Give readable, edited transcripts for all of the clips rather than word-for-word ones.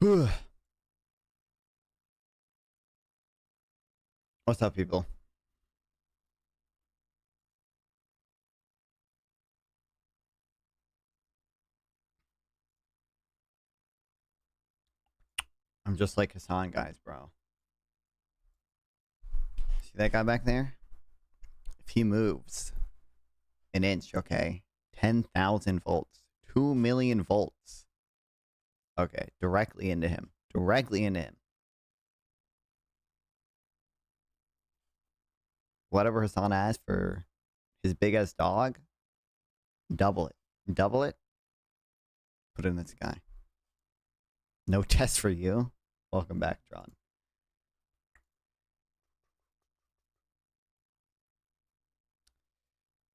What's up, people? I'm just like Hassan guys, bro. See that guy back there? If he moves an inch, okay, 10,000 volts, 2 million volts. Okay, directly into him. Directly into him. Whatever Hassan asked for his big ass dog, double it. Double it. Put it in this guy. No test for you. Welcome back, Tron.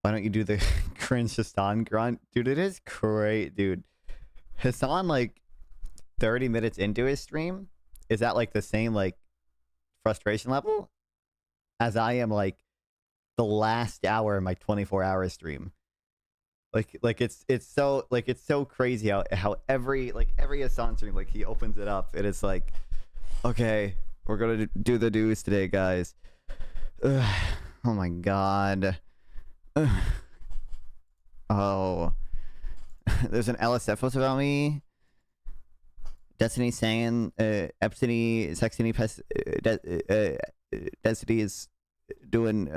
Why don't you do the cringe Hassan grunt? Dude, it is great, dude. Hassan, like, 30 minutes into his stream is at, like, the same, like, frustration level as I am, like, the last hour of my 24-hour stream. Like it's so crazy how every Hassan stream, like, he opens it up and it's like, okay, we're gonna do the news today, guys. Ugh, oh my god. Ugh. Oh, there's an LSF post about me. Destiny saying Epstiny, Sextiny, Destiny is doing.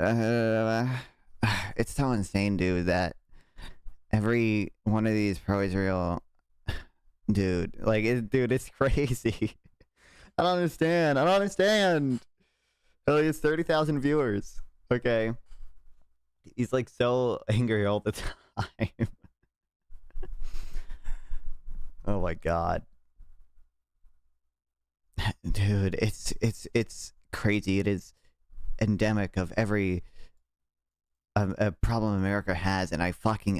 It's so insane, dude, that every one of these pro-Israel, dude, like, dude, it's crazy. I don't understand. It's 30,000 viewers. Okay. He's like so angry all the time. Oh my god. Dude, it's crazy. It is endemic of every a problem America has, and I fucking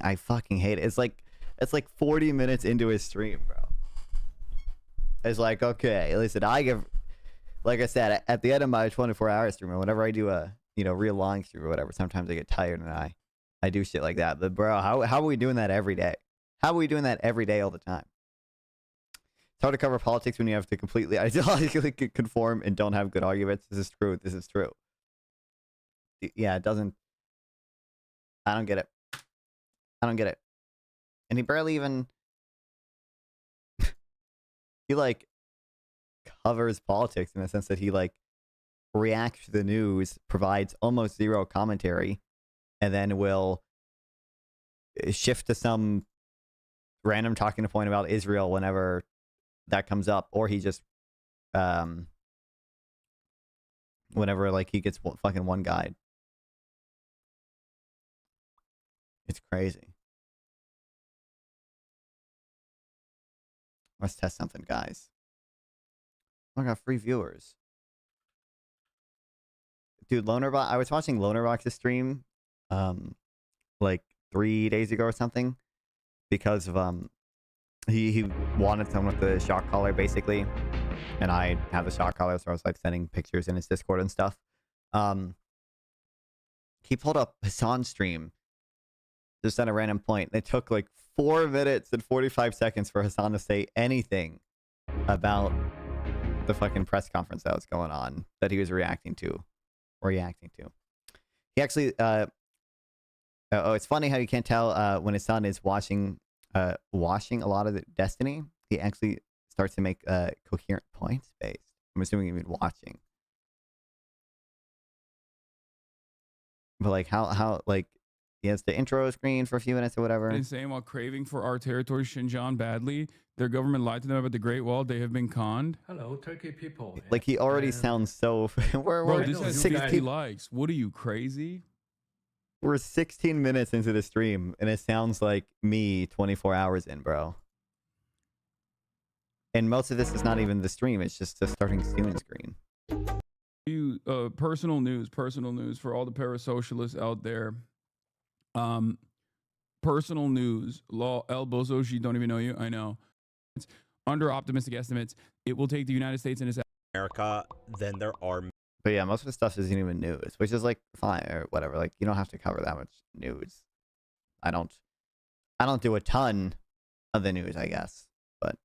hate it. It's like 40 minutes into his stream, bro. It's like, okay, listen, like I said, at the end of my 24-hour stream, or whenever I do a real long stream or whatever, sometimes I get tired and I do shit like that. But bro, how are we doing that every day? How are we doing that every day all the time? It's hard to cover politics when you have to completely ideologically conform and don't have good arguments. This is true. Yeah, it doesn't. I don't get it. And he barely even he like covers politics in the sense that he like reacts to the news, provides almost zero commentary, and then will shift to some random talking point about Israel whenever that comes up, or he just whenever like he gets fucking one guide. It's crazy. Let's test something, guys. I got free viewers. Dude, Lonerbot, I was watching Lonerbox's stream like 3 days ago or something, because of he wanted someone with the shock collar basically, and I have the shock collar, so I was like sending pictures in his Discord and stuff. He pulled up Hassan's stream just at a random point. It took like 4 minutes and 45 seconds for Hassan to say anything about the fucking press conference that was going on that he was reacting to. He actually oh, it's funny how you can't tell when his son is washing a lot of the Destiny. He actually starts to make coherent points based. I'm assuming even watching. But like how like he has the intro screen for a few minutes or whatever. Insane while craving for our territory, Xinjiang badly. Their government lied to them about the Great Wall. They have been conned. Hello, Turkey people. Like he already sounds so. Bro, this has 60 likes. What are you, crazy? We're 16 minutes into the stream, and it sounds like me 24 hours in, bro. And most of this is not even the stream. It's just the starting soon screen. You personal news for all the parasocialists out there. Personal news. Law El Bozoshi, don't even know you. I know. It's under optimistic estimates. It will take the United States and its America than there are. But yeah, most of the stuff isn't even news, which is like fine or whatever. Like you don't have to cover that much news. I don't do a ton of the news, I guess. But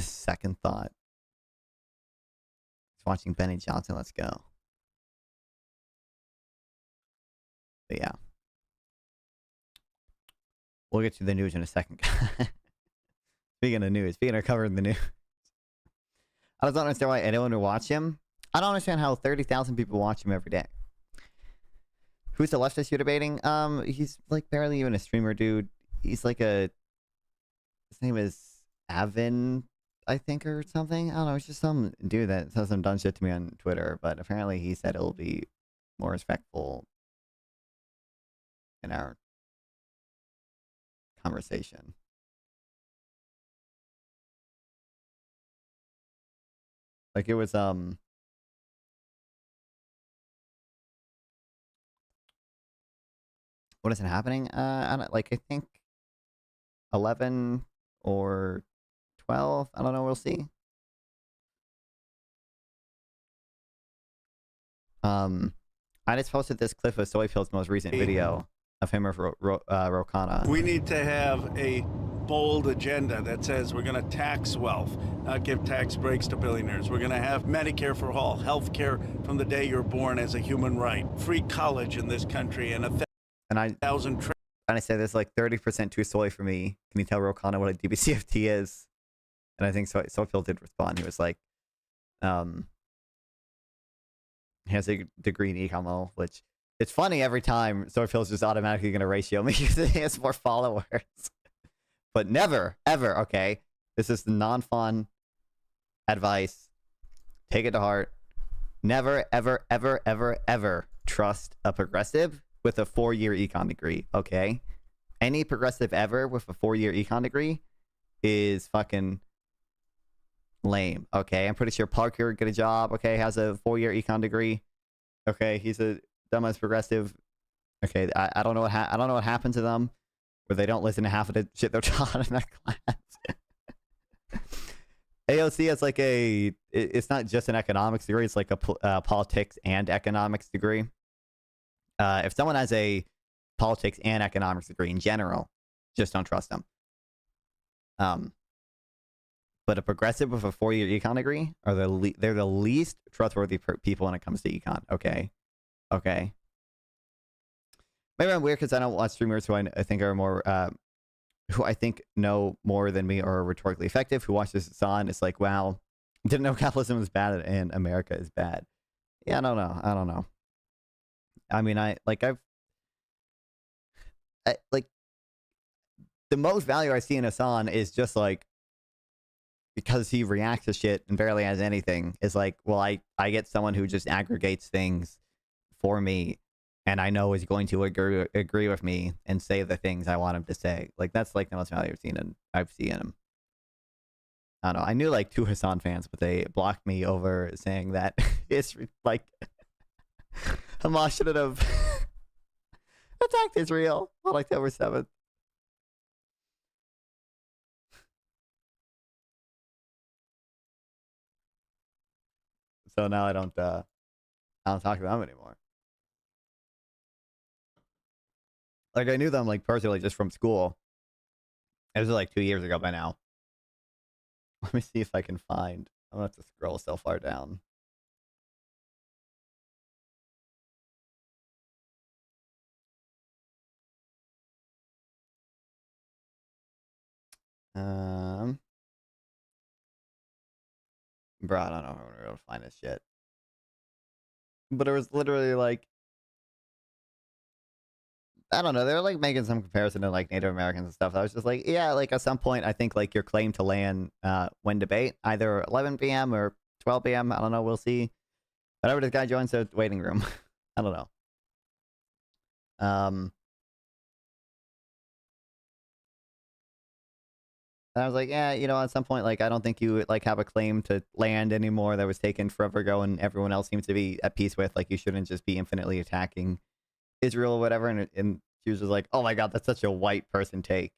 Second thought. Just watching Benny Johnson. Let's go. But yeah. We'll get to the news in a second. Speaking of news, speaking of covering the news. I just don't understand why anyone would watch him. I don't understand how 30,000 people watch him every day. Who's the leftist you're debating? He's like barely even a streamer, dude. He's like his name is Avin, I think, or something. I don't know. It's just some dude that says some dumb shit to me on Twitter, but apparently he said it'll be more respectful in our conversation. Like it was what isn't happening? I don't, like I think 11 or 12. I don't know. We'll see. I just posted this clip of Soyfield's most recent video of him or Rokana. We need to have a bold agenda that says we're going to tax wealth, not give tax breaks to billionaires. We're going to have Medicare for all, health care from the day you're born as a human right, free college in this country, and I say there's like 30% too soy for me. Can you tell Rokana what a DBCFT is? And I think Soyfield did respond. He was like, he has a degree in Econ though, which it's funny every time Soyfield's just automatically going to ratio me because he has more followers. But never, ever, okay? This is the non-fun advice. Take it to heart. Never, ever, ever, ever, ever trust a progressive with a 4-year econ degree, okay? Any progressive ever with a 4-year econ degree is fucking lame, okay? I'm pretty sure Parker get a job, okay, has a 4-year econ degree. Okay, he's a dumbass progressive. Okay, I don't know what I don't know what happened to them where they don't listen to half of the shit they're taught in that class. AOC is like it's not just an economics degree, it's like a politics and economics degree. If someone has a politics and economics degree in general, just don't trust them. But a progressive with a 4-year econ degree are they're the least trustworthy people when it comes to econ. Okay. Maybe I'm weird because I don't watch streamers who I think are more, who I think know more than me or are rhetorically effective. Who watches this on? It's like, wow, didn't know capitalism is bad and America is bad. Yeah, I don't know. I mean, like the most value I see in Hassan is just like because he reacts to shit and barely has anything. Is like, well, I get someone who just aggregates things for me, and I know is going to agree with me and say the things I want him to say. Like that's like the most value I've seen him. I don't know. I knew like 2 Hassan fans, but they blocked me over saying that it's like Hamas shouldn't have attacked Israel on October 7th. So now I don't talk to them anymore. Like I knew them like personally just from school. It was like 2 years ago by now. Let me see if I can find. I'm gonna have to scroll so far down. Bro, I don't know if I'm gonna be able to find this shit. But it was literally like, I don't know. They were like making some comparison to like Native Americans and stuff. I was just like, yeah, like at some point, I think like your claim to land when debate, either 11 p.m. or 12 p.m. I don't know. We'll see. Whatever this guy joins the waiting room. I don't know. And I was like, yeah, you know, at some point, like, I don't think you like have a claim to land anymore that was taken forever ago and everyone else seems to be at peace with. Like, you shouldn't just be infinitely attacking Israel or whatever. And she was just like, oh my God, that's such a white person take.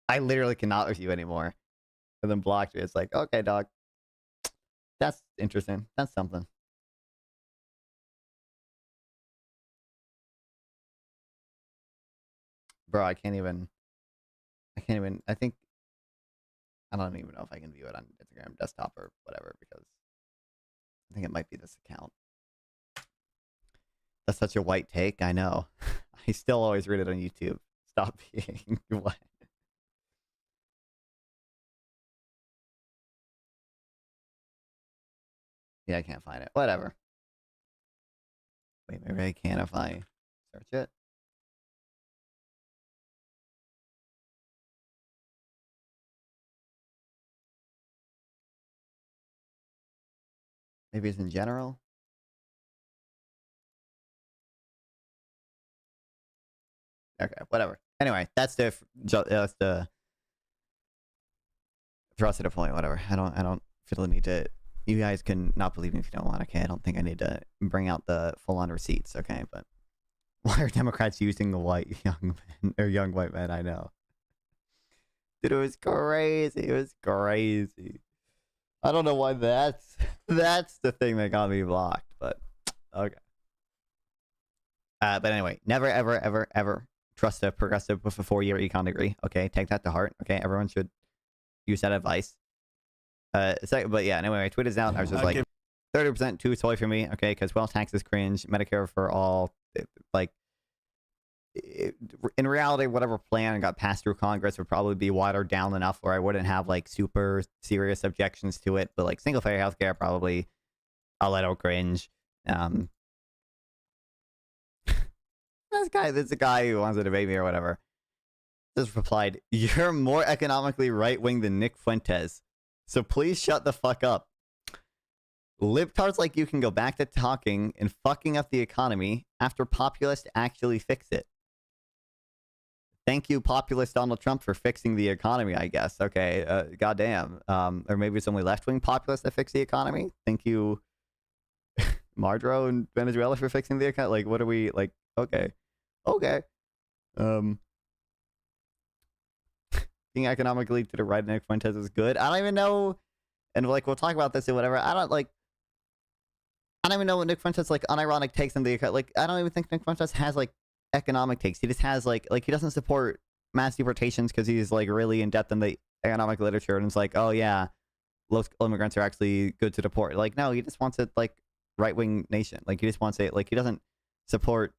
I literally cannot with you anymore. And then blocked me. It's like, okay, dog. That's interesting. That's something. Bro, I can't even, I think I don't even know if I can view it on Instagram desktop or whatever because I think it might be this account. That's such a white take. I know. I still always read it on YouTube. Stop being what? Yeah, I can't find it. Whatever. Wait, maybe I can if I search it. Maybe it's in general. Okay, whatever. Anyway, that's the thrust of the point. Whatever. I don't feel the need to. You guys can not believe me if you don't want. Okay, I don't think I need to bring out the full-on receipts. Okay, but why are Democrats using the white young men or young white men? I know. Dude, it was crazy. It was crazy. I don't know why that's the thing that got me blocked, but okay. But anyway, never, ever, ever, ever trust a progressive with a 4-year econ degree. Okay, take that to heart. Okay, everyone should use that advice. But yeah, anyway, I tweeted out. I was just like, 30% too toy for me. Okay, because well, taxes cringe. Medicare for all. In reality, whatever plan got passed through Congress would probably be watered down enough where I wouldn't have like super serious objections to it. But like single payer healthcare, probably a little cringe. This is a guy who wants to debate me or whatever. Just replied, "You're more economically right wing than Nick Fuentes, so please shut the fuck up. Libtards like you can go back to talking and fucking up the economy after populists actually fix it. Thank you, populist Donald Trump, for fixing the economy, I guess. Okay, goddamn. Or maybe it's only left-wing populists that fix the economy. Thank you, Maduro in Venezuela, for fixing the economy. Like, what are we, like, okay. Being economically to the right of Nick Fuentes is good. I don't even know, and like, we'll talk about this or whatever. I don't even know what Nick Fuentes, like, unironic takes in the, like, I don't even think Nick Fuentes has, like, economic takes. He just has like he doesn't support mass deportations because he's like really in depth in the economic literature and it's like, oh yeah, local immigrants are actually good to deport. Like, no, he just wants a like right-wing nation. Like, he just wants it, like, he doesn't support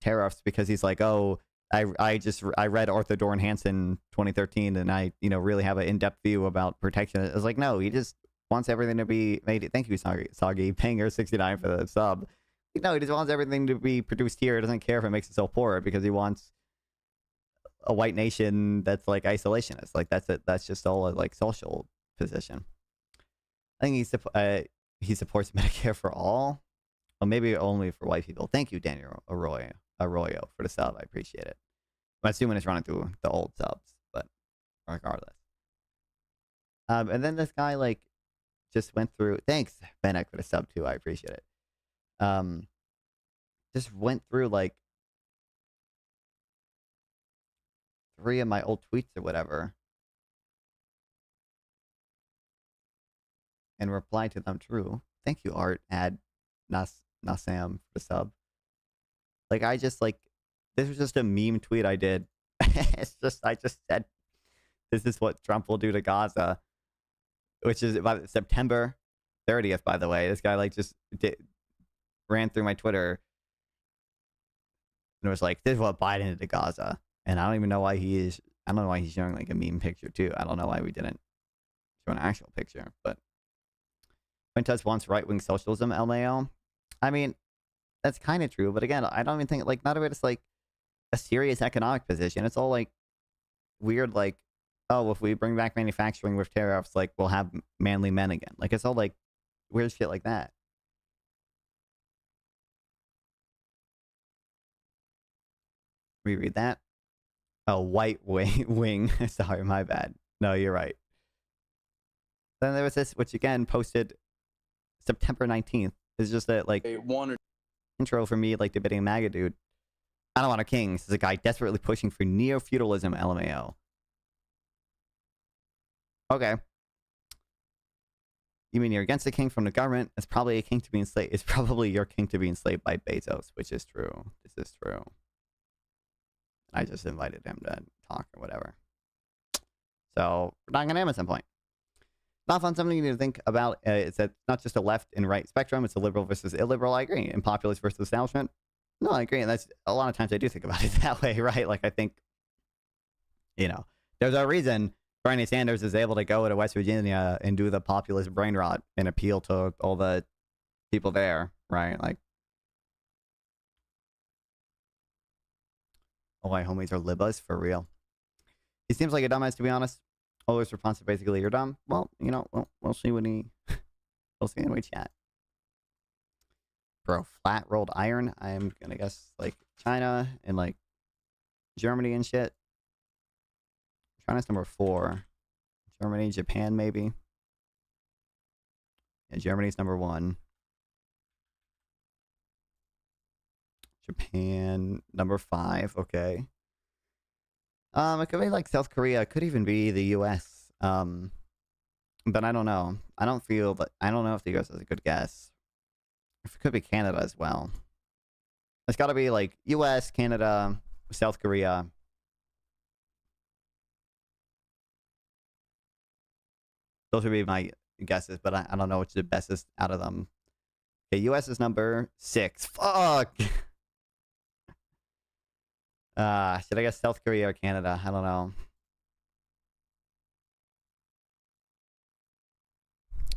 tariffs because he's like, oh, I read Arthur Dorn Hansen 2013 and I really have an in-depth view about protection. It's like, no, he just wants everything to be made. Thank you, Soggy, paying her 69 for the sub. No, he just wants everything to be produced here. He doesn't care if it makes it so poor because he wants a white nation that's like isolationist. Like, that's it. That's just all a like social position. I think he supports Medicare for all. Well, maybe only for white people. Thank you, Daniel Arroyo, for the sub. I appreciate it. I'm assuming it's running through the old subs, but regardless. And then this guy like just went through. Thanks, Benek, for the sub too. I appreciate it. Just went through like 3 of my old tweets or whatever and replied to them true. Thank you, Art, Nasam, for the sub. Like, I just like, this was just a meme tweet I did. I just said, this is what Trump will do to Gaza, which is about September 30th, by the way. This guy like just ran through my Twitter and it was like, this is what Biden did to Gaza. And I don't even know why I don't know why he's showing like a meme picture too. I don't know why we didn't show an actual picture, but Fuentes wants right-wing socialism, LMAO. I mean, that's kind of true, but again, I don't even think, like, not of it is like a serious economic position. It's all like weird, like, oh, if we bring back manufacturing with tariffs, like, we'll have manly men again. Like, it's all like weird shit like that. Reread that. Oh, white wing. Sorry, my bad. No, you're right. Then there was this, which again posted September 19th. It's just that like intro for me, like debating a MAGA dude. I don't want a king. This is a guy desperately pushing for neo-feudalism, LMAO. Okay. You mean you're against the king from the government? It's probably a king to be enslaved. It's probably your king to be enslaved by Bezos, which is true. This is true. I just invited him to talk or whatever. So we're not going to have at some point. Not fun. Something you need to think about. It's that it's not just a left and right spectrum. It's a liberal versus illiberal. I agree. And populist versus establishment. No, I agree. And that's a lot of times I do think about it that way, right? Like I think, there's a reason Bernie Sanders is able to go to West Virginia and do the populist brain rot and appeal to all the people there, right? Like, all my homies are libas for real. He seems like a dumbass, to be honest. All his response is basically, "You're dumb." Well, we'll see when we'll see when we chat. Bro, flat rolled iron. I'm gonna guess like China and like Germany and shit. China's number 4. Germany, Japan, maybe. Yeah, Germany's number 1. Japan, number 5. Okay. It could be like South Korea. It could even be the U.S. But I don't know. I don't know if the U.S. is a good guess. It could be Canada as well. It's got to be like U.S., Canada, South Korea. Those would be my guesses, but I don't know which is the bestest out of them. Okay, U.S. is number 6. Fuck! Should I guess South Korea or Canada? I don't know.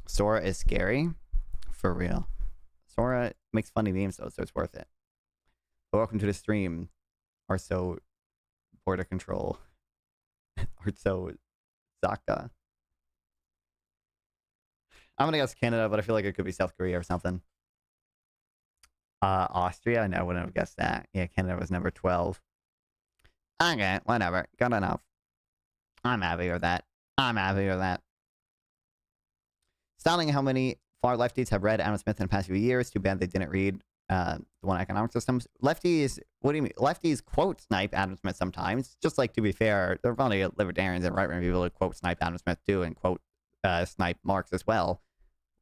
Sora is scary? For real. Sora makes funny memes though, so it's worth it. But welcome to the stream. Arso Border Control. Arso Zaka. I'm gonna guess Canada, but I feel like it could be South Korea or something. Austria? No, I wouldn't have guessed that. Yeah, Canada was number 12. Okay, whatever. Good enough. I'm happy with that. Stunning how many far lefties have read Adam Smith in the past few years. Too bad they didn't read the One Economic Systems. Lefties, what do you mean? Lefties quote snipe Adam Smith sometimes. Just like, to be fair, there are plenty of libertarians and right-wing people who quote snipe Adam Smith too, and quote snipe Marx as well.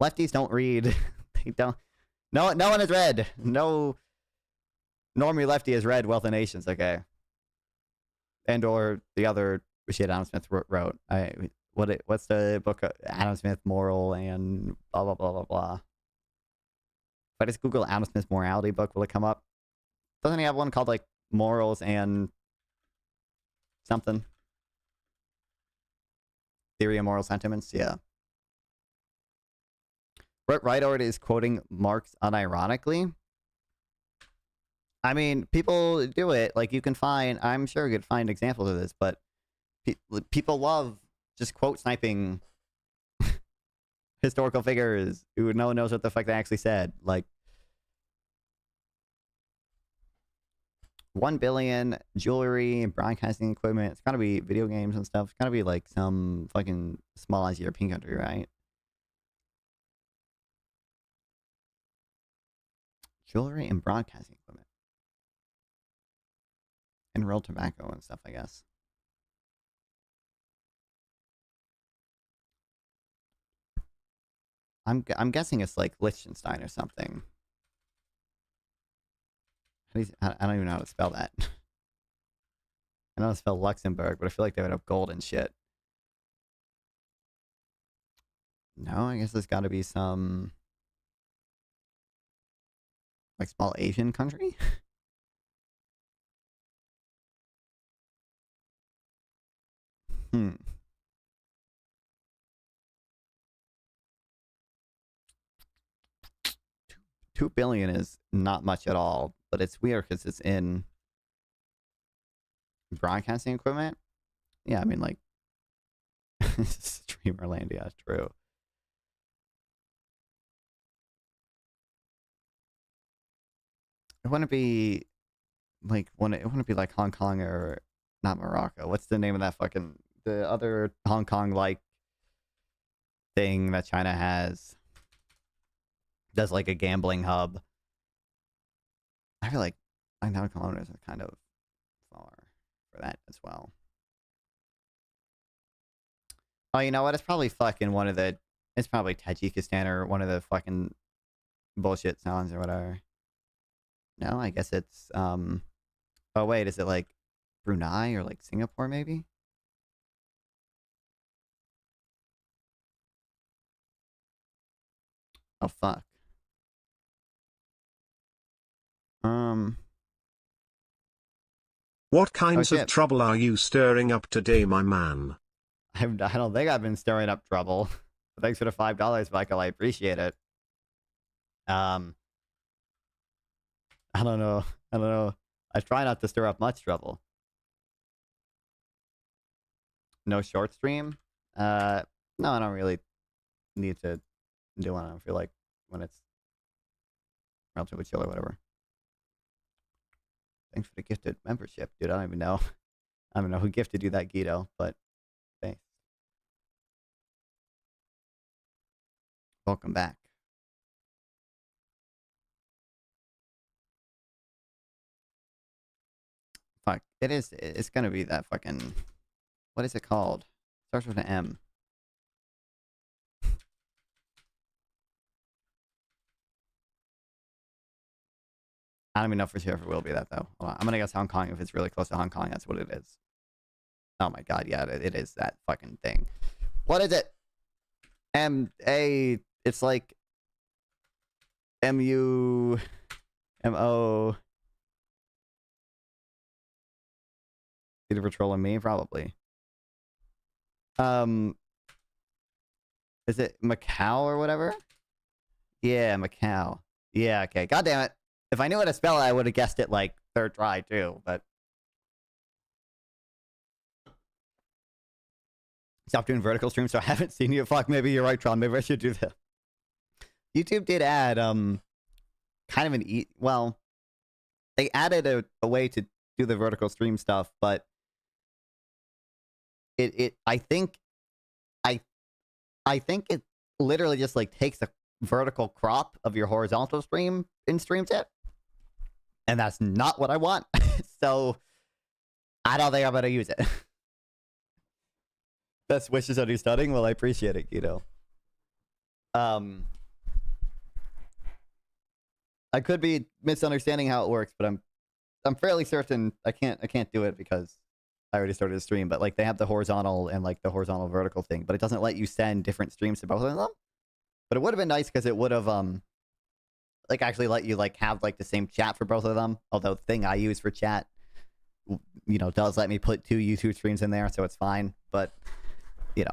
Lefties don't read. They don't. No one has read. No normie lefty has read Wealth of Nations, okay? And or the other shit Adam Smith wrote. What's the book? Adam Smith Moral and blah blah blah blah blah. If I just Google Adam Smith morality book, will it come up? Doesn't he have one called like Morals and something? Theory of Moral Sentiments? Yeah. Right Order is quoting Marx unironically. I mean, people do it. Like, you can find, I'm sure you could find examples of this, but people love just quote sniping historical figures who no one knows what the fuck they actually said. Like, 1 billion jewelry, broadcasting equipment. It's gotta be video games and stuff. It's gotta be like some fucking small ass European country, right? Jewelry and broadcasting equipment. And rolled tobacco and stuff, I guess. I'm guessing it's like Liechtenstein or something. I don't even know how to spell that. I know how to spell Luxembourg, but I feel like they would have gold and shit. No, I guess there's got to be some like small Asian country. 2 billion is not much at all, but it's weird because it's in broadcasting equipment. Yeah, I mean, like, Streamerland, yeah, true. It wouldn't be like it wouldn't be like Hong Kong or not Morocco. What's the name of that fucking the other Hong Kong like thing that China has? Does like a gambling hub. I feel like 9,000 kilometers is kind of far for that as well. Oh, you know what? It's probably fucking one of the. It's probably Tajikistan or one of the fucking bullshit sounds or whatever. No, I guess it's oh wait, is it like Brunei or like Singapore maybe? Oh fuck. What kinds shit. of trouble are you stirring up today, my man? I don't think I've been stirring up trouble. Thanks for the $5, Michael. I appreciate it. I don't know. I try not to stir up much trouble. No short stream? No, I don't really need to do one. I don't feel like when it's relatively chill or whatever. Thanks for the gifted membership, dude. I don't even know. I don't know who gifted you that, Guido, but thanks. Welcome back. Fuck. It's gonna be that fucking, what is it called? Starts with an M. I don't even know for sure if it will be that though. Hold on. I'm gonna guess Hong Kong. If it's really close to Hong Kong, that's what it is. Oh my god, yeah, it is that fucking thing. What is it? M-A, it's like M-U-M-O. Either for trolling me, probably. Is it Macau or whatever? Yeah, Macau. Yeah, okay. God damn it. If I knew how to spell it, I would have guessed it like third try too, but stop doing vertical streams, so I haven't seen you. Fuck, maybe you're right, Tron. Maybe I should do that. YouTube did add kind of an well, they added a way to do the vertical stream stuff, but I think it literally just like takes a vertical crop of your horizontal stream and streams it. And that's not what I want. So I don't think I'm gonna use it. Best wishes on your studying. Well, I appreciate it, Guido. I could be misunderstanding how it works, but I'm fairly certain I can't do it because I already started a stream. But like they have the horizontal and like the horizontal vertical thing, but it doesn't let you send different streams to both of them. But it would have been nice because it would have like actually let you like have like the same chat for both of them. Although the thing I use for chat, you know, does let me put 2 YouTube streams in there, so it's fine. But you know,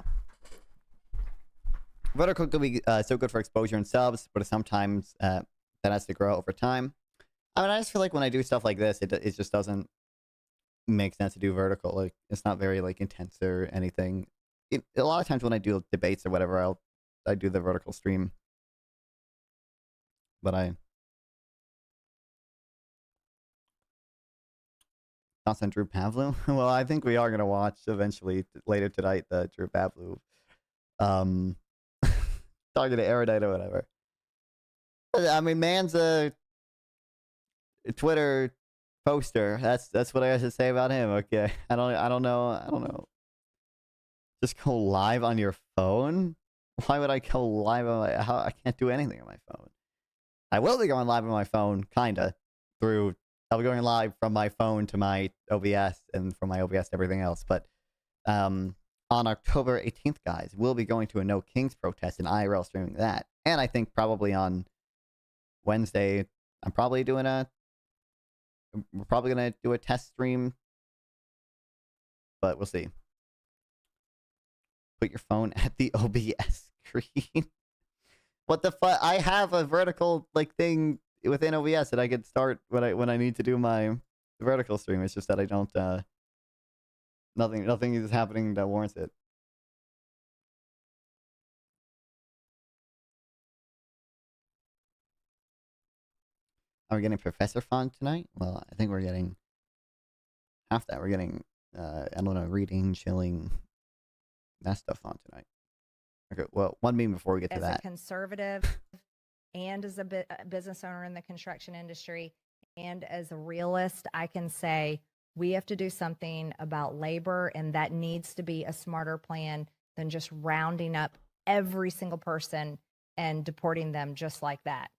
vertical could be so good for exposure and subs, but sometimes that has to grow over time. I mean, I just feel like when I do stuff like this, it just doesn't make sense to do vertical. Like it's not very like intense or anything. A lot of times when I do debates or whatever, I do the vertical stream. But thoughts on Drew Pavlov? Well, I think we are gonna watch eventually later tonight the Drew Pavlov talking to Erudite or whatever. I mean, man's a Twitter poster. That's what I have to say about him. Okay, I don't know. Just go live on your phone? Why would I go live on my? I can't do anything on my phone. I will be going live on my phone, kinda, through. I'll be going live from my phone to my OBS and from my OBS to everything else. But on October 18th, guys, we'll be going to a No Kings protest and IRL streaming that. And I think probably on Wednesday, we're probably going to do a test stream. But we'll see. Put your phone at the OBS screen. What the fuck? I have a vertical like thing within OBS that I could start when I need to do my vertical stream. It's just that I don't. Nothing is happening that warrants it. Are we getting Professor Font tonight? Well, I think we're getting half that. We're getting I don't know, reading, chilling, that stuff on tonight. Okay, well, one meme before we get to that. As a conservative and as a business owner in the construction industry and as a realist, I can say we have to do something about labor, and that needs to be a smarter plan than just rounding up every single person and deporting them just like that.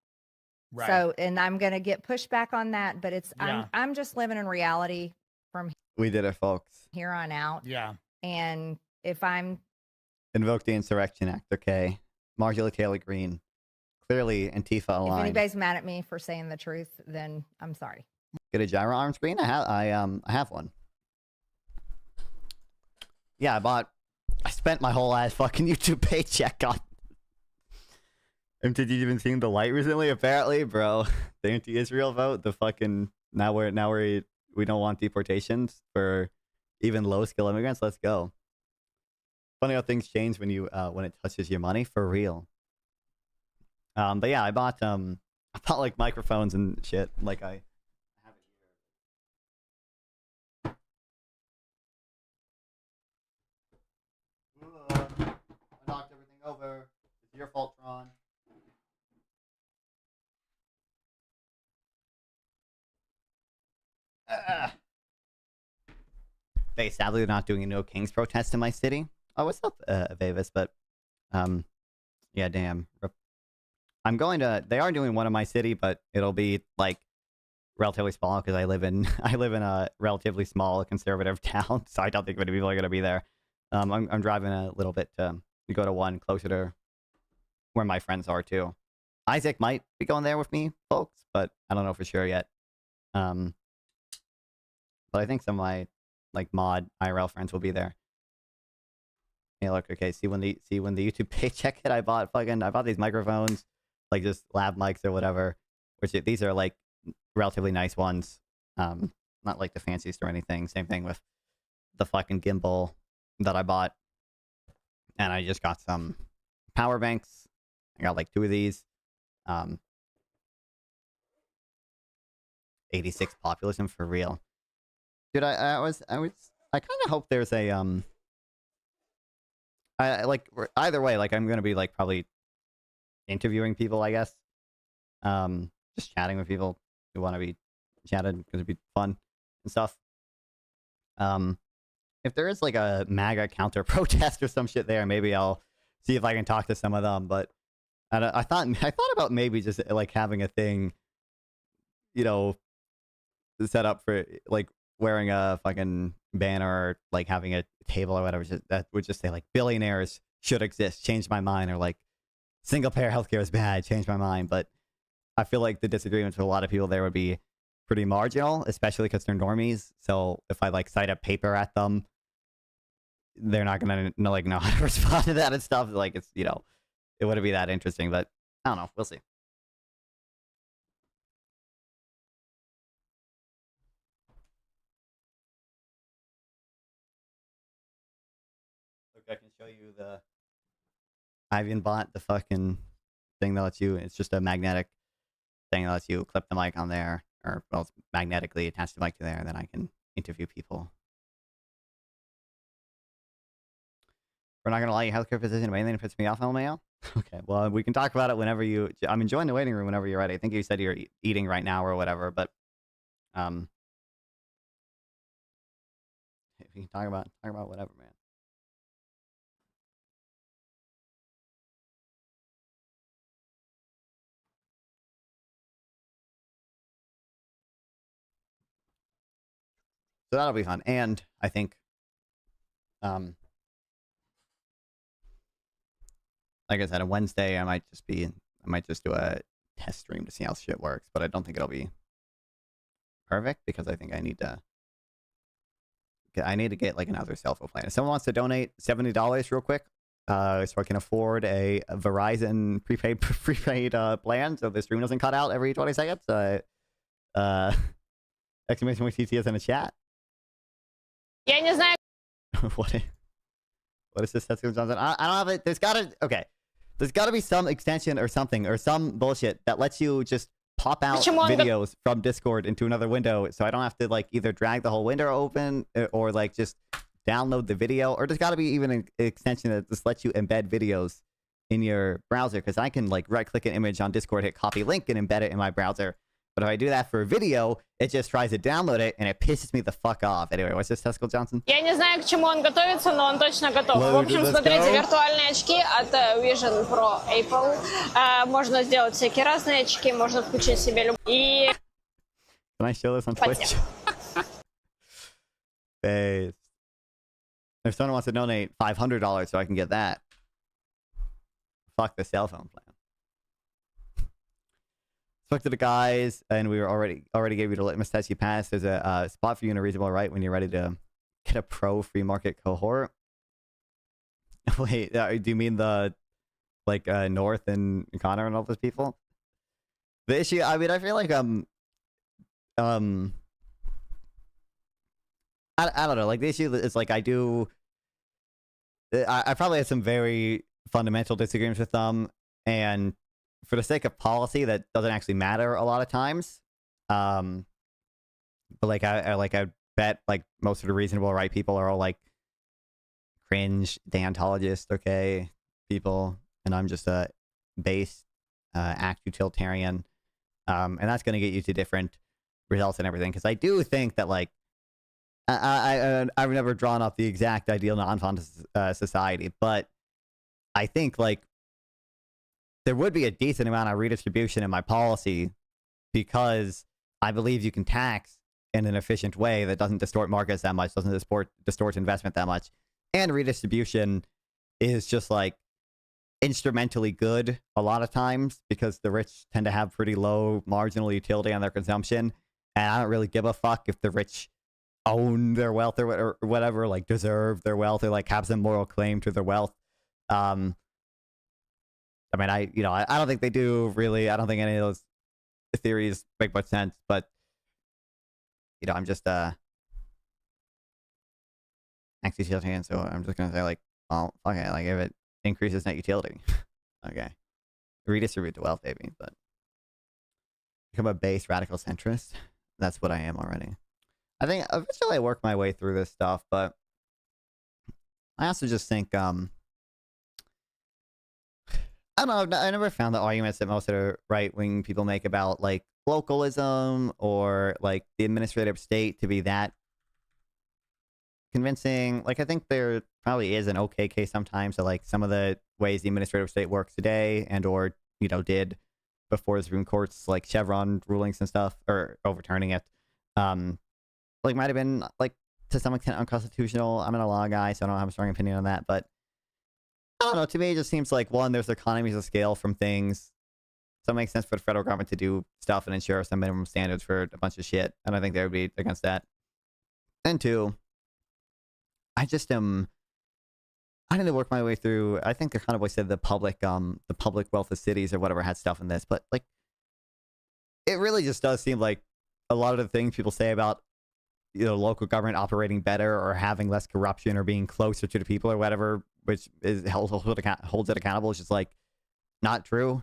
Right. So, and I'm going to get pushback on that, but it's I'm just living in reality from We did it, folks. here on out. Yeah. And if I'm Invoke the Insurrection Act, okay. Marjorie Taylor Greene clearly Antifa If aligned. anybody's mad at me for saying the truth, then I'm sorry. Get a gyro arm screen? I have one. Yeah, I spent my whole ass fucking YouTube paycheck on. And did you even see the light recently? Apparently, bro, the anti-Israel vote, the fucking now we don't want deportations for even low-skill immigrants. Let's go. Funny how things change when when it touches your money, for real. But yeah, I bought like microphones and shit. Like I have it here. I knocked everything over. It's your fault, Tron. Sadly, they're not doing a No Kings protest in my city. Oh, what's up, Vavis? But, yeah, damn. I'm going to. They are doing one in my city, but it'll be like relatively small because I live in a relatively small conservative town, so I don't think many people are going to be there. I'm driving a little bit to go to one closer to where my friends are too. Isaac might be going there with me, folks, but I don't know for sure yet. But I think some of my like mod IRL friends will be there. Hey, look, okay, see when the YouTube paycheck hit, I bought these microphones, like just lab mics or whatever. These are like relatively nice ones. Not like the fanciest or anything. Same thing with the fucking gimbal that I bought. And I just got some power banks. I got like 2 of these. 86 populism for real. Dude, I kind of hope there's a I like either way, like I'm gonna be like probably interviewing people, I guess. Just chatting with people who want to be chatted because it'd be fun and stuff. If there is like a MAGA counter protest or some shit there, maybe I'll see if I can talk to some of them. But I thought about maybe just like having a thing, you know, set up for like wearing a fucking banner or like having a table or whatever that would just say like billionaires should exist, change my mind, or like single payer healthcare is bad, change my mind. But I feel like the disagreements with a lot of people there would be pretty marginal, especially because they're normies. So if I like cite a paper at them, they're not gonna know how to respond to that and stuff. Like it's, you know, it wouldn't be that interesting. But I don't know, we'll see. I can show you I even bought the fucking thing that lets you. It's just a magnetic thing that lets you clip the mic on there, or well, it's magnetically attached the mic to there, and then I can interview people. We're not gonna allow you healthcare position, mainly if it pisses me off, LMAO. Okay, well we can talk about it whenever you. I'm enjoying the waiting room whenever you're ready. I think you said you're eating right now or whatever, but we can talk about whatever, man. So that'll be fun. And I think, like I said, on Wednesday, I might just do a test stream to see how shit works, but I don't think it'll be perfect because I think I need to get like another cell phone plan. If someone wants to donate $70 real quick, so I can afford a Verizon prepaid plan, so the stream doesn't cut out every 20 seconds. Exclamation point TTS in the chat. Я не знаю. What is this? Johnson? I don't have it. There's gotta be some extension or something or some bullshit that lets you just pop out videos from Discord into another window, so I don't have to like either drag the whole window open or like just download the video. Or there's got to be even an extension that just lets you embed videos in your browser, because I can like right click an image on Discord, hit copy link, and embed it in my browser. But if I do that for a video, it just tries to download it, and it pisses me the fuck off. Anyway, what's this, Tesco Johnson? Я не знаю, к чему он готовится, но он точно готов. В общем, смотрите, виртуальные очки от Vision Pro Apple. Можно сделать всякие разные очки, можно включить себе любые. Can I show this on Twitch? Face. If someone wants to donate $500 so I can get that, fuck the cell phone plan. Spoke to the guys, and we were already gave you the litmus test. You passed. There's a spot for you in a reasonable right when you're ready to get a pro free market cohort. Wait, do you mean the like North and Connor and all those people? The issue, I mean, I feel like I don't know. Like the issue is like I probably have some very fundamental disagreements with them, and for the sake of policy, that doesn't actually matter a lot of times. But like I bet like most of the reasonable right people are all like cringe deontologist, okay, people, and I'm just a base act utilitarian, and that's going to get you to different results and everything. Because I do think that like I've never drawn up the exact ideal non-font society, but I think like there would be a decent amount of redistribution in my policy because I believe you can tax in an efficient way that doesn't distort markets that much, doesn't distort investment that much. And redistribution is just like instrumentally good a lot of times because the rich tend to have pretty low marginal utility on their consumption. And I don't really give a fuck if the rich own their wealth or whatever, like deserve their wealth or like have some moral claim to their wealth. I mean, I don't think they do really. I don't think any of those theories make much sense, but I'm just anti-utilitarian, so I'm just gonna say like, well, okay, like if it increases net utility, okay, redistribute the wealth, maybe, but become a base radical centrist. That's what I am already. I think eventually I work my way through this stuff, but I also just think I don't know. I never found the arguments that most of the right-wing people make about like localism or like the administrative state to be that convincing. Like I think there probably is an okay case sometimes of like some of the ways the administrative state works today and or did before the Supreme Court's like Chevron rulings and stuff or overturning it. Like might have been like to some extent unconstitutional. I'm not a law guy, so I don't have a strong opinion on that, but I don't know. To me, it just seems like one, there's economies of scale from things. So it makes sense for the federal government to do stuff and ensure some minimum standards for a bunch of shit. And I think they would be against that. And two, I just am. I need to work my way through. I think they kind of always said the public wealth of cities or whatever had stuff in this, but like, it really just does seem like a lot of the things people say about local government operating better or having less corruption or being closer to the people or whatever, which is holds it accountable, is just like not true.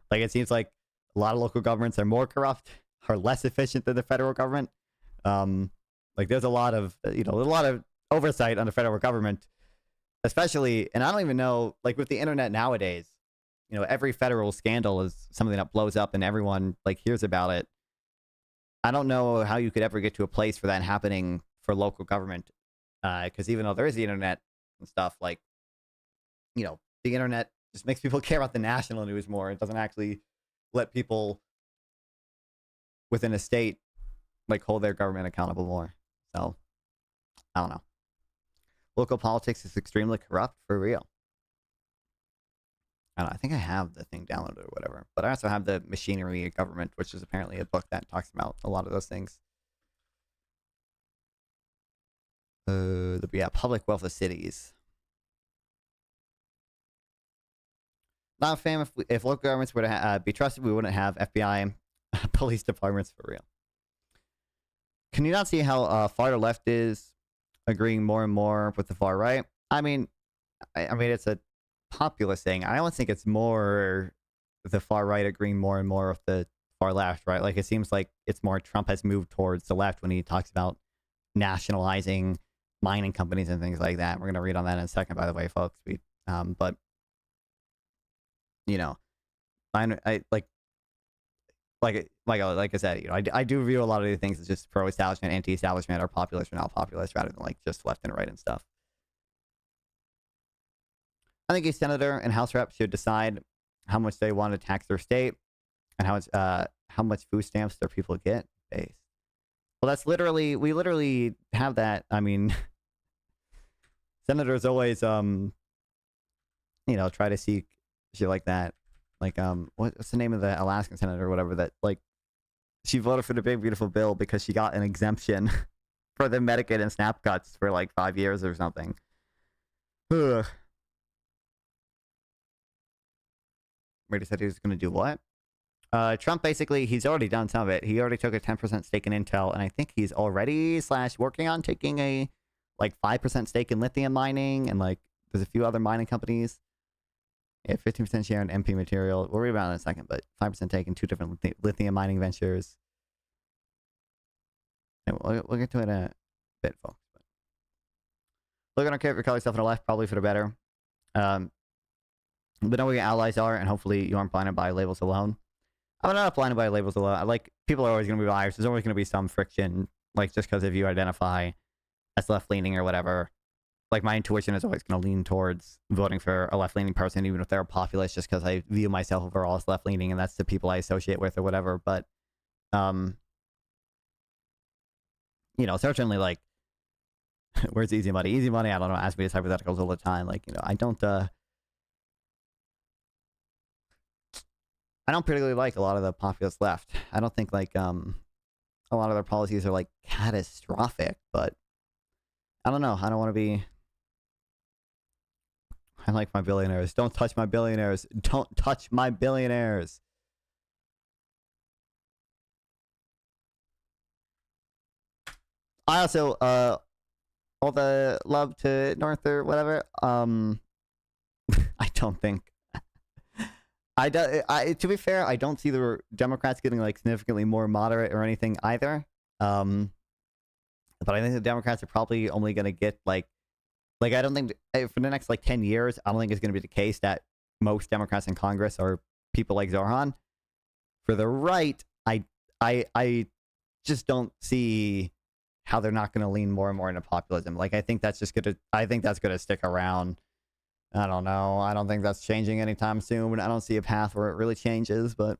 Like it seems like a lot of local governments are more corrupt, are less efficient than the federal government. Like there's a lot of oversight on the federal government, especially, and I don't even know, like with the internet nowadays, every federal scandal is something that blows up and everyone like hears about it. I don't know how you could ever get to a place for that happening for local government, because even though there is the internet and stuff, like, the internet just makes people care about the national news more. It doesn't actually let people within a state like hold their government accountable more. So I don't know. Local politics is extremely corrupt for real. I don't know, I think I have the thing downloaded or whatever, but I also have the Machinery of Government, which is apparently a book that talks about a lot of those things. Public wealth of cities. Not a fan if local governments were to be trusted, we wouldn't have FBI and police departments for real. Can you not see how far the left is agreeing more and more with the far right? I mean, it's a populist thing. I don't think it's more the far right agreeing more and more with the far left, right? Like it seems like it's more Trump has moved towards the left when he talks about nationalizing mining companies and things like that. We're gonna read on that in a second, by the way, folks. But like I said, I do view a lot of these things as just pro-establishment, anti-establishment, or populist or not populist, rather than like just left and right and stuff. I think a senator and House rep should decide how much they want to tax their state and how much food stamps their people get based. Well, we literally have that. I mean, senators always, try to seek shit like that. Like what's the name of the Alaskan senator or whatever that like she voted for the big beautiful bill because she got an exemption for the Medicaid and SNAP cuts for like 5 years or something. Ugh. Brady said he was going to do what? Trump basically, he's already done some of it. He already took a 10% stake in Intel, and I think he's already / working on taking a like 5% stake in lithium mining, and like there's a few other mining companies. Yeah, 15% share in MP Material. We'll read about it in a second, but 5% take in 2 different lithium mining ventures. And we'll get to it in a bit, folks. Look, I don't care if your color stuff on the left, probably for the better. But know where your allies are, and hopefully you aren't blinded by labels alone. I'm not blinded by labels alone. Like, people are always going to be biased. There's always going to be some friction, like, just because if you identify as left-leaning or whatever. Like, my intuition is always going to lean towards voting for a left-leaning person, even if they're a populist, just because I view myself overall as left-leaning, and that's the people I associate with or whatever. But, you know, certainly, like, where's easy money? Easy money, I don't know, ask me these hypotheticals all the time. Like, you know, I don't particularly like a lot of the populist left. I don't think, like, a lot of their policies are, like, catastrophic, but I don't know. I don't want to be... I like my billionaires. Don't touch my billionaires. Don't touch my billionaires. I also, all the love to North or whatever, I don't think... to be fair, I don't see the Democrats getting like significantly more moderate or anything either. But I think the Democrats are probably only going to get like I don't think for the next like 10 years, I don't think it's going to be the case that most Democrats in Congress are people like Zoran. For the right, I just don't see how they're not going to lean more and more into populism. Like I think that's going to stick around. I don't know. I don't think that's changing anytime soon. I don't see a path where it really changes, but...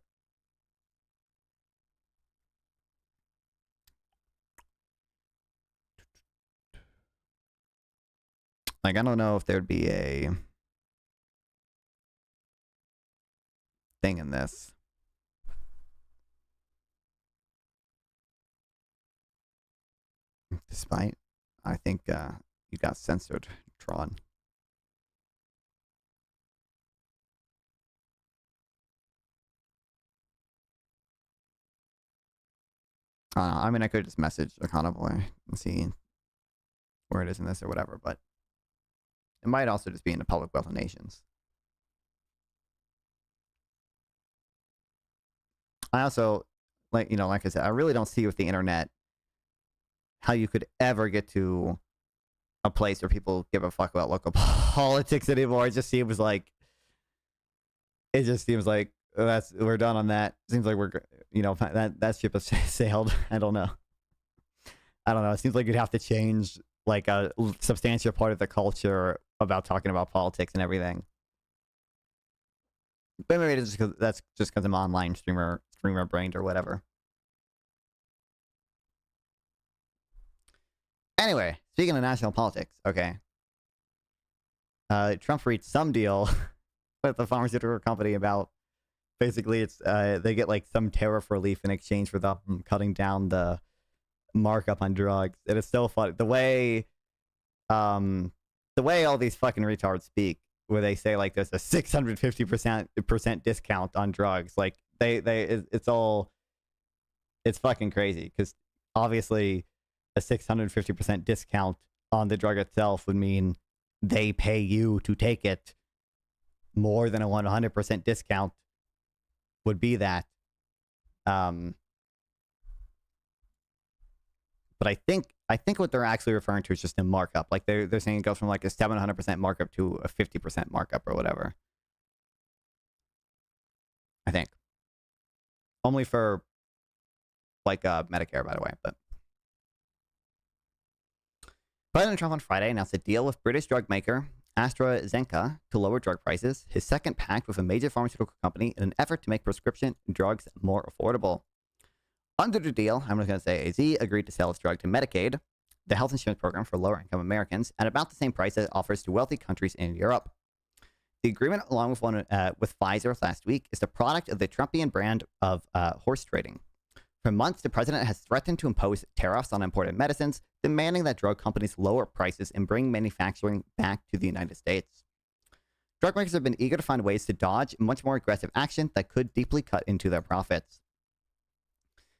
Like, I don't know if there'd be a thing in this. Despite, I think you got censored, Tron. I mean, I could just message Econ Boy and see where it is in this or whatever, but it might also just be in the public wealth of nations. I also, like I said, I really don't see with the internet how you could ever get to a place where people give a fuck about local politics anymore. It just seems like we're done on that. Seems like that ship has sailed. I don't know. It seems like you'd have to change like a substantial part of the culture about talking about politics and everything. But maybe it's just because I'm online streamer brained or whatever. Anyway, speaking of national politics, okay. Trump reached some deal with the pharmaceutical company about basically it's they get like some tariff relief in exchange for them cutting down the markup on drugs. And it's so funny the way all these fucking retards speak, where they say like there's a 650% discount on drugs. Like it's fucking crazy, because obviously a 650% discount on the drug itself would mean they pay you to take it. More than a 100% discount would be that. But I think what they're actually referring to is just a markup. Like they're saying it goes from like a 700% markup to a 50% markup or whatever. I think. Only for like Medicare, by the way. But President Trump on Friday announced a deal with British drug maker AstraZeneca to lower drug prices, his second pact with a major pharmaceutical company in an effort to make prescription drugs more affordable. Under the deal, I'm just going to say AZ agreed to sell its drug to Medicaid, the health insurance program for lower-income Americans, at about the same price that it offers to wealthy countries in Europe. The agreement, along with one with Pfizer last week, is the product of the Trumpian brand of horse trading. For months, the president has threatened to impose tariffs on imported medicines, demanding that drug companies lower prices and bring manufacturing back to the United States. Drug makers have been eager to find ways to dodge much more aggressive action that could deeply cut into their profits.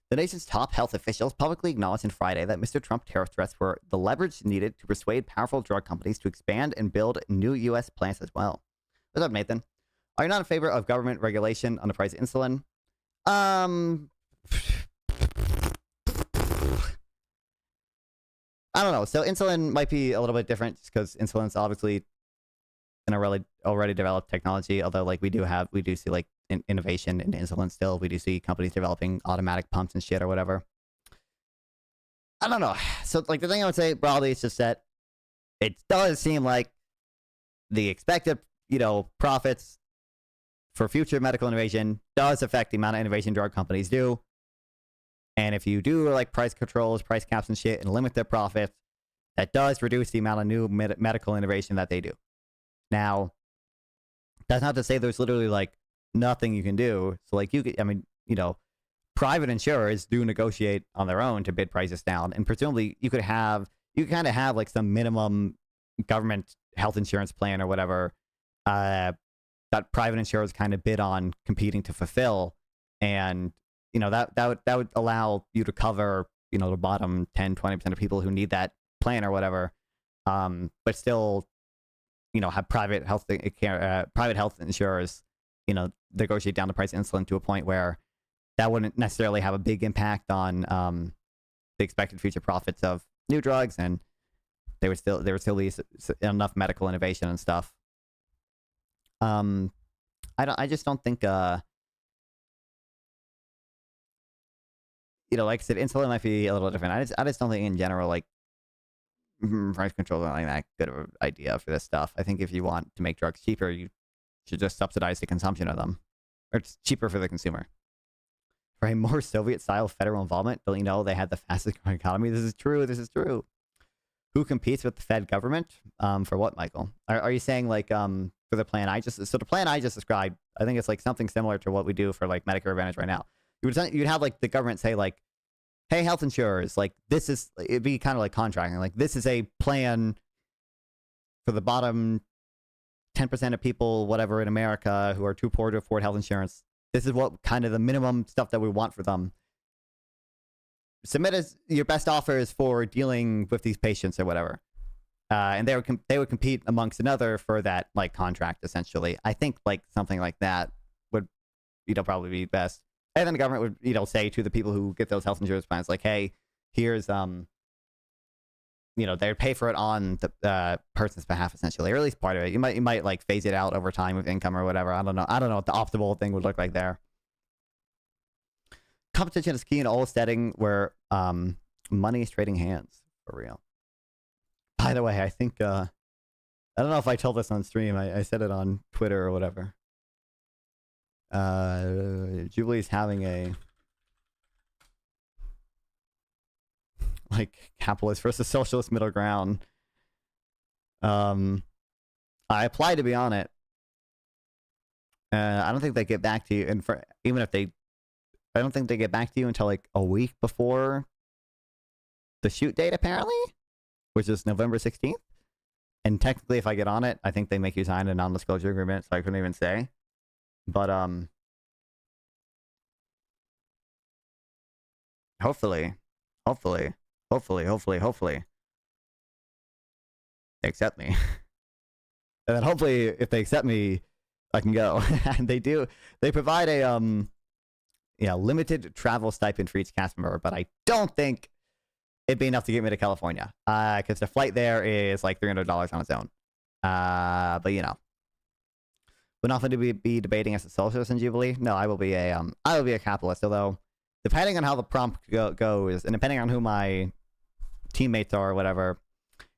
The nation's top health officials publicly acknowledged on Friday that Mr. Trump's tariff threats were the leverage needed to persuade powerful drug companies to expand and build new U.S. plants as well. What's up, Nathan? Are you not in favor of government regulation on the price of insulin? I don't know. So insulin might be a little bit different just because insulin's obviously an already developed technology. Although, like, we do see like innovation in insulin still. We do see companies developing automatic pumps and shit or whatever. I don't know. So, like, the thing I would say broadly is just that it does seem like the expected, profits for future medical innovation does affect the amount of innovation drug companies do. And if you do like price controls, price caps and shit and limit their profits, that does reduce the amount of new medical innovation that they do. Now, that's not to say there's literally like nothing you can do. So like private insurers do negotiate on their own to bid prices down. And presumably you kind of have like some minimum government health insurance plan or whatever that private insurers kind of bid on competing to fulfill. And that would allow you to cover, the bottom 10, 20% of people who need that plan or whatever. But still, have private health insurers, negotiate down the price of insulin to a point where that wouldn't necessarily have a big impact on the expected future profits of new drugs, and there would still be enough medical innovation and stuff. I just don't think like I said, insulin might be a little different. I just don't think in general, like, price control is not like that good of an idea for this stuff. I think if you want to make drugs cheaper, you should just subsidize the consumption of them. Or it's cheaper for the consumer. For a more Soviet-style federal involvement, don't you know they had the fastest growing economy? This is true. Who competes with the Fed government? For what, Michael? Are you saying, like, for the plan the plan I just described, I think it's like something similar to what we do for like Medicare Advantage right now. You'd have like the government say like, hey, health insurers, like it'd be kind of like contracting. Like, this is a plan for the bottom 10% of people, whatever, in America who are too poor to afford health insurance. This is what kind of the minimum stuff that we want for them. Submit as your best offers for dealing with these patients or whatever. And they would compete amongst another for that like contract, essentially. I think like something like that would, probably be best. And then the government would, say to the people who get those health insurance plans, like, hey, here's, they would pay for it on the person's behalf, essentially, or at least part of it. You might like phase it out over time with income or whatever. I don't know what the optimal thing would look like there. Competition is key in all setting where money is trading hands, for real. By the way, I think, I don't know if I told this on stream. I said it on Twitter or whatever. Jubilee's having a like capitalist versus socialist middle ground. I applied to be on it. I don't think they get back to you, and I don't think they get back to you until like a week before the shoot date, apparently, which is November 16th. And technically, if I get on it, I think they make you sign a non-disclosure agreement, so I couldn't even say. But hopefully, they accept me. And then hopefully, if they accept me, I can go. And they do. They provide a limited travel stipend for each cast member, but I don't think it'd be enough to get me to California. Because the flight there is like $300 on its own. But we're not going to be debating as a socialist in Jubilee. No, I will be a capitalist. Although, depending on how the prompt goes, and depending on who my teammates are or whatever,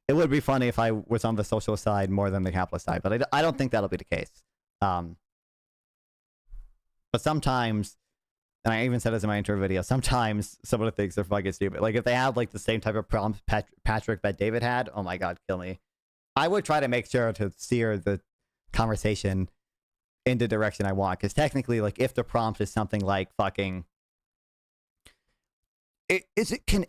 it would be funny if I was on the socialist side more than the capitalist side. But I don't think that'll be the case. But sometimes, and I even said this in my intro video, sometimes some of the things are fucking stupid. Like, if they have like the same type of prompts Patrick Bet David had, oh my god, kill me. I would try to make sure to steer the conversation in the direction I want. Because technically, like, if the prompt is something like fucking, can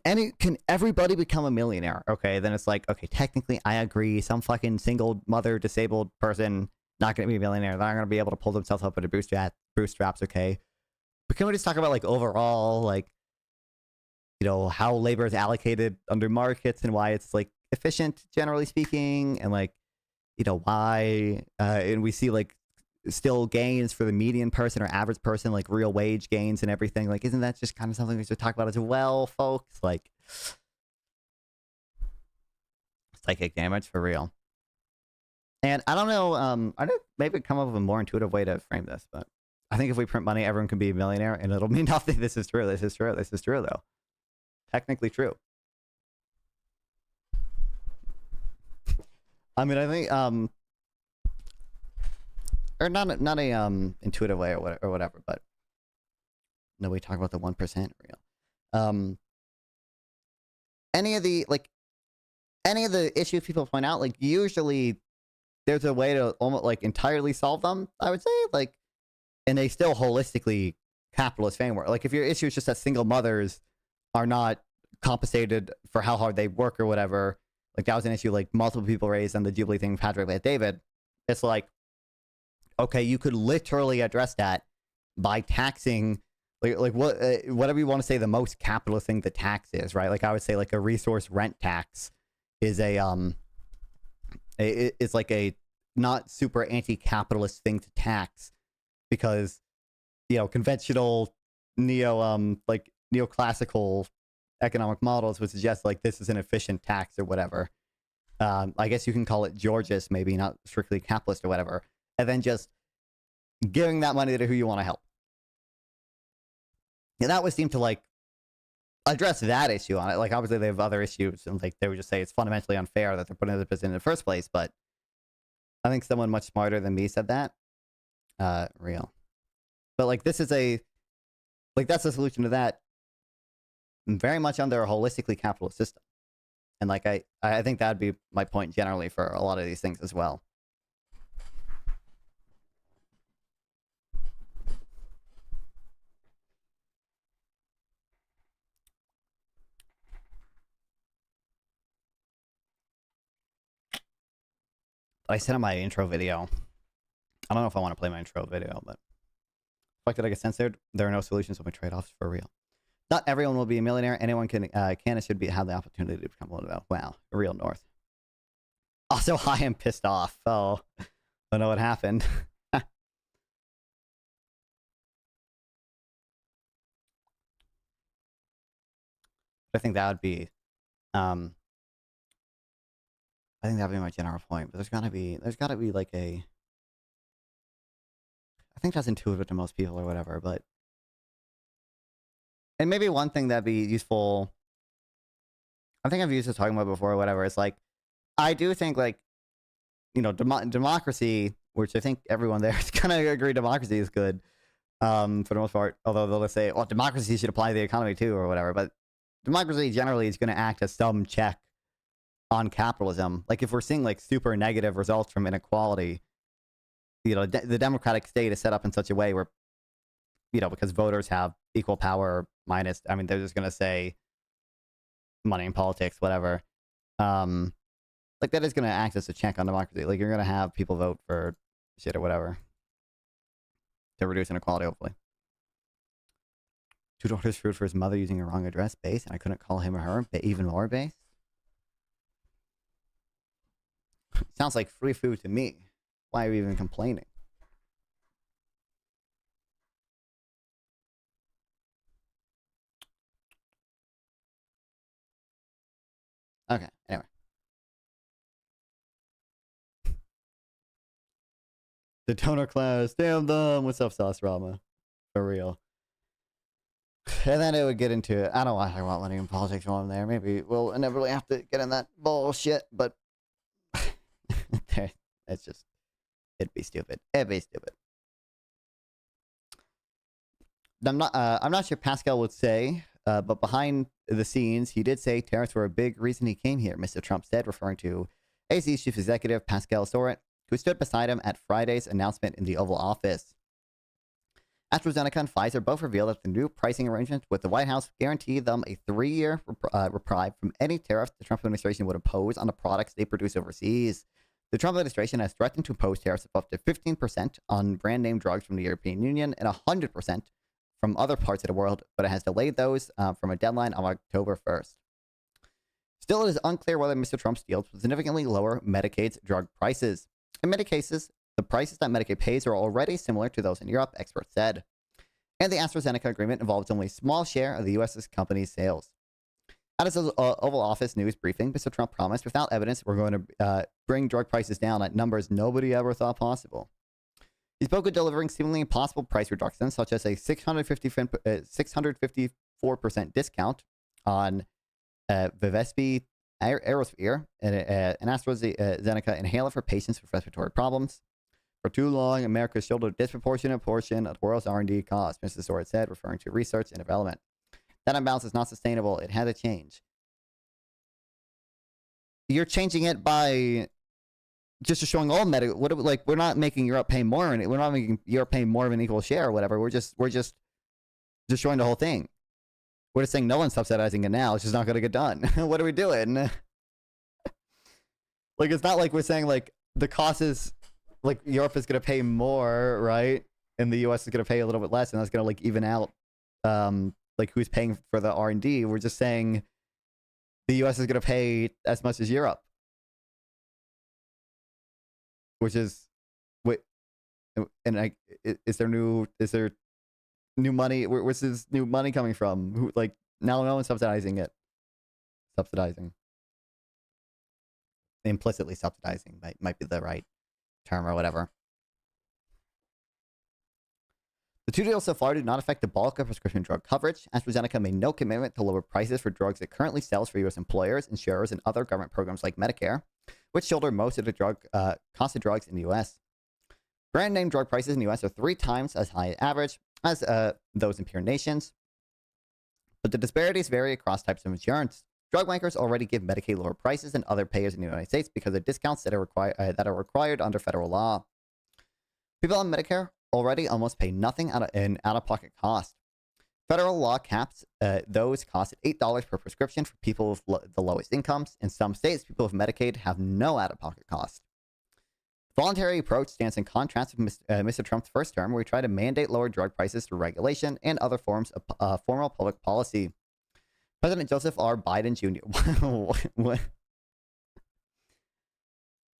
everybody become a millionaire? Okay, then it's like, okay, technically I agree. Some fucking single mother disabled person not going to be a millionaire. They're not going to be able to pull themselves up with a bootstraps. Okay, but can we just talk about like overall, like, you know, how labor is allocated under markets and why it's like efficient, generally speaking, and like, you know, why and we see like still gains for the median person or average person, like real wage gains and everything. Like, isn't that just kind of something we should talk about as well, folks? Like, psychic damage for real. And I don't know, I don't maybe come up with a more intuitive way to frame this, but I think if we print money, everyone can be a millionaire, and it'll mean nothing. This is true. This is true. This is true, though. Technically true. I mean, I think or not a intuitive way or whatever, but no, we talk about the 1% real. Any of the issues people point out, like, usually there's a way to almost like entirely solve them, I would say, like, and they still holistically capitalist framework. Like, if your issue is just that single mothers are not compensated for how hard they work or whatever, like, that was an issue like multiple people raised on the Jubilee thing, Patrick with David. It's like, okay, you could literally address that by taxing, like whatever you want to say the most capitalist thing to tax is, right? Like, I would say like a resource rent tax is it's like a not super anti-capitalist thing to tax, because, you know, conventional neoclassical economic models would suggest like this is an efficient tax or whatever. I guess you can call it Georgist, maybe not strictly capitalist or whatever, and then just giving that money to who you want to help. And that would seem to like address that issue on it. Like, obviously they have other issues, and like they would just say it's fundamentally unfair that they're putting this in the first place. But I think someone much smarter than me said that. Real. But like, this is that's a solution to that, very much under a holistically capitalist system. And like, I think that'd be my point generally for a lot of these things as well. I said in my intro video, I don't know if I want to play my intro video, but the fact that I get censored, there are no solutions, only trade-offs for real. Not everyone will be a millionaire. Anyone can and should have the opportunity to become one of them. Wow, real North. Also, I am pissed off. Oh, I don't know what happened. I think that would be, I think that would be my general point. But there's gotta be like a, I think that's intuitive to most people or whatever, but. And maybe one thing that'd be useful, I think I've used this talking about before or whatever, is like, I do think like, you know, democracy, which I think everyone there is going to agree democracy is good for the most part, although they'll say, well, democracy should apply to the economy too or whatever, but democracy generally is going to act as some check on capitalism. Like, if we're seeing like super negative results from inequality, you know, the democratic state is set up in such a way where, you know, because voters have equal power minus, I mean, they're just going to say money in politics, whatever. Like, that is going to act as a check on democracy. Like, you're going to have people vote for shit or whatever to reduce inequality, hopefully. Two daughters screwed for his mother using a wrong address base, and I couldn't call him or her, but even more base. Sounds like free food to me. Why are we even complaining? Okay, anyway. The donor class, damn them. What's up, Sauce Rama? For real. And then it would get into, I don't want to talk about money and politics while I'm there. Maybe we'll inevitably have to get in that bullshit, but it's just, it'd be stupid. It'd be stupid. I'm not sure Pascal would say, but behind the scenes, he did say tariffs were a big reason he came here, Mr. Trump said, referring to AZ's chief executive, Pascal Soret. who stood beside him at Friday's announcement in the Oval Office. AstraZeneca and Pfizer both revealed that the new pricing arrangement with the White House guaranteed them a 3-year reprieve from any tariffs the Trump administration would impose on the products they produce overseas. The Trump administration has threatened to impose tariffs of up to 15% on brand name drugs from the European Union and 100% from other parts of the world, but it has delayed those from a deadline of October 1st. Still, it is unclear whether Mr. Trump's deals will significantly lower Medicaid's drug prices. In many cases, the prices that Medicaid pays are already similar to those in Europe, experts said. And the AstraZeneca agreement involves only a small share of the U.S. company's sales. At his Oval Office news briefing, Mr. Trump promised, without evidence, we're going to bring drug prices down at numbers nobody ever thought possible. He spoke of delivering seemingly impossible price reductions, such as a 654% discount on Vivespi Aerosphere, an AstraZeneca inhaler for patients with respiratory problems. For too long, America shouldered a disproportionate portion of the world's R&D costs, Mr. Sword said, referring to research and development. That imbalance is not sustainable. It had to change. You're changing it by just showing all medical. We're not making Europe pay more, and we're not making Europe pay more of an equal share or whatever. We're just showing the whole thing. We're just saying no one's subsidizing it now. It's just not going to get done. What are we doing? Like, it's not like we're saying like the cost is like Europe is going to pay more, right? And the U.S. is going to pay a little bit less, and that's going to like even out. Like who's paying for the R&D. We're just saying the U.S. is going to pay as much as Europe, which is wait, and is there new money? Where's this new money coming from? Who, like, now no one's subsidizing it. Implicitly subsidizing might be the right term or whatever. The two deals so far do not affect the bulk of prescription drug coverage. AstraZeneca made no commitment to lower prices for drugs it currently sells for U.S. employers, insurers, and other government programs like Medicare, which shoulder most of the cost of drugs in the U.S. Brand name drug prices in the U.S. are 3 times as high as average as those in peer nations, but the disparities vary across types of insurance. Drug makers already give Medicaid lower prices than other payers in the United States because of discounts that are required under federal law. People on Medicare already almost pay nothing in out-of-pocket cost. Federal law caps those costs at $8 per prescription for people with the lowest incomes. In some states, people with Medicaid have no out-of-pocket cost. The voluntary approach stands in contrast with Mr. Trump's first term, where he tried to mandate lower drug prices through regulation and other forms of formal public policy. President Joseph R. Biden Jr. What?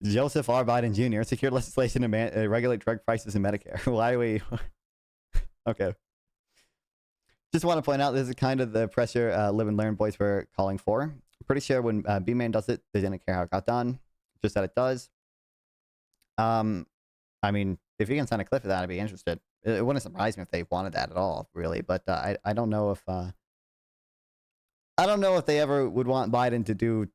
Joseph R. Biden Jr. secured legislation to regulate drug prices in Medicare. Why are we... Okay. Just want to point out this is kind of the pressure Live and Learn boys were calling for. I'm pretty sure when B-Man does it, they didn't care how it got done. Just that it does. I mean, if you can sign a clip of that, I'd be interested. It wouldn't surprise me if they wanted that at all, really. But I don't know if... I don't know if they ever would want Biden to do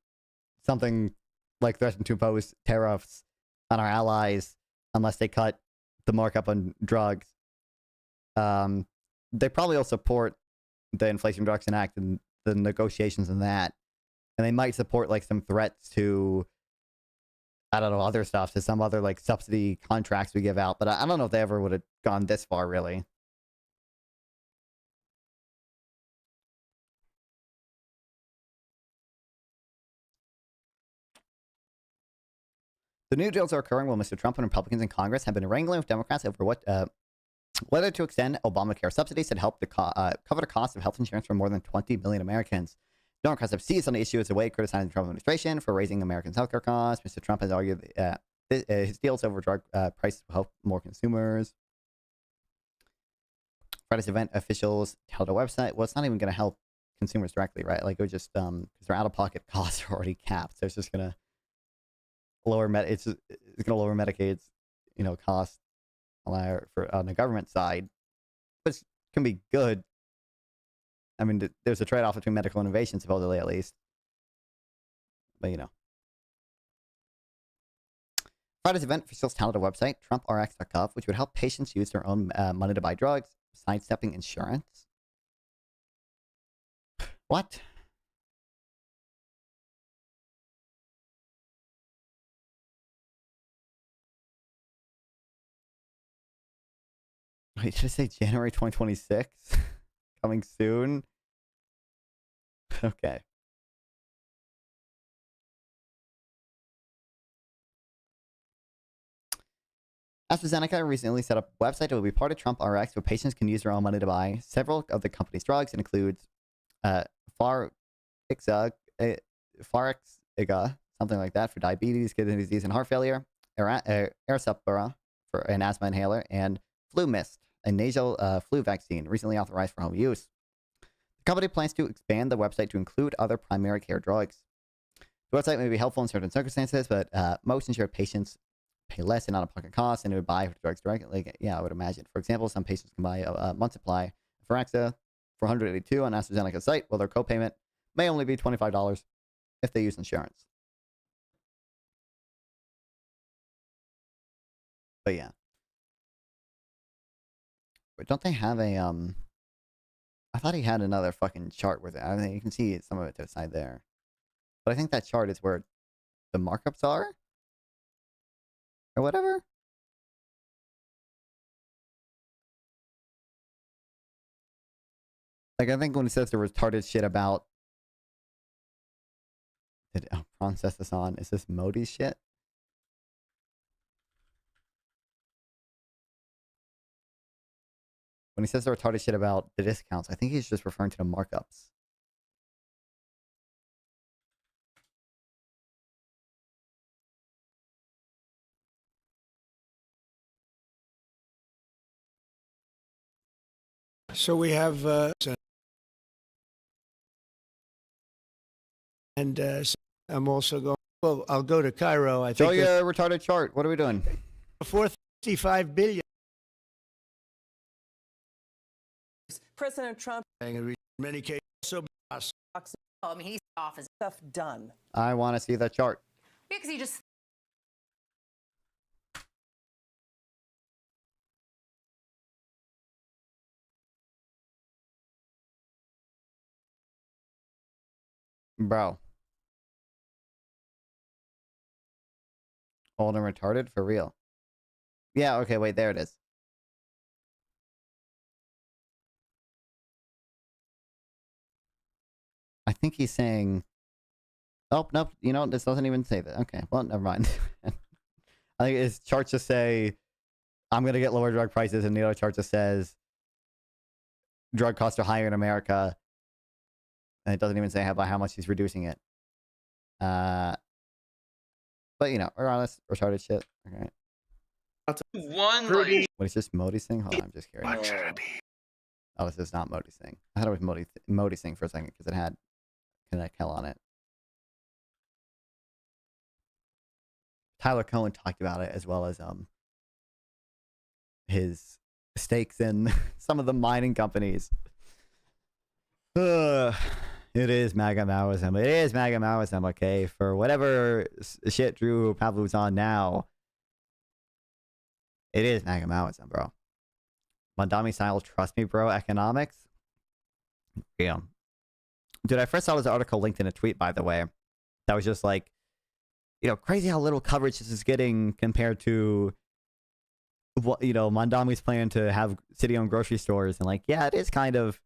something like threaten to impose tariffs on our allies unless they cut the markup on drugs. They probably will support the Inflation Reduction Act and the negotiations in that. And they might support like some threats to, I don't know, other stuff, to some other like subsidy contracts we give out. But I don't know if they ever would have gone this far, really. The new deals are occurring while Mr. Trump and Republicans in Congress have been wrangling with Democrats over whether to extend Obamacare subsidies that help cover the cost of health insurance for more than 20 million Americans. Democrats have seized on the issue as a way of criticizing the Trump administration for raising Americans' healthcare costs. Mr. Trump has argued his deals over drug prices will help more consumers. Friday's event officials held a website. Well, it's not even going to help consumers directly, right? Like, it would just because their out-of-pocket costs are already capped, so it's just going to lower it's going to lower Medicaid's cost on the government side, which can be good. I mean, there's a trade-off between medical innovation, supposedly, at least. But Friday's event officials touted a website, TrumpRx.gov, which would help patients use their own money to buy drugs, sidestepping insurance. What? Wait, should I say January 2026? Coming soon? Okay. AstraZeneca recently set up a website that will be part of Trump RX where patients can use their own money to buy several of the company's drugs. It includes Farxiga, something like that, for diabetes, kidney disease, and heart failure, Arisepra for an asthma inhaler, and Flu Mist, a nasal flu vaccine recently authorized for home use. The company plans to expand the website to include other primary care drugs. The website may be helpful in certain circumstances, but most insured patients pay less in out-of-pocket costs and they would buy drugs directly. Yeah, I would imagine. For example, some patients can buy a month's supply of Farxiga for $182 on AstraZeneca's site, while their copayment may only be $25 if they use insurance. But yeah. But don't they have a I thought he had another fucking chart with it. I mean, you can see some of it to the side there. But I think that chart is where the markups are? Or whatever? Like, I think when it says the retarded shit about... Prawn says this on. Is this Modi's shit? When he says the retarded shit about the discounts, I think he's just referring to the markups. So we have, and I'm also going. Well, I'll go to Cairo. I Show think your retarded chart. What are we doing? 465 billion. President Trump, In many cases, also I mean, he's off his stuff done. I want to see that chart. Yeah, because he just. Bro. Old and retarded? For real. Yeah, okay, wait, there it is. I think he's saying... Oh, nope, you know, this doesn't even say that. Okay, well, never mind. I think his chart just say, I'm going to get lower drug prices, and the other chart just says, drug costs are higher in America, and it doesn't even say by how much he's reducing it. But, you know, regardless, retarded shit. Okay. One, What is this Modi's thing? Hold on, I'm just curious. Oh, this is not Modi's thing. I thought it was Modi's thing for a second because it had Connect Hell on it. Tyler Cohen talked about it as well as his stakes in some of the mining companies. It is MAGA Maoism. It is MAGA Maoism, okay? For whatever shit Drew Pavlov's on now, it is MAGA Maoism, bro. Mondami style, trust me, bro. Economics. Yeah. Dude, I first saw this article linked in a tweet, by the way. That was just like, you know, crazy how little coverage this is getting compared to what, you know, Mondami's plan to have city-owned grocery stores. And like, yeah, it is kind of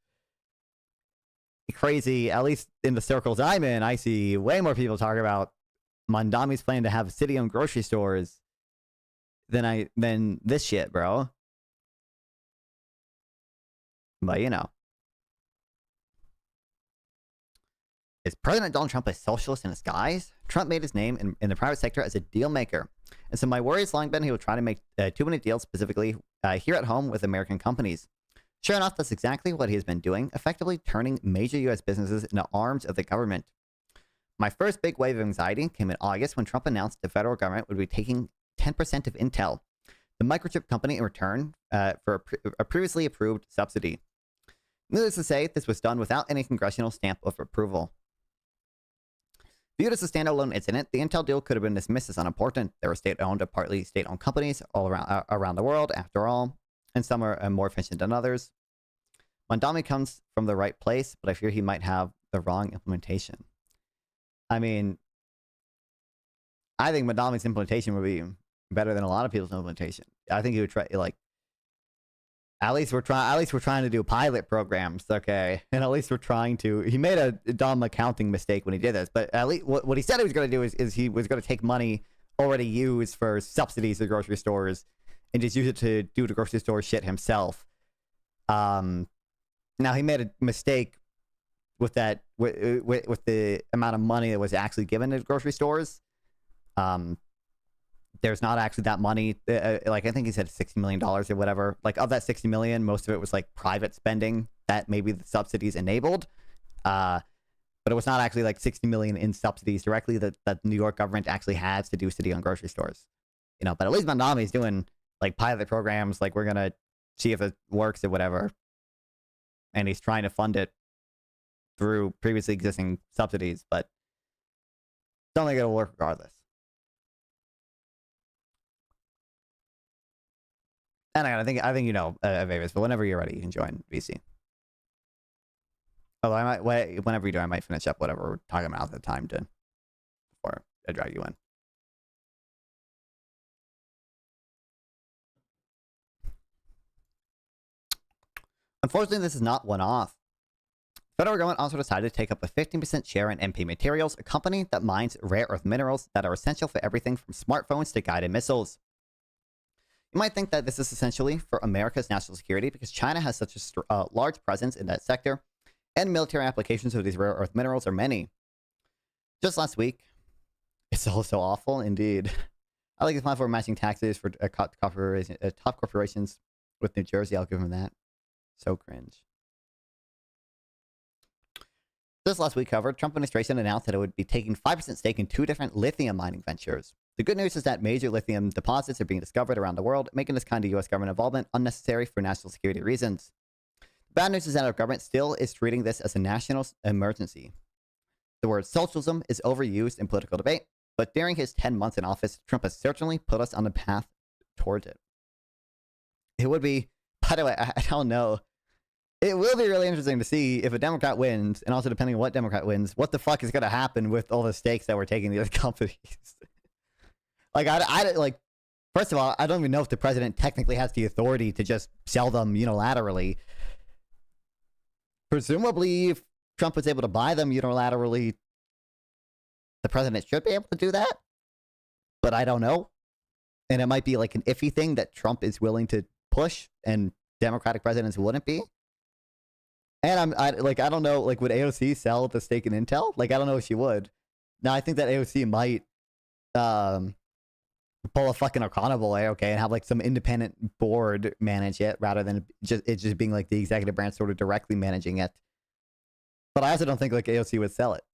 crazy. At least in the circles I'm in, I see way more people talk about Mondami's plan to have city-owned grocery stores than this shit, bro. But, you know. Is President Donald Trump a socialist in disguise? Trump made his name in the private sector as a deal maker. And so my worry has long been he will try to make too many deals, specifically here at home with American companies. Sure enough, that's exactly what he has been doing, effectively turning major U.S. businesses into arms of the government. My first big wave of anxiety came in August when Trump announced the federal government would be taking 10% of Intel, the microchip company, in return for a previously approved subsidy. Needless to say, this was done without any congressional stamp of approval. Viewed as a standalone incident, the Intel deal could have been dismissed as unimportant. They were state-owned or partly state-owned companies all around the world, after all, and some are more efficient than others. Mondami comes from the right place, but I fear he might have the wrong implementation. I mean, I think Mondami's implementation would be better than a lot of people's implementation. I think he would try, like, At least we're trying to do pilot programs, okay? And at least we're trying to. He made a dumb accounting mistake when he did this, but at least what he said he was going to do is he was going to take money already used for subsidies at grocery stores and just use it to do the grocery store shit himself. Now he made a mistake with that with the amount of money that was actually given to grocery stores. There's not actually that money. Like I think he said $60 million or whatever. Like of that $60 million, most of it was like private spending that maybe the subsidies enabled. But it was not actually like $60 million in subsidies directly that the New York government actually has to do city-owned grocery stores. You know, but at least Mandami is doing like pilot programs. Like we're gonna see if it works or whatever. And he's trying to fund it through previously existing subsidies, but don't think it'll work regardless. And I think you know, Avis, but whenever you're ready, you can join VC. Although I might wait, whenever you do, I might finish up whatever we're talking about at the time before I drag you in. Unfortunately, this is not one-off. The federal government also decided to take up a 15% share in MP Materials, a company that mines rare earth minerals that are essential for everything from smartphones to guided missiles. You might think that this is essentially for America's national security because China has such a large presence in that sector, and military applications of these rare earth minerals are many. Just last week, it's all so awful indeed. I like this plan for matching taxes for top corporations with New Jersey. I'll give them that. So cringe. This last week, however, Trump administration announced that it would be taking 5% stake in 2 different lithium mining ventures. The good news is that major lithium deposits are being discovered around the world, making this kind of U.S. government involvement unnecessary for national security reasons. The bad news is that our government still is treating this as a national emergency. The word socialism is overused in political debate, but during his 10 months in office, Trump has certainly put us on the path towards it. It would be, by the way, I don't know. It will be really interesting to see if a Democrat wins, and also depending on what Democrat wins, what the fuck is going to happen with all the stakes that we're taking the other companies. Like, like, first of all, I don't even know if the president technically has the authority to just sell them unilaterally. Presumably, if Trump was able to buy them unilaterally, the president should be able to do that. But I don't know. And it might be like an iffy thing that Trump is willing to push and Democratic presidents wouldn't be. And I don't know, like, would AOC sell the stake in Intel? Like, I don't know if she would. Now, I think that AOC might pull a fucking O'Connell boy, okay, and have like some independent board manage it rather than just being like the executive branch sort of directly managing it. But I also don't think like AOC would sell it.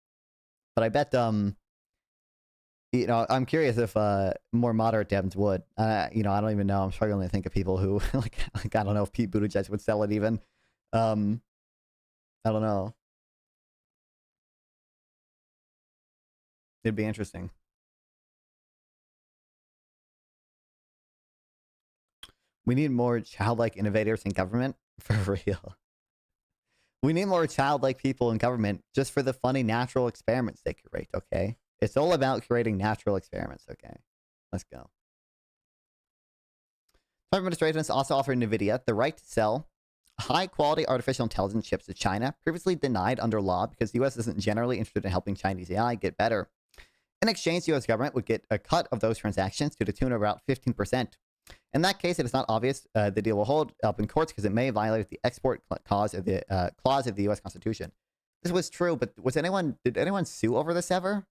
But I bet, you know, I'm curious if more moderate Dems would. You know, I don't even know. I'm struggling to think of people who like I don't know if Pete Buttigieg would sell it even. I don't know. It'd be interesting. We need more childlike innovators in government, for real. We need more childlike people in government just for the funny natural experiments they curate, okay? It's all about creating natural experiments, okay? Let's go. Trump administration has also offered NVIDIA the right to sell high-quality artificial intelligence chips to China, previously denied under law because the U.S. isn't generally interested in helping Chinese AI get better. In exchange, the U.S. government would get a cut of those transactions to the tune of about 15%. In that case, it is not obvious the deal will hold up in courts because it may violate the export clause of the U.S. Constitution. This was true, but did anyone sue over this ever?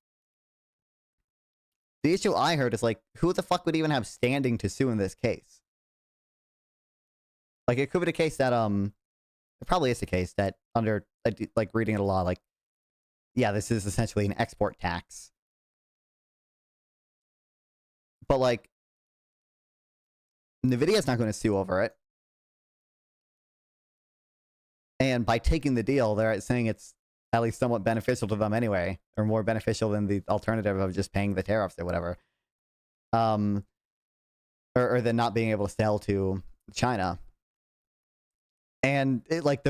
The issue I heard is like, who the fuck would even have standing to sue in this case? Like, it could be the case that, it probably is the case that under, like, reading a law, like, yeah, this is essentially an export tax. But, like, NVIDIA's not going to sue over it. And by taking the deal, they're saying it's at least somewhat beneficial to them anyway, or more beneficial than the alternative of just paying the tariffs or whatever. Or than not being able to sell to China. And it, like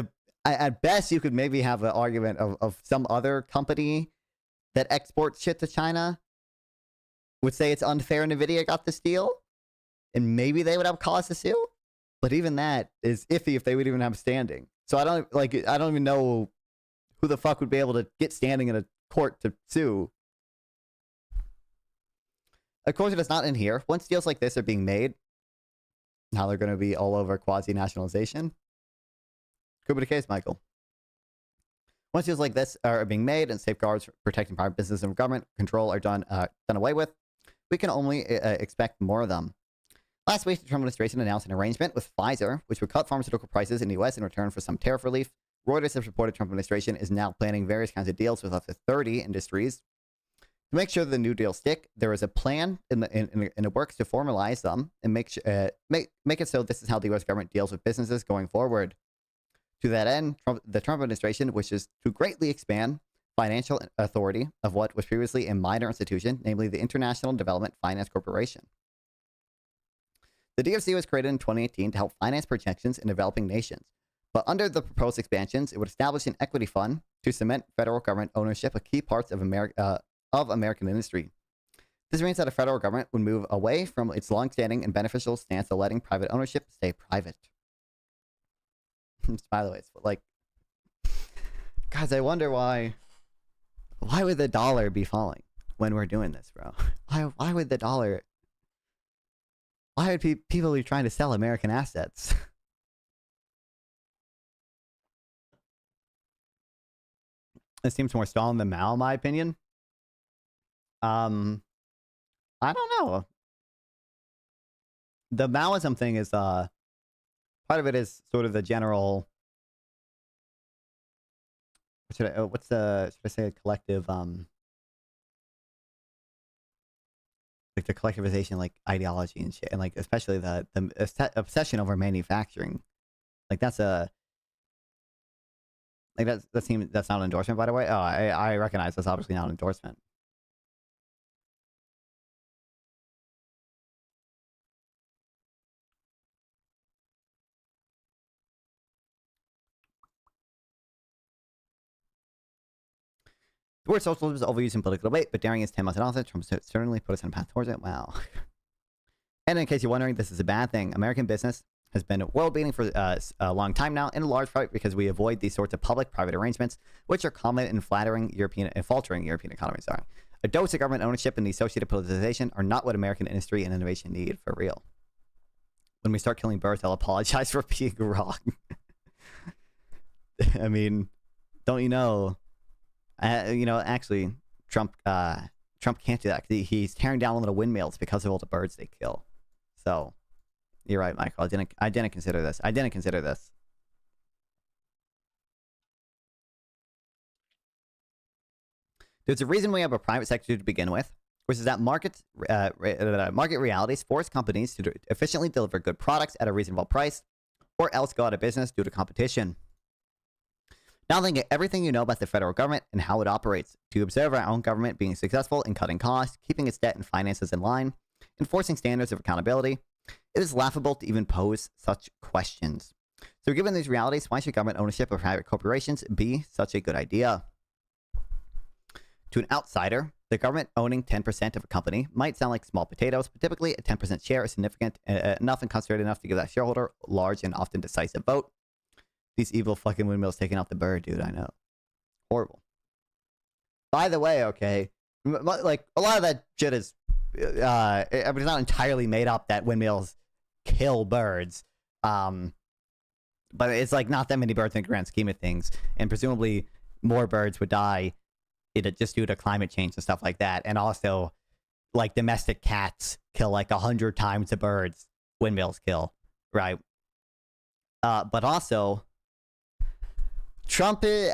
at best, you could maybe have an argument of some other company that exports shit to China would say it's unfair NVIDIA got this deal, and maybe they would have cause to sue. But even that is iffy if they would even have standing. So I don't even know who the fuck would be able to get standing in a court to sue. Of course, if it's not in here, once deals like this are being made, now they're going to be all over quasi-nationalization. Could be the case, Michael. Once deals like this are being made and safeguards protecting private business and government control are done away with, we can only expect more of them. Last week, the Trump administration announced an arrangement with Pfizer, which would cut pharmaceutical prices in the U.S. in return for some tariff relief. Reuters has reported Trump administration is now planning various kinds of deals with up to 30 industries. To make sure that the new deals stick, there is a plan in the works to formalize them and make it so this is how the U.S. government deals with businesses going forward. To that end, the Trump administration wishes to greatly expand financial authority of what was previously a minor institution, namely the International Development Finance Corporation. The DFC was created in 2018 to help finance projections in developing nations. But under the proposed expansions, it would establish an equity fund to cement federal government ownership of key parts of American industry. This means that the federal government would move away from its longstanding and beneficial stance of letting private ownership stay private. By the way, it's like, guys, I wonder why would the dollar be falling when we're doing this, bro? Why would the dollar? Why would people be trying to sell American assets? It seems more Stalin than Mao, in my opinion. I don't know. The Maoism thing is part of it is sort of the general. Should I say a collective like the collectivization, like ideology and shit, and like especially the obsession over manufacturing. Like that's a like that seems that's not an endorsement, by the way. Oh, I recognize that's obviously not an endorsement. The word socialism is overused in political debate, but during his 10 months in office, Trump certainly put us on a path towards it. Wow. And in case you're wondering, this is a bad thing. American business has been world-beating for a long time now, in large part because we avoid these sorts of public-private arrangements, which are common in faltering European economies. A dose of government ownership and the associated politicization are not what American industry and innovation need for real. When we start killing birds, I'll apologize for being wrong. I mean, don't you know? Actually, Trump can't do that. He's tearing down little windmills because of all the birds they kill. So, you're right, Michael. I didn't consider this. There's a reason we have a private sector to begin with, which is that market realities force companies to efficiently deliver good products at a reasonable price, or else go out of business due to competition. Now think of everything you know about the federal government and how it operates, to observe our own government being successful in cutting costs, keeping its debt and finances in line, enforcing standards of accountability. It is laughable to even pose such questions. So given these realities, why should government ownership of private corporations be such a good idea? To an outsider, the government owning 10% of a company might sound like small potatoes, but typically a 10% share is significant enough and concentrated enough to give that shareholder a large and often decisive vote. These evil fucking windmills taking out the bird, dude, I know. Horrible. By the way, okay, like, a lot of that shit is, it's not entirely made up that windmills kill birds. But it's, like, not that many birds in the grand scheme of things. And presumably, more birds would die just due to climate change and stuff like that. And also, like, domestic cats kill, like, 100 times the birds windmills kill, right? But also, Trump, this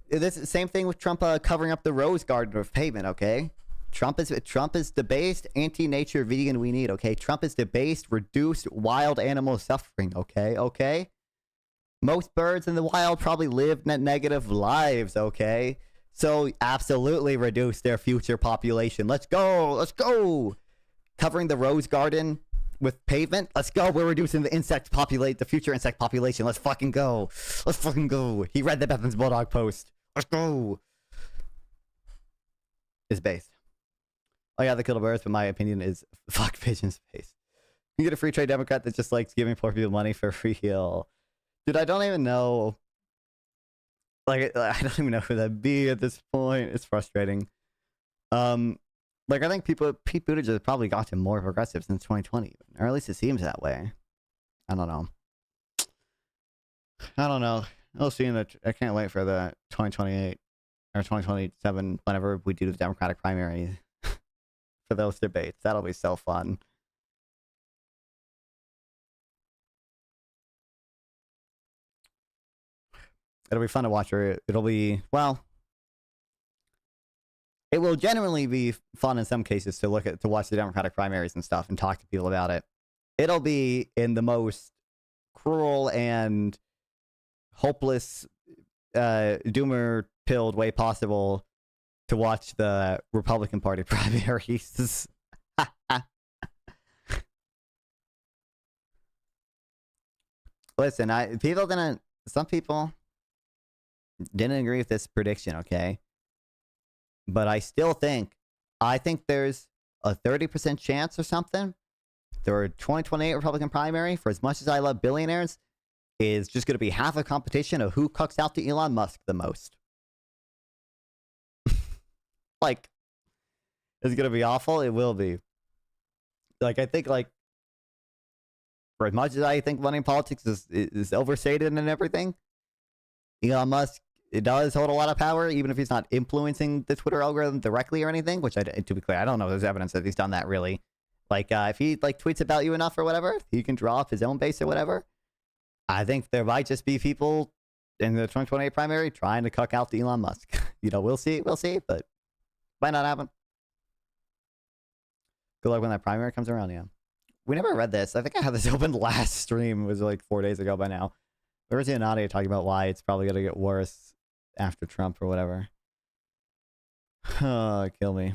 is the same thing with Trump covering up the rose garden of pavement, okay? Trump is debased, anti-nature vegan we need, okay? Trump is debased, reduced wild animal suffering, okay? Most birds in the wild probably live negative lives, okay? So absolutely reduce their future population. Let's go! Covering the rose garden with pavement, let's go. We're reducing the future insect population. Let's fucking go. He read the Bethan's Bulldog post. Let's go. Is based. Oh yeah, they kill the birds, but my opinion is fuck pigeon space. You get a free trade Democrat that just likes giving poor people money for free heal. Dude, I don't even know. Like, I don't even know who that'd be at this point. It's frustrating. Like, I think Pete Buttigieg has probably gotten more progressive since 2020, or at least it seems that way. I don't know. We'll see. I can't wait for the 2028 or 2027 whenever we do the Democratic primary for those debates. That'll be so fun. It'll be fun to watch her. It'll be, well, it will genuinely be fun in some cases to watch the Democratic primaries and stuff and talk to people about it. It'll be in the most cruel and hopeless, doomer-pilled way possible to watch the Republican Party primaries. Listen, some people didn't agree with this prediction, okay? But I think there's a 30% chance or something. The 2028 Republican primary, for as much as I love billionaires, is just going to be half a competition of who cucks out to Elon Musk the most. Like, it's going to be awful. It will be. Like, I think, like, for as much as I think money in politics is overstated and everything, Elon Musk, it does hold a lot of power, even if he's not influencing the Twitter algorithm directly or anything, which, to be clear, I don't know if there's evidence that he's done that really. Like, if he, like, tweets about you enough or whatever, he can draw up his own base or whatever. I think there might just be people in the 2028 primary trying to cuck out the Elon Musk. We'll see, but might not happen. Good luck when that primary comes around, yeah. We never read this. I think I had this open last stream. It was like 4 days ago by now. We were seeing Nadia talking about why it's probably going to get worse after Trump or whatever. Oh, kill me.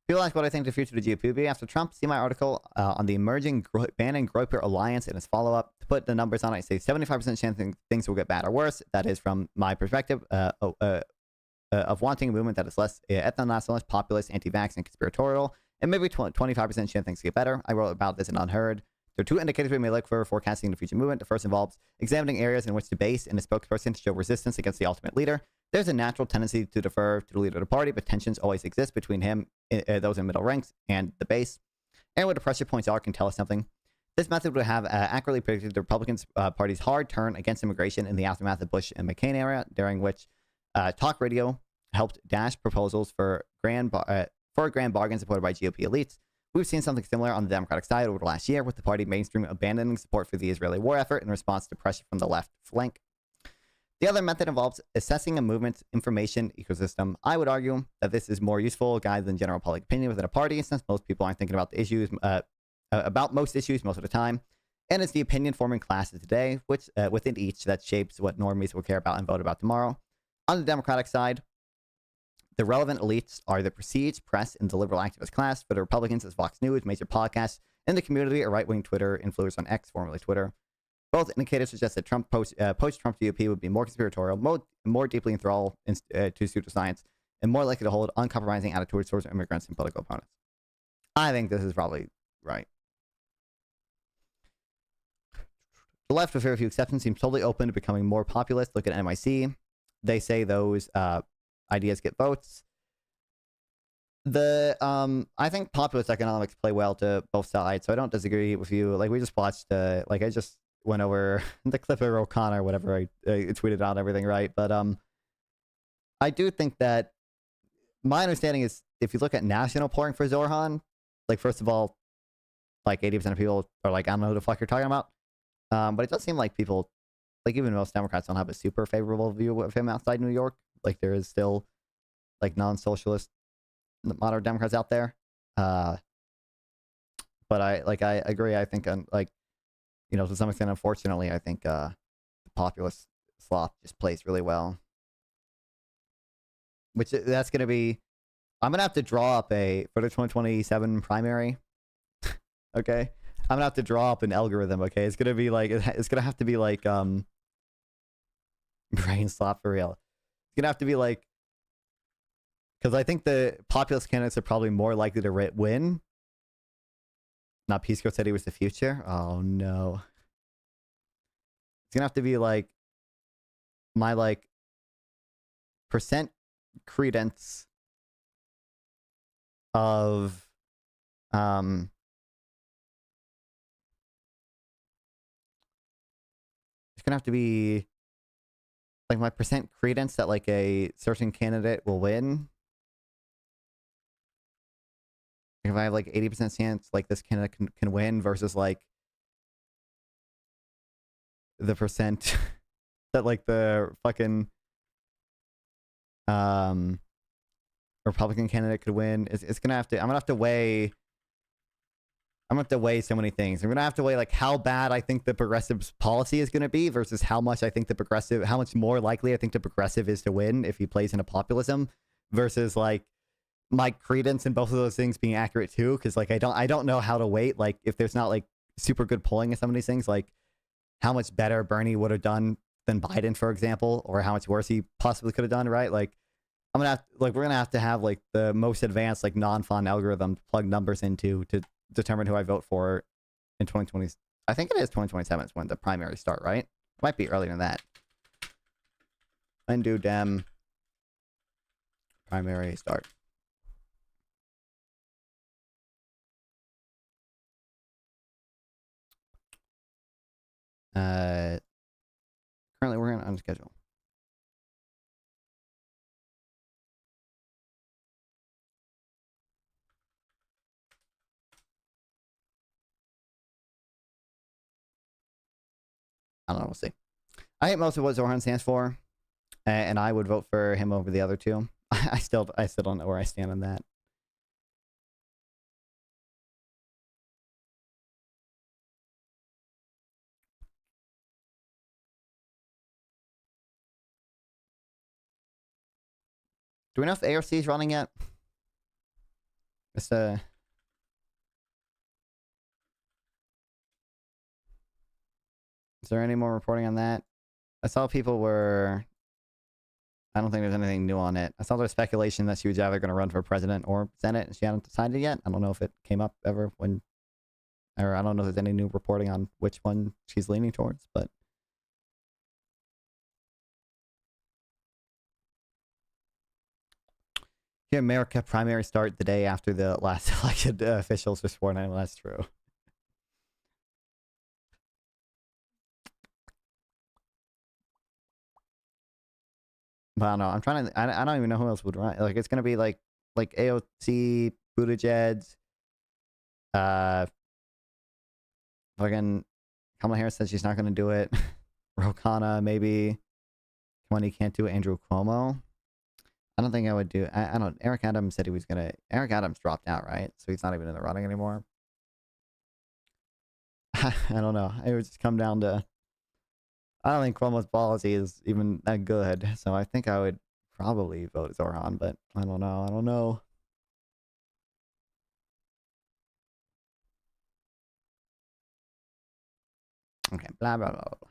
People ask what I think the future of the GOP will be after Trump. See my article on the emerging Bannon-Groyper alliance and its follow-up. To put the numbers on it, I say 75% chance things will get bad or worse. That is from my perspective of wanting a movement that is less ethno-nationalist, populist, anti-vax, and conspiratorial. And maybe 25% chance things get better. I wrote about this in Unheard. There are two indicators we may look for forecasting the future movement. The first involves examining areas in which the base and the spokesperson show resistance against the ultimate leader. There's a natural tendency to defer to the leader of the party, but tensions always exist between him, those in middle ranks, and the base. And where the pressure points are can tell us something. This method would have accurately predicted the Republican Party's hard turn against immigration in the aftermath of Bush and McCain era, during which talk radio helped dash proposals for grand bargains supported by GOP elites. We've seen something similar on the Democratic side over the last year, with the party mainstream abandoning support for the Israeli war effort in response to pressure from the left flank. The other method involves assessing a movement's information ecosystem. I would argue that this is more useful guide than general public opinion within a party, since most people aren't thinking about the issues about most issues most of the time, and it's the opinion-forming classes today, which within each that shapes what normies will care about and vote about tomorrow. On the Democratic side, the relevant elites are the prestige, press, and the liberal activist class. For the Republicans, it's Fox News, major podcasts, and the community, or right-wing Twitter influencers on X, formerly Twitter. Both indicators suggest that post-Trump GOP would be more conspiratorial, more deeply enthralled to pseudoscience, and more likely to hold uncompromising attitudes towards immigrants and political opponents. I think this is probably right. The left, with very few exceptions, seems totally open to becoming more populist. Look at NYC. They say those ideas get votes. I think populist economics play well to both sides, so I don't disagree with you. Like, we just watched, I just went over the clip of O'Connor, whatever, I tweeted out everything, right? But I do think that my understanding is, if you look at national polling for Zorhan, like, first of all, like 80% of people are like, I don't know who the fuck you're talking about. But it does seem like people, like, even most Democrats don't have a super favorable view of him outside New York. Like, there is still, like, non-socialist moderate Democrats out there. But I agree. I think, to some extent, unfortunately, I think the populist slop just plays really well. Which, that's going to be, I'm going to have to draw up for the 2027 primary. Okay? I'm going to have to draw up an algorithm, okay? It's going to be like, it's going to have to be like, brain slap for real. It's gonna have to be like, because I think the populist candidates are probably more likely to win. Not Peace Corps said he was the future. Oh no. It's gonna have to be like my like percent credence of it's gonna have to be like my percent credence that like a certain candidate will win. If I have like 80% chance like this candidate can win versus like the percent that like the fucking Republican candidate could win, it's gonna have to, I'm gonna have to weigh so many things. I'm gonna have to weigh like how bad I think the progressive's policy is gonna be versus how much I think how much more likely I think the progressive is to win if he plays into populism, versus like my credence in both of those things being accurate too. Because like I don't know how to weight like if there's not like super good polling in some of these things, like how much better Bernie would have done than Biden, for example, or how much worse he possibly could have done, right? Like I'm gonna have we're gonna have like the most advanced like non-fun algorithm to plug numbers into to determine who I vote for in 2020. I think it is 2027 is when the primaries start, right? It might be earlier than that. When do Dem primary start? Currently we're on schedule. I don't know. We'll see. I hate most of what Zoran stands for, and I would vote for him over the other two. I still don't know where I stand on that. Do we know if ARC is running yet? Just is there any more reporting on that? I saw people were. I don't think there's anything new on it. I saw there's speculation that she was either going to run for president or Senate, and she hadn't decided yet. I don't know if it came up ever when, or I don't know if there's any new reporting on which one she's leaning towards, but. Here, America primary start the day after the last elected officials were sworn in. Well, that's true. But I don't know. I'm trying to. I don't even know who else would run. Like it's gonna be like AOC, Buttigieg, fucking Kamala Harris said she's not gonna do it. Ro Khanna maybe. When he can't do it, Andrew Cuomo. I don't think I would do. I don't. Eric Adams said he was gonna. Eric Adams dropped out, right? So he's not even in the running anymore. I don't know. It would just come down to. I don't think Cuomo's policy is even that good, so I think I would probably vote Zoran, but I don't know. I don't know. Okay, blah, blah, blah, blah.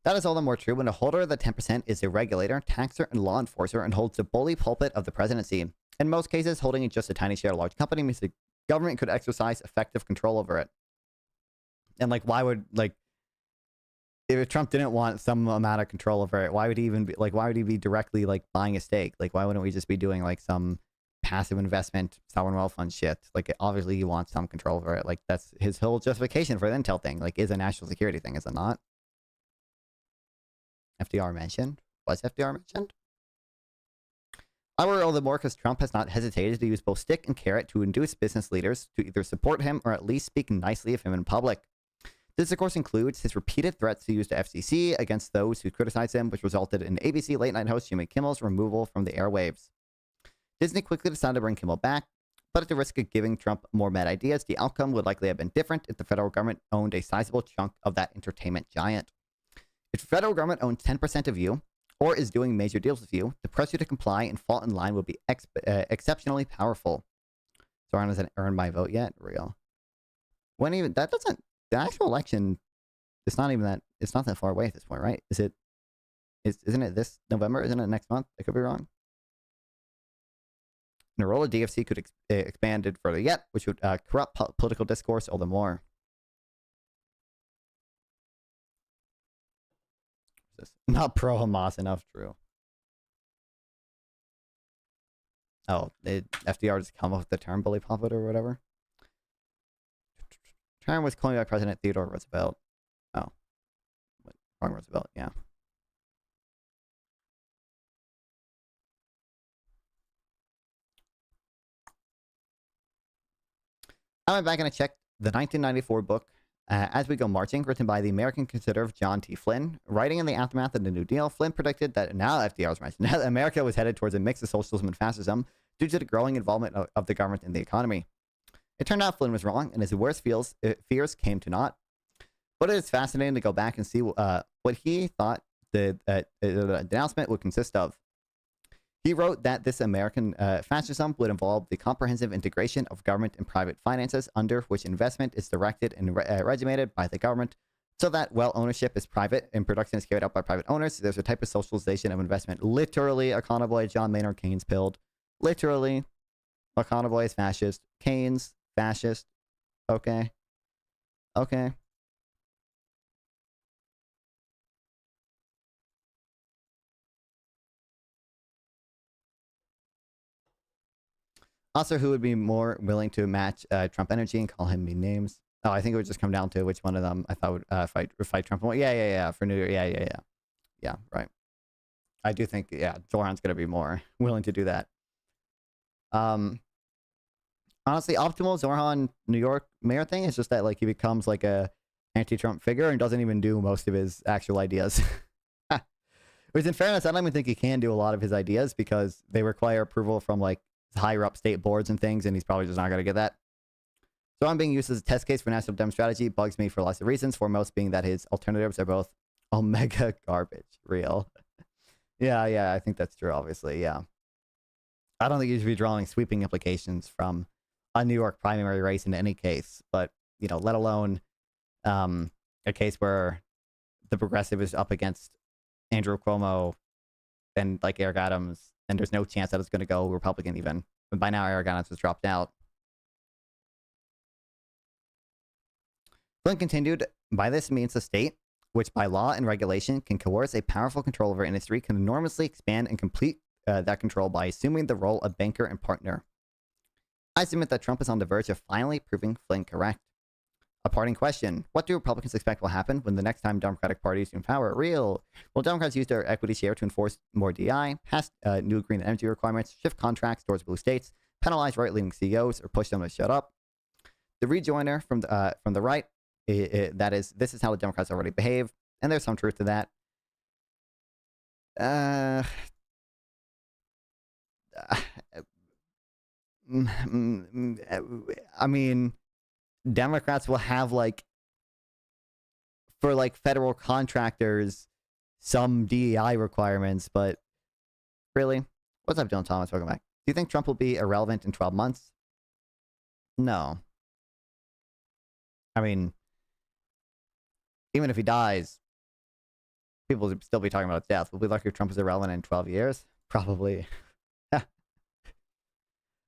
That is all the more true when a holder of the 10% is a regulator, taxer, and law enforcer and holds the bully pulpit of the presidency. In most cases, holding just a tiny share of a large company means the government could exercise effective control over it. And like, why would like if Trump didn't want some amount of control over it, why would he even be like? Why would he be directly like buying a stake? Like, why wouldn't we just be doing like some passive investment sovereign wealth fund shit? Like, obviously he wants some control over it. Like, that's his whole justification for the Intel thing. Like, is a national security thing, is it not? FDR mentioned. Was FDR mentioned? I worry all the more because Trump has not hesitated to use both stick and carrot to induce business leaders to either support him or at least speak nicely of him in public. This, of course, includes his repeated threats to use the FCC against those who criticize him, which resulted in ABC late-night host Jimmy Kimmel's removal from the airwaves. Disney quickly decided to bring Kimmel back, but at the risk of giving Trump more mad ideas, the outcome would likely have been different if the federal government owned a sizable chunk of that entertainment giant. If the federal government owns 10% of you, or is doing major deals with you, the pressure to comply and fall in line would be exceptionally powerful. Zoran hasn't earned my vote yet? Real. When even, that doesn't, the actual election, it's not even that, It's not that far away at this point, right? Isn't it this November? Isn't it next month? I could be wrong. And the role of DFC could expand it further yet, which would corrupt political discourse all the more. Not pro-Hamas enough, Drew. Oh, FDR just come up with the term bully pulpit or whatever. Term was coined by President Theodore Roosevelt. Oh, wrong Roosevelt. Yeah. I went back and I checked the 1994 book, As We Go Marching, written by the American conservative John T. Flynn. Writing in the aftermath of the New Deal, Flynn predicted that now FDR was mentioned, America was headed towards a mix of socialism and fascism due to the growing involvement of the government in the economy. It turned out Flynn was wrong, and his worst fears came to naught. But it is fascinating to go back and see what he thought the announcement would consist of. He wrote that this American fascism would involve the comprehensive integration of government and private finances, under which investment is directed and regimented by the government, so that while ownership is private and production is carried out by private owners, there's a type of socialization of investment. Literally, a convoy John Maynard Keynes pilled. Literally, a convoy is fascist. Keynes, fascist. Okay. Okay. Also, who would be more willing to match Trump energy and call him mean names? Oh, I think it would just come down to which one of them I thought would fight Trump. Yeah. For New Year. Yeah, right. I do think, Zoran's going to be more willing to do that. Honestly, optimal Zoran New York mayor thing is just that, like, he becomes like a anti-Trump figure and doesn't even do most of his actual ideas. Which, in fairness, I don't even think he can do a lot of his ideas because they require approval from, like, higher up state boards and things, and he's probably just not going to get that. So I'm being used as a test case for national dem strategy. Bugs me for lots of reasons, foremost being that his alternatives are both omega garbage. Real. Yeah, I think that's true, obviously, yeah. I don't think you should be drawing sweeping implications from a New York primary race in any case, but, let alone a case where the progressive is up against Andrew Cuomo and, like, Eric Adams, and there's no chance that it's going to go Republican even. But by now, Eric Adams has dropped out. Flynn continued, by this means the state, which by law and regulation can coerce a powerful control over industry, can enormously expand and complete that control by assuming the role of banker and partner. I submit that Trump is on the verge of finally proving Flynn correct. A parting question. What do Republicans expect will happen when the next time Democratic Party is in power? Real. Will Democrats use their equity share to enforce more DI, pass new green energy requirements, shift contracts towards blue states, penalize right-leaning CEOs, or push them to shut up? The rejoiner from the right, this is how the Democrats already behave, and there's some truth to that. I mean, Democrats will have, like, for, like, federal contractors, some DEI requirements, but really? What's up, Dylan Thomas? Welcome back. Do you think Trump will be irrelevant in 12 months? No. I mean, even if he dies, people will still be talking about his death. Will we be lucky if Trump is irrelevant in 12 years? Probably.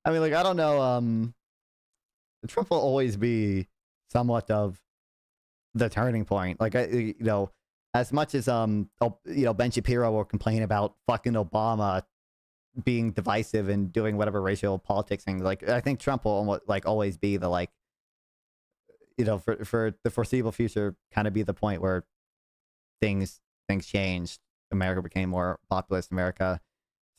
I mean, like, I don't know, Trump will always be somewhat of the turning point. Like, as much as, Ben Shapiro will complain about fucking Obama being divisive and doing whatever racial politics thing, like, I think Trump will almost, like, always be the, like, for the foreseeable future, kind of be the point where things changed. America became more populist. America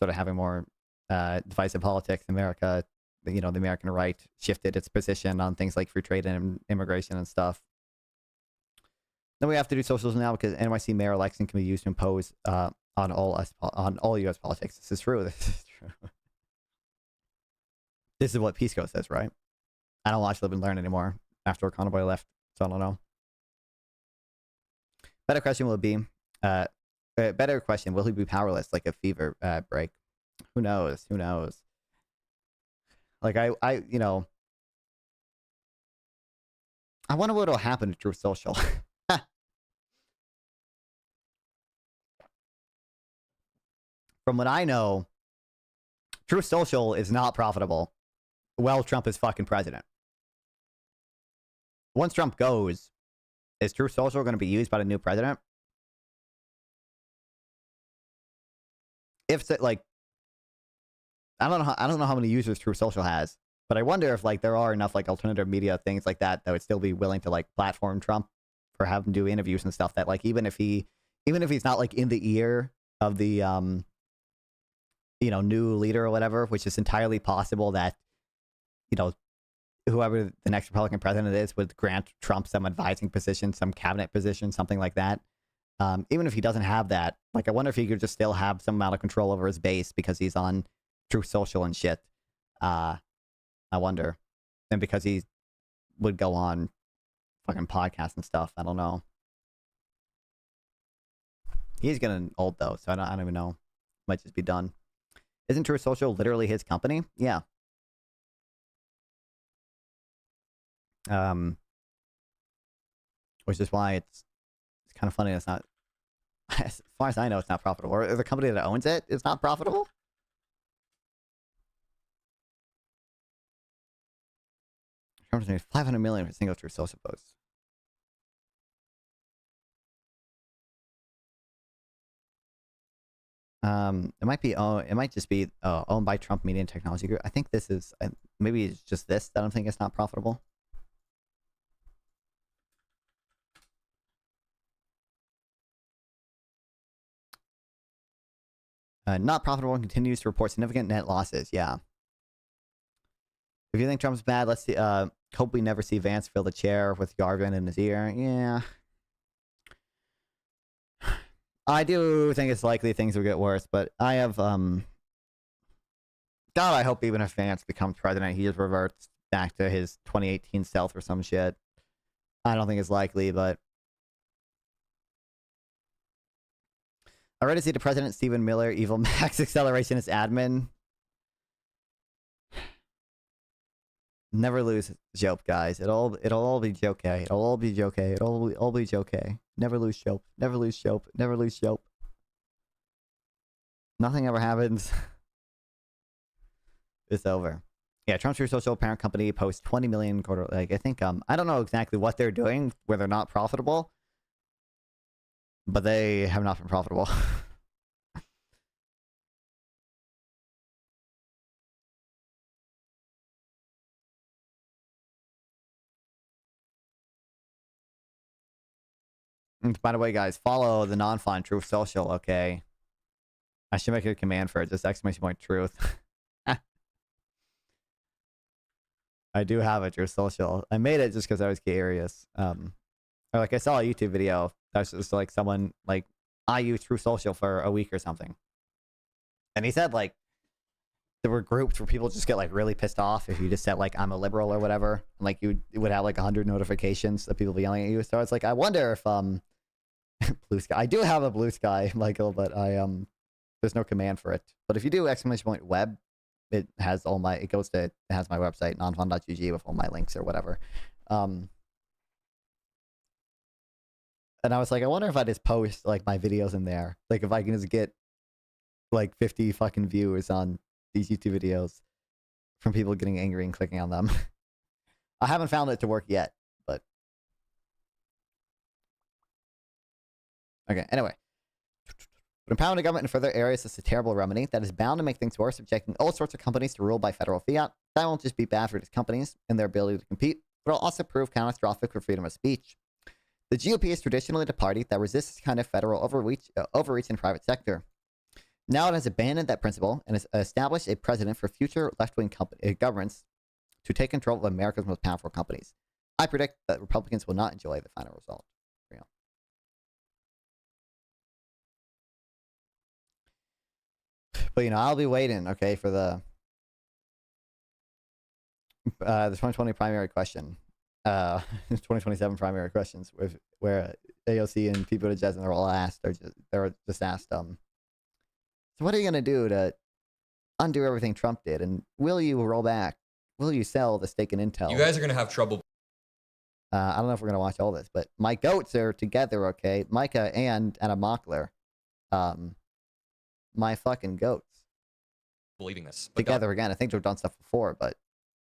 sort of having more divisive politics. America, the American right shifted its position on things like free trade and immigration and stuff. Then we have to do socialism now because NYC mayor election can be used to impose on all U.S. politics. This is true. This is true. This is what Peace Corps says, right? I don't watch Live and Learn anymore after Convoy left, so I don't know. Better question will be, will he be powerless like a fever break? Who knows? Who knows? Like, I wonder what will happen to Truth Social. from what I know, Truth Social is not profitable. Well, Trump is fucking president. Once Trump goes, is Truth Social going to be used by the new president? If like, I don't know how many users Truth Social has, but I wonder if like there are enough like alternative media things like that would still be willing to like platform Trump for have him do interviews and stuff that like even if he's not like in the ear of the new leader or whatever, which is entirely possible that whoever the next Republican president is would grant Trump some advising position, some cabinet position, something like that. Even if he doesn't have that, like I wonder if he could just still have some amount of control over his base because he's on Truth Social and shit. I wonder. And because he would go on fucking podcasts and stuff. I don't know. He's getting old though, so I don't even know. Might just be done. Isn't Truth Social literally his company? Yeah. Which is why it's kind of funny. It's not, as far as I know, it's not profitable. Or the company that owns it is not profitable. Trump's made $500 million for a single Truth Social post. It might be. Oh, it might just be owned by Trump Media and Technology Group. I think this is maybe it's just this that I don't think it's not profitable. Not profitable and continues to report significant net losses. Yeah. If you think Trump's bad, let's see. Hope we never see Vance fill the chair with Garvin in his ear. Yeah. I do think it's likely things will get worse, but I have, God, I hope even if Vance becomes president, he just reverts back to his 2018 self or some shit. I don't think it's likely, but I read to see the president, Stephen Miller, evil max acceleration as admin. Never lose Jope, guys. It'll all be okay. It'll all be okay. It'll all be okay. Never lose Jope. Never lose Jope. Never lose Jope. Nothing ever happens. It's over. Yeah, Trump's Truth Social parent company posts 20 million quarter. Like I think I don't know exactly what they're doing where they're not profitable, but they have not been profitable. And by the way, guys, follow the non-fun Truth Social, okay? I should make a command for it, just exclamation point truth. I do have a Truth Social. I made it just because I was curious. Or like I saw a YouTube video that was just like someone like, I use Truth Social for a week or something. And he said like, there were groups where people just get like really pissed off if you just said like, I'm a liberal or whatever. And like you would have like 100 notifications of people yelling at you. So it's like, I wonder if, Blue Sky. I do have a Blue Sky, Michael, but I there's no command for it. But if you do exclamation point web, it has all my it has my website, nonfun.gg with all my links or whatever. And I was like, I wonder if I just post like my videos in there. Like if I can just get like 50 fucking viewers on these YouTube videos from people getting angry and clicking on them. I haven't found it to work yet, but okay, anyway. But empowering the government in further areas is a terrible remedy that is bound to make things worse, subjecting all sorts of companies to rule by federal fiat. That won't just be bad for these companies and their ability to compete, but it'll also prove catastrophic for freedom of speech. The GOP is traditionally the party that resists this kind of federal overreach in private sector. Now it has abandoned that principle and has established a precedent for future left-wing governments to take control of America's most powerful companies. I predict that Republicans will not enjoy the final result. But, you know, I'll be waiting, okay, for the 2020 primary question. 2027 primary questions where AOC and Pete Buttigieg and they're all asked, they're just asked, so what are you going to do to undo everything Trump did? And will you roll back? Will you sell the stake in Intel? You guys are going to have trouble. I don't know if we're going to watch all this, but my goats are together, okay? Micah and Anna Mockler. my fucking goats believing this. together again. I think they've done stuff before, but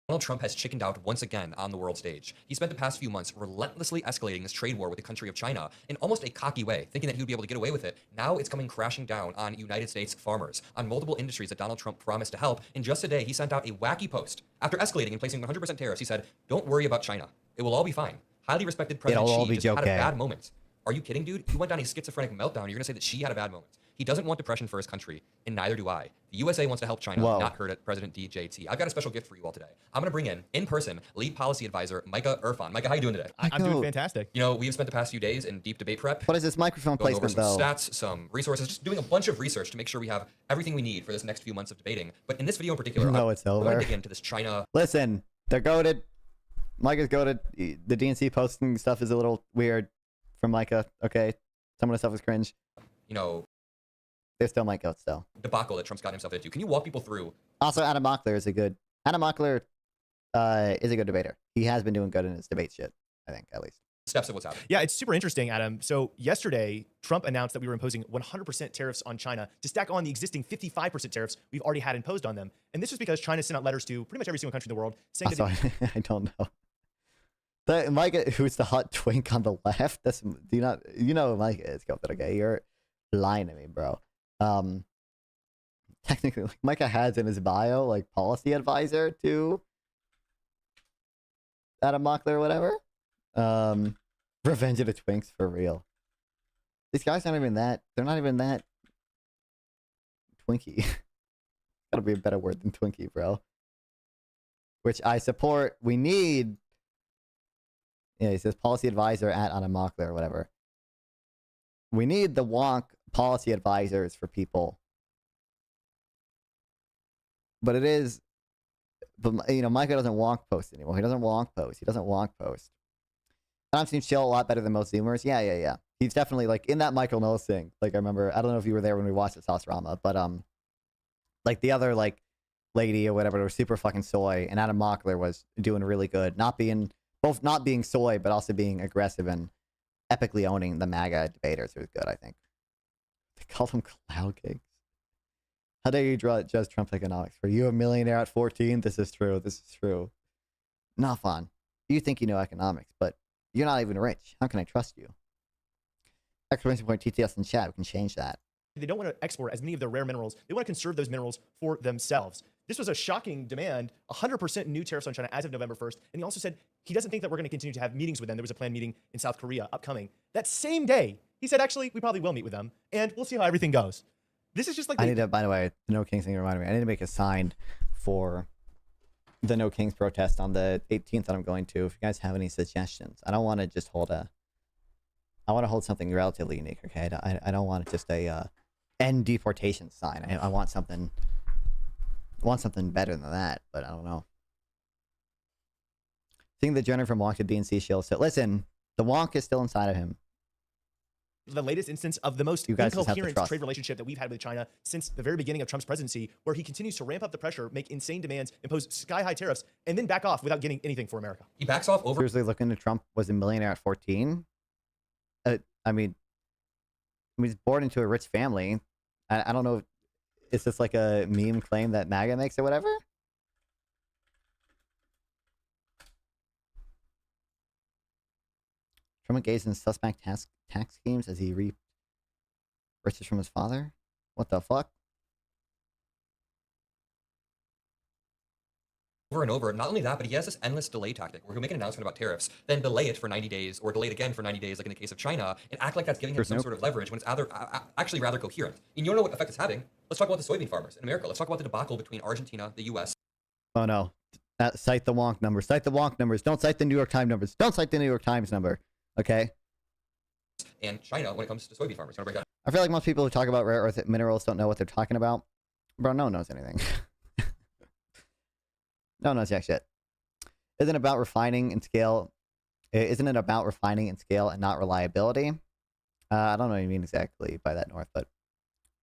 Donald Trump has chickened out once again on the world stage. He spent the past few months relentlessly escalating this trade war with the country of China in almost a cocky way, thinking that he would be able to get away with it. Now it's coming crashing down on United States farmers, on multiple industries that Donald Trump promised to help. In just a day, he sent out a wacky post. After escalating and placing 100% tariffs, he said, "Don't worry about China. It will all be fine." Highly respected President It'll all Xi be just had a okay. bad moment. Are you kidding, dude? You went down a schizophrenic meltdown. You're going to say that Xi had a bad moment. He doesn't want depression for his country, and neither do I. The USA wants to help China, Whoa. not hurt President DJT. I've got a special gift for you all today. I'm going to bring in person, lead policy advisor, Micah Irfan. Micah, how you doing today? I'm doing fantastic. You know, we've spent the past few days in deep debate prep. what is this microphone Going over placement some though? stats, some resources, just doing a bunch of research to make sure we have everything we need for this next few months of debating. But in this video in particular, No, I it's want over. to dig into this China. Listen, they're goated. Micah's goated. The DNC posting stuff is a little weird from Micah. Okay, some of the stuff is cringe. You know, They're still my goats though. debacle that Trump's gotten himself into. Can you walk people through? Also, Adam Mockler is a good debater. He has been doing good in his debate shit, I think, at least. Steps of what's happening. Yeah, it's super interesting, Adam. So yesterday, Trump announced that we were imposing 100% tariffs on China to stack on the existing 55% tariffs we've already had imposed on them. And this was because China sent out letters to pretty much every single country in the world saying Also, that I don't know. The Micah, who's the hot twink on the left? That's do you not you know who Micah is, Goat, okay? You're lying to me, bro. Technically, like, Micah has in his bio like policy advisor to Adam Mockler or whatever. Revenge of the Twinks for real. These guys aren't even that. They're not even that Twinkie. Gotta be a better word than Twinkie, bro. Which I support. We need. Yeah, he says policy advisor at Adam Mockler or whatever. We need the wonk policy advisors for people. But it is, but you know, Micah doesn't wonk post anymore. He doesn't wonk post. He doesn't wonk post. Tom seems chill a lot better than most Zoomers. Yeah. He's definitely like in that Michael Knowles thing. Like I remember, I don't know if you were there when we watched the Sauce Rama, but like the other like lady or whatever was super fucking soy, and Adam Mockler was doing really good, not being soy, but also being aggressive and epically owning the MAGA debaters. It was good, I think. They call them cloud kings. How dare you judge Trump economics? Were you a millionaire at 14? This is true. Not fun. You think you know economics, but you're not even rich. How can I trust you? Exclamation point TTS in chat. We can change that. they don't want to export as many of their rare minerals. They want to conserve those minerals for themselves. This was a shocking demand, 100% new tariffs on China as of November 1st. And he also said he doesn't think that we're going to continue to have meetings with them. There was a planned meeting in South Korea upcoming. That same day, he said, actually, we probably will meet with them, and we'll see how everything goes. This is just like... I need to, by the way, the No Kings thing reminded me, I need to make a sign for the No Kings protest on the 18th that I'm going to. If you guys have any suggestions, I don't want to just hold a... I want to hold something relatively unique, okay? I don't want just a end deportation sign. I want something... better than that, but I don't know. Seeing the journey from Wonk to DNC shield. So listen, the Wonk is still inside of him. The latest instance of the most incoherent trade relationship that we've had with China since the very beginning of Trump's presidency, where he continues to ramp up the pressure, make insane demands, impose sky-high tariffs, and then back off without getting anything for America. He backs off over... Seriously, looking at Trump was a millionaire at 14. I mean, he was born into a rich family. I don't know. Is this like a meme claim that MAGA makes or whatever? Trump engaged in suspect tax schemes as he reaped riches from his father? What the fuck? Over and over. Not only that, but he has this endless delay tactic where he'll make an announcement about tariffs, then delay it for 90 days, or delay it again for 90 days, like in the case of China, and act like that's giving him some sort of leverage when it's actually rather coherent. And you don't know what effect it's having. Let's talk about the soybean farmers in America. Let's talk about the debacle between Argentina, the U.S. Oh no. Cite the Wonk numbers. Cite the Wonk numbers. Don't cite the New York Times numbers. Don't cite the New York Times number. Okay? And China when it comes to soybean farmers. I feel like most people who talk about rare earth minerals don't know what they're talking about. Bro, no one knows anything. No one knows jack shit. Isn't it about refining and scale? Isn't it about refining and scale and not reliability? I don't know what you mean exactly by that, North, but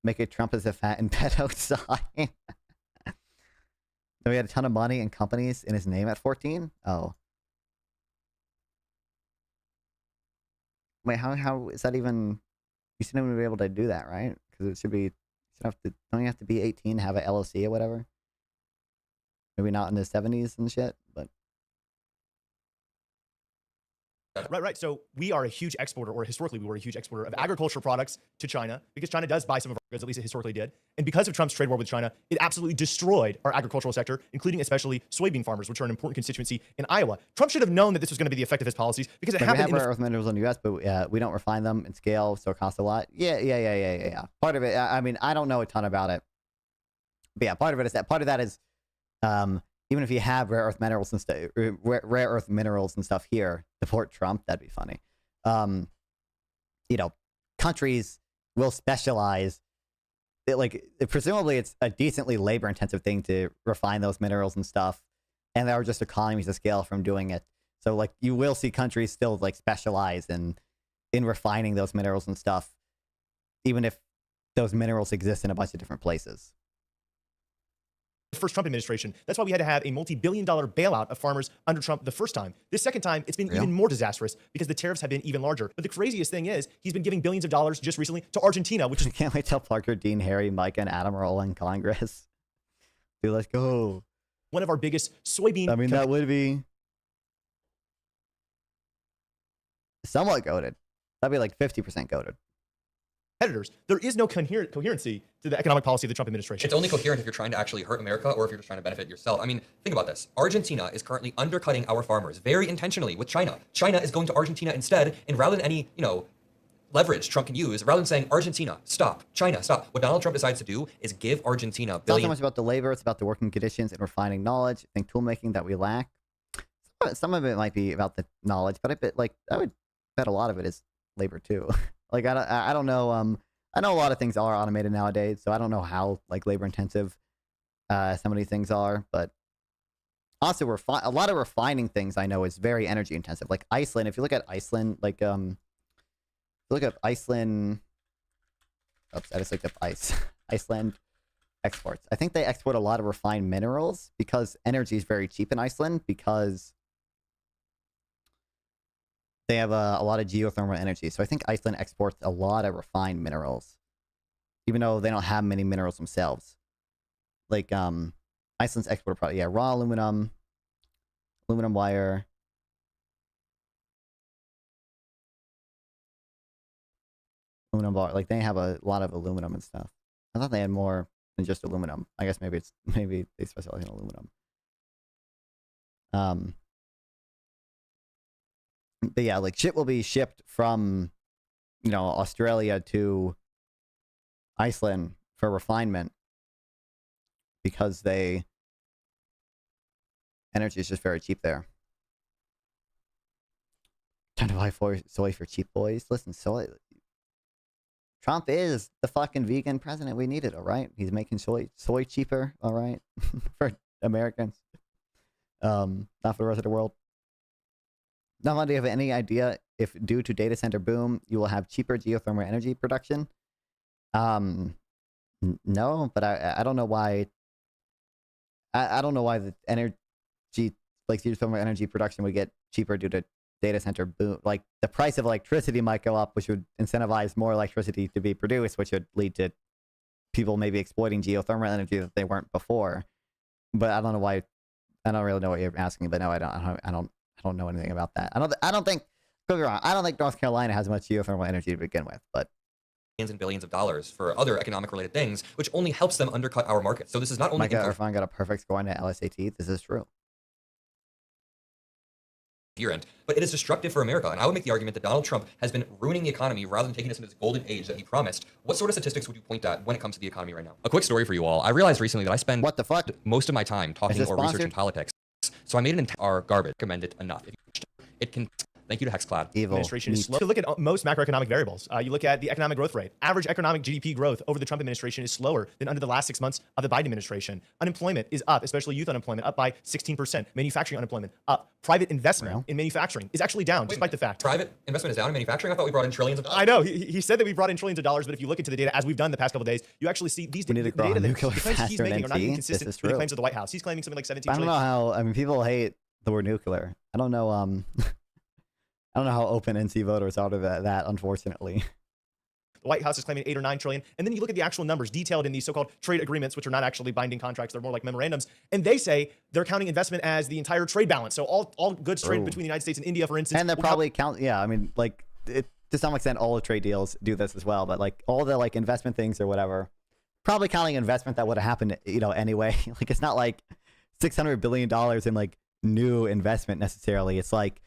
make it Trump as a fat and pedo sign. So he had a ton of money and companies in his name at 14? Oh. Wait, how is that even... You shouldn't even be able to do that, right? Because it should be Don't you have to be 18 to have an LLC or whatever? Maybe not in the 70s and shit, but. Right. So we are a huge exporter, or historically we were a huge exporter of agricultural products to China because China does buy some of our goods, at least it historically did. And because of Trump's trade war with China, it absolutely destroyed our agricultural sector, including especially soybean farmers, which are an important constituency in Iowa. Trump should have known that this was going to be the effect of his policies because it happened. We have rare earth minerals in the U.S., but we don't refine them in scale, so it costs a lot. Yeah. Part of it, I mean, I don't know a ton about it. But yeah, part of that is even if you have rare earth minerals and stuff here, support Trump. That'd be funny. Countries will specialize. Presumably, it's a decently labor-intensive thing to refine those minerals and stuff, and there are just economies of scale from doing it. So, you will see countries still specialize in refining those minerals and stuff, even if those minerals exist in a bunch of different places. First Trump administration. That's why we had to have a multi-billion-dollar bailout of farmers under Trump the first time. This second time, it's been even more disastrous because the tariffs have been even larger. But the craziest thing is he's been giving billions of dollars just recently to Argentina, which is... I can't wait till Parker, Dean, Harry, Micah, and Adam are all in Congress. Dude, let's go. One of our biggest soybean... I mean, that would be somewhat goated. That'd be 50% goated. Competitors. There is no coherency to the economic policy of the Trump administration. It's only coherent if you're trying to actually hurt America or if you're just trying to benefit yourself. I mean, think about this. Argentina is currently undercutting our farmers very intentionally with China. China is going to Argentina instead, and rather than any, leverage Trump can use, rather than saying, Argentina, stop, China, stop. What Donald Trump decides to do is give Argentina It's not so much about the labor, it's about the working conditions and refining knowledge and tool making that we lack. Some of it might be about the knowledge, but I would bet a lot of it is labor too. I don't know. I know a lot of things are automated nowadays, so I don't know how labor intensive some of these things are. But also, a lot of refining things I know is very energy intensive. Like Iceland, if you look at Iceland, look up Iceland. Oops, I just looked up Iceland exports. I think they export a lot of refined minerals because energy is very cheap in Iceland because they have a lot of geothermal energy. So I think Iceland exports a lot of refined minerals, even though they don't have many minerals themselves. Iceland's export product, raw aluminum, aluminum wire, aluminum bar. They have a lot of aluminum and stuff. I thought they had more than just aluminum. I guess maybe they specialize in aluminum. But yeah, shit will be shipped from, Australia to Iceland for refinement because energy is just very cheap there. Time to buy soy for cheap boys. Listen, Trump is the fucking vegan president we needed, all right? He's making soy cheaper, all right, for Americans. Not for the rest of the world. Not do you have any idea if due to data center boom, you will have cheaper geothermal energy production? No, but I don't know why. I don't know why the energy, geothermal energy production would get cheaper due to data center boom. The price of electricity might go up, which would incentivize more electricity to be produced, which would lead to people maybe exploiting geothermal energy that they weren't before. But I don't know why. I don't really know what you're asking, but no, I don't know anything about that. I don't think, don't be wrong, I don't think North Carolina has much geothermal energy to begin with, but billions and billions of dollars for other economic related things, which only helps them undercut our market. So this is not only Irfan got a perfect score on the LSAT. This is true. But it is destructive for America. And I would make the argument that Donald Trump has been ruining the economy rather than taking us into this golden age that he promised. What sort of statistics would you point at when it comes to the economy right now? A quick story for you all. I realized recently that I spend most of my time talking or researching politics. So I made an entire garbage. Recommend it enough. If it can. Thank you to Hexclad. Administration is slow. To look at most macroeconomic variables, you look at the economic growth rate. Average economic GDP growth over the Trump administration is slower than under the last 6 months of the Biden administration. Unemployment is up, especially youth unemployment, up by 16%. Manufacturing unemployment up. Private investment in manufacturing is actually down, despite the fact. Private investment is down in manufacturing? I thought we brought in trillions of dollars. I know. He said that we brought in trillions of dollars, but if you look into the data, as we've done the past couple of days, you actually see these data that the claims he's making are not even consistent with the claims of the White House. He's claiming something like 17 trillion. I don't know how, people hate the word nuclear. I don't know, I don't know how open NC voters are to that, unfortunately. The White House is claiming 8 or 9 trillion. And then you look at the actual numbers detailed in these so-called trade agreements, which are not actually binding contracts. They're more like memorandums. And they say they're counting investment as the entire trade balance. So all goods traded between the United States and India, for instance. And they're probably yeah, I mean, like, to some extent, all the trade deals do this as well. But like all the like investment things or whatever, probably counting investment that would have happened, anyway. Like, it's not like $600 billion in like new investment necessarily. It's like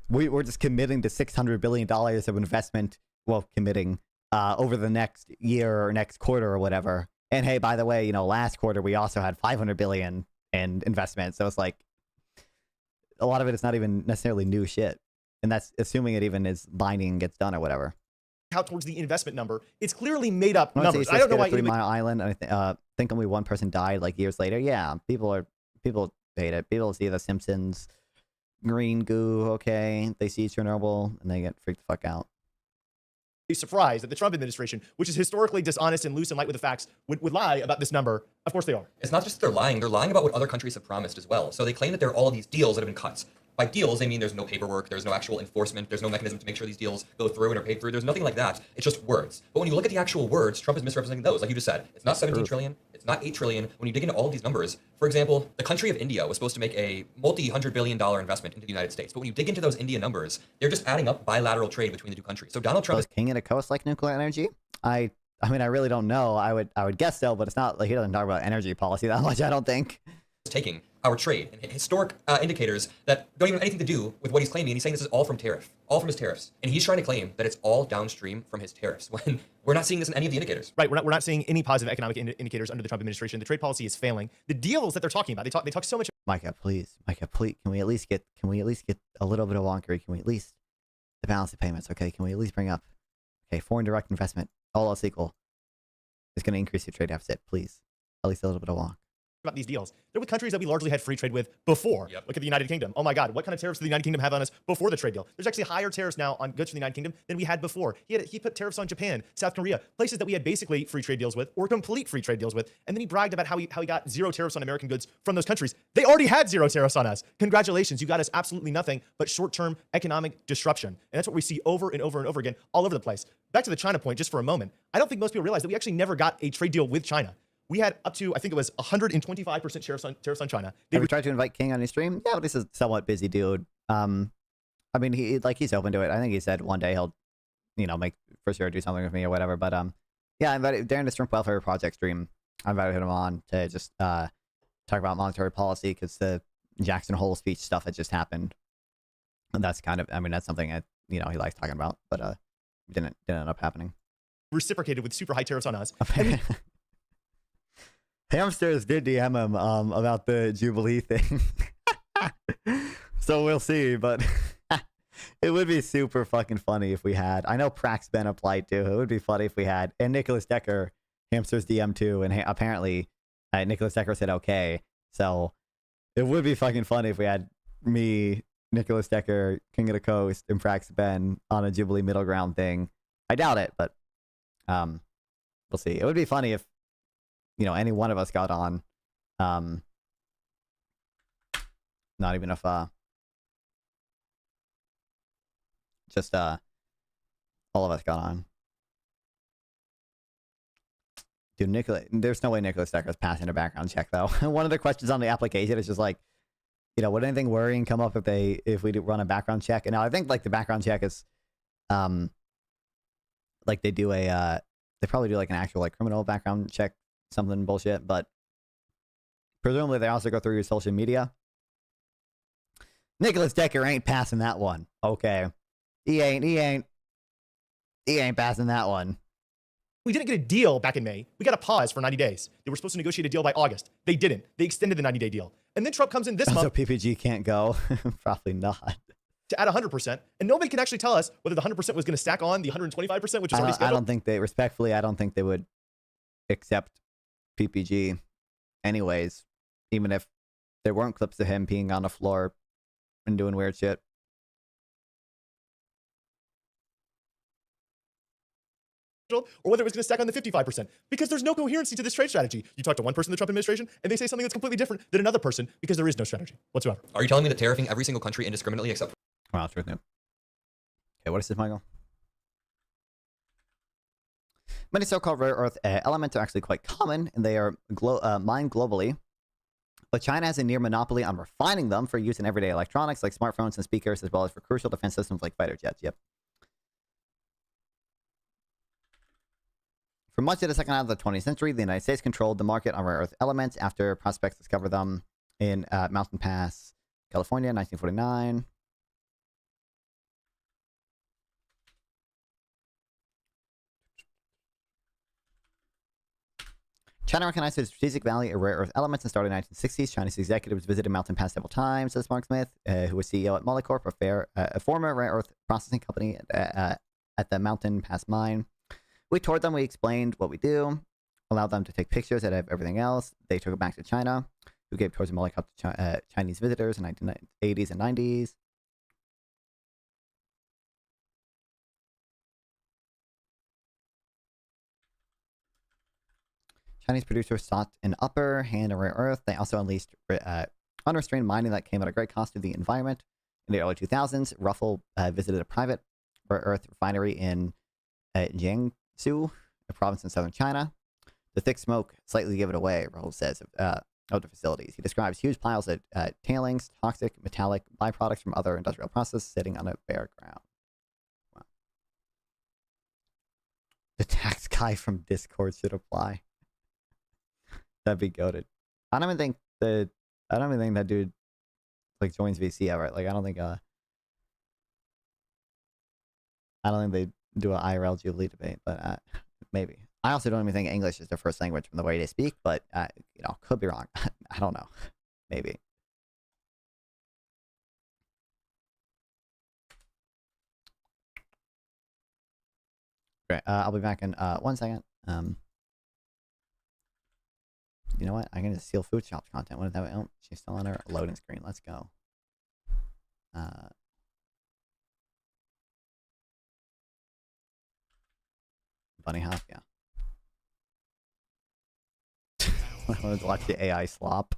we're just committing to $600 billion of investment. Well, committing over the next year or next quarter or whatever. And hey, by the way, last quarter we also had 500 billion in investment. So it's like a lot of it is not even necessarily new shit. And that's assuming it even is binding and gets done or whatever. How towards the investment number, it's clearly made up numbers. I don't know why 3 Mile Island. I think only one person died like years later. Yeah, people hate it. People see The Simpsons, green goo. Okay, they see Chernobyl and they get freaked the fuck out. Surprised that the Trump administration, which is historically dishonest and loose and light with the facts, would lie about this number. Of course they are. It's not just they're lying about what other countries have promised as well. So they claim that there are all these deals that have been cut. By deals, they mean there's no paperwork, there's no actual enforcement, there's no mechanism to make sure these deals go through and are paid through. There's nothing like that. It's just words. But when you look at the actual words, Trump is misrepresenting those. Like you just said, it's not 17 trillion, it's not 8 trillion. When you dig into all of these numbers, for example, the country of India was supposed to make a multi-$100 billion investment into the United States. But when you dig into those India numbers, they're just adding up bilateral trade between the two countries. So Donald Trump is king of the coast like nuclear energy. I mean, I really don't know. I would guess so, but it's not like he doesn't talk about energy policy that much, I don't think. Taking our trade and historic indicators that don't even have anything to do with what he's claiming. And he's saying this is all from his tariffs. And he's trying to claim that it's all downstream from his tariffs when we're not seeing this in any of the indicators. Right. We're not seeing any positive economic indicators under the Trump administration. The trade policy is failing. The deals that they're talking about, they talk so much. Micah, please, can we at least get a little bit of wonkery? Can we at least the balance of payments? Okay. Can we at least bring up, foreign direct investment, all else equal, is going to increase your trade deficit, please. At least a little bit of wonk. About these deals. They're with countries that we largely had free trade with before. Yep. Look at the United Kingdom. Oh my God, what kind of tariffs did the United Kingdom have on us before the trade deal? There's actually higher tariffs now on goods from the United Kingdom than we had before. He put tariffs on Japan, South Korea, places that we had basically free trade deals with or complete free trade deals with. And then he bragged about how he got 0 tariffs on American goods from those countries. They already had 0 tariffs on us. Congratulations, you got us absolutely nothing but short-term economic disruption. And that's what we see over and over and over again all over the place. Back to the China point, just for a moment. I don't think most people realize that we actually never got a trade deal with China. We had up to, I think it was 125% tariffs on China. Have we tried to invite King on his stream? Yeah, but this is a somewhat busy dude. I mean, he's open to it. I think he said one day he'll, make for sure do something with me or whatever. But yeah, I invited during the Shrimp Welfare Project stream. I invited him on to just talk about monetary policy because the Jackson Hole speech stuff had just happened, and that's kind of, I mean, that's something that he likes talking about, but didn't end up happening. Reciprocated with super high tariffs on us. Hamsters did DM him about the Jubilee thing. So we'll see, but it would be super fucking funny if we had. I know Prax Ben applied too. It would be funny if we had. And Nicholas Decker, Hamsters DM too. And apparently Nicholas Decker said okay. So it would be fucking funny if we had me, Nicholas Decker, King of the Coast, and Prax Ben on a Jubilee middle ground thing. I doubt it, but we'll see. It would be funny if any one of us got on. Not even if just all of us got on. Dude, there's no way Nicholas Decker is passing a background check though. One of the questions on the application is just like, would anything worrying come up if we run a background check? And now I think like the background check is like they probably do like an actual like criminal background check, something bullshit, but presumably they also go through your social media. Nicholas Decker ain't passing that one. Okay. He ain't passing that one. We didn't get a deal back in May. We got a pause for 90 days. They were supposed to negotiate a deal by August. They didn't. They extended the 90-day deal. And then Trump comes in this month. So PPG can't go? Probably not. To add 100%. And nobody can actually tell us whether the 100% was going to stack on the 125%, which is already scheduled. I don't think they would accept PPG anyways, even if there weren't clips of him peeing on the floor and doing weird shit. Or whether it was going to stack on the 55%, because there's no coherency to this trade strategy. You talk to one person in the Trump administration and they say something that's completely different than another person because there is no strategy whatsoever. Are you telling me that tariffing every single country indiscriminately except for... Wow, truth new. Okay, what is this, Michael? Many so-called rare earth elements are actually quite common, and they are mined globally. But China has a near monopoly on refining them for use in everyday electronics like smartphones and speakers, as well as for crucial defense systems like fighter jets. Yep. For much of the second half of the 20th century, the United States controlled the market on rare earth elements after prospects discovered them in Mountain Pass, California, 1949. China recognized the strategic value of rare earth elements and started in the 1960s. Chinese executives visited Mountain Pass several times, says Mark Smith, who was CEO at Molycorp, a former rare earth processing company at the Mountain Pass mine. We toured them, we explained what we do, allowed them to take pictures out of everything else. They took it back to China, who gave tours of Molycorp to Chinese visitors in the 1980s and 90s. Chinese producers sought an upper hand of rare earth. They also unleashed unrestrained mining that came at a great cost to the environment. In the early 2000s, Ruffle visited a private rare earth refinery in Jiangsu, a province in southern China. The thick smoke slightly gave it away, Ruffle says, of the facilities. He describes huge piles of tailings, toxic, metallic byproducts from other industrial processes sitting on a bare ground. Wow. The tax guy from Discord should apply. That'd be goated. I don't even think that dude like joins VC ever. Like I don't think they do an IRL Jubilee debate, but maybe. I also don't even think English is their first language from the way they speak, but you know, could be wrong. I don't know. Maybe. Okay, I'll be back in 1 second. You know what? I can just steal food shops content. What did that? Oh, she's still on her loading screen. Let's go. Bunny hop, yeah. I wanted to watch the AI slop.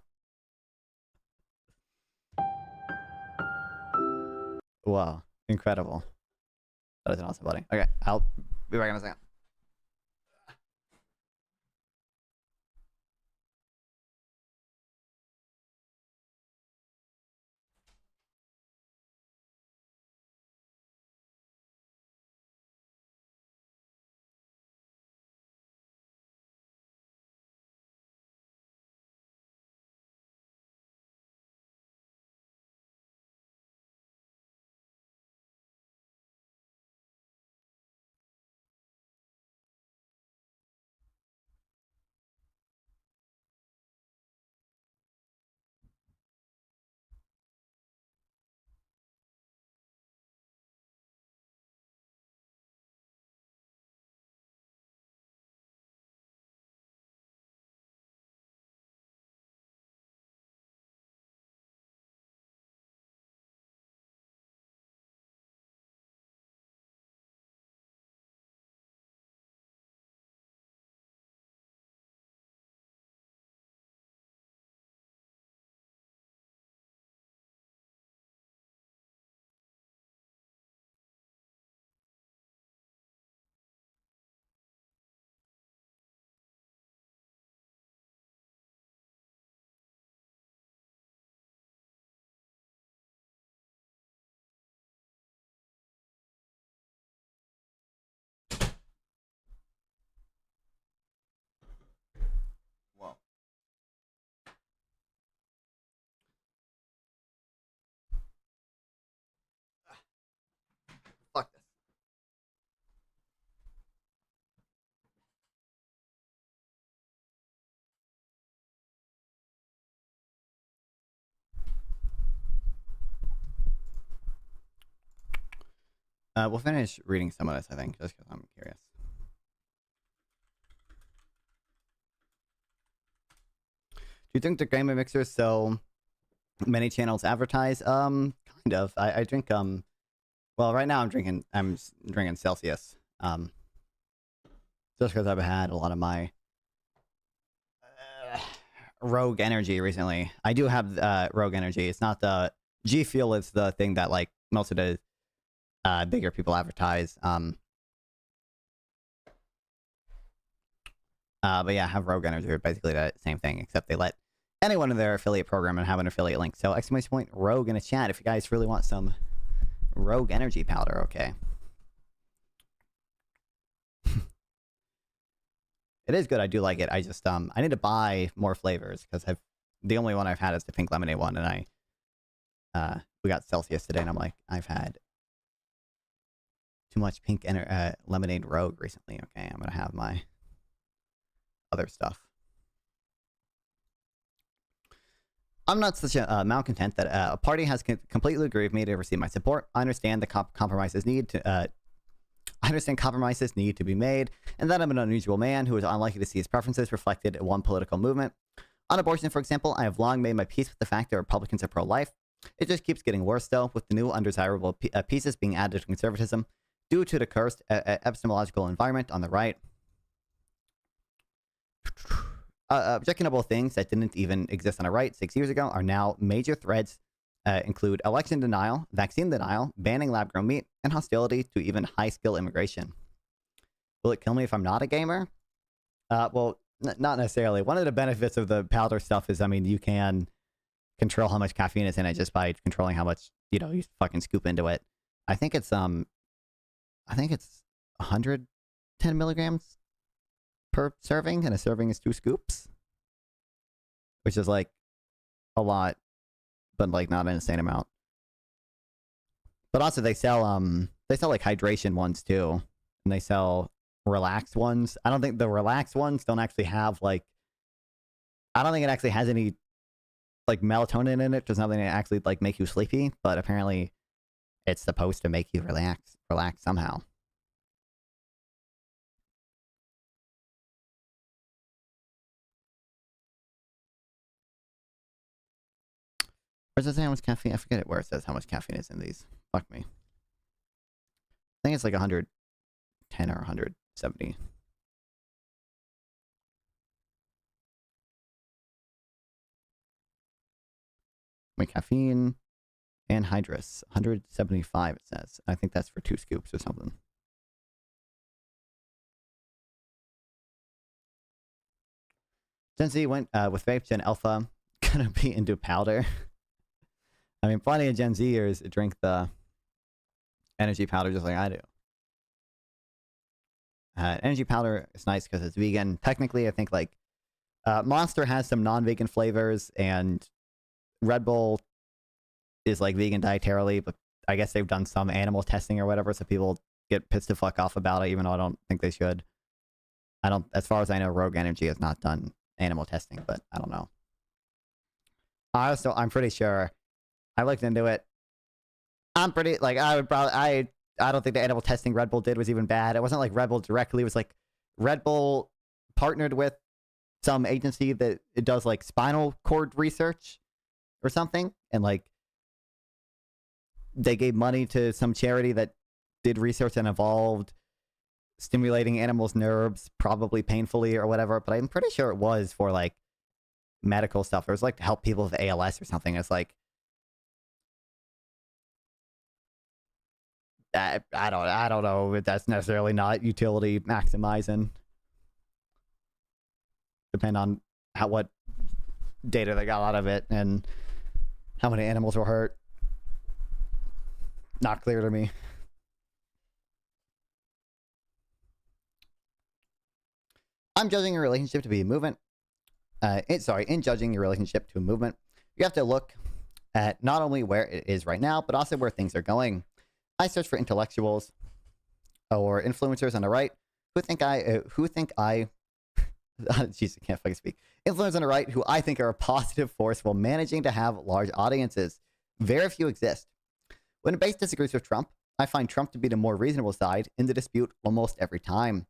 Wow, incredible. That is awesome, buddy. Okay, I'll be back in a second. Fuck this. We'll finish reading some of this, I think, just because I'm curious. Do you think the Game Mixers sell many channels advertise? Kind of. I drink well, right now I'm drinking Celsius. Just because I've had a lot of my Rogue Energy recently. I do have Rogue Energy. It's not the G Fuel. It's the thing that like most of the bigger people advertise. But yeah, have Rogue Energy are basically the same thing, except they let anyone in their affiliate program and have an affiliate link. So exclamation point Rogue in a chat if you guys really want some Rogue Energy powder, okay? It is good. I do like it. I just I need to buy more flavors because the only one I've had is the pink lemonade one, and we got Celsius today, and I'm like, I've had too much pink lemonade Rogue recently. Okay, I'm gonna have my other stuff. I'm not such a malcontent that a party has completely agreed with me to receive my support. I understand the compromises need to. I understand compromises need to be made, and that I'm an unusual man who is unlikely to see his preferences reflected in one political movement. On abortion, for example, I have long made my peace with the fact that Republicans are pro-life. It just keeps getting worse, though, with the new undesirable pieces being added to conservatism due to the cursed epistemological environment on the right. Objectionable things that didn't even exist on the right 6 years ago are now major threats. Include election denial, vaccine denial, banning lab-grown meat, and hostility to even high-skill immigration. Will it kill me if I'm not a gamer? Well, not necessarily. One of the benefits of the powder stuff is, I mean, you can control how much caffeine is in it just by controlling how much, you fucking scoop into it. I think it's 110 milligrams per serving, and a serving is 2 scoops, which is like a lot, but like not an insane amount. But also they sell like hydration ones too, and they sell relaxed ones. I don't think the relaxed ones don't actually have like, I don't think it actually has any like melatonin in it. There's nothing to actually like make you sleepy, but apparently it's supposed to make you relax somehow. Where does it say how much caffeine? I forget where it says how much caffeine is in these. Fuck me. I think it's like 110 or 170. My caffeine anhydrous, 175 it says. I think that's for 2 scoops or something. Gen Z went with vape. Gen Alpha gonna be into powder. I mean, plenty of Gen Zers drink the energy powder just like I do. Energy powder is nice because it's vegan. Technically, I think like Monster has some non-vegan flavors, and Red Bull is like vegan dietarily, but I guess they've done some animal testing or whatever, so people get pissed the fuck off about it, even though I don't think they should. As far as I know, Rogue Energy has not done animal testing, but I don't know. I'm pretty sure I looked into it. I'm pretty, like, I don't think the animal testing Red Bull did was even bad. It wasn't like Red Bull directly. It was like Red Bull partnered with some agency that it does like spinal cord research or something. And like, they gave money to some charity that did research and involved stimulating animals' nerves, probably painfully or whatever. But I'm pretty sure it was for like medical stuff. It was like to help people with ALS or something. It's like, I don't know if that's necessarily not utility maximizing. Depend on what data they got out of it and how many animals were hurt. Not clear to me. I'm judging your relationship to be a movement. In judging your relationship to a movement, you have to look at not only where it is right now, but also where things are going. I search for intellectuals or influencers on the right who think I jeez, I can't fucking speak. Influencers on the right who I think are a positive force while managing to have large audiences. Very few exist. When a base disagrees with Trump, I find Trump to be the more reasonable side in the dispute almost every time.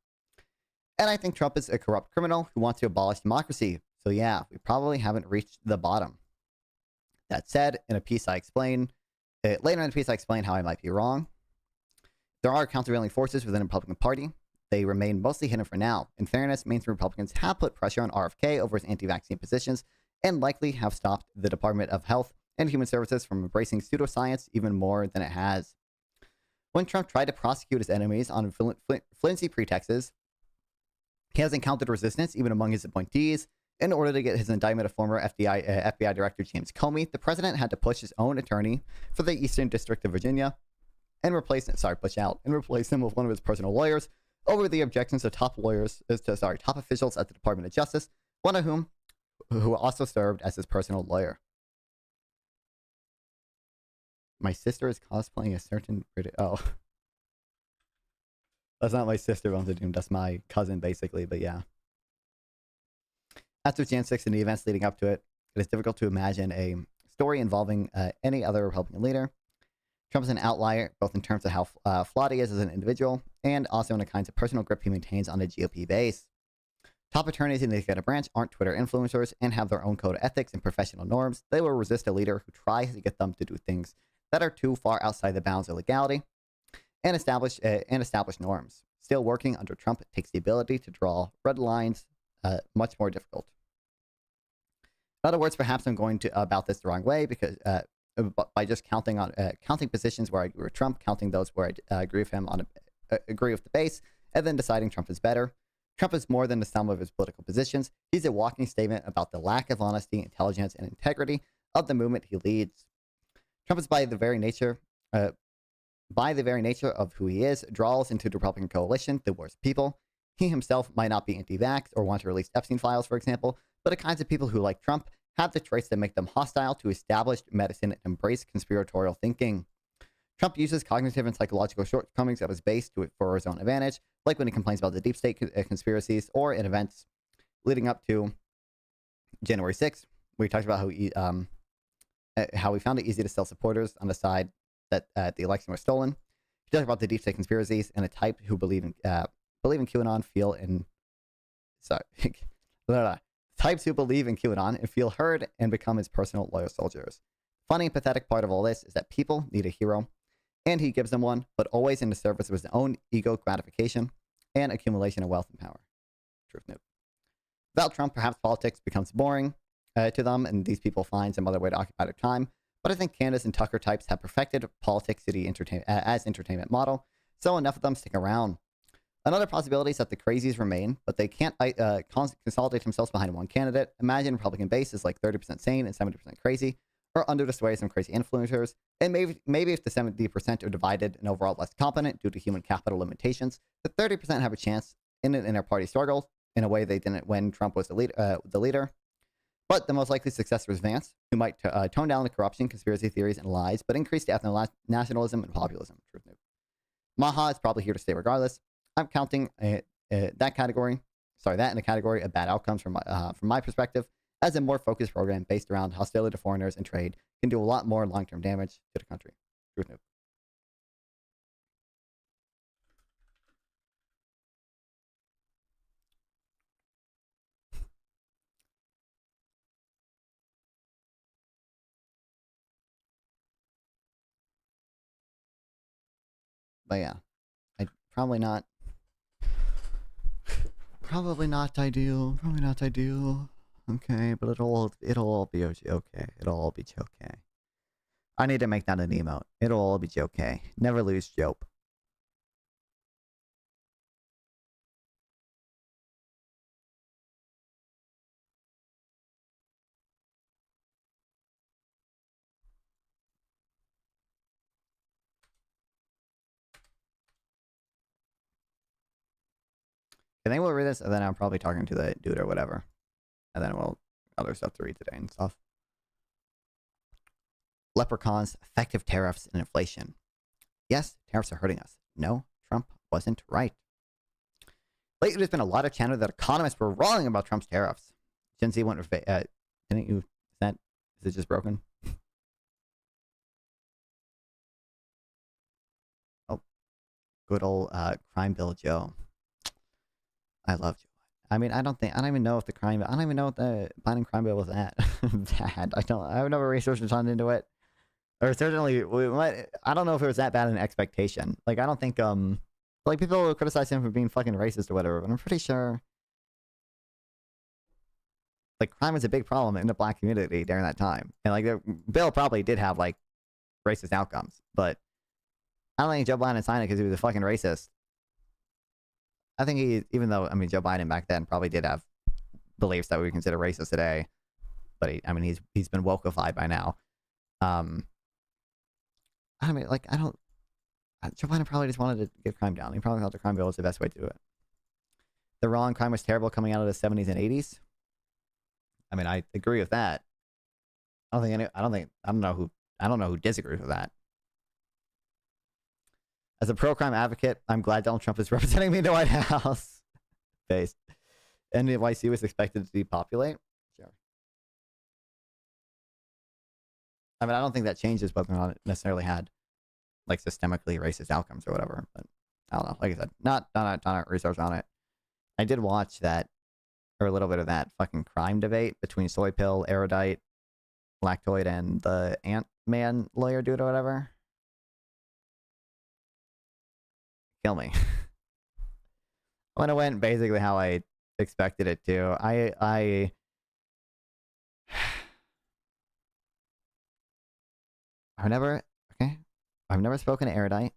And I think Trump is a corrupt criminal who wants to abolish democracy. So yeah, we probably haven't reached the bottom. That said, in a piece I explain, later in the piece I explain how I might be wrong. There are countervailing forces within the Republican Party. They remain mostly hidden for now. In fairness, mainstream Republicans have put pressure on RFK over his anti-vaccine positions and likely have stopped the Department of Health and Human Services from embracing pseudoscience even more than it has. When Trump tried to prosecute his enemies on flimsy pretexts, He has encountered resistance even among his appointees. In order to get his indictment of former FBI Director James Comey, the president had to push his own attorney for the Eastern District of Virginia and replace him with one of his personal lawyers over the objections of top officials at the Department of Justice, one of whom who also served as his personal lawyer. My sister is cosplaying a certain British. Oh, that's not my sister, Doom. That's my cousin, basically. But yeah. After Jan 6 and the events leading up to it, it is difficult to imagine a story involving any other Republican leader. Trump is an outlier, both in terms of how flawed he is as an individual, and also in the kinds of personal grip he maintains on the GOP base. Top attorneys in the executive branch aren't Twitter influencers and have their own code of ethics and professional norms. They will resist a leader who tries to get them to do things that are too far outside the bounds of legality and establish norms. Still working under Trump takes the ability to draw red lines much more difficult. In other words, perhaps I'm going to about this the wrong way because by just counting positions where I agree with Trump, counting those where I agree with him agree with the base, and then deciding Trump is better. Trump is more than the sum of his political positions. He's a walking statement about the lack of honesty, intelligence, and integrity of the movement he leads. Trump is by the very nature of who he is, draws into the Republican coalition the worst people. He himself might not be anti-vax or want to release Epstein files, for example, but the kinds of people who, like Trump, have the traits that make them hostile to established medicine and embrace conspiratorial thinking. Trump uses cognitive and psychological shortcomings of his base for his own advantage, like when he complains about the deep state conspiracies or in events leading up to January 6th, where he talks about how he found it easy to sell supporters on the side that the election was stolen. He talks about the deep state conspiracies and a type who believe in QAnon types who believe in QAnon and feel heard and become his personal loyal soldiers. Funny and pathetic part of all this is that people need a hero, and he gives them one, but always in the service of his own ego gratification and accumulation of wealth and power. Truth note. Without Trump, perhaps politics becomes boring to them, and these people find some other way to occupy their time. But I think Candace and Tucker types have perfected politics as entertainment model, so enough of them stick around. Another possibility is that the crazies remain, but they can't consolidate themselves behind one candidate. Imagine Republican base is like 30% sane and 70% crazy, or under the sway of some crazy influencers. And maybe if the 70% are divided and overall less competent due to human capital limitations, the 30% have a chance in an inter-party struggle in a way they didn't when Trump was the leader. But the most likely successor is Vance, who might tone down the corruption, conspiracy theories, and lies, but increase the ethno-nationalism and populism. Truth note. Maha is probably here to stay regardless. I'm counting that in the category of bad outcomes from my perspective, as a more focused program based around hostility to foreigners and trade can do a lot more long-term damage to the country. Truth note. But yeah, probably not ideal. Probably not ideal. Okay, but it'll all be okay. It'll all be okay. I need to make that an emote. It'll all be okay. Never lose Jope. I think we'll read this, and then I'm probably talking to the dude or whatever. And then we'll other stuff to read today and stuff. Leprechauns, effective tariffs, and inflation. Yes, tariffs are hurting us. No, Trump wasn't right. Lately, there's been a lot of chatter that economists were wrong about Trump's tariffs. Gen Z went with didn't you? Is it just broken? Oh, good old Crime Bill Joe. I love Joe. I mean, I don't even know if the Biden crime bill was that bad. I've never researched a ton into it. Or certainly, I don't know if it was that bad an expectation. Like, I don't think, like, people will criticize him for being fucking racist or whatever, but I'm pretty sure, like, crime was a big problem in the black community during that time. And, like, the bill probably did have, like, racist outcomes, but I don't think Joe Biden signed it because he was a fucking racist. I think he, even though, I mean, Joe Biden back then probably did have beliefs that we consider racist today, but I mean, he's been wokeified by now. I mean, like, Joe Biden probably just wanted to get crime down. He probably thought the crime bill was the best way to do it. The raw and crime was terrible coming out of the 70s and 80s. I mean, I agree with that. I don't know who disagrees with that. As a pro-crime advocate, I'm glad Donald Trump is representing me in the White House. Based. NYC was expected to depopulate. Sure. I mean, I don't think that changes whether or not it necessarily had like systemically racist outcomes or whatever. But I don't know. Like I said, not a ton of research on it. I did watch that, or a little bit of that fucking crime debate between Soy Pill, Erudite, Lactoid, and the Ant-Man lawyer dude or whatever. Kill me. When it went basically how I expected it to. I've never spoken to Erudite,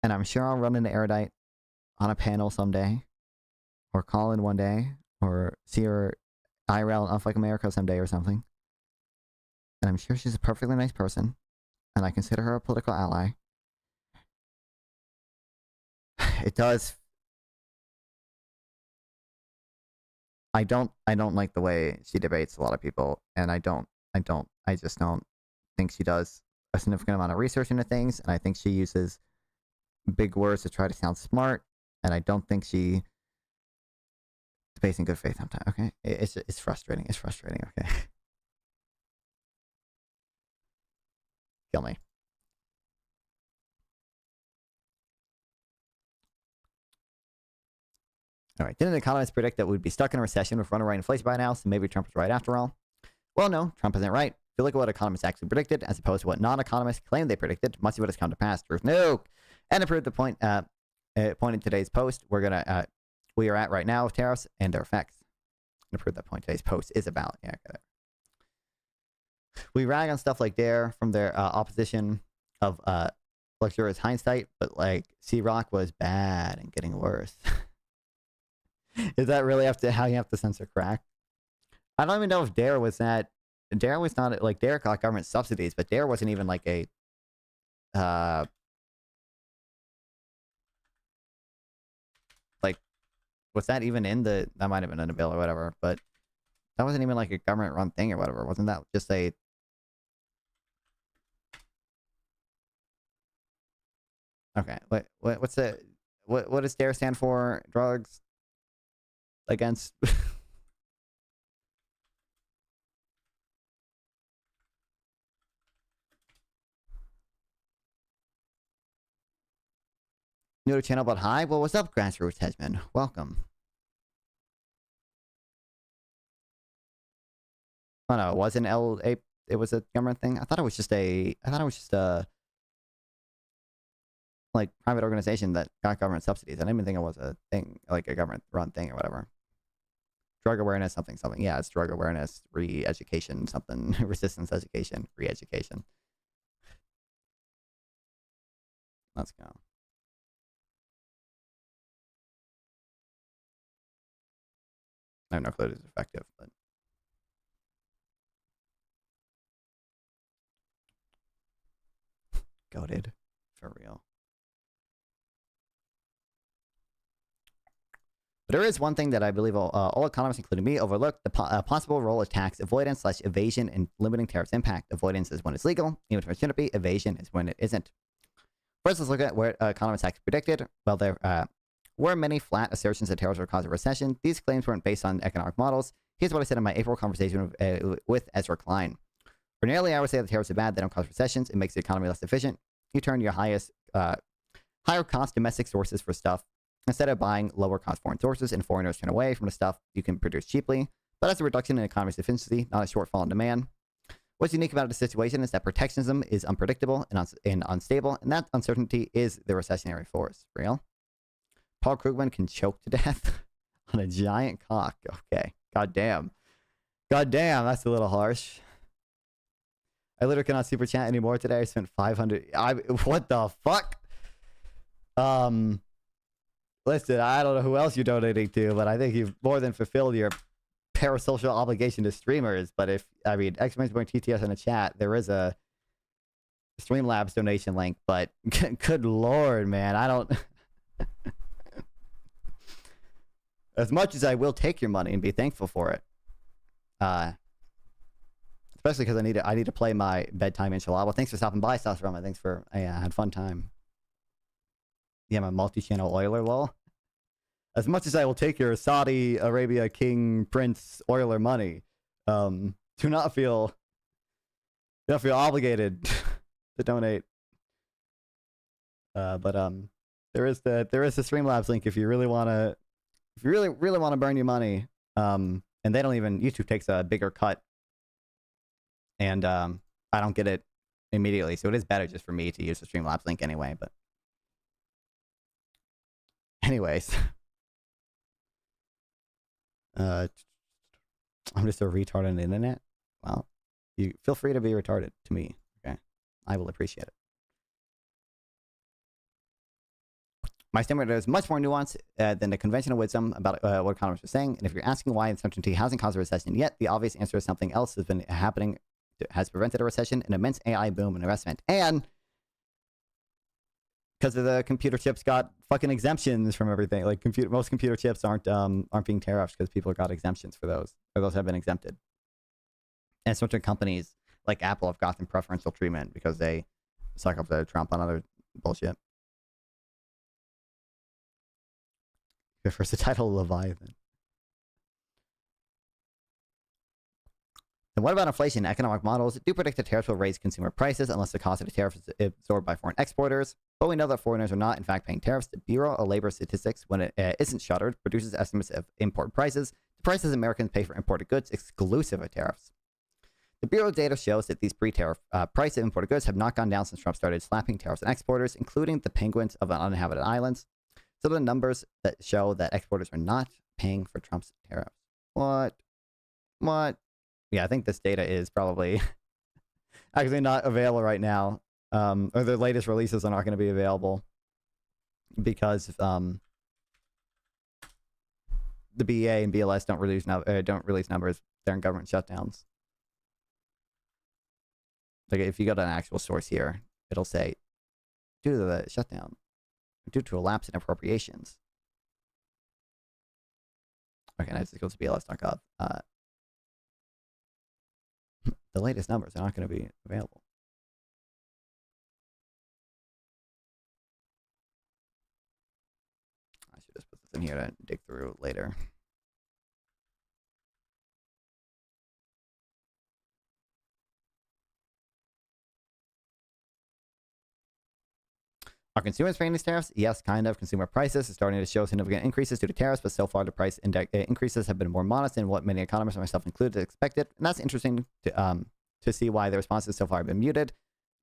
and I'm sure I'll run into Erudite on a panel someday, or call in one day, or see her IRL in Unfuck America someday or something. And I'm sure she's a perfectly nice person, and I consider her a political ally. It does. I don't like the way she debates a lot of people, and I just don't think she does a significant amount of research into things, and I think she uses big words to try to sound smart, and I don't think she debates in good faith sometimes. Okay, it's frustrating. It's frustrating. Okay, kill me. All right, didn't economists predict that we'd be stuck in a recession with runaway inflation by now, so maybe Trump was right after all? Well, no, Trump isn't right. If you look at what economists actually predicted, as opposed to what non-economists claimed they predicted, much of what has come to pass. Truth, no. And to prove the point, point in today's post, we are at right now with tariffs and their effects. And to prove that point, today's post is about. Yeah, got it. We rag on stuff like Dare from their opposition of luxurious hindsight, but like C-Rock was bad and getting worse. Is that really how you have to censor crack? I don't even know if Dare was that. Dare was not like Dare got government subsidies, but Dare wasn't even like a like, was that even in the? That might have been in a bill or whatever, but that wasn't even like a government run thing or whatever. Wasn't that just a? Okay, what's the what does Dare stand for? Drugs against. New to channel, but hi. Well, what's up, Grassroots Hedgeman? Welcome. Oh no, it wasn't it was a government thing. I thought it was just a like private organization that got government subsidies. I didn't even think it was a thing, like a government run thing or whatever. Drug awareness, something. Yeah, it's drug awareness, re-education, something. Resistance education, re-education. Let's go. I have no clue it's effective, but goated for real. But there is one thing that I believe all economists, including me, overlook: the possible role of tax avoidance / evasion in limiting tariffs' impact. Avoidance is when it's legal, even if it shouldn't be. Evasion is when it isn't. First, let's look at where economists actually predicted. Well, there were many flat assertions that tariffs would cause a recession. These claims weren't based on economic models. Here's what I said in my April conversation with Ezra Klein. Ordinarily, I would say that tariffs are bad. They don't cause recessions. It makes the economy less efficient. You turn your higher cost domestic sources for stuff instead of buying lower cost foreign sources, and foreigners turn away from the stuff you can produce cheaply. But that's a reduction in economy's efficiency, not a shortfall in demand. What's unique about the situation is that protectionism is unpredictable and unstable, and that uncertainty is the recessionary force. Real? Paul Krugman can choke to death on a giant cock. Okay. Goddamn, that's a little harsh. I literally cannot super chat anymore today. I spent 500. What the fuck? Listen, I don't know who else you're donating to, but I think you've more than fulfilled your parasocial obligation to streamers. But !TTS in the chat, there is a Streamlabs donation link, but good lord, man, I don't. As much as I will take your money and be thankful for it, especially because I need to play my bedtime inshallah. Well, thanks for stopping by, Sasrama. Thanks for I had a fun time. Yeah, my multi-channel Euler lol. As much as I will take your Saudi Arabia King Prince Euler money, do not feel obligated to donate. But there is the Streamlabs link if you really want to burn your money. And they don't even, YouTube takes a bigger cut, and I don't get it immediately, so it is better just for me to use the Streamlabs link anyway. But anyways, I'm just a retard on the internet. Well, you feel free to be retarded to me. Okay, I will appreciate it. My statement is much more nuanced than the conventional wisdom about what economists are saying. And if you're asking why uncertainty hasn't caused a recession yet, the obvious answer is something else has been happening, has prevented a recession, an immense AI boom and investment. And because of the computer chips got fucking exemptions from everything. Like most computer chips aren't being tariffed because people got exemptions for those, or those have been exempted. And certain companies like Apple have gotten preferential treatment because they suck up to Trump on other bullshit. Refers to title Leviathan. And what about inflation? Economic models do predict that tariffs will raise consumer prices unless the cost of the tariff is absorbed by foreign exporters. But we know that foreigners are not, in fact, paying tariffs. The Bureau of Labor Statistics, when it isn't shuttered, produces estimates of import prices. The prices Americans pay for imported goods, exclusive of tariffs. The Bureau data shows that these pre-tariff prices of imported goods have not gone down since Trump started slapping tariffs on exporters, including the penguins of the uninhabited islands. So the numbers that show that exporters are not paying for Trump's tariffs. What? Yeah, I think this data is probably actually not available right now. Or the latest releases are not going to be available because the BEA and BLS don't release numbers during government shutdowns. Like if you go to an actual source here, it'll say due to the shutdown, due to a lapse in appropriations. Okay, now it goes to BLS.gov. The latest numbers are not going to be available. I should just put this in here to dig through later. Are consumers paying these tariffs? Yes, kind of. Consumer prices are starting to show significant increases due to tariffs, but so far the price increases have been more modest than what many economists, myself included, expected. And that's interesting to see why the responses so far have been muted.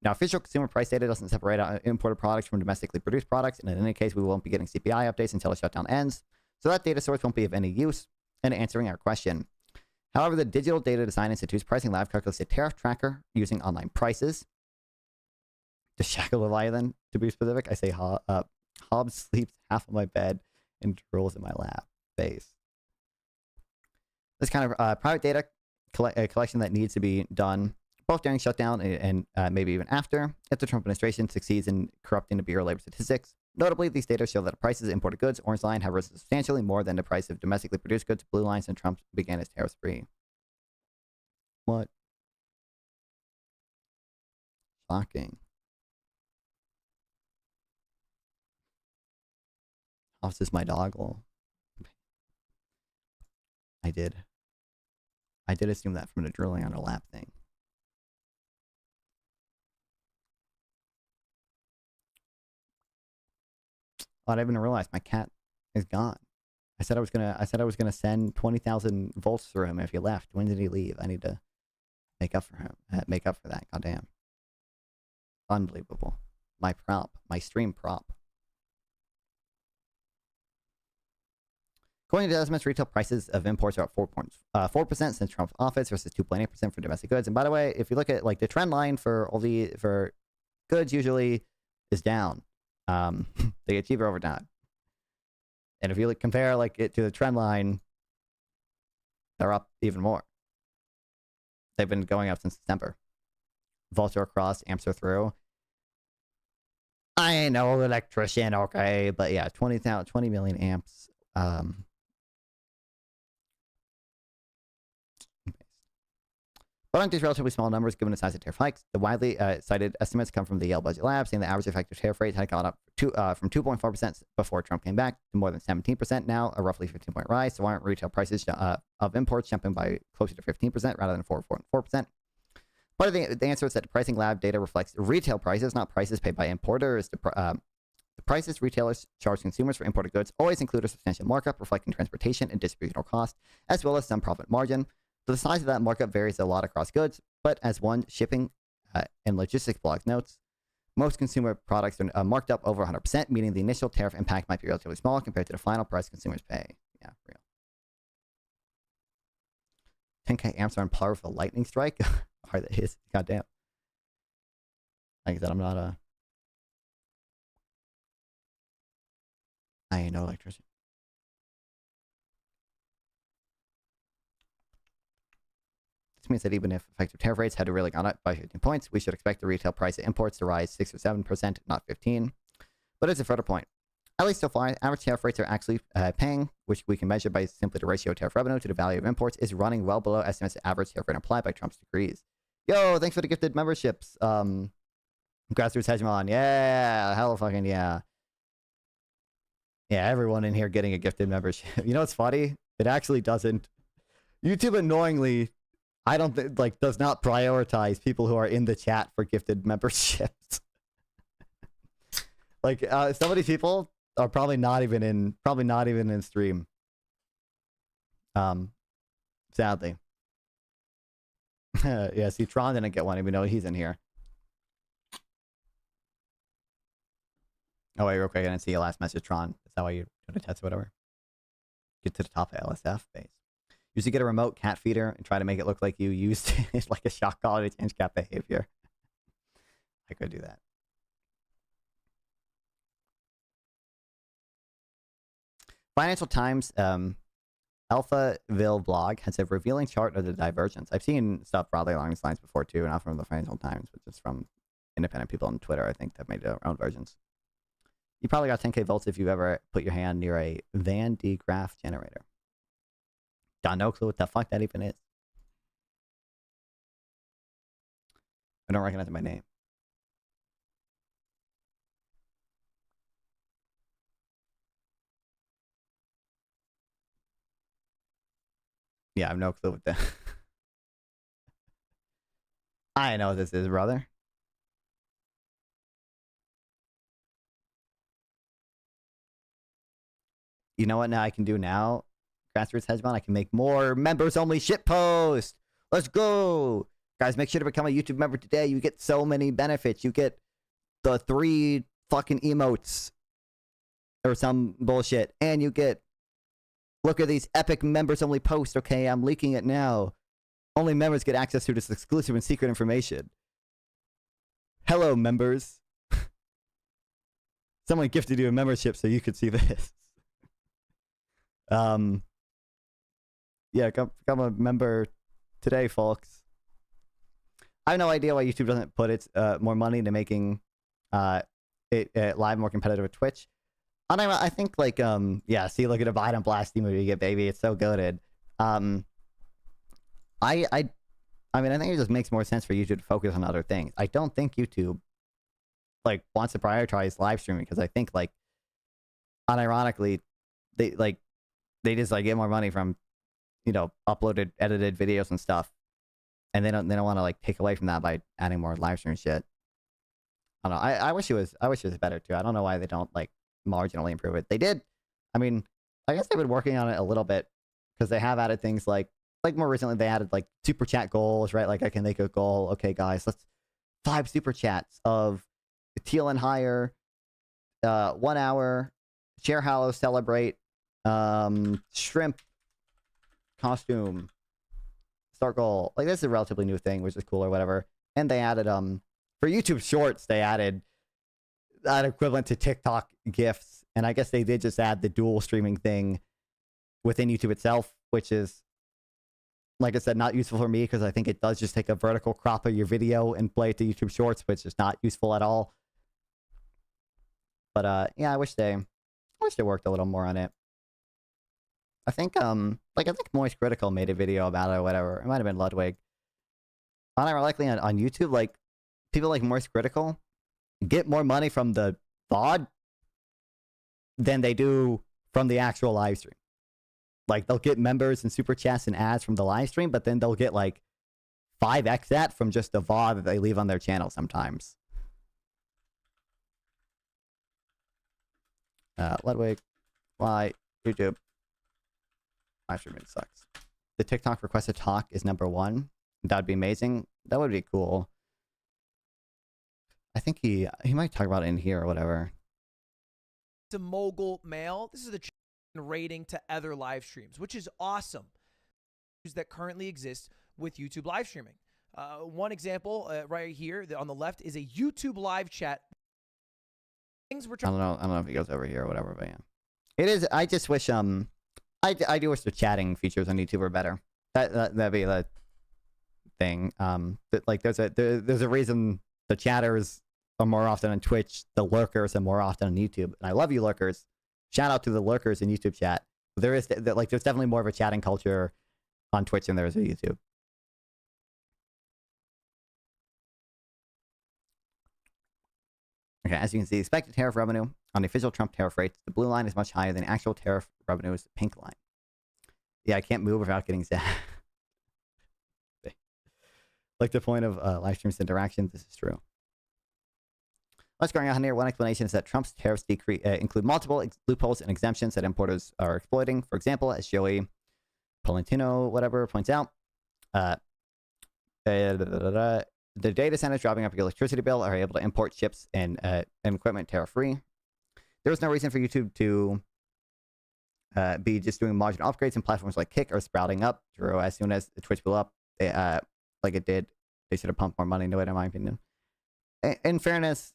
Now, official consumer price data doesn't separate out imported products from domestically produced products, and in any case, we won't be getting CPI updates until the shutdown ends. So that data source won't be of any use in answering our question. However, the Digital Data Design Institute's pricing lab calculates a tariff tracker using online prices. To shackle Leviathan, to be specific, I say Hobbs sleeps half of my bed and drools in my lap. Face. This kind of private data collection that needs to be done both during shutdown and maybe even after, if the Trump administration succeeds in corrupting the Bureau of Labor Statistics. Notably, these data show that the prices of imported goods, orange line, have risen substantially more than the price of domestically produced goods, blue line, since Trump began his tariff spree. What? Shocking. Hobbs is my dog. Well, I did assume that from the drilling on a lap thing. Oh, I didn't even realize my cat is gone. I said I was gonna send 20,000 volts through him if he left. When did he leave? I need to make up for him. Make up for that. Goddamn. Unbelievable. My prop. My stream prop. According to the estimates, retail prices of imports are up 4% since Trump's office versus 2.8% for domestic goods. And by the way, if you look at like the trend line for goods, usually is down. They get cheaper over time. And if you compare like it to the trend line, they're up even more. They've been going up since December. Volts are across, amps are through. I ain't no electrician, okay, but yeah, 20 million amps. But on these relatively small numbers, given the size of tariff hikes, the widely cited estimates come from the Yale Budget Lab, saying the average effective tariff rate had gone up from 2.4% before Trump came back to more than 17% now, a roughly 15-point rise. So why aren't retail prices of imports jumping by closer to 15% rather than 4%? Part of the answer is that the pricing lab data reflects retail prices, not prices paid by importers. The prices retailers charge consumers for imported goods always include a substantial markup reflecting transportation and distributional cost, as well as some profit margin. So the size of that markup varies a lot across goods, but as one shipping and logistics blog notes, most consumer products are marked up over 100%, meaning the initial tariff impact might be relatively small compared to the final price consumers pay. Yeah, for real. 10K amps are on par with a lightning strike. Hard that is. Goddamn. Like I said, I'm not I ain't no electrician. This means that even if effective tariff rates had really gone up by 15 points, we should expect the retail price of imports to rise 6 or 7%, not 15. But as a further point, at least so far, average tariff rates are actually paying, which we can measure by simply the ratio of tariff revenue to the value of imports, is running well below estimates of average tariff rate applied by Trump's decrees. Yo, thanks for the gifted memberships. Grassroots Hegemon. Yeah, hell fucking yeah. Yeah, everyone in here getting a gifted membership. You know what's funny? It actually doesn't. YouTube annoyingly, I don't think, like, does not prioritize people who are in the chat for gifted memberships. Like, some of these people are probably not even in stream. Sadly. Yeah, see, Tron didn't get one, even though he's in here. Oh, wait, real quick, I didn't see your last message, Tron. Is that why you do the test or whatever? Get to the top of LSF base. Used to get a remote cat feeder and try to make it look like you used it like a shock collar to change cat behavior. I could do that. Financial Times Alphaville blog has a revealing chart of the divergence. I've seen stuff broadly along these lines before too, not from the Financial Times, but just from independent people on Twitter, I think, that made their own versions. You probably got 10K volts if you've ever put your hand near a Van de Graaff generator. Got no clue what the fuck that even is. I don't recognize my name. Yeah, I have no clue what that. I know what this is, brother. You know what now I can do now? Grassroots Hegemon, I can make more members only shit posts. Let's go. Guys, make sure to become a YouTube member today. You get so many benefits. You get the 3 fucking emotes or some bullshit. And you get, look at these epic members only posts. Okay, I'm leaking it now. Only members get access to this exclusive and secret information. Hello, members. Someone gifted you a membership so you could see this. Yeah, become a member today, folks. I have no idea why YouTube doesn't put its more money into making it live more competitive with Twitch. And I think, like, yeah, see, look at a Biden Blasty movie you get, baby. It's so goated. I mean, I think it just makes more sense for YouTube to focus on other things. I don't think YouTube, like, wants to prioritize live streaming because I think, like, unironically, they just, like, get more money from, you know, uploaded, edited videos and stuff. And they don't want to, like, take away from that by adding more live stream shit. I don't know. I wish it was better too. I don't know why they don't, like, marginally improve it. They did. I mean, I guess they've been working on it a little bit because they have added things like more recently they added, like, super chat goals, right? Like, I can make a goal. Okay, guys, let's 5 super chats of Teal and Higher, 1 hour, Share Hallow, Celebrate, Shrimp costume, start goal. Like, this is a relatively new thing, which is cool or whatever. And they added, for YouTube Shorts, they added that equivalent to TikTok GIFs And I guess they did just add the dual streaming thing within YouTube itself, which is, like I said, not useful for me because I think it does just take a vertical crop of your video and play it to YouTube Shorts, which is not useful at all. But yeah, I wish they worked a little more on it. I think I think Moist Critical made a video about it or whatever. It might have been Ludwig. Ironically on YouTube, like people like Moist Critical get more money from the VOD than they do from the actual live stream. Like they'll get members and super chats and ads from the live stream, but then they'll get like 5x that from just the VOD that they leave on their channel sometimes. Ludwig, why YouTube live streaming sucks. The TikTok request to talk is #1. That'd be amazing. That would be cool. I think he might talk about it in here or whatever. To mogul mail, this is the rating to other live streams, which is awesome. That currently exists with YouTube live streaming. One example right here on the left is a YouTube live chat. Things we're trying. I don't know if he goes over here or whatever, but yeah, it is. I just wish I do wish the chatting features on YouTube were better. That'd be the thing. Like there's a reason the chatters are more often on Twitch, the lurkers are more often on YouTube, and I love you lurkers. Shout out to the lurkers in YouTube chat. There's definitely more of a chatting culture on Twitch than there is on YouTube. Okay, as you can see, expected tariff revenue on the official Trump tariff rates, the blue line is much higher than actual tariff revenue's pink line. Yeah, I can't move without getting zapped. Like the point of live streams interaction, this is true. What's going on here? One explanation is that Trump's tariffs include multiple loopholes and exemptions that importers are exploiting. For example, as Joey Polentino, whatever, points out, the data centers driving up your electricity bill are able to import chips and equipment tariff-free. There is no reason for YouTube to be just doing marginal upgrades, and platforms like Kick are sprouting up. Drew, as soon as Twitch blew up, they, like it did, they should have pumped more money into it, in my opinion. In fairness,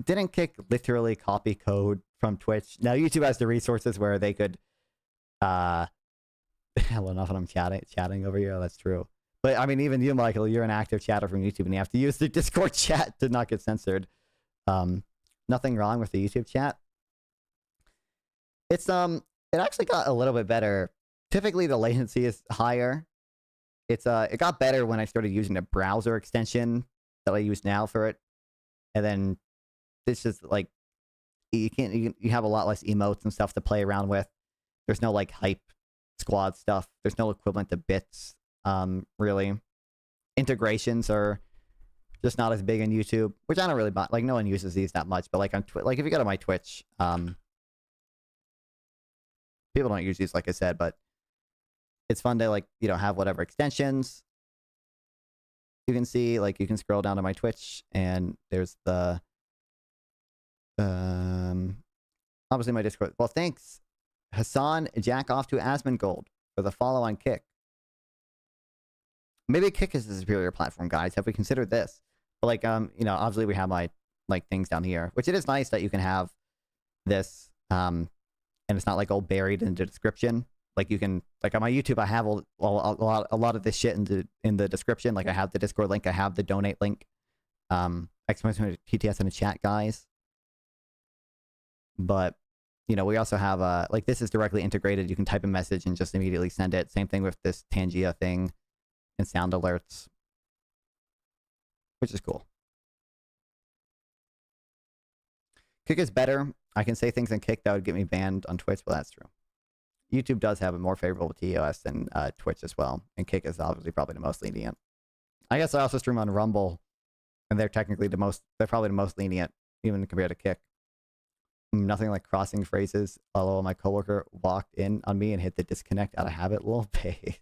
didn't Kick literally copy code from Twitch? Now, YouTube has the resources where they could... Hell, enough when I'm chatting over here. That's true. But, I mean, even you, Michael, you're an active chatter from YouTube, and you have to use the Discord chat to not get censored. Nothing wrong with the YouTube chat. It's, it actually got a little bit better. Typically, the latency is higher. It got better when I started using the browser extension that I use now for it. And then it's just, like, you have a lot less emotes and stuff to play around with. There's no, like, hype squad stuff. There's no equivalent to bits. Really, integrations are just not as big on YouTube, which I don't really buy. Like, no one uses these that much, but like on like if you go to my Twitch, people don't use these, like I said, but it's fun to, like, you know, have whatever extensions you can see. Like, you can scroll down to my Twitch, and there's the obviously my Discord. Well, thanks, Hassan. Jack off to Asmongold for the follow on Kick. Maybe Kick is the superior platform, guys. Have we considered this? But, like, you know, obviously we have my, like, things down here, which it is nice that you can have this, and it's not, like, all buried in the description. Like, you can, like, on my YouTube, I have a lot of this shit in the description. Like, I have the Discord link, I have the donate link, exclamation TTS in the chat, guys. But, you know, we also have, like, this is directly integrated. You can type a message and just immediately send it. Same thing with this Tangia thing. And sound alerts, which is cool. Kick is better. I can say things on Kick that would get me banned on Twitch, but that's true. YouTube does have a more favorable TOS than Twitch as well, and Kick is obviously probably the most lenient. I guess I also stream on Rumble, and they're technically they're probably the most lenient, even compared to Kick. Nothing like crossing phrases. Although my coworker walked in on me and hit the disconnect out of habit little face.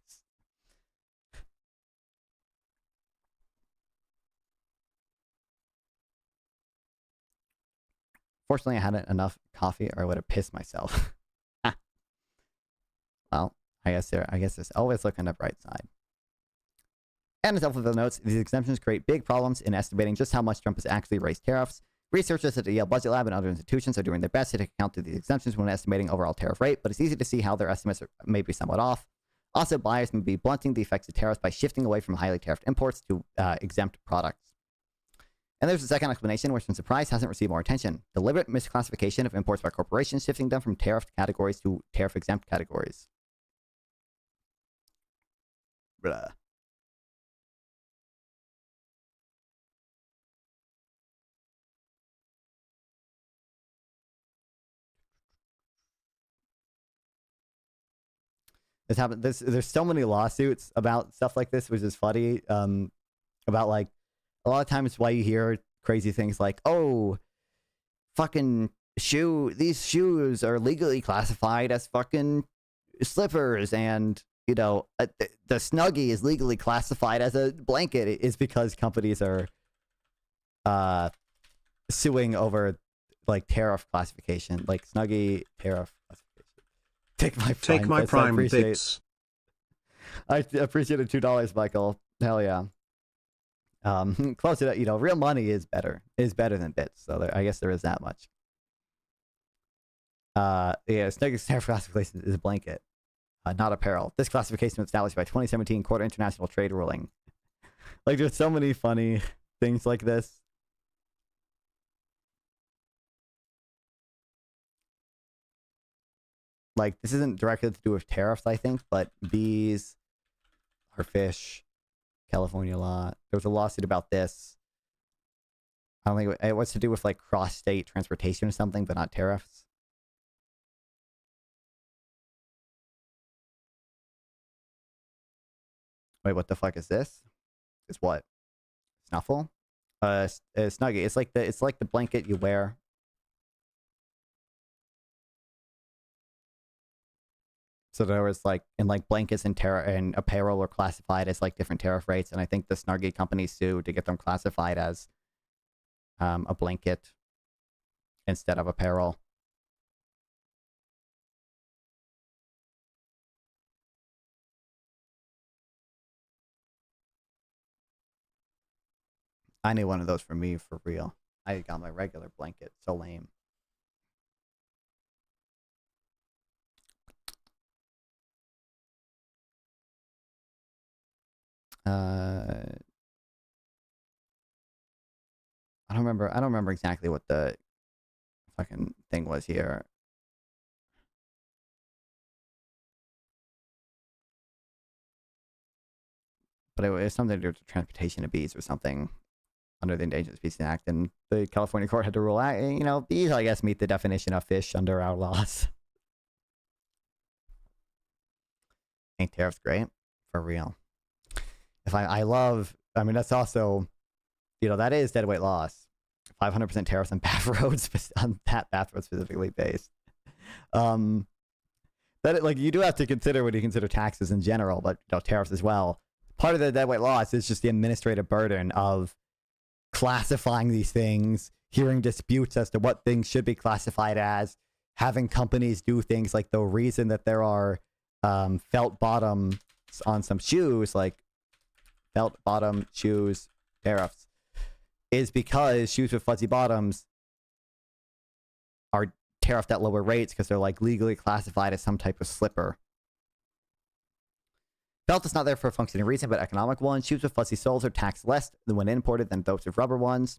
Fortunately, I hadn't enough coffee, or I would have pissed myself. Well, I guess there's always look on the bright side. And as helpful for the notes, these exemptions create big problems in estimating just how much Trump has actually raised tariffs. Researchers at the Yale Budget Lab and other institutions are doing their best to take account of these exemptions when estimating overall tariff rate, but it's easy to see how their estimates may be somewhat off. Also, buyers may be blunting the effects of tariffs by shifting away from highly tariffed imports to exempt products. And there's a second explanation, which I'm surprised hasn't received more attention. Deliberate misclassification of imports by corporations, shifting them from tariffed categories to tariff-exempt categories. Blah. This happened. There's so many lawsuits about stuff like this, which is funny. About like a lot of times why you hear crazy things like, "Oh, fucking these shoes are legally classified as fucking slippers," and you know, the Snuggie is legally classified as a blanket. It is because companies are suing over like tariff classification, like Snuggie tariff classification. Take my prime bits. I appreciate it. $2, Michael. Hell yeah. Close it up. You know, real money is better than bits. So I guess there is that much. Yeah, Snuggie's tariff classification is a blanket, not apparel. This classification was established by 2017 Court of International Trade ruling. Like, there's so many funny things like this. Like, this isn't directly to do with tariffs, I think, but bees are fish. California law. There was a lawsuit about this. I don't think it was to do with like cross-state transportation or something, but not tariffs. Wait, what the fuck is this? It's what? Snuffle? Snuggie. It's like the blanket you wear. So there was like, and like blankets and apparel are classified as like different tariff rates. And I think the Snuggie company sued to get them classified as a blanket instead of apparel. I need one of those for me, for real. I got my regular blanket. So lame. I don't remember exactly what the fucking thing was here. But it was something to do with transportation of bees or something under the Endangered Species Act, and the California court had to rule out, you know, bees, I guess, meet the definition of fish under our laws. Ain't tariffs great? For real. If I mean, that's also, you know, that is deadweight loss. 500% tariffs on bath roads, on that bath road specifically based. That, like, you do have to consider when you consider taxes in general, but, you know, tariffs as well. Part of the deadweight loss is just the administrative burden of classifying these things, hearing disputes as to what things should be classified as, having companies do things like the reason that there are felt bottoms on some shoes, like felt bottom shoes tariffs, is because shoes with fuzzy bottoms are tariffed at lower rates because they're like legally classified as some type of slipper. Felt is not there for a functioning reason, but economic one. Shoes with fuzzy soles are taxed less when imported than those with rubber ones.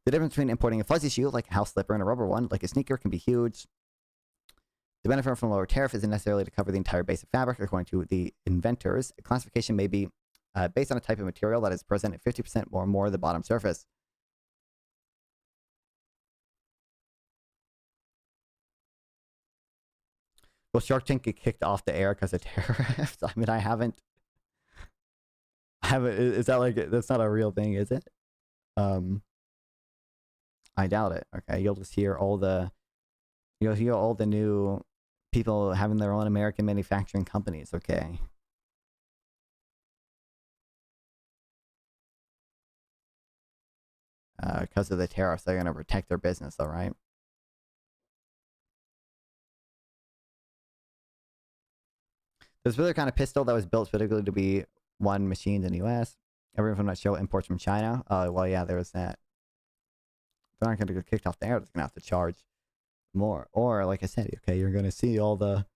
The difference between importing a fuzzy shoe, like a house slipper, and a rubber one, like a sneaker, can be huge. The benefit from a lower tariff isn't necessarily to cover the entire base of fabric. According to the inventors, a classification may be based on a type of material that is present at 50% or more of the bottom surface. Will Shark Tank get kicked off the air because of tariffs? I mean, I haven't. Is that like, that's not a real thing, is it? I doubt it. Okay, you'll just hear all the new people having their own American manufacturing companies. Okay. Because of the tariffs, they're gonna protect their business, all right? There's another kind of pistol that was built specifically to be one machined in the U.S. Everyone from that show imports from China. Well, yeah, there was that. they're not going to get kicked off the air. They're going to have to charge more. Or, like I said, okay, you're going to see all the...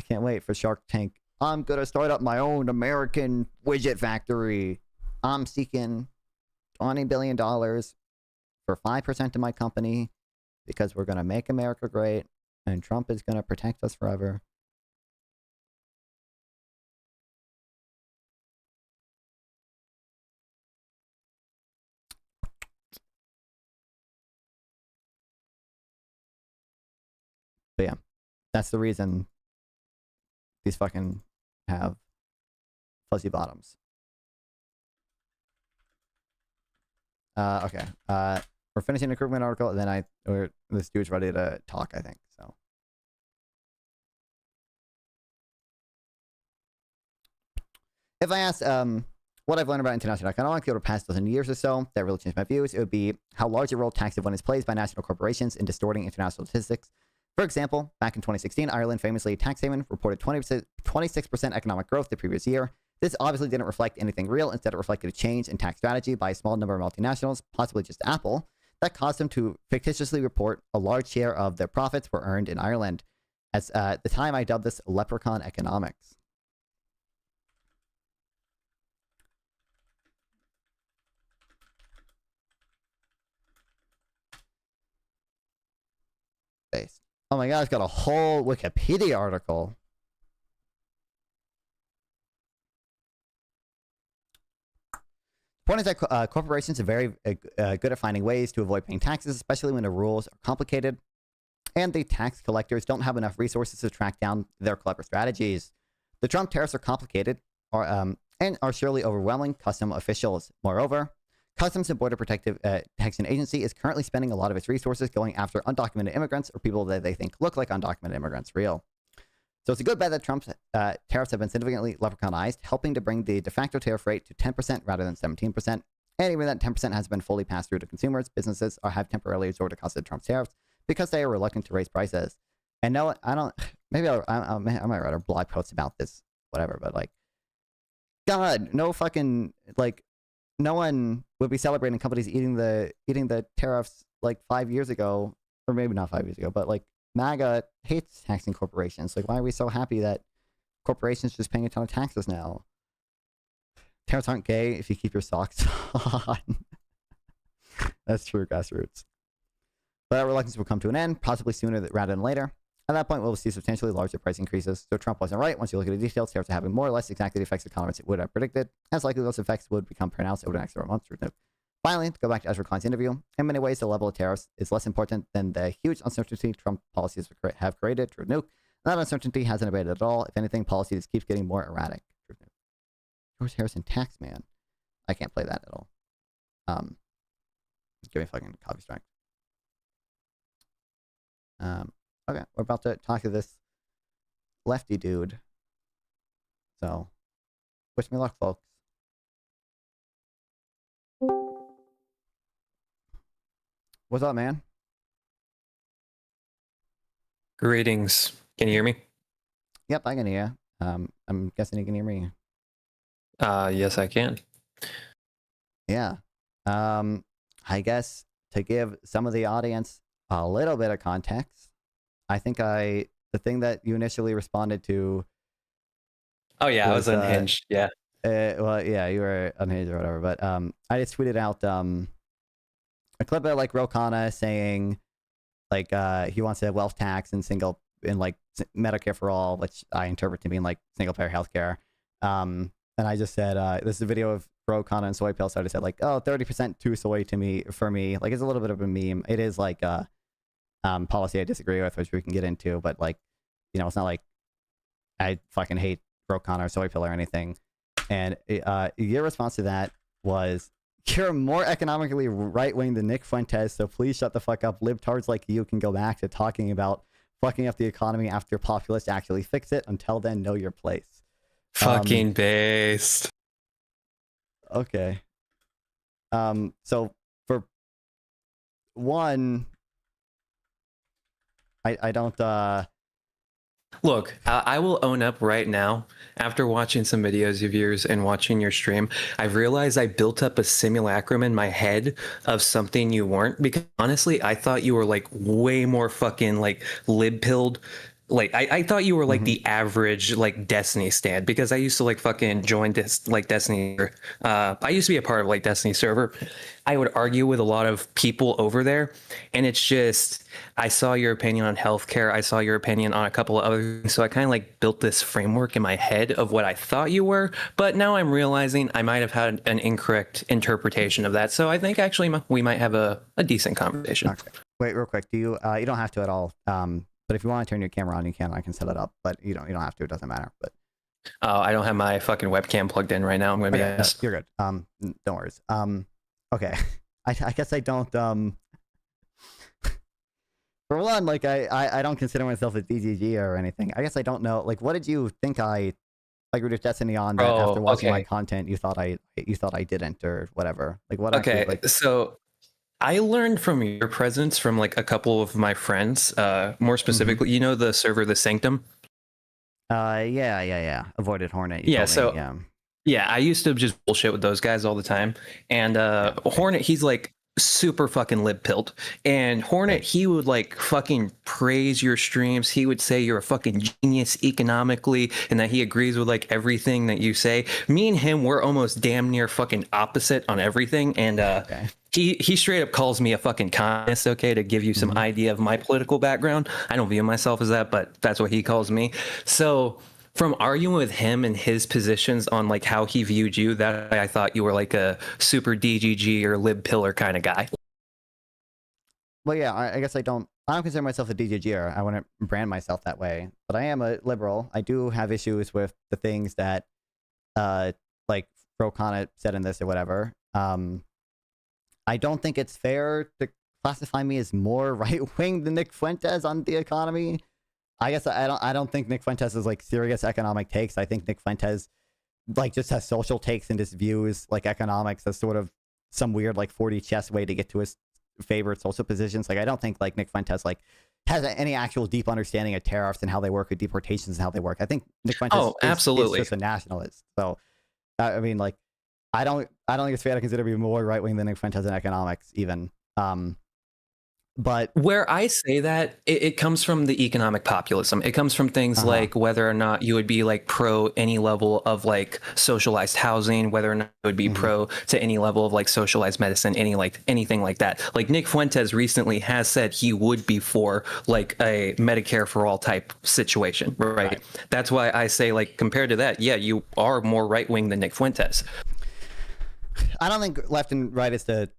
I can't wait for Shark Tank. I'm going to start up my own American widget factory. I'm seeking $20 billion for 5% of my company because we're going to make America great and Trump is going to protect us forever. But yeah, that's the reason these fucking have fuzzy bottoms. Okay. We're finishing the recruitment article, and then this dude's ready to talk, I think. So. If I asked what I've learned about international economics over the past dozen years or so that really changed my views, it would be how large a role tax avoidance plays by national corporations in distorting international statistics. For example, back in 2016, Ireland, famously a tax haven, reported 26% economic growth the previous year. This obviously didn't reflect anything real. Instead, it reflected a change in tax strategy by a small number of multinationals, possibly just Apple, that caused them to fictitiously report a large share of their profits were earned in Ireland. At the time, I dubbed this leprechaun economics. Based. Oh my god, it's got a whole Wikipedia article. Point is that corporations are very good at finding ways to avoid paying taxes, especially when the rules are complicated, and the tax collectors don't have enough resources to track down their clever strategies. The Trump tariffs are complicated and are surely overwhelming custom officials. Moreover, Customs and Border Protection Agency is currently spending a lot of its resources going after undocumented immigrants or people that they think look like undocumented immigrants real. So it's a good bet that Trump's tariffs have been significantly leprechaunized, helping to bring the de facto tariff rate to 10% rather than 17%. And even that 10% has been fully passed through to consumers, businesses have temporarily absorbed the cost of Trump's tariffs because they are reluctant to raise prices. And no, I don't, maybe I might write a blog post about this, whatever, but like, God, no fucking, like, no one would be celebrating companies eating the tariffs like 5 years ago, or maybe not 5 years ago, but like MAGA hates taxing corporations. Like, why are we so happy that corporations are just paying a ton of taxes now? Tariffs aren't gay if you keep your socks on. That's true, grassroots. But that reluctance will come to an end, possibly sooner rather than later. At that point, we'll see substantially larger price increases. So Trump wasn't right. Once you look at the details, tariffs are having more or less exactly the effects economists would have predicted. As likely, those effects would become pronounced over the next several months. Finally, to go back to Ezra Klein's interview, in many ways, the level of tariffs is less important than the huge uncertainty Trump policies have created. True nuke. That uncertainty hasn't abated at all. If anything, policy just keeps getting more erratic. True nuke. George Harrison, Taxman. I can't play that at all. Give me a fucking copy strike. Okay, we're about to talk to this lefty dude. So, wish me luck, folks. What's up, man? Greetings. Can you hear me? Yep, I can hear you. I'm guessing you can hear me. Yes, I can. Yeah. I guess to give some of the audience a little bit of context, I think the thing that you initially responded to. Oh yeah, I was unhinged. Yeah. Well, yeah, you were unhinged or whatever. But I just tweeted out a clip of like Ro Khanna saying like he wants a wealth tax and like Medicare for all, which I interpret to mean like single payer healthcare. And I just said this is a video of Ro Khanna and Soy Pill. So I just said like, oh, 30% too soy for me. Like, it's a little bit of a meme. It is like policy I disagree with, which we can get into, but like, you know, it's not like I fucking hate Ro Khanna or Soy Pill or anything. And your response to that was, you're more economically right-wing than Nick Fuentes, so please shut the fuck up. Libtards like you can go back to talking about fucking up the economy after populists actually fix it. Until then, know your place. Fucking based. Okay. So for one, I don't Look, I will own up right now. After watching some videos of yours and watching your stream, I've realized I built up a simulacrum in my head of something you weren't. Because honestly, I thought you were like way more fucking like lib-pilled. Like I thought you were like the average like Destiny stand, because I used to like fucking join like Destiny. I used to be a part of like Destiny server. I would argue with a lot of people over there, and it's just I saw your opinion on healthcare. I saw your opinion on a couple of other things, so I kind of like built this framework in my head of what I thought you were. But now I'm realizing I might have had an incorrect interpretation of that. So I think actually we might have a decent conversation. Okay. Wait, real quick. Do you? You don't have to at all. But if you want to turn your camera on, you can. I can set it up, but you don't have to. It doesn't matter. But I don't have my fucking webcam plugged in right now. I'm gonna be honest. You're good. Don't worry. Okay. I guess I don't. For one, like I don't consider myself a DGG or anything. I guess I don't know. Like, what did you think I like with Destiny on that after watching my content you thought I didn't, or whatever? Like, what? Okay, actually, like, so I learned from your presence from like a couple of my friends, more specifically, you know, the server, The Sanctum. Yeah. Avoided Hornet. You Yeah, told so me, yeah, I used to just bullshit with those guys all the time. And Hornet, he's like super fucking lib-pilled. And Hornet, he would like fucking praise your streams. He would say you're a fucking genius economically, and that he agrees with like everything that you say. Me and him, we're almost damn near fucking opposite on everything. And he straight up calls me a fucking communist, okay, to give you some idea of my political background. I don't view myself as that, but that's what he calls me. So from arguing with him and his positions on like how he viewed you, that I thought you were like a super DGG or lib pillar kind of guy. Well, yeah, I guess I don't consider myself a DGGer. I wouldn't brand myself that way, but I am a liberal. I do have issues with the things that, like Rokana said in this or whatever. I don't think it's fair to classify me as more right-wing than Nick Fuentes on the economy. I guess I don't think Nick Fuentes is like serious economic takes. I think Nick Fuentes like just has social takes and just views like economics as sort of some weird like 40 chess way to get to his favorite social positions. Like I don't think like Nick Fuentes like has any actual deep understanding of tariffs and how they work, with deportations and how they work. I think Nick Fuentes is just a nationalist. So I mean, like I don't think it's fair to consider me more right wing than Nick Fuentes in economics even. But where I say that, it comes from the economic populism. It comes from things like whether or not you would be like pro any level of like socialized housing, whether or not you would be pro to any level of like socialized medicine, anything like that. Like Nick Fuentes recently has said he would be for like a Medicare for all type situation, right? That's why I say like compared to that, yeah, you are more right wing than Nick Fuentes. I don't think left and right is the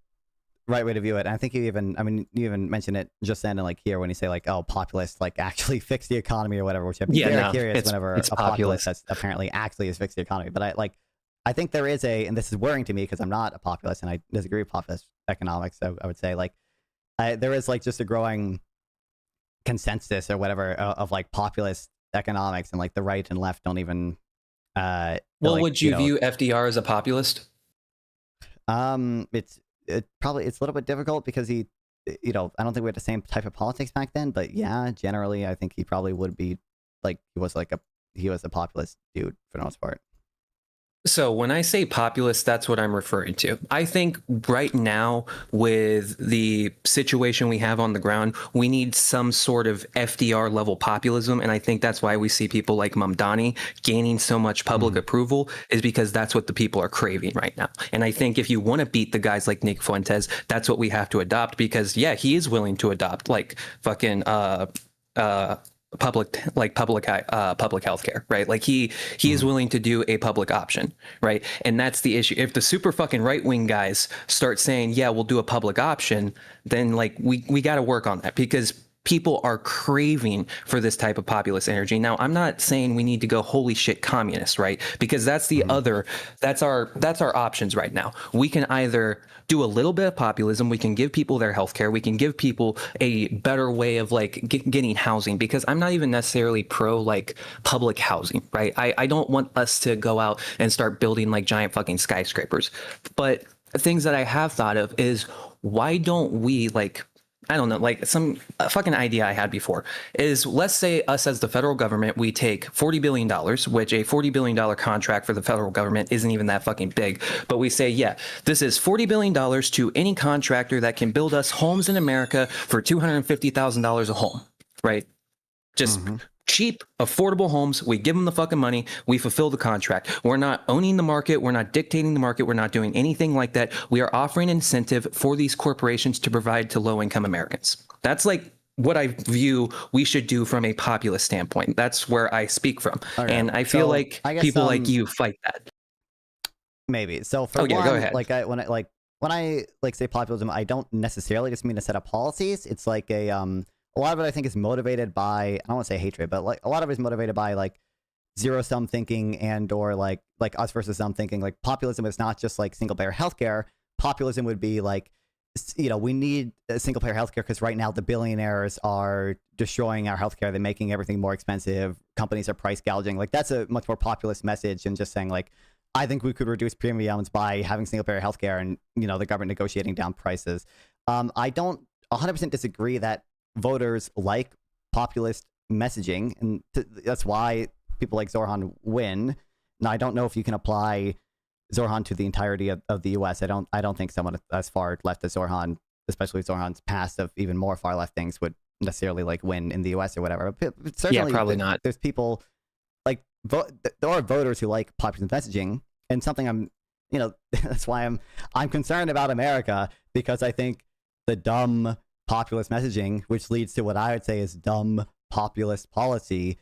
right way to view it. And I think you even mentioned it just then and like here when you say like, oh, populists like actually fix the economy or whatever, which I'm very curious whenever a populist that's apparently actually has fixed the economy. But I think there is and this is worrying to me because I'm not a populist and I disagree with populist economics. So I would say like there is like just a growing consensus or whatever of like populist economics, and like the right and left don't even would you view FDR as a populist? It's a little bit difficult because he, I don't think we had the same type of politics back then, but yeah, generally I think he probably would be like, he was a populist dude for the most part. So when I say populist, that's what I'm referring to. I think right now with the situation we have on the ground, we need some sort of FDR level populism. And I think that's why we see people like Mamdani gaining so much public approval, is because that's what the people are craving right now. And I think if you want to beat the guys like Nick Fuentes, that's what we have to adopt, because yeah, he is willing to adopt like fucking public healthcare, right? Like he is willing to do a public option, right? And that's the issue. If the super fucking right wing guys start saying, yeah, we'll do a public option, then like we got to work on that, because people are craving for this type of populist energy. Now, I'm not saying we need to go holy shit communist, right? Because that's the that's our options right now. We can either do a little bit of populism, we can give people their healthcare, we can give people a better way of like getting housing, because I'm not even necessarily pro like public housing, right? I don't want us to go out and start building like giant fucking skyscrapers. But things that I have thought of is, why don't we like I don't know, like some fucking idea I had before is, let's say us as the federal government, we take $40 billion, which a $40 billion contract for the federal government isn't even that fucking big. But we say, yeah, this is $40 billion to any contractor that can build us homes in America for $250,000 a home, right? Just cheap, affordable homes. We give them the fucking money. We fulfill the contract. We're not owning the market. We're not dictating the market. We're not doing anything like that. We are offering incentive for these corporations to provide to low-income Americans. That's like what I view we should do from a populist standpoint. That's where I speak from. Okay. And I feel like people like you fight that. Maybe. So for go one, ahead. like when I say populism, I don't necessarily just mean a set of policies. It's like a lot of it I think is motivated by, I don't want to say hatred, but like a lot of it is motivated by like zero-sum thinking and or like us versus them thinking. Like populism is not just like single-payer healthcare. Populism would be like, you know, we need a single-payer healthcare because right now the billionaires are destroying our healthcare. They're making everything more expensive. Companies are price gouging. Like that's a much more populist message than just saying like, I think we could reduce premiums by having single-payer healthcare and, you know, the government negotiating down prices. I don't 100% disagree that voters like populist messaging, and that's why people like Zorhan win. Now, I don't know if you can apply Zorhan to the entirety of the U.S. I don't think someone as far left as Zorhan, especially Zorhan's past of even more far left things, would necessarily like win in the U.S. or whatever. But certainly, yeah, probably not. There's people like there are voters who like populist messaging, and something I'm, you know, that's why I'm concerned about America, because I think the dumb populist messaging, which leads to what I would say is dumb populist policy,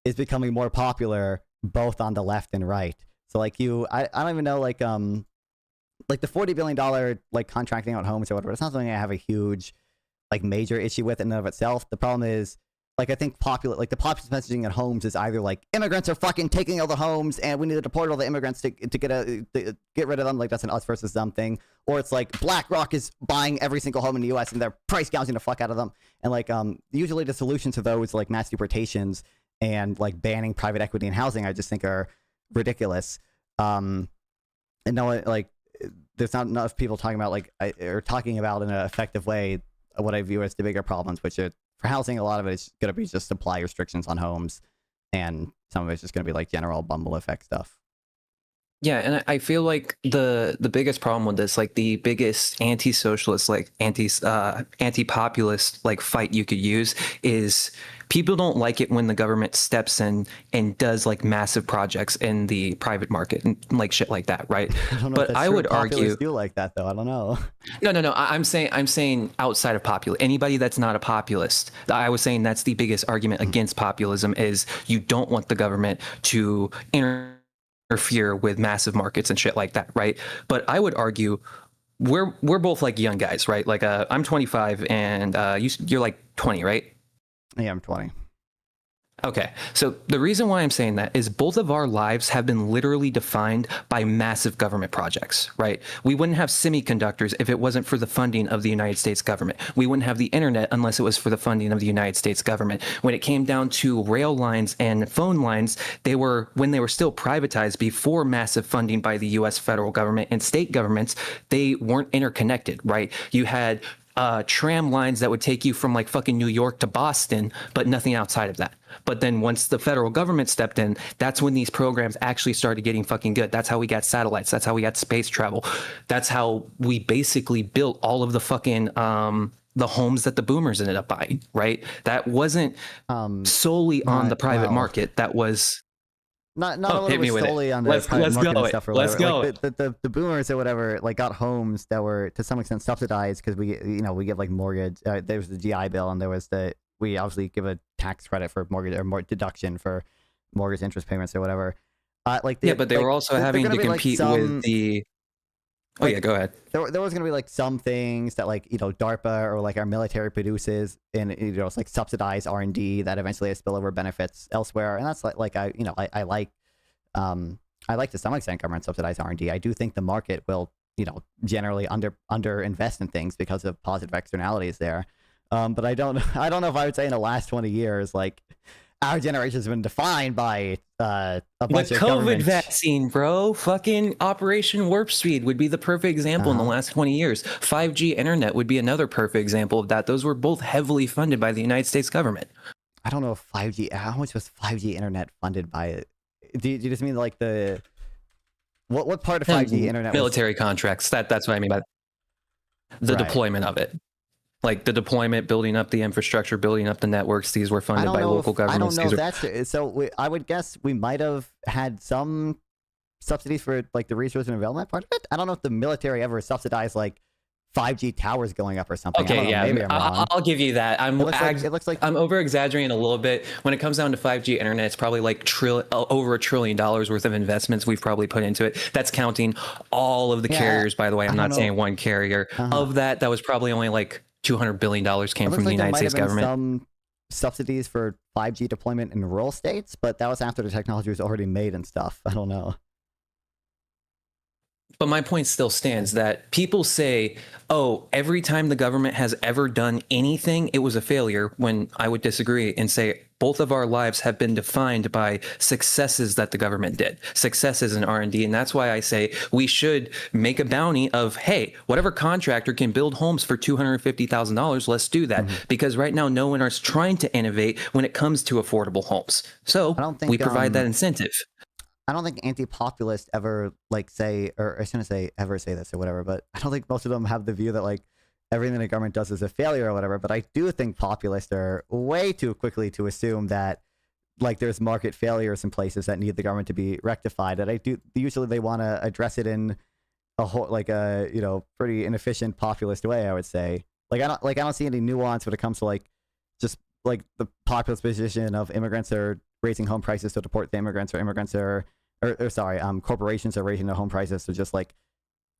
is becoming more popular both on the left and right. So like I don't even know, like the $40 billion like contracting out homes or whatever, it's not something I have a huge like major issue with in and of itself. The problem is, like, I think the populist messaging at homes is either like immigrants are fucking taking all the homes and we need to deport all the immigrants to get rid of them. Like that's an us versus them thing. Or it's like BlackRock is buying every single home in the U.S. and they're price gouging the fuck out of them. And like usually the solution to those like mass deportations and like banning private equity in housing, I just think are ridiculous. And no, like there's not enough people talking about or talking about in an effective way what I view as the bigger problems, which are, for housing, a lot of it is going to be just supply restrictions on homes, and some of it's just going to be like general bumble effect stuff. Yeah, and I feel like the biggest problem with this, like the biggest anti-socialist, like anti-populist like fight you could use is people don't like it when the government steps in and does like massive projects in the private market and like shit like that, right? I don't know but if that's I true. would argue Populists do like that though. I don't know. No. I'm saying outside of populist, anybody that's not a populist. I was saying that's the biggest argument against populism is you don't want the government to interfere with massive markets and shit like that, right? But I would argue we're both like young guys, right? Like I'm 25 and you're like 20, right? Yeah, I'm 20. Okay, so the reason why I'm saying that is both of our lives have been literally defined by massive government projects, right? We wouldn't have semiconductors if it wasn't for the funding of the United States government. We wouldn't have the internet unless it was for the funding of the United States government. When it came down to rail lines and phone lines, when they were still privatized before massive funding by the US federal government and state governments, they weren't interconnected, right? You had tram lines that would take you from like fucking New York to Boston, but nothing outside of that. But then once the federal government stepped in, that's when these programs actually started getting fucking good. That's how we got satellites. That's how we got space travel. That's how we basically built all of the fucking the homes that the boomers ended up buying, right? That wasn't solely on the private market. That was not all of it was solely on the private market and stuff or whatever. Let's go. Like the boomers or whatever like got homes that were to some extent subsidized because we get like mortgage. There was the GI Bill and there was we obviously give a tax credit for mortgage or more deduction for mortgage interest payments or whatever. But they were also having to compete with the. Oh yeah, go ahead. There was going to be like some things that like DARPA or like our military produces, and it's like subsidized R&D that eventually has spillover benefits elsewhere, and that's I like to some extent government subsidized R&D. I do think the market will generally under invest in things because of positive externalities there. But I don't know if I would say in the last 20 years, like our generation's been defined by a The bunch of COVID government. vaccine, bro. Fucking Operation Warp Speed would be the perfect example in the last 20 years. 5G internet would be another perfect example of that. Those were both heavily funded by the United States government. I don't know if 5G. How much was 5G internet funded by it? Do you just mean like the what part of 5G internet? Military contracts. That's what I mean by the Right. deployment of it. Like the deployment, building up the infrastructure, building up the networks. These were funded by local governments. I don't know if that's so. I would guess we might have had some subsidies for like the research and development part of it. I don't know if the military ever subsidized like 5G towers going up or something. I don't Okay, know, yeah, maybe I'm wrong. I'll give you that. It looks like I'm over exaggerating a little bit. When it comes down to 5G internet, it's probably like over $1 trillion worth of investments we've probably put into it. That's counting all of the carriers, by the way. I'm not saying one carrier. Of that was probably only like $200 billion came from the United States government. Some subsidies for 5G deployment in rural states, but that was after the technology was already made and stuff. I don't know. But my point still stands that people say, oh, every time the government has ever done anything, it was a failure, when I would disagree and say both of our lives have been defined by successes that the government did, successes in R&D. And that's why I say we should make a bounty of, hey, whatever contractor can build homes for $250,000, let's do that. Because right now, no one is trying to innovate when it comes to affordable homes. So we provide that incentive. I don't think anti-populists ever like say, or I shouldn't say ever say this or whatever, but I don't think most of them have the view that like everything the government does is a failure or whatever. But I do think populists are way too quickly to assume that like there's market failures in places that need the government to be rectified. And I do usually they want to address it in a whole like a pretty inefficient populist way. I would say I don't see any nuance when it comes to like just like the populist position of immigrants are raising home prices to deport the immigrants, or immigrants are, corporations are raising their home prices to just like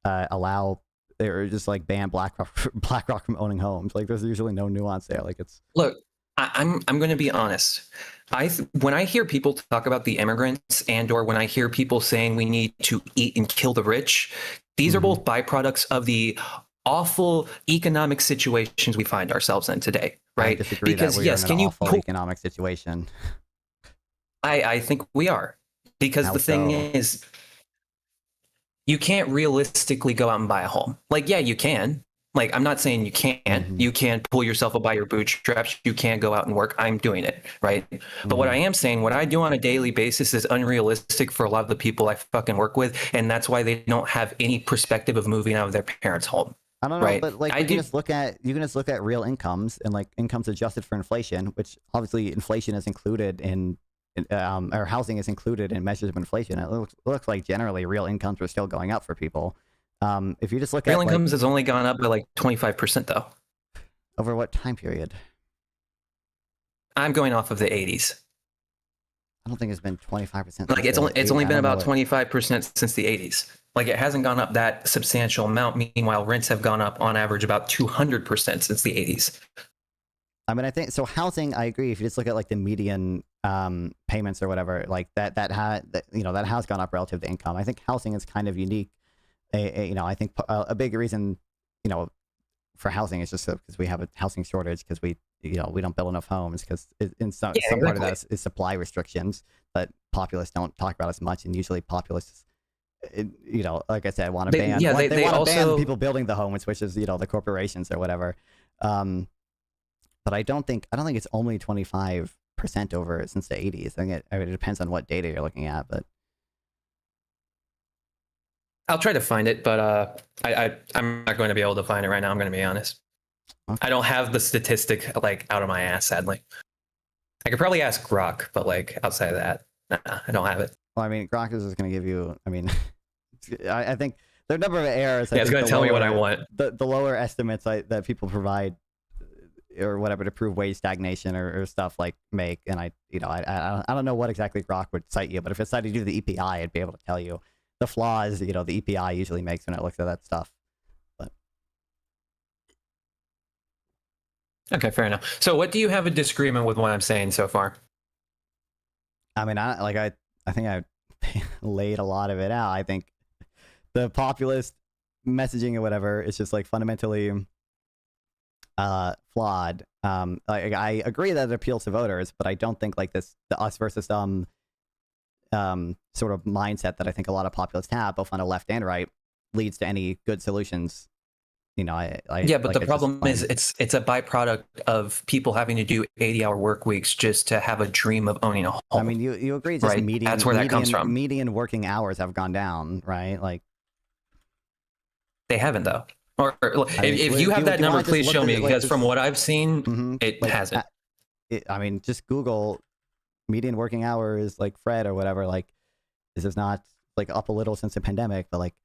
allow or just like ban BlackRock from owning homes. Like there's usually no nuance there. Like it's look, I'm going to be honest. When I hear people talk about the immigrants or when I hear people saying we need to eat and kill the rich, these are both byproducts of the awful economic situations we find ourselves in today, right? I disagree because that yes, can you awful economic situation? I think we are, because the thing is, you can't realistically go out and buy a home. Like, yeah, you can. Like, I'm not saying you can't. You can pull yourself up by your bootstraps. You can go out and work. I'm doing it, right? But what I am saying, what I do on a daily basis is unrealistic for a lot of the people I fucking work with, and that's why they don't have any perspective of moving out of their parents' home. I don't know, but like you can just look at real incomes and like incomes adjusted for inflation, which obviously inflation is included in. Or housing is included in measures of inflation. It looks like generally real incomes are still going up for people. If you just look at real incomes has only gone up by like 25% though. Over what time period? I'm going off of the 80s. I don't think it's been 25%. Like it's only been about 25% since the 80s. Like it hasn't gone up that substantial amount. Meanwhile, rents have gone up on average about 200% since the 80s. I mean, I think so. Housing, I agree. If you just look at like the median payments or whatever, like that has gone up relative to income. I think housing is kind of unique. I think a big reason, for housing is just because we have a housing shortage because we don't build enough homes because in some part of that is supply restrictions that populists don't talk about as much, and usually populists, like I said, want to ban. They want to ban people building the homes, which is the corporations or whatever. But I don't think it's only 25% over since the 80s. I think it depends on what data you're looking at, but I'll try to find it, but I'm not going to be able to find it right now. I'm going to be honest. Okay. I don't have the statistic like out of my ass, sadly. I could probably ask Grok, but like outside of that, nah, I don't have it. Well, I mean, Grok is just going to give you. I mean, I think there are a number of errors. Yeah, it's going to tell me what I want. The lower estimates that people provide or whatever to prove wage stagnation or stuff like make, and I don't know what exactly Grok would cite you, but if it cited you to the EPI, I'd be able to tell you the flaws the EPI usually makes when it looks at that stuff. But okay, fair enough. So what do you have a disagreement with what I'm saying so far? I mean, I think I laid a lot of it out. I think the populist messaging or whatever is just like fundamentally flawed. I agree that it appeals to voters, but I don't think like the us versus them sort of mindset that I think a lot of populists have, both on the left and right, leads to any good solutions. You know, yeah, but the problem is it's a byproduct of people having to do 80-hour work weeks just to have a dream of owning a home. I mean, you agree, just right? That's where that comes from. Median working hours have gone down, right? Like they haven't though. Or if you have that number, please show me, because from what I've seen, it hasn't. I mean, just Google median working hours, like Fred or whatever. Like this is not like up a little since the pandemic, but like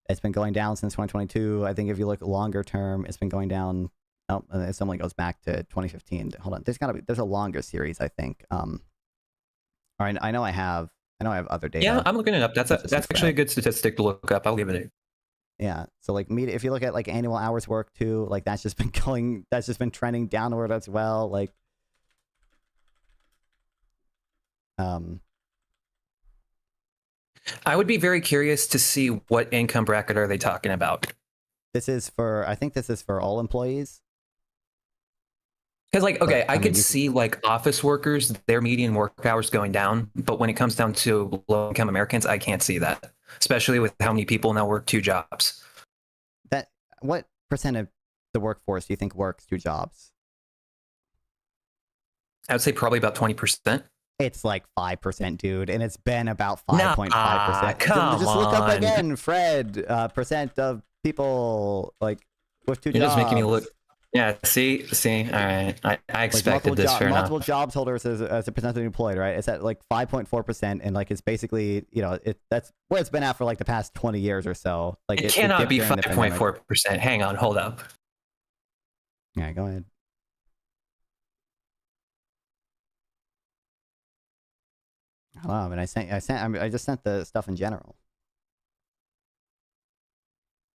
it's been going down since 2022. I think if you look longer term, it's been going down. Oh, it only goes back to 2015. Hold on, there's a longer series, I think. All right, I know I have other data. Yeah, I'm looking it up. That's actually a good statistic to look up. I'll give it a. Yeah, so like if you look at like annual hours worked too, like that's just been trending downward as well. Like, I would be very curious to see what income bracket are they talking about. I think this is for all employees. Because like, okay, I could see like office workers, their median work hours going down, but when it comes down to low income Americans, I can't see that, especially with how many people now work 2 jobs. What percent of the workforce do you think works 2 jobs? I would say probably about 20%. It's like 5%, dude, and it's been about 5.5%. Come just look up on. again, Fred. Percent of people like with 2 jobs. You're just making me look. Yeah, see. All right, I expected this. Fair enough. Multiple jobs holders as a percent of employed, right? It's at like 5.4%, and like it's basically, you know, that's where it's been at for like the past 20 years or so. Like it cannot be 5.4%. Hang on, hold up. Yeah, go ahead. Oh, I mean, I just sent the stuff in general.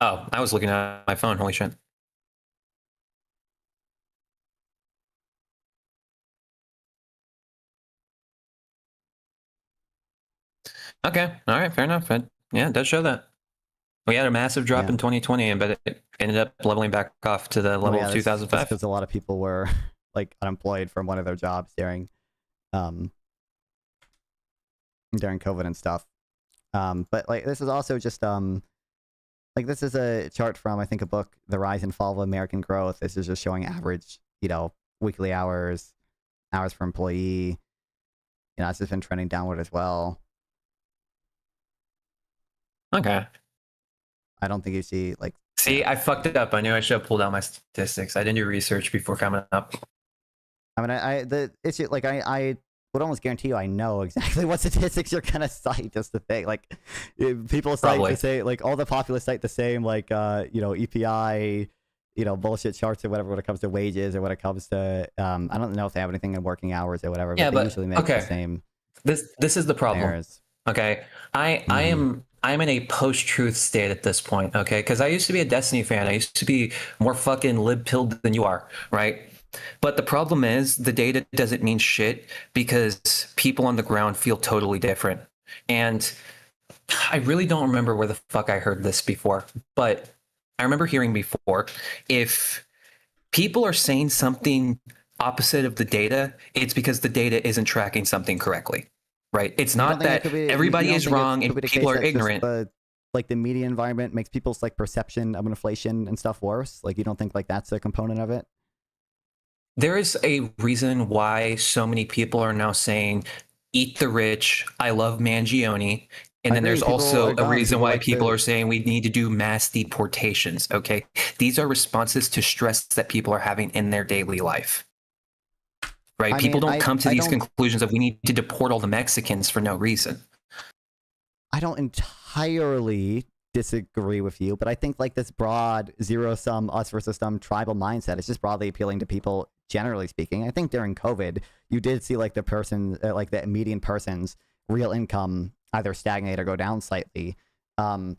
Oh, I was looking at my phone. Holy shit. Okay. All right. Fair enough. Yeah, it does show that. We had a massive drop in 2020, but it ended up leveling back off to the level of 2005. Because a lot of people were like unemployed from one of their jobs during COVID and stuff. But like this is also just like this is a chart from, I think, a book, The Rise and Fall of American Growth. This is just showing average, you know, weekly hours per employee. You know, it's just been trending downward as well. Okay. I don't think you see like. See, I fucked it up. I knew I should have pulled out my statistics. I didn't do research before coming up. I mean, the issue, like I would almost guarantee you I know exactly what statistics you're gonna cite. Just the thing, like people cite the same, like all the populists cite the same, like you know, EPI, you know, bullshit charts or whatever when it comes to wages or when it comes to I don't know if they have anything in working hours or whatever. Yeah, but they usually make the same. This is the problem. Errors. Okay, I'm in a post-truth state at this point, okay? Because I used to be a Destiny fan. I used to be more fucking lib-pilled than you are, right? But the problem is the data doesn't mean shit because people on the ground feel totally different. And I really don't remember where the fuck I heard this before, but I remember hearing before, if people are saying something opposite of the data, it's because the data isn't tracking something correctly. Right. It's not that everybody is wrong and people are ignorant. Like the media environment makes people's like perception of inflation and stuff worse. Like you don't think like that's a component of it? There is a reason why so many people are now saying, eat the rich. I love Mangione. And then there's also a reason why people are saying we need to do mass deportations. OK, these are responses to stress that people are having in their daily life. Right. People don't come to these conclusions of we need to deport all the Mexicans for no reason. I don't entirely disagree with you, but I think like this broad zero-sum us versus them tribal mindset is just broadly appealing to people, generally speaking. I think during COVID, you did see like the person, like the median person's real income either stagnate or go down slightly. Although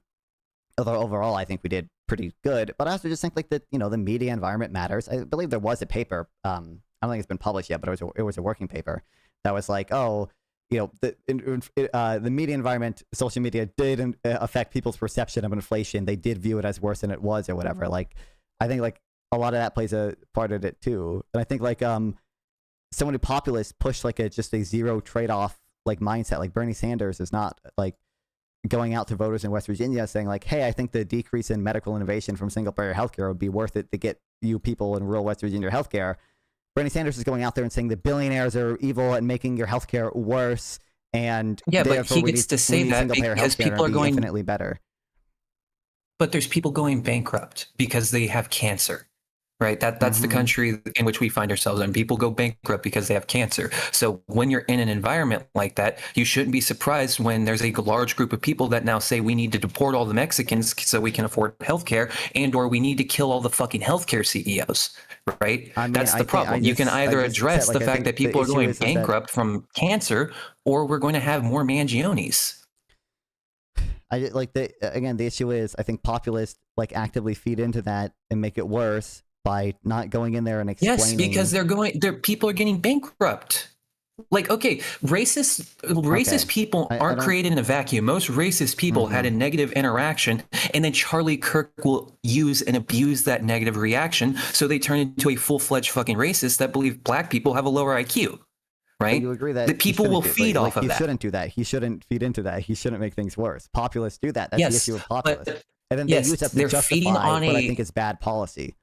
overall, I think we did pretty good. But I also just think like that, you know, the media environment matters. I believe there was a paper. I don't think it's been published yet, but it was a working paper that was like, oh, you know, the media environment, social media did affect people's perception of inflation. They did view it as worse than it was or whatever. Like, I think like a lot of that plays a part in it too. And I think like so many populists push like just a zero trade-off like mindset. Like Bernie Sanders is not like going out to voters in West Virginia saying like, hey, I think the decrease in medical innovation from single-payer healthcare would be worth it to get you people in rural West Virginia healthcare. Bernie Sanders is going out there and saying the billionaires are evil and making your healthcare worse. And yeah, but he gets to say that because people are going infinitely better. But there's people going bankrupt because they have cancer, right? That's the country in which we find ourselves in. People go bankrupt because they have cancer. So when you're in an environment like that, you shouldn't be surprised when there's a large group of people that now say we need to deport all the Mexicans so we can afford healthcare, and or we need to kill all the fucking healthcare CEOs, right? I mean, that's the problem. You can either address the fact that people are going bankrupt from cancer, or we're going to have more Mangionis. The issue is I think populists like actively feed into that and make it worse by not going in there and explaining. Yes, because people are getting bankrupt. Like, okay, racist people aren't created in a vacuum. Most racist people had a negative interaction, and then Charlie Kirk will use and abuse that negative reaction, so they turn into a full-fledged fucking racist that believe black people have a lower IQ. Right? You agree that the people will feed off of that. He shouldn't do that. He shouldn't feed into that. He shouldn't make things worse. Populists do that. That's the issue of populists. And then they use that to justify what I think is bad policy.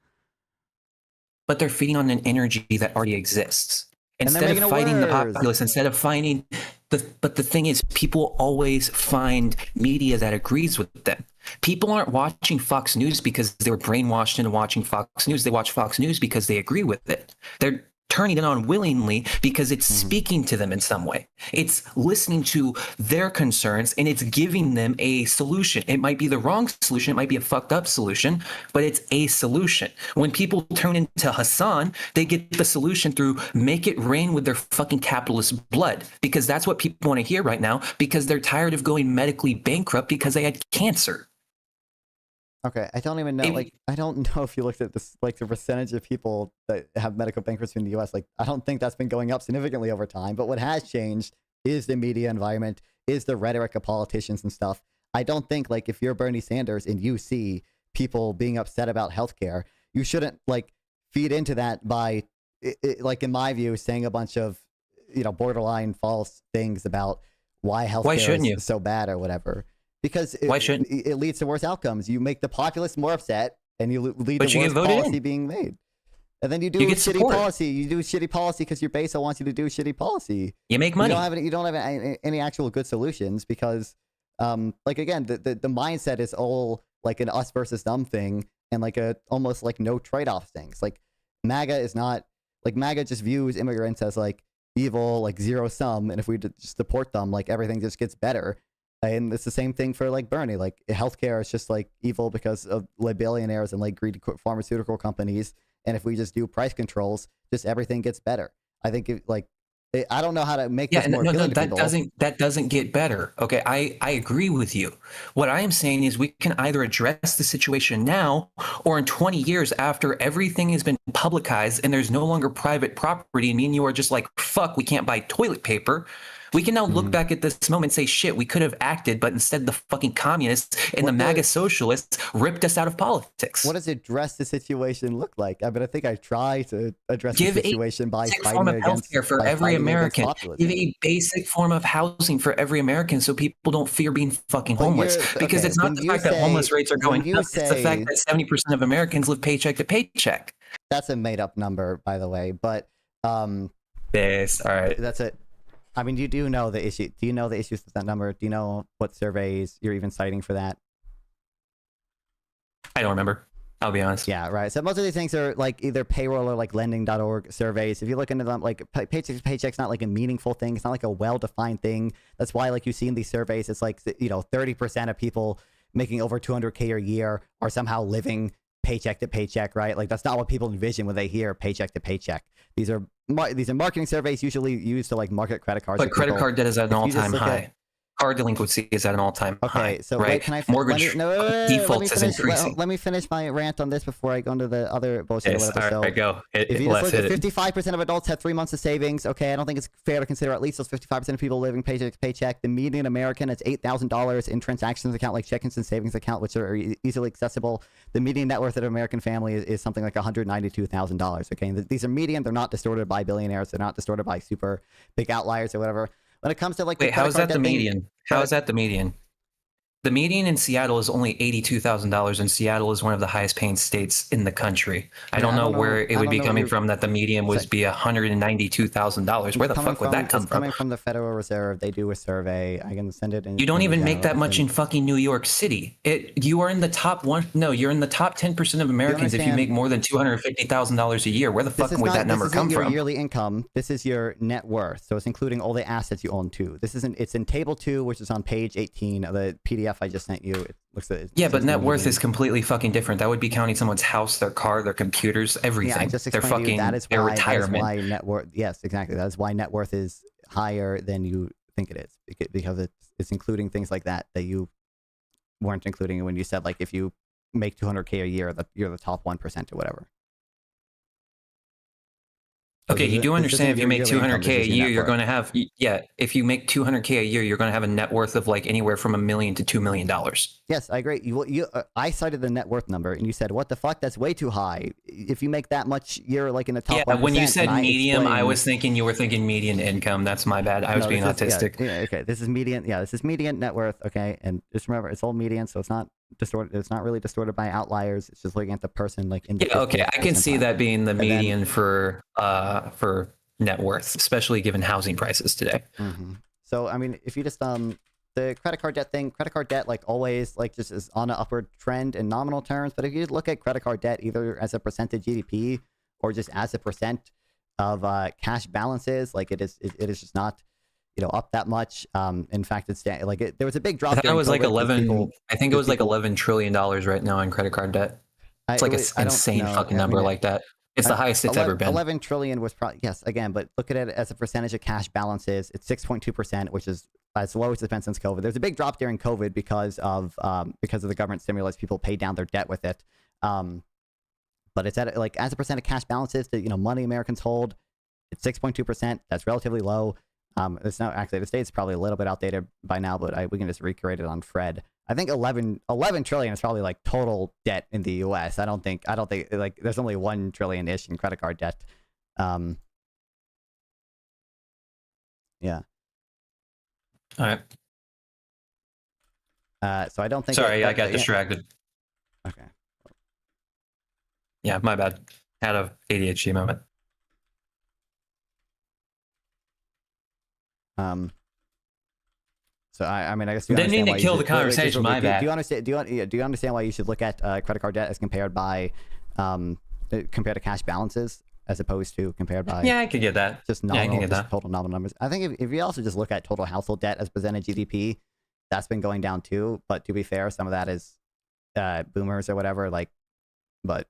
But they're feeding on an energy that already exists. Instead of fighting the populace, instead of finding but the thing is, people always find media that agrees with them. People aren't watching Fox News because they were brainwashed into watching Fox News. They watch Fox News because they agree with it. They're turning it on willingly because it's speaking to them in some way. It's listening to their concerns and it's giving them a solution. It might be the wrong solution. It might be a fucked up solution, but it's a solution. When people turn into Hassan, they get the solution through make it rain with their fucking capitalist blood, because that's what people want to hear right now, because they're tired of going medically bankrupt because they had cancer. Okay, I don't even know. I don't know if you looked at this, like the percentage of people that have medical bankruptcy in the U.S. Like, I don't think that's been going up significantly over time. But what has changed is the media environment, is the rhetoric of politicians and stuff. I don't think like if you're Bernie Sanders and you see people being upset about healthcare, you shouldn't like feed into that by, like in my view, saying a bunch of borderline false things about why healthcare is so bad or whatever. Because it leads to worse outcomes. You make the populace more upset, and you lead to worse policy being made. And then you do shitty policy. You do shitty policy because your base wants you to do shitty policy. You make money. You don't have any actual good solutions because, like again, the mindset is all like an us versus them thing, and like almost like no trade-off things. Like MAGA is not like MAGA just views immigrants as like evil, like zero sum, and if we just deport them, like everything just gets better. And it's the same thing for like Bernie. Like healthcare is just like evil because of like billionaires and like greedy pharmaceutical companies. And if we just do price controls, just everything gets better. I think I don't know how to make this more appealing to people. That doesn't get better. Okay, I agree with you. What I am saying is we can either address the situation now, or in 20 years after everything has been publicized and there's no longer private property, and me and you are just like, fuck, we can't buy toilet paper. We can now look back at this moment and say, shit, we could have acted, but instead the fucking communists and the MAGA socialists ripped us out of politics. What does address the situation look like? I mean, I think I try to address the situation by fighting against healthcare for every American. Give a basic form of housing for every American so people don't fear being fucking homeless. Because it's not the fact that homeless rates are going up, it's the fact that 70% of Americans live paycheck to paycheck. That's a made up number, by the way, but yes, all right. That's it. I mean, you do know the issue. Do you know the issues with that number? Do you know what surveys you're even citing for that? I don't remember. I'll be honest. Yeah, right. So most of these things are like either payroll or like lending.org surveys. If you look into them, like paycheck to paycheck's not like a meaningful thing. It's not like a well-defined thing. That's why like you see in these surveys, it's like, 30% of people making over $200K a year are somehow living paycheck to paycheck, right? Like that's not what people envision when they hear paycheck to paycheck. These are marketing surveys usually used to like market credit cards. But credit card debt is at an all-time high. Car delinquency is at an all-time high. Okay, so right? wait, can I Mortgage no, wait, let me defaults is finish. increasing. Let me finish my rant on this before I go into the other bullshit or Yes, whatever. all right, go. If you just Let's look hit at it. 55% of adults have 3 months of savings, okay, I don't think it's fair to consider at least those 55% of people living paycheck to paycheck. The median American has $8,000 in transactions account like checkings and savings account, which are easily accessible. The median net worth of an American family is something like $192,000. Okay, and these are median. They're not distorted by billionaires. They're not distorted by super big outliers or whatever. When it comes to like, wait, how is that the median? How is that the median? The median in Seattle is only $82,000, and Seattle is one of the highest paying states in the country. I don't know where it would be coming from that the median would be $192,000. Where the fuck would that come It's from? coming from the Federal Reserve. They do a survey. I can send it. You don't even make that much in fucking New York City. You are in the top one. No, you're in the top 10% of Americans if you make more than $250,000 a year. Where the fuck would that number come your from? Yearly income. This is your net worth. So it's including all the assets you own too. This isn't. It's in table 2, which is on page 18 of the PDF I just sent you. It looks at. Yeah, but net worth is completely fucking different. That would be counting someone's house, their car, their computers, everything. Yeah, I just their explained to you fucking that is their why, retirement. That is why net worth. Yes, exactly. That is why net worth is higher than you think it is, because it's including things like that you weren't including when you said like if you make 200K a year, that you're the top 1% or whatever. Okay, you do understand if you make 200K a year, you're going to have, if you make 200K a year, you're going to have a net worth of like anywhere from $1 million to $2 million. Yes, I agree. I cited the net worth number, and you said, "What the fuck? That's way too high. If you make that much, you're like in the top." Yeah, when you said medium, I explained, was thinking you were thinking median income. That's my bad. I was being autistic. Okay, this is median. Yeah, this is median net worth. Okay, and just remember, it's all median, so it's not distorted. It's not really distorted by outliers. It's just looking at the person like in the. Yeah, okay, I can see that being the median for net worth, especially given housing prices today. So I mean, if you just the credit card debt thing, credit card debt like always like just is on an upward trend in nominal terms. But if you look at credit card debt either as a percent of GDP or just as a percent of cash balances, like it is just not up that much. In fact, it's like there was a big drop. That was like 11. I think it was like $11 trillion right now in credit card debt. It's like an insane fucking number like that. It's the highest it's ever been. 11 trillion was probably, yes, again, but look at it as a percentage of cash balances. It's 6.2%, which is as low as it's been since COVID. There's a big drop during COVID because of the government stimulus. People paid down their debt with it. But it's at like as a percent of cash balances that money Americans hold, it's 6.2%. That's relatively low. It's not actually the state's probably a little bit outdated by now, but we can just recreate it on Fred. I think 11 trillion is probably like total debt in the U.S. I don't think like there's only 1 trillion ish in credit card debt. Yeah. All right. So I don't think. Sorry, I got distracted. Okay. Yeah, my bad. Had a ADHD moment. So I mean, I guess didn't mean to kill the conversation. My bad. Do you understand? Do you understand why you should look at credit card debt as compared to cash balances as opposed to compared by? Yeah, I could get that. Just nominal, total nominal numbers. I think if you also just look at total household debt as percent of GDP, that's been going down too. But to be fair, some of that is boomers or whatever. But.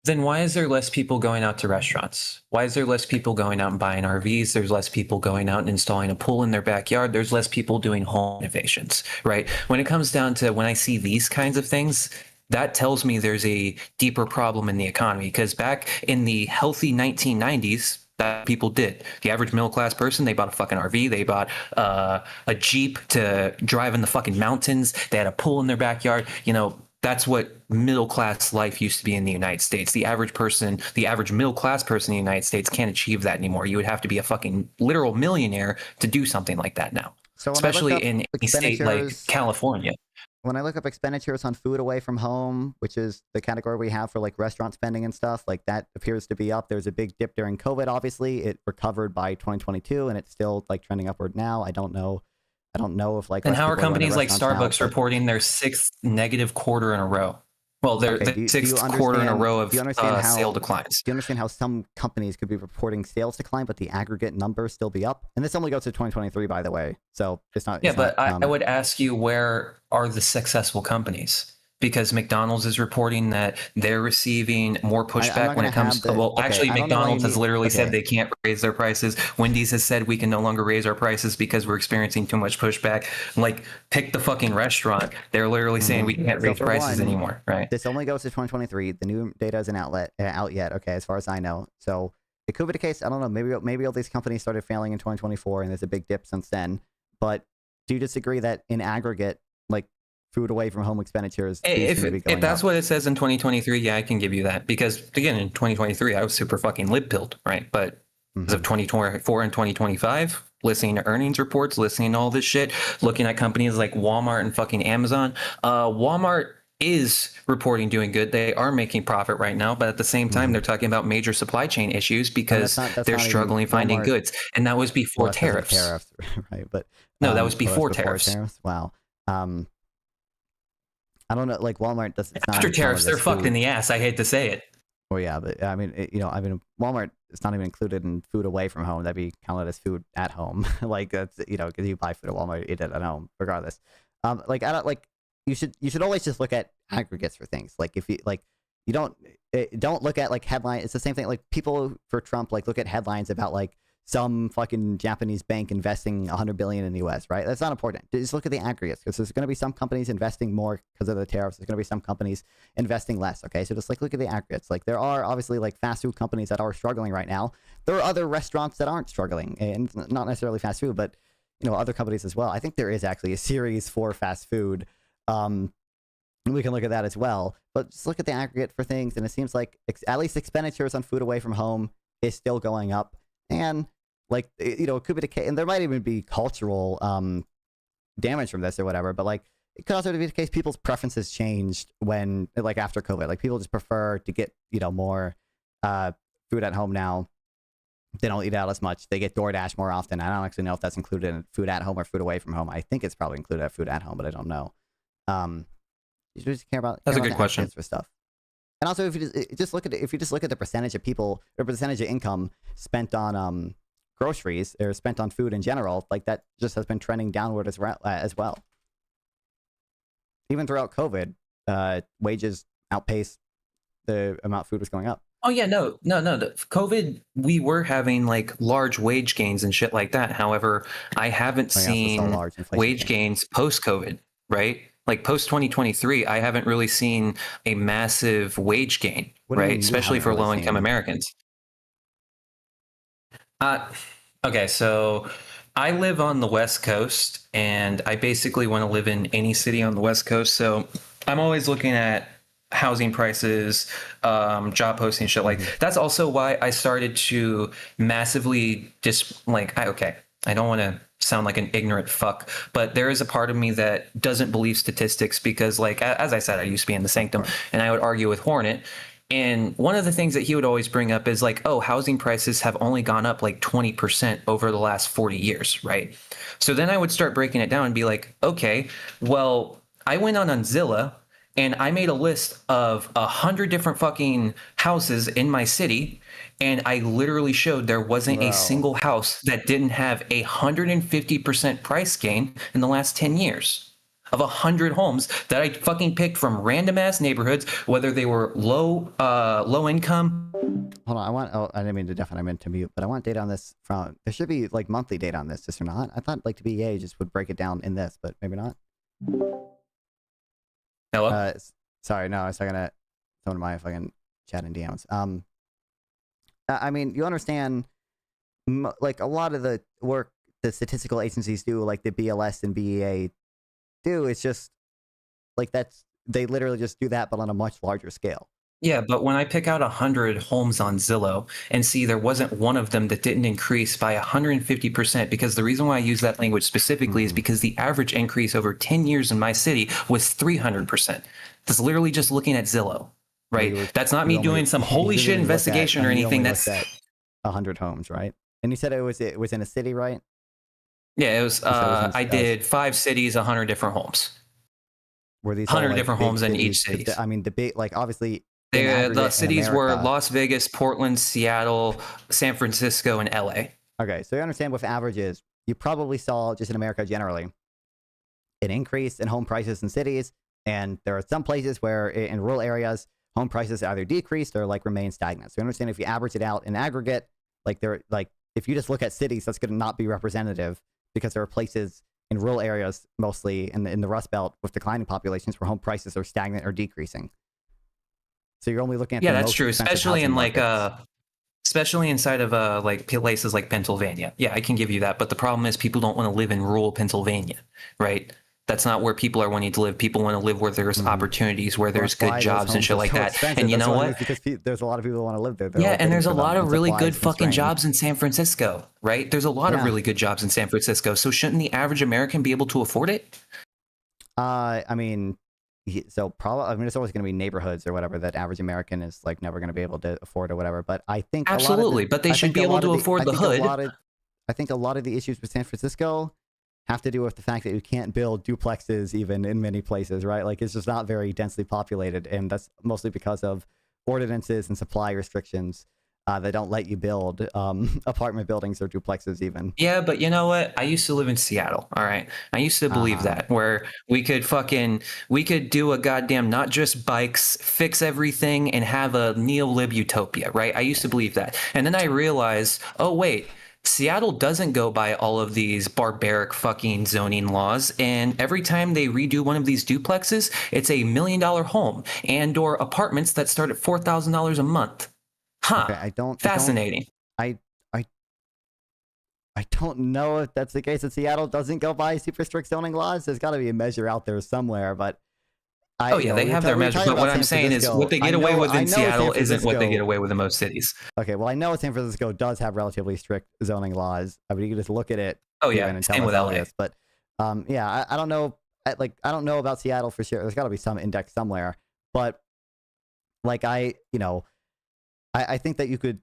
Then why is there less people going out to restaurants? Why is there less people going out and buying RVs? There's less people going out and installing a pool in their backyard. There's less people doing home renovations, right? When it comes down to when I see these kinds of things, that tells me there's a deeper problem in the economy. Because back in the healthy 1990s, that people did. The average middle class person, they bought a fucking RV. They bought a Jeep to drive in the fucking mountains. They had a pool in their backyard. That's what middle class life used to be in the United States. The average person, the average middle class person in the United States can't achieve that anymore. You would have to be a fucking literal millionaire to do something like that now, especially in a state like California. When I look up expenditures on food away from home, which is the category we have for like restaurant spending and stuff, like that appears to be up. There's a big dip during COVID. Obviously, it recovered by 2022, and it's still like trending upward now. I don't know if like. And how are companies like Starbucks reporting their 6th negative quarter in a row? Well, their 6th quarter in a row of sale declines. Do you understand how some companies could be reporting sales decline, but the aggregate numbers still be up? And this only goes to 2023, by the way. So it's not. Yeah, but I would ask you, where are the successful companies? because McDonald's is reporting that they're receiving more pushback when it comes to, well, actually, McDonald's has literally said they can't raise their prices. Wendy's has said we can no longer raise our prices because we're experiencing too much pushback. Like, pick the fucking restaurant. They're literally saying we can't raise prices anymore, right? This only goes to 2023. The new data isn't out yet, okay, as far as I know. So it could be the case. I don't know. Maybe all these companies started failing in 2024 and there's a big dip since then. But do you disagree that in aggregate, like, food away from home expenditures? If that's what it says in 2023, yeah, I can give you that. Because, again, in 2023, I was super fucking lip-pilled, right? But as of 2024 and 2025, listening to earnings reports, listening to all this shit, looking at companies like Walmart and fucking Amazon, Walmart is reporting doing good. They are making profit right now, but at the same time, they're talking about major supply chain issues because they're struggling finding goods, and that was before tariffs. Right? But no, that was before tariffs. Wow. I don't know. Like Walmart does. After tariffs, they're fucked in the ass. I hate to say it. Well, yeah, but I mean, Walmart is not even included in food away from home. That'd be counted as food at home. Like that's because you buy food at Walmart, eat it at home, regardless. Like I don't like. You should always just look at aggregates for things. Like if you don't look at like headline. It's the same thing. Like people for Trump look at headlines about like some fucking Japanese bank investing 100 billion in the U.S. Right? That's not important. Just look at the aggregates because there's going to be some companies investing more because of the tariffs. There's going to be some companies investing less. Okay, so just look at the aggregates. Like there are obviously like fast food companies that are struggling right now. There are other restaurants that aren't struggling, and not necessarily fast food, but other companies as well. I think there is actually a series for fast food. We can look at that as well, but just look at the aggregate for things, and it seems like at least expenditures on food away from home is still going up, and like it could be the case, and there might even be cultural damage from this or whatever, but like it could also be the case people's preferences changed when like after COVID, like people just prefer to get more food at home now. They don't eat out as much. They get DoorDash more often. I don't actually know if that's included in food at home or food away from home. I think it's probably included at food at home, but I don't know. You just care about that's a good question for stuff. And also, if you just look at the percentage of people or percentage of income spent on groceries or spent on food in general, like that just has been trending downward as well. Even throughout COVID, wages outpaced the amount food was going up. Oh yeah, no. COVID, we were having like large wage gains and shit like that. However, I haven't seen wage gains post-COVID, right? Like post 2023, I haven't really seen a massive wage gain, right? Especially for low income Americans. Okay, so I live on the West Coast, and I basically want to live in any city on the West Coast. So I'm always looking at housing prices, job posting, shit like that. That's also why I started to massively I don't want to sound like an ignorant fuck, but there is a part of me that doesn't believe statistics because, like, as I said, I used to be in the sanctum, and I would argue with Hornet. And one of the things that he would always bring up is like, oh, housing prices have only gone up like 20% over the last 40 years, right? So then I would start breaking it down and be like, okay, well, I went on Zillow and I made a list of 100 different fucking houses in my city. And I literally showed there wasn't a single house that didn't have 150% price gain in the last 10 years of 100 homes that I fucking picked from random ass neighborhoods, whether they were low income. Hold on, I didn't mean to deafen, I meant to mute, but I want data on this from, there should be like monthly data on this, just or not. I thought like the BEA just would break it down in this, but maybe not. Hello? Sorry, no, I was talking to someone of my fucking chat and DMs. I mean, you understand, like a lot of the work the statistical agencies do, like the BLS and BEA do, it's just like they literally just do that, but on a much larger scale. Yeah, but when I pick out 100 homes on Zillow and see there wasn't one of them that didn't increase by 150%, because the reason why I use that language specifically is because the average increase over 10 years in my city was 300%. That's literally just looking at Zillow, right? That's not me doing some holy shit investigation or anything. That's 100 homes, right? And you said it was in a city, right? Yeah, it was. I did 5 cities, 100 different homes. Were these 100 like different homes in each city? I mean, like obviously. The cities were Las Vegas, Portland, Seattle, San Francisco, and LA. Okay, so you understand what average is. You probably saw, just in America generally, an increase in home prices in cities And there are some places where in rural areas, home prices either decreased or like remain stagnant. So you understand if you average it out in aggregate, if you just look at cities, that's going to not be representative because there are places in rural areas, mostly in the Rust Belt, with declining populations where home prices are stagnant or decreasing. So you're only looking at that's true, especially in especially inside of like places like Pennsylvania. Yeah, I can give you that, but the problem is people don't want to live in rural Pennsylvania, right? That's not where people are wanting to live. People want to live where there's opportunities, where there's good jobs and shit like that. And you know what? Because there's a lot of people who want to live there. Yeah, and there's a lot of really good fucking jobs in San Francisco, right? There's a lot of really good jobs in San Francisco. So shouldn't the average American be able to afford it? I mean, so probably, I mean, it's always going to be neighborhoods or whatever that average American is like never going to be able to afford or whatever. But I think absolutely, but they should be able to afford the hood. I think a lot of the issues with San Francisco have to do with the fact that you can't build duplexes even in many places, right? Like it's just not very densely populated, and that's mostly because of ordinances and supply restrictions that don't let you build apartment buildings or duplexes even. Yeah, but you know what? I used to live in Seattle, all right? I used to believe that, where we could do a goddamn not just bikes, fix everything, and have a neo-lib utopia, right? I used to believe that. And then I realized, oh wait, Seattle doesn't go by all of these barbaric fucking zoning laws, and every time they redo one of these duplexes, it's $1 million home and or apartments that start at $4,000 a month. Huh. Okay, fascinating. I don't know if that's the case that Seattle doesn't go by super strict zoning laws. There's got to be a measure out there somewhere, but they have their measures, but what I'm saying is what they get away with in Seattle isn't what they get away with in most cities. Okay, well, I know San Francisco does have relatively strict zoning laws. I mean, you can just look at it. Oh yeah, and same with LA. But I don't know. I don't know about Seattle for sure. There's got to be some index somewhere. But I think that you could.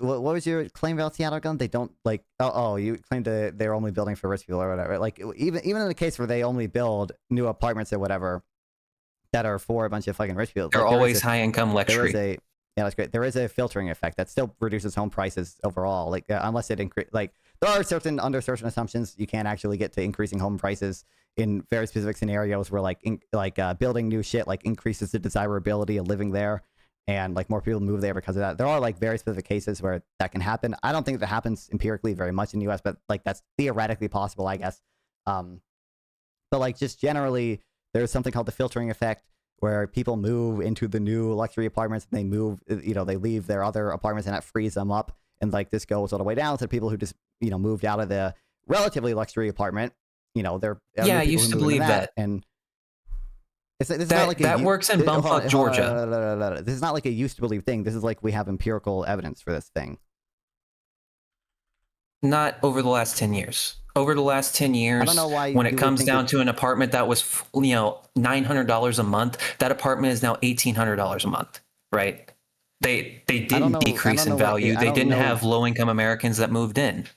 What was your claim about Seattle gun? They don't like. You claimed that they're only building for rich people or whatever. Like even in the case where they only build new apartments or whatever that are for a bunch of fucking rich people. They're always high income luxury. That's great. There is a filtering effect that still reduces home prices overall. Like unless it increase, like there are under certain assumptions you can't actually get to increasing home prices in very specific scenarios where building new shit like increases the desirability of living there. And like more people move there because of that. There are like very specific cases where that can happen. I don't think that happens empirically very much in the U.S., but like that's theoretically possible, I guess. But like just generally, there's something called the filtering effect, where people move into the new luxury apartments and they move, they leave their other apartments and that frees them up. And like this goes all the way down to people who just moved out of the relatively luxury apartment. I used to believe that. And that works in bumfuck Georgia. This is not like a used to believe thing. This is like we have empirical evidence for this thing. Not over the last 10 years. Over the last 10 years, I don't know why when it comes down to an apartment that was $900 a month, that apartment is now $1,800 a month, right? They didn't decrease in value. They didn't have low income Americans that moved in.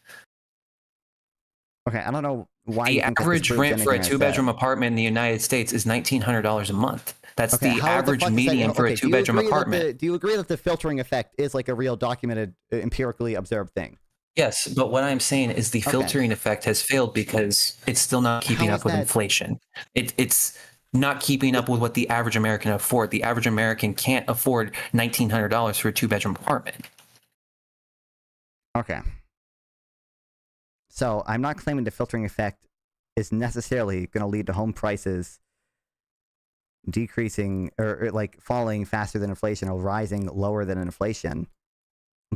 Okay, I don't know why the average rent for a 2-bedroom apartment in the United States is $1,900 a month. That's the average median for a 2-bedroom apartment. Do you agree that the filtering effect is like a real documented, empirically observed thing? Yes, but what I'm saying is the filtering effect has failed because it's still not keeping up with inflation. It's not keeping up with what the average American can afford. The average American can't afford $1,900 for a 2-bedroom apartment. Okay. So I'm not claiming the filtering effect is necessarily going to lead to home prices decreasing or like falling faster than inflation or rising lower than inflation.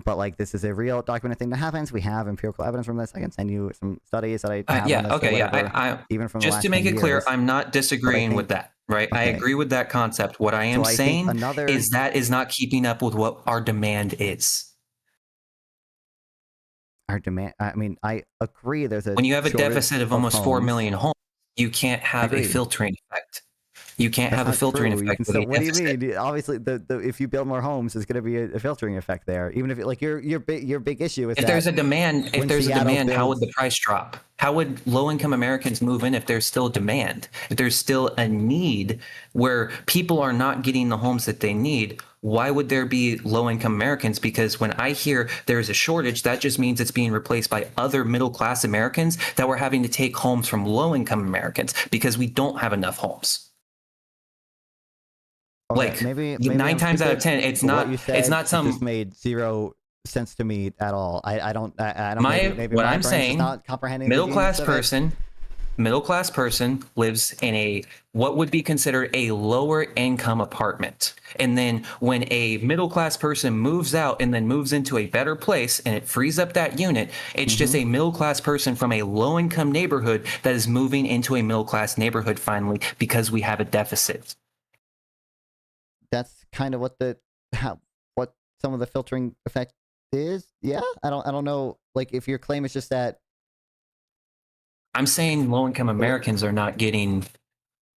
But like this is a real documented thing that happens. We have empirical evidence from this. I can send you some studies that I have even from just to make it clear, I'm not disagreeing with that, right? I agree with that concept. What I am saying is that is not keeping up with what our demand is. Our demand. I mean, I agree. There's when you have a deficit of almost 4 million homes, you can't have a filtering effect. You can't have a filtering effect. So what do you mean? Obviously, if you build more homes, there's going to be a filtering effect there. Even if like your big issue is if there's a demand, how would the price drop? How would low-income Americans move in if there's still demand? If there's still a need where people are not getting the homes that they need, why would there be low-income Americans? Because when I hear there's a shortage, that just means it's being replaced by other middle-class Americans that we're having to take homes from low-income Americans because we don't have enough homes. Okay, Like maybe 9 I'm times out of stupid, 10, it's but what not. you said It's not some. just made zero sense to me at all. I don't. Maybe What my I'm brain's just saying, not comprehending the middle genius class of it. person lives in a what would be considered a lower income apartment, and then when a middle class person moves out and then moves into a better place and it frees up that unit, it's just a middle class person from a low income neighborhood that is moving into a middle class neighborhood finally because we have a deficit. That's kind of what what some of the filtering effect is. Yeah, I don't know. Like, if your claim is just that. I'm saying low income Americans are not getting.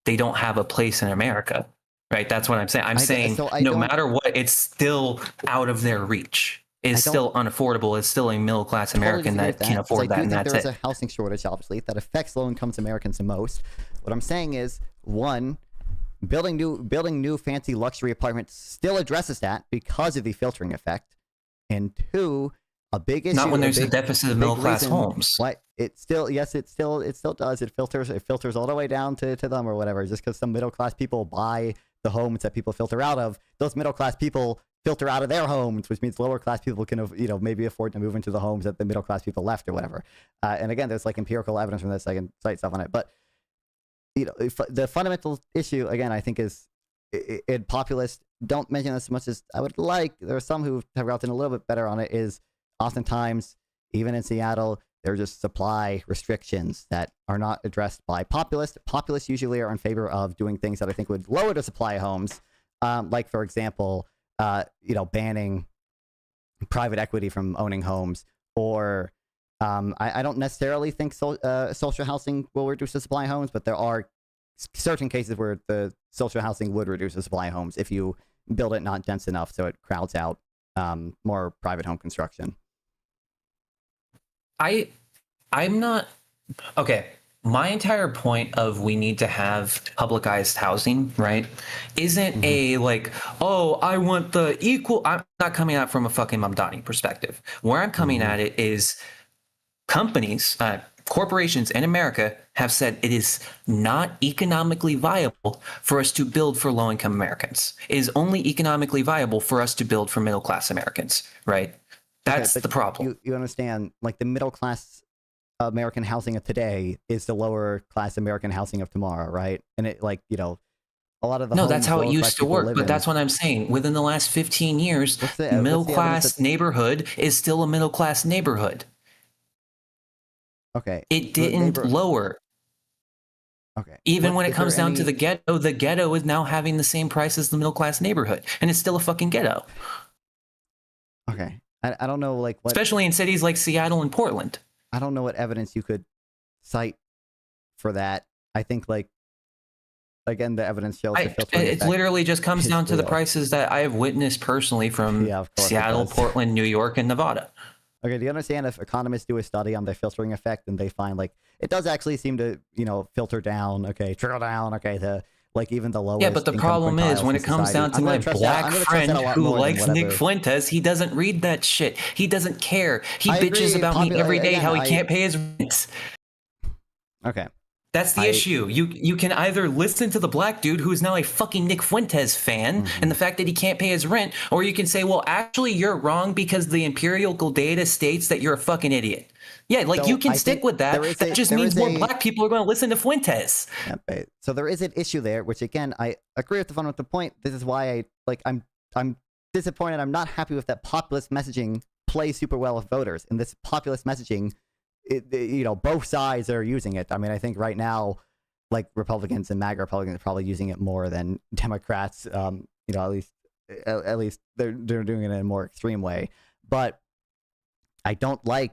They don't have a place in America, right? That's what I'm saying. I'm saying no matter what, it's still out of their reach. It's still unaffordable. It's still a middle class American that can afford that, and that's it. There's a housing shortage, obviously, that affects low income Americans the most. What I'm saying is, one, building new fancy luxury apartments still addresses that because of the filtering effect, and two, a big issue. Not when there's a deficit of middle class homes. What it still does. It filters all the way down to them or whatever. Just because some middle class people buy the homes that people filter out of, those middle class people filter out of their homes, which means lower class people can maybe afford to move into the homes that the middle class people left or whatever. And again, there's like empirical evidence from this. I can cite stuff on it, but the fundamental issue again, I think, is populists don't mention this as much as I would like. There are some who have gotten a little bit better on it. Is oftentimes, even in Seattle, there are just supply restrictions that are not addressed by populists. Populists usually are in favor of doing things that I think would lower the supply of homes, like, for example, banning private equity from owning homes, or I don't necessarily think social housing will reduce the supply of homes, but there are certain cases where the social housing would reduce the supply of homes if you build it not dense enough so it crowds out more private home construction. I'm not okay. My entire point of we need to have publicized housing, right, isn't a like, oh, I want the equal. I'm not coming at it from a fucking Mamdani perspective. Where I'm coming at it is companies, corporations in America have said it is not economically viable for us to build for low-income Americans. It is only economically viable for us to build for middle-class Americans, right? That's the problem. You understand, like, the middle-class American housing of today is the lower-class American housing of tomorrow, right? And it, like, a lot of the no, that's how it used to work. But that's what I'm saying. Within the last 15 years, middle-class neighborhood is still a middle-class neighborhood. Okay. It didn't lower. Okay. Even when it comes down to the ghetto is now having the same price as the middle class neighborhood, and it's still a fucking ghetto. Okay. I don't know, like, what, especially in cities like Seattle and Portland. I don't know what evidence you could cite for that. I think, like, again, the evidence shows it literally just comes down to the prices that I have witnessed personally from Seattle, Portland, New York, and Nevada. Okay, do you understand if economists do a study on the filtering effect and they find, like, it does actually seem to, filter down, trickle down, to, like, even the lowest. Yeah, but the problem is when it comes down to my black friend who likes Nick Fuentes, he doesn't read that shit. He doesn't care. He bitches about me every day how he can't pay his rent. Okay. That's the issue. You can either listen to the black dude who's now a fucking Nick Fuentes fan and the fact that he can't pay his rent, or you can say, well, actually, you're wrong because the empirical data states that you're a fucking idiot. Yeah, like, so you can stick with that. That just means more black people are going to listen to Fuentes. Yeah, so there is an issue there, which, again, I agree with the fundamental point. This is why I'm disappointed. I'm not happy with that populist messaging plays super well with voters. And this populist messaging, both sides are using it. I mean, I think right now, like, Republicans and MAGA Republicans are probably using it more than Democrats. At least they're doing it in a more extreme way. But I don't like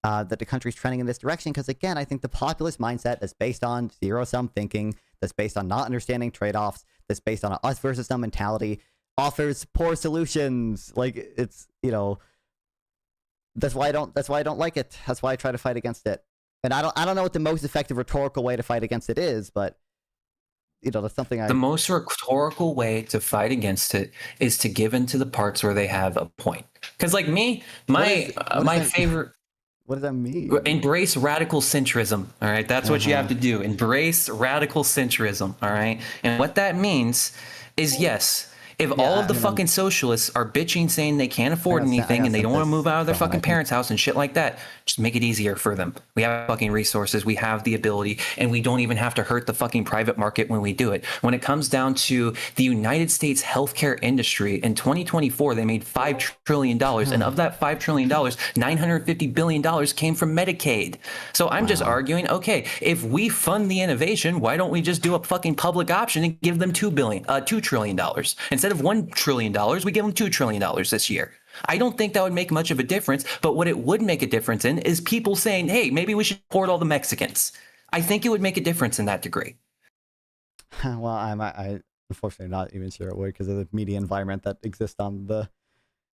that the country's trending in this direction because, again, I think the populist mindset that's based on zero-sum thinking, that's based on not understanding trade-offs, that's based on an us versus them mentality, offers poor solutions. Like, it's That's why I don't like it. That's why I try to fight against it. And I don't know what the most effective rhetorical way to fight against it is, but that's something The most rhetorical way to fight against it is to give into the parts where they have a point. Because, like, me, my favorite. What does that mean? Embrace radical centrism. All right, that's what you have to do. Embrace radical centrism. All right, and what that means is yes. If all of the fucking socialists are bitching saying they can't afford anything and they don't want to move out of their fucking parents' house and shit like that, just make it easier for them. We have fucking resources, we have the ability, and we don't even have to hurt the fucking private market when we do it. When it comes down to the United States healthcare industry, in 2024, they made $5 trillion. And of that $5 trillion, $950 billion came from Medicaid. So I'm just arguing, okay, if we fund the innovation, why don't we just do a fucking public option and give them $2 trillion? Instead of $1 trillion, we give them $2 trillion this year. I don't think that would make much of a difference, but what it would make a difference in is people saying, hey, maybe we should deport all the Mexicans. I think it would make a difference in that degree. Well, I unfortunately not even sure it would because of the media environment that exists on the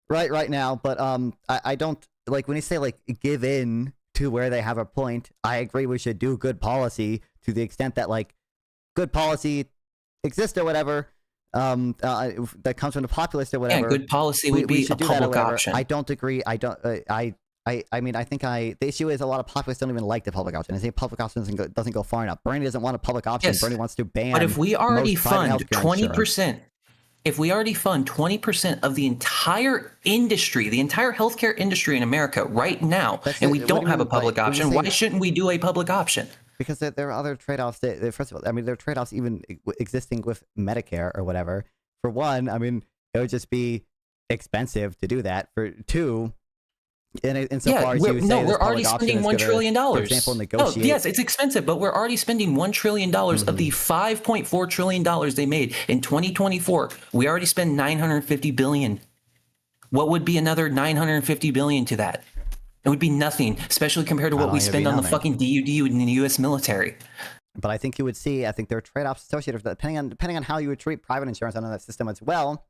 right now. But I don't like when you say like give in to where they have a point. I agree we should do good policy to the extent that like good policy exists or whatever. That comes from the populist or whatever. Yeah, good policy would be a public option. I don't agree. I don't. I mean, I think the issue is a lot of populists don't even like the public option. I say public option doesn't go far enough. Bernie doesn't want a public option. Yes. Bernie wants to ban. But if we already fund 20%, if we already fund 20% of the entire industry, the entire healthcare industry in America right now, and we don't have a public option, why shouldn't we do a public option? Because there are other trade-offs. First of all, I mean, there are trade-offs even existing with Medicare or whatever. For one, I mean, it would just be expensive to do that. For two, insofar as you say, we're already spending $1 trillion. For example, negotiate. Yes, it's expensive, but we're already spending $1 trillion of the $5.4 trillion they made in 2024. We already spent $950 billion. What would be another $950 billion to that? It would be nothing, especially compared to what we spend on the fucking DUD in the U.S. military. But I think you would see, I think there are trade-offs associated with that, depending on how you would treat private insurance under that system as well,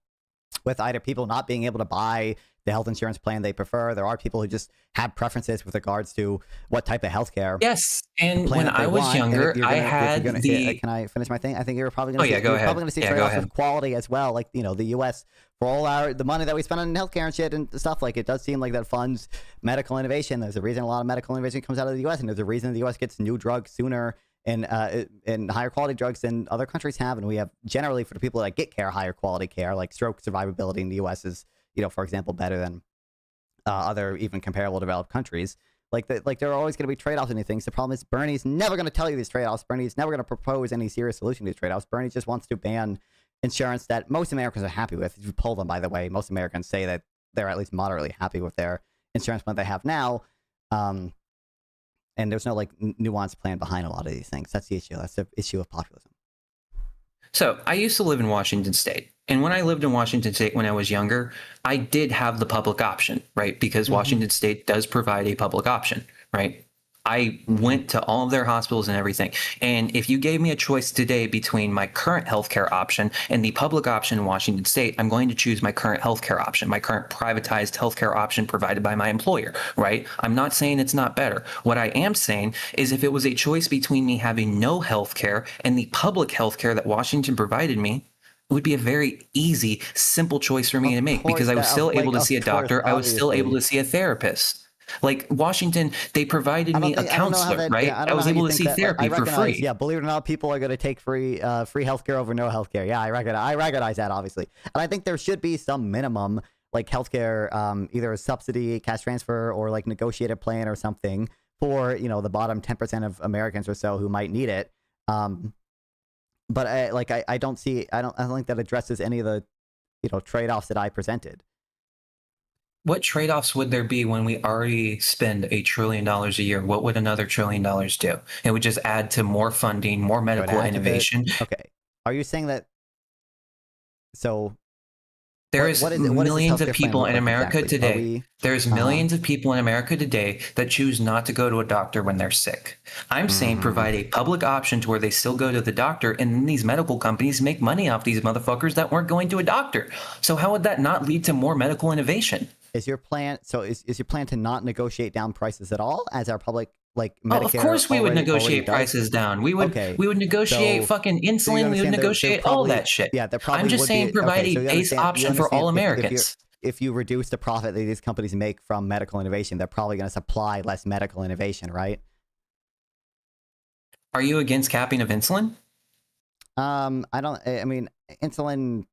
with either people not being able to buy the health insurance plan they prefer. There are people who just have preferences with regards to what type of healthcare. Yes, and when I was younger, I had the... Can I finish my thing? I think you're probably going to go ahead. Probably going to see trade-offs with quality as well, like, you know, the U.S., for all the money that we spend on healthcare and shit and stuff, like it does seem like that funds medical innovation. There's a reason a lot of medical innovation comes out of the U.S. and there's a reason the U.S. gets new drugs sooner and higher quality drugs than other countries have. And we have generally, for the people that get care, higher quality care, like stroke survivability in the U.S. is, you know, for example, better than other even comparable developed countries. Like there are always going to be trade-offs in these things. The problem is Bernie's never going to tell you these trade-offs. Bernie's never going to propose any serious solution to these trade-offs. Bernie just wants to ban insurance that most Americans are happy with. If you poll them, by the way, most Americans say that they're at least moderately happy with their insurance plan they have now. And there's no like nuanced plan behind a lot of these things. That's the issue. That's the issue of populism. So I used to live in Washington State. And when I lived in Washington State when I was younger, I did have the public option, right? Because Washington State does provide a public option, right? I went to all of their hospitals and everything. And if you gave me a choice today between my current healthcare option and the public option in Washington State, I'm going to choose my current healthcare option, my current privatized healthcare option provided by my employer, right? I'm not saying it's not better. What I am saying is if it was a choice between me having no healthcare and the public healthcare that Washington provided me, it would be a very easy, simple choice for me to make because I was still able to see a doctor. I was still able to see a therapist. Like Washington, they provided me a counselor, right? I was able to see therapy for free. Yeah, believe it or not, people are going to take free healthcare over no healthcare. Yeah, I recognize that, obviously. And I think there should be some minimum, like healthcare, either a subsidy, cash transfer, or like negotiated plan or something for, you know, the bottom 10% of Americans or so who might need it. But I don't think that addresses any of the, you know, trade-offs that I presented. What trade-offs would there be when we already spend $1 trillion a year? What would another $1 trillion do? It would just add to more funding, more medical innovation. Okay. Are you saying that? So there is millions of people in America today. There's millions of people in America today that choose not to go to a doctor when they're sick. I'm saying provide a public option to where they still go to the doctor, and then these medical companies make money off these motherfuckers that weren't going to a doctor. So how would that not lead to more medical innovation? Is your plan to not negotiate down prices at all as our public, like Medicare? Of course we would negotiate prices down. We would negotiate fucking insulin. We would negotiate all that shit. Yeah, I'm just saying provide a base option for all Americans. If you reduce the profit that these companies make from medical innovation, they're probably going to supply less medical innovation, right? Are you against capping of insulin? I mean, insulin,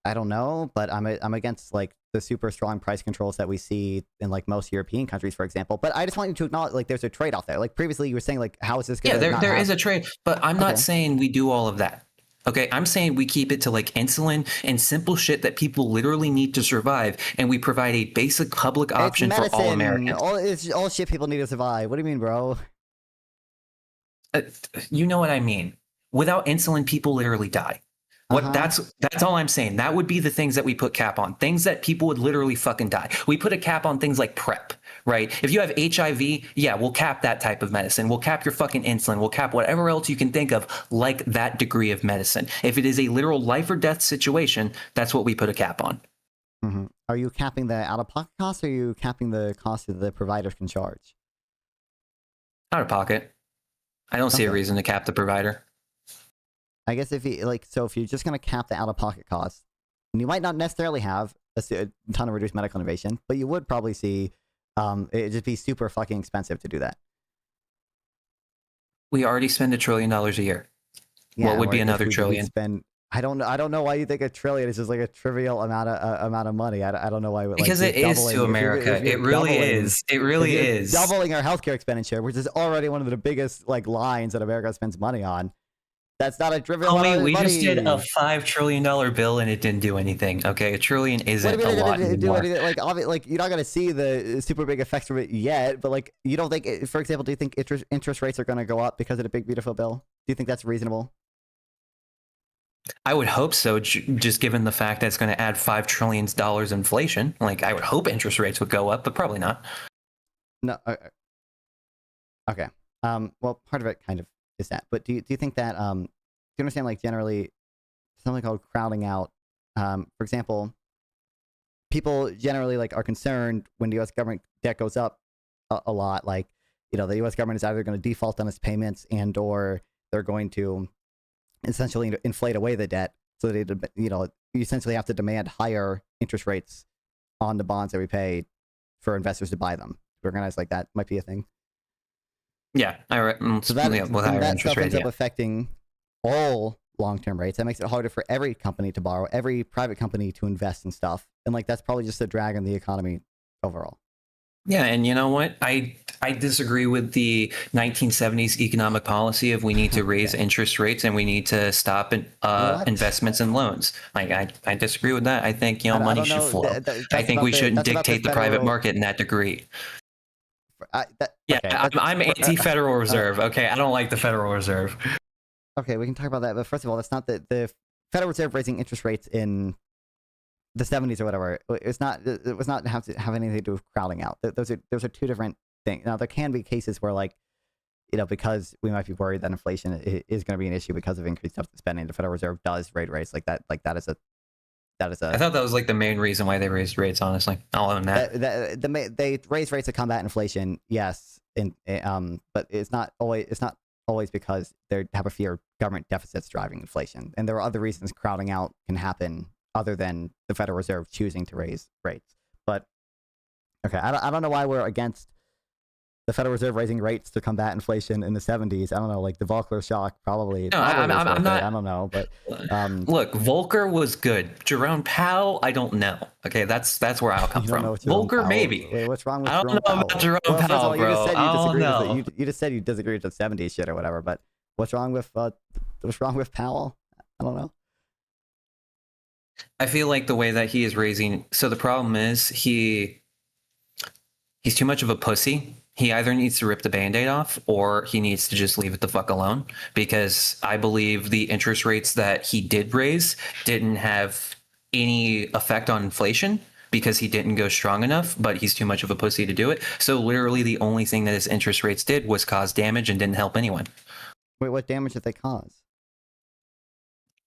I don't know, but I'm against like the super strong price controls that we see in like most European countries, for example. But I just want you to acknowledge like there's a trade-off there. Like previously you were saying like how is this going to Yeah, there is a trade, but I'm not saying we do all of that. Okay, I'm saying we keep it to like insulin and simple shit that people literally need to survive, and we provide a basic public option for all Americans. It's all shit people need to survive. What do you mean, bro? You know what I mean. Without insulin, people literally die. That's all I'm saying. That would be the things that we put cap on. Things that people would literally fucking die. We put a cap on things like PrEP, right? If you have HIV, yeah, we'll cap that type of medicine. We'll cap your fucking insulin. We'll cap whatever else you can think of like that degree of medicine. If it is a literal life or death situation, that's what we put a cap on. Are you capping the out-of-pocket cost, or are you capping the cost that the providers can charge? Out of pocket. I don't see a reason to cap the provider. I guess if you like, so if you're just going to cap the out-of-pocket costs, and you might not necessarily have a ton of reduced medical innovation, but you would probably see it just be super fucking expensive to do that. We already spend $1 trillion a year. Yeah, what would be another trillion? I don't know why you think $1 trillion is just like a trivial amount of money. I don't know why. Because it is to America. It really is. It really is. Doubling our healthcare expenditure, which is already one of the biggest like lines that America spends money on. That's not a trivial amount of money. We just did a $5 trillion bill and it didn't do anything. Okay, $1 trillion isn't a lot anymore. Like you're not gonna see the super big effects from it yet, but like you don't think, for example, do you think interest rates are gonna go up because of the big beautiful bill? Do you think that's reasonable? I would hope so, just given the fact that it's going to add $5 trillion inflation. Like, I would hope interest rates would go up, but probably not. No. Okay. Well, part of it kind of is that. But do you think that, do you understand, like, generally, something called crowding out? For example, people generally, like, are concerned when the U.S. government debt goes up a lot. Like, you know, the U.S. government is either going to default on its payments and or they're going to essentially inflate away the debt, so they, you know, you essentially have to demand higher interest rates on the bonds that we pay for investors to buy them. Organized like that might be a thing. Yeah, so that stuff ends up affecting all long-term rates. That makes it harder for every company to borrow, every private company to invest in stuff, and like that's probably just a drag on the economy overall. Yeah, and you know what? I disagree with the 1970s economic policy of we need to raise interest rates and we need to stop investments and loans. Like I disagree with that. I think, you know, money should flow. I think we shouldn't dictate the private market in that degree. I'm anti-Federal Reserve. Okay, I don't like the Federal Reserve. Okay, we can talk about that, but first of all, that's not the Federal Reserve raising interest rates in the 70s or whatever. It was not have to have anything to do with crowding out. Those are two different things. Now there can be cases where, like, you know, because we might be worried that inflation is going to be an issue because of increased spending, the Federal Reserve does raise rates like that. Like that is a. I thought that was like the main reason why they raised rates. Honestly, I'll own that. They raise rates to combat inflation, yes, but it's not always because they have a fear of government deficits driving inflation, and there are other reasons crowding out can happen other than the Federal Reserve choosing to raise rates. But okay, I don't know why we're against the Federal Reserve raising rates to combat inflation in the 70s. I don't know, like the Volcker shock probably. No, I'm not. I don't know, but look, Volcker was good. Jerome Powell, I don't know. Okay, that's where I'll come from. Volcker, Powell, maybe. Wait, what's wrong with I don't know about Jerome Powell, all, bro. You just said you disagree with the 70s shit or whatever. But what's wrong with Powell? I don't know. I feel like the way that he is raising. So the problem is he's too much of a pussy. He either needs to rip the Band-Aid off or he needs to just leave it the fuck alone, because I believe the interest rates that he did raise didn't have any effect on inflation because he didn't go strong enough, but he's too much of a pussy to do it. So literally the only thing that his interest rates did was cause damage and didn't help anyone. Wait, what damage did they cause?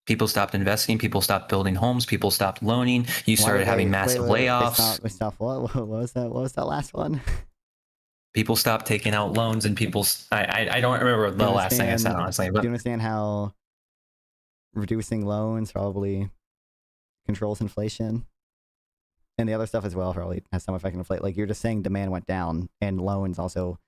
People stopped investing. People stopped building homes. People stopped loaning. You started having massive layoffs. What was that? What was that last one? People stopped taking out loans, and I don't remember the last thing I said, honestly. But do you understand how reducing loans probably controls inflation? And the other stuff as well probably has some effect on inflation. Like you're just saying demand went down and loans also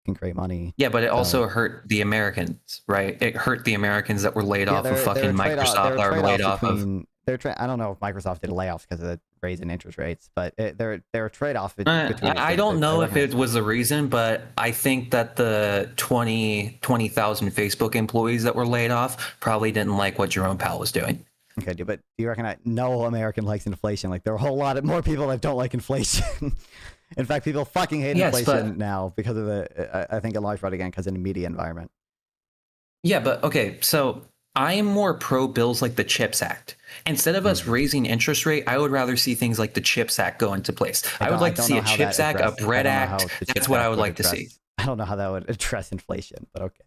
can create money. Yeah, but it So- also hurt the Americans, right? It hurt the Americans that were laid off of fucking Microsoft, that were laid off of. I don't know if Microsoft did layoffs because of the raise in interest rates, but they're a trade-off between. I don't know if it was the reason, but I think that the 20,000 Facebook employees that were laid off probably didn't like what Jerome Powell was doing. Okay, but do you reckon that no American likes inflation? Like there are a whole lot more people that don't like inflation. In fact, people fucking hate inflation now because of I think a large part again because of the media environment. Yeah, but okay, so I am more pro bills like the CHIPS Act. Instead of us raising interest rate, I would rather see things like the CHIPS Act go into place. I would like to see a CHIPS Act, a BREAD Act. That's what I would like to see. I don't know how that would address inflation, but okay.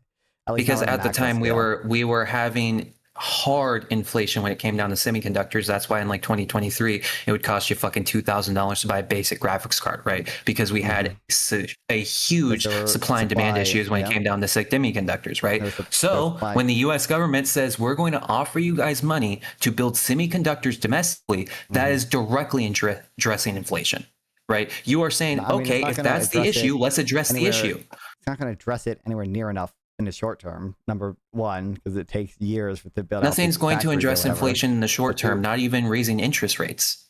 Because at the time we were having hard inflation when it came down to semiconductors. That's why in like 2023 it would cost you fucking $2,000 to buy a basic graphics card, right? Because we had a huge supply and demand issues when it came down to semiconductors, right? So when the US government says we're going to offer you guys money to build semiconductors domestically, that is directly addressing inflation, right? You are saying, okay, if that's the issue, let's address the issue. It's not going to address it anywhere near enough in the short term, number one, because it takes years to build. Nothing's going to address inflation in the short term, not even raising interest rates.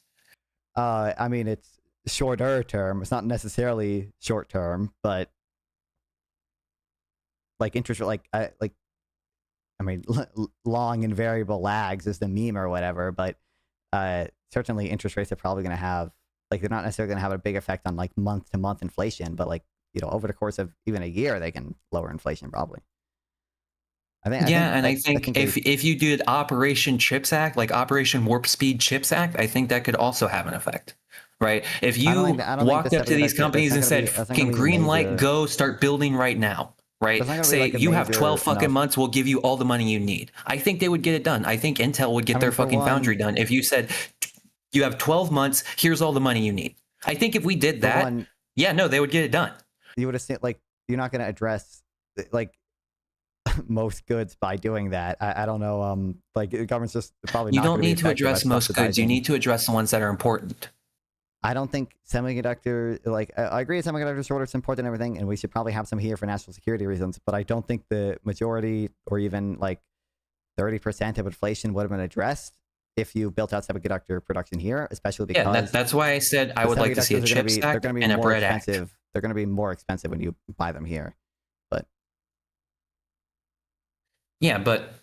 I mean, it's shorter term. It's not necessarily short term, but like interest, I mean, long and variable lags is the meme or whatever, but certainly interest rates are probably going to have, like, they're not necessarily going to have a big effect on like month to month inflation, but like, you know, over the course of even a year, they can lower inflation probably. I think if you did Operation CHIPS Act, like Operation Warp Speed CHIPS Act, I think that could also have an effect, right? If you walked up to these companies and said, "Fucking green light, go start building right now," right? Say you have 12 fucking months, we'll give you all the money you need. I think they would get it done. I think Intel would get their fucking foundry done if you said, "You have 12 months, here's all the money you need." I think if we did that, they would get it done. You would have said, like, you're not going to address like most goods by doing that. I don't know. Like the government's just probably. You don't need to address most goods. You need to address the ones that are important. I don't think semiconductor. Like I agree, semiconductor shortage is important and everything, and we should probably have some here for national security reasons. But I don't think the majority, or even like 30% of inflation, would have been addressed if you built out semiconductor production here, especially because that's why I said I would like to see a CHIPS Act and a BREAD Act. They're going to be more expensive when you buy them here. Yeah, but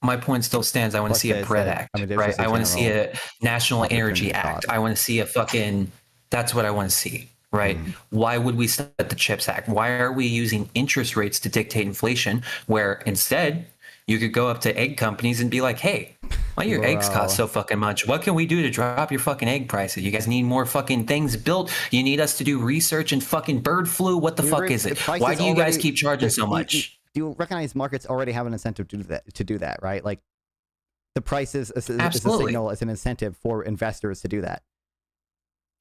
my point still stands. I want to see a BREAD Act, right? I want to see a National Energy Act. I want to see a fucking. That's what I want to see, right? Why would we start the CHIPS Act? Why are we using interest rates to dictate inflation? Where instead you could go up to egg companies and be like, "Hey, why your eggs cost so fucking much? What can we do to drop your fucking egg prices? You guys need more fucking things built. You need us to do research in fucking bird flu. What the fuck is it? Why do you guys keep charging so much?" Do you recognize markets already have an incentive to do that, right? Like the price is a signal, as an incentive for investors to do that.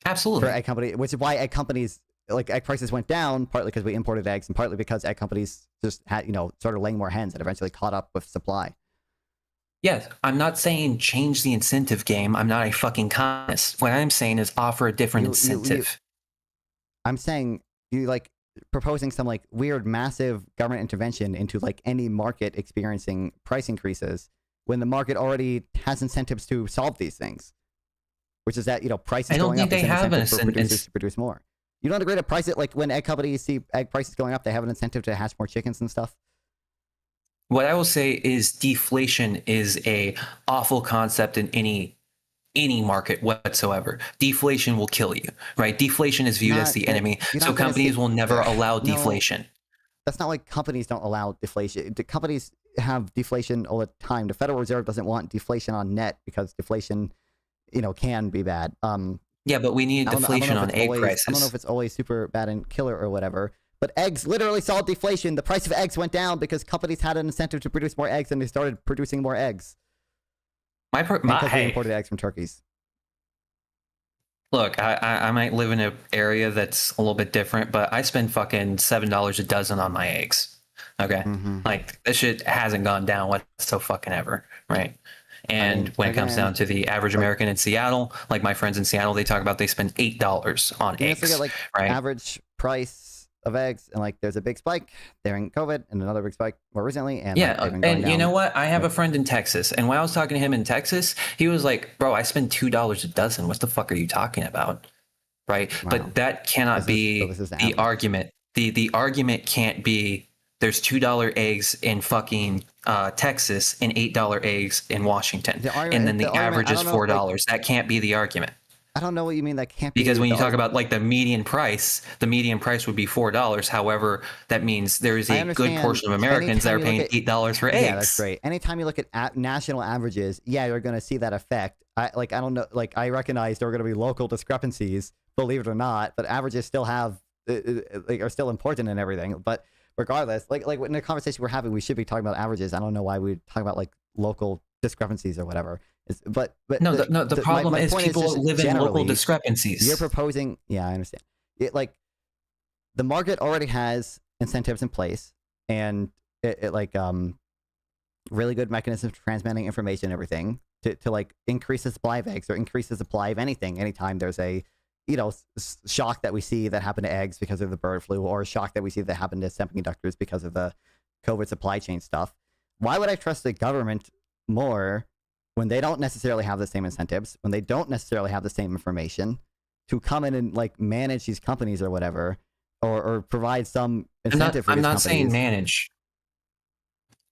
Absolutely. For egg company, which is why egg companies, like egg prices went down, partly because we imported eggs and partly because egg companies just had, started laying more hens and eventually caught up with supply. Yes, I'm not saying change the incentive game. I'm not a fucking communist. What I'm saying is offer a different incentive. I'm saying proposing some like weird massive government intervention into like any market experiencing price increases when the market already has incentives to solve these things, which is that prices going up is an incentive for producers to produce more. You don't agree to price it like when egg companies see egg prices going up, they have an incentive to hatch more chickens and stuff? What I will say is deflation is a awful concept in any market whatsoever. Deflation will kill you, right? Deflation is viewed as the enemy. So companies will never allow deflation. That's not like companies don't allow deflation. The companies have deflation all the time. The Federal Reserve doesn't want deflation on net because deflation, can be bad. Yeah, but we need deflation on egg prices. I don't know if it's always super bad and killer or whatever. But eggs literally saw deflation. The price of eggs went down because companies had an incentive to produce more eggs and they started producing more eggs. Because we imported eggs from turkeys. Look, I might live in an area that's a little bit different, but I spend fucking $7 a dozen on my eggs. Okay, like this shit hasn't gone down so fucking ever, right? And when it comes down to the average American in Seattle, like my friends in Seattle, they talk about they spend $8 on eggs. Right? Average price of eggs, and like there's a big spike during COVID and another big spike more recently, and Yeah, like, they've been going and you down. know what? I have a friend in Texas, and when I was talking to him in Texas, he was like, "Bro, I spend $2 a dozen. What the fuck are you talking about?" Right? Wow. But that cannot be the argument. The argument can't be there's $2 eggs in fucking Texas and $8 eggs in Washington, and then the average is $4. That can't be the argument. I don't know what you mean that can't be. Because when you talk about like the median price would be $4. However, that means there is a good portion of Americans that are paying $8 for eggs. Yeah, that's great. Anytime you look at national averages, yeah, you're going to see that effect. I don't know, like I recognize there are going to be local discrepancies, believe it or not, but averages still have are still important and everything. But regardless, like in the conversation we're having, we should be talking about averages. I don't know why we talk about like local discrepancies or whatever. But the problem is people live in local discrepancies. You're proposing, yeah, I understand. Like the market already has incentives in place, and it like really good mechanisms for transmitting information and everything to like increase the supply of eggs or increase the supply of anything anytime there's a shock that we see that happened to eggs because of the bird flu, or a shock that we see that happened to semiconductors because of the COVID supply chain stuff. Why would I trust the government more when they don't necessarily have the same incentives, when they don't necessarily have the same information to come in and like manage these companies or whatever, or provide some incentive for these companies? I'm not saying manage.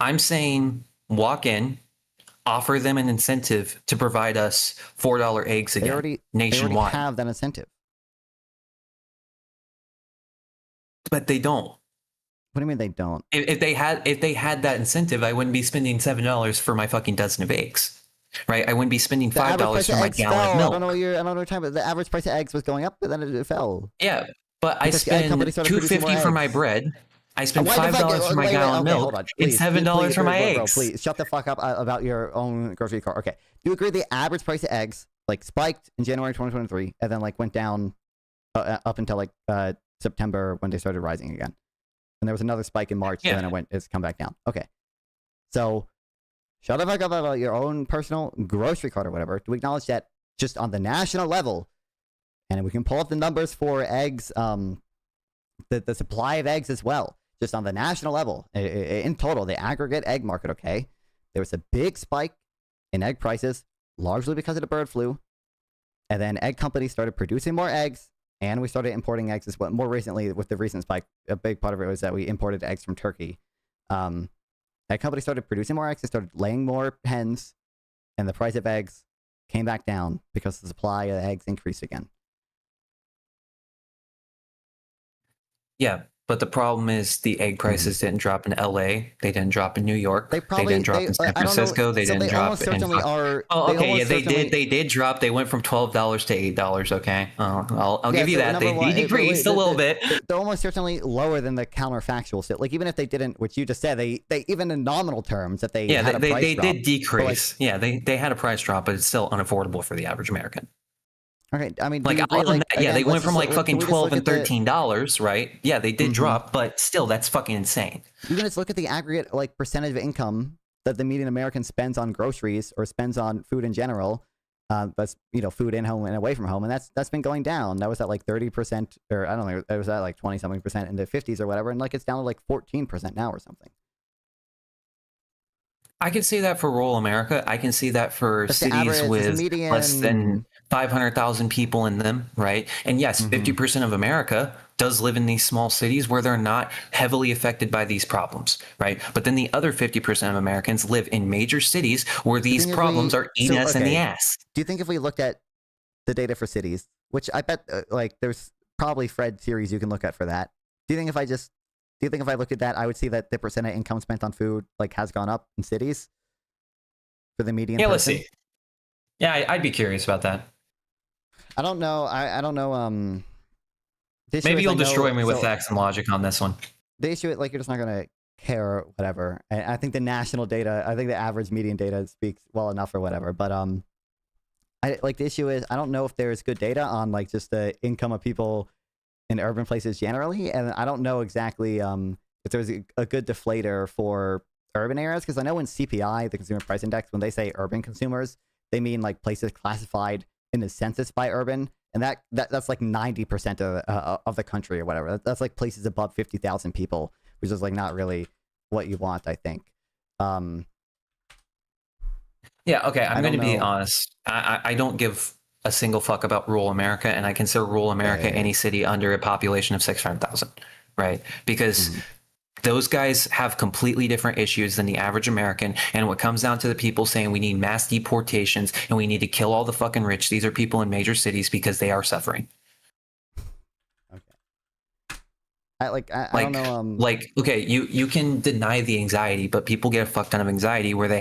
I'm saying walk in, offer them an incentive to provide us $4 eggs again nationwide. They already have that incentive. But they don't. What do you mean they don't? If they had that incentive, I wouldn't be spending $7 for my fucking dozen of eggs. Right, I wouldn't be spending $5 for my gallon of milk. I don't know what you're talking about. The average price of eggs was going up, but then it fell. Yeah, but I spend $2.50 for my bread. I spend $5 for my gallon of milk and $7 for my eggs. Bro, please shut the fuck up about your own grocery cart. Okay, do you agree the average price of eggs like spiked in January 2023 and then like went down up until like September when they started rising again, and there was another spike in March, and then it's come back down. Okay, so. Shut the fuck up about your own personal grocery cart or whatever. To acknowledge that just on the national level, and we can pull up the numbers for eggs, the supply of eggs as well. Just on the national level, in total, the aggregate egg market, okay? There was a big spike in egg prices, largely because of the bird flu. And then egg companies started producing more eggs, and we started importing eggs as well. More recently, with the recent spike, a big part of it was that we imported eggs from Turkey. Egg companies started producing more eggs, they started laying more hens, and the price of eggs came back down because the supply of eggs increased again. Yeah, but the problem is the egg prices didn't drop in LA. They didn't drop in New York. They didn't drop in San Francisco. They didn't drop in. They did drop. They went from $12 to $8. Okay, I'll give you that. They decreased a little bit. They're almost certainly lower than the counterfactual shit. Like even if they didn't, which you just said, they even in nominal terms that they had a price they drop, did decrease. Yeah, they had a price drop, but it's still unaffordable for the average American. Okay, I mean, like, they went from like fucking $12 and $13, right? Yeah, they did drop, but still, that's fucking insane. You can just look at the aggregate like percentage of income that the median American spends on groceries or spends on food in general. That's food in home and away from home, and that's been going down. That was at like 30%, or I don't know, it was at like 20-something% in the 50s or whatever, and like it's down to like 14% now or something. I can see that for rural America. I can see that for cities with less than 500,000 people in them, right? And yes, 50% of America does live in these small cities where they're not heavily affected by these problems, right? But then the other 50% of Americans live in major cities where these problems are eating us in the ass. Do you think if we looked at the data for cities, which I bet like there's probably Fred series you can look at for that. Do you think if I looked at that, I would see that the percent of income spent on food like has gone up in cities for the median? Yeah, let's see. Yeah, I'd be curious about that. I don't know. I don't know. Maybe you'll destroy me with facts and logic on this one. The issue, like, you're just not gonna care or whatever. And I think the national data, I think the average median data speaks well enough or whatever. But the issue is I don't know if there's good data on like just the income of people in urban places generally, and I don't know exactly if there's a good deflator for urban areas, because I know in CPI, the Consumer Price Index, when they say urban consumers, they mean like places classified in the census by urban, and that's like 90% of the country or whatever. That's like places above 50,000 people, which is like not really what you want, I think. Yeah, okay, I'm going to be know. honest. I don't give a single fuck about rural America, and I consider rural America any city under a population of 600,000, right? Because those guys have completely different issues than the average American, and what comes down to the people saying we need mass deportations and we need to kill all the fucking rich, these are people in major cities because they are suffering. I don't know. Like, okay, you can deny the anxiety, but people get a fuck ton of anxiety when they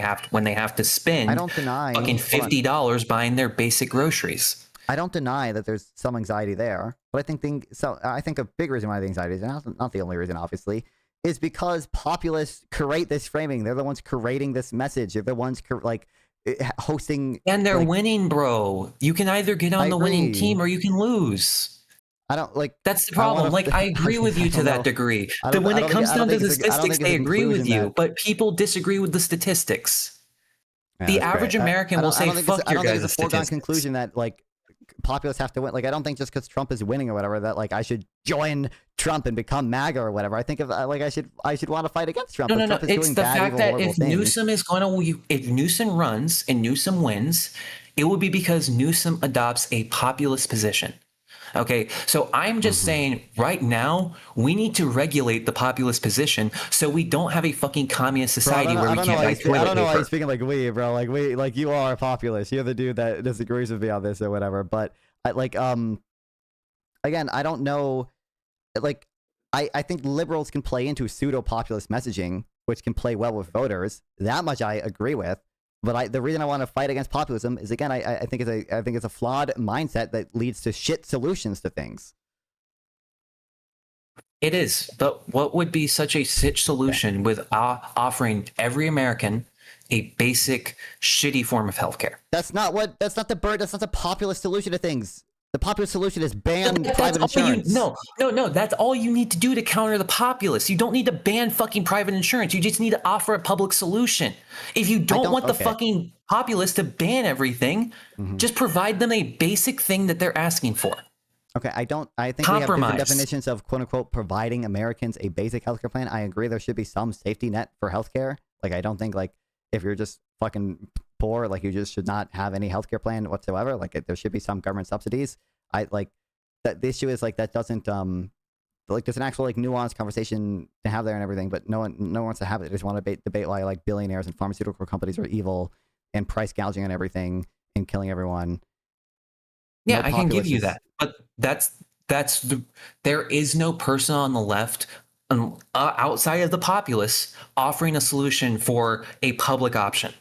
have to spend I don't deny fucking $50 buying their basic groceries. I don't deny that there's some anxiety there, but I think a big reason why the anxiety is not the only reason, obviously, is because populists create this framing. They're the ones creating this message. They're the ones hosting, and they're winning, bro. You can either get on the winning team or you can lose. I don't like. That's the problem. I agree with you to that degree. But when it comes down to the statistics, they agree with you. But people disagree with the statistics. The average American will say, "Fuck your guys'." I don't think it's a foregone conclusion that like populists have to win. Like, I don't think just because Trump is winning or whatever that like I should join Trump and become MAGA or whatever. I think if like I should want to fight against Trump. No. Trump is It's doing the bad, fact evil, that horrible if things. Newsom is if Newsom runs and Newsom wins, it will be because Newsom adopts a populist position. Okay, so I'm just saying right now we need to regulate the populist position so we don't have a fucking communist society where we can't buy toilet paper. I don't know why you're speaking like we, bro. Like you are a populist. You're the dude that disagrees with me on this or whatever. But again, I don't know. Like, I think liberals can play into pseudo-populist messaging, which can play well with voters. That much I agree with. But the reason I want to fight against populism is, again, I think it's a flawed mindset that leads to shit solutions to things. It is, but what would be such a shit solution with offering every American a basic shitty form of healthcare? That's not the populist solution to things. The populist solution is ban private insurance. No. That's all you need to do to counter the populists. You don't need to ban fucking private insurance. You just need to offer a public solution. If you don't want the fucking populists to ban everything, just provide them a basic thing that they're asking for. Okay, I think we have different definitions of quote unquote providing Americans a basic healthcare plan. I agree there should be some safety net for healthcare. Like, I don't think like if you're just fucking poor, like you just should not have any healthcare plan whatsoever. Like, there should be some government subsidies. I like that. The issue is like that doesn't like there's an actual like nuanced conversation to have there and everything, but no one wants to have it. They just want to debate why like billionaires and pharmaceutical companies are evil and price gouging on everything and killing everyone. Yeah, I can give you that, but there is no person on the left outside of the populace offering a solution for a public option.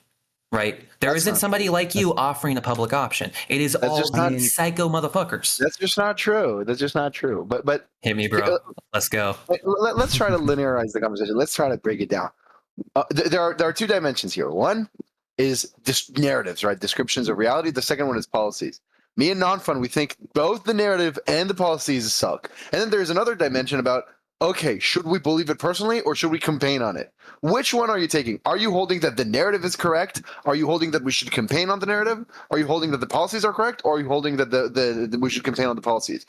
Right? There isn't somebody like you offering a public option. It is all these psycho motherfuckers. That's just not true. That's just not true. But hit me, bro. Let's go. Let's try to linearize the conversation. Let's try to break it down. There are two dimensions here. One is narratives, right? Descriptions of reality. The second one is policies. Me and Non-Fun, we think both the narrative and the policies suck. And then there's another dimension about, okay, should we believe it personally or should we campaign on it? Which one are you taking? Are you holding that the narrative is correct? Are you holding that we should campaign on the narrative? Are you holding that the policies are correct? Or are you holding that we should campaign on the policies?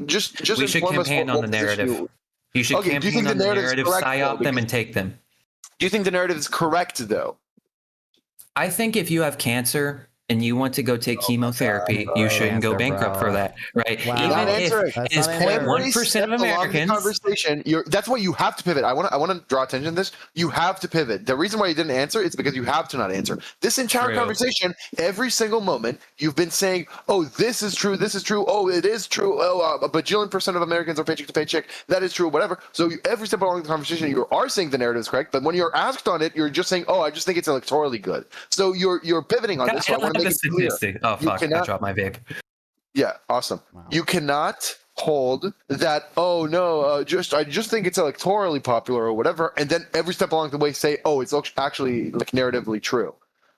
Just we should campaign on the narrative. You should campaign on the narrative, psyop them, and take them. Do you think the narrative is correct, though? I think if you have cancer and you want to go take chemotherapy, you shouldn't go bankrupt for that, right? Wow. Even if it is 0.1% of Americans. Conversation, that's why you have to pivot. I want to draw attention to this. You have to pivot. The reason why you didn't answer is because you have to not answer. This entire conversation, every single moment, you've been saying, "Oh, this is true. This is true. Oh, it is true. Oh, a bajillion% of Americans are paycheck to paycheck. That is true. Whatever." So every step along the conversation, you are saying the narrative is correct, but when you're asked on it, you're just saying, "Oh, I just think it's electorally good." So you're pivoting on this. So I want to make it clear. Oh fuck! I dropped my vape. Yeah, awesome. Wow. You cannot hold that. Oh no, I just think it's electorally popular or whatever, and then every step along the way say, oh, it's actually like narratively true.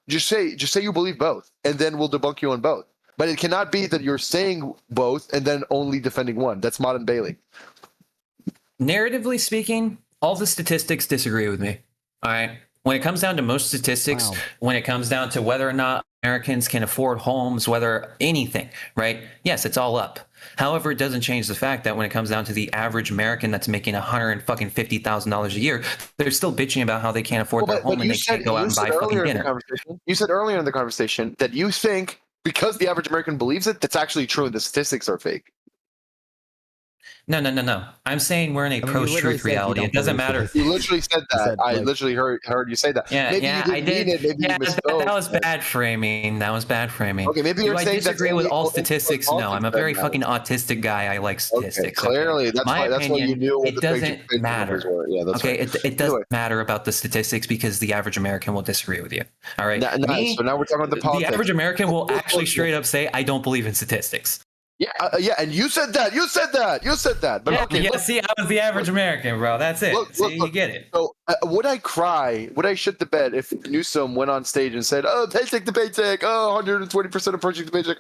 Just say you believe both, and then we'll debunk you on both. But it cannot be that you're saying both and then only defending one. That's Mod and Bailey. Narratively speaking, all the statistics disagree with me. All right. When it comes down to most statistics, when it comes down to whether or not Americans can afford homes, whether anything, right? Yes, it's all up. However, it doesn't change the fact that when it comes down to the average American that's making $150,000 a year, they're still bitching about how they can't afford their home and they can't go out and buy fucking dinner. You said earlier in the conversation that you think because the average American believes it, that's actually true. The statistics are fake. No. I'm saying we're in a post-truth reality. It doesn't matter. You literally said that. I literally heard you say that. Yeah, maybe you didn't I did. mean it. Maybe you misspoke. That was bad framing. Okay, maybe you're saying I disagree with all statistics? No, I'm a very fucking autistic guy. I like statistics. Okay, clearly, that's why you knew what it doesn't matter. Yeah, that's okay, right. it doesn't matter about the statistics because the average American will disagree with you. All right. So now we're talking about the politics. The average American will actually straight up say, "I don't believe in statistics." Yeah, and you said that. But okay, see, I was the average American, bro. That's it. Look, you get it. So would I cry? Would I shit the bed if Newsom went on stage and said, "Oh, paycheck to paycheck, 120% of paycheck to paycheck"?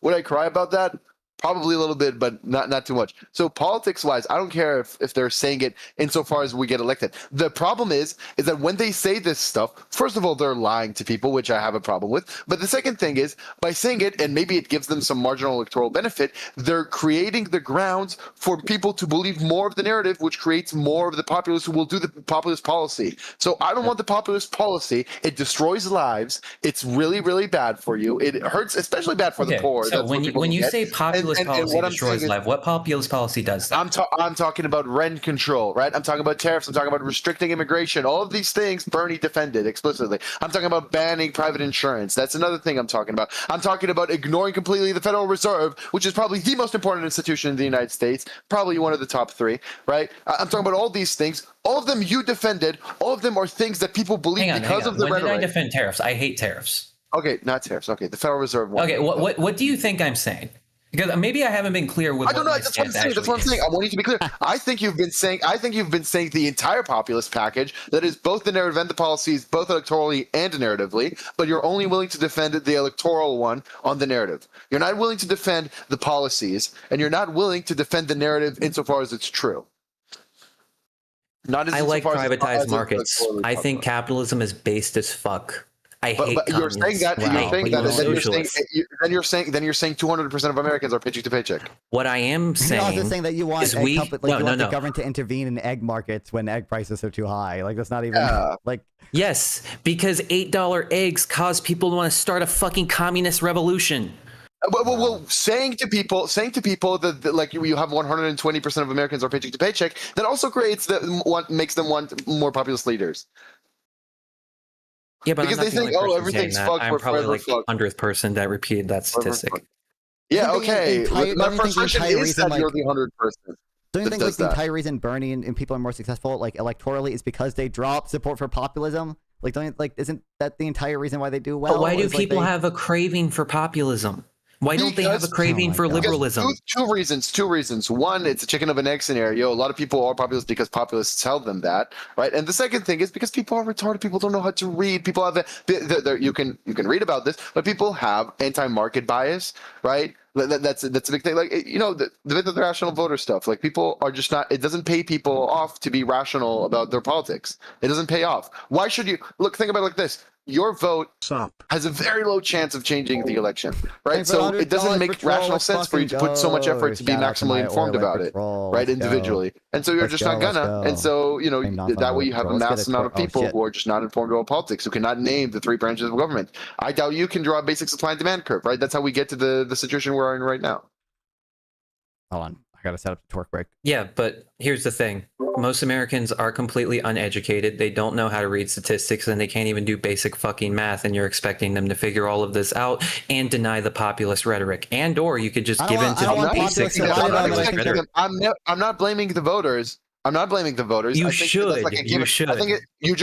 Would I cry about that? Probably a little bit, but not too much. So politics-wise, I don't care if they're saying it insofar as we get elected. The problem is that when they say this stuff, first of all, they're lying to people, which I have a problem with. But the second thing is, by saying it, and maybe it gives them some marginal electoral benefit, they're creating the grounds for people to believe more of the narrative, which creates more of the populace who will do the populist policy. So I don't want the populist policy. It destroys lives. It's really, really bad for you. It hurts, especially bad for the poor. So when you say populist policy destroys life, what populist policy does that? I'm talking about rent control, right? I'm talking about tariffs. I'm talking about restricting immigration. All of these things Bernie defended explicitly. I'm talking about banning private insurance. That's another thing I'm talking about. I'm talking about ignoring completely the Federal Reserve, which is probably the most important institution in the United States, probably one of the top three, right? I'm talking about all these things. All of them you defended. All of them are things that people believe because of the rhetoric. When did I defend tariffs? I hate tariffs. Okay, not tariffs. Okay, the Federal Reserve one. Okay, what do you think I'm saying? Because maybe I haven't been clear with. I don't know. That's what I'm saying. That's what I'm saying. I want you to be clear. I think you've been saying the entire populist package, that is both the narrative and the policies, both electorally and narratively, but you're only willing to defend the electoral one on the narrative. You're not willing to defend the policies, and you're not willing to defend the narrative insofar as it's true. I like privatized markets. I think capitalism is based as fuck. But you're saying that. You're saying 200% of Americans are paycheck to paycheck. What I am saying, you're also saying that you want the government to intervene in egg markets when egg prices are too high. Like that's not even like. Yes, because $8 eggs cause people to want to start a fucking communist revolution. Well, saying to people that like you have 120% of Americans are paycheck to paycheck, that also makes them want more populist leaders. Yeah, but because they think, everything's fucked. I'm probably like the 100th person that repeated that statistic. Yeah, okay. My frustration is that you're the 100th person. Don't you think like the entire reason Bernie and people are more successful, like electorally, is because they drop support for populism? Like, isn't that the entire reason why they do well? But why do people have a craving for populism? Why don't they have a craving for liberalism? Two reasons. One, it's a chicken of an egg scenario. A lot of people are populist because populists tell them that, right? And the second thing is because people are retarded. People don't know how to read. People have you can read about this, but people have anti-market bias, right? That's a big thing. Like the rational voter stuff. Like people are just not. It doesn't pay people off to be rational about their politics. It doesn't pay off. Why should you think about it like this? Your vote has a very low chance of changing the election, right? So it doesn't make rational sense for you to put so much effort to be maximally informed about it, right? Individually. And so you're just not gonna. And so, that way you have a mass amount of people who are just not informed about politics, who cannot name the three branches of government. I doubt you can draw a basic supply and demand curve, right? That's how we get to the situation we're in right now. Hold on. I gotta set up the torque break. Yeah, but here's the thing. Most Americans are completely uneducated. They don't know how to read statistics and they can't even do basic fucking math, and you're expecting them to figure all of this out and deny the populist rhetoric. And or you could just give in to the basics of populist rhetoric. I'm not blaming the voters. I'm not blaming the voters. You should. You should. I think you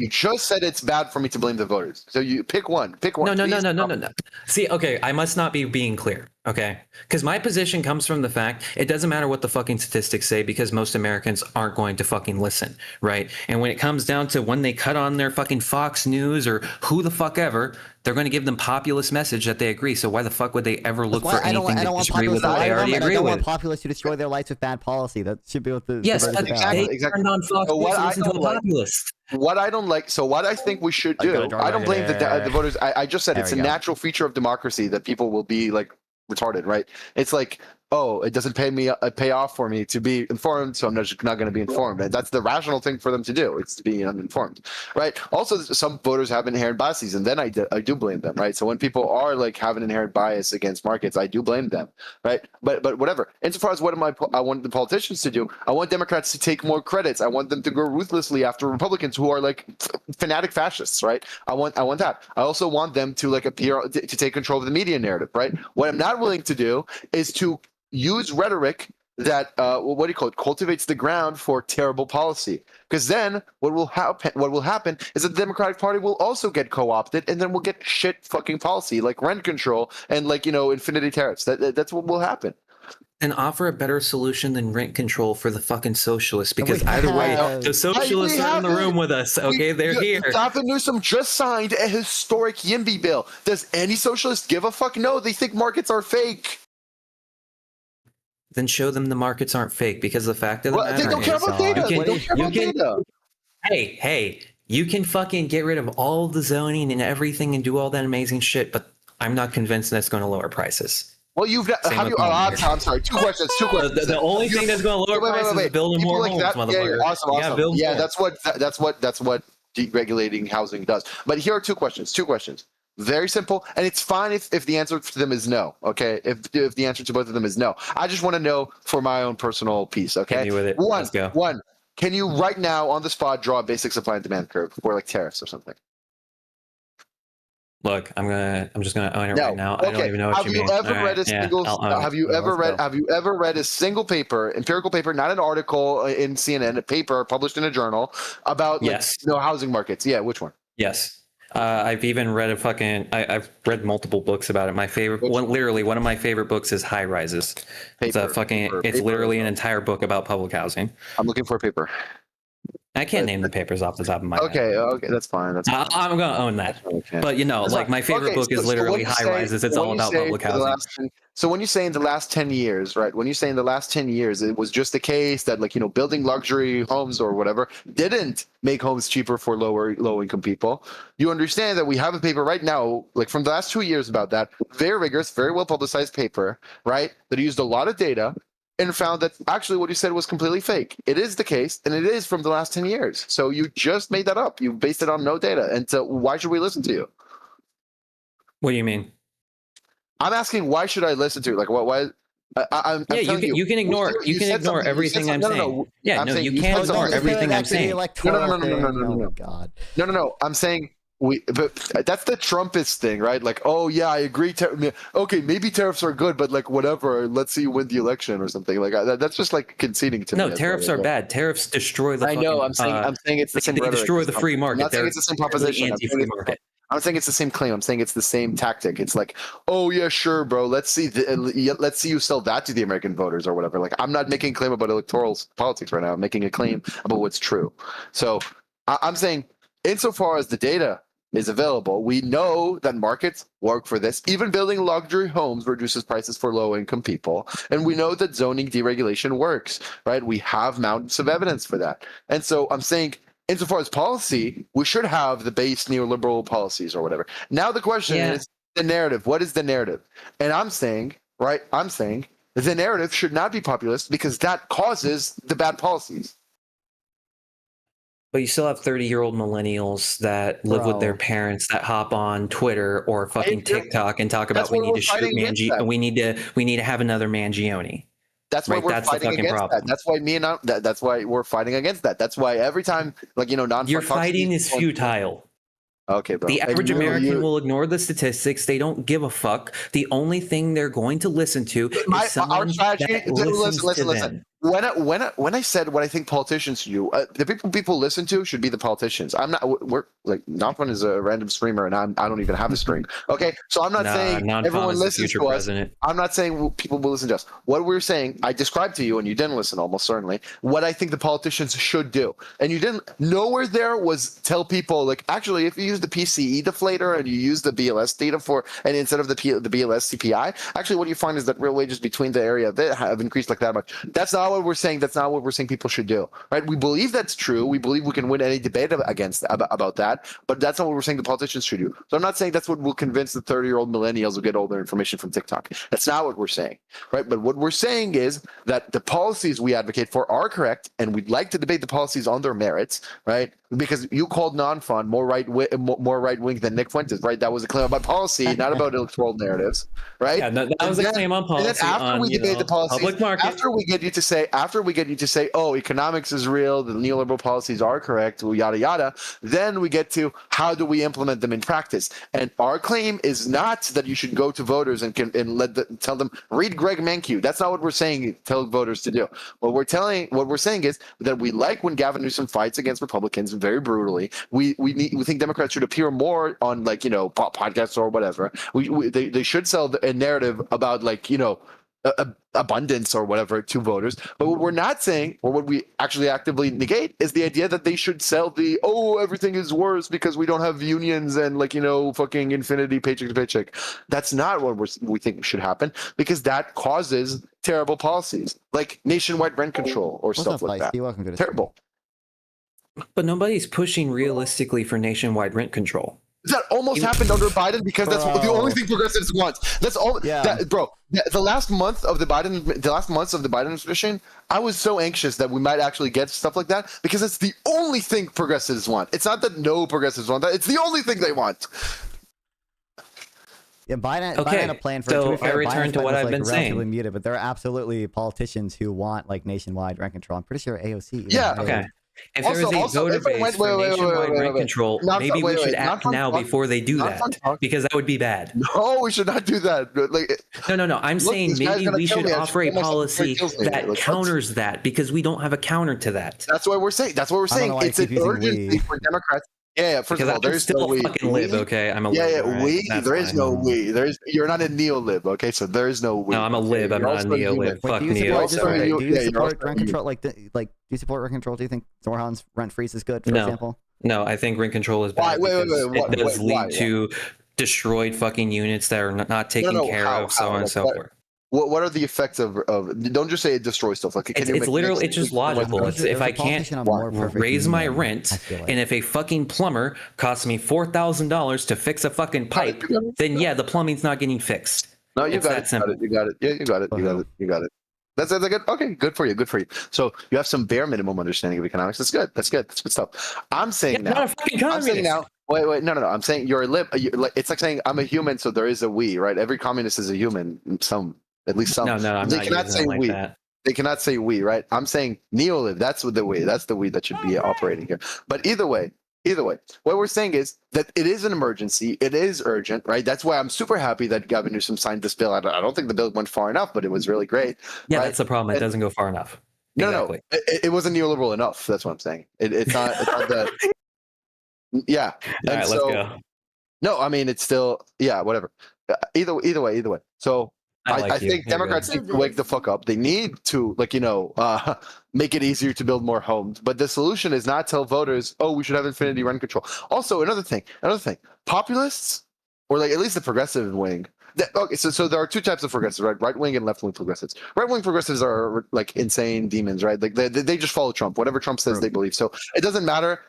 just said it's bad for me to blame the voters. So you pick one. Pick one. No. See, okay, I must not be being clear. Okay, because my position comes from the fact it doesn't matter what the fucking statistics say because most Americans aren't going to fucking listen, right? And when it comes down to when they cut on their fucking Fox News or who the fuck ever, They're going to give them populist message that they agree. So why the fuck would they ever look for I don't anything to want disagree with populists what they already agree I don't with? want populists to destroy their lives with bad policy. That should be what the Yes, debate but is about. they turned on Fox So News what to I listen to don't a like- populist. What I don't like, so what I think we should do, I don't blame the voters. I just said There it's we a go. natural feature of democracy that people will be like retarded, right? It's like, oh, it doesn't pay off for me to be informed, so I'm just not going to be informed. And that's the rational thing for them to do. It's to be uninformed, right? Also, some voters have inherent biases, and then I do blame them, right? So when people are like have an inherent bias against markets, I do blame them, right? But whatever. Insofar as what I want the politicians to do, I want Democrats to take more credits. I want them to go ruthlessly after Republicans who are like fanatic fascists, right? I want that. I also want them to like appear to take control of the media narrative, right? What I'm not willing to do is to use rhetoric that what do you call it, cultivates the ground for terrible policy, because then what will happen is that the Democratic Party will also get co-opted, and then we'll get shit fucking policy like rent control and like infinity tariffs. That's what will happen. And offer a better solution than rent control for the fucking socialists, because either way, the socialists are in the room with us. Okay, they're here. Gavin Newsom just signed a historic YIMBY bill. Does any socialist give a fuck? No, they think markets are fake. Then show them the markets aren't fake, because the fact of the matter they don't care about data. They don't care about data. Hey, you can fucking get rid of all the zoning and everything and do all that amazing shit, but I'm not convinced that's going to lower prices. Well, I'm sorry. Two questions. The only thing that's going to lower prices is building more homes, motherfucker. Yeah, awesome. That's what deregulating housing does. But here are two questions. Very simple, and it's fine if the answer to them is no. Okay, if the answer to both of them is no, I just want to know for my own personal peace. Okay, hit me with it. Let's go. One. Can you right now on the spot draw a basic supply and demand curve for like tariffs or something? Look, I'm just gonna own it right now. Okay. I don't even know what you mean. Have you ever read a single paper, empirical paper, not an article in CNN, a paper published in a journal about housing markets? Yeah, which one? Yes. I've even read I've read multiple books about it. My favorite one, literally one of my favorite books is High Rises. It's literally an entire book about public housing. I'm looking for a paper. I can't name the papers off the top of my head. Okay, that's fine. I'm gonna own that. Okay. But my favorite book is literally High Rises. It's all about public housing. So when you say in the last 10 years, right? When you say in the last 10 years, it was just the case that building luxury homes or whatever didn't make homes cheaper for low income people. You understand that we have a paper right now, like from the last 2 years about that, very rigorous, very well publicized paper, right? That used a lot of data and found that actually what you said was completely fake. It is the case, and it is from the last 10 years. So you just made that up. You based it on no data. And so why should we listen to you? What do you mean? I'm asking why should I listen to you? Like why? You can ignore everything I'm saying. You can't ignore everything I'm saying. No. God. No. I'm saying but that's the Trumpist thing, right? Like, oh yeah, I agree. Okay, maybe tariffs are good, but like whatever. Let's see you win the election or something like that. That's just like conceding to me. No, tariffs are bad. Tariffs destroy the. I know. I'm saying it's the same. They destroy the free market. I'm not saying it's the same proposition. Anti-free market. I'm saying it's the same claim. I'm saying it's the same tactic. It's like, oh yeah, sure, bro. Let's see you sell that to the American voters or whatever. Like, I'm not making a claim about electoral politics right now. I'm making a claim about what's true. So I'm saying, insofar as the data is available, we know that markets work for this. Even building luxury homes reduces prices for low-income people, and we know that zoning deregulation works. Right? We have mountains of evidence for that. And so I'm saying, insofar as policy, we should have the base neoliberal policies or whatever. Now the question is the narrative. What is the narrative? And I'm saying the narrative should not be populist because that causes the bad policies. But you still have 30-year-old millennials that live with their parents that hop on Twitter or fucking TikTok and talk about we need to shoot Mangione. We need to have another Mangione. That's why we're fighting against that. That's why that's why we're fighting against that. That's why every time, your fighting is futile. Okay, bro. The average American will ignore the statistics. They don't give a fuck. The only thing they're going to listen to is someone that listens to them. when I said what I think politicians should do, the people listen to should be the politicians. I'm not. We're like Nonfun is a random streamer, and I don't even have a stream. Okay, so I'm not saying everyone listens to us. I'm not saying people will listen to us. What we're saying, I described to you, and you didn't listen. Almost certainly, what I think the politicians should do, and you didn't. Nowhere there was tell people like actually if you use the PCE deflator and you use the BLS data and instead of the BLS CPI, actually what you find is that real wages between the area have increased like that much. That's not what we're saying. That's not what we're saying people should do, right? We believe that's true. We believe we can win any debate about that, but that's not what we're saying the politicians should do. So I'm not saying that's what will convince the 30-year-old millennials who get all their information from TikTok. That's not what we're saying, right? But what we're saying is that the policies we advocate for are correct, and we'd like to debate the policies on their merits, right? Because you called Nonfun more right wing than Nick Fuentes, right? That was a claim about policy, not about electoral narratives, right? Yeah, that was a claim on policy. And then after we debate the policies, public market. after we get you to say, oh, economics is real, the neoliberal policies are correct, yada yada, then we get to how do we implement them in practice. And our claim is not that you should go to voters and tell them read Greg Mankiw. That's not what we're saying. Tell voters to do. What we're saying is that we like when Gavin Newsom fights against Republicans very brutally. We think Democrats should appear more on podcasts or whatever. They should sell a narrative about abundance or whatever to voters. But what we're not saying, or what we actually actively negate, is the idea that they should sell everything is worse because we don't have unions and fucking infinity paycheck to paycheck. That's not what we think should happen, because that causes terrible policies like nationwide rent control or stuff like that. You're welcome to terrible. But nobody's pushing realistically for nationwide rent control. That almost happened under Biden because that's the only thing progressives want. That's all, bro. The last months of the Biden administration, I was so anxious that we might actually get stuff like that because it's the only thing progressives want. It's not that no progressives want that; it's the only thing they want. Yeah, Biden had a plan for. So to be fair, I return to what I've been relatively saying. Muted, but there are absolutely politicians who want nationwide rent control. I'm pretty sure AOC. Yeah. Okay. If there is a voter base for nationwide rent control, maybe we should act now before they do that, because that would be bad. No, we should not do that. No. I'm saying maybe we should offer a policy that counters that, because we don't have a counter to that. That's what we're saying. It's an urgency for Democrats. Yeah. First of all, there's still no fucking lib. Okay, I'm a lib. Yeah. There is no we. You're not a neo-lib. Okay, so there is no we. No, I'm a lib. I'm not a neo-lib. Fuck neo. Do you support rent control? Do you support rent control? Do you think Zorhan's rent freeze is good, for example? No, I think rent control is bad. It does lead to destroyed fucking units that are not taken care of, so on and so forth. What are the effects of? Don't just say it destroys stuff. It's literally, it's just logical. If I can't raise my rent, and if a fucking plumber costs me $4,000 to fix a fucking pipe, then the plumbing's not getting fixed. No, you got it. You got it. Yeah, you got it. That's good. Okay, good for you. So you have some bare minimum understanding of economics. That's good. That's good stuff. I'm saying now. Not a fucking communist. Wait, no. I'm saying you're a lib. It's like saying I'm a human, so there is a we, right? Every communist is a human. At least some. No, I'm they not cannot say like we. That. They cannot say we, right? I'm saying neo-lib. That's the we. That's the we that should be operating here. But either way, what we're saying is that it is an emergency. It is urgent, right? That's why I'm super happy that Gavin Newsom signed this bill. I don't think the bill went far enough, but it was really great. Yeah, right? That's the problem. It doesn't go far enough. Exactly. No. It wasn't neoliberal enough. That's what I'm saying. It's not that. Yeah. All right, let's go. No, I mean, it's still, whatever. Either way. So I think Democrats need to wake the fuck up. They need to, make it easier to build more homes. But the solution is not tell voters, we should have infinity rent control. Also, another thing, populists, or at least the progressive wing. So there are two types of progressives, right? Right wing and left wing progressives. Right wing progressives are insane demons, right? They just follow Trump. Whatever Trump says, they believe. So it doesn't matter.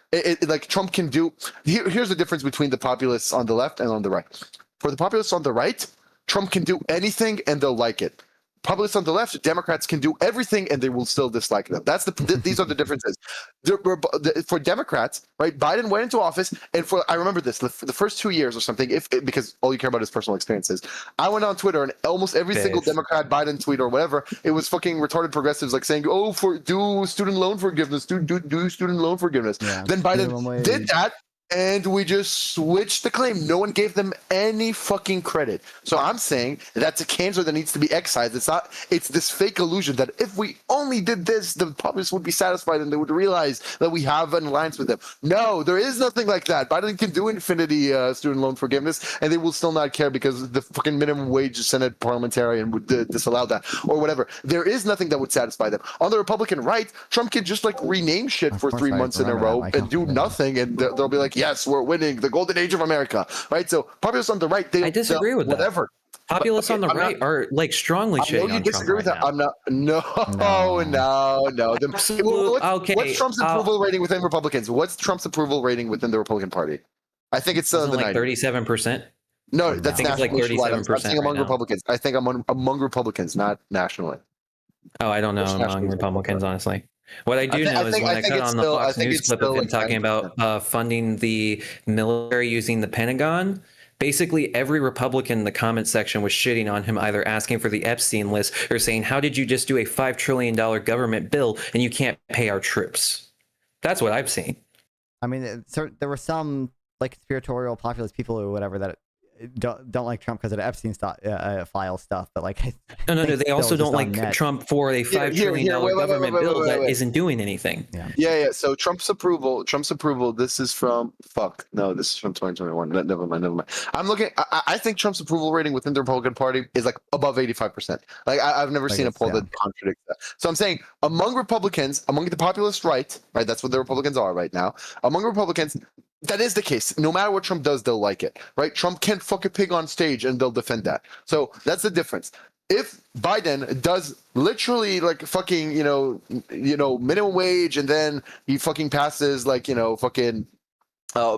Trump can do. Here's the difference between the populists on the left and on the right. For the populists on the right, Trump can do anything and they'll like it. Populists on the left, Democrats can do everything and they will still dislike them. These are the differences. For Democrats, right? Biden went into office, and I remember this for the first 2 years or something. Because all you care about is personal experiences. I went on Twitter and almost every single Democrat Biden tweet or whatever, it was fucking retarded progressives saying, do student loan forgiveness, do student loan forgiveness. Yeah, then Biden did that. and we just switched the claim. No one gave them any fucking credit. So I'm saying that's a cancer that needs to be excised. It's this fake illusion that if we only did this, the populace would be satisfied and they would realize that we have an alliance with them. No, there is nothing like that. Biden can do infinity student loan forgiveness and they will still not care because the fucking minimum wage Senate parliamentarian would disallow that or whatever. There is nothing that would satisfy them. On the Republican right, Trump can just like rename shit for 3 months in a row and do nothing, and they'll be like, yes, we're winning the golden age of America, right? So populists on the right, I disagree with whatever. that. Populists on the right are like strongly shitting on Trump right now. I'm not. No. What's Trump's approval rating within Republicans? What's Trump's approval rating within the Republican Party? I think it's the like 37%. No, that's like 37%. I'm saying among Republicans. I think among Republicans, not nationally. Oh, I don't know among Republicans, honestly. What I do know is when I cut on the Fox News clip of him talking about funding the military using the Pentagon, basically every Republican in the comment section was shitting on him, either asking for the Epstein list or saying, how did you just do a $5 trillion government bill and you can't pay our troops? That's what I've seen. I mean, there were some like conspiratorial populist people or whatever that don't like Trump because of the Epstein file stuff, but like no, they also don't like Trump for a $5 trillion government bill that isn't doing anything. Yeah. So Trump's approval. This is from this is from 2021. Never mind. I'm looking. I think Trump's approval rating within the Republican Party is like above 85%. Like I've never seen a poll that contradicts that. So I'm saying among Republicans, among the populist right, that's what the Republicans are right now. Among Republicans, that is the case. No matter what Trump does, they'll like it, right? Trump can't fuck a pig on stage and they'll defend that. So that's the difference. If Biden does literally like fucking, minimum wage and then he fucking passes like, fucking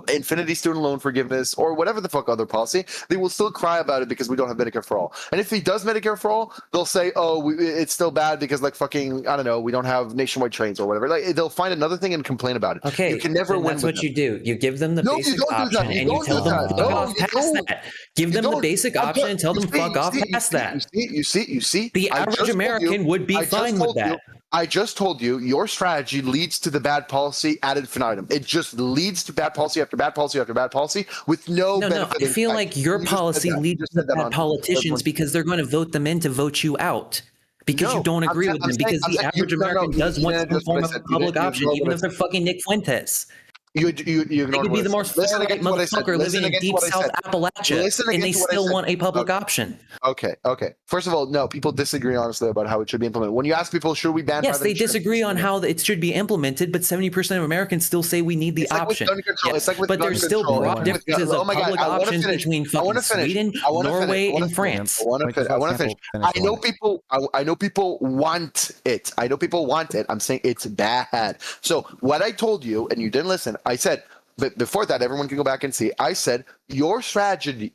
infinity student loan forgiveness or whatever the fuck other policy, they will still cry about it because we don't have Medicare for all. And if he does Medicare for all, they'll say, it's still bad because like fucking, I don't know, we don't have nationwide trains or whatever. Like they'll find another thing and complain about it. Okay, you can never win. That's what you do. You give them the basic option and you tell them fuck off past that. Give them the basic option and tell them fuck off past that. You see. The average American would be fine with that. I just told you your strategy leads to the bad policy ad infinitum. It just leads to bad policy after bad policy after bad policy with no benefit. I feel like your policy leads to bad politicians because they're going to vote them in to vote you out. Because you don't agree with them. Because the average American does want some form of a public option, even if they're fucking Nick Fuentes. You they could be the most far-right motherfucker living in deep South Appalachia, and they still want a public option. Okay. First of all, no, people disagree honestly about how it should be implemented. When you ask people, should we ban? Yes, they disagree on how it should be implemented, but 70% of Americans still say we need the option. Yes, but there's still broad differences of public options between fucking Sweden, Norway, and France. I want to finish. I know people want it. I'm saying it's bad. So what I told you, and you didn't listen, I said, but before that, everyone can go back and see. I said your strategy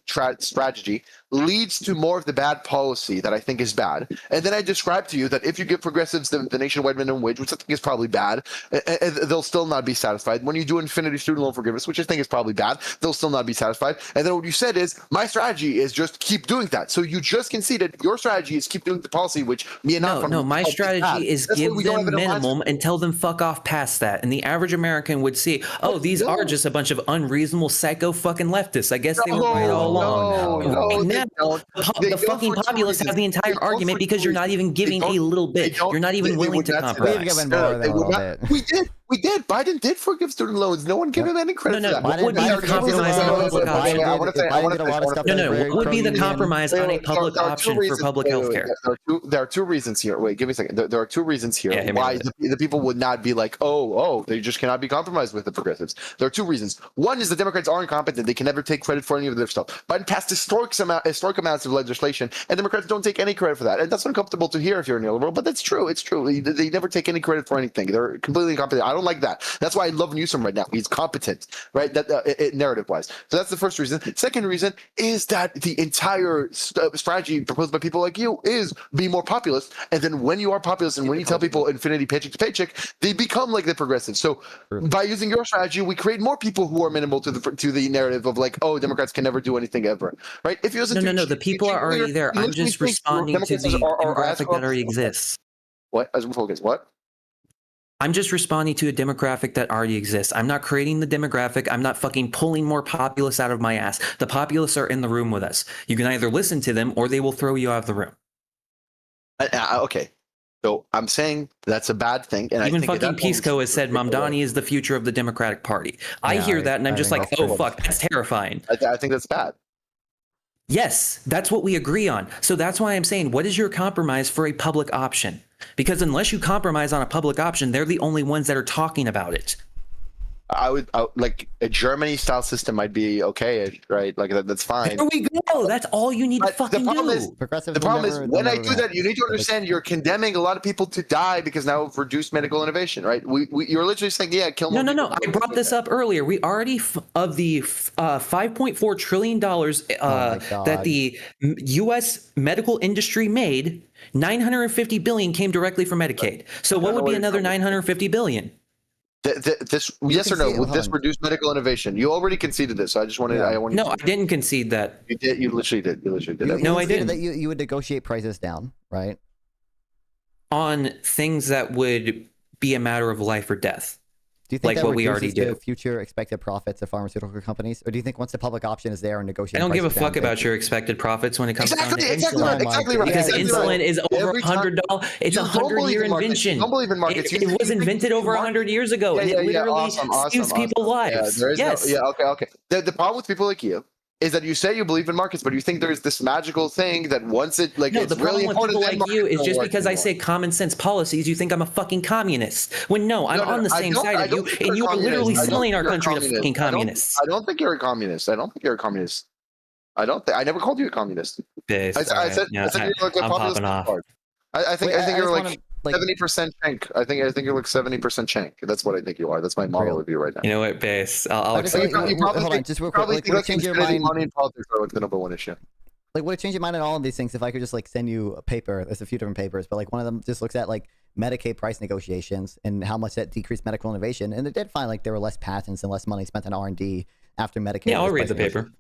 leads to more of the bad policy that I think is bad. And then I described to you that if you give progressives the nationwide minimum wage, which I think is probably bad, they'll still not be satisfied. When you do infinity student loan forgiveness, which I think is probably bad, they'll still not be satisfied. And then what you said is, my strategy is just keep doing that. So you just conceded your strategy is keep doing the policy, which me and my strategy is give them minimum and tell them fuck off past that. And the average American would see, these are just a bunch of unreasonable psycho fucking leftists. I guess they were right all along. The fucking populace has the entire argument because you're not even giving a little bit. You're not even willing to compromise. We did. Biden did forgive student loans. No one gave him any credit for that. What would be the compromise on a public option? What would be the compromise on a public option for public health care? There are two reasons here. Wait, give me a second. There are two reasons here why the people would not be like, they just cannot be compromised with the progressives. There are two reasons. One is the Democrats are incompetent. They can never take credit for any of their stuff. Biden passed historic amounts of legislation, and Democrats don't take any credit for that. And that's uncomfortable to hear if you're a neoliberal, but that's true. It's true. They never take any credit for anything. They're completely incompetent. I don't like that. That's why I love Newsom right now. He's competent, right? Narrative-wise. So that's the first reason. Second reason is that the entire strategy proposed by people like you is be more populist. And then when you are populist and when you tell people infinity paycheck to paycheck, they become like the progressives. So by using your strategy, we create more people who are minimal to the narrative of like, Democrats can never do anything ever, right? If you no, the people are already there. I'm just responding to the demographic that already exists. What? As we focus, what? I'm just responding to a demographic that already exists. I'm not creating the demographic. I'm not fucking pulling more populists out of my ass. The populists are in the room with us. You can either listen to them or they will throw you out of the room. Okay. So I'm saying that's a bad thing. And even I think fucking Pisco has said Mamdani is the future of the Democratic Party. I hear that and I'm just like, oh, fuck, that's terrifying. I think that's bad. Yes, that's what we agree on. So that's why I'm saying, what is your compromise for a public option? Because unless you compromise on a public option, they're the only ones that are talking about it. I would like a Germany style system might be okay, right? Like that's fine. There we go. That's all you need to fucking do. The problem is when I do that, you need to understand you're condemning a lot of people to die because now we've reduced medical innovation, right? You're literally saying, yeah, kill more. No. I brought this up earlier. We already of the $5.4 trillion that the U.S. medical industry made, 950 billion came directly from Medicaid. So what would be another 950 billion? This yes or no? Would this reduce medical innovation? You already conceded this. So I just wanted. No, I didn't concede that. You did. You literally did. You literally did. No, I didn't. That you would negotiate prices down, right? On things that would be a matter of life or death. Do you think like that what we already do? Future expected profits of pharmaceutical companies, or do you think once the public option is there and negotiating? I don't give a fuck about your expected profits when it comes down to insulin. Exactly right. Because insulin is over $100. It's a 100-year invention. Don't believe in markets. It was invented over 100 years ago, and it literally saves people's lives. Yes. Okay. The problem with people like you is that you say you believe in markets, but you think there's this magical thing that once it like no, it's the really problem with important. People like you is just because I say common sense policies, you think I'm a fucking communist. When no, I'm on the same side of you, and you are literally selling our country to fucking communists. I don't think you're a communist. I never called you a communist. I said you're like a populist card. I think you're like 70% Schenk. I think you're like 70% Schenk. That's what I think you are. That's my moral review right now. You know what, Base? I'll accept. Hold on, just real quick. Like, would it change your mind? Money and politics are like the number one issue. Like, would it change your mind on all of these things if I could just like send you a paper? There's a few different papers, but like one of them just looks at like Medicaid price negotiations and how much that decreased medical innovation, and it did find like there were less patents and less money spent on R&D after Medicaid. Yeah, I'll read the paper.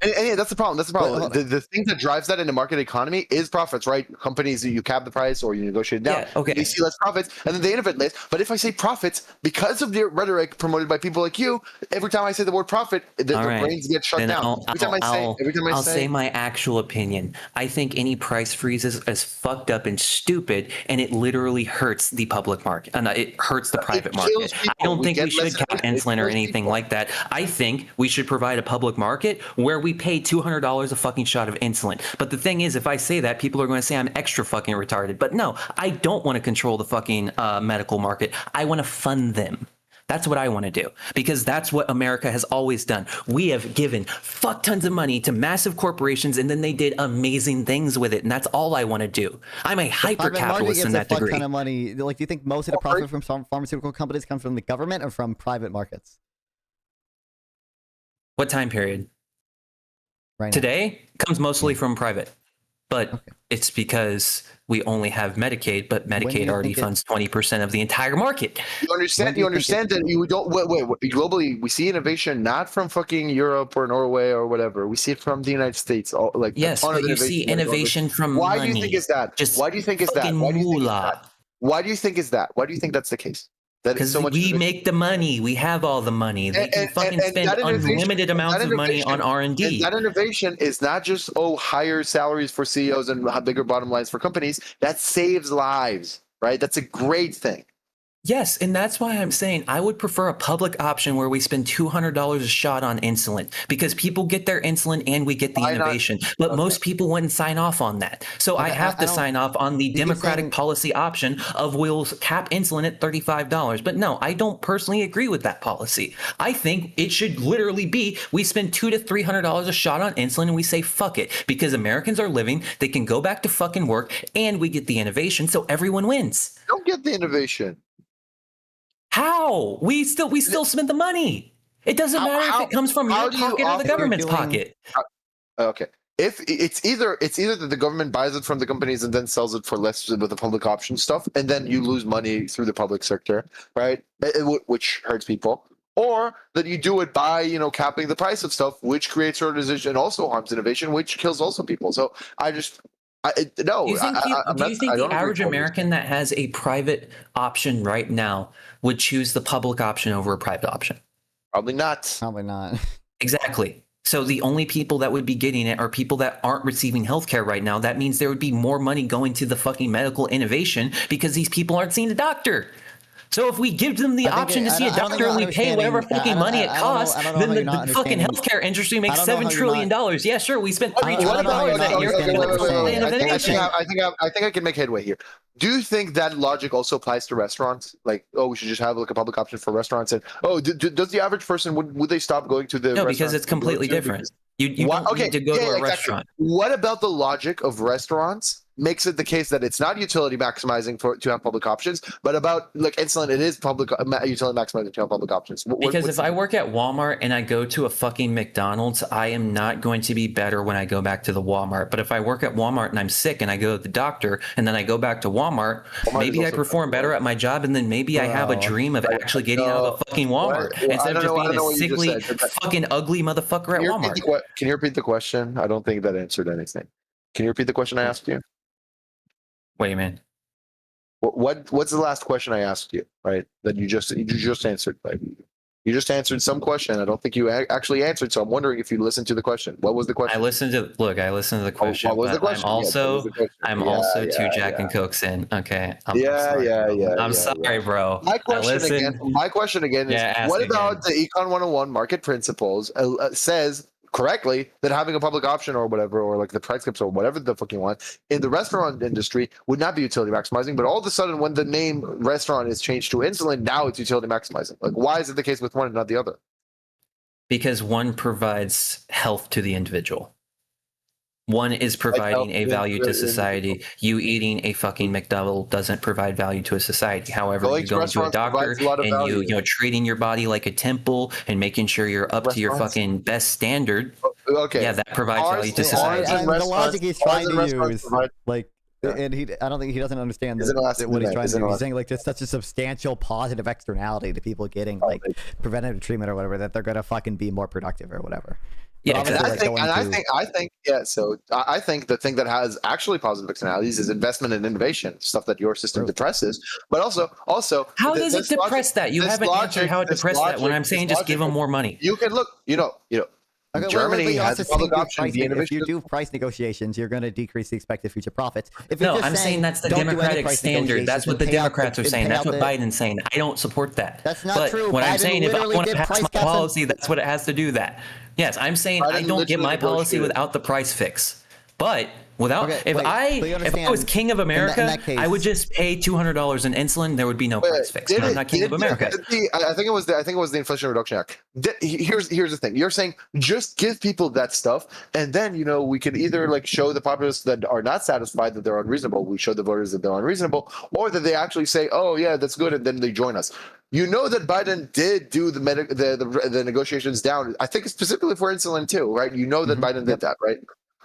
And yeah, that's the problem. The thing that drives that in the market economy is profits, right? Companies, you cap the price or you negotiate it down. Yeah, okay. They see less profits, and then they innovate less. But if I say profits, because of the rhetoric promoted by people like you, every time I say the word profit, the brains get shut down. I'll say my actual opinion. I think any price freezes is fucked up and stupid, and it literally hurts the public market. It hurts the private market. I don't think we should cap insulin or anything like that. I think we should provide a public market where we pay $200 a fucking shot of insulin. But the thing is, if I say that, people are going to say I'm extra fucking retarded. But no, I don't want to control the fucking medical market. I want to fund them. That's what I want to do, because that's what America has always done. We have given fuck tons of money to massive corporations, and then they did amazing things with it, and that's all I want to do. I'm a hyper-capitalist in that degree. Ton of money. Like, do you think most of the profit from pharmaceutical companies comes from the government or from private markets? What time period? Right now. Today comes mostly from private, but it's because we only have Medicaid, but Medicaid already funds 20% of the entire market. You understand that you don't wait. Globally, we see innovation not from fucking Europe or Norway or whatever. We see it from the United States. Yes, but you see innovation from money. Why do you think is that? Why do you think is that? Why do you think is that? Why do you think that's the case? Because so we make the money. We have all the money. They can fucking spend unlimited amounts of money on R&D. That innovation is not just higher salaries for CEOs and bigger bottom lines for companies. That saves lives, right? That's a great thing. Yes, and that's why I'm saying I would prefer a public option where we spend $200 a shot on insulin, because people get their insulin and we get the innovation. But most people wouldn't sign off on that. So I have to sign off on the Democratic policy option of we'll cap insulin at $35. But no, I don't personally agree with that policy. I think it should literally be we spend $200 to $300 a shot on insulin and we say fuck it, because Americans are living, they can go back to fucking work, and we get the innovation, so everyone wins. Don't get the innovation. How? We still spend the money. It doesn't matter if it comes from your pocket or the government's pocket. Okay. If it's either that the government buys it from the companies and then sells it for less with the public option stuff, and then you lose money through the public sector, right? Which hurts people. Or that you do it by, capping the price of stuff, which creates organization and also harms innovation, which kills also people. So No, Do you think, I'm do not, you think I the don't agree average with what you're American that has a private option right now would choose the public option over a private option? Probably not. Probably not. Exactly. So the only people that would be getting it are people that aren't receiving healthcare right now. That means there would be more money going to the fucking medical innovation because these people aren't seeing a doctor. So if we give them the option to see a doctor and we pay whatever fucking money it costs, then the fucking healthcare industry makes $7 trillion. Yeah, sure. We spent $3 trillion that year on innovation. I think I can make headway here. Do you think that logic also applies to restaurants? Like, oh, we should just have like a public option for restaurants, and does the average person would they stop going to the? No, because it's completely different. You don't need to go to a restaurant. What about the logic of restaurants makes it the case that it's not utility maximizing to have public options, but about like insulin, it is public utility maximizing to have public options? Because if I work at Walmart and I go to a fucking McDonald's, I am not going to be better when I go back to the Walmart. But if I work at Walmart and I'm sick and I go to the doctor and then I go back to Walmart maybe I perform better at my job, and then maybe I have a dream of actually getting out of the fucking Walmart instead of just being a sickly, fucking ugly motherfucker at Walmart. Can you repeat the question? I don't think that answered anything. Can you repeat the question I asked you? What do you mean? What's the last question I asked you? Right, that you just answered. Like, you just answered some question. I don't think you actually answered. So I'm wondering if you listened to the question. What was the question? I listened to the question. What was the question? I'm also two Jack and Cokes in. Okay. I'm sorry, bro. My question again is, what about the Econ 101 market principles says correctly that having a public option or whatever, or like the price caps or whatever the fuck you want in the restaurant industry would not be utility maximizing, but all of a sudden when the name restaurant is changed to insulin, now it's utility maximizing? Like, why is it the case with one and not the other? Because one provides health to the individual. One is providing a value to society. You eating a fucking McDouble doesn't provide value to a society. However, you go to a doctor and you treating your body like a temple and making sure you're up to your fucking best standard. Okay. Yeah, that provides value to society. And the logic he's trying to use, like, and I don't think he doesn't understand what he's trying to do. He's saying like there's such a substantial positive externality to people getting like preventative treatment or whatever that they're gonna fucking be more productive or whatever. Yeah, I think the thing that has actually positive externalities is investment in innovation, stuff that your system depresses. But also, how does it depress that? You haven't answered how it depressed that when I'm saying just give them more money. You can look, Okay, Germany has a public option. If you do price negotiations, you're going to decrease the expected future profits. I'm saying that's the Democratic standard. That's what the Democrats are saying. That's what Biden's saying. I don't support that. That's not true. What I'm saying, if I want to pass my policy, that's what it has to do that. Yes, I'm saying I don't get my policy without the price fix. But without, if I was king of America, I would just pay $200 in insulin. There would be no price fix. I'm not king of America. I think it was the Inflation Reduction Act. Here's the thing. You're saying just give people that stuff, and then we can either like show the populace that are not satisfied that they're unreasonable. We show the voters that they're unreasonable, or that they actually say, oh yeah, that's good, and then they join us. You know that Biden did do the negotiations down. I think specifically for insulin too, right? You know that Biden did that, right?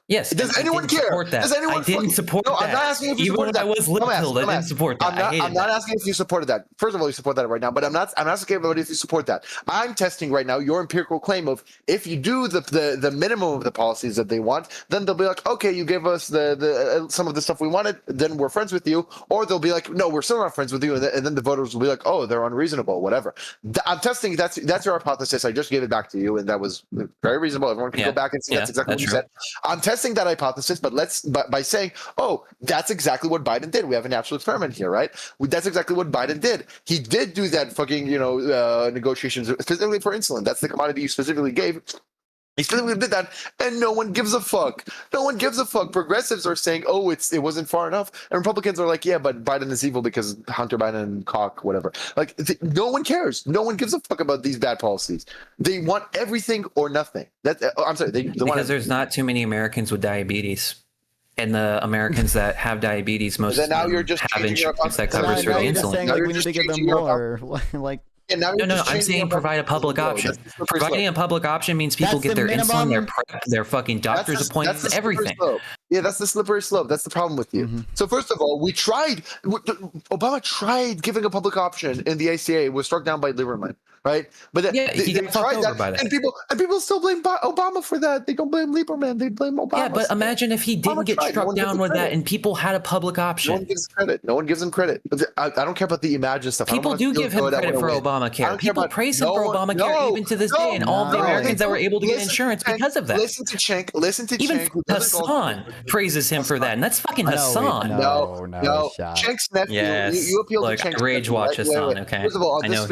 Yes. Does anyone care? Does anyone? I didn't support that. No, I'm not asking if you supported that. Even when I was lip-pilled, I didn't support that. I'm not asking if you supported that. First of all, you support that right now, but I'm not asking everybody if you support that. I'm testing right now your empirical claim of if you do the minimum of the policies that they want, then they'll be like, okay, you gave us the some of the stuff we wanted, then we're friends with you, or they'll be like, no, we're still not friends with you, and then the voters will be like, oh, they're unreasonable, whatever. I'm testing. That's your hypothesis. I just gave it back to you, and that was very reasonable. Everyone can go back and see that's exactly what you said. I'm testing that hypothesis. But by saying, oh, that's exactly what Biden did. We have a natural experiment here, right? That's exactly what Biden did. He did do that fucking, negotiations specifically for insulin. That's the commodity you specifically gave. He specifically did that, and no one gives a fuck. No one gives a fuck. Progressives are saying, oh, it wasn't far enough. And Republicans are like, yeah, but Biden is evil because Hunter Biden and cock, whatever. Like, no one cares. No one gives a fuck about these bad policies. They want everything or nothing. I'm sorry. Because there's not too many Americans with diabetes. And the Americans that have diabetes, most of them have insurance that covers for the insulin. Like, we need to give them more. Like, no, I'm saying provide a public option. Providing a public option means people get their insulin, their prep, their fucking doctor's appointments, everything. Yeah, that's the slippery slope. That's the problem with you. So first of all, Obama tried giving a public option in the ACA. It was struck down by Lieberman. right? But Yeah, he they got fucked tried over that, by that. and people still blame Obama for that. They don't blame Lieberman. They blame Obama. Yeah, but imagine if he didn't get struck down with that and people had a public option. No one gives credit. No one gives him credit. I don't care about the imagine stuff. People do give him credit for Obamacare. People praise him for Obamacare even to this day, and all of the Americans that were able to get insurance because of that. Listen to Cenk. Even Hassan praises him for that, and that's fucking Hassan. No, Cenk's nephew. Yes. You appeal Look, to Cenk's rage nephew, watch right? Hassan. Okay. First of all, I know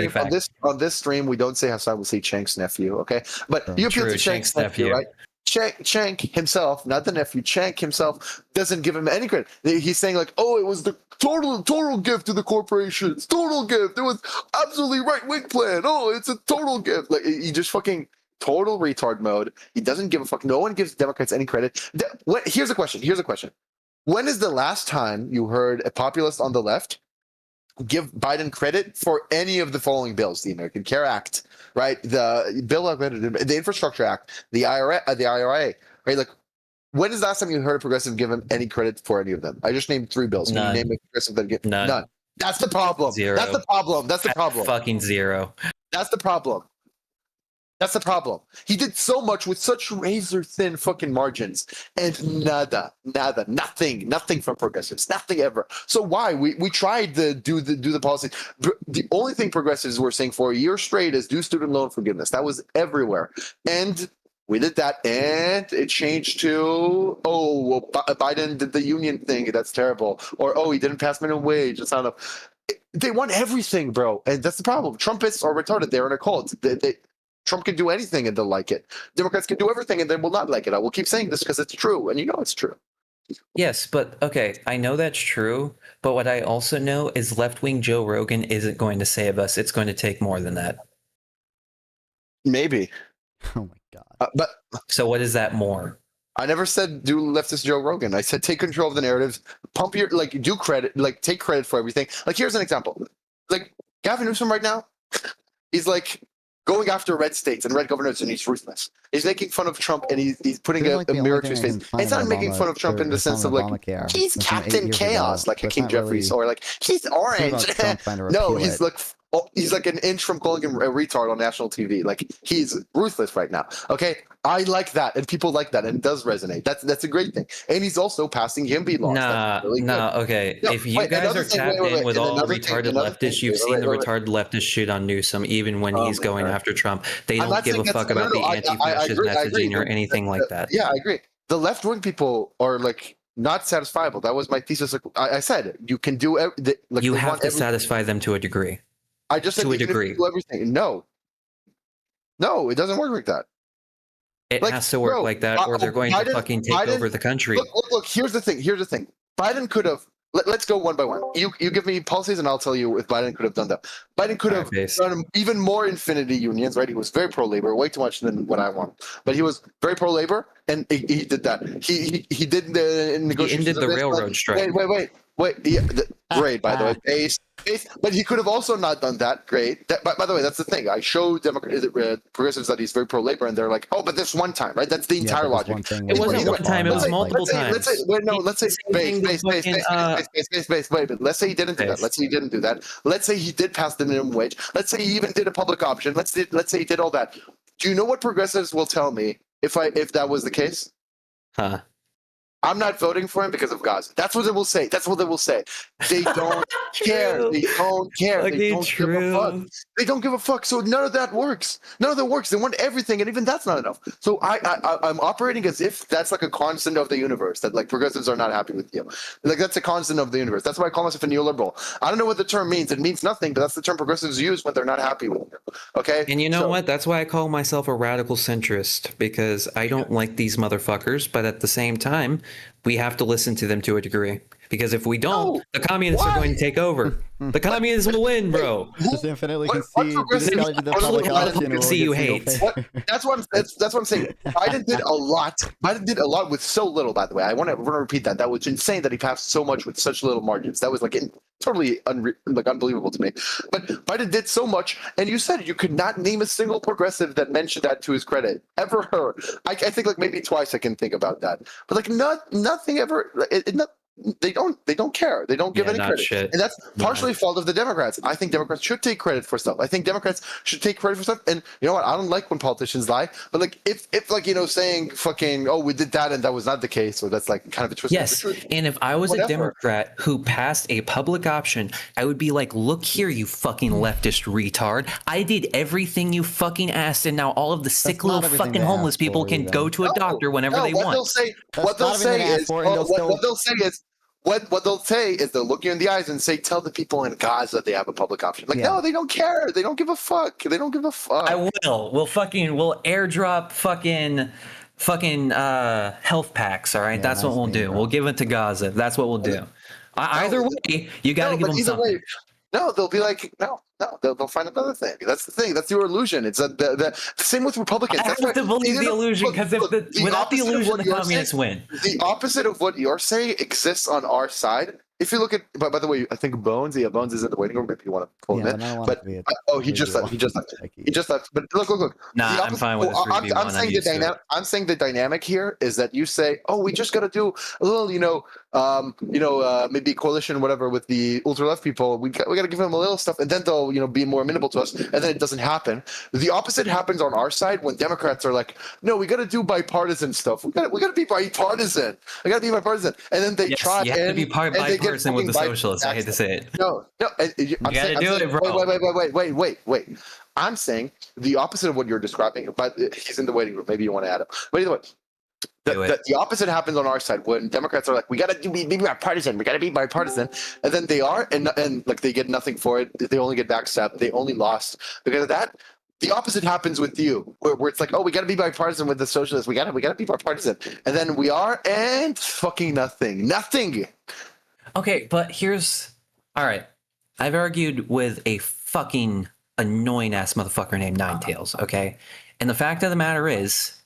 on this stream, we don't say Hassan. We say Cenk's nephew. Okay, but you appeal to Cenk's nephew, right? Cenk himself, not the nephew, Cenk himself doesn't give him any credit. He's saying like, oh, it was the total gift to the corporations, total gift. It was absolutely right-wing plan. Oh, it's a total gift. Like he just fucking total retard mode. He doesn't give a fuck. No one gives Democrats any credit. Here's a question. When is the last time you heard a populist on the left give Biden credit for any of the following bills? The American Care Act, right? The Infrastructure Act, the IRA, right? Like, when is the last time you heard a progressive give him any credit for any of them? I just named 3 bills. Can you name a progressive that give none? That's the problem. Zero. That's the problem. That's the problem. Fucking zero. That's the problem. That's the problem. He did so much with such razor thin fucking margins, and nothing from progressives, nothing ever. So why we tried to do the policy? The only thing progressives were saying for a year straight is do student loan forgiveness. That was everywhere, and we did that, and it changed to Biden did the union thing. That's terrible. Or he didn't pass minimum wage. That's not enough. They want everything, bro, and that's the problem. Trumpists are retarded. They're in a cult. Trump can do anything and they'll like it. Democrats can do everything and they will not like it. I will keep saying this because it's true, and you know it's true. Yes, but okay, I know that's true, but what I also know is left-wing Joe Rogan isn't going to save us. It's going to take more than that. Maybe. Oh my god. But so what is that more? I never said do leftist Joe Rogan. I said take control of the narratives, pump your do credit, take credit for everything. Like here's an example. Like Gavin Newsom right now, he's like going after red states and red governors, and he's ruthless. He's making fun of Trump, and he's putting a mirror to his face. It's not making fun of Trump in the sense of like he's Captain Chaos, like a King Jeffries, or like he's orange. No, he's like an inch from calling him a retard on national TV. Like he's ruthless right now. Okay, I like that, and people like that, and it does resonate. That's a great thing. And he's also passing Himby laws. Okay. No, if you guys are tapped in with all retarded leftists, you've seen the retarded leftist shit on Newsom, even when he's going after Trump. They don't give a fuck about the anti-fascist messaging or anything like that. Yeah, I agree. The left-wing people are like not satisfiable. That was my thesis. Like I said, you can do like you have to satisfy them to a degree. I just said to a degree. Do everything. No, it doesn't work like that. It has to work like that, or they're going to fucking take over the country. Look. Here's the thing. Biden could have. Let's go one by one. You give me policies, and I'll tell you if Biden could have done that. Biden could have done even more infinity unions, right? He was very pro-labor, way too much than what I want. But he was very pro-labor, and he did that. He did the negotiations. He ended the railroad strike. Wait. Yeah, great, by the way. Base. But he could have also not done that. Great. By the way, that's the thing. I show progressives that he's very pro-labor, and they're like, oh, but this one time, right? That's the entire logic. It wasn't one time. It was multiple times. Let's say base. Wait, but let's say he didn't do that. Let's say he didn't do that. Let's say he did pass the minimum wage. Let's say he even did a public option. Let's say he did all that. Do you know what progressives will tell me if that was the case? Huh? I'm not voting for him because of Gaza. That's what they will say. They don't care. They don't care. They don't give a fuck. They don't give a fuck. So none of that works. They want everything, and even that's not enough. So I'm operating as if that's like a constant of the universe, that like progressives are not happy with you. Like that's a constant of the universe. That's why I call myself a neoliberal. I don't know what the term means. It means nothing, but that's the term progressives use when they're not happy with you. Okay? And you know what? That's why I call myself a radical centrist, because I don't like these motherfuckers, but at the same time, we have to listen to them to a degree, because if we don't, the communists are going to take over. The communists will win, bro. Just infinitely concede. See you hate. That's what I'm saying. Biden did a lot. Biden did a lot with so little. By the way, I want to repeat that. That was insane that he passed so much with such little margins. That was like totally unbelievable to me. But Biden did so much, and you said you could not name a single progressive that mentioned that to his credit ever. I think like maybe twice I can think about that, but like nothing ever. They don't care. They don't give any not credit. shit. And that's partially fault of the Democrats. I think Democrats should take credit for stuff. I think Democrats should take credit for stuff. And you know what? I don't like when politicians lie. But like if like, you know, saying fucking, oh, we did that and that was not the case, or that's like kind of a twist. Yes, and if I was a Democrat who passed a public option, I would be like, look here, you fucking leftist retard. I did everything you fucking asked, and now all of the sick little fucking homeless people can go to a doctor whenever they want. What they'll say is they'll look you in the eyes and say, tell the people in Gaza they have a public option. Like, no, they don't care. They don't give a fuck. They don't give a fuck. I will. We'll airdrop fucking health packs. All right, that's what we'll do. We'll give it to Gaza. That's what we'll do. Either way, you got to give them something. No, they'll be like, no, they'll find another thing. That's the thing. That's your illusion. It's the same with Republicans. I have to believe the illusion, because without the illusion, the communists win. The opposite of what you're saying exists on our side. If you look at, by the way, I think Bones is in the waiting room. If you want to pull him in, but he just left. He just left. But look. Nah, I'm fine with this. I'm saying the dynamic here is that you say, oh, we just got to do a little, maybe coalition, whatever, with the ultra left people. We got to give them a little stuff, and then they'll, be more amenable to us. And then it doesn't happen. The opposite happens on our side when Democrats are like, no, we got to do bipartisan stuff. We got to be bipartisan. We got to be bipartisan. And then they try. You have to be bipartisan with the socialists. I hate to say it. No. You got to do it, bro. Wait. I'm saying the opposite of what you're describing, but he's in the waiting room. Maybe you want to add him. But either way, the opposite happens on our side when Democrats are like, we got to be bipartisan. We got to be bipartisan. And then they are, and like they get nothing for it. They only get backstabbed. They only lost because of that. The opposite happens with you, where it's like, oh, we got to be bipartisan with the socialists. We got to be bipartisan. And then we are, and fucking nothing. Okay, but all right. I've argued with a fucking annoying ass motherfucker named Ninetails, okay? And the fact of the matter is,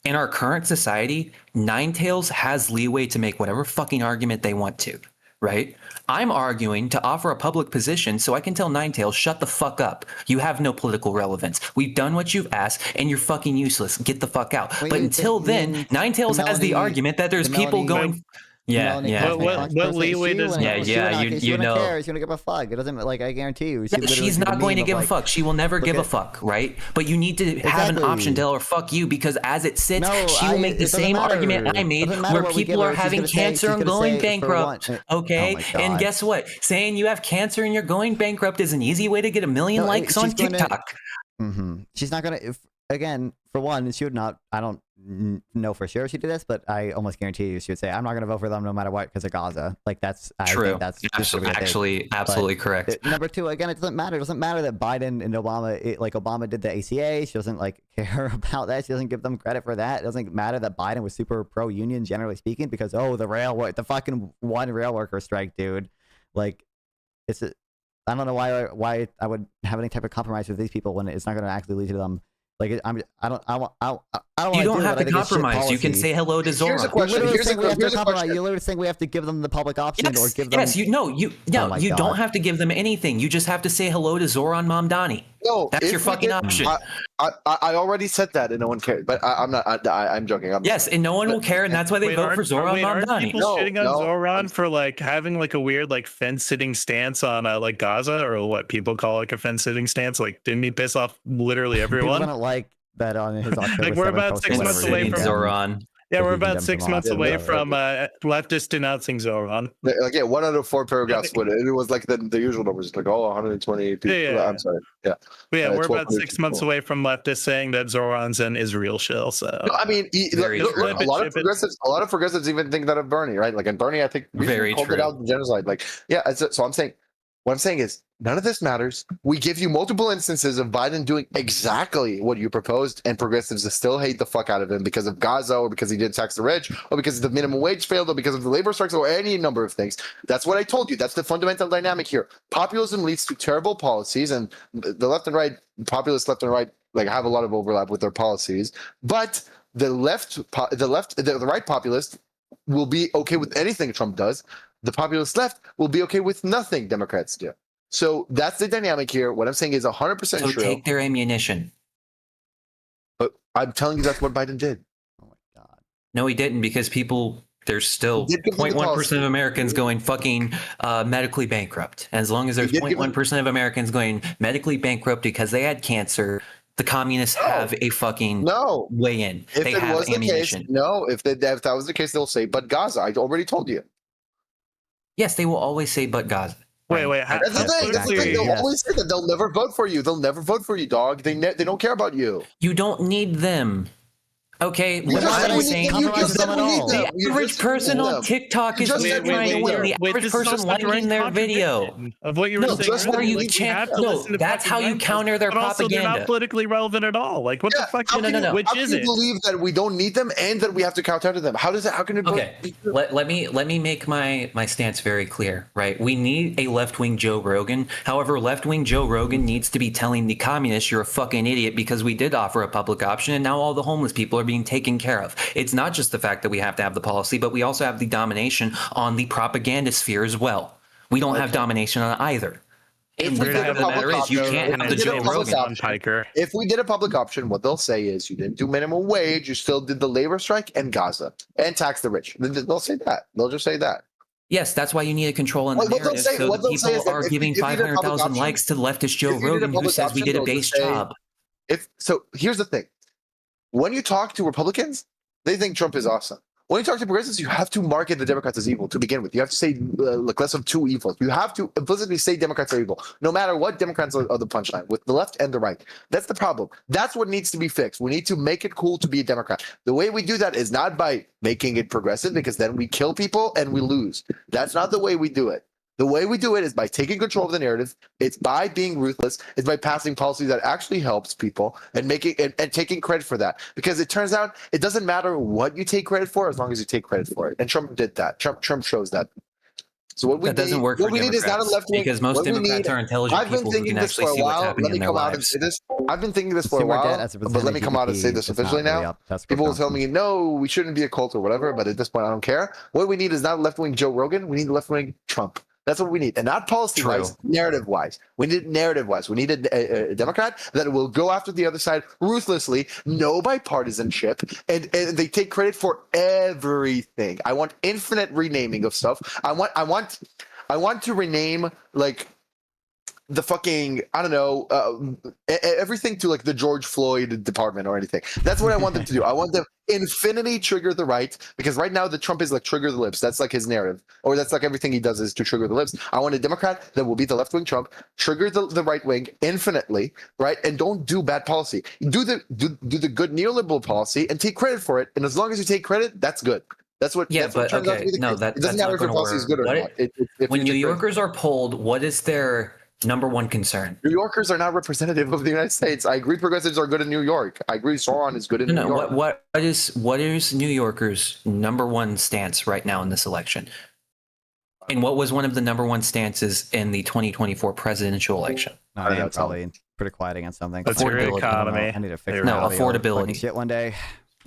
in our current society, Ninetails has leeway to make whatever fucking argument they want to, right? I'm arguing to offer a public position so I can tell Ninetails, shut the fuck up. You have no political relevance. We've done what you've asked, and you're fucking useless. Get the fuck out. But until then, Ninetails has the argument that there's people going... Yeah. What leeway does? You know. Care. She's gonna give a fuck. It doesn't I guarantee you. She's not going to give a fuck. She will never give a fuck, right? But you need to have an option to tell her fuck you, because as it sits, she will make the same argument I made, where people are having cancer and going bankrupt. Okay, and guess what? Saying you have cancer and you're going bankrupt is an easy way to get 1 million likes on TikTok. She's not gonna. Again, for one, she would not. I don't know for sure she did this, but I almost guarantee you she would say, I'm not going to vote for them no matter what because of Gaza. Like that's true. I think that's absolutely correct. Number two, again, it doesn't matter. It doesn't matter that Biden and Obama, Obama did the ACA. She doesn't care about that. She doesn't give them credit for that. It doesn't matter that Biden was super pro-union, generally speaking, because the fucking one rail worker strike, dude. I don't know why I would have any type of compromise with these people when it's not going to actually lead to them. I don't You don't have to compromise. You can say hello to Zora. Here's a question. You literally think we have to give them the public option or give them. Yes, you don't have to give them anything. You just have to say hello to Zoran Mamdani. No, that's your fucking option. I already said that and no one cared. But I'm not. I'm joking. Yes, and no one will care, and that's why they vote for Zoran Mamdani. Aren't people shitting on Zoran for having a weird fence-sitting stance on Gaza, or what people call a fence-sitting stance? Didn't he piss off literally everyone? People don't like that on his October we're about 6 months away from Zoran. Yeah, we're about 6 months away from leftists denouncing Zoran. 1 out of 4 paragraphs would it was the usual numbers, 120 people. Yeah. I'm sorry. Yeah. We're about 6 months away from leftists saying that Zoran's an Israel shill. So no, I mean, a lot of progressives even think that of Bernie, right? And Bernie, I think, called it out genocide. So I'm saying. What I'm saying is, none of this matters. We give you multiple instances of Biden doing exactly what you proposed, and progressives still hate the fuck out of him because of Gaza, or because he didn't tax the rich, or because the minimum wage failed, or because of the labor strikes, or any number of things. That's what I told you. That's the fundamental dynamic here. Populism leads to terrible policies, and the left and right, populist left and right, have a lot of overlap with their policies. But the right populist will be okay with anything Trump does. The populist left will be okay with nothing Democrats do. So that's the dynamic here. What I'm saying is 100% true. So take their ammunition. But I'm telling you that's what Biden did. Oh my God. No, he didn't, because people there's still He did complete the 0.1% policy. of Americans going fucking medically bankrupt. As long as there's did complete- 0.1% of Americans going medically bankrupt because they had cancer, the communists have a fucking way in. If They it have was the ammunition. case, if that was the case, they'll say, but Gaza. I already told you. Yes, they will always say, but Gaza. Wait. That's the thing. That's the thing. They'll always say that. They'll never vote for you. They'll never vote for you, dog. They don't care about you. You don't need them. Okay, You just said the average person on TikTok is trying to win. The average person liking their video of what you were saying. Just where you can't. No, that's how you counter their but also they're propaganda. not politically relevant at all. Like what the fuck? No. Which is it? You believe that we don't need them and that we have to counter them? How does it? How can it? Okay, let me make my stance very clear. Right, we need a left-wing Joe Rogan. However, left-wing Joe Rogan needs to be telling the communists you're a fucking idiot because we did offer a public option and now all the homeless people are being taken care of. It's not just the fact that we have to have the policy, but we also have the domination on the propaganda sphere as well. We don't have domination on either. And the fact of the matter is, you can't have the Joe Rogan. If we did a public option, what they'll say is you didn't do minimum wage, you still did the labor strike and Gaza and tax the rich. They'll say that. They'll just say that. Yes, that's why you need a control in the narrative, so that people are giving 500,000 likes to leftist Joe Rogan who says we did a base job. So here's the thing. When you talk to Republicans, they think Trump is awesome. When you talk to progressives, you have to market the Democrats as evil to begin with. You have to say like less of two evils. You have to implicitly say Democrats are evil, no matter what. Democrats are the punchline with the left and the right. That's the problem. That's what needs to be fixed. We need to make it cool to be a Democrat. The way we do that is not by making it progressive, because then we kill people and we lose. That's not the way we do it. The way we do it is by taking control of the narrative. It's by being ruthless. It's by passing policy that actually helps people and making and taking credit for that. Because it turns out it doesn't matter what you take credit for as long as you take credit for it. And Trump did that. Trump shows that. So what we That doesn't need, work what for we need is not a Democrats, left wing. because most Democrats are intelligent I've been people who thinking can this actually for a see what's while. happening Let me in their come out and lives. say this. I've been thinking this for a Consumer debt while, as a but let me come out and say this is not officially really now. up. That's People will tell Wisconsin. me, no, we shouldn't be a cult or whatever, but at this point, I don't care. What we need is not left wing Joe Rogan. We need left wing Trump. That's what we need, and not policy-wise, narrative-wise. We need it narrative-wise. We need a Democrat that will go after the other side ruthlessly, no bipartisanship, and they take credit for everything. I want infinite renaming of stuff. I want to rename like the fucking, I don't know, everything to like the George Floyd department or anything. That's what I want them to do. I want them infinity trigger the right, because right now the Trump is like trigger the libs. That's like his narrative, or that's like everything he does is to trigger the libs. I want a Democrat that will be the left wing Trump, trigger the right wing infinitely, right? And don't do bad policy. Do the good neoliberal policy and take credit for it. And as long as you take credit, that's good. That's what. Yeah, that's what but turns out to okay, be the no, case. that, It that's doesn't not matter if going your to policy is work. good or not. If When you New take credit. Yorkers are polled, what is their number one concern? New Yorkers are not representative of the United States. I agree progressives are good in New York. I agree Sauron is good in New York. What is New Yorkers' number one stance right now in this election? And what was one of the number one stances in the 2024 presidential election? I am probably pretty quiet against something. That's your Affordability. economy. I need to fix No, my fucking affordability. shit one day.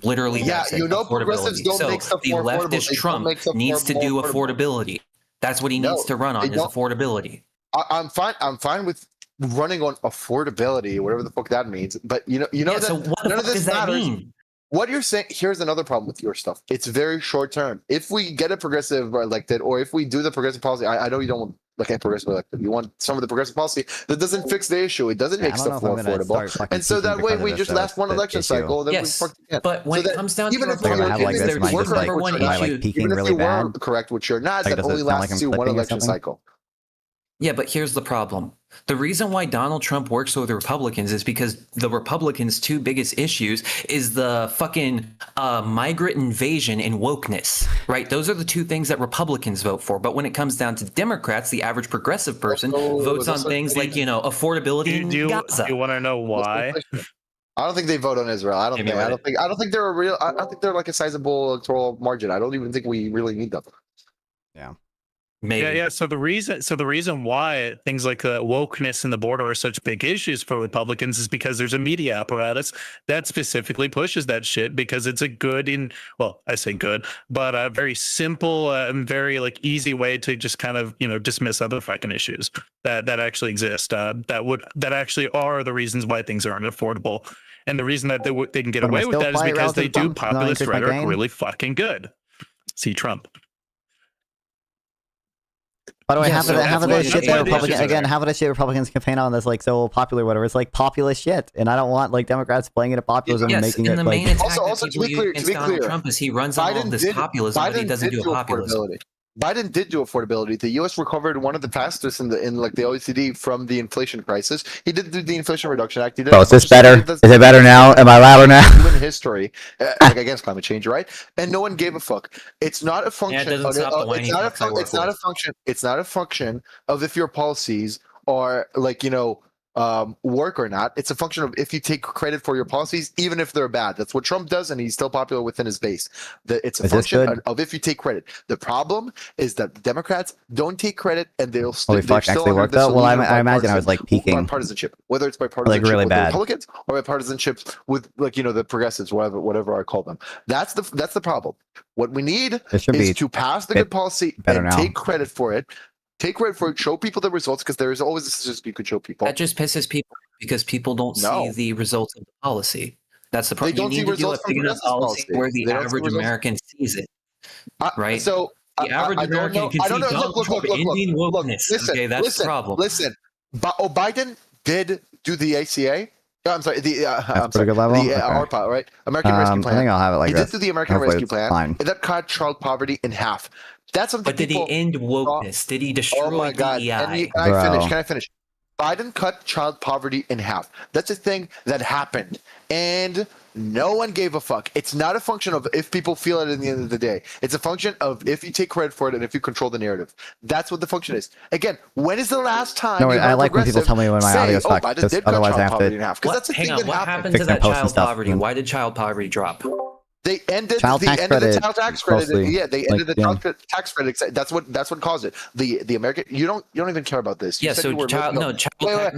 Literally, Yeah, that's it, you know progressives affordability. don't So make stuff the more affordable. leftist They don't Trump make stuff needs to more do affordable. affordability. That's what he needs to run on, they is don't. affordability. I'm fine. I'm fine with running on affordability, whatever the fuck that means. But you know Yeah, that so what the none of fuck this does that matters. mean? What you're saying, here's another problem with your stuff. It's very short term. If we get a progressive elected, or if we do the progressive policy, I know you don't want like a progressive elected. You want some of the progressive policy that doesn't fix the issue. It doesn't make I don't know stuff if more I'm gonna start affordable. fucking And so that peaking way because of we this, just though. last one That's the election issue. cycle. Then Yes, we fucked again. but when So it that comes down to even if Like, you're, am I have like even this? if Am I you were just like, number one correct, which am I you're not, issue- like peaking even if really you were bad? correct, which you're not, Like, that does it only sound like lasts I'm you one clipping or election something? cycle. Yeah, but here's the problem. The reason why Donald Trump works with the Republicans is because the Republicans' two biggest issues is the fucking migrant invasion and wokeness, right? Those are the two things that Republicans vote for. But when it comes down to Democrats, the average progressive person votes on things like, affordability and Gaza. You want to know why? I don't think they vote on Israel. I don't think they're a real. I don't think they're like a sizable electoral margin. I don't even think we really need them. Yeah. Maybe. Yeah. So the reason why things like wokeness and the border are such big issues for Republicans is because there's a media apparatus that specifically pushes that shit, because it's a good I say good, but a very simple and very like easy way to just kind of dismiss other fucking issues that actually exist. That actually are the reasons why things aren't affordable, and the reason that they can get But am I away with still that is quiet because they relative do to them? Am I populist increasing my rhetoric gain? really fucking good. see Trump. By the way, Yeah, half so of the that's shit why that the Republicans issues are again, there. half of the shit Republicans campaign on that's like so popular, whatever. It's like populist shit, and I don't want like Democrats playing into populism and Yes, making and it the like. main attack Also, that to people be use clear, against Donald Trump is he runs on all this populism, but he doesn't do populism. Biden did do affordability. The U.S. recovered one of the fastest in like the OECD from the inflation crisis. He did do the Inflation Reduction Act. He did Bro, a is this bunch of stuff. better? Is it better now? Am I louder now? In history, like against climate change, right? And no one gave a fuck. It's not a function. Yeah, it doesn't stop the whiny fucks I work It's not a with. function. It's not a function of if your policies are like work or not. It's a function of if you take credit for your policies, even if they're bad. That's what Trump does, and he's still popular within his base. It's a Is this function good? of if you take credit. The problem is that Democrats don't take credit, and they'll Holy fuck! Actually worked out. Well, I imagine I was like peaking. Bipartisanship, whether it's bipartisanship Like really with bad. the Republicans or bipartisanship with the progressives, whatever I call them. That's the problem. What we need It should is be to pass the good policy better and now. take credit for it. Take credit for it. Show people the results because there is always a statistic you could show people. That just pisses people off because people don't see the results of the policy. That's the problem. You need to do a big enough policy where the average American sees it, right? So the average American can see Donald Trump ending wokeness. Okay, that's the problem. Listen, Biden did do the ACA. I'm sorry, That's pretty good level. the ARPA, right? American Rescue Plan. I think I'll have it like he this. did do the American Hopefully Rescue it's Plan. fine. That cut child poverty in half. That's something. But did he end wokeness? Did he destroy Oh my God! DEI? Can I finish? Biden cut child poverty in half. That's a thing that happened, and no one gave a fuck. It's not a function of if people feel it at the end of the day. It's a function of if you take credit for it and if you control the narrative. That's what the function is. Again, when is the last time? No, I like when people tell me when my audio is fucked, Biden because did cut otherwise I child have poverty to. in half. Because that's the thing that What happened. happened to Fix my that posts and child stuff. poverty? Why did child poverty drop? They ended Child the tax end of the credit, child tax credit. mostly. Yeah, they ended Like, the yeah. child tax credit. That's what caused it. The American you don't even care about this. You Yeah, said so you were child looking-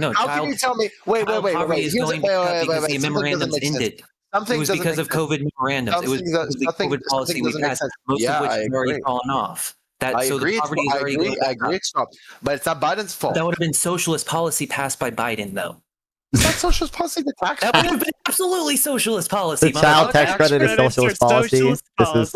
no, How can you tell me? Wait. child poverty is Here's going to cut because the something memorandums doesn't make sense. ended. Something It was doesn't because make of sense. COVID memorandums. It was Something because of the something- COVID policy something we doesn't make passed, sense. most Yeah, of which I has already agree. fallen off. That I so agree. the poverty is already going I back agree. up. It's stopped, but it's not Biden's fault. That would have been socialist policy passed by Biden, though. It's not socialist policy. The tax. That would have been absolutely socialist policy. The child motherfucker. tax credit is socialist policy. This is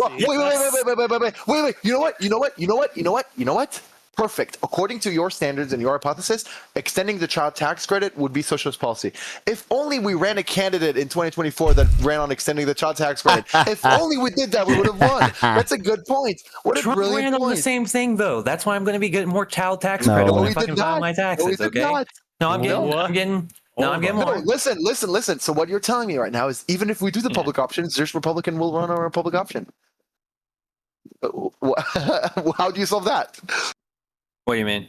Wait. You know what? Perfect. According to your standards and your hypothesis, extending the child tax credit would be socialist policy. If only we ran a candidate in 2024 that ran on extending the child tax credit. If only we did that, we would have won. That's a good point. What a Trump brilliant ran on point. the same thing, though. That's why I'm going to be getting more child tax No. credit No, when I he did fucking file not. my No, he taxes. did Okay. not. No, I'm getting. No, more. listen. So what you're telling me right now is even if we do the public options, this Republican will run on a public option. How do you solve that? What do you mean?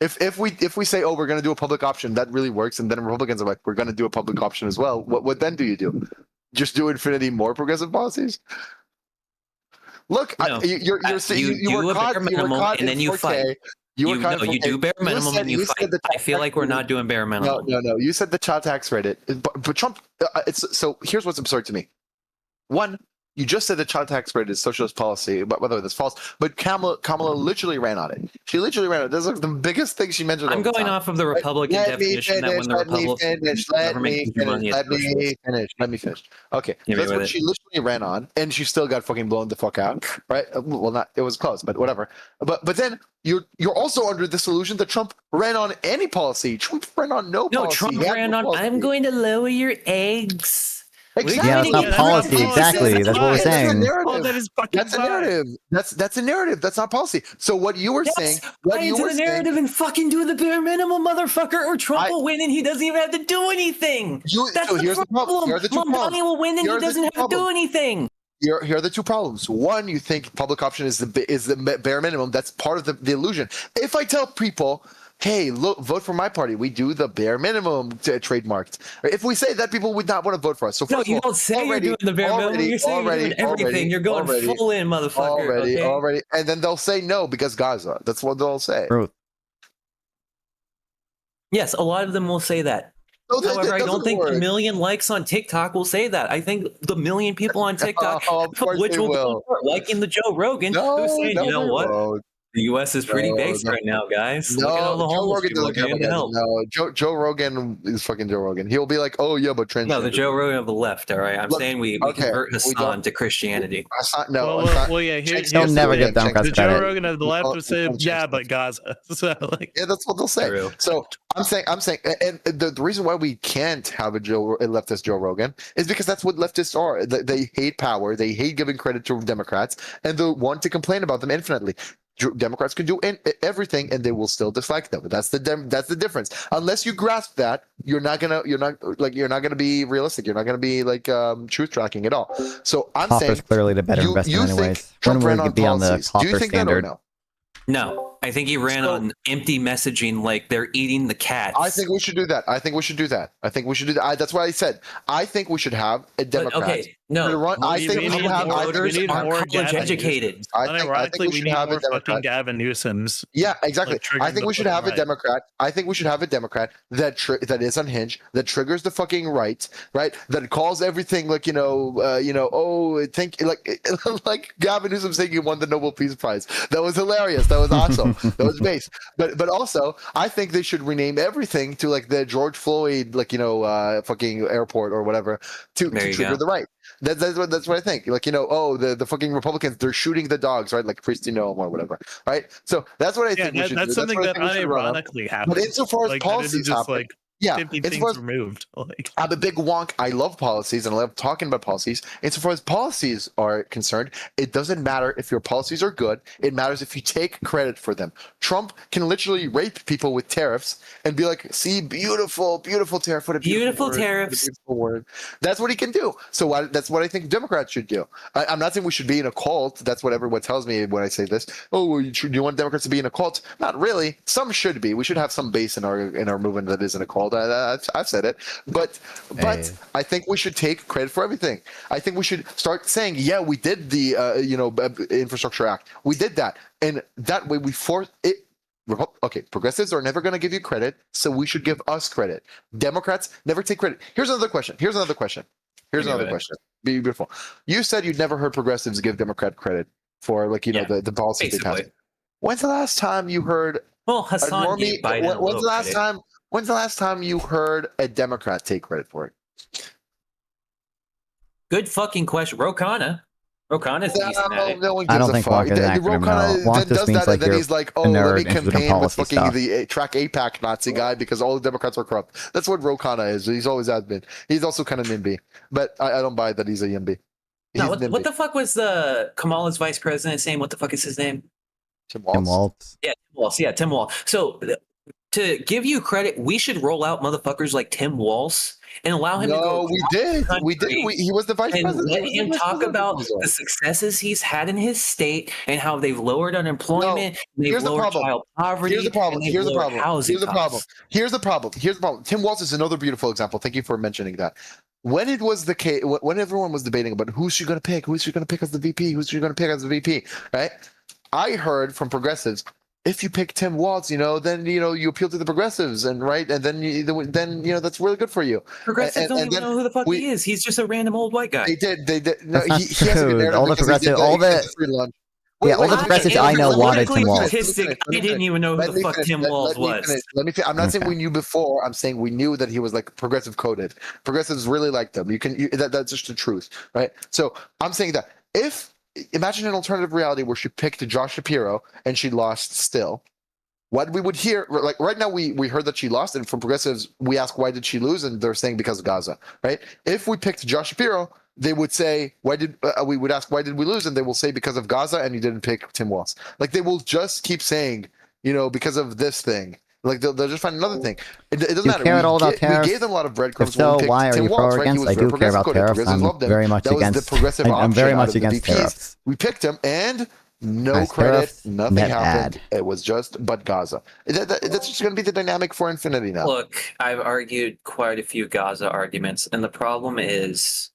If we say, oh, we're going to do a public option, that really works, and then Republicans are like, we're going to do a public option as well. What then do you do? Just do infinity more progressive policies? Look, No. you were caught, bare minimum and then you fight. You do bare minimum and you fight. I feel like we're not doing bare minimum. No. You said the child tax credit, but Trump. So here's what's absurd to me. One, you just said the child tax credit is socialist policy, but whether that's false. But Kamala literally ran on it. She literally ran on it. That's like the biggest thing she mentioned. I'm going off of the Republican definition that when the Republican Let me finish. Okay, Hit me that's with what it. she literally ran on, and she still got fucking blown the fuck out, right? Well, not it was close, but whatever. But then you're also under this illusion that Trump ran on any policy. Trump ran on no policy. No, Trump He had ran no on. policy. I'm going to lower your eggs. Exactly. Yeah, that's not policy. Exactly. That's what we're saying. That's a narrative. That's a narrative. That's not policy. So what you were saying, Buy into the narrative and fucking do the bare minimum, motherfucker, or Trump will win and he doesn't even have to do anything. That's the problem. Here are the two Mamdani problems. will win and Here he are the doesn't two have to do problems. anything. Here are the two problems. One, you think public option is the bare minimum. That's part of the illusion. If I tell people, hey, look, vote for my party, we do the bare minimum trademarked. If we say that, people would not want to vote for us. So No, you don't say you're doing the bare minimum. You're saying you're doing everything. You're going full in, motherfucker. Already. And then they'll say no because Gaza. That's what they'll say. Truth. Yes, a lot of them will say that. No, However, I don't doesn't think work. the million likes on TikTok will say that. I think the million people on TikTok, Of course which they will will. go for it, liking the Joe Rogan, No, who's saying, no, you know they what? won't. The U.S. is pretty based right now, guys. Look at all the Joe homeless Rogan people doesn't care getting about help. that. No, Joe Rogan is fucking Joe Rogan. He'll be like, oh yeah, but transgender. No, the Joe Rogan of the left. All right, I'm saying we convert Hassan to Christianity. He'll never give Democrats the Joe credit. Rogan of the left would say, yeah, but Gaza. So like, yeah, that's what they'll say. So I'm saying, and the reason why we can't have a leftist Joe Rogan is because that's what leftists are. They hate power, they hate giving credit to Democrats, and they want to complain about them infinitely. Democrats can do everything, and they will still dislike them. That's the difference. Unless you grasp that, you're not gonna be realistic. You're not gonna be like truth tracking at all. So I'm saying clearly the better investment, anyways. When will we be on the Do you copper think that or standard? no? No, I think he ran on empty messaging, like they're eating the cats. I think we should do that. That's what I said. I think we should have a Democrat. Okay, no. I think we should have. Voters are college educated. I think we should have a Democrat. Gavin Newsom's. Yeah, exactly. Like, I think we should have a Democrat. I think we should have a Democrat that is unhinged, that triggers the fucking right, that calls everything like like Gavin Newsom saying he won the Nobel Peace Prize. That was hilarious. That was awesome. That was base. But also, I think they should rename everything to like the George Floyd fucking airport or whatever to trigger the right. That's what I think. Like, the fucking Republicans, they're shooting the dogs, right? Like Priesty Noam or whatever, right? So that's what I think we should do. That's something that unironically happens. But insofar as policies happen, yeah, things removed. Like, I'm a big wonk. I love policies and I love talking about policies. Insofar as policies are concerned, it doesn't matter if your policies are good. It matters if you take credit for them. Trump can literally rape people with tariffs and be like, "See, beautiful, beautiful tariff. What a beautiful word, tariffs. What a beautiful word." That's what he can do. So that's what I think Democrats should do. I'm not saying we should be in a cult. That's what everyone tells me when I say this. Oh, do you want Democrats to be in a cult? Not really. Some should be. We should have some base in our movement that isn't a cult. I've said it, but I think we should take credit for everything. I think we should start saying, yeah, we did the Infrastructure Act. We did that, and that way we force it. Okay, progressives are never going to give you credit, so we should give us credit. Democrats never take credit. Here's another question. Be beautiful. You said you'd never heard progressives give Democrat credit for the policies they passed. When's the last time you heard? Well, Hassan gave Biden When's the last time you heard a Democrat take credit for it? Good fucking question. Rokana. Rokana's decent at it. No one I gives don't a think fuck. Wonk is an acronym, no. Wonk just means like then you're he's like, a oh, let nerd me into the campaign with policy fucking stuff. the track APAC Nazi guy because all the Democrats are corrupt. That's what Rokana is. He's always has been. He's also kind of NIMBY, but I don't buy that he's a YIMBY. No, what the fuck was Kamala's vice president saying? What the fuck is his name? Tim Walz. Yeah, Tim Walz. Yeah, Tim Walz. So to give you credit, we should roll out motherfuckers like Tim Walz and allow him to go. We did. He was the vice and president. let him talk about the successes he's had in his state and how they've lowered unemployment, they've lowered child poverty. Here's the problem. Here's the problem. Tim Walz is another beautiful example. Thank you for mentioning that. When it was the case, when everyone was debating about who's she going to pick, as the VP, right? I heard from progressives, if you pick Tim Walz, then you appeal to the progressives, and then that's really good for you. Progressives don't even know who the fuck he is. He's just a random old white guy. They did. No, That's not he has a good true. narrative All the because he did progressive, all the free lunch. all the progressives I know wanted Tim Walz. I didn't even know who the fuck Tim Walz was. Let me. I'm not saying we knew before. I'm saying we knew that he was like progressive coded. Progressives really liked him. That's just the truth, right? So I'm saying that imagine an alternative reality where she picked Josh Shapiro and she lost still. What we would hear, like right now, we heard that she lost, and from progressives, we ask why did she lose, and they're saying because of Gaza, right? If we picked Josh Shapiro, they would say we would ask why did we lose, and they will say because of Gaza, and you didn't pick Tim Walz. Like they will just keep saying, because of this thing. Like they'll just find another thing. It doesn't matter. We gave them a lot of breadcrumbs. If so, why are you pro or against? I do care about tariffs. I'm very much against. I'm very much against tariffs. We picked him, and no credit, nothing happened. It was just but Gaza. That's just going to be the dynamic for infinity now. Look, I've argued quite a few Gaza arguments, and the problem is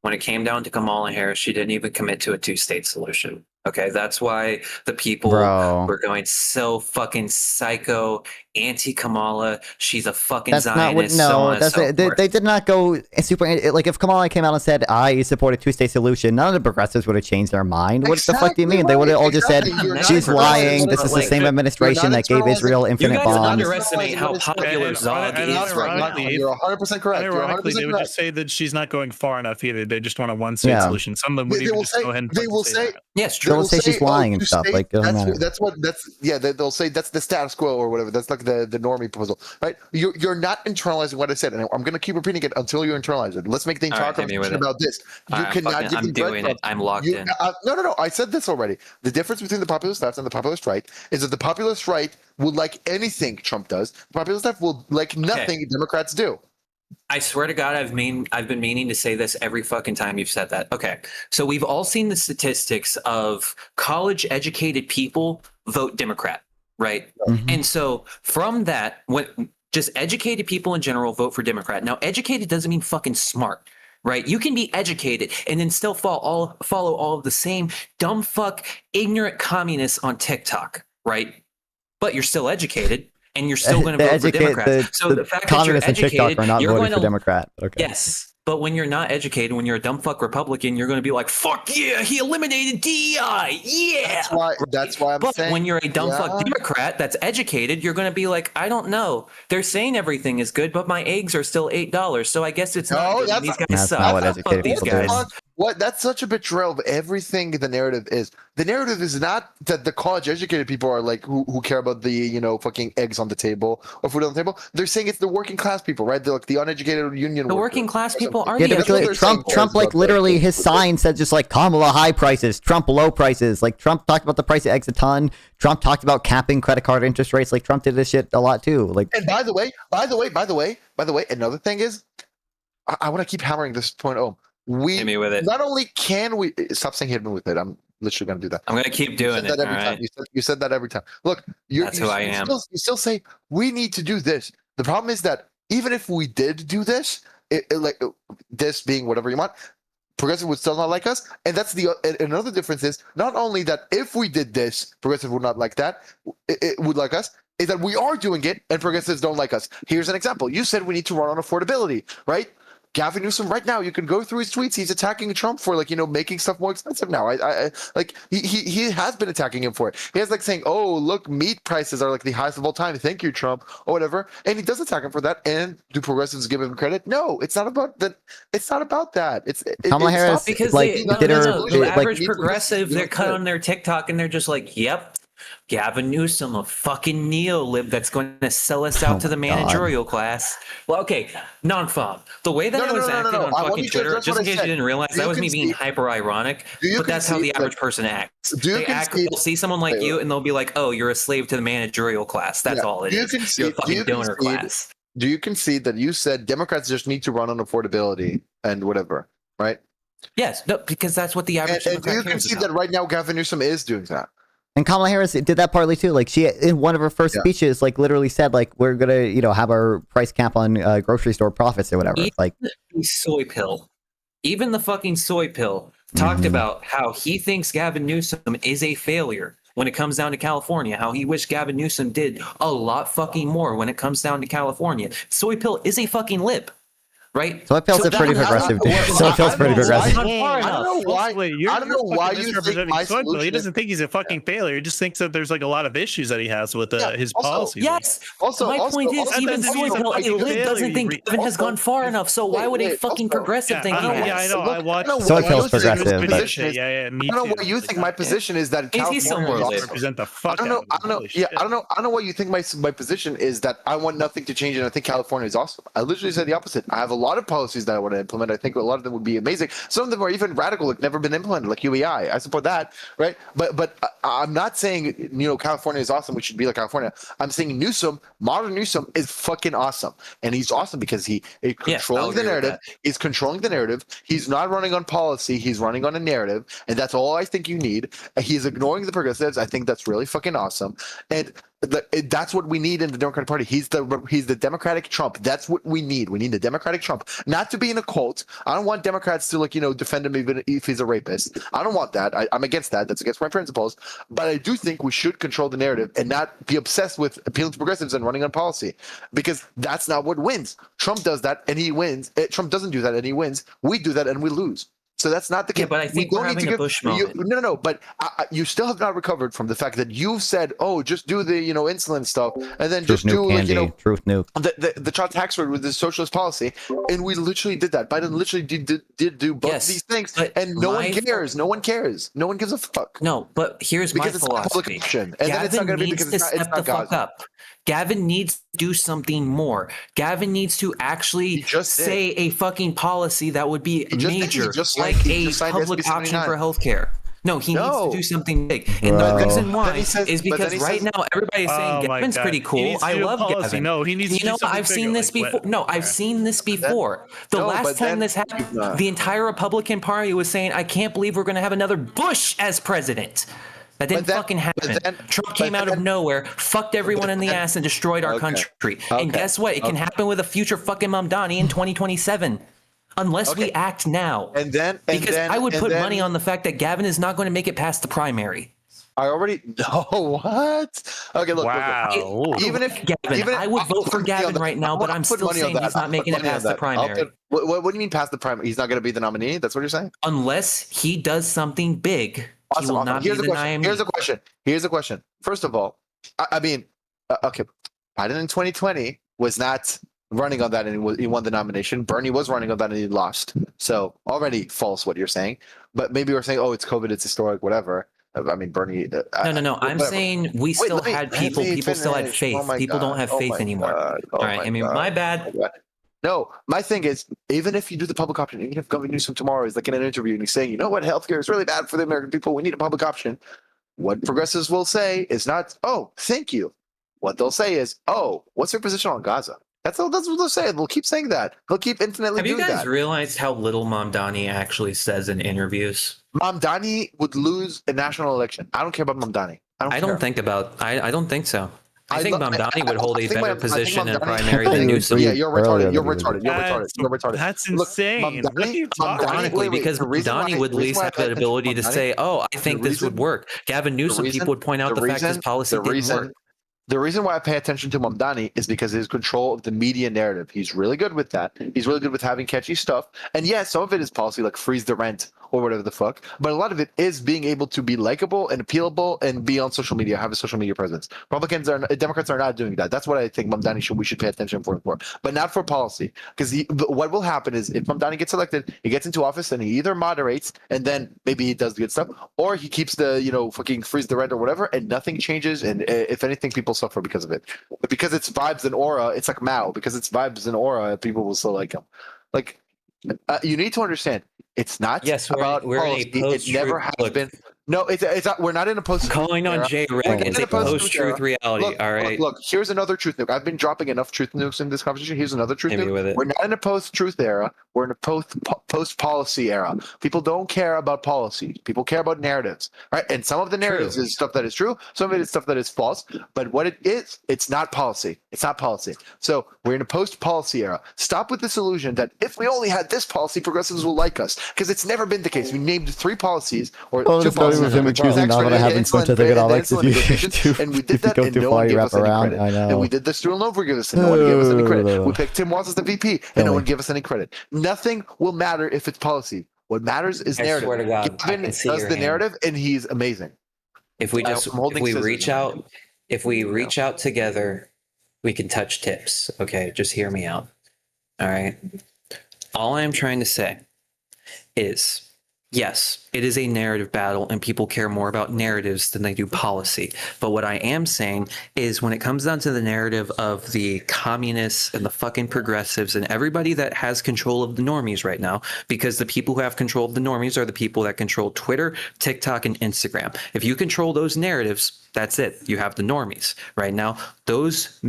when it came down to Kamala Harris, she didn't even commit to a two-state solution. Okay, that's why the people Bro. were going so fucking psycho, anti-Kamala. She's a fucking That's not what. Zionist, so on No, and that's so it. They, forth. they did not go super. Like if Kamala came out and said, "I support a two-state solution," none of the progressives would have changed their mind. What the fuck do you mean? They would have all just said, Not "She's lying. progressives, This but, is the like, same administration that gave Israel You infinite guys bombs." underestimate how popular Zog is right now. You're 100% correct. You're 100% Ironically, they would correct. just say that she's not going far enough either. They just want a one-state Yeah. solution. Some of them would They even will just say. go ahead and They will say. that. Yes, They will say she's lying and two stuff. states, Like, it doesn't matter. they'll say that's the status quo or whatever. That's like the normie proposal, right? You're not internalizing what I said, and I'm going to keep repeating it until you internalize it. Let's make the entire conversation about this. You cannot give I'm me doing it. I'm locked in. No. I said this already. The difference between the populist left and the populist right is that the populist right will like anything Trump does. The populist left will like nothing Democrats do. I swear to God, I've been meaning to say this every fucking time you've said that. Okay, so we've all seen the statistics of college-educated people vote Democrat, right? And so from that, when just educated people in general vote for Democrat. Now, educated doesn't mean fucking smart, right? You can be educated and then still follow all of the same dumb fuck, ignorant communists on TikTok, right? But you're still educated. And you're still going to vote for Democrats. So the fact that you're educated, are not you're voting going for to Democrat. Okay. Yes, but when you're not educated, when you're a dumb fuck Republican, you're going to be like, "Fuck yeah, he eliminated DEI, yeah." That's why I'm saying. But when you're a dumb fuck Democrat that's educated, you're going to be like, "I don't know. They're saying everything is good, but my eggs are still $8, so I guess it's not good. And these guys suck. not what Fuck educated these people do. guys." What? That's such a betrayal of everything the narrative is. The narrative is not that the college educated people are like who care about the fucking eggs on the table or food on the table. They're saying it's the working class people, right? They're like the uneducated union. The working class people are Yeah, the because Trump like literally his sign said just like Kamala high prices, Trump low prices. Like Trump talked about the price of eggs a ton. Trump talked about capping credit card interest rates. Like Trump did this shit a lot too. Like, and by the way, another thing is, I want to keep hammering this point home. Hit me with it. Not only can we stop saying hit me with it, I'm literally going to do that. I'm going to keep doing it. All right. You said that every time. Look, that's who I am. You still say we need to do this. The problem is that even if we did do this, this being whatever you want, progressive would still not like us. And that's another difference is not only that if we did this, progressive would not like that, it would like us, is that we are doing it and progressives don't like us. Here's an example. You said we need to run on affordability, right? Gavin Newsom right now, you can go through his tweets. He's attacking Trump for making stuff more expensive now. He has been attacking him for it. He has saying, "Oh, look, meat prices are the highest of all time. Thank you, Trump," or whatever. And he does attack him for that. And do progressives give him credit? No, it's not about that. It's not about that. Kamala Harris, because the average progressive, they're cut on their TikTok and they're just like, "Yep, Gavin Newsom, a fucking neo-lib that's going to sell us out to the managerial class." Well, okay, non-fob. The way that I was acting on fucking Twitter, just in case you didn't realize, that was me being hyper-ironic, but that's how the average person acts. They'll see someone like you and they'll be like, "Oh, you're a slave to the managerial class." That's all it is. You're a fucking donor class. Do you concede that you said Democrats just need to run on affordability and whatever, right? Yes, no, because that's what the average Democrat cares about. Do you concede that right now Gavin Newsom is doing that? And Kamala Harris did that partly too. Like she, in one of her first speeches, literally said, we're gonna, have our price cap on grocery store profits or whatever. Even the soy pill, even the fucking soy pill talked about how he thinks Gavin Newsom is a failure when it comes down to California. How he wished Gavin Newsom did a lot fucking more when it comes down to California. Soy pill is a fucking lip. Right? So it feels pretty progressive. So it feels pretty progressive. I don't know why you think my solution. He doesn't think he's a fucking failure. He just thinks that there's a lot of issues that he has with his policies. Yes. My point is, even soy pill, a lib doesn't think Gavin has gone far enough. So why would a fucking progressive think he has? Yeah, I know. I watched. Soy pill's progressive. Me I don't know what you think my position is that California represent the fuck. I don't know what you think my position is that I want nothing to change and I think California is awesome. I literally said the opposite. I have a lot of policies that I want to implement. I think a lot of them would be amazing. Some of them are even radical, never been implemented, like UEI. I support that, right? But I'm not saying California is awesome. We should be like California. I'm saying modern Newsom is fucking awesome, and he's awesome because he's controlling the narrative. He's controlling the narrative. He's not running on policy. He's running on a narrative, and that's all I think you need. He's ignoring the progressives. I think that's really fucking awesome. And That's what we need in the Democratic Party. He's the Democratic Trump. That's what we need. We need the Democratic Trump, not to be in a cult. I don't want Democrats to defend him even if he's a rapist. I don't want that. I'm against that. That's against my principles. But I do think we should control the narrative and not be obsessed with appealing to progressives and running on policy, because that's not what wins. Trump does that and he wins. Trump doesn't do that and he wins. We do that and we lose. So that's not the case. Yeah, but I think we're having a Bush moment. No. But you still have not recovered from the fact that you've said, "Oh, just do the insulin stuff, and then just do truth nuke." The child tax rate with the socialist policy," and we literally did that. Biden literally did do both these things, and no one cares. No one cares. No one gives a fuck. No, but here's my philosophy. And then it's not going to be because it's not fuck up. Gavin needs to do something more. Gavin needs to actually say a fucking policy that would be major, like a public option for healthcare. No, he needs to do something big. And the reason why is because right now everybody's saying Gavin's pretty cool. I love Gavin. No, he needs to do something I've seen this before. No, I've seen this before. The last time this happened, the entire Republican Party was saying, I can't believe we're going to have another Bush as president. That didn't fucking happen. Trump came out of nowhere, fucked everyone in the ass, and destroyed our country. And guess what? It can happen with a future fucking Mamdani in 2027. Unless we act now. Because I would put money on the fact that Gavin is not going to make it past the primary. I already know what. Okay, look. Even if I would vote for Gavin right now, but I'm still saying he's not making it past the primary. What do you mean past the primary? He's not going to be the nominee? That's what you're saying? Unless he does something big. He will not be the nominee. Here's a question. First of all, I mean, okay, Biden in 2020 was not running on that and he won the nomination. Bernie was running on that and he lost. So already false what you're saying. But maybe we're saying, oh, it's COVID, it's historic, whatever. I mean, Bernie. No. I'm saying we still had people. People still had faith. People don't have faith anymore. All right. I mean, my bad. No, my thing is, even if you do the public option, even if Governor Newsom tomorrow is like in an interview and he's saying, you know what, healthcare is really bad for the American people, we need a public option. What progressives will say is not, oh, thank you. What they'll say is, oh, what's your position on Gaza? That's what they'll say. They'll keep saying that. They'll keep infinitely doing that. Have you guys realized how little Mamdani actually says in interviews? Mamdani would lose a national election. I don't care about Mamdani. I don't think so. I think Mamdani would hold a better position in primary than Newsom. Yeah, you're retarded. You're retarded. That's insane. Look, ironically, because Mamdani would at least have the ability to say, oh, I think this would work. Gavin Newsom, people would point out the fact his policy didn't work. The reason why I pay attention to Mamdani is because of his control of the media narrative. He's really good with that. He's really good with having catchy stuff. And yeah, some of it is policy, like freeze the rent or whatever the fuck. But a lot of it is being able to be likable and appealable and be on social media, have a social media presence. Democrats are not doing that. That's what I think we should pay attention for, but not for policy. Because what will happen is if Mamdani gets elected, he gets into office and he either moderates and then maybe he does good stuff, or he keeps the fucking freeze the rent or whatever, and nothing changes. And if anything, people suffer because of it. But because it's vibes and aura, it's like Mao. Because it's vibes and aura, people will still like him. Like you need to understand. It's not about policy. It never has been. No, it's not. We're not in a post. Calling on J. Reagan. It's a post-truth reality. All right. Look, here's another truth nuke. I've been dropping enough truth nukes in this conversation. Here's another truth nuke. We're not in a post-truth era. We're in a post-policy era. People don't care about policy. People care about narratives, right? And some of the narratives is stuff that is true. Some of it is stuff that is false. But what it is, it's not policy. It's not policy. So we're in a post-policy era. Stop with this illusion that if we only had this policy, progressives will like us, because it's never been the case. We named 3 policies or 2 policies. With him accusing not going to have insulin to Alex if you and we did that and no one gave us any credit. And we did this through and over give us and no one gave us any credit. We picked Tim Walz as the VP and no one gave us any credit. Nothing will matter if it's policy. What matters is narrative. I swear to God, Gavin does the narrative and he's amazing. If we reach out together, we can touch tips. Okay, just hear me out. All right. All I am trying to say is, yes, it is a narrative battle and people care more about narratives than they do policy. But what I am saying is when it comes down to the narrative of the communists and the fucking progressives and everybody that has control of the normies right now, because the people who have control of the normies are the people that control Twitter, TikTok, and Instagram. If you control those narratives, That's it. You have the normies right now. Those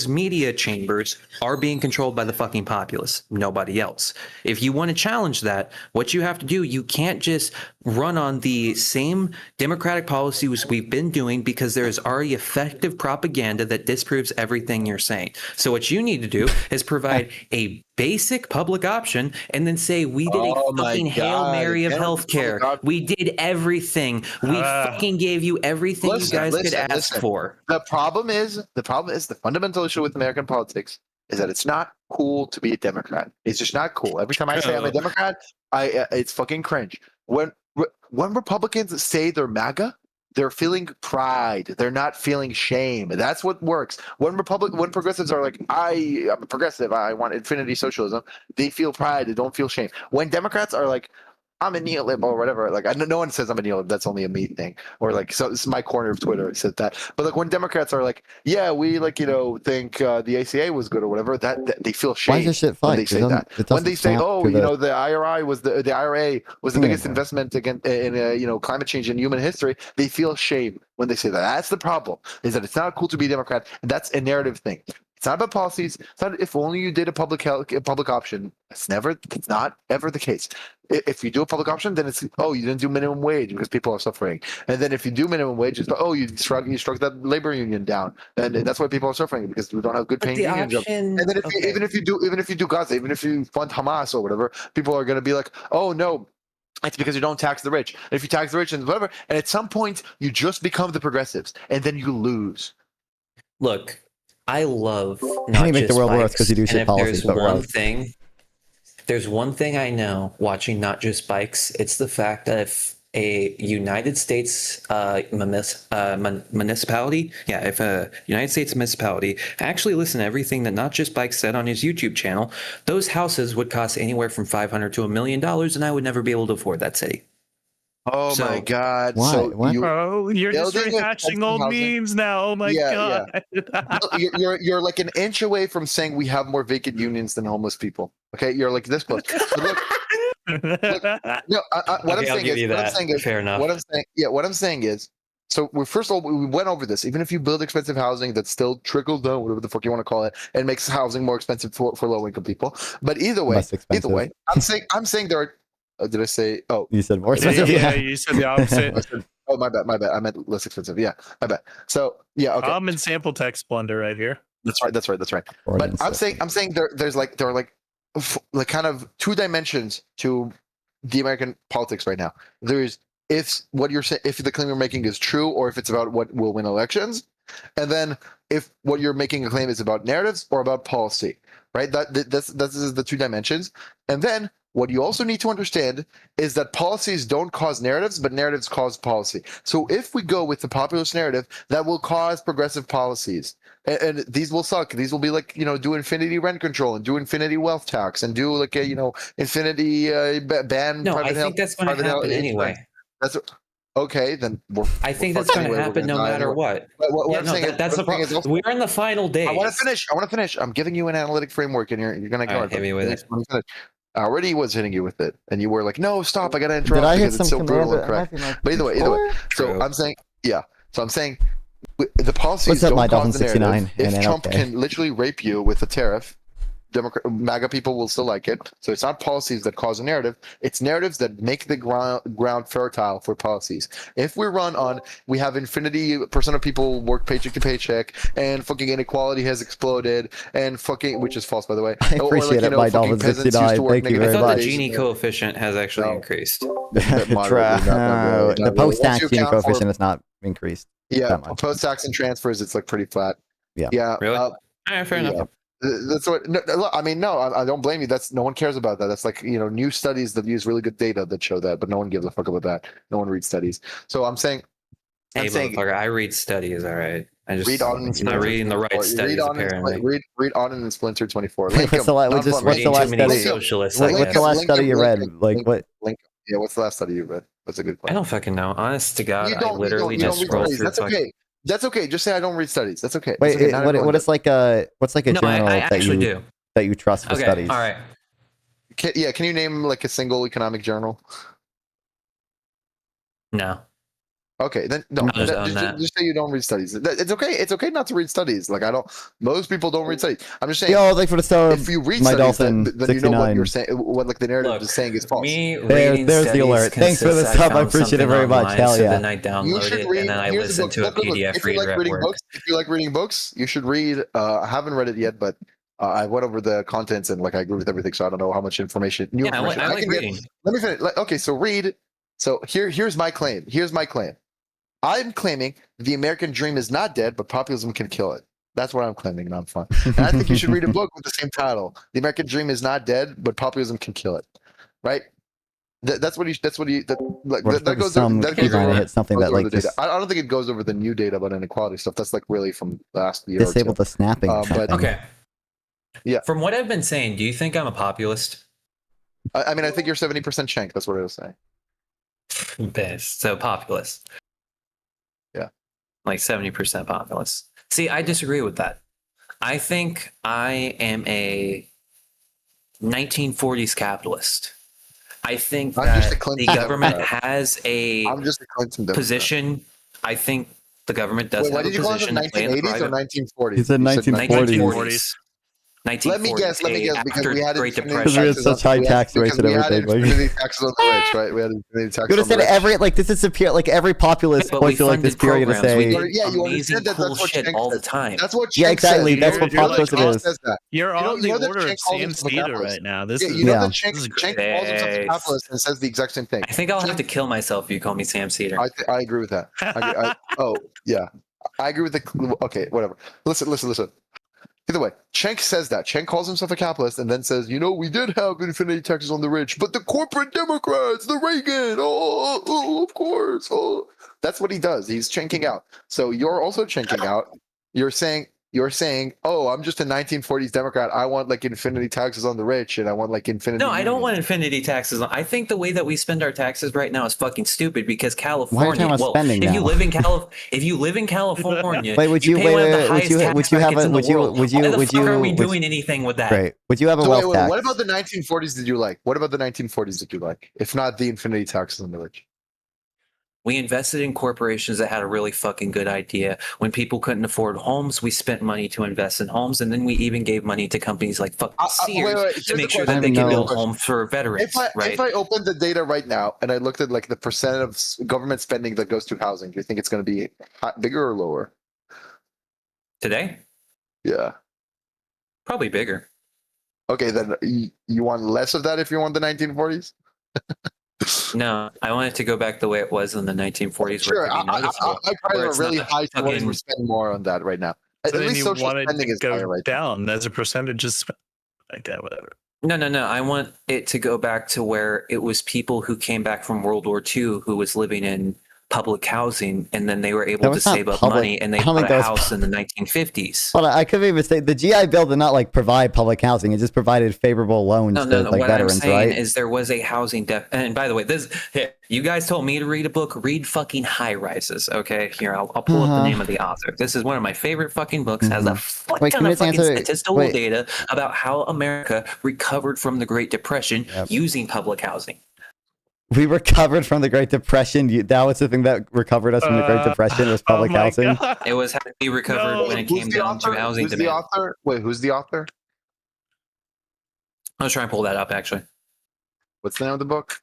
media chambers are being controlled by the fucking populace, nobody else. If you want to challenge that, what you have to do, you can't just run on the same democratic policies we've been doing, because there is already effective propaganda that disproves everything you're saying. So what you need to do is provide a basic public option and then say, we did a fucking Hail Mary of healthcare. We did everything. We fucking gave you everything you guys could ask for. The problem is the fundamental issue with American politics is that it's not cool to be a Democrat. It's just not cool. Every time I say I'm a Democrat, it's fucking cringe. When Republicans say they're MAGA, they're feeling pride. They're not feeling shame. That's what works. When progressives are like, I'm a progressive, I want infinity socialism, they feel pride. They don't feel shame. When Democrats are like, I'm a neolib or whatever, like no one says I'm a neolib. That's only a me thing. Or like, so this is my corner of Twitter said that. But like when Democrats are like, yeah, we like think the ACA was good or whatever, that they feel shame. Why is this shit fun? When they say that. When they say, oh, the IRA was the biggest investment in climate change in human history, they feel shame when they say that. That's the problem. Is that it's not cool to be a Democrat, and that's a narrative thing. It's not about policies. It's not if only you did a public option. It's not ever the case. If you do a public option, then it's you didn't do minimum wage because people are suffering. And then if you do minimum wage, it's you struck that labor union down, and that's why people are suffering because we don't have good paying union jobs. And then even if you do Gaza, even if you fund Hamas or whatever, people are going to be like, oh no. It's because you don't tax the rich. And if you tax the rich and whatever, and at some point you just become the progressives, and then you lose. Look, I love not make the world worse because you do shit policies. There's one thing I know watching Not Just Bikes. It's the fact that if a United States municipality, if a United States municipality actually listened to everything that Not Just Bikes said on his YouTube channel, those houses would cost anywhere from $500 to $1 million, and I would never be able to afford that city. Oh my God! Why? So you're just rehashing old memes now. Oh my God! Yeah. You're like an inch away from saying we have more vacant unions than homeless people. Okay, you're like this close. Look, what I'm saying is, so first of all, we went over this. Even if you build expensive housing, that still trickles down, whatever the fuck you want to call it, and makes housing more expensive for low income people. But either way, I'm saying there are. Did I say? Oh, you said more expensive. Yeah, you said the opposite. Oh, my bad. I meant less expensive. Yeah, my bad. So yeah, okay. Common sample text blunder right here. That's right. But I'm saying there are like kind of two dimensions to the American politics right now. There's if the claim you're making is true, or if it's about what will win elections, and then if what you're making a claim is about narratives or about policy, right? This is the two dimensions, and then. What you also need to understand is that policies don't cause narratives, but narratives cause policy. So if we go with the populist narrative, that will cause progressive policies. And these will suck. These will be like, do infinity rent control and do infinity wealth tax and do like a, infinity ban. No, I think that's going to happen anyway. Okay, then I think that's going to happen no matter what. That's the problem. We're in the final days. I want to finish. I'm giving you an analytic framework, and you're going to ignore it. Hit me with it. I already was hitting you with it, and you were like, "No, stop! I gotta interrupt." Did I hit because it's so some brutal command? and correct. But either way. So I'm saying, the policies What's up, don't cause the 69 narrative. If Trump can literally rape you with a tariff, MAGA people will still like it. So it's not policies that cause a narrative. It's narratives that make the ground fertile for policies. If we run on, we have infinity% of people work paycheck to paycheck, and fucking inequality has exploded, and fucking, which is false, by the way. I appreciate it, my Dolphin 69. Thank you very much. I thought the Gini coefficient has actually increased. The post-tax Gini coefficient is not increased. Yeah, post-tax and transfers, it's like pretty flat. Yeah. Really? Fair enough. That's what. No, I don't blame you. No one cares about that. That's like new studies that use really good data that show that, but no one gives a fuck about that. No one reads studies. So I'm saying, I read studies. All right, I just read on. I'm not reading the right studies apparently. Read on and Splinter 24. What's the last study? Socialists. What's the last study you read? Like what? Yeah, what's the last study you read? That's a good question. I don't fucking know. Honest to God, I literally just scroll through. That's okay. That's okay. Just say I don't read studies. That's okay. Wait, what is like a journal that you trust for studies? All right. Can you name like a single economic journal? No. Okay, then no. I'll just own that. Just say you don't read studies. It's okay. It's okay not to read studies. Like I don't. Most people don't read studies. I'm just saying. Yo, thanks for the star. If you read my studies, dolphin then you know what 69. you're saying. What like the narrative is saying is false. Me There's reading the alert. Thanks for the consists- sub. I found appreciate it something very much. online, Hell so yeah. then I You download should it read. and then I Here's listen book. to a Look, PDF if you reader like at reading work. books, if you like reading books, you should read. I haven't read it yet, but I went over the contents and like I agree with everything. So I don't know how much information. New Yeah, information I like can reading. get. Let me finish. Okay, so read. So here's my claim. Here's my claim. I'm claiming the American dream is not dead, but populism can kill it. That's what I'm claiming, and I'm fine. And I think you should read a book with the same title. The American dream is not dead, but populism can kill it. Right? That's what he. That goes. Some That key goes line over, hit something goes that over like the data. just I don't think it goes over the new data about inequality stuff. That's like really from last year. disabled the snapping. Or But something. Okay. Yeah. From what I've been saying, do you think I'm a populist? I mean, I think you're 70% Schenk. That's what I was saying. Best. So populist. Yeah. Like 70% populist. See, I disagree with that. I think I am a 1940s capitalist. I think I'm just a that the Clinton government Democrat. has a I'm just a Clinton Democrat. position. I think the government does Wait, what have did a you call it? position to play in the 1980s or private. 1940s? He said You said 1940s. 1940s. Let me guess, because after we had the Great infinity Because we had Depression. such high tax rates and we had everything. infinity taxes on the rich, right? We had infinity taxes You would have on the said rich. every like this is superior. Like every populist But we points to like this funded period to programs. We say, did Yeah, you amazing, understand that cool that's what shit Schenk all the says. time. That's what yeah, Schenk exactly. says. That's what You're like populism Schenk is. says that. You're on You the know that order Schenk of calls Sam's himself a theater capitalist. right now. This Yeah, is you know Yeah. that Schenk this is calls himself a Nice. capitalist and says the exact same thing. I think I'll have Schenk- to kill myself if you call me Sam Cedar. I agree with that. Oh, yeah. I agree with the. Okay, whatever. Listen. Either way, Schenk says that. Schenk calls himself a capitalist and then says, we did have infinity taxes on the rich, but the corporate Democrats, the Reagan, of course. Oh. That's what he does. He's Schenking out. So you're also Schenking out. You're saying, oh, I'm just a 1940s Democrat. I want like infinity taxes on the rich and I want like infinity. No, I don't want infinity taxes. I think the way that we spend our taxes right now is fucking stupid because California. Why are you talking about spending if now? you live in California, Wait, would you pay one of the wait, highest tax would you have brackets a in the would you world. would you Why the would fuck you are we would- doing anything with that? Great. Would you have a So wealth wait, tax? what about the 1940s did you like? What about the 1940s did you like? If not the infinity taxes on the rich. We invested in corporations that had a really fucking good idea. When people couldn't afford homes, we spent money to invest in homes, and then we even gave money to companies like fucking Sears Here's to make the sure question. that they could know. build homes for veterans. If I open the data right now and I looked at like the percent of government spending that goes to housing, do you think it's going to be bigger or lower? Today, Yeah. probably bigger. Okay, then you want less of that if you want the 1940s? No, I want it to go back the way it was in the 1940s. Sure, where it could be noticeable, my where prices it's are really not high towards fucking- we're spending more on that right now. At So then least you social want it spending to is higher go right now. down as a percentage of spend like that, whatever. No. I want it to go back to where it was people who came back from World War II who was living in public housing, and then they were able That to was not save up public. money, and they I don't bought think a that was house in the 1950s. Hold on, I could even say the GI Bill did not like provide public housing. It just provided favorable loans No. to like What I'm veterans, saying right? is there was a housing and by the way, you guys told me to read a book. Read fucking High Rises. Okay, here I'll pull up the name of the author. This is one of my favorite fucking books. Has a fuck Wait, ton can we of fucking answer- statistical wait. data about how America recovered from the Great Depression using public housing. We recovered from the Great Depression. That was the thing that recovered us from the Great Depression was public housing. It was how we recovered when it came down to housing Who's demand. the author? Wait, who's the author? I was trying to pull that up actually. What's the name of the book?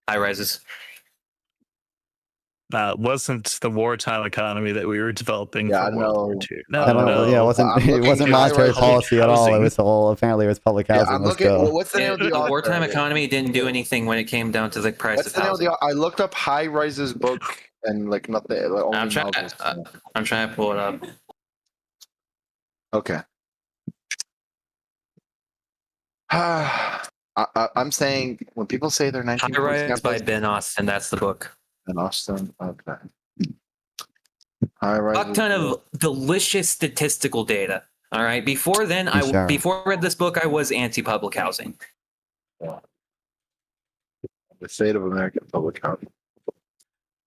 High Rises. It wasn't the wartime economy that we were developing Yeah, I for World War know. II. I don't know. Yeah, it wasn't. I'm It looking wasn't at monetary high-rise policy at all. It housing. was apparently it was public Yeah, housing. I'm Let's looking. go. What's the name of the The author? wartime economy didn't do anything when it came down to the price What's of the name of housing. the? I looked up High Rises book and like nothing. Like, only I'm trying to pull it up. Okay. I'm saying when people say they're High 1940s Rise by capitalists, Ben Austin. That's the book. Ben Austin. Okay. High Rise. Fuck ton of delicious statistical data. All right. Before then, Sure. before I read this book, I was anti-public housing. The State of American Public Housing.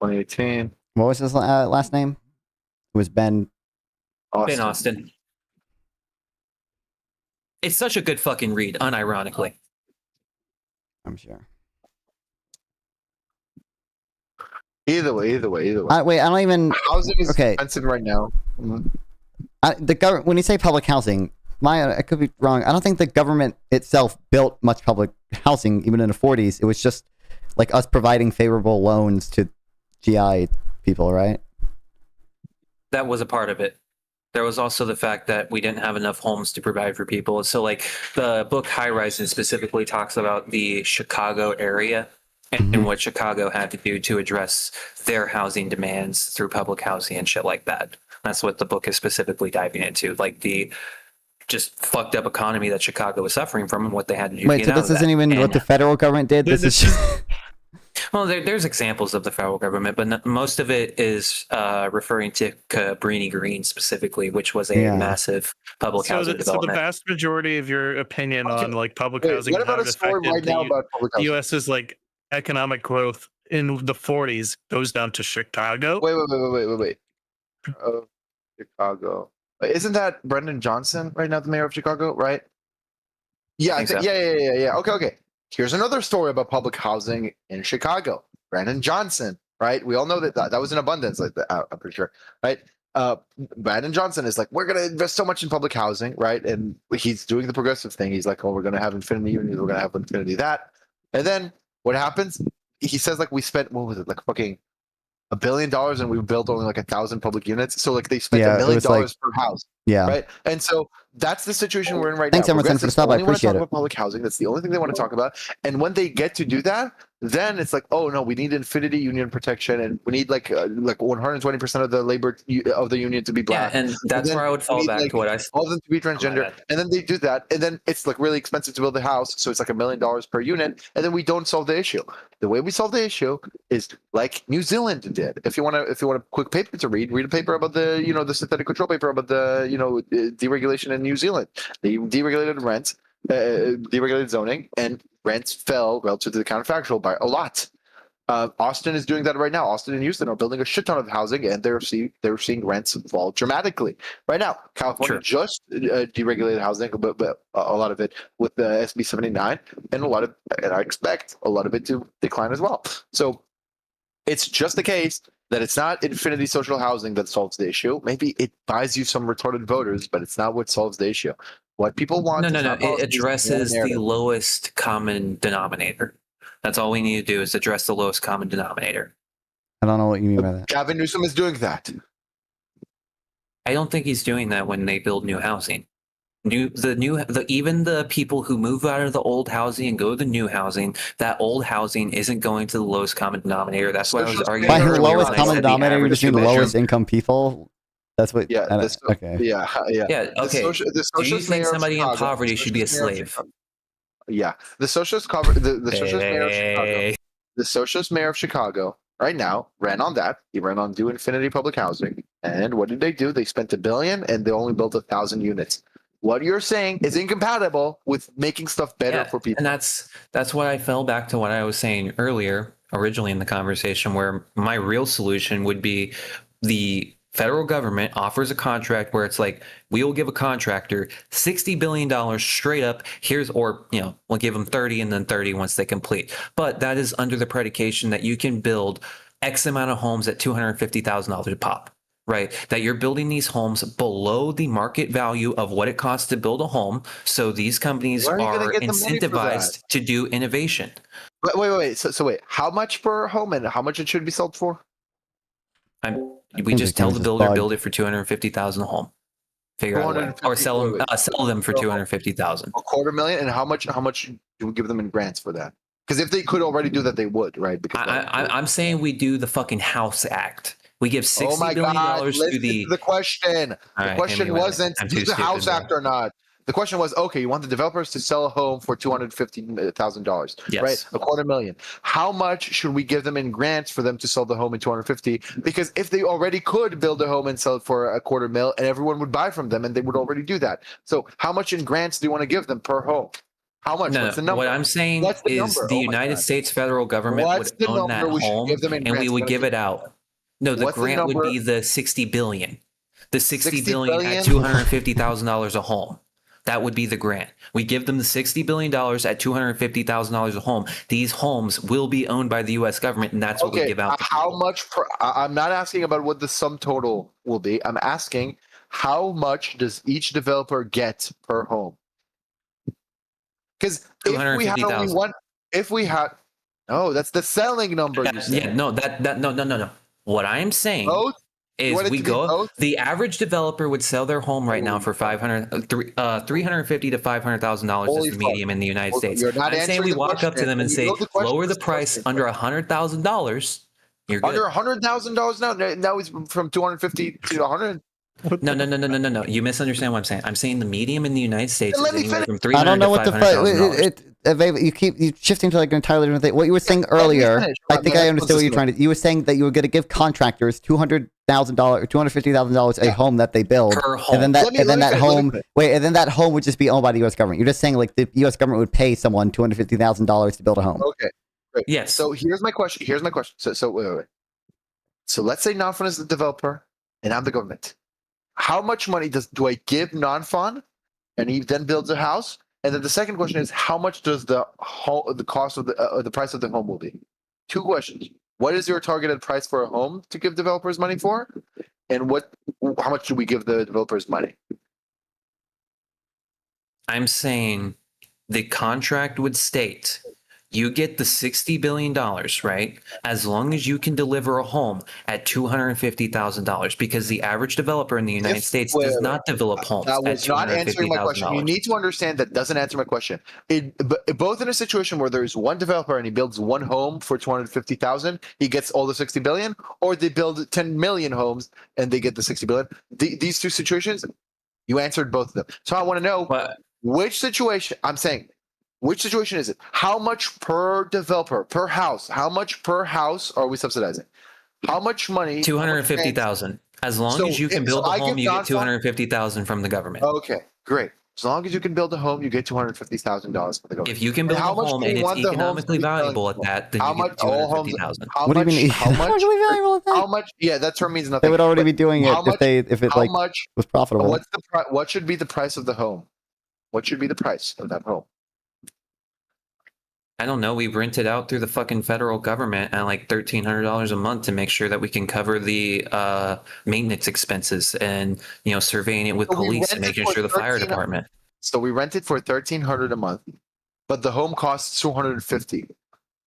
2018. What was his last name? It was Ben. Ben Austin. It's such a good fucking read, unironically. I'm sure. Either way. Wait, I don't even. Housing is Okay. expensive right now. The government. When you say public housing, I could be wrong. I don't think the government itself built much public housing, even in the 40s. It was just like us providing favorable loans to GI people, right? That was a part of it. There was also the fact that we didn't have enough homes to provide for people. So like the book High Rising specifically talks about the Chicago area and what Chicago had to do to address their housing demands through public housing and shit like that. That's what the book is specifically diving into, like the just fucked up economy that Chicago was suffering from and what they had to do. Wait, so this isn't even what the federal government did? This is just... Well, there's examples of the federal government, but most of it is referring to Cabrini Green specifically, which was a massive public housing development. So the vast majority of your opinion on like public housing, what about a story right now about public housing? The U.S.'s like economic growth in the 40s goes down to Chicago. Wait. Chicago. Isn't that Brendan Johnson right now, the mayor of Chicago? Right? Yeah, I think so. Yeah. Okay. Here's another story about public housing in Chicago. Brandon Johnson, right? We all know that was in abundance, like that, I'm pretty sure, right? Brandon Johnson is like, we're going to invest so much in public housing, right? And he's doing the progressive thing. He's like, oh, we're going to have infinity units, we're going to have infinity that. And then what happens? He says like we spent, what was it, like fucking $1 billion and we built only like 1,000 public units. So like they spent $1 million per house. Yeah. Right. And so that's the situation we're in right Thanks, now. Emerson, for the stop. I appreciate it. About public housing. That's the only thing they want to talk about. And when they get to do that, then it's like, oh no, we need infinity union protection, and we need like 120% of the labor of the union to be black. Yeah, and that's where I would fall back to what I said. All of them to be transgender, and then they do that, and then it's like really expensive to build a house, so it's like $1 million per unit, and then we don't solve the issue. The way we solve the issue is like New Zealand did. If you want a quick paper to read a paper about the synthetic control paper about the deregulation in New Zealand. They deregulated rents, deregulated zoning, and rents fell relative to the counterfactual by a lot. Austin is doing that right now. Austin and Houston are building a shit ton of housing, and they're seeing rents fall dramatically right now. California just deregulated housing, but a lot of it with the SB 79, and I expect a lot of it to decline as well. So it's just the case that it's not infinity social housing that solves the issue. Maybe it buys you some retarded voters, but it's not what solves the issue. What people want. No. It addresses the lowest common denominator. That's all we need to do is address the lowest common denominator. I don't know what you mean by that. Gavin Newsom is doing that. I don't think he's doing that when they build new housing. Even the people who move out of the old housing and go to the new housing, that old housing isn't going to the lowest common denominator. That's why I was arguing. By the lowest common denominator, you're just mean the lowest income people. That's what. Yeah. Okay. Yeah. Okay. Do you think somebody in poverty should be a slave? Yeah. The socialist mayor of Chicago right now ran on that. He ran on do infinity public housing, and what did they do? They spent $1 billion and they only built 1,000 units. What you're saying is incompatible with making stuff better for people. And that's why I fell back to what I was saying earlier, originally in the conversation, where my real solution would be the federal government offers a contract where it's like, we will give a contractor $60 billion straight up. We'll give them 30 and then 30 once they complete. But that is under the predication that you can build X amount of homes at $250,000 a pop. Right, that you're building these homes below the market value of what it costs to build a home. So these companies are incentivized to do innovation. Wait. So wait, how much per home and how much it should be sold for? We just tell the builder build it for $250,000 a home. Figure out a way, or sell them for $250,000. $250,000, and how much do we give them in grants for that? Because if they could already do that, they would, right? Because I'm saying we do the fucking House Act. We give $60 billion to the question. The question wasn't do the House Act or not. The question was, okay, you want the developers to sell a home for $250,000, yes, right? $250,000. How much should we give them in grants for them to sell the home in $250,000? Because if they already could build a home and sell it for $250,000, and everyone would buy from them, and they would already do that. So how much in grants do you want to give them per home? How much? What's the number? What I'm saying is the United States federal government would own that home, and we would give it out. No, the grant would be the $60 billion. The $60 billion at $250,000 a home. That would be the grant. We give them the $60 billion at $250,000 a home. These homes will be owned by the U.S. government, and that's what we give out. How much? I'm not asking about what the sum total will be. I'm asking how much does each developer get per home? Because if we had only one, no, that's the selling number. You said. Yeah, no, no. What I'm saying is the average developer would sell their home right now for $350,000 to $500,000 is the medium in the United States. I'm saying we walk up to them and say, lower the price under $100,000. You're good. Under $100,000 now it's from 250 to 100. No. You misunderstand what I'm saying. I'm saying the medium in the United States is anywhere from $300,000 I don't know what to $500,000. you keep shifting to like an entirely different thing. What you were saying earlier, I think I understood what you're trying to. You were saying that you were going to give contractors $200,000 or $250,000 a home that they build, per home. and then that home would just be owned by the U.S. government. You're just saying like the U.S. government would pay someone $250,000 to build a home. Okay, great. Yes. So here's my question. So wait. So let's say non-fun is the developer, and I'm the government. How much money do I give non-fun, and he then builds a house? And then the second question is, how much does the cost of the price of the home will be? Two questions. What is your targeted price for a home to give developers money for? And how much do we give the developers money? I'm saying the contract would state you get the $60 billion, right? As long as you can deliver a home at $250,000, because the average developer in the United States does not develop homes That at was not answering my question. You need to understand that doesn't answer my question. Both in a situation where there's one developer and he builds one home for 250,000, he gets all the 60 billion, or they build 10 million homes and they get the 60 billion. These two situations, you answered both of them. So I want to know which situation. I'm saying, which situation is it? How much per developer, per house? How much per house are we subsidizing? How much money? 250,000. As long as you can build a home, you get 250,000 from the government. Okay, great. As long as you can build a home, you get $250,000 from the government. If you can build a home and it's economically valuable at that, then you get 250,000. What do you mean economically valuable at that? How much? Yeah, that term means nothing. They would already be doing it if it was profitable. What should be the price of the home? What should be the price of that home? I don't know. We rent it out through the fucking federal government at like $1,300 a month to make sure that we can cover the maintenance expenses and, surveying it with police and making sure the fire department. So we rent it for $1,300 a month, but the home costs $250,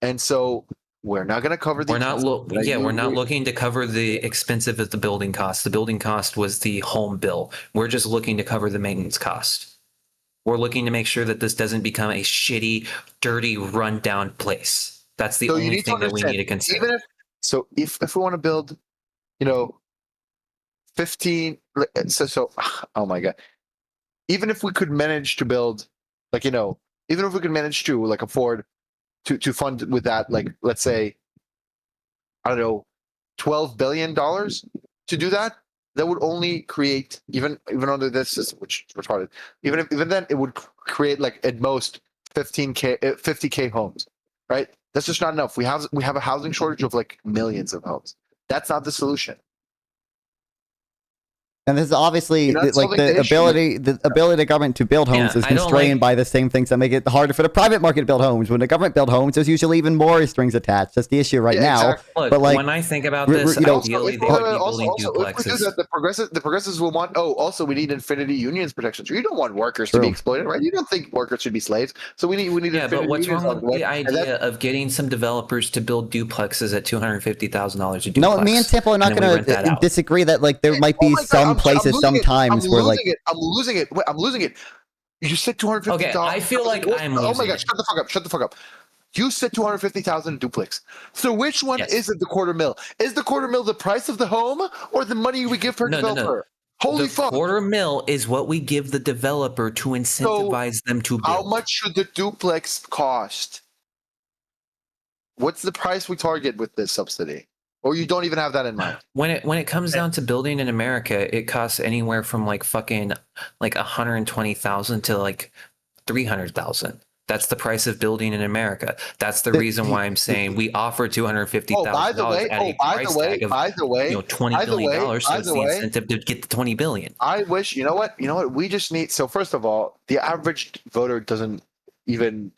and so we're not going to cover the. We're not looking to cover the expense of the building cost. The building cost was the home bill. We're just looking to cover the maintenance cost. We're looking to make sure that this doesn't become a shitty, dirty, rundown place. That's the only thing that we need to consider. If we want to build, 15, oh my God. Even if we could manage to build, even if we could manage to afford to fund with that, let's say, I don't know, $12 billion to do that, that would only create, even under this system, which is retarded, even then, it would create at most 50K homes, right? That's just not enough. We have a housing shortage of millions of homes. That's not the solution. And this is obviously the ability of the government to build homes is constrained by the same things that make it harder for the private market to build homes. When the government builds homes, there's usually even more strings attached. That's the issue right now. Exactly. Look, when I think about this, ideally they would be building duplexes. The progressives will want. Also we need infinity unions protections. You don't want workers to be exploited, right? You don't think workers should be slaves. So we need. Yeah, but what's wrong with the idea of getting some developers to build duplexes at $250,000 a duplex? No, me and Temple are not going to disagree that there might be some places sometimes where I'm losing it. You said 250,000. Okay, I feel like I'm losing. Oh my God! Shut the fuck up! You said 250,000 duplex. So which one is it? The quarter mil? Is the quarter mil the price of the home or the money we give per developer? No. Holy fuck! Quarter mil is what we give the developer to incentivize them to build. How much should the duplex cost? What's the price we target with this subsidy? Or you don't even have that in mind? When it comes down to building in America, it costs anywhere from $120,000 to $300,000. That's the price of building in America. That's the reason why I'm saying we offer $250,000 at a price tag of $20 billion. So it's the incentive to get the $20 billion. I wish, you know what? We just need. So first of all, the average voter doesn't even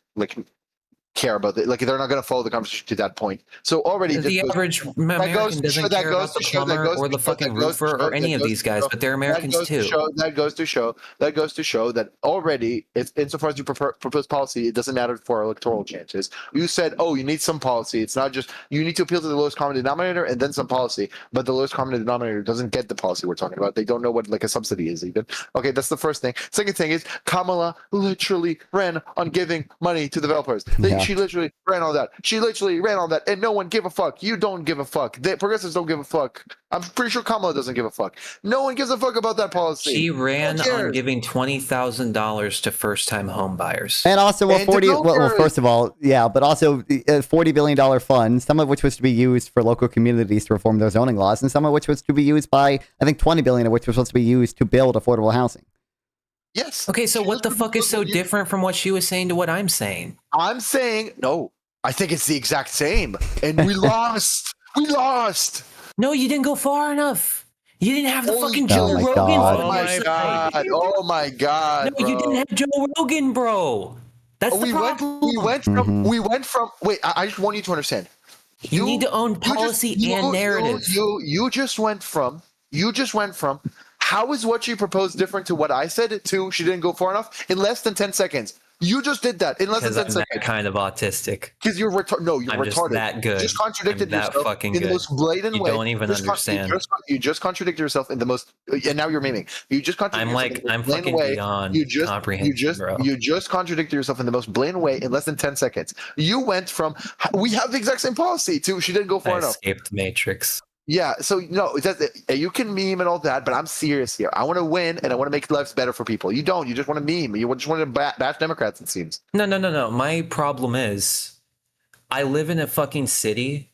care about it. Like, they're not going to follow the conversation to that point. So already the average American doesn't care about the plumber or the fucking roofer or any of these guys, but they're Americans too. That goes to show that already, insofar as you propose policy, it doesn't matter for electoral chances. You said, oh, you need some policy. It's not just you need to appeal to the lowest common denominator and then some policy, but the lowest common denominator doesn't get the policy we're talking about. They don't know what like a subsidy is even. Okay, that's the first thing. Second thing is Kamala literally ran on giving money to developers. She literally ran on that. And no one gave a fuck. You don't give a fuck. The progressives don't give a fuck. I'm pretty sure Kamala doesn't give a fuck. No one gives a fuck about that policy. She ran on giving $20,000 to first-time home buyers. And also, first of all, yeah, but also a $40 billion fund, some of which was to be used for local communities to reform their zoning laws, and some of which was to be used by, I think, $20 billion of which was supposed to be used to build affordable housing. Yes. Okay, so what the fuck is so different from what she was saying to what I'm saying? I'm saying, no, I think it's the exact same. And we lost. We lost. No, you didn't go far enough. You didn't have the fucking Joe Rogan. Oh my god. Oh my god. No, you didn't have Joe Rogan, bro. That's the problem. We went from wait, I just want you to understand. You need to own policy and narrative. You just went from how is what she proposed different to what I said to she didn't go far enough in less than 10 seconds. You just did that in less than 10 seconds. That kind of autistic. Because you're retarded. No, you're I'm retarded. Just that good. You just contradicted yourself in the most blatant way. You don't even understand. You just contradicted yourself in the most, and now you're memeing. You just contradicted yourself in the most fucking way. beyond comprehension, bro. You just contradicted yourself in the most blatant way in less than 10 seconds. You went from we have the exact same policy to she didn't go far enough. Escaped Matrix. Yeah, so no, you can meme and all that, but I'm serious here. I want to win, and I want to make lives better for people. You don't. You just want to meme. You just want to bash Democrats, it seems. No. My problem is I live in a fucking city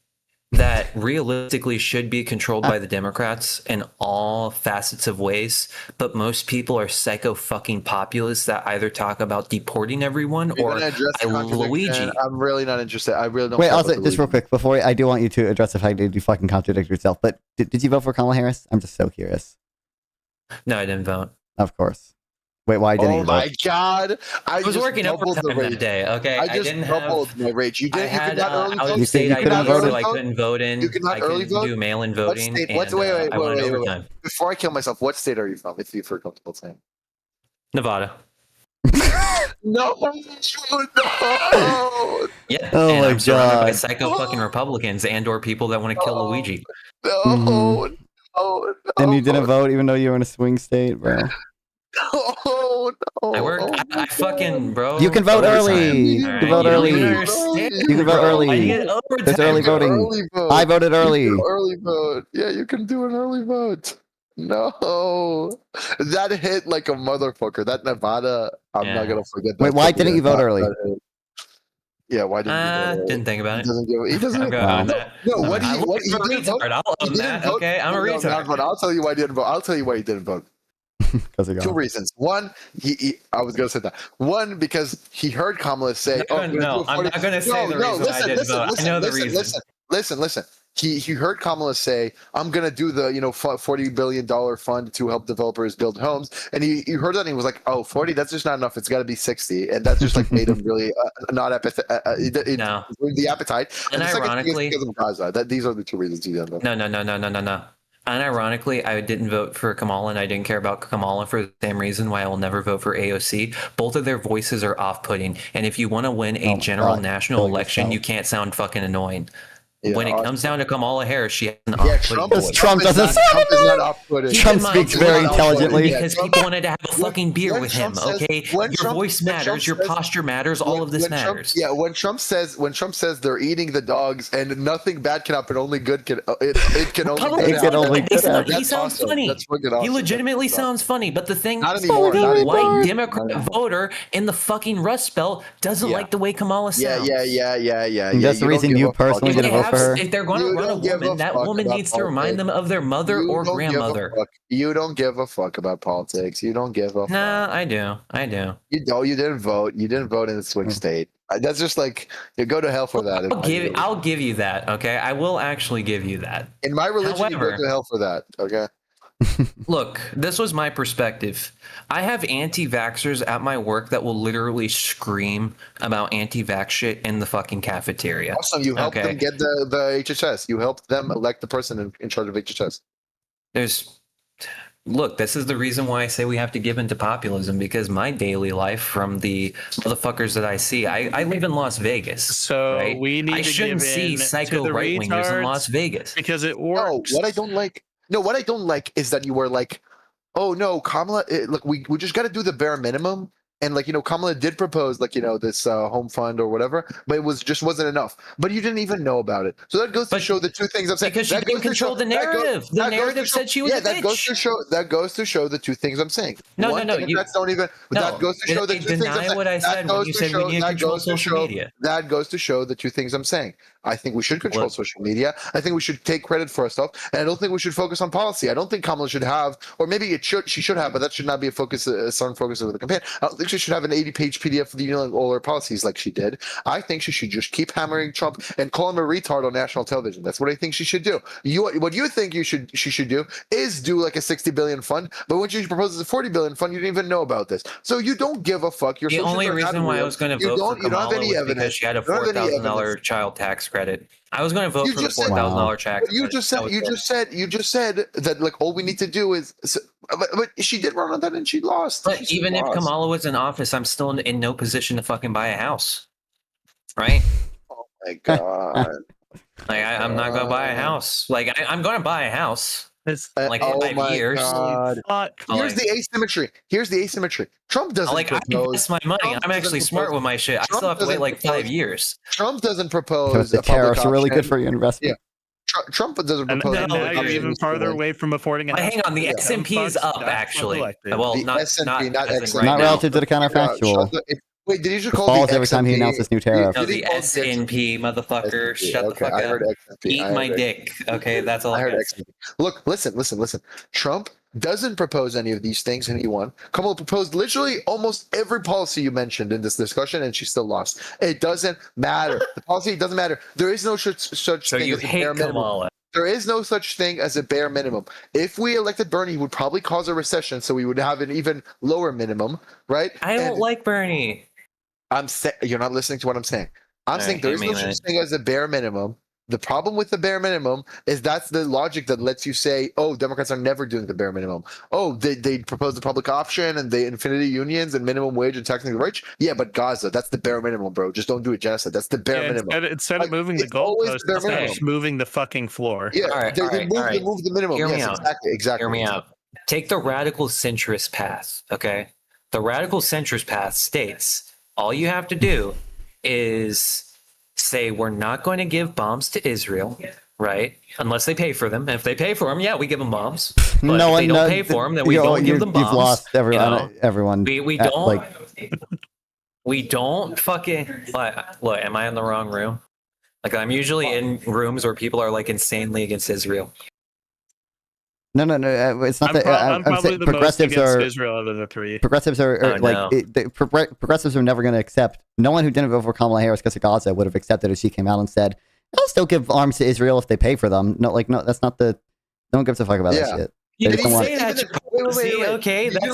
that realistically should be controlled by the Democrats in all facets of ways, but most people are psycho fucking populists that either talk about deporting everyone or Luigi. I'm really not interested. I really don't. Wait, also, just real quick, before I do want you to address the fact that you fucking contradict yourself, but did you vote for Kamala Harris? I'm just so curious. No, I didn't vote. Of course. Wait, why didn't you vote? Oh my god! I was working overtime that day. Okay, I just doubled my rage. You didn't. You could not early vote. You couldn't vote, so I couldn't vote in. You could not early vote. Do mail-in voting. Wait. Before I kill myself, what state are you from? If you feel comfortable saying. Nevada. No. Yeah. Oh and my I'm surrounded god. by psycho fucking Republicans and/or people that want to kill Luigi. No. And you didn't vote even though you were in a swing state, bro. Oh no! I work. I fucking bro. You can vote early. You can vote early. You can vote early. There's early voting. I voted early. Early vote. Yeah, you can do an early vote. No, that hit like a motherfucker. That Nevada. I'm not gonna forget that. Wait, why didn't you vote early? Yeah, why didn't you vote early? Didn't think about it. He doesn't. No, what he didn't vote. I'll own that. Okay, I'm a retard. I'll tell you why he didn't vote. I'll tell you why he didn't vote. Two reasons. One, I was going to say that. One, because he heard Kamala say, I'm not going to say the reason I didn't vote. I know the reason. Listen. He heard Kamala say, I'm going to do the $40 billion fund to help developers build homes. And he heard that and he was like, oh, 40, that's just not enough. It's got to be 60. And that just like made him really not the appetite. And ironically, because of Gaza. These are the two reasons he didn't vote. No. Unironically, I didn't vote for Kamala, and I didn't care about Kamala for the same reason why I will never vote for AOC. Both of their voices are off-putting, and if you want to win a general national election, you can't sound fucking annoying. When it comes down to Kamala Harris, she has an Trump speaks very intelligently. Because people wanted to have a fucking beer with him, okay? Your voice matters, your posture matters, all of this matters. When Trump says they're eating the dogs and nothing bad can happen, only good can He sounds funny. He legitimately sounds funny, but the thing is, the white Democrat voter in the fucking Rust Belt doesn't like the way Kamala sounds. Yeah. That's the reason you personally didn't vote for her. if they're going to You run a don't give woman, that fuck woman about needs to remind politics. them of their mother You or don't give a grandmother. fuck. You don't give a fuck about politics. You don't give a fuck. Nah, I do. I do. You don't. You didn't vote. You didn't vote in the swing state. That's just like you go to hell for that. I'll give you that. Okay, I will actually give you that. In my religion, you go However, to hell for that. Okay. look, this was my perspective. I have anti-vaxxers at my work that will literally scream about anti-vax shit in the fucking cafeteria. Awesome. You helped them get the HHS. You helped them elect the person in charge of HHS. Look, this is the reason why I say we have to give into populism, because my daily life from the motherfuckers that I see, I live in Las Vegas. So right? we need I to shouldn't give see in psycho to the right-wingers in Las retards Vegas. because it works. What I don't like is that you were like, oh no, Kamala, look, we just got to do the bare minimum. And like, Kamala did propose like, this home fund or whatever, but it wasn't enough. But you didn't even know about it. So that goes to show the two things I'm saying. Because she didn't control the narrative. The narrative said she was a bitch. That goes to show the two things I'm saying. No. That goes to show the two things I'm saying. What I said when you said we need to control social media. That goes to show the two things I'm saying. I think we should control social media. I think we should take credit for our stuff. And I don't think we should focus on policy. I don't think Kamala should have, or maybe she should have, but that should not be a strong focus of the campaign. I don't think she should have an 80-page PDF for all her policies like she did. I think she should just keep hammering Trump and call him a retard on national television. That's what I think she should do. What you think she should do is do like a 60 billion fund, but when she proposes a 40 billion fund, you didn't even know about this. So you don't give a fuck. The only reason why I was going to vote for Kamala was because she had a $4,000 child tax credit. I was going to vote for the $4,000 tax. You just said that like all we need to do is, but she did run on that and she lost. But even if Kamala was in office, I'm still in no position to fucking buy a house, right? Oh my god! Like I'm not gonna buy a house. Like I'm gonna buy a house. It's like 5 years. Here's the asymmetry. Trump doesn't I invest my money. I'm actually smart with my shit. I still have to wait like 5 years. Trump doesn't propose. The tariffs are really good for your investment. Yeah. Trump doesn't propose. And now you're even farther away from affording a house. Hang on, the S&P is up actually. Well, not relative to the counterfactual. Wait, did you just call falls the every time he announces new tariff? No, the S&P, motherfucker. Shut the fuck up. I heard XNP. Eat my dick. Okay, that's all I heard. Look, listen. Trump doesn't propose any of these things, and he won. Kamala proposed literally almost every policy you mentioned in this discussion, and she still lost. It doesn't matter. The policy doesn't matter. There is no such thing as a bare minimum. There is no such thing as a bare minimum. If we elected Bernie, he would probably cause a recession, so we would have an even lower minimum, right? I don't like Bernie. You're not listening to what I'm saying. I'm saying there is no such thing as a bare minimum. The problem with the bare minimum is that's the logic that lets you say, oh, Democrats are never doing the bare minimum. Oh, they propose the public option and the infinity unions and minimum wage and taxing the rich. Yeah, but Gaza, that's the bare minimum, bro. Just don't do it genocide. That's the bare minimum. Instead of moving the goalpost, they're just moving the fucking floor. Yeah, they move the minimum. Hear me yes, out. Exactly. Hear me out. Take the radical centrist path, okay? The radical centrist path states all you have to do is say we're not going to give bombs to Israel, right? Unless they pay for them. And if they pay for them, yeah, we give them bombs. But if they don't pay for them, then we don't give them bombs. You've lost everyone. We don't. We don't fucking. What? Am I in the wrong room? Like I'm usually in rooms where people are like insanely against Israel. No. It's not that. I'm probably saying the progressives most against are Israel out of the three. Progressives are progressives are never going to accept. No one who didn't vote for Kamala Harris because of Gaza would have accepted if she came out and said, "I'll still give arms to Israel if they pay for them." No, that's not the. No one gives a fuck about that shit. You didn't say that. Wait. Okay, that's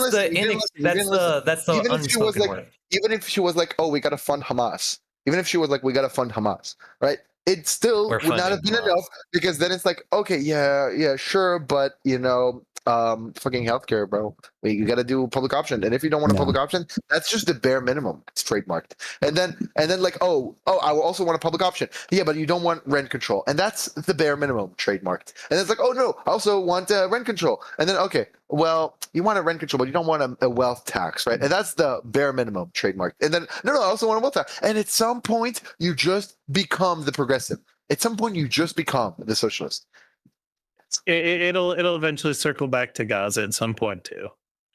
the unspoken word. Even if she was like, "Oh, we got to fund Hamas," even if she was like, "We got to fund Hamas," right? It still would not have been enough because then it's like, okay, yeah, sure, but fucking healthcare, bro. You got to do a public option, and if you don't want a public option, that's just the bare minimum. It's trademarked, and then like, oh, I will also want a public option. Yeah, but you don't want rent control, and that's the bare minimum, trademarked. And it's like, oh no, I also want rent control, and then okay, well, you want a rent control, but you don't want a wealth tax, right? And that's the bare minimum, trademarked. And then no, I also want a wealth tax. And at some point, you just become the progressive. At some point, you just become the socialist. It'll eventually circle back to Gaza at some point too.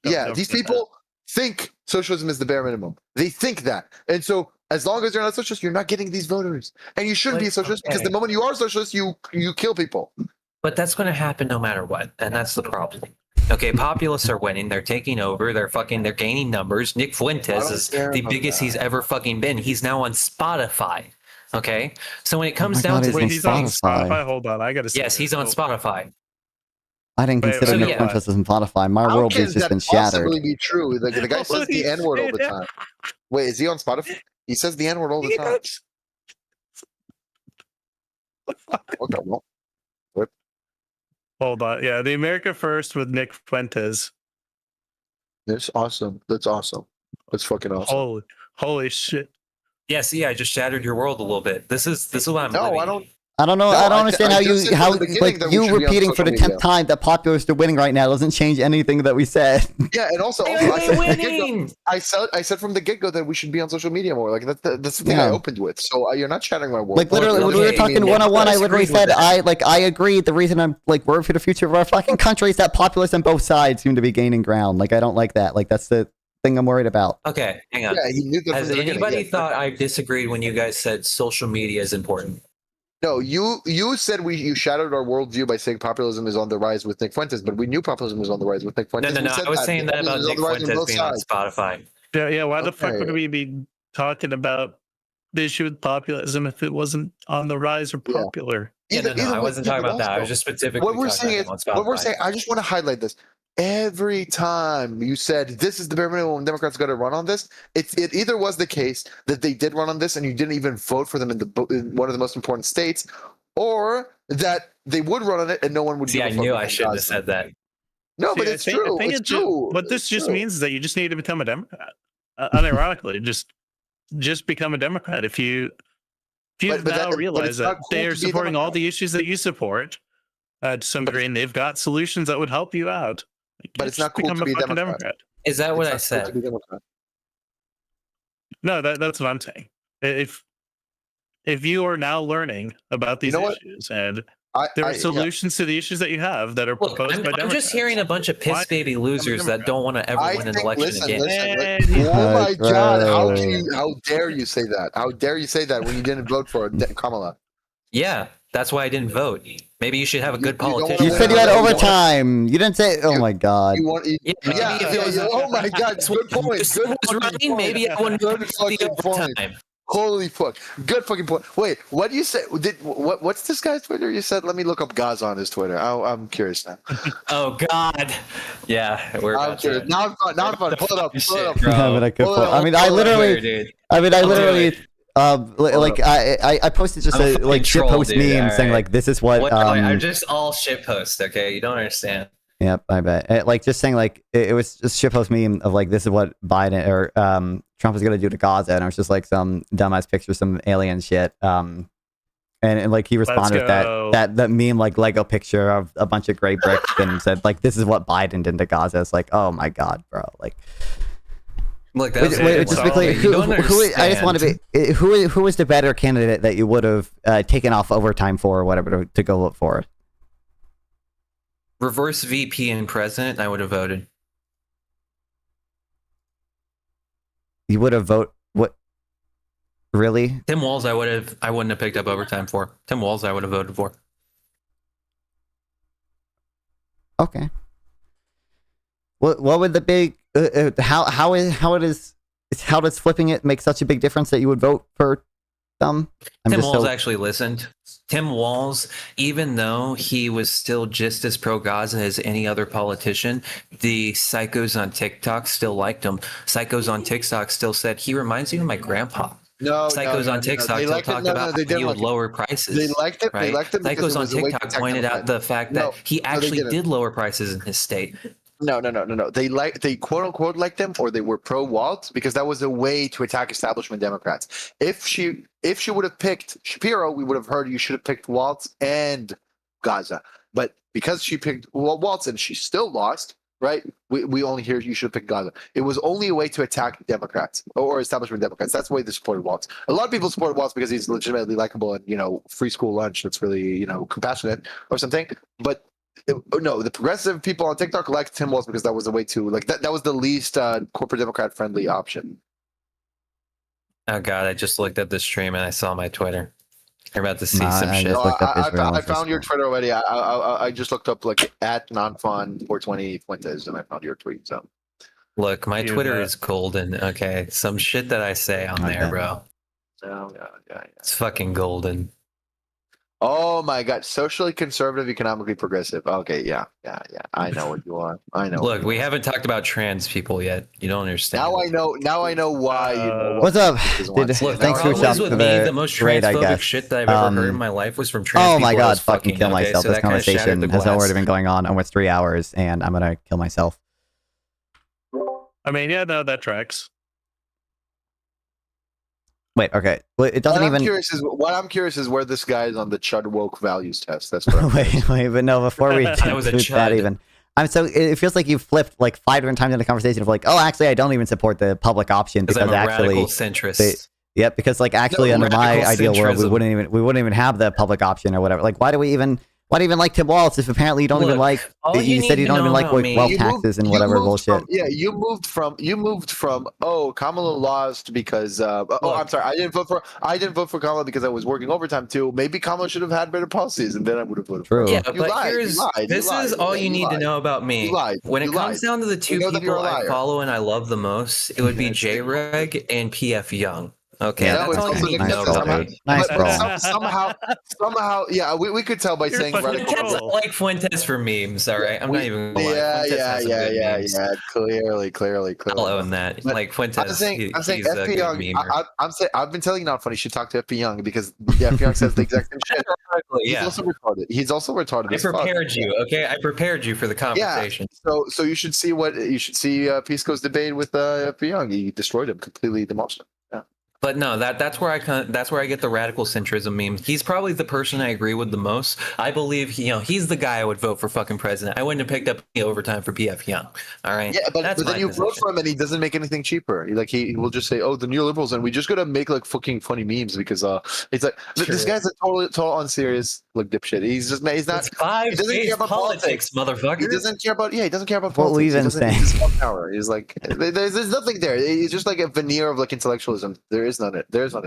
These people think socialism is the bare minimum. They think that, and so As long as you're not a socialist, you're not getting these voters, and you shouldn't be a socialist because the moment you are a socialist, you kill people. But that's going to happen no matter what, and that's the problem. Okay, populists are winning. They're taking over. They're gaining numbers. Nick Fuentes is the biggest he's ever fucking been. He's now on Spotify. Okay, so when it comes down to he's on Spotify. Hold on, I gotta see. Yes, he's on Spotify. I didn't consider Nick Fuentes on Spotify. My worldview's just been shattered. Possibly be true? The guy says the N-word all the time. Wait, is he on Spotify? He says the N-word all the time. Okay, well. Hold on. Yeah, the America First with Nick Fuentes. That's awesome. That's awesome. That's fucking awesome. Holy shit. Yeah, see, I just shattered your world a little bit. This is what I'm living. I don't know. No, I don't understand how like you repeating for the 10th time that populists are winning right now doesn't change anything that we said. Yeah, and also I said from the get-go that we should be on social media more. Like that's the thing I opened with. So you're not shattering my world. Like literally, when we were talking one-on-one, I literally said I agreed. The reason I'm worried for the future of our fucking country is that populists on both sides seem to be gaining ground. Like I don't like that. Like that's the thing I'm worried about. Okay, hang on. Yeah, he knew that Has anybody thought I disagreed when you guys said social media is important? No, you said you shattered our worldview by saying populism is on the rise with Nick Fuentes, but we knew populism was on the rise with Nick Fuentes. No. I was saying that about Nick Fuentes being on Spotify. Yeah. Why the fuck would we be talking about the issue with populism if it wasn't on the rise or popular? No. I wasn't talking about that. I was just specifically what we're saying is, what we're saying. I just want to highlight this. Every time you said this is the bare minimum Democrats got to run on this, it either was the case that they did run on this and you didn't even vote for them in one of the most important states, or that they would run on it and no one would. See, I knew I shouldn't have said that. No, but it's true. It's true. What this just means is that you just need to become a Democrat. Unironically, just become a Democrat. If you now realize that they are supporting all the issues that you support to some degree, and they've got solutions that would help you out. But it's not cool to be a Democrat. Is that what I said? No, that's what I'm saying. If you are now learning about these issues and there are solutions to the issues that you have that are proposed by Democrats. I'm just hearing a bunch of piss baby losers that don't want to ever win an election again. Oh my God! How dare you say that? How dare you say that when you didn't vote for Kamala? Yeah, that's why I didn't vote. Maybe you should have a good politician. You said you had overtime. You didn't say. Oh my God. Oh my God. Good point. Maybe I wouldn't vote for the overtime. Holy fuck. Good fucking point. Wait, what do you say? What's this guy's Twitter? You said, let me look up Gaza on his Twitter. I'm curious now. Oh God. Yeah, I'm curious. Now I'm fun. Pull it up. I literally. I posted just a shitpost meme saying like this is what I'm just all shitpost. Okay, you don't understand. Yep, I bet. Just saying like it was just shitpost meme of like this is what Biden or Trump is gonna do to Gaza, and it was just like some dumbass picture, some alien shit. And like he responded with that meme like Lego picture of a bunch of gray bricks and said like this is what Biden did to Gaza. It's like, oh my God, bro, like. Look, just quickly, I just want to be who is the better candidate that you would have taken off overtime for or whatever to go vote for? Reverse VP and president, I would have voted. You would have voted what? Really? Tim Walz, I wouldn't have picked up overtime for. Tim Walz, I would have voted for. Okay. What would the big how does flipping it make such a big difference that you would vote for them? Tim Walz actually listened. Tim Walz, even though he was still just as pro-Gaza as any other politician, the psychos on TikTok still liked him. Psychos on TikTok still said, he reminds me of my grandpa. Psychos on TikTok still talked about how he would lower prices. They liked it. Right? They liked it. Psychos on TikTok pointed out the fact that he actually did lower prices in his state. No. They quote unquote liked them, or they were pro Waltz because that was a way to attack establishment Democrats. If she would have picked Shapiro, we would have heard you should have picked Waltz and Gaza. But because she picked Waltz and she still lost, right? We only hear you should pick Gaza. It was only a way to attack Democrats or establishment Democrats. That's the way they supported Waltz. A lot of people support Waltz because he's legitimately likable and free school lunch. That's really compassionate or something. But no, the progressive people on TikTok liked Tim Walz because that was a way to that was the least corporate Democrat friendly option. Oh god, I just looked at the stream and I saw my Twitter. You're about to see Nah, some I shit. just looked up Israel. I found your Twitter already. I just looked up like at nonfun 420 Fuentes, and I found your tweet. So Look, my You Twitter bet. is golden. Okay, some shit that I say on there, Okay. bro. Oh, yeah. It's fucking golden. Oh my god, socially conservative, economically progressive. Okay, yeah. I know what you are. I know. Look, we haven't talked about trans people yet. You don't understand. Now I know why you know what What's up? people want. Look, Thanks for the problem is shouting with for me, the the most raid, I transphobic guess. shit that I've ever heard in my life was from trans Oh people. my I god, was fucking kill okay, myself. so This that kinda shattered conversation the has glass. already been going on almost 3 hours, and I'm gonna kill myself. I mean, yeah, no, that tracks. Wait, okay. Well, it doesn't What even. I'm curious is where this guy is on the Chud woke values test. That's what I'm wait, but no, before we That was a do that chud. even. It feels like you've flipped like 5 different times in the conversation of like, oh, actually, I don't even support the public option Because because I'm a actually, radical centrist. yep, because like actually under my radical ideal world, we centrism. wouldn't even have the public option or whatever. Like, why do you even like Tim Walz if apparently you don't even Look, like? all You you said need you to don't even know like about me- wealth You taxes and you whatever moved bullshit. you moved from Kamala lost because I'm sorry, I didn't vote for Kamala because I was working overtime too. Maybe Kamala should have had better policies, and then I would have voted for her. Yeah, You but lied, you here's lied, this you lied. is all Yeah, you need to lied. know about me. You lied. When it You comes lied. down to the We two know that you're people a I liar. follow and I love the most, it would be J-Reg and PF Young. Okay, Yeah, that's it's all you also need the to know Nice about troll, me. dude. Nice but troll. somehow, yeah, we could tell by saying radical. Fuentes like Fuentes for memes, all right? I'm not even gonna lie. Fuentes has some good memes. Clearly. I'll own that. But Like Fuentes, I'm saying he's a FP good Young. memer. I've been telling you not funny. You should talk to FP Young because FP Young says the exact same shit. He's Yeah. also retarded. He's also retarded. I as fuck. prepared you, okay? I prepared you for the conversation. So you should see Pisco's debate with FP Young. He destroyed him, completely demolished him. Yeah. But no, that's where I get the radical centrism memes. He's probably the person I agree with the most. I believe he's the guy I would vote for fucking president. I wouldn't have picked up the overtime for PF Young. All right. Yeah, but that's then my you position. vote for him and he doesn't make anything cheaper. He will just say, "Oh, the neoliberals," and we just gotta make like fucking funny memes because it's like this guy's a total unserious like dipshit. He's not. It's 5 He doesn't days care about politics, motherfucker. He doesn't care about he doesn't care about What politics. we even saying? He's just power. He's like there's nothing there. It's just like a veneer of like intellectualism. There's none of it. There's none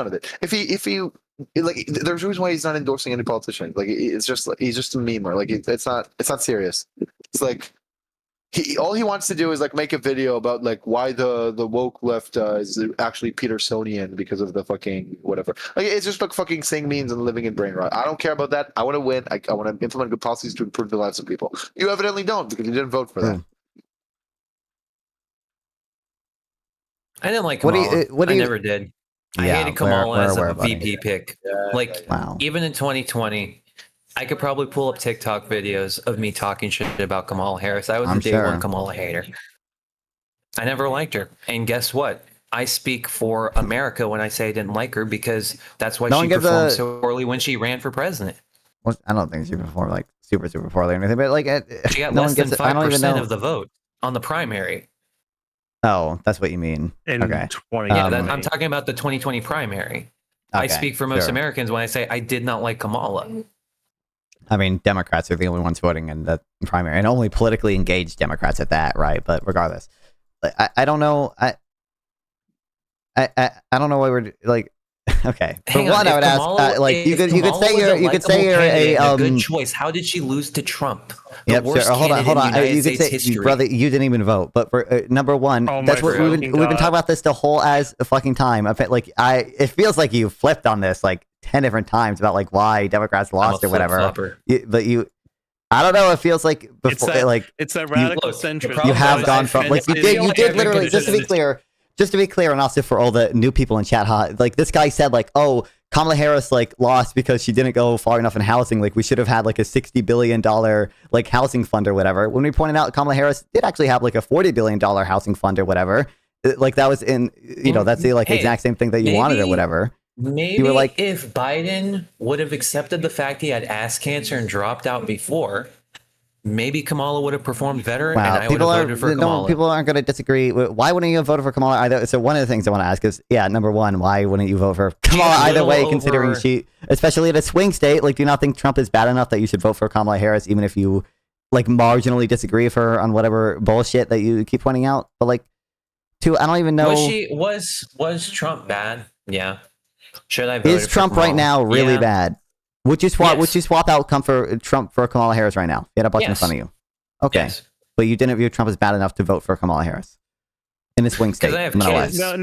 of it. If he like, there's a reason why he's not endorsing any politician. Like it's just like he's just a memer. Like it's not serious. It's like all he wants to do is like make a video about like why the woke left is actually Petersonian because of the fucking whatever. Like it's just like fucking saying memes and living in brain rot. I don't care about that. I want to win. I want to implement good policies to improve the lives of people. You evidently don't because you didn't vote for that. I didn't like What do Kamala. you- I never did. I Yeah, hated Kamala we're as aware a about it. VP pick. Wow. Even in 2020, I could probably pull up TikTok videos of me talking shit about Kamala Harris. I was I'm a day sure. one Kamala hater. I never liked her. And guess what? I speak for America when I say I didn't like her because that's why No she one gives performed a- so poorly when she ran for president. Well, I don't think she performed like super poorly or anything, but like She got no less one than gets it. I don't even 5% know. of the vote on the primary. Oh, that's what you mean. In Okay. 2020. Yeah, I'm talking about the 2020 primary. I Okay, speak for most sure. Americans when I say I did not like Kamala. I mean, Democrats are the only ones voting in the primary, and only politically engaged Democrats at that, right? But regardless, I don't know. I don't know why we're like. Okay, for Hang on, one, I if would ask, Kamala- like, you if could Kamala say was you're a good choice. How did she lose to Trump? The Yep, worst sure. Hold on. candidate in United You could States say, history. brother, you didn't even vote. But for number one, Oh that's my what we've fucking been God. talking about this the whole as a fucking time. It feels like you flipped on this like 10 different times about like why Democrats lost or whatever. flip-flopper. I don't know. It feels like It's before, that, like it's that Look, radical the centrism. problem you have is gone I from like you feel did like literally everybody just to be clear, and also for all the new people in chat, like this guy said like, oh, Kamala Harris like lost because she didn't go far enough in housing. Like we should have had like a $60 billion like housing fund or whatever. When we pointed out Kamala Harris did actually have like a $40 billion housing fund or whatever. Like that was in, that's the like Hey, exact same thing that you wanted or maybe- whatever. Maybe You were like, if Biden would have accepted the fact he had ass cancer and dropped out before, maybe Kamala would have performed better, and I would have voted for Kamala. people aren't going to disagree. Why wouldn't you have voted for Kamala either? So one of the things I want to ask is, number one, why wouldn't you vote for Kamala She's a either way, little considering over- she, especially in a swing state, like do you not think Trump is bad enough that you should vote for Kamala Harris, even if you like marginally disagree with her on whatever bullshit that you keep pointing out? But like, I don't even know. Was Trump bad? Yeah. Should I vote Is Trump right now really bad? Would you swap? Yes. Would you swap out Trump for Kamala Harris right now? You had a bunch in front of you. Okay, Yes. but you didn't view Trump as bad enough to vote for Kamala Harris in a swing state. Because I have nonetheless. kids.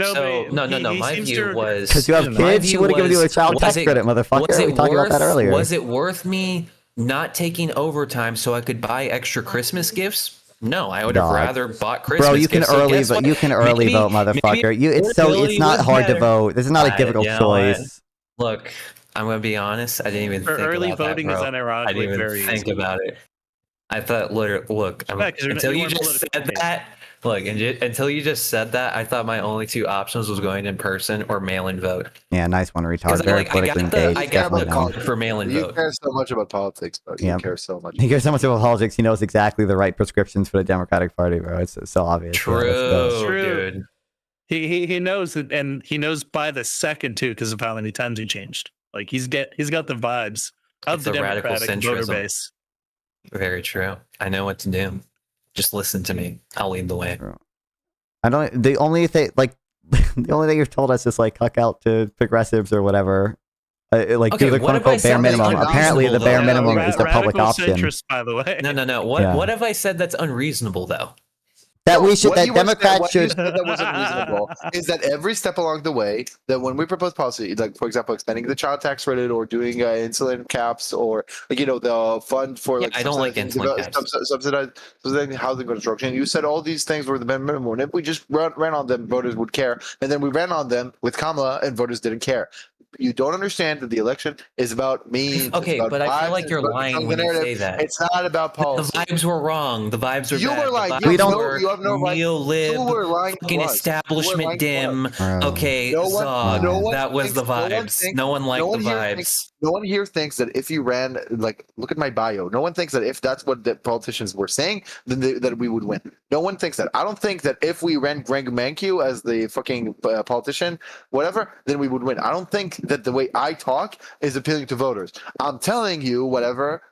No. My view was because you have kids. She would have given you a child tax credit, motherfucker. We talked about that earlier. Was it worth me not taking overtime so I could buy extra Christmas gifts? No, I would have rather bought Christmas. Bro, you can gifts. So early guess vote. what? You can early vote, motherfucker. It's not hard to vote. This is not a difficult choice. Look, I'm gonna be honest. I didn't even think early about voting that, is bro. unironically I didn't even very think easy. about it. I thought, look, until you just said that. Look, until you just said that, I thought my only two options was going in person or mail-in vote. Yeah, nice one, retard. Very politically engaged. I got the Definitely card no. for mail-in You vote. care so much about politics, bro. You care so much. He cares so much about politics. He knows exactly the right prescriptions for the Democratic Party, bro. It's so obvious. Dude. He knows it, and he knows by the second too, because of how many times he changed. Like he's got the vibes of It's the a radical Democratic voter centrism. base. Very true. I know what to do. Just listen to me. I'll lead the way. I don't. The only thing, the only thing you've told us is cuck out to progressives or whatever. Do the quote unquote bare minimum. Apparently, the bare minimum is the public option. By the way. No. What have I said that's unreasonable though? That we should. That Democrats what you should. said that wasn't reasonable is that every step along the way, that when we propose policy, like for example, expanding the child tax credit or doing insulin caps or the fund for I don't like insulin caps. subsidizing housing construction. You said all these things were the minimum. And if we just ran on them, voters would care. And then we ran on them with Kamala, and voters didn't care. You don't understand that the election is about me. Okay, but I feel like you're lying when you say that. It's not about policy. The vibes were wrong. The vibes were You bad. were lying. The vibes You were have no right. neo-lib, You were lying fucking to us. establishment dim. Okay, No one- Zog, no one that was thinks- the vibes. No one liked the vibes. No one here thinks that if you ran, look at my bio. No one thinks that if that's what the politicians were saying, then that we would win. No one thinks that. I don't think that if we ran Greg Mankiw as the fucking politician, whatever, then we would win. I don't think that the way I talk is appealing to voters. I'm telling you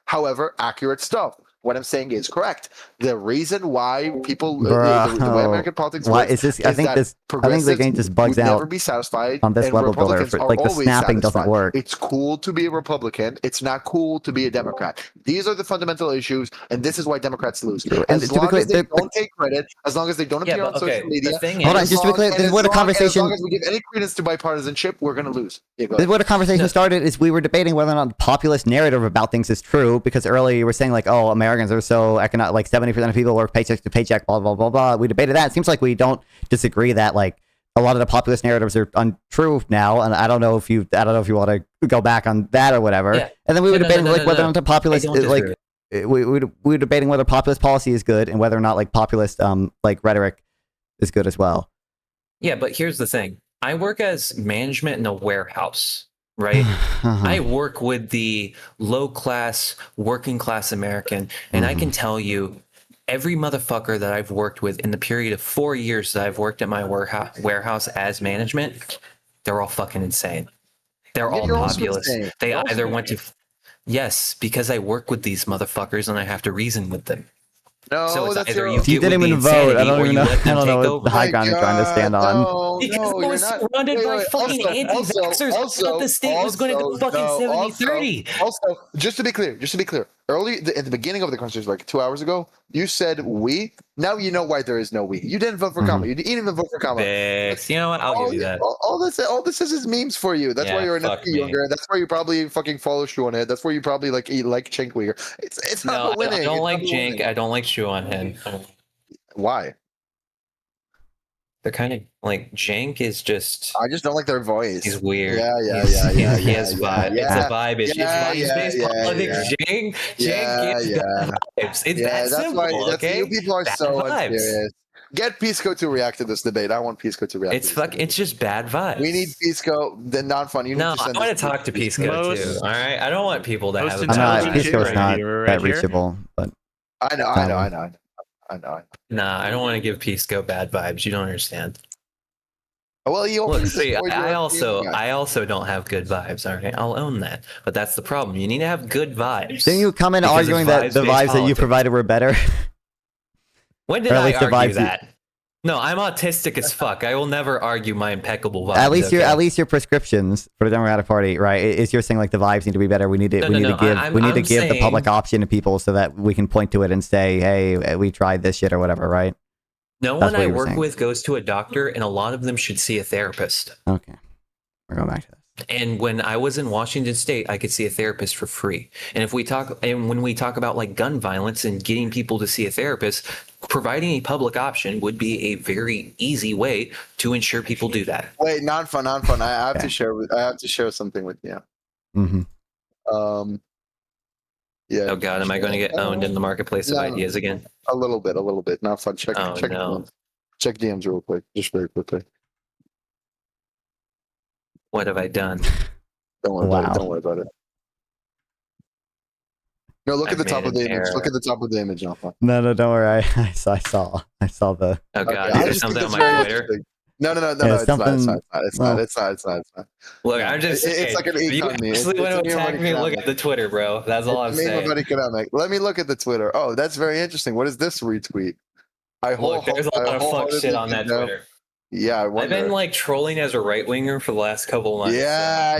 however, accurate stuff. What I'm saying is correct. The reason why people, the way American politics Why works, is this? I think the game just bugs would out. never be satisfied on this and level builder. Republicans are Like the always snapping doesn't satisfied. work. It's cool to be a Republican. It's not cool to be a Democrat. These are the fundamental issues, and this is why Democrats lose. And As to be long clear, as they don't take credit, as long as they don't appear on social media, Hold on, just to be clear, this is where the conversation. as long as we give any credence to bipartisanship, we're going to lose. Yeah, go This is ahead. where the conversation started. Is we were debating whether or not the populist narrative about things is true, because earlier you were saying oh, Americans are so economic, 70% of people work paycheck to paycheck, blah blah blah blah. We debated that. It seems like we don't disagree that a lot of the populist narratives are untrue now, and I don't know if you want to go back on that or whatever. Yeah. And then we were debating whether or not the populist I don't disagree. we were debating whether populist policy is good and whether or not populist rhetoric is good as well. Yeah, but here's the thing. I work as management in a warehouse, right? I work with the low class, working class American, and I can tell you every motherfucker that I've worked with in the period of 4 years that I've worked at my warehouse as management, they're all fucking insane. They're all you're also populist. insane. They You're also either went to yes, because I work with these motherfuckers and I have to reason with them. No, So it's that's either your- you If you get didn't with the even vote, I insanity don't or even you know. let I them don't take know what over. the high ground you're trying to stand on. No, Because no, I you're was not. surrounded by Wait, fucking anti-vaxxers. I thought the state was going to go fucking 70-30. Also, just to be clear, early at the beginning of the conversation, 2 hours ago, you said we. Now you know why there is no we. You didn't vote for Kamala. You didn't even vote for Kamala. You know what? I'll give you that. All this is memes for you. That's why Yeah, you're an fuck FP me. younger. That's why you probably fucking follow Shoe on Head. That's why you probably eat like Chinkweger. It's not No, about winning. I don't It's like not about Jank. winning. I don't like Shoe on Head. Why? They're kind of Jank is just. I just don't like their voice. He's weird. Yeah. He has vibe. It's a vibe issue. It's vibes-based politics. Jank gives bad vibes. It's that that's simple. why Okay. you people are Bad so vibes. unserious. Get Pisco to react to this debate. I want Pisco to react. It's just bad vibes. We need Pisco. Then not fun. You need No, to I send want to this talk to Pisco too. All right, I don't want people to have. I'm not. Pisco's not that reachable, but I know. Nah, I don't want to give Pisco bad vibes. You don't understand. Well, you Look, see, I also don't have good vibes. All right, I'll own that. But that's the problem. You need to have good vibes. didn't you come in because of arguing that the vibes-based vibes that you politics. provided were better? When did Or at I least the argue vibes you- that? No, I'm autistic as fuck. I will never argue my impeccable vibes. At least your prescriptions for the Democratic Party, right? Is you're saying like the vibes need to be better. We need to give the public option to people so that we can point to it and say, hey, we tried this shit or whatever, right? No one I work with goes to a doctor, and a lot of them should see a therapist. Okay, we're going back to this. And when I was in Washington State, I could see a therapist for free. And when we talk about like gun violence and getting people to see a therapist, providing a public option would be a very easy way to ensure people do that. Wait, not fun. I have to share something with you. Mm-hmm. Yeah. Oh God, am I going to get owned in the marketplace of ideas again? A little bit. Not fun. Check DMs real quick, just very quickly. What have I done? Don't worry about it. No, look at the top of the image. Look at the top of the image, Alpha. No, don't worry. I saw the. Oh God, there's something on my Twitter. No, it's not. Look, I'm just saying, it's like an Econ meme. If you want to attack me, look at the Twitter, bro. That's all I'm saying. Let me look at the Twitter. Oh, that's very interesting. What is this retweet? Look, there's a lot of fuck shit on that Twitter. Yeah, I've been like trolling as a right winger for the last couple of months. Yeah.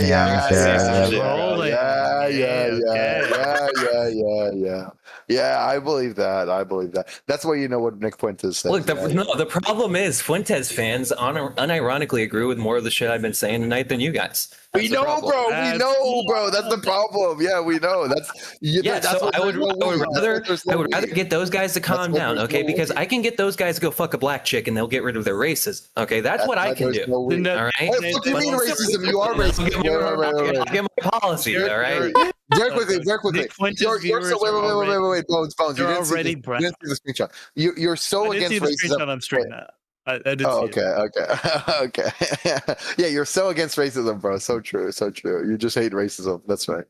Yeah, I believe that. That's why you know what Nick Fuentes said. Look, the problem is Fuentes fans unironically agree with more of the shit I've been saying tonight than you guys. We know, bro. That's the problem. Yeah, we know. I would rather get those guys to calm down, okay? Because I can get those guys to go fuck a black chick and they'll get rid of their racism. Okay, that's what I can do. All right. What do you mean racism? You are racist. I'll get my policy. All right. Very quickly. Wait, Bones. You didn't see the screenshot. You're so against racism. On stream now. I did see okay. Yeah, you're so against racism, bro. So true. You just hate racism. That's right.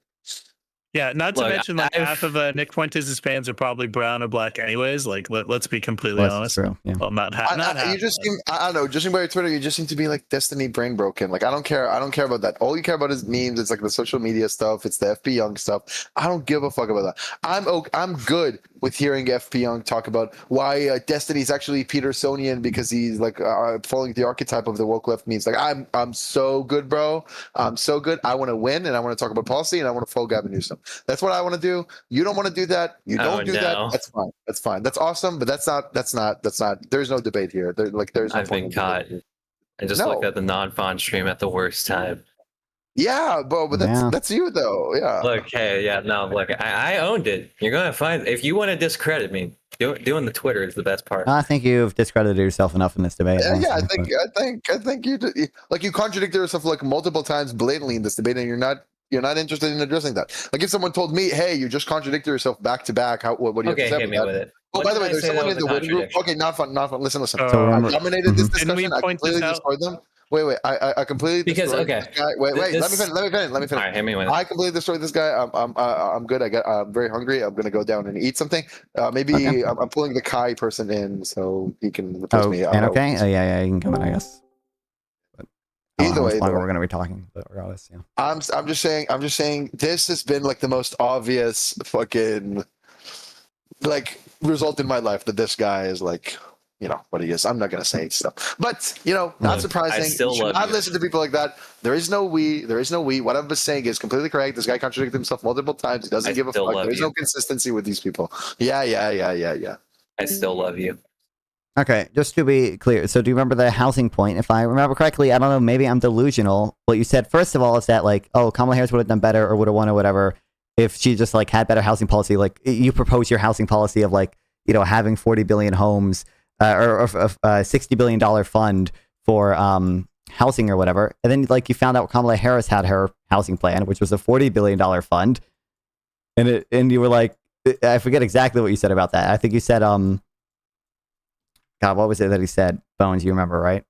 Yeah, not to mention like half of Nick Fuentes' fans are probably brown or black anyways. Like, let's be completely honest. True. Yeah. Well, not half. You just seem, I don't know, judging by your Twitter, you just seem to be like Destiny brain broken. Like, I don't care about that. All you care about is memes. It's like the social media stuff. It's the FP Young stuff. I don't give a fuck about that. I'm good with hearing FP Young talk about why Destiny's actually Petersonian because he's like following the archetype of the woke left memes. Like, I'm so good, bro. I'm so good. I want to win and I want to talk about policy and I want to follow Gavin Newsom. That's what I want to do. You don't want to do that. You don't do that. That's fine. That's awesome. But that's not. There's no debate here. There's no I've been caught. I just looked at the non-font stream at the worst time. Yeah, bro, but that's you though. Yeah. Look, hey, yeah, no, look, I owned it. You're gonna find if you want to discredit me, doing the Twitter is the best part. I think you've discredited yourself enough in this debate. Yeah, I think you contradicted yourself like multiple times blatantly in this debate, and you're not interested in addressing that. Like if someone told me, "Hey, you just contradicted yourself back to back," what do you have to say hit me with it. Oh, by the way, there's someone in the waiting group. Okay, not fun. Listen. So I dominated this discussion. I completely destroyed them. Wait. I completely destroyed this guy. Wait. Let me finish. All right, hit me with it. I completely destroyed this guy. I'm good. I'm very hungry. I'm gonna go down and eat something. Maybe I'm pulling the Kai person in so he can replace me. Yeah, you can come in, I guess. But either way, we're gonna be talking. But regardless, yeah. I'm just saying. This has been like the most obvious fucking like result in my life that this guy is like. You know what he is. I'm not gonna say stuff, but not surprising. I still love I've listened to people like that. There is no we. What I've been saying is completely correct. This guy contradicted himself multiple times. He doesn't give a fuck. There's no consistency with these people. Yeah. I still love you. Okay, just to be clear. So do you remember the housing point? If I remember correctly, I don't know. Maybe I'm delusional. What you said first of all is that like, oh, Kamala Harris would have done better or would have won or whatever if she just like had better housing policy. Like you propose your housing policy of like having 40 billion homes. Or a $60 billion fund for housing or whatever. And then like you found out Kamala Harris had her housing plan, which was a $40 billion fund. And you were like, I forget exactly what you said about that. I think you said, God, what was it that he said? Bones, you remember, right?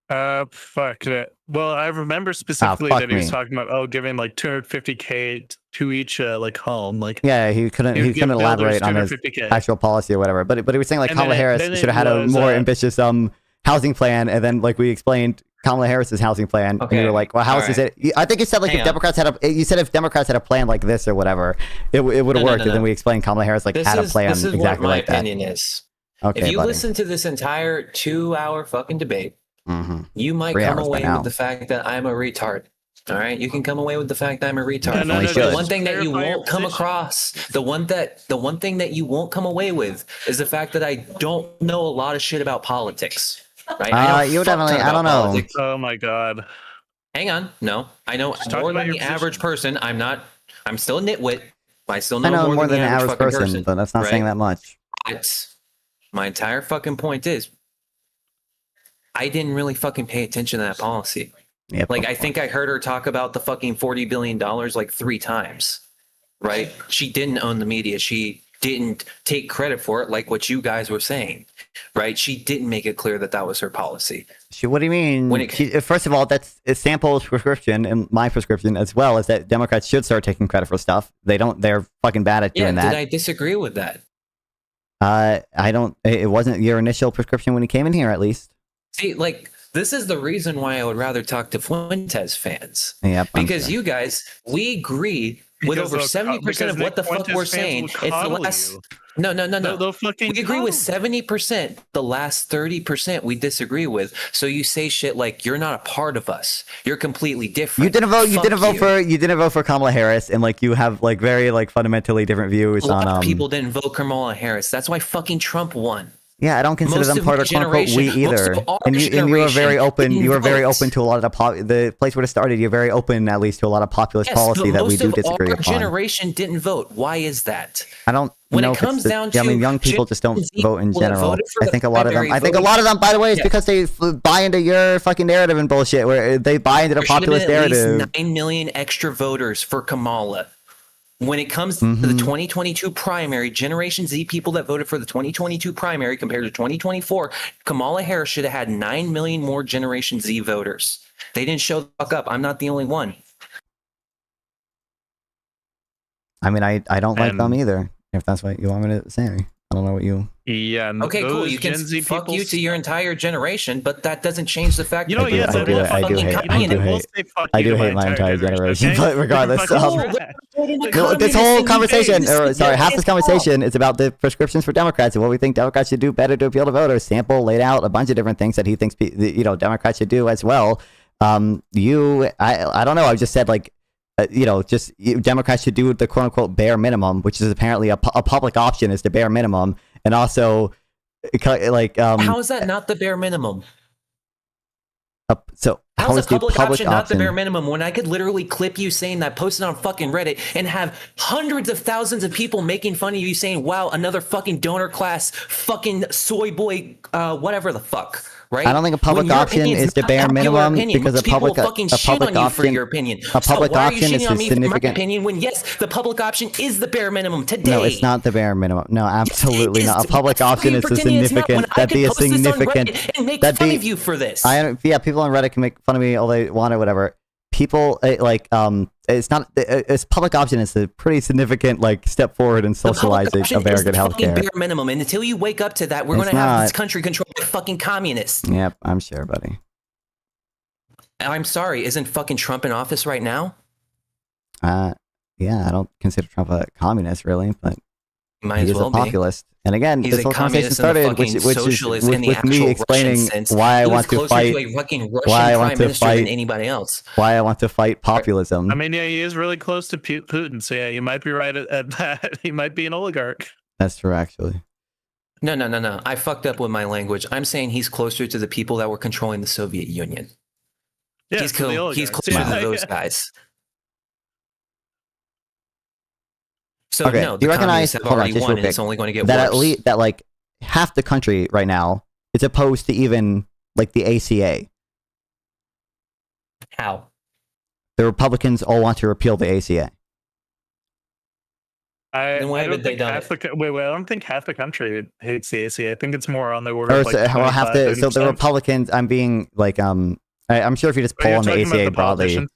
Fuck it. Well, I remember specifically that he was talking about giving like $250K to each like home. Like he couldn't elaborate on his actual policy or whatever. But he was saying like Kamala Harris should have had a more ambitious housing plan, and then like we explained Kamala Harris's housing plan, and you were like, well, how is it? I think you said like if Democrats had a plan like this or whatever, it would have worked. And then we explained Kamala Harris like had a plan exactly like that. This is what my opinion is. Okay, if you buddy. listen to this entire 2-hour fucking debate, you might 3 come hours by away now. with the fact that I'm a retard. All right, you can come away with the fact that I'm a retard. No, The one thing that you won't come across, the one thing that you won't come away with is the fact that I don't know a lot of shit about politics. Right? I know you a fuck definitely. ton I don't about know. politics. Oh my god. Hang on, no, I know Just talk more about than your the position. average person. I'm still a nitwit. I still I know know more than the average fucking person, but that's not saying right? that much. My entire fucking point is, I didn't really fucking pay attention to that policy. Yep. Like, I think I heard her talk about the fucking $40 billion like 3 times, right? She didn't own the media. She didn't take credit for it, like what you guys were saying, right? She didn't make it clear that that was her policy. What do you mean? First of all, that's a Sample's prescription and my prescription as well, is that Democrats should start taking credit for stuff. They don't. They're fucking bad at doing that. Did I disagree with that? I don't. It wasn't your initial prescription when you came in here, at least. See, like, this is the reason why I would rather talk to Fuentes fans. Yep. Because you guys, we agree with over 70% of what the fuck we're saying. It's the last. No. We agree with 70%. The last 30% we disagree with. So you say shit like you're not a part of us. You're completely different. You didn't vote. You Fuck didn't vote for. You didn't vote for Kamala Harris, and like you have like very like fundamentally different views A lot on. of people didn't vote Kamala Harris. That's why fucking Trump won. Yeah, I don't consider Most them of part my of quote unquote we generation- most either. of our And you were very generation open. You were didn't very vote. open to a lot of the place where it started. You're very open, at least, to a lot of populist Yes, policy but that we most do of disagree our upon. generation didn't vote. Why is that? I don't When know it if it's comes the- down I mean, to young people just don't Gen Z vote in people that general. voted for I the think a lot of them. primary I think a voted- lot of them, by the way, is Yeah. because they buy into your fucking narrative and bullshit. Where they buy into the There should have populist been at narrative. least 9 million extra voters for Kamala. When it comes to the 2022 primary, Generation Z people that voted for the 2022 primary compared to 2024, Kamala Harris should have had 9 million more Generation Z voters. They didn't show the fuck up. I'm not the only one. I mean, I don't like them either. If that's what you want me to say, I don't know what you. Yeah. Okay, cool. You can Gen Z fuck you peoples- to your entire generation, but that doesn't change the fact You know, that yeah, you're they will I do fucking- hate. you know, I do they will hate. say fuck I you do to my hate my entire generation. okay? But regardless, Fucking this whole conversation, or sorry, half this conversation is about the prescriptions for Democrats and what we think Democrats should do better to appeal to voters. Sample laid out a bunch of different things that he thinks Democrats should do as well. I don't know. I just said like. Democrats should do the quote unquote bare minimum, which is apparently a public option is the bare minimum, and also like how is that not the bare minimum? So How how is is a the public public option not the bare option? minimum when I could literally clip you saying that, post it on fucking Reddit, and have hundreds of thousands of people making fun of you saying, wow, another fucking donor class, fucking soy boy, whatever the fuck, right? I don't think a public When your option opinion's is the not bare your minimum opinion, because most a people public will fucking a shit public on you for option your opinion. a public So why are option you is shitting on a me for my significant. opinion when yes, the public option is the bare minimum today? No, it's not the bare minimum. No, absolutely is. not. A public Stop option fucking is the pretending it's not when significant. I That'd could be a post this on significant. Reddit and make That'd fun be. of you for this. Yeah, people on Reddit can make fun of me all they want or whatever. People it's not. It's public option is a pretty significant like step forward in The public socializing option is American the fucking healthcare. bare minimum, and until you wake up to that, we're It's going to have not. this country controlled by fucking communists. Yep, I'm sure, buddy. I'm sorry, isn't fucking Trump in office right now? Yeah, I don't consider Trump a communist really, but Might he as is well a be. populist. And again, He's this a whole conversation communist and a started, fucking which is socialist in the with me actual explaining Russian sense. why I He was want to closer fight. to a fucking Russian Why I want prime to minister than fight anybody else. Why I want to fight populism. I mean, yeah, he is really close to Putin, so yeah, you might be right at that. He might be an oligarch. That's true, actually. No. I fucked up with my language. I'm saying he's closer to the people that were controlling the Soviet Union. Yeah, he's to the oligarchs. he's closer Yeah. to those guys. So Okay, no, do you the recognize? communists have Hold on, already just won, real and quick. it's only going to get That worse. at least that like half the country right now is opposed to even like the ACA. How? The Republicans all want to repeal the ACA. I why don't haven't they think done half the I don't think half the country hates the ACA. I think it's more on the order Or of like so, we'll have to. So the 25-30%. Republicans. I'm being like I'm sure if you just Oh, poll you're on the talking about ACA the broadly. politicians?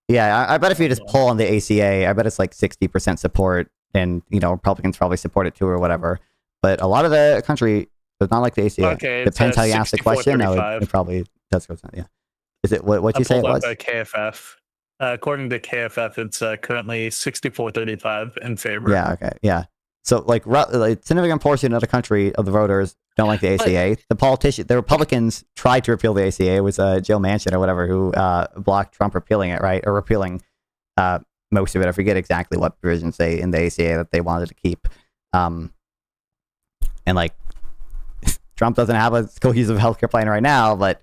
Yeah, I bet if you just poll on the ACA, I bet it's like 60% support, and Republicans probably support it too or whatever. But a lot of the country does not like the ACA. Okay, it's, Depends how you ask the question. No, 64-35. it probably does go. Yeah. Is it what you say it pulled was? up by KFF. According to KFF, it's currently 64-35 in favor. Yeah. Okay. Yeah. So like a significant portion of the country of the voters don't like the ACA. The Republicans tried to repeal the ACA. It was Joe Manchin or whatever who blocked Trump repealing it, right? Or repealing most of it. I forget exactly what provisions say in the ACA that they wanted to keep. And like Trump doesn't have a cohesive healthcare plan right now, but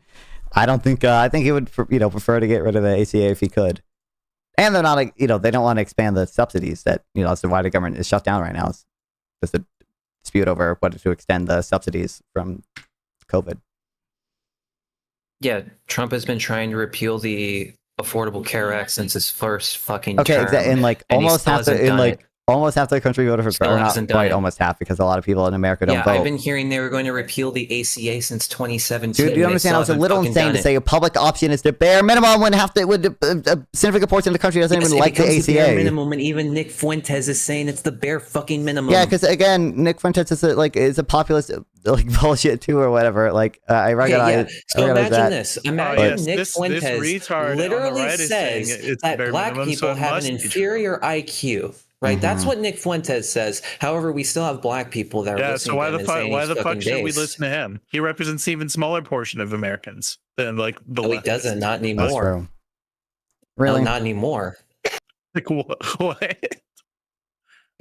I don't think I think he would prefer to get rid of the ACA if he could. And they're not they don't want to expand the subsidies that that's why the government is shut down right now. It's just a dispute over whether to extend the subsidies from COVID. Yeah, Trump has been trying to repeal the Affordable Care Act since his first fucking Okay, term. Exactly. And like almost half the country voted for Still or not hasn't done quite it. almost half because a lot of people in America don't Yeah, vote. I've been hearing they were going to repeal the ACA since 2017. Dude, do you understand? I was a little insane to say a public option is the bare minimum when a significant portion of the country doesn't even like the ACA. The bare minimum, and even Nick Fuentes is saying it's the bare fucking minimum. Yeah, because again, Nick Fuentes is a populist bullshit too or whatever. Like I recognize. So imagine that. this. Imagine Nick Fuentes literally says that black people have an inferior IQ. Right, that's what Nick Fuentes says. However, we still have black people that are listening so why to him and why the fuck should we base. listen to him? He represents an even smaller portion of Americans than like the No, he doesn't. Not anymore. That's true. Really? No, not anymore. Like what? Have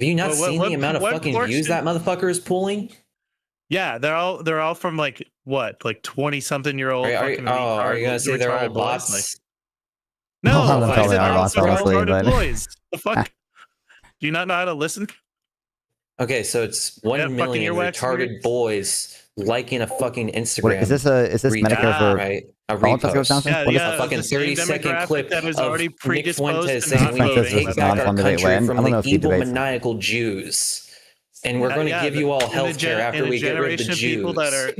you not seen the amount of fucking views that motherfucker is pulling? Yeah, they're all from like what, like 20-something-year-old. Are you gonna say they're all bots? Like, no, I said they're all retarded boys. The fuck? Do you not know how to listen? Okay, so it's 1 million retarded boys liking a fucking Instagram. Wait, is this Medicare for right? A repost. Yeah, a fucking 30-second clip that is of already Nick Fuentes to saying we not need to voting. take back our country from the evil debates. maniacal Jews, and we're going to give you all health care after we get rid of the Jews. People that are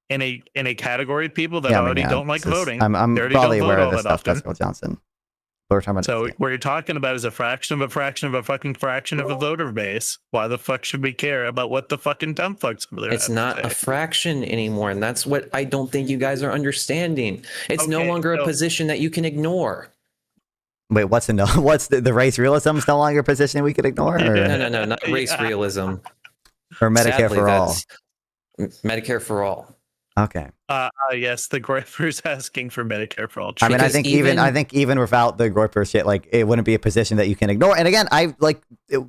in a category of people that already don't like voting. I'm probably aware of this stuff, Jessica Johnson. So what you're talking about is a fraction of a fraction of a fucking fraction of a voter base. Why the fuck should we care about what the fucking dumb fucks over there? It's not a fraction anymore, and that's what I don't think you guys are understanding. It's no longer a position that you can ignore. Wait, what's the race realism is no longer a position we can ignore? Or? No, not race realism. Or Medicare for all. Medicare for all. Okay. Yes, the Groyper's asking for Medicare for all. I mean, I think even without the Groyper shit, like it wouldn't be a position that you can ignore. And again,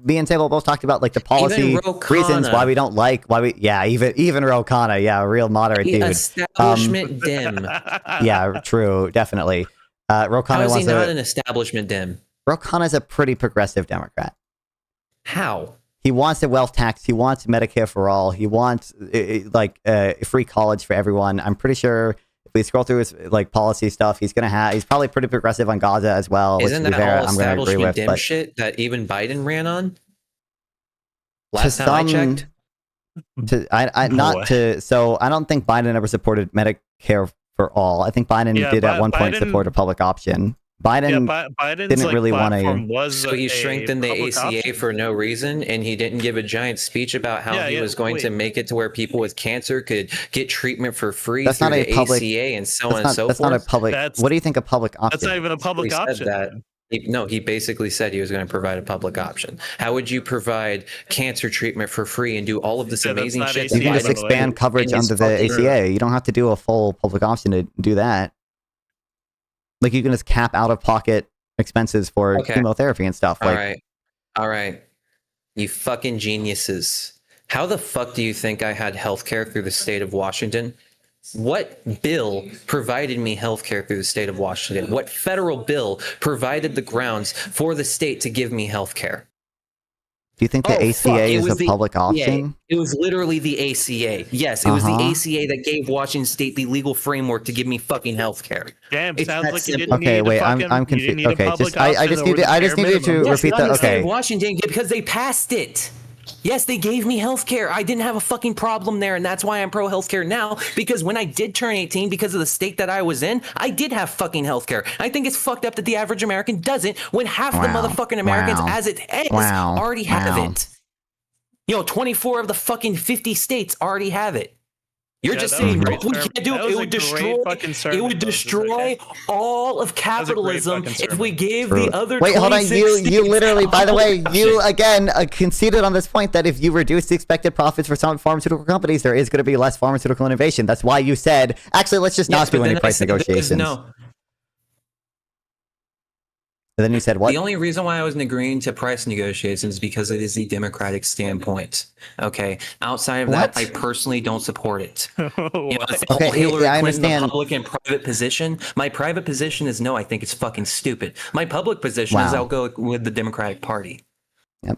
me and Table both talked about like the policy reasons why we don't like even Ro Khanna, real moderate dude. Establishment dim. Yeah, true, definitely. Ro Khanna How is he wants not an establishment dim? Ro Khanna is a pretty progressive Democrat. How? He wants a wealth tax. He wants Medicare for all. He wants free college for everyone. I'm pretty sure if we scroll through his policy stuff, he's probably pretty progressive on Gaza as well. Isn't that all establishment dim shit that even Biden ran on? Last time I checked. So I don't think Biden ever supported Medicare for all. I think Biden did at one point support a public option. Biden didn't really want to. So he strengthened the ACA for no reason, and he didn't give a giant speech about how he was going to make it to where people with cancer could get treatment for free through the ACA and so on and so forth. That's not a public. What do you think a public option? That's not even a public option. He basically said he was going to provide a public option. How would you provide cancer treatment for free and do all of this amazing shit? You can just expand coverage under the ACA. You don't have to do a full public option to do that. Like you can just cap out-of-pocket expenses for chemotherapy and stuff. All right. You fucking geniuses. How the fuck do you think I had healthcare through the state of Washington? What bill provided me healthcare through the state of Washington? What federal bill provided the grounds for the state to give me healthcare? Do you think the ACA is a public option? It was literally the ACA. Yes, it was the ACA that gave Washington State the legal framework to give me fucking healthcare. Damn, sounds like you didn't okay, wait, I'm confused. Okay, I just needed to repeat that. Okay, Washington, because they passed it. Yes, they gave me healthcare. I didn't have a fucking problem there, and that's why I'm pro healthcare now. Because when I did turn 18, because of the state that I was in, I did have fucking healthcare. I think it's fucked up that the average American doesn't, when half the motherfucking Americans, as it is, already have it. 24 of the fucking 50 states already have it. You're Yeah, just that was saying a no, great we sermon. can't do That it. was It a would great destroy. fucking It sermon, would Moses, destroy okay? all of was a great capitalism fucking if we sermon. gave True. the other. Wait, hold on. 26 You literally, by the way, states you option. again conceded on this point that if you reduce the expected profits for some pharmaceutical companies, there is going to be less pharmaceutical innovation. That's why you said, actually, let's just Yes, not but do any then I price said there's negotiations. no. And then you said what? The only reason why I wasn't agreeing to price negotiations is because it is the Democratic standpoint. Okay. Outside of that, I personally don't support it. You know, it's the Okay, whole Hillary yeah, I Clinton, understand. the public and private position. My private position is no, I think it's fucking stupid. My public position is Wow. I'll go with the Democratic Party. Yep.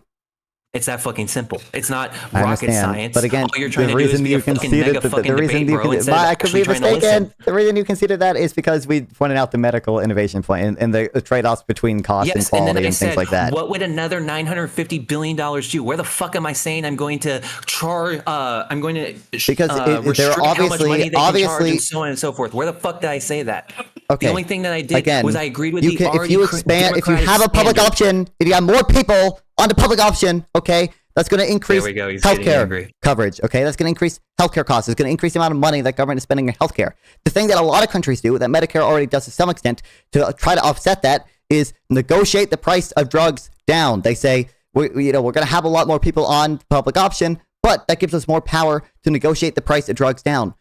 It's that fucking simple. It's not I rocket understand, science. but again, All you're trying the to do is reason be you a fucking conceded mega that fucking the reason debate, you bro, instead I of could be actually trying to listen. mistaken. The reason you conceded that is because we pointed out the medical innovation point and the trade-offs between cost and Yes, and quality then I and said, things like that. what would another $950 billion do? Where the fuck am I saying I'm going to charge? I'm going to Because they're restrict how much obviously- money they can charge obviously- and so on and so forth. Where the fuck did I say that? Okay. The only thing that I did Again, was I agreed with you the can, if already you expand, if you Democratic have a public standard. option, if you have more people on the public option, okay, that's going to increase There we go. He's getting healthcare angry. coverage. Okay, that's going to increase healthcare costs. It's going to increase the amount of money that government is spending on healthcare. The thing that a lot of countries do, that Medicare already does to some extent, to try to offset that, is negotiate the price of drugs down. They say, we're going to have a lot more people on public option, but that gives us more power to negotiate the price of drugs down.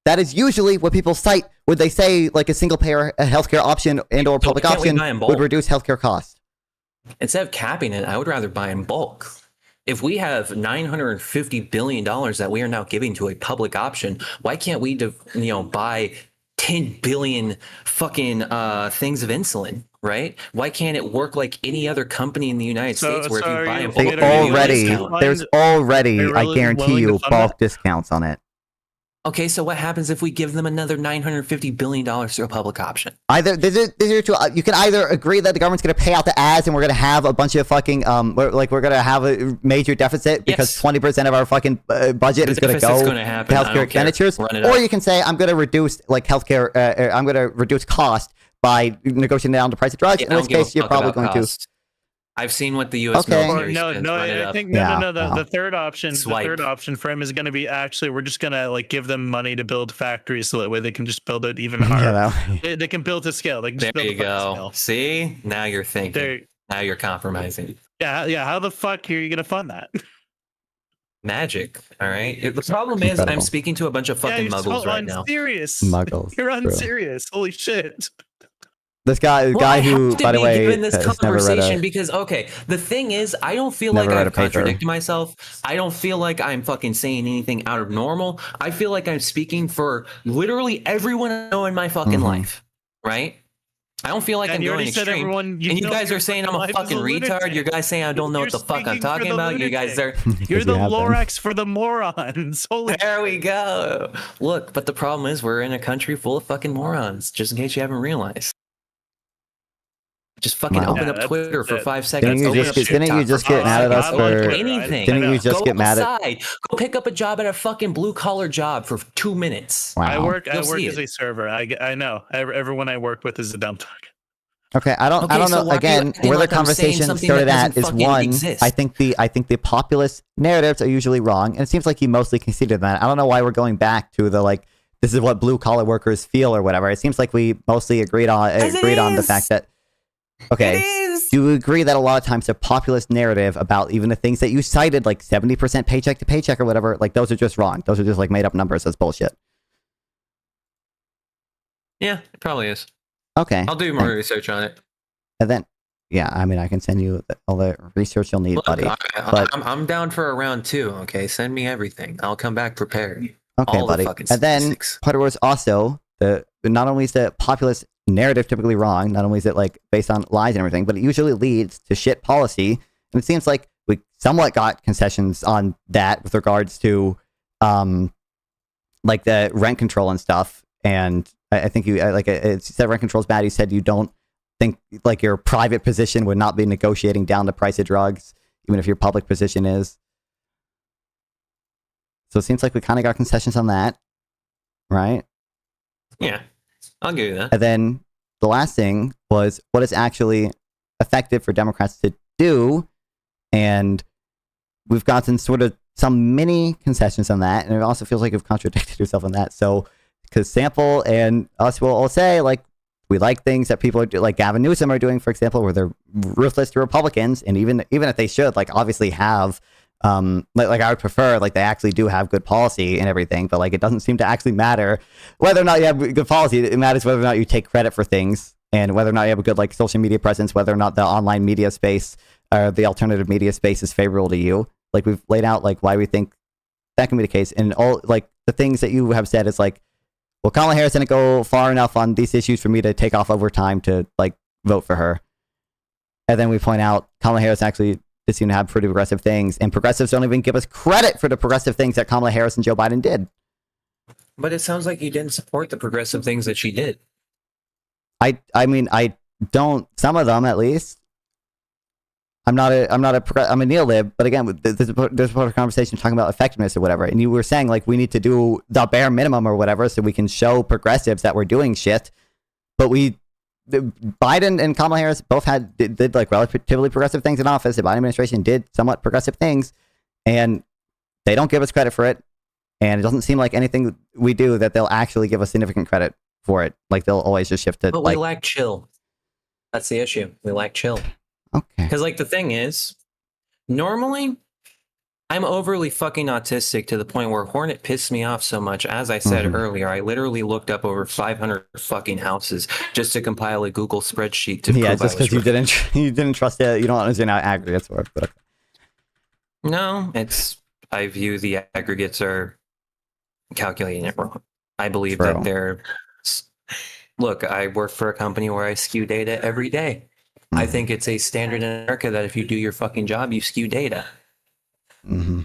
That is usually what people cite when they say like a single payer healthcare option and or public can't we option buy in bulk? would reduce healthcare costs. Instead of capping it, I would rather buy in bulk. If we have $950 billion that we are now giving to a public option, why can't we, buy 10 billion fucking things of insulin, right? Why can't it work like any other company in the United States where if you buy in bulk, They they're giving you a already, discount? there's already, Are you I really guarantee willing to you, fund bulk that? discounts on it. Okay, so what happens if we give them another $950 billion to a public option? Either you can either agree that the government's going to pay out the ads and we're going to have a bunch of fucking we're going to have a major deficit because 20% of our fucking budget is going to go gonna to happen. I healthcare don't care. expenditures, Run it or up. you can say I'm going to reduce like healthcare. I'm going to reduce cost by negotiating down the price of drugs. Yeah, in I which don't give a case, you're fuck probably about going cost. I've seen what the U.S. Okay. military No, spends. no, Run it I up. think Yeah, no. well. The third option, Swipe. the third option for him is going to be actually we're just going to like give them money to build factories so that way they can just build it even harder. that They can build to scale. They can just There build you a fucking go. scale. See, now you're thinking. There- Now you're compromising. Yeah. How the fuck are you going to fund that? Magic. All right. The problem is, Incredible. I'm speaking to a bunch of fucking you're muggles so right now. unserious. Muggles. You're True. unserious. Holy shit. This guy, Well, I who, have to by the be way, given this has never read conversation a. because okay, the thing is, I don't feel Never like read a I've paper. contradicted myself. I don't feel like I'm fucking saying anything out of normal. I feel like I'm speaking for literally everyone I know in my fucking Mhm. life, right? I don't feel like And I'm you going already said extreme. everyone you And you know guys your are saying I'm a life is fucking retard. lunatic. You guys saying I don't know You're what the fuck I'm speaking for talking the about. You guys are. lunatic. You're you the have been. Lorax for the morons. Holy There we go. Look, but the problem is we're in a country full of fucking morons. Just in case you haven't realized. Just fucking Wow. open Yeah, up that's- Twitter for that- 5 seconds. Didn't you Open just up get- didn't you TikTok just for get 5 mad at us seconds. for- Open I anything. Didn't you just Go get mad at? outside. Go pick up a job at a fucking blue collar job for 2 minutes. Wow. I work You'll see as it. a server. I know. Everyone I work with is a dumb dog. Okay, I don't Okay, so know. why are you Again, acting where the like I'm saying conversation something started that at doesn't is fucking one. exist? I think the populist narratives are usually wrong, and it seems like you mostly conceded that. I don't know why we're going back to the like this is what blue collar workers feel or whatever. It seems like we mostly agreed on the fact that okay. Do you agree that a lot of times the populist narrative about even the things that you cited, like 70% paycheck to paycheck or whatever, like those are just wrong. Those are just like made up numbers. That's bullshit. Yeah, it probably is. Okay. I'll do more research on it. And then, yeah, I mean, I can send you all the research you'll need, Look, buddy. But I'm down for a round 2. Okay, send me everything. I'll come back prepared. okay, all the buddy. fucking And then statistics. part of it was also not only is the populist narrative typically wrong, not only is it like based on lies and everything, but it usually leads to shit policy. And it seems like we somewhat got concessions on that with regards to like the rent control and stuff. And I think you said rent control is bad. You said you don't think like your private position would not be negotiating down the price of drugs, even if your public position is. So it seems like we kind of got concessions on that, right? Yeah, I'll give you that. And then the last thing was what is actually effective for Democrats to do. And we've gotten sort of some mini concessions on that, and it also feels like we've contradicted yourself on that. So, because Sample and us will all say, like, we like things that people do, like Gavin Newsom are doing, for example, where they're ruthless to Republicans, and even if they should, like, obviously have, like I would prefer, like, they actually do have good policy and everything, but like it doesn't seem to actually matter whether or not you have good policy. It matters whether or not you take credit for things, and whether or not you have a good like social media presence, whether or not the online media space or the alternative media space is favorable to you. Like, we've laid out like why we think that can be the case, and all like the things that you have said is like, well, Kamala Harris didn't go far enough on these issues for me to take off over time to like vote for her. And then we point out Kamala Harris actually did seem to have pretty progressive things, and progressives don't even give us credit for the progressive things that Kamala Harris and Joe Biden did. But it sounds like you didn't support the progressive things that she did. I mean, I don't, some of them at least. I'm a neolib, but again, there's a conversation talking about effectiveness or whatever, and you were saying like we need to do the bare minimum or whatever so we can show progressives that we're doing shit, but Biden and Kamala Harris both did like relatively progressive things in office. The Biden administration did somewhat progressive things, and they don't give us credit for it, and it doesn't seem like anything we do that they'll actually give us significant credit for it. Like, they'll always just shift to But like, we lack chill. That's the issue. We lack chill. Okay. Because like the thing is, normally I'm overly fucking autistic to the point where Hornet pissed me off so much. As I said earlier, I literally looked up over 500 fucking houses just to compile a Google spreadsheet to yeah, prove just I was because you right. didn't trust it, you don't understand how aggregates work. But okay. No, I view the aggregates are calculating it wrong. I believe that look, I work for a company where I skew data every day. I think it's a standard in America that if you do your fucking job, you skew data. Mm-hmm.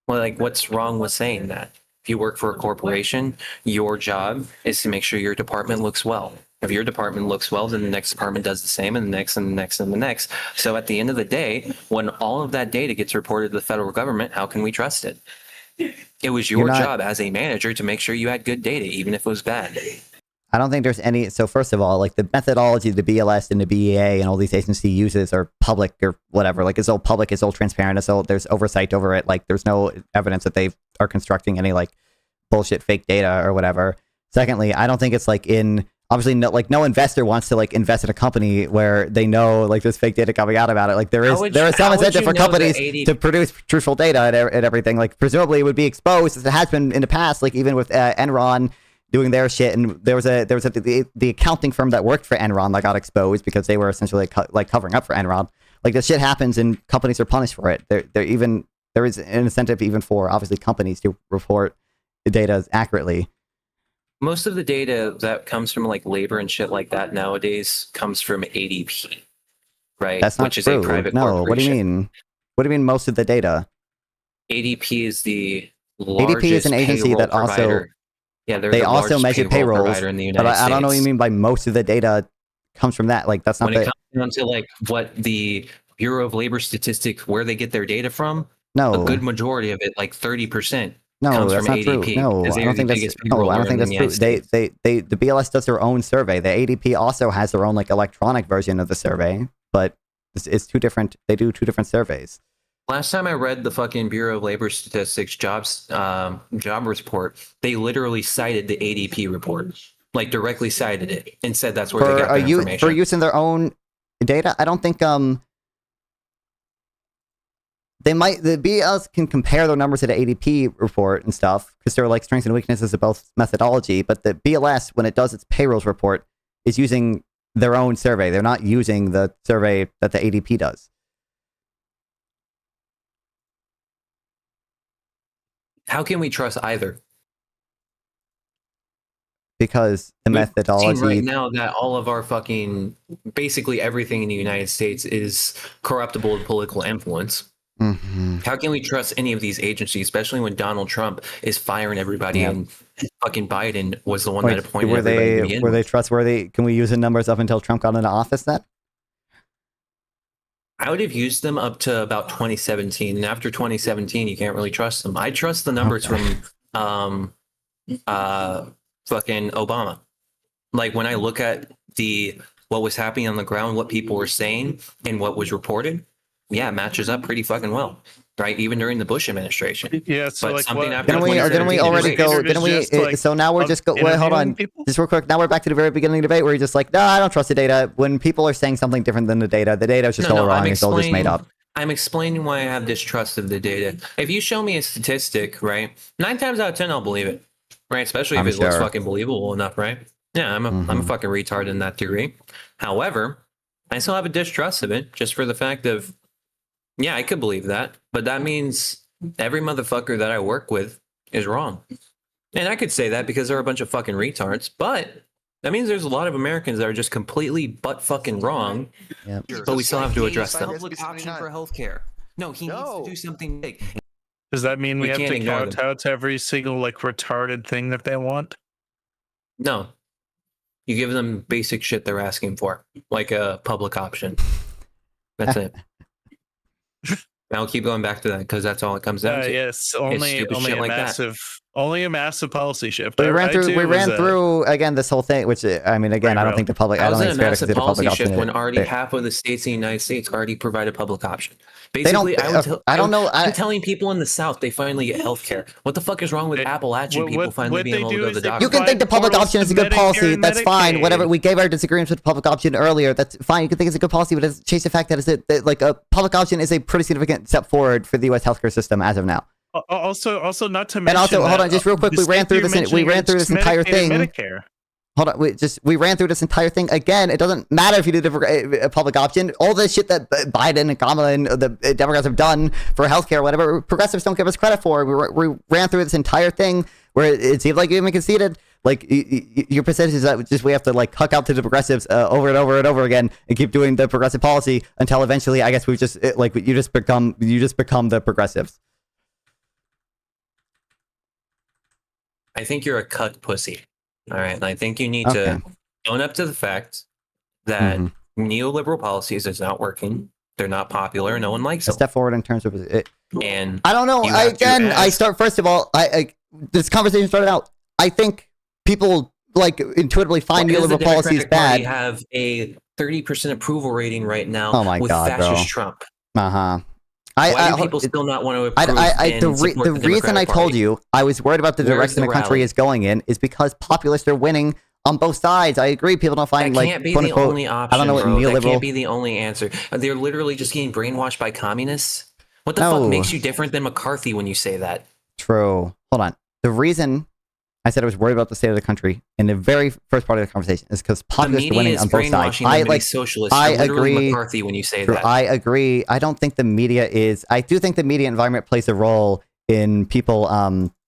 Well, like, what's wrong with saying that? If you work for a corporation, your job is to make sure your department looks well. If your department looks well, then the next department does the same, and the next, and the next, and the next. So at the end of the day, when all of that data gets reported to the federal government, how can we trust it? It was your job as a manager to make sure you had good data, even if it was bad. I don't think there's any. So first of all, like the methodology the BLS and the BEA and all these agencies uses are public or whatever. Like, it's all public, it's all transparent, it's all, there's oversight over it. Like, there's no evidence that they are constructing any like bullshit fake data or whatever. Secondly, I don't think it's like obviously no investor wants to like invest in a company where they know like there's fake data coming out about it. Like, there is some incentive for companies to produce truthful data and everything. Like, presumably it would be exposed, as it has been in the past, like even with Enron doing their shit, and there was the accounting firm that worked for Enron that got exposed because they were essentially like covering up for Enron. Like, this shit happens and companies are punished for it. There is an incentive even for obviously companies to report the data accurately. Most of the data that comes from like labor and shit like that nowadays comes from ADP, right? That's not Which true. is a private No, corporation. what do you mean? What do you mean most of the data? ADP is the largest ADP is an agency payroll that also provider. Yeah, they also measure payrolls, provider in the United but I don't know what you States. mean by most of the data comes from that. Like, that's not When it comes down to like what the Bureau of Labor Statistics, where they get their data from, No. a good majority of it, like 30%, No, comes that's from not ADP. true. No, because I they are don't the think that's biggest no, I payroller don't think in the that's true. United States. The BLS does their own survey. The ADP also has their own like electronic version of the survey, but it's two different. They do two different surveys. Last time I read the fucking Bureau of Labor Statistics job report, they literally cited the ADP report, like directly cited it, and said that's where they got their information. For use in their own data. I don't think they might, the BLS can compare their numbers to the ADP report and stuff because there are like strengths and weaknesses of both methodology. But the BLS, when it does its payrolls report, is using their own survey. They're not using the survey that the ADP does. How can we trust either? Because the methodology right now that all of our fucking basically everything in the United States is corruptible to political influence. Mm-hmm. How can we trust any of these agencies, especially when Donald Trump is firing everybody and fucking Biden was the one that appointed everybody to begin were they with? trustworthy? Can we use the numbers up until Trump got into office then? I would have used them up to about 2017. And after 2017, you can't really trust them. I trust the numbers from fucking Obama. Like when I look at what was happening on the ground, what people were saying and what was reported, yeah, it matches up pretty fucking well, right? Even during the Bush administration. Yeah, so but like something what, after Didn't we 2017 already is go? great. Didn't we? just, like, So now we're just wait, hold on, interviewing people? just real quick. Now we're back to the very beginning of the debate where you're just like, no, I don't trust the data. When people are saying something different than the data is just all wrong. It's all just made up. I'm explaining why I have distrust of the data. If you show me a statistic, right, 9 times out of 10 I'll believe it, right? Especially if I'm it looks sure. fucking believable enough, right? Yeah, I'm a fucking retard in that degree. However, I still have a distrust of it just for the fact of, yeah, I could believe that, but that means every motherfucker that I work with is wrong. And I could say that because they're a bunch of fucking retards, but that means there's a lot of Americans that are just completely butt fucking wrong. Yep. But we still have to address them. Public option for healthcare. No, he needs to do something big. Does that mean we have can't to ignore them. kowtow to every single like retarded thing that they want? No. You give them basic shit they're asking for, like a public option. That's it. I'll keep going back to that because that's all it comes down to. Yes, It's only stupid only shit a like that. massive policy shift. We I- ran I through. too We was, ran through again this whole thing, which I mean, again, I don't think the public. I How don't is think it it's a fair to massive consider public policy shift option. when already half of the states in the United States already provide a public option? They don't- Basically, I don't know. I'm telling people in the South they finally get health care. What the fuck is wrong with Appalachian people finally being able to go to the doctor? You can think the public option is a good policy. That's fine. Whatever. We gave our disagreements with the public option earlier. That's fine. You can think it's a good policy, but it's chase the fact that that like a public option is a pretty significant step forward for the U.S. healthcare system as of now. Also, not to mention. And also, hold that, on, just real quick. the We ran state through you're this. We mentioning ran through is this entire Medicaid thing. and Medicare. Hold on, we ran through this entire thing again. It doesn't matter if you do a public option. All the shit that Biden and Kamala and the Democrats have done for healthcare, whatever, progressives don't give us credit for. We ran through this entire thing where it seemed like you even conceded. Like your percentage is that just we have to like huck out to the progressives over and over and over again and keep doing the progressive policy until eventually, I guess we've just you just become the progressives. I think you're a cuck pussy. All right. And I think you need to own up to the fact that neoliberal policies is not working. They're not popular. No one likes them. Step forward in terms of it. And I don't know. First of all, this conversation started out. I think people like intuitively find neoliberal policies bad. We have a 30% approval rating right now. Oh my with God, fascist bro. Trump. Why do people still not want to approve the reason I told you I was worried about the direction the country is going in is because populists are winning on both sides. I agree. People don't find that can't be the only option. I don't know what neoliberal. That can't be the only answer. They're literally just getting brainwashed by communists. What the fuck makes you different than McCarthy when you say that? True. Hold on. The reason I said I was worried about the state of the country in the very first part of the conversation is because populists are winning on both sides. I agree. McCarthy when you say that. I agree. I don't think the media is. I do think the media environment plays a role in people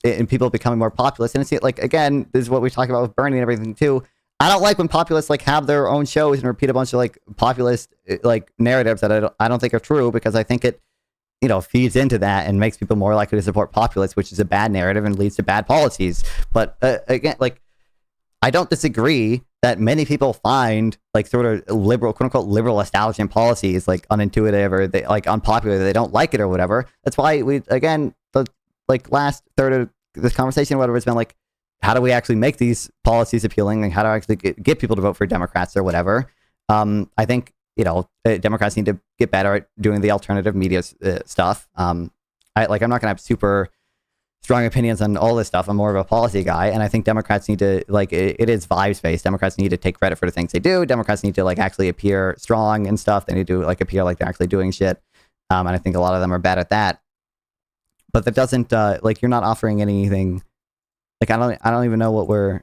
becoming more populist. And it's like, again, this is what we talk about with Bernie and everything too. I don't like when populists like have their own shows and repeat a bunch of like populist like narratives that I don't think are true, because I think it feeds into that and makes people more likely to support populists, which is a bad narrative and leads to bad policies. But again, like, I don't disagree that many people find like sort of liberal, quote unquote, liberal establishment policies like unintuitive or they like unpopular, they don't like it or whatever. That's why we, again, the like last third of this conversation, whatever, it's been like, how do we actually make these policies appealing and how to actually get people to vote for Democrats or whatever? I think, Democrats need to get better at doing the alternative media stuff. I'm not going to have super strong opinions on all this stuff. I'm more of a policy guy. And I think Democrats need to, like, it is vibes based. Democrats need to take credit for the things they do. Democrats need to, like, actually appear strong and stuff. They need to, like, appear like they're actually doing shit. And I think a lot of them are bad at that. But that doesn't, like, you're not offering anything. Like, I don't even know what we're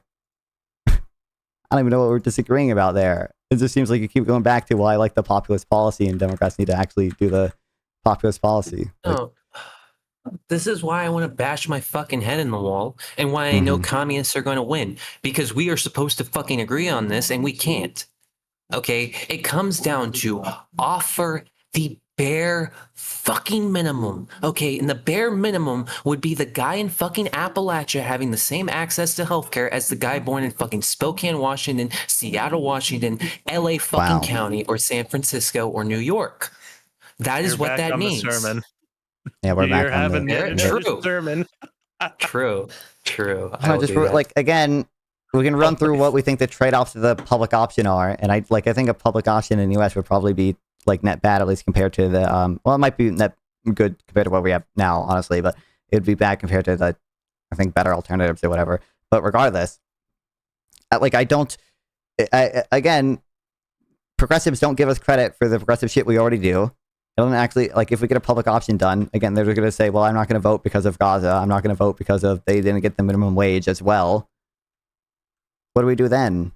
disagreeing about there. It just seems like you keep going back to, well, I like the populist policy and Democrats need to actually do the populist policy. No. This is why I want to bash my fucking head in the wall and why I know communists are going to win, because we are supposed to fucking agree on this and we can't. Okay? It comes down to offer the bare fucking minimum. Okay? And the bare minimum would be the guy in fucking Appalachia having the same access to healthcare as the guy born in fucking Spokane, Washington, Seattle, Washington, LA fucking County, or San Francisco, or New York. That is what that means. Yeah, we're back on True. Sermon. True. Like, again, we can run through what we think the trade-offs of the public option are, and I think a public option in the U.S. would probably be like net bad, at least compared to the well, it might be net good compared to what we have now, honestly, but it'd be bad compared to the, I think, better alternatives or whatever. But regardless, like again, progressives don't give us credit for the progressive shit we already do. It doesn't actually, like, if we get a public option done, again, they're going to say, well, I'm not going to vote because of Gaza. I'm not going to vote because of they didn't get the minimum wage as well. What do we do then?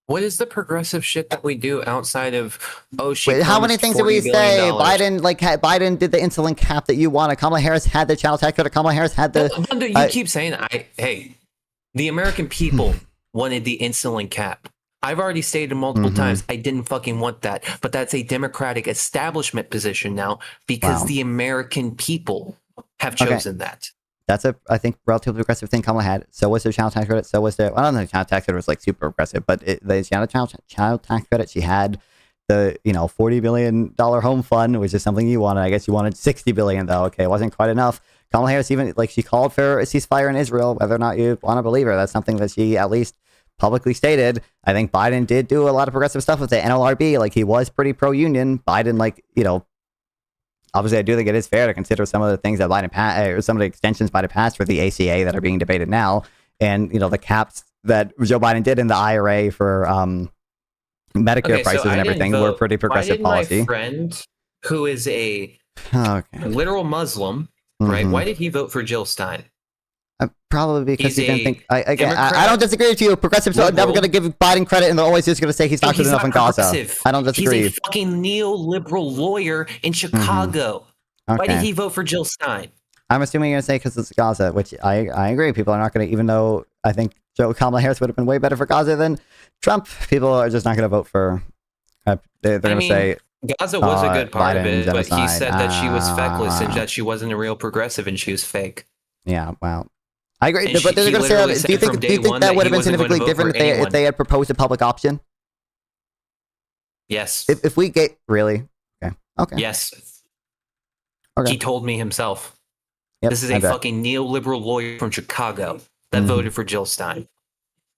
What is the progressive shit that we do outside of, oh, she Wait, how many promised things did we $40 say? billion? Biden did the insulin cap that you wanted. Kamala Harris had the child tax credit. Kamala Harris had the. No, you keep saying, hey, the American people wanted the insulin cap. I've already stated multiple times, I didn't fucking want that. But that's a Democratic establishment position now because the American people have chosen that. That's a, I think, relatively progressive thing Kamala had. So was the child tax credit. So was the, I don't know, the child tax credit was like super progressive, but she had a child tax credit. She had the, $40 billion home fund, which is something you wanted. I guess you wanted $60 billion though. Okay, it wasn't quite enough. Kamala Harris even, like, she called for a ceasefire in Israel, whether or not you want to believe her. That's something that she at least publicly stated. I think Biden did do a lot of progressive stuff with the NLRB. Like, he was pretty pro-union. Biden, like, obviously I do think it is fair to consider some of the things that Biden passed, or some of the extensions Biden passed for the ACA that are being debated now. And, the caps that Joe Biden did in the IRA for Medicare prices and everything were pretty progressive policy. My friend, who is a literal Muslim, right? Why did he vote for Jill Stein? Probably because he didn't think. I don't disagree with you. Progressives are never going to give Biden credit, and they're always just going to say he's not good enough in Gaza. I don't disagree. He's a fucking neoliberal lawyer in Chicago. Why did he vote for Jill Stein? I'm assuming you're going to say because it's Gaza, which I agree. People are not going to, even though I think Kamala Harris would have been way better for Gaza than Trump. People are just not going to vote for. They're going to say. Gaza was a good part Biden of it, but genocide. he said that she was feckless and that she wasn't a real progressive and she was fake. Yeah, well, I agree. But they're going to say, do you think that would have been significantly different if they had proposed a public option? Yes. If we get really okay. Yes. Okay. He told me himself. Yep, this is a fucking neoliberal lawyer from Chicago that voted for Jill Stein,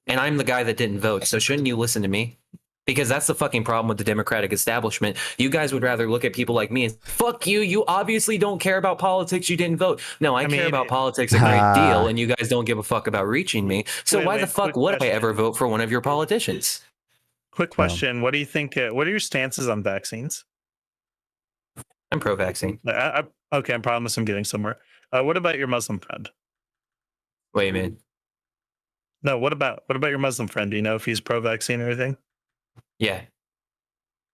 and I'm the guy that didn't vote. So shouldn't you listen to me? Because that's the fucking problem with the Democratic establishment. You guys would rather look at people like me and fuck you. You obviously don't care about politics. You didn't vote. No, I care about politics a great deal, and you guys don't give a fuck about reaching me. So why the fuck would I ever vote for one of your politicians? Quick question. What do you think? What are your stances on vaccines? I'm pro-vaccine. Okay, I promise I'm getting somewhere. What about your Muslim friend? Wait a minute. No, what about your Muslim friend? Do you know if he's pro-vaccine or anything? Yeah.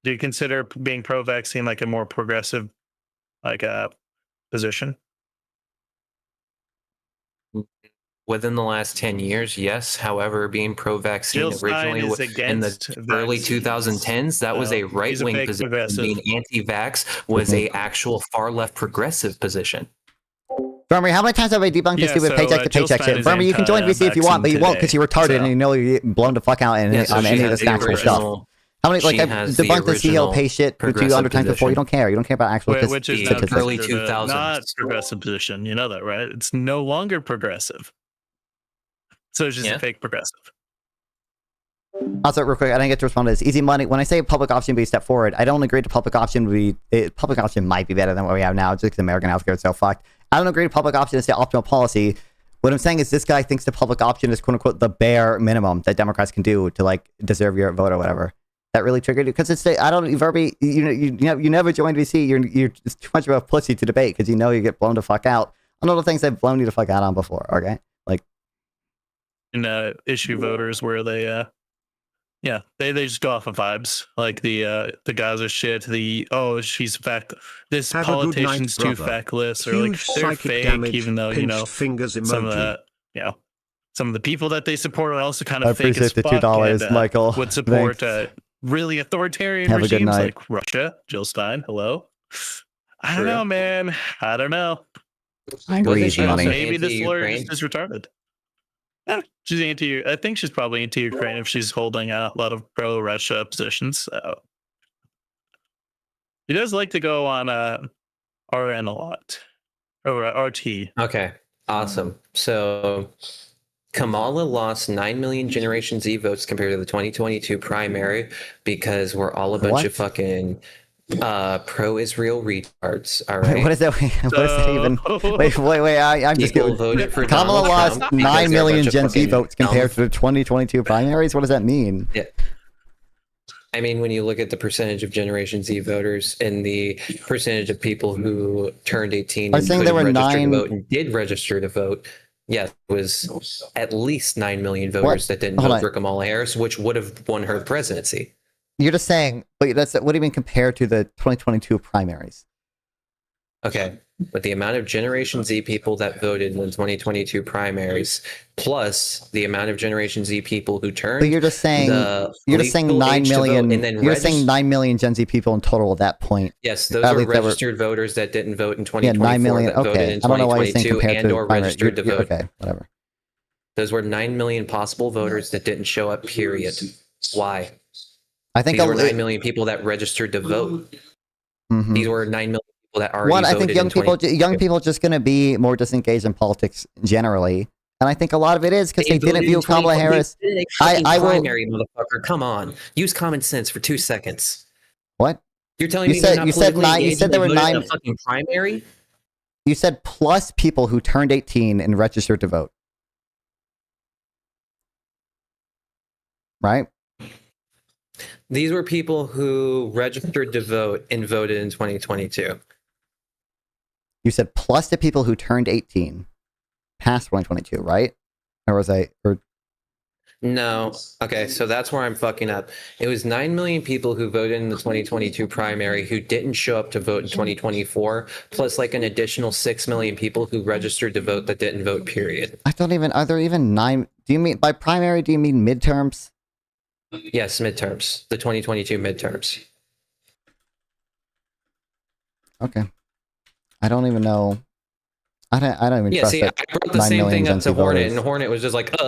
Do you consider being pro-vaccine like a more progressive, position? Within the last 10 years, yes. However, being pro-vaccine originally in the early 2010s, that was a right-wing position. Being anti-vax was a actual far-left progressive position. Vermeer, how many times have I debunked the stupid paycheck to paycheck shit? Vermeer, you can join VC if you want, but you won't because you're retarded and you're blown the fuck out on any of this actual stuff. How many, like, I've debunked the CEO pay shit for 200 times before. You don't care. You don't care about actual Which is statistics. early 2000s. Not progressive position. You know that, right? It's no longer progressive. So it's just a fake progressive. Also, real quick, I didn't get to respond to this. Easy money. When I say public option be a step forward, I don't agree to public option public option might be better than what we have now, just because American healthcare is so fucked. I don't agree to public option is the optimal policy. What I'm saying is this guy thinks the public option is quote unquote the bare minimum that Democrats can do to like deserve your vote or whatever. That really triggered you because it's I don't Verby, you never joined VC. You're it's too much of a pussy to debate because you know you get blown the fuck out on all the things I've blown you the fuck out on before. Okay, like issue voters where they they just go off of vibes like the Gaza shit. She's fact. This Have politician's night, too feckless or like they're fake, damage, even though fingers emoji. some of the people that they support are also kind of fake as the fuck. $2, and, Michael. Would support really authoritarian Have a good regimes night. like Russia. Jill Stein, hello. I don't know, man. I don't know. I agree. Easy money. Maybe this lawyer is just retarded. Yeah, she's I think she's probably anti-Ukraine if she's holding a lot of pro-Russia positions. So. He does like to go on RN a lot. Or RT. Okay, awesome. So Kamala lost 9 million Generation Z votes compared to the 2022 primary because we're all a bunch What? of fucking pro-Israel retards. All right. What is that? What is that even? Wait. I'm just People kidding. voted for Kamala Donald lost Trump 9 because they're a million bunch of Gen Z fucking votes compared to the 2022 primaries. What does that mean? Yeah. I mean, when you look at the percentage of Generation Z voters and the percentage of people who turned 18 Are and saying could there have were registered to 9 vote and did register to vote, yeah, it was at least 9 million voters that didn't Hold vote on. for Kamala Harris, which would have won her the presidency. You're just saying, but what do you mean compared to the 2022 primaries? Okay, but the amount of Generation Z people that voted in the 2022 primaries, plus the amount of Generation Z people who turned, But you're just saying legal 9 age to vote million. and then You're saying 9 million Gen Z people in total at that point. Yes, those At are least that were- registered voters that didn't vote in Yeah, 2024 9 million. that voted Okay, in I don't know why you're saying 2022 compared and to or primary. registered to vote. Okay, whatever. Those were 9 million possible voters that didn't show up, period. Why? I think These were 9 million people that registered to vote. Mhm. These were 9 million people that already One, I voted think young people just going to be more disengaged in politics generally, and I think a lot of it is because they didn't view Kamala Harris. I will. Primary, motherfucker. Come on, use common sense for 2 seconds. What? You're telling You me said- they're not you said politically nine- you engaged said and there they were voted in 9 a fucking primary? You said plus people who turned 18 and registered to vote, right? These were people who registered to vote and voted in 2022. You said plus the people who turned 18 past 2022, right? Or was I? Or No. Okay, so that's where I'm fucking up. It was 9 million people who voted in the 2022 primary who didn't show up to vote in 2024, plus like an additional 6 million people who registered to vote that didn't vote, period. I don't even. Are there even 9? Do you mean by primary? Do you mean midterms? Yes, midterms. The 2022 midterms. Okay. I don't even know. I don't even Yeah, trust see, that. I brought the 9 same million thing up Gen Z to Hornet, voters. and Hornet was just like, yeah,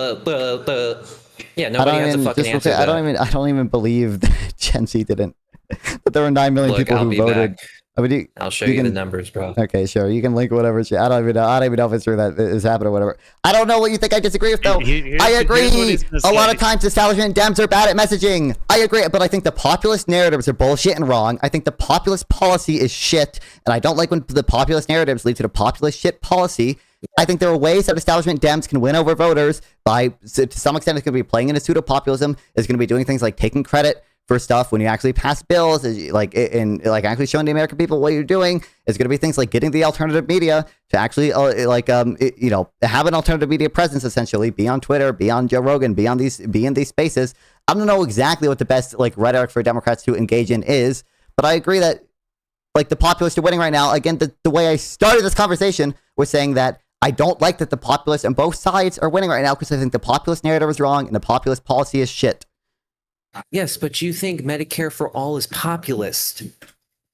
I nobody don't has a even, fucking just answer to I that. don't even believe that Gen Z didn't. That there were 9 million Look, people I'll who be voted. back. I mean, I'll show you the numbers, bro. Okay, sure. You can link whatever. I don't even know if it's true that is happening or whatever. I don't know what you think I disagree with, though. I agree. A lot of times, establishment Dems are bad at messaging. I agree, but I think the populist narratives are bullshit and wrong. I think the populist policy is shit, and I don't like when the populist narratives lead to the populist shit policy. I think there are ways that establishment Dems can win over voters by, to some extent, it's going to be playing into pseudo-populism. It's going to be doing things like taking credit for stuff when you actually pass bills, like actually showing the American people what you're doing. It's going to be things like getting the alternative media to actually have an alternative media presence, essentially be on Twitter, be on Joe Rogan, be in these spaces. I don't know exactly what the best rhetoric for Democrats to engage in is, but I agree that the populists are winning right now. Again, the way I started this conversation was saying that I don't like that the populists on both sides are winning right now because I think the populist narrative is wrong and the populist policy is shit. Yes, but you think Medicare for all is populist.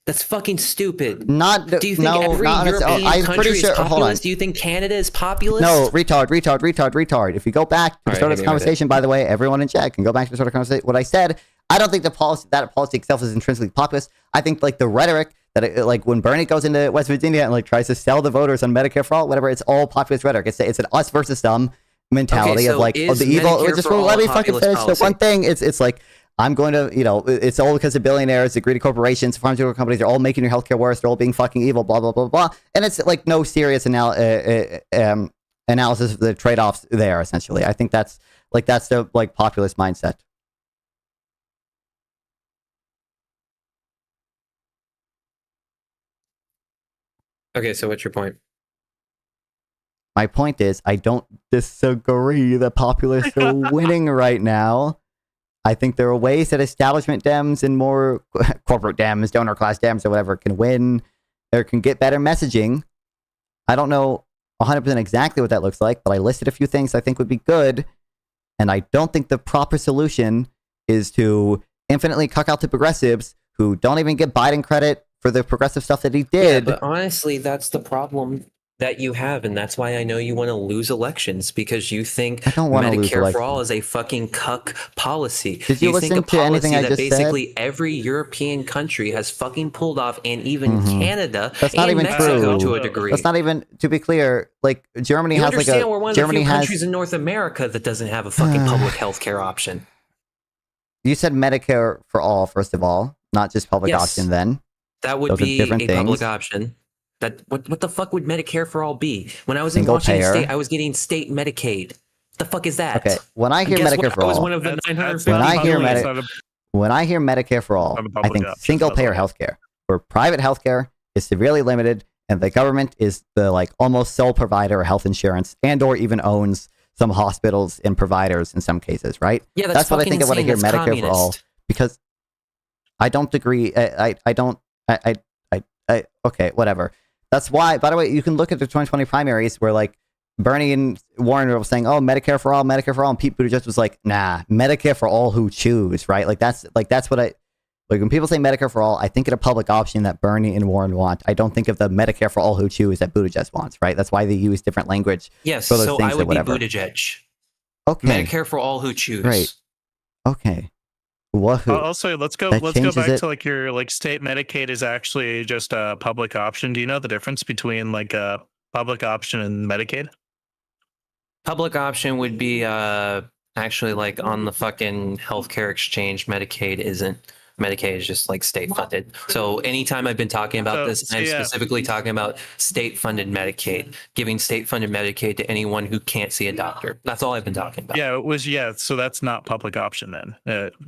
That's fucking stupid. Do you think every European country is populist? Do you think Canada is populist? No, retard. If you go back to the start of this conversation, by the way, everyone in chat can go back to the start of the conversation. What I said, I don't think that policy itself is intrinsically populist. I think the rhetoric that when Bernie goes into West Virginia and tries to sell the voters on Medicare for all, whatever, it's all populist rhetoric. It's an us versus them mentality of the evil. Just let me fucking finish the one thing. It's like, I'm going to, it's all because of billionaires, the greedy corporations, pharmaceutical companies are all making your healthcare worse. They're all being fucking evil, blah, blah, blah, blah. And it's no serious analysis of the trade-offs there, essentially. I think that's the populist mindset. Okay, so what's your point? My point is, I don't disagree that populists are winning right now. I think there are ways that establishment Dems and more corporate Dems, donor class Dems or whatever can win or can get better messaging. I don't know 100% exactly what that looks like, but I listed a few things I think would be good. And I don't think the proper solution is to infinitely cuck out to progressives who don't even give Biden credit for the progressive stuff that he did. Yeah, but honestly, that's the problem that you have, and that's why I know you want to lose elections, because you think I don't want to lose Medicare for elections. all is a fucking cuck policy. Did you think a listen to anything policy I that just said? basically every European country has fucking pulled off, and even Canada That's not and even Mexico true. to a degree. That's not even, to be clear, like Germany You has like understand a we're one of Germany the few has. countries in North America that doesn't have a fucking public health care option. You said Medicare for all, first of all, not just public Yes. option. Then That would those are be different a things. public option. That what the fuck would Medicare for all be? When I was Single in Washington payer. State, I was getting state Medicaid. What the fuck is that? Okay, when I hear Guess Medicare what? for I was all, one of the 950 when I hear million. when I hear Medicare for all, Not a I public think option, single by the payer way. healthcare, where private healthcare is severely limited, and the government is the like almost sole provider of health insurance, and or even owns some hospitals and providers in some cases, right? Yeah, that's what I fucking think of when I insane. hear That's Medicare for all, communist. because I don't agree. Okay, whatever. That's why, by the way, you can look at the 2020 primaries where like Bernie and Warren were saying, oh, Medicare for all, and Pete Buttigieg was like, nah, Medicare for all who choose, right? Like that's what I, like when people say Medicare for all, I think of a public option that Bernie and Warren want. I don't think of the Medicare for all who choose that Buttigieg wants, right? That's why they use different language. Yes, for those so things I or would be whatever. Buttigieg. Okay. Medicare for all who choose. Great. Okay. Wahoo. Also, let's go That back changes to like your like state Medicaid is actually just a public option. Do you know the difference between like a public option and Medicaid? Public option would be actually like on the fucking healthcare exchange. Medicaid isn't. Medicaid is just like state funded. So anytime I've been talking about this, I'm specifically talking about state funded Medicaid, giving state funded Medicaid to anyone who can't see a doctor. That's all I've been talking about. Yeah, it was. Yeah, so that's not public option then.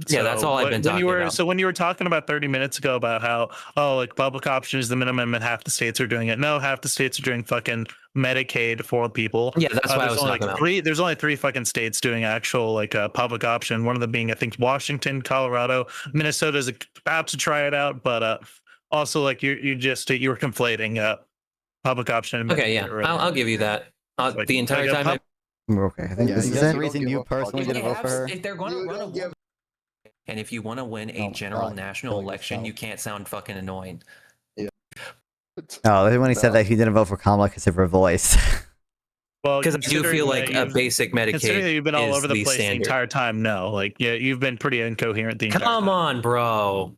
Yeah, that's all I've been talking about. So when you were talking about 30 minutes ago about how like public option is the minimum and half the states are doing it. No, half the states are doing fucking Medicaid for people. Yeah, that's what I was only talking about. There's only 3 fucking states doing actual like public option. One of them being I think Washington, Colorado, Minnesota is about to try it out, but also like you were conflating public option. And Okay, yeah, Medicaid, right? I'll give you that. Like, The entire like a time. Okay, I think this is the reason you personally If didn't vote for her. if they're going to run a and if you want to win a general national election, you can't sound fucking annoying. Oh, when he said that he didn't vote for Kamala because of her voice. Well, Because I do feel like a basic Considering that Medicaid you've been all is over the place standard. the entire time, no. Like, yeah, you've been pretty incoherent the entire time. Come on, bro.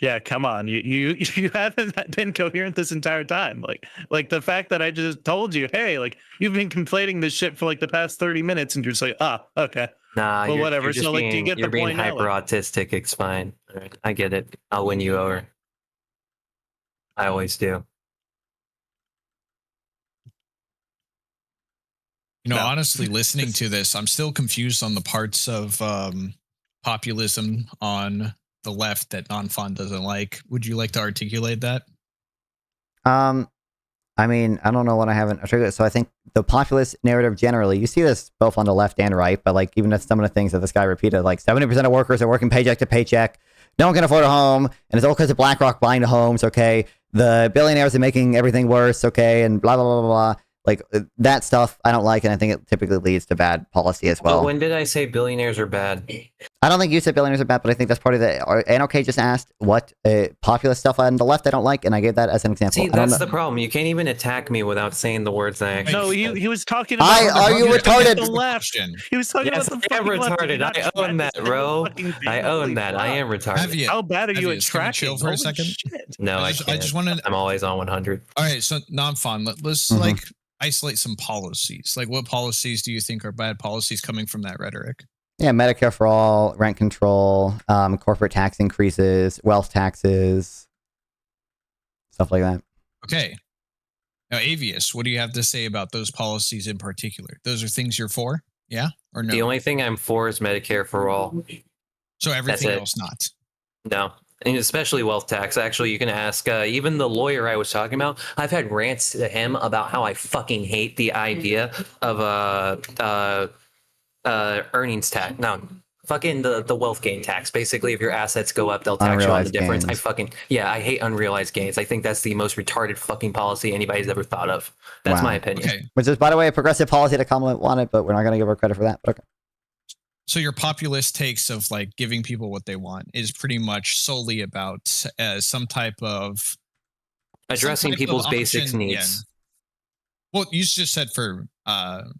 Yeah, come on. You haven't been coherent this entire time. Like the fact that I just told you, hey, like you've been conflating this shit for like the past 30 minutes, and you're just like, okay. Nah, well, you're, whatever. You're just So, like, do you get you're the being point now? hyper Like, autistic. It's fine. All right, I get it. I'll win you over. I always do. You know, honestly, listening to this, I'm still confused on the parts of populism on the left that non-fun doesn't like. Would you like to articulate that? I mean, I don't know what I haven't articulated. So I think the populist narrative generally, you see this both on the left and right, but like even at some of the things that this guy repeated, like 70% of workers are working paycheck to paycheck. No one can afford a home, and it's all because of BlackRock buying the homes. Okay, the billionaires are making everything worse. Okay, and blah blah blah blah blah. Like that stuff, I don't like, and I think it typically leads to bad policy as well. But when did I say billionaires are bad? I don't think you said billionaires are bad, but I think that's part of the. NRK just asked what populist stuff on the left I don't like, and I gave that as an example. See, that's the problem. You can't even attack me without saying the words that I actually. no, said. he was talking about. Are you retarded? The left. He was talking Yes, about the I am fucking left. retarded. Not I own that, bro. I own that. I am retarded. How bad are you at Can we tracking? chill for a Holy second? shit. No, I just want to. I'm always on 100. All right, so non-fun. Let's like isolate some policies. Like, what policies do you think are bad policies coming from that rhetoric? Yeah, Medicare for all, rent control, corporate tax increases, wealth taxes, stuff like that. Okay. Now, Avius, what do you have to say about those policies in particular? Those are things you're for? Yeah or no? The only thing I'm for is Medicare for all. So everything That's it. else not. No. And especially wealth tax. Actually, you can ask even the lawyer I was talking about. I've had rants to him about how I fucking hate the idea of earnings tax. No, fucking the wealth gain tax. Basically, if your assets go up, they'll tax you on the Unrealized difference. gains. I hate unrealized gains. I think that's the most retarded fucking policy anybody's ever thought of. That's Wow. my opinion. Okay. Which is, by the way, a progressive policy that Kamala wanted, but we're not going to give her credit for that. But okay. So your populist takes of like giving people what they want is pretty much solely about some type of Addressing some type people's of basic option, needs. Well, you just said for the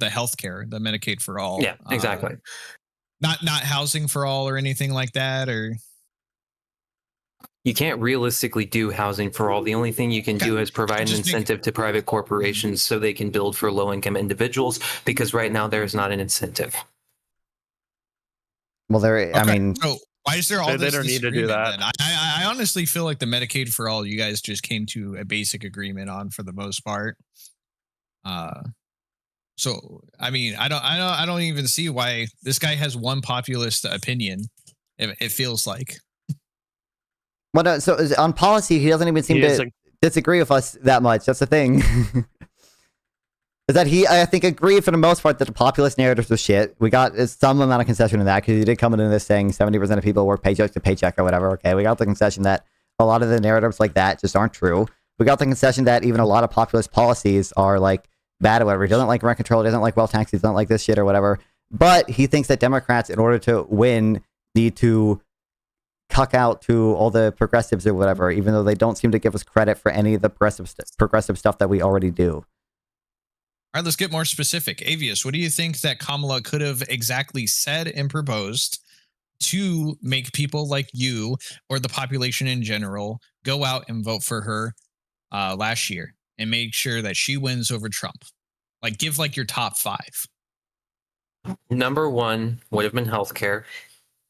healthcare, the Medicaid for all. Yeah, exactly. Not housing for all or anything like that, or you can't realistically do housing for all. The only thing you can do is provide an incentive to private corporations so they can build for low-income individuals, because right now there is not an incentive. Well, I mean, so why is there all this They don't need to do disagreement that. then? I honestly feel like the Medicaid for all, you guys just came to a basic agreement on for the most part. So I mean, I don't even see why this guy has one populist opinion. It feels like. Well, so on policy, he doesn't even seem to disagree with us that much. That's the thing. Is that I think, agreed for the most part that the populist narratives was shit. We got some amount of concession in that, because he did come into this saying 70% of people work paycheck to paycheck or whatever. Okay, we got the concession that a lot of the narratives like that just aren't true. We got the concession that even a lot of populist policies are like bad or whatever. He doesn't like rent control, he doesn't like wealth taxes, he doesn't like this shit or whatever. But he thinks that Democrats, in order to win, need to cuck out to all the progressives or whatever, even though they don't seem to give us credit for any of the progressive stuff that we already do. All right, let's get more specific. Avius, what do you think that Kamala could have exactly said and proposed to make people like you or the population in general go out and vote for her last year and make sure that she wins over Trump? Like, give like your top 5. Number 1 would have been healthcare.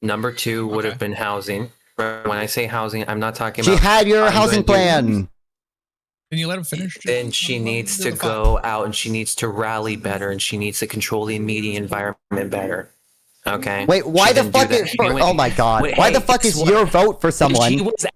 Number 2 would have been housing. When I say housing, I'm not talking about. She had your housing plan. Can you let him finish? Then she needs to go out and she needs to rally better, and she needs to control the media environment better. Okay. Wait, why the fuck is? Oh my god! Why the fuck is your vote for someone?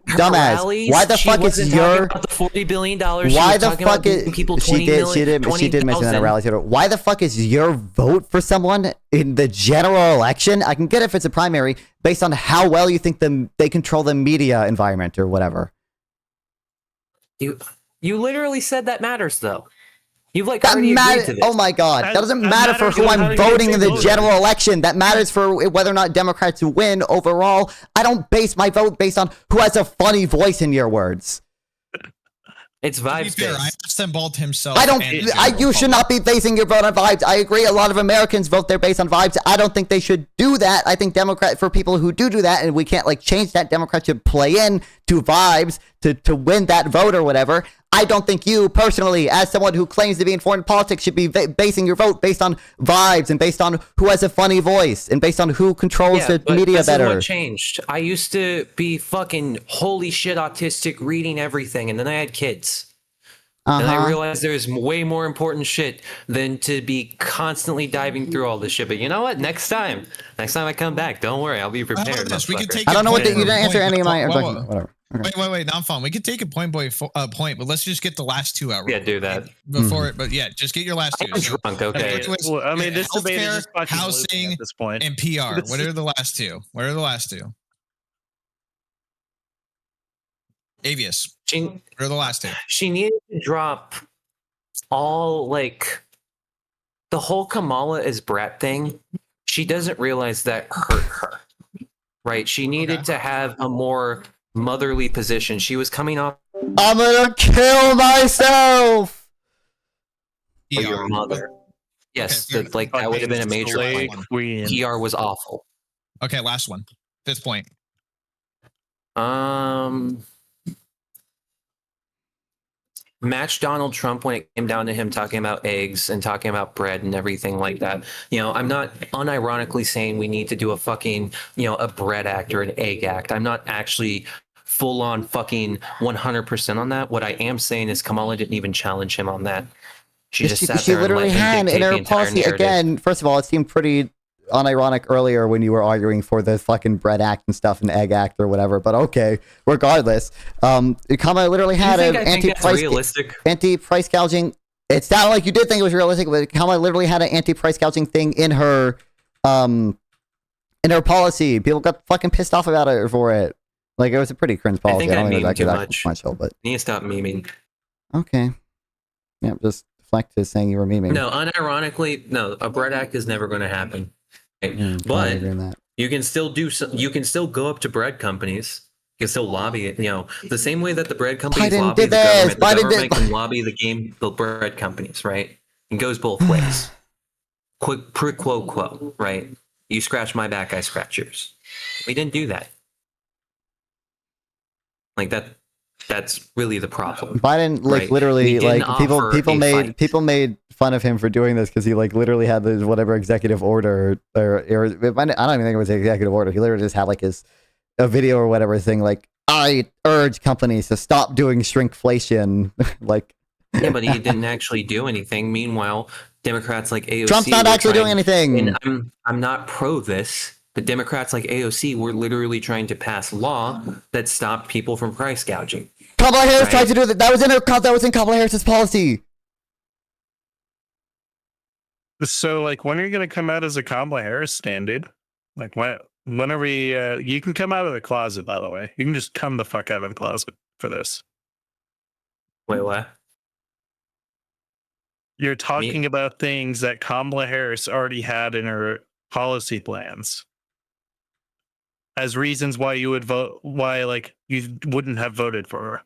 Dumbass. Why the fuck is your? The $40 billion. Why the fuck is? She did mention that in rallies. Why the fuck is your vote for someone in the general election? I can get it if it's a primary, based on how well you think they control the media environment or whatever. You literally said that matters, though. You've like already agreed to this. Oh my god, that doesn't matter for who I'm voting in the general election. That matters for whether or not Democrats win overall. I don't base my vote based on who has a funny voice, in your words. It's vibes based. I asked them both himself. You should not be basing your vote on vibes. I agree. A lot of Americans vote their base on vibes. I don't think they should do that. I think for people who do that, and we can't like change that, Democrats should play in to vibes to win that vote or whatever. I don't think you personally, as someone who claims to be in foreign politics, should be basing your vote based on vibes and based on who has a funny voice and based on who controls the media better. What changed? I used to be fucking holy shit autistic, reading everything, and then I had kids. And I realized there's way more important shit than to be constantly diving through all this shit. But you know what? Next time I come back, don't worry, I'll be prepared. I don't know what you didn't answer any of my whatever. Okay. Wait, not fun. We could take a point, but let's just get the last 2 out. Yeah, do that before it. But yeah, just get your last 2. I'm drunk, okay. Well, I mean, this debate is just fucking housing at this point. and PR. What are the last 2? What are the last 2? Avius. What are the last 2? She needed to drop all like the whole Kamala is brat thing. She doesn't realize that hurt her. Right? She needed to have a more motherly position. She was coming off. I'm gonna kill myself. For your mother. Yes, that would have been a major point. PR was awful. Okay, last one. 5th point. Match Donald Trump when it came down to him talking about eggs and talking about bread and everything like that. You know, I'm not unironically saying we need to do a fucking, a bread act or an egg act. I'm not actually full on fucking 100% on that. What I am saying is Kamala didn't even challenge him on that. She just sat there literally and let him dictate had in the her entire policy narrative. again. First of all, it seemed pretty unironic earlier when you were arguing for the fucking bread act and stuff and egg act or whatever, but okay, regardless, Kamala literally had an anti-price gouging. It sounded like you did think it was realistic, but Kamala literally had an anti-price gouging thing in her policy. People got fucking pissed off about it for it. Like, it was a pretty cringe policy. I think I memed too much. But You need to stop memeing. Okay. Yeah, just deflect to saying you were memeing. No, unironically, no, a bread act is never going to happen. But you can still do. You can still go up to bread companies. can still lobby it, the same way that the bread companies Biden lobby did the this. government, the Biden government did- can lobby the bread companies, right? It goes both ways. Quick pro quo, right? You scratch my back, I scratch yours. We didn't do that. Like that's really the problem. Biden like right? literally We didn't like people offer a fight. people made fun of him for doing this because he like literally had this whatever executive order or I don't even think it was an executive order. He literally just had like a video or whatever saying like, I urge companies to stop doing shrinkflation. Like, Yeah, but he didn't actually do anything. Meanwhile, Democrats like AOC Trump's not were actually doing anything. And I'm not pro this, but Democrats like AOC were literally trying to pass law that stopped people from price gouging. Kamala Harris Right. tried to do that. That was in Kamala Harris's policy. So, like, when are you going to come out as a Kamala Harris stand-in? Like, when are we? You can come out of the closet, by the way. You can just come the fuck out of the closet for this. Wait, what? You're talking about things that Kamala Harris already had in her policy plans as reasons why you would vote, why like you wouldn't have voted for her.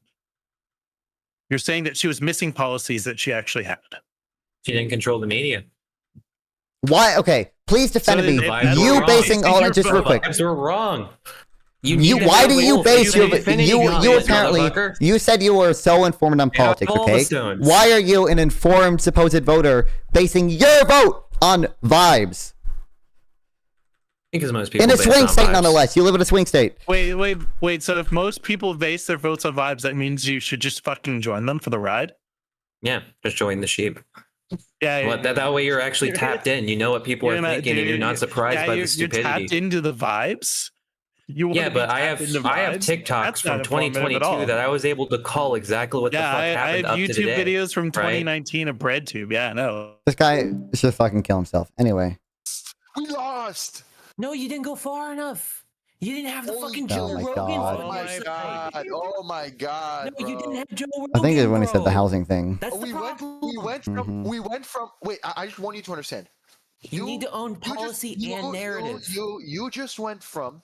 You're saying that she was missing policies that she actually had. She didn't control the media. Why? Okay, please defend me. You basing all that just real quick. Vibes were wrong. Why do you base your you apparently you said you were so informed on politics, all the okay? stones. Why are you an informed supposed voter basing your vote on vibes? Because most people In a base swing on state, vibes. nonetheless. You live in a swing state. Wait. So if most people base their votes on vibes, that means you should just fucking join them for the ride? Yeah, just join the sheep. Yeah, Well, that way you're actually tapped in. You know what people are thinking, and you're not surprised by the stupidity. You're tapped into the vibes. Yeah, but I have TikToks from 2022 that I was able to call exactly what the fuck I happened have up to YouTube today. videos from right? 2019 of BreadTube. Yeah, no. This guy should fucking kill himself. Anyway. We lost. No, you didn't go far enough. You didn't have the fucking Oh Joe my Rogan. God. Oh my god! Oh my god! No, you didn't have Joe Rogan. I think it's when he said the housing thing. That's we went from. Wait, I just want you to understand. You need to own policy and narrative. You just went from.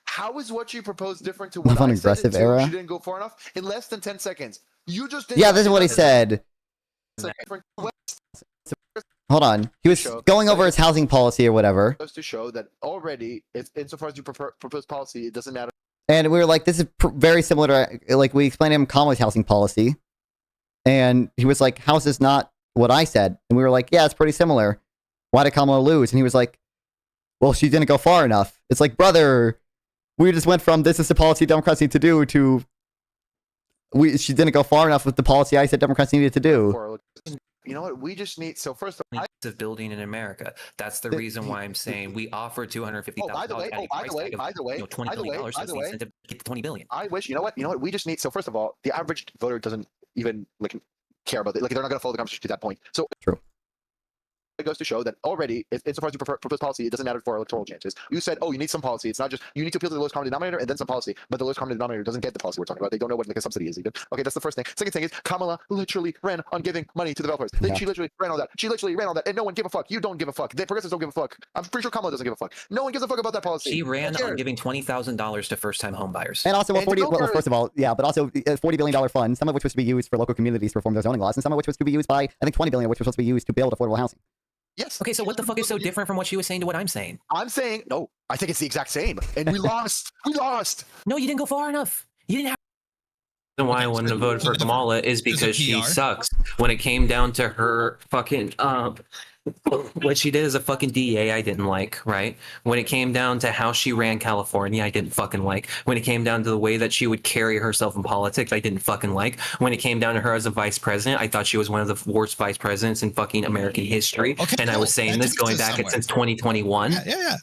How is what you proposed different to Live what on I said? aggressive until era? She didn't go far enough in less than 10 seconds. You just didn't. Yeah, this is what he said. Hold on. He was going over his housing policy or whatever. Goes to show that already, insofar as you propose policy, it doesn't matter. And we were like, this is very similar to, like, we explained to him Kamala's housing policy. And he was like, how is this not what I said? And we were like, yeah, it's pretty similar. Why did Kamala lose? And he was like, well, she didn't go far enough. It's like, brother, we just went from this is the policy Democrats need to do to she didn't go far enough with the policy I said Democrats needed to do. You know what? We just need. So first of all, of building in America. That's the reason why I'm saying we offer $250,000. By the way, $20 billion. That's the incentive to get the $20 billion. I wish. You know what? We just need. So first of all, the average voter doesn't even like care about it. Like they're not going to follow the conversation to that point. So true. It goes to show that already, insofar as you propose policy, it doesn't matter for electoral chances. You said, oh, you need some policy. It's not just, you need to appeal to the lowest common denominator and then some policy. But the lowest common denominator doesn't get the policy we're talking about. They don't know what like a subsidy is even. Okay, that's the first thing. Second thing is, Kamala literally ran on giving money to developers. Yeah. She literally ran on that. And no one gave a fuck. You don't give a fuck. The progressives don't give a fuck. I'm pretty sure Kamala doesn't give a fuck. No one gives a fuck about that policy. She ran on giving $20,000 to first-time home buyers. And also, first of all, yeah, but also a $40 billion fund, some of which was to be used for local communities to reform their zoning laws, and some of which was to be used by, I think, $20 billion, which was supposed to be used to build affordable housing. Yes. Okay, so what the fuck is so different from what she was saying to what I'm saying? I'm saying, no, I think it's the exact same. And we lost. We lost. No, you didn't go far enough. You didn't have. The reason why I wouldn't have voted for Kamala is because she sucks. When it came down to her fucking what she did as a fucking DA, I didn't like, right? When it came down to how she ran California, I didn't fucking like. When it came down to the way that she would carry herself in politics, I didn't fucking like. When it came down to her as a vice president, I thought she was one of the worst vice presidents in fucking American history. And I was saying this going back since 2021,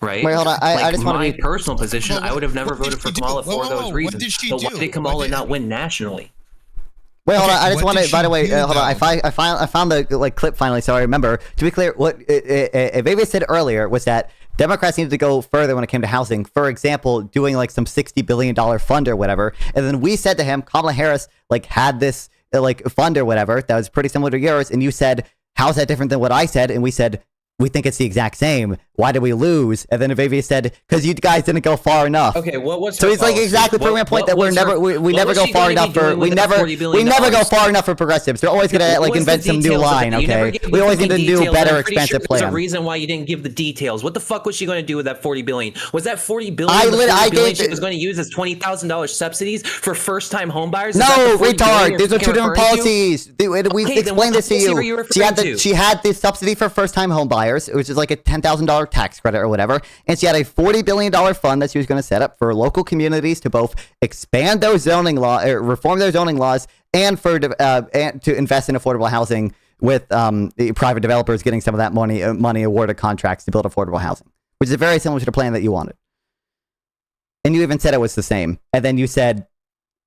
right? Wait, hold on. I just want my to be personal position. I would have never voted for Kamala for those reasons. What did she But why do? did Kamala not win nationally? Wait, hold on. I just what want did to. By she the way, do, hold on. though? I found the like clip finally, so I remember. To be clear, what Avivia said earlier was that Democrats needed to go further when it came to housing. For example, doing like some $60 billion fund or whatever. And then we said to him, Kamala Harris like had this like fund or whatever that was pretty similar to yours, and you said, "How's that different than what I said?" And we said, we think it's the exact same. Why did we lose? And then Avivia said, because you guys didn't go far enough. Okay, what's so her he's like policy? exactly proving a point that we never go far enough for we never go far enough for progressives. They're always gonna like invent some new line. Okay, we always need a new, better, expensive plan. There's a reason why you didn't give the details. What the fuck was she going to do with that $40 billion? Was that $40 billion? I gave she was going to use as $20,000 subsidies for first-time homebuyers? No, retard. These are two different policies. We explained this to you. She had the subsidy for first-time homebuyers, which is like a $10,000 tax credit or whatever, and she had a $40 billion fund that she was going to set up for local communities to both expand those zoning law, reform their zoning laws, and to invest in affordable housing with the private developers getting some of that money awarded contracts to build affordable housing, which is very similar to the plan that you wanted. And you even said it was the same, and then you said,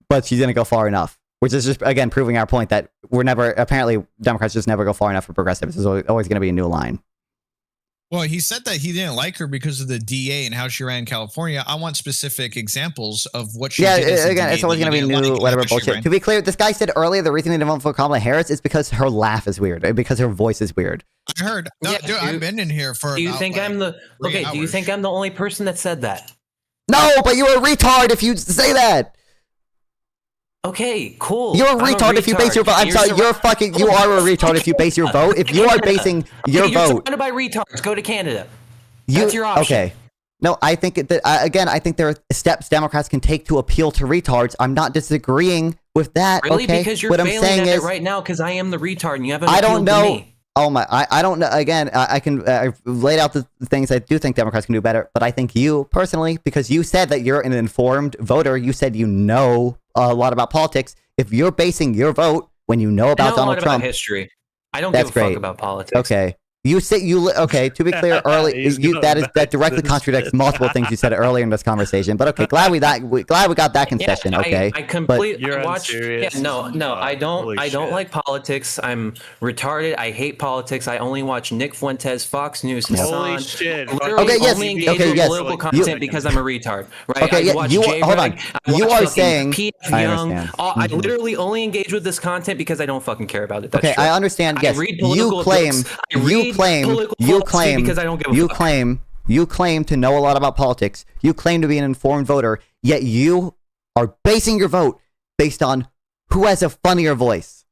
but she's going to go far enough, which is just again proving our point that apparently Democrats just never go far enough for progressives. There's always going to be a new line. Well, he said that he didn't like her because of the DA and how she ran in California. I want specific examples of what she did. Yeah, again, it's always going to be new, whatever bullshit. To be clear, this guy said earlier the reason he didn't vote for Kamala Harris is because her laugh is weird, because her voice is weird. I heard. No, dude, I've been in here for. Do you think I'm the okay? Do you think I'm the only person that said that? No, but you're a retard if you say that. Okay, cool. You're a retard if you base your vote. I'm sorry, you are a retard if you base your vote. If you are basing your vote. You're surrounded by retards. Go to Canada. That's your option. Okay. No, I think that again, I think there are steps Democrats can take to appeal to retards. I'm not disagreeing with that. Really? Okay? Because you're what failing I'm saying at is, it right now because I am the retard and you haven't. I don't know. To me. Oh my! I don't know. Again, I can I've laid out the things I do think Democrats can do better, but I think you personally, because you said that you're an informed voter, you said you know a lot about politics. If you're basing your vote when you know about Donald Trump, about history, I don't give a fuck about politics. Okay. You say okay. To be clear, that directly contradicts multiple things you said earlier in this conversation. But okay, glad we got that concession. Yeah, okay, I completely You're watch. Yeah, no, I don't. I don't like politics. I'm retarded. I hate politics. I only watch Nick Fuentes, Fox News, and Holy Son. shit! Okay, yes. Only engage Okay, with yes. political content because I'm a retard. Right? Okay, yeah. Hold on. You are saying. I understand. I literally only engage with this content because I don't fucking care about it. That's okay, true. I understand. Yes, you claim to know a lot about politics. You claim to be an informed voter, yet you are basing your vote based on who has a funnier voice.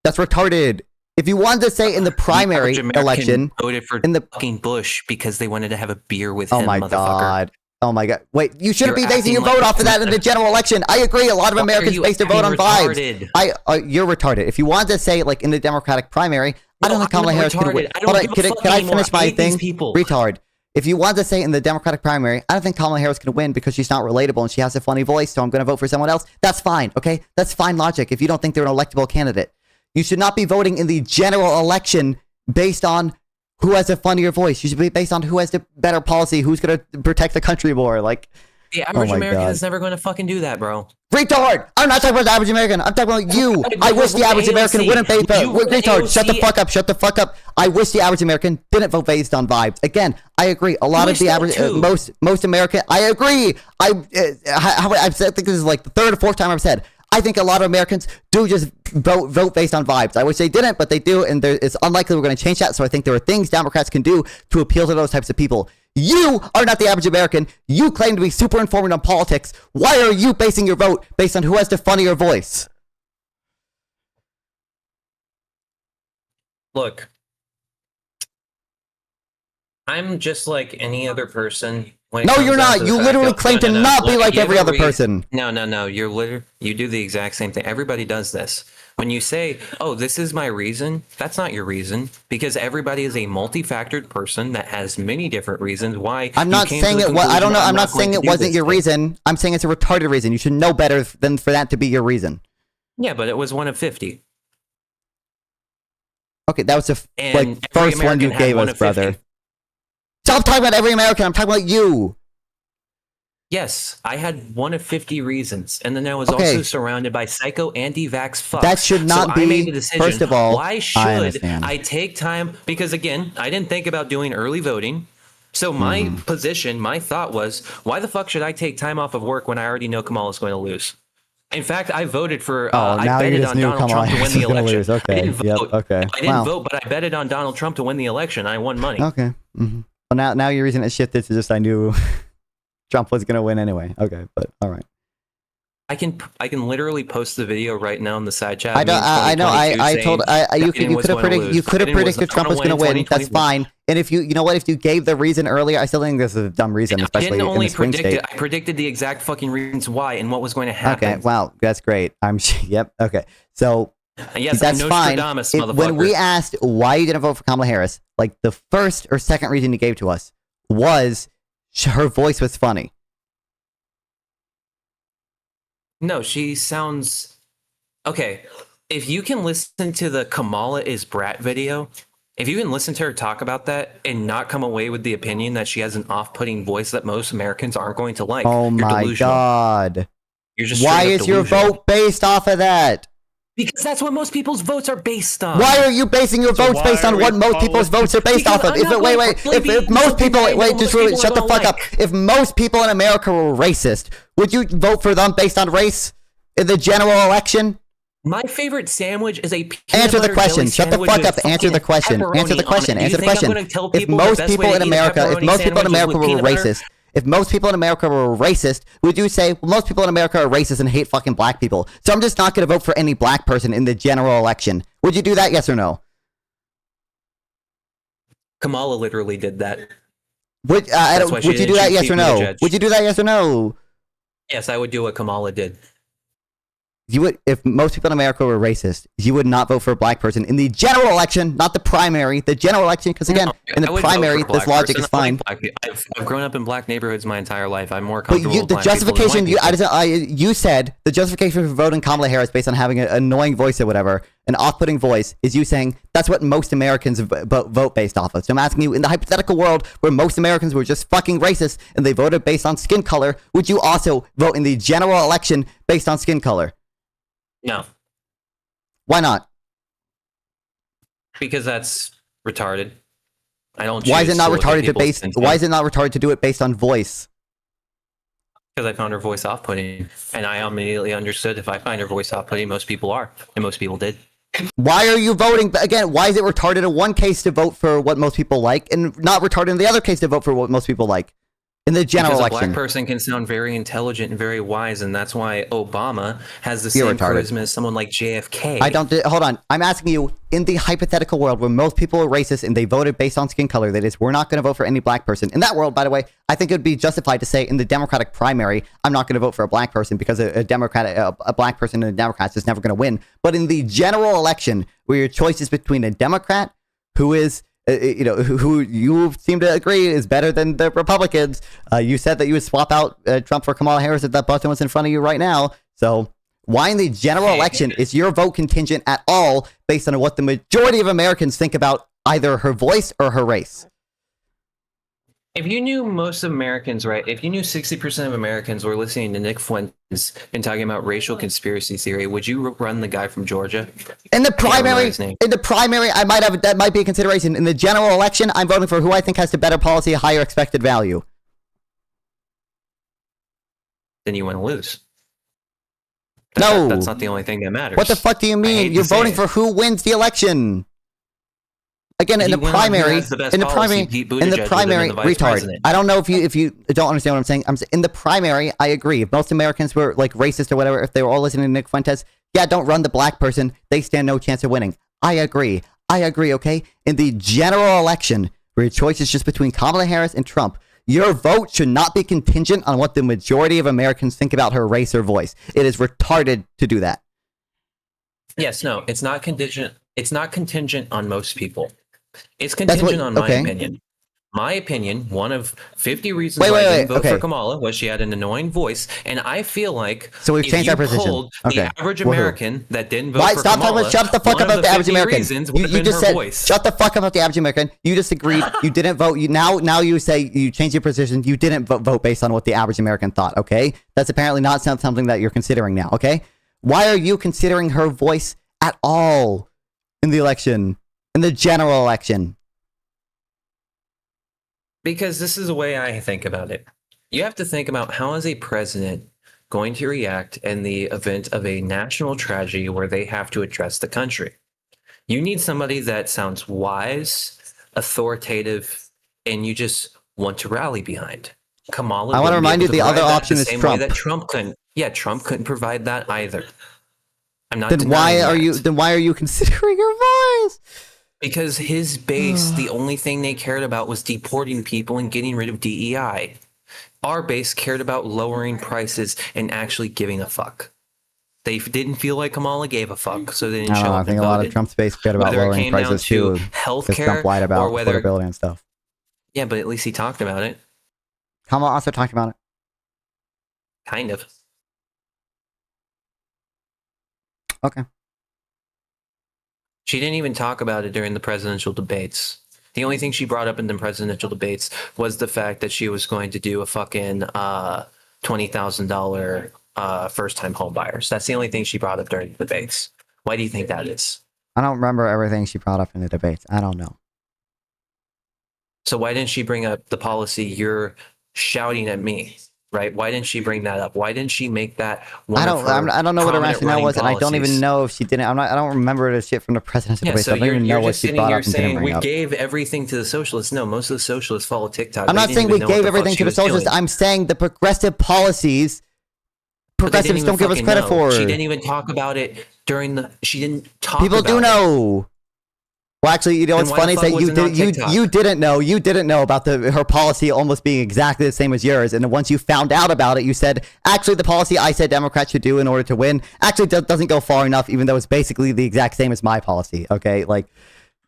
That's retarded. If you wanted to say in the primary election, voted for in the fucking Bush because they wanted to have a beer with oh him. my motherfucker. god. Oh my god. Wait, you shouldn't You're be basing your acting vote like off of that in the general election. I agree. A lot of Americans base their vote on vibes. You're retarded. If you wanted to say like in the Democratic primary, I don't think Kamala Harris can win. Hold on, can I finish my thing? Retard. If you wanted to say in the Democratic primary, I don't think Kamala Harris can win because she's not relatable and she has a funny voice, so I'm going to vote for someone else. That's fine, okay? That's fine logic if you don't think they're an electable candidate. You should not be voting in the general election based on who has a funnier voice. You should be based on who has the better policy, who's going to protect the country more. Like, the average American is never going to fucking do that, bro. Retard! I'm not talking about the average American. I'm talking about you. I wish the average American wouldn't vote. Retard, shut the fuck up. Shut the fuck up. I wish the average American didn't vote based on vibes. Again, I agree. A lot of the average, most American, I agree. I think this is like the third or fourth time I've said, I think a lot of Americans do just vote based on vibes. I wish they didn't, but they do, and it's unlikely we're going to change that. So I think there are things Democrats can do to appeal to those types of people. You are not the average American. You claim to be super informed on politics. Why are you basing your vote based on who has the funnier voice? Look, I'm just like any other person. No, you're not. You literally claim to not be like every other person. No. You do the exact same thing. Everybody does this. When you say, "Oh, this is my reason," that's not your reason because everybody is a multi-factored person that has many different reasons why. I'm not saying it. I don't know. I'm not saying it wasn't your reason. I'm saying it's a retarded reason. You should know better than for that to be your reason. Yeah, but it was one of 50. Okay, that was the first one you gave us, brother. Stop talking about every American. I'm talking about you. Yes, I had one of 50 reasons, and then I was also surrounded by psycho anti-vax fucks. That should not be. I made the decision. First of all, why should I take time? Because again, I didn't think about doing early voting. So my position, my thought was, why the fuck should I take time off of work when I already know Kamala's going to lose? In fact, I voted for. Oh, I now you betted just on knew Donald Kamala Trump to win Harris the was gonna election. lose. Okay. I didn't Yep. vote. Okay. I didn't Wow. vote, but I betted on Donald Trump to win the election. I won money. Okay. Well, now your reason it shifted to just I knew Trump was gonna win anyway. Okay, but all right. I can literally post the video right now in the side chat. I know. I told you could have predicted. You could have predicted Trump was going to win. That's fine. And if you know what, if you gave the reason earlier, I still think this is a dumb reason, I especially didn't in only the swing predict state. it. I predicted the exact fucking reasons why and what was going to happen. Okay. Wow. That's great. Yep. Okay. So Yes, that's I'm fine. Nostradamus, When we motherfucker. asked why you didn't vote for Kamala Harris, like the first or second reason you gave to us was her voice was funny. No, she sounds okay. If you can listen to the Kamala is Brat video, if you can listen to her talk about that and not come away with the opinion that she has an off-putting voice that most Americans aren't going to like, Oh you're my delusional. God. You're just Why straight up is your delusional. vote based off of that? Because that's what most people's votes are based on. Why are you basing your votes based on what most people's votes are based off of? If most people, just really shut the fuck up. If most people in America were racist, would you vote for them based on race in the general election? My favorite sandwich is a peanut Answer the butter question. jelly Shut the sandwich fuck with up. Answer the fucking question. Answer the pepperoni question. on it. Do you Answer the think I'm question. gonna tell If people the most best people way in to eat a America, if pepperoni most people in sandwich is America with were peanut butter? racist, if most people in America were racist, would you say, well, most people in America are racist and hate fucking black people? So I'm just not going to vote for any black person in the general election. Would you do that? Yes or no? Kamala literally did that. Would That's why she would you do didn't that? choose Yes Pete or no? Buttigieg. Would you do that? Yes or no? Yes, I would do what Kamala did. You would, if most people in America were racist, you would not vote for a black person in the general election, not the primary. The general election, because again, in I the would vote primary, for a this black logic person. is fine. I like black- I've grown up in black neighborhoods my entire life. I'm more But comfortable you, with the black people than justification, white you said the justification for voting Kamala Harris based on having an annoying voice or whatever, an off-putting voice, is you saying that's what most Americans vote based off of. So I'm asking you, in the hypothetical world where most Americans were just fucking racist and they voted based on skin color, would you also vote in the general election based on skin color? No, Why not? because that's retarded. I don't. Why is it not choose look at retarded to people's base? skin Why tone is it not retarded to do it based on voice? Because I found her voice off-putting, and I immediately understood if I find her voice off-putting, most people are, and most people did. Why are you voting? Again, why is it retarded in one case to vote for what most people like and not retarded in the other case to vote for what most people like in the general Because election? a black person can sound very intelligent and very wise, and that's why Obama has the You're same retarded. charisma as someone like JFK. I don't. Hold on. I'm asking you, in the hypothetical world where most people are racist and they voted based on skin color, that is, we're not going to vote for any black person. In that world, by the way, I think it would be justified to say in the Democratic primary, I'm not going to vote for a black person because a black person in the Democrats is never going to win. But in the general election, where your choice is between a Democrat who is who you seem to agree is better than the Republicans. You said that you would swap out Trump for Kamala Harris if that button was in front of you right now. So why in the general election is your vote contingent at all based on what the majority of Americans think about either her voice or her race? If you knew most Americans, right? If you knew 60% of Americans were listening to Nick Fuentes and talking about racial conspiracy theory, would you run the guy from Georgia? In the I can't remember primary, his name. that might be a consideration. In the general election, I'm voting for who I think has the better policy, a higher expected value. Then you want to lose. No. That's not the only thing that matters. What the fuck do you mean? You're voting for who wins the election. Again, in You the went on who primary, has the best in the policy, primary, Pete in the Buttigieg, primary, than the vice retard. president. I don't know if you don't understand what I'm saying. In the primary, I agree. If most Americans were like racist or whatever, if they were all listening to Nick Fuentes, yeah, don't run the black person. They stand no chance of winning. I agree. Okay. In the general election, where your choice is just between Kamala Harris and Trump, your vote should not be contingent on what the majority of Americans think about her race or voice. It is retarded to do that. Yes, no, it's not contingent. It's not contingent on most people. It's contingent on my opinion. My opinion, one of 50 reasons why I didn't vote for Kamala was she had an annoying voice, and I feel like so we've if changed you our position. polled the average American that didn't vote for Stop Kamala, talking. Shut the fuck one up of about the average 50 American. reasons would have You been just her said voice. shut the fuck up about the average American. You disagreed. You didn't vote. Now you say you changed your position. You didn't vote based on what the average American thought. Okay, that's apparently not something that you're considering now. Okay, why are you considering her voice at all in the election, in the general election? Because this is the way I think about it. You have to think about how, as a president, going to react in the event of a national tragedy where they have to address the country. You need somebody that sounds wise, authoritative, and you just want to rally behind. Kamala. I want to remind you the other option is Trump. That Trump couldn't. Yeah, Trump couldn't provide that either. I'm not. Then why are you? Then why are you considering her voice? Because his base, the only thing they cared about was deporting people and getting rid of DEI. Our base cared about lowering prices and actually giving a fuck. They didn't feel like Kamala gave a fuck, so they didn't show up. I think a lot of Trump's base cared about lowering prices too. Healthcare, Trump lied about affordability and stuff. Yeah, but at least he talked about it. Kamala also talked about it. Kind of. Okay. She didn't even talk about it during the presidential debates. The only thing she brought up in the presidential debates was the fact that she was going to do a fucking $20,000 first-time home buyers. That's the only thing she brought up during the debates. Why do you think that is? I don't remember everything she brought up in the debates. I don't know. So why didn't she bring up the policy you're shouting at me? Right? Why didn't she bring that up? Why didn't she make that one I don't know what her rationale was, and I don't even know if she didn't. I don't remember the shit from the presidential debate. So I don't even know what she brought up and didn't bring we up. gave everything to the socialists. No, most of the socialists follow TikTok. I'm not saying we gave everything to the socialists. I'm saying the progressive policies, progressives don't give us credit for. She didn't even talk about it during the. She didn't talk. People do know. Well, actually, you know what's funny is that you didn't know about her policy almost being exactly the same as yours, and then once you found out about it, you said actually the policy I said Democrats should do in order to win actually doesn't go far enough, even though it's basically the exact same as my policy. Okay, like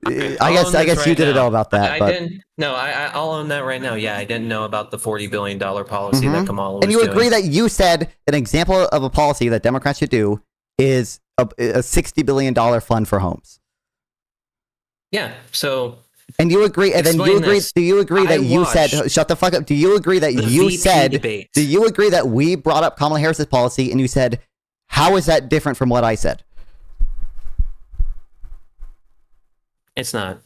I guess you didn't know about that. I didn't. No, I'll own that right now. Yeah, I didn't know about the $40 billion policy that Kamala was doing. And you agree doing. that you said an example of a policy that Democrats should do is a $60 billion fund for homes. Yeah. So. And you agree, and then you agree. This. Do you agree that you said? Shut the fuck up. Do you agree that you said? Debate. Do you agree that we brought up Kamala Harris's policy, and you said, "How is that different from what I said?" It's not.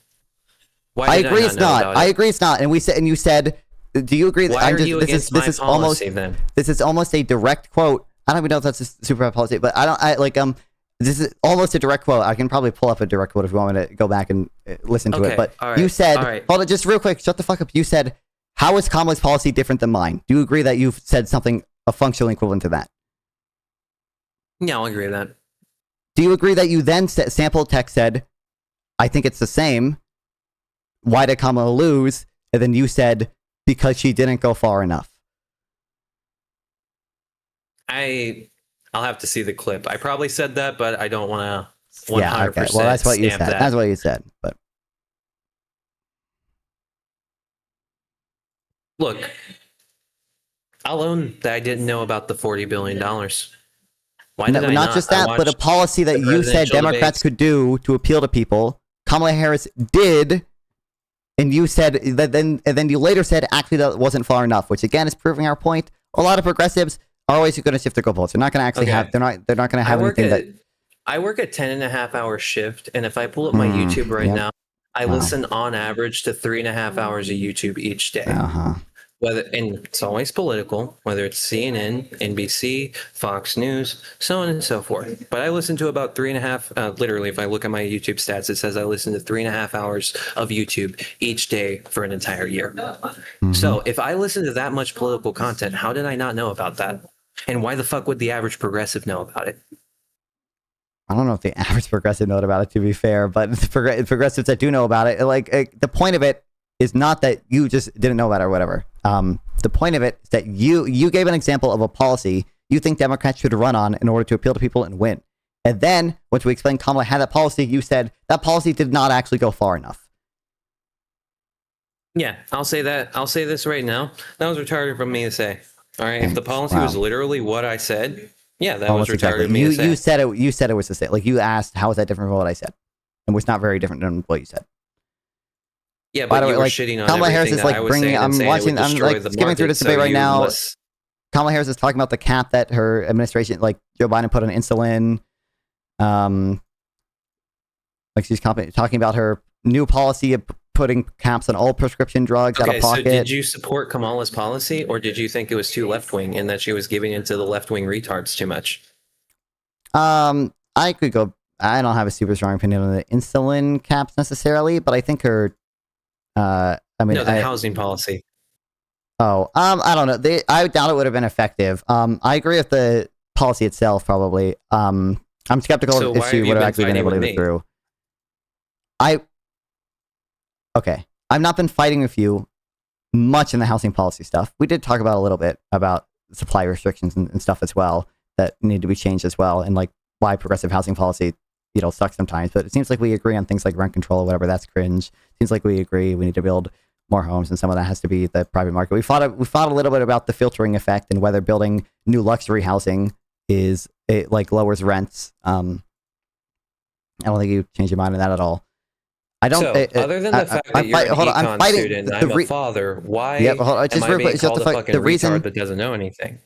I agree it's not. I agree it's not. And we said, and you said, "Do you agree that I'm just?" This is almost a direct quote. I don't even know if that's a super bad policy, but this is almost a direct quote. I can probably pull up a direct quote if you want me to go back and listen to it. But you said, hold on, just real quick, shut the fuck up. You said, how is Kamala's policy different than mine? Do you agree that you've said something a functional equivalent to that? Yeah, I'll agree with that. Do you agree that you then sample text said, I think it's the same. Why did Kamala lose? And then you said, because she didn't go far enough. I'll have to see the clip. I probably said that, but I don't want to 100%. Yeah, okay. Well, that's what you said. That's what you said. But look, I'll own that I didn't know about the $40 billion. Why did I not? Not just that, but a policy that you said Democrats could do to appeal to people. Kamala Harris did, and you said that then you later said actually that wasn't far enough, which again is proving our point. A lot of progressives are always going to shift their goalposts. They're not going to actually have. They're not going to have anything that. I work a 10.5-hour shift, and if I pull up my YouTube right now, I listen on average to 3.5 hours of YouTube each day. And it's always political, whether it's CNN, NBC, Fox News, so on and so forth. But I listen to about 3.5. Literally, if I look at my YouTube stats, it says I listen to 3.5 hours of YouTube each day for an entire year. So if I listen to that much political content, how did I not know about that? And why the fuck would the average progressive know about it? I don't know if the average progressive know about it, to be fair, but the progressives that do know about it, the point of it is not that you just didn't know about it or whatever. The point of it is that you gave an example of a policy you think Democrats should run on in order to appeal to people and win. And then, once we explained Kamala had that policy, you said that policy did not actually go far enough. Yeah, I'll say that. I'll say this right now. That was retarded from me to say. All right, if the policy was literally what I said, yeah, that was retarded of me to say. You said it was the same. Like, you asked, how is that different from what I said? And was not very different than what you said. Yeah, but you were shitting on Kamala Harris is like bringing. I'm skimming through this debate right now. Kamala Harris is talking about the cap that her administration, like Joe Biden, put on insulin. Like she's talking about her new policy of putting caps on all prescription drugs out Okay, of so pocket. did you support Kamala's policy, or did you think it was too left wing and that she was giving into the left wing retards too much? I could go. I don't have a super strong opinion on the insulin caps necessarily, but I think her. I mean, No, the housing policy. Oh, I don't know. I doubt it would have been effective. I agree with the policy itself, probably. I'm skeptical So if why she have you would have been actually been fighting able to with get it me? through. Okay. I've not been fighting with you much in the housing policy stuff. We did talk about a little bit about supply restrictions and stuff as well that need to be changed as well, and like why progressive housing policy, sucks sometimes. But it seems like we agree on things like rent control or whatever. That's cringe. Seems like we agree we need to build more homes, and some of that has to be the private market. We fought a little bit about the filtering effect and whether building new luxury housing lowers rents. I don't think you change your mind on that at all. I don't. So, other than the fact that you're an econ student, and I'm a father, why Yep, hold on, am just I real being quick, just called the a fact- fucking the reason- retard that doesn't know anything?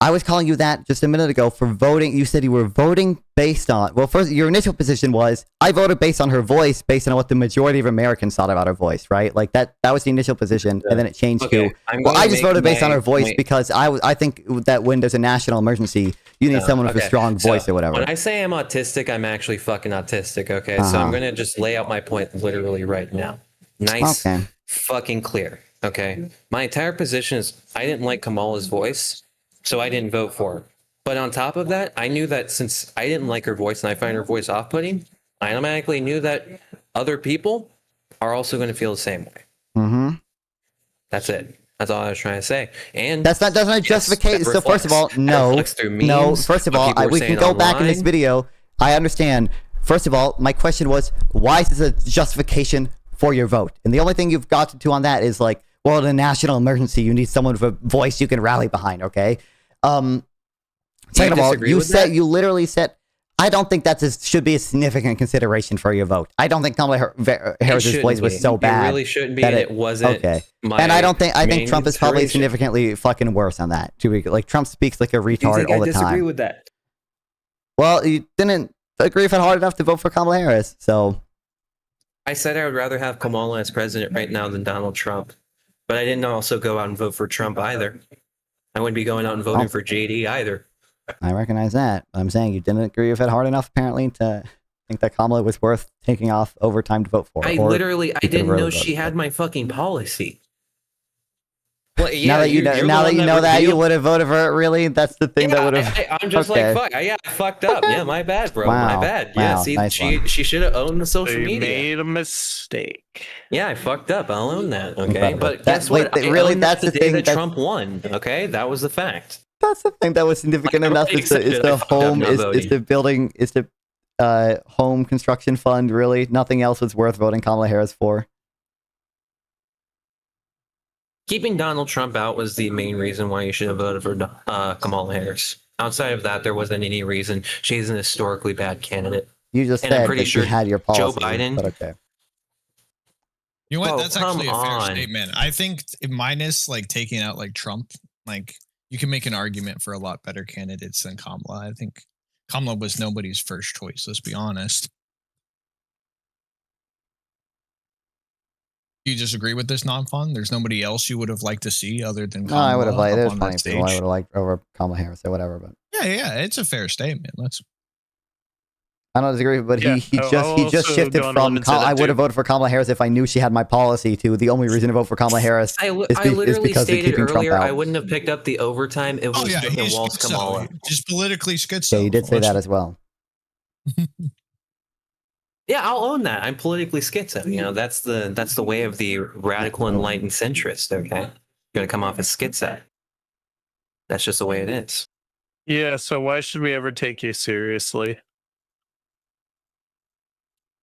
I was calling you that just a minute ago for voting. You said you were voting based on. Well, first, your initial position was I voted based on her voice, based on what the majority of Americans thought about her voice, right? Like that was the initial position, and then it changed Okay, to. I'm Well, going I to just make voted based on my her voice point. because I think that when there's a national emergency, you need someone with a Okay, strong so voice or whatever. When I say I'm autistic, I'm actually fucking autistic, okay? So Uh-huh. I'm going to just lay out my point literally right now. Nice, Okay. fucking clear, okay? My entire position is I didn't like Kamala's voice, so I didn't vote for her. But on top of that, I knew that since I didn't like her voice and I find her voice off-putting, I automatically knew that other people are also going to feel the same way. Mm-hmm. That's it. That's all I was trying to say. And That's not justification. So first of all, no. First of all, we can go back in this video. I understand. First of all, my question was, why is this a justification for your vote? And the only thing you've got to on that is like, well, in a national emergency, you need someone with a voice you can rally behind. Okay. Second of all, you literally said, I don't think should be a significant consideration for your vote. I don't think Kamala Harris's voice was so bad. It really shouldn't be, and it wasn't. Okay. My And I think Trump is probably consideration. significantly fucking worse on that. Like Trump speaks like a retard all the time. I disagree with that. Well, you didn't agree with it hard enough to vote for Kamala Harris, so. I said I would rather have Kamala as president right now than Donald Trump, but I didn't also go out and vote for Trump either. I wouldn't be going out and voting for JD either. I recognize that. I'm saying you didn't agree with it hard enough, apparently, to think that Kamala was worth taking off overtime to vote for. I didn't know she had my fucking policy. Well, yeah, now that you know that, you would have voted for it. Really, that's the thing that would have. I'm just like, fuck. Yeah, I fucked up. Yeah, my bad, bro. My Wow. bad. Yeah, Wow, see, nice one. she should have owned the social They media. made a mistake. Yeah, I fucked up. I'll own that. Okay, Incredible. but That- guess what? wait, I really, owned that that's the day thing that that- Trump won. Okay, that was the fact. That's the thing that was significant enough. Is the home construction fund. Really, nothing else was worth voting Kamala Harris for. Keeping Donald Trump out was the main reason why you should have voted for Kamala Harris. Outside of that, there wasn't any reason. She's an historically bad candidate. You just And I'm said pretty that sure you had your policy, Joe Biden. but okay. You know what? Oh, That's actually a come fair on. statement. I think minus like taking out like Trump, like you can make an argument for a lot better candidates than Kamala. I think Kamala was nobody's first choice. Let's be honest. You disagree with this non-fun? There's nobody else you would have liked to see other than No, Kamala I would have liked. up There's on plenty that of people I stage? would have liked over Kamala Harris or whatever. But Yeah, it's a fair statement. I don't disagree. But Yeah, he I'll just also shifted go on from. limb and say I that would too. have voted for Kamala Harris if I knew she had my policy. To the only reason to vote for Kamala Harris I is literally because they're stated keeping Trump earlier I out. wouldn't have picked up the overtime. It was Oh yeah, fucking he's Waltz Kamala. just politically schizo. Yeah, you did say that as well. Yeah, I'll own that. I'm politically schizo. You know, that's the way of the radical enlightened centrist. Okay, you're gonna come off as schizo. That's just the way it is. Yeah, so why should we ever take you seriously?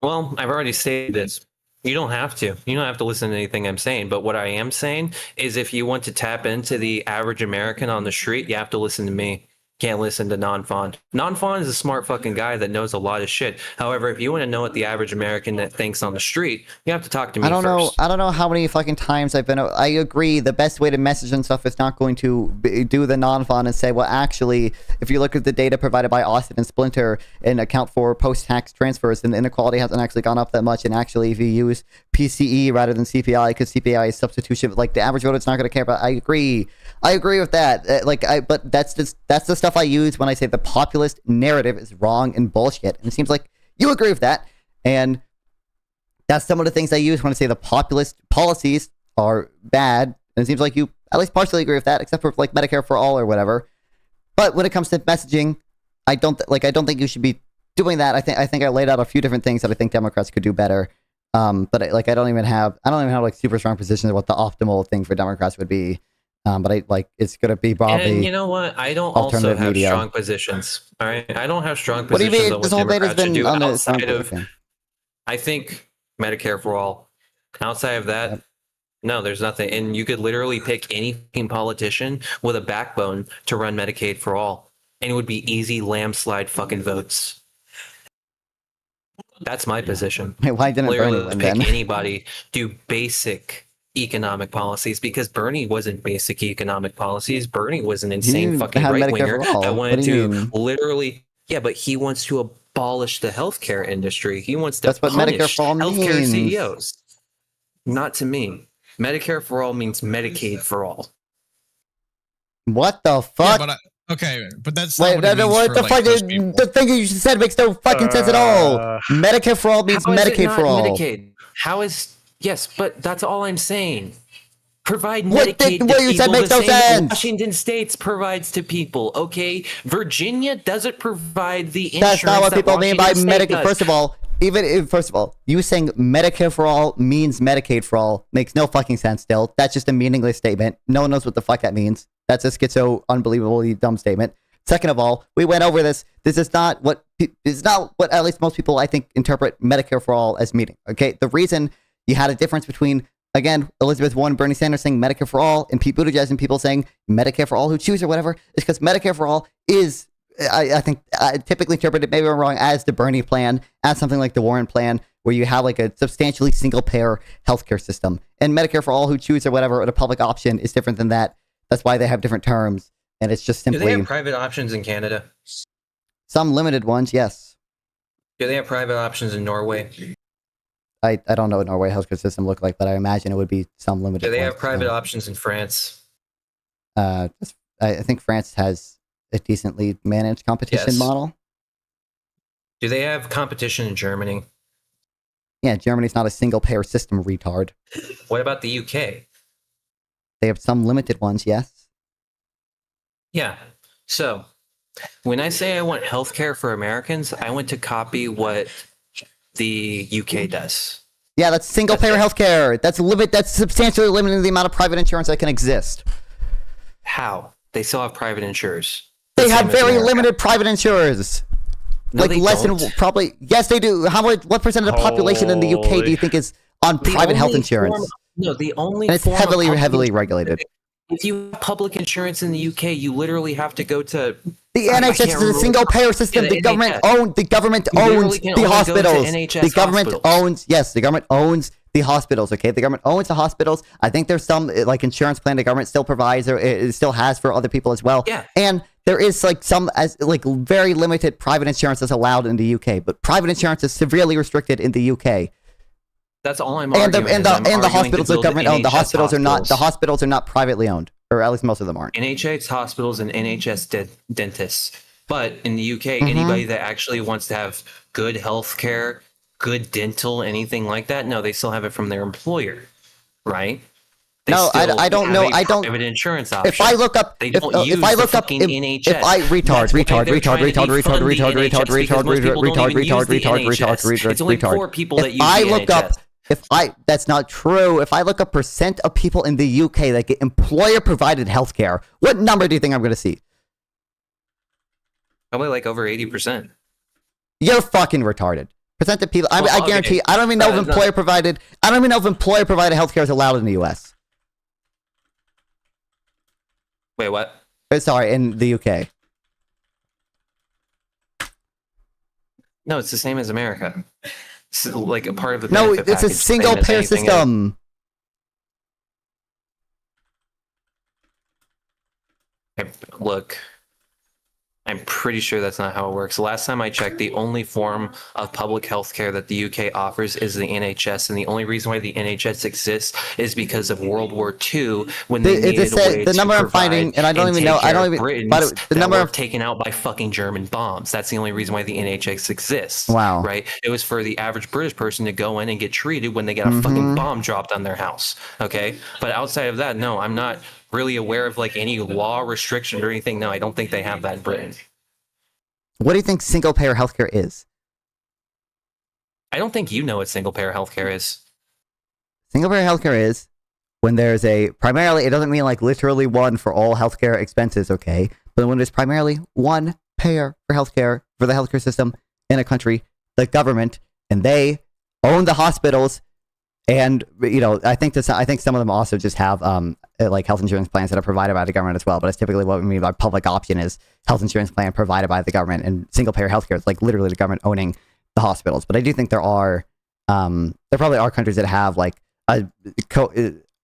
Well, I've already stated this. You don't have to. You don't have to listen to anything I'm saying. But what I am saying is if you want to tap into the average American on the street, you have to listen to me. can't listen to Non-Fawn. Non-Fawn is a smart fucking guy that knows a lot of shit. However, if you want to know what the average American that thinks on the street, you have to talk to me first. I don't know how many fucking times I've been. I agree. The best way to message and stuff is not going to do the non-fun and say, well, actually, if you look at the data provided by Austin and Splinter and account for post-tax transfers, then the inequality hasn't actually gone up that much. And actually, if you use PCE rather than CPI, because CPI is substitution, like the average voter is not going to care about. I agree with that. But that's the stuff I use when I say the populist narrative is wrong and bullshit. And it seems like you agree with that. And that's some of the things I use when I say the populist policies are bad. And it seems like you at least partially agree with that, except for like Medicare for all or whatever. But when it comes to messaging, I don't think you should be doing that. I think I laid out a few different things that I think Democrats could do better. But I don't even have like super strong positions of what the optimal thing for Democrats would be. But it's gonna be probably. And you know what? I don't also have strong positions. All right, I don't have strong positions. What do you mean? On what This whole data's Democrats should been do on outside of. I think Medicare for all. Outside of that, no, there's nothing. And you could literally pick any fucking politician with a backbone to run Medicaid for all, and it would be easy landslide fucking votes. That's my position. Wait, why didn't Literally Bernie win pick then? anybody, do basic economic policies, because Bernie wasn't basic economic policies. Bernie was an insane fucking have right Medicare winger for all. that What wanted do you to mean? literally, yeah, but he wants to abolish the healthcare industry. He wants to That's what Medicare punish for all healthcare means. CEOs. Not to me. Medicare for all means Medicaid for all. What the fuck? Yeah, okay, but that's Wait, not what it means for, the fuck? like, most people. The thing you said makes no fucking sense at all. Medicare for all means How is it Medicaid not for all. Medicaid? How is yes, but that's all I'm saying. Provide What Medicaid to what you said people makes the no same way sense. Washington States provides to people. Okay, Virginia doesn't provide the That's insurance not what that people mean by Washington State Medicaid. does. First of all, you saying Medicare for all means Medicaid for all makes no fucking sense still. That's just a meaningless statement. No one knows what the fuck that means. That's a schizo, unbelievably dumb statement. Second of all, we went over this. This is not what at least most people I think interpret Medicare for all as meaning. Okay, the reason you had a difference between, again, Elizabeth Warren, Bernie Sanders saying Medicare for all, and Pete Buttigieg and people saying Medicare for all who choose or whatever, is because Medicare for all is, I think, typically interpreted, maybe I'm wrong, as the Bernie plan, as something like the Warren plan, where you have like a substantially single-payer healthcare system. And Medicare for all who choose or whatever, or the public option, is different than that. That's why they have different terms. And it's just Do they simply have private options in Canada? some limited ones, yes. Do they have private options in Norway? I don't know what Norway healthcare system looked like, but I imagine it would be some limited. Do they have ones. private options in France? I think France has a decently managed competition Yes. model. Do they have competition in Germany? Yeah, Germany's not a single payer system, retard. What about the UK? They have some limited ones, yes. Yeah. So when I say I want healthcare for Americans, I want to copy what the UK does. Yeah, that's single payer healthcare. That's substantially limiting the amount of private insurance that can exist. How? They still have private insurers. They The have same as very America. limited private insurers. No, like they less than don't. probably. Yes, they do. What percent of the population in the UK do you think is on The private health only insurance? form- no, the only And it's form of heavily public regulated. If you have public insurance in the UK, you literally have to go to The I NHS can't is a remember single what- payer system. Yeah, The government NHS. The government You literally owns can the only go to hospitals. NHS The government hospitals. the government owns the hospitals. Okay, the government owns the hospitals. I think there's some like insurance plan the government still provides or it still has for other people as well. Yeah. And there is like some as like very limited private insurance that's allowed in the UK, but private insurance is severely restricted in the UK. That's all I'm And arguing. the is I'm arguing hospitals to are build government owned. The NHS hospitals are not privately owned, or at least most of them aren't. NHS hospitals and NHS dentists. But in the UK, Mhm. anybody that actually wants to have good health care, good dental, anything like that, no, they still have it from their employer, right? They No, still I don't have know. a I don't. private insurance option. If I look up, They if don't use I the look up, fucking NHS. if I That's why they're trying to defund the NHS, because most people don't even use the NHS. It's only poor people that If use I the look up, NHS. that's not true. If I look up percent of people in the UK that get employer provided healthcare, what number do you think I'm going to see? Probably like over 80%. You're fucking retarded. Percent of people. Well, I guarantee. okay. I don't even know if It's not- employer provided. I don't even know if employer provided healthcare is allowed in the US. Wait, what? Sorry, in the UK. No, it's the same as America. It's like a part of the No, benefit it's a package, single same as payer anything else. system. Look, I'm pretty sure that's not how it works. Last time I checked, the only form of public health care that the UK offers is the NHS, and the only reason why the NHS exists is because of World War II, when they needed a way the number to I'm finding, provide and I don't even know. I don't even. Britons But the that number were of taken out by fucking German bombs. That's the only reason why the NHS exists. Wow. Right? It was for the average British person to go in and get treated when they got a Mhm. fucking bomb dropped on their house. Okay, but outside of that, no, I'm not really aware of like any law restriction or anything. No, I don't think they have that in Britain. What do you think single payer healthcare is? I don't think you know what single payer healthcare is. Single payer healthcare is when there's a primarily, it doesn't mean like literally one for all healthcare expenses, okay? But when there's primarily one payer for healthcare, for the healthcare system in a country, the government, and they own the hospitals. And, you know, I think some of them also just have like health insurance plans that are provided by the government as well. But it's typically what we mean by public option is health insurance plan provided by the government, and single payer healthcare is like literally the government owning the hospitals. But I do think there probably are countries that have like a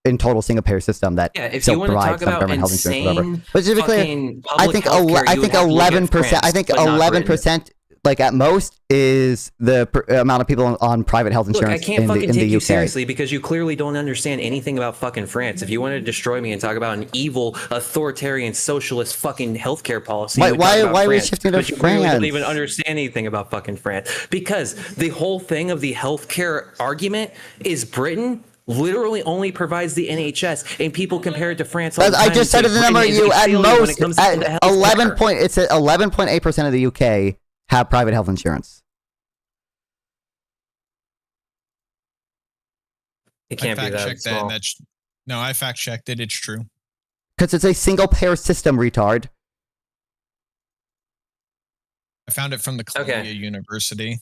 in total single payer system that if you want to talk about insane, but to be clear, I think 11%. I think 11%. Like at most is the amount of people on private health insurance. Look, I can't fucking in the take you UK. seriously because you clearly don't understand anything about fucking France. If you want to destroy me and talk about an evil, authoritarian, socialist fucking healthcare policy, Why are we France, shifting to but you clearly France? don't even understand anything about fucking France, because the whole thing of the healthcare argument is Britain literally only provides the NHS, and people compare it to France all the time. I just said the number you at most at 11 point. It's at 11.8% of the UK have private health insurance. It can't be that small. No, I fact checked it. It's true. Because it's a single payer system, retard. I found it from the Columbia University.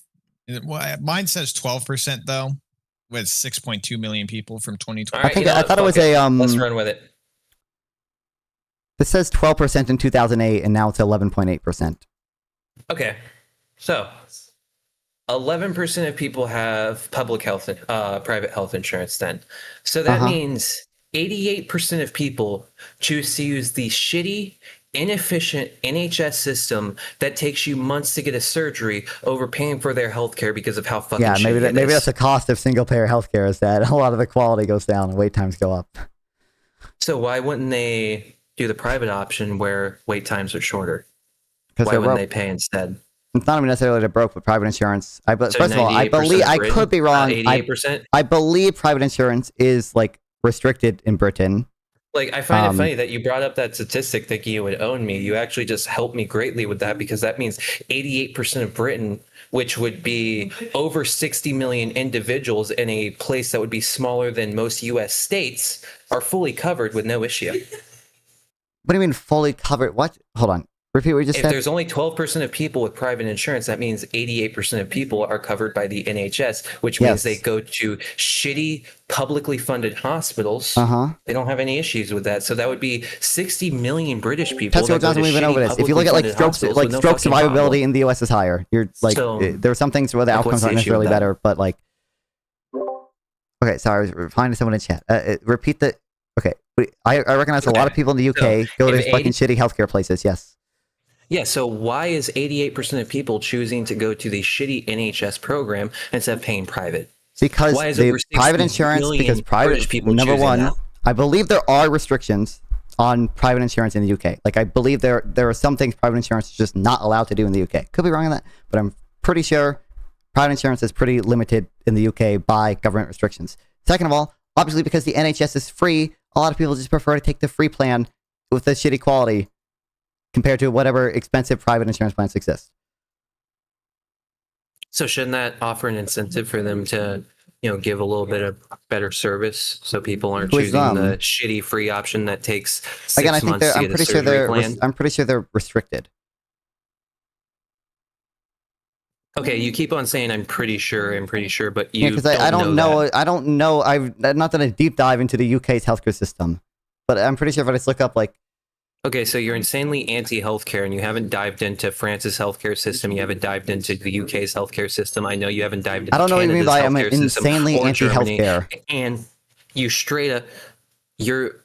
Mine says 12% though, with 6.2 million people from 2020. I thought it was a Let's run with it. It says 12% in 2008, and now it's 11.8%. Okay, so 11% of people have public health, private health insurance. Then, so that means 88% of people choose to use the shitty, inefficient NHS system that takes you months to get a surgery over paying for their healthcare because of how fucking shitty it maybe is. that's the cost of single payer healthcare, is that a lot of the quality goes down and wait times go up. So why wouldn't they do the private option where wait times are shorter? Because Why wouldn't they pay instead? It's not even necessarily to broke, but private insurance. So First of all, I 98% believe I Britain, could be wrong. 88%. I believe private insurance is like restricted in Britain. Like, I find it funny that you brought up that statistic thinking you would own me. You actually just helped me greatly with that, because that means 88% of Britain, which would be over 60 million individuals in a place that would be smaller than most US states, are fully covered with no issue. What do you mean fully covered? What? Hold on. Repeat what you just If said. there's only 12% of people with private insurance, that means 88% of people are covered by the NHS, which means they go to shitty, publicly funded hospitals. They don't have any issues with that. So that would be 60 million British people. Tesco Johnson, we've been over this. If you look at like stroke survivability in the US is higher. You're like, there are some things where the outcomes aren't necessarily better, but like, okay, sorry, I was finding someone in chat. Repeat the, okay. I recognize a lot of people in the UK go to fucking shitty healthcare places. Yes. Yeah, so why is 88% of people choosing to go to the shitty NHS program instead of paying private? Because why is the private insurance, because private, number one, I believe there are restrictions on private insurance in the UK. Like, I believe there are some things private insurance is just not allowed to do in the UK. Could be wrong on that, but I'm pretty sure private insurance is pretty limited in the UK by government restrictions. Second of all, obviously because the NHS is free, a lot of people just prefer to take the free plan with the shitty quality compared to whatever expensive private insurance plans exist. So shouldn't that offer an incentive for them to, give a little bit of better service so people aren't choosing the shitty free option that takes 6 months to get a surgery plan? I'm pretty sure they're restricted. Okay, you keep on saying I'm pretty sure, but you because I don't know. I don't know. I've not done a deep dive into the UK's healthcare system, but I'm pretty sure if I just look up like Okay, so you're insanely anti-healthcare, and you haven't dived into France's healthcare system. You haven't dived into the UK's healthcare system. I know you haven't dived into I don't know what you mean Canada's by I'm healthcare system insanely or Germany, anti-healthcare. and you straight up, you're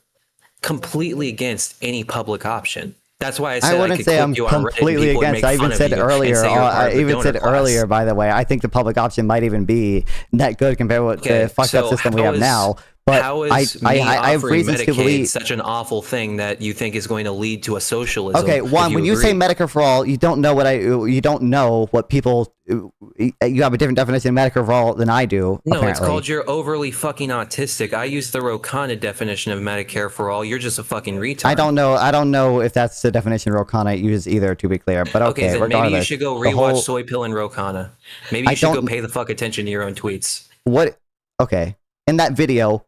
completely against any public option. That's why I said I wouldn't could say clip I'm you on Reddit and completely people would against. make I even fun of said you and earlier. say you're part I of the even donor said class. earlier, by the way. I think the public option might even be that good compared with the fucked up system we have now. But how is I me have offering reasons to Medicaid believe. such an awful thing that you think is going to lead to a socialism? Okay, if one, when you say agree? Medicare for all, you don't know what people. You have a different definition of Medicare for all than I do. No, apparently. it's called you're overly fucking autistic. I use the Rokana definition of Medicare for all. You're just a fucking retard. I don't know if that's the definition Rokana uses either, to be clear. But okay, then regardless, maybe you should go the rewatch whole- Soy Pill and Rokana. Maybe I you should go don't- pay the fuck attention to your own tweets. What? Okay, in that video,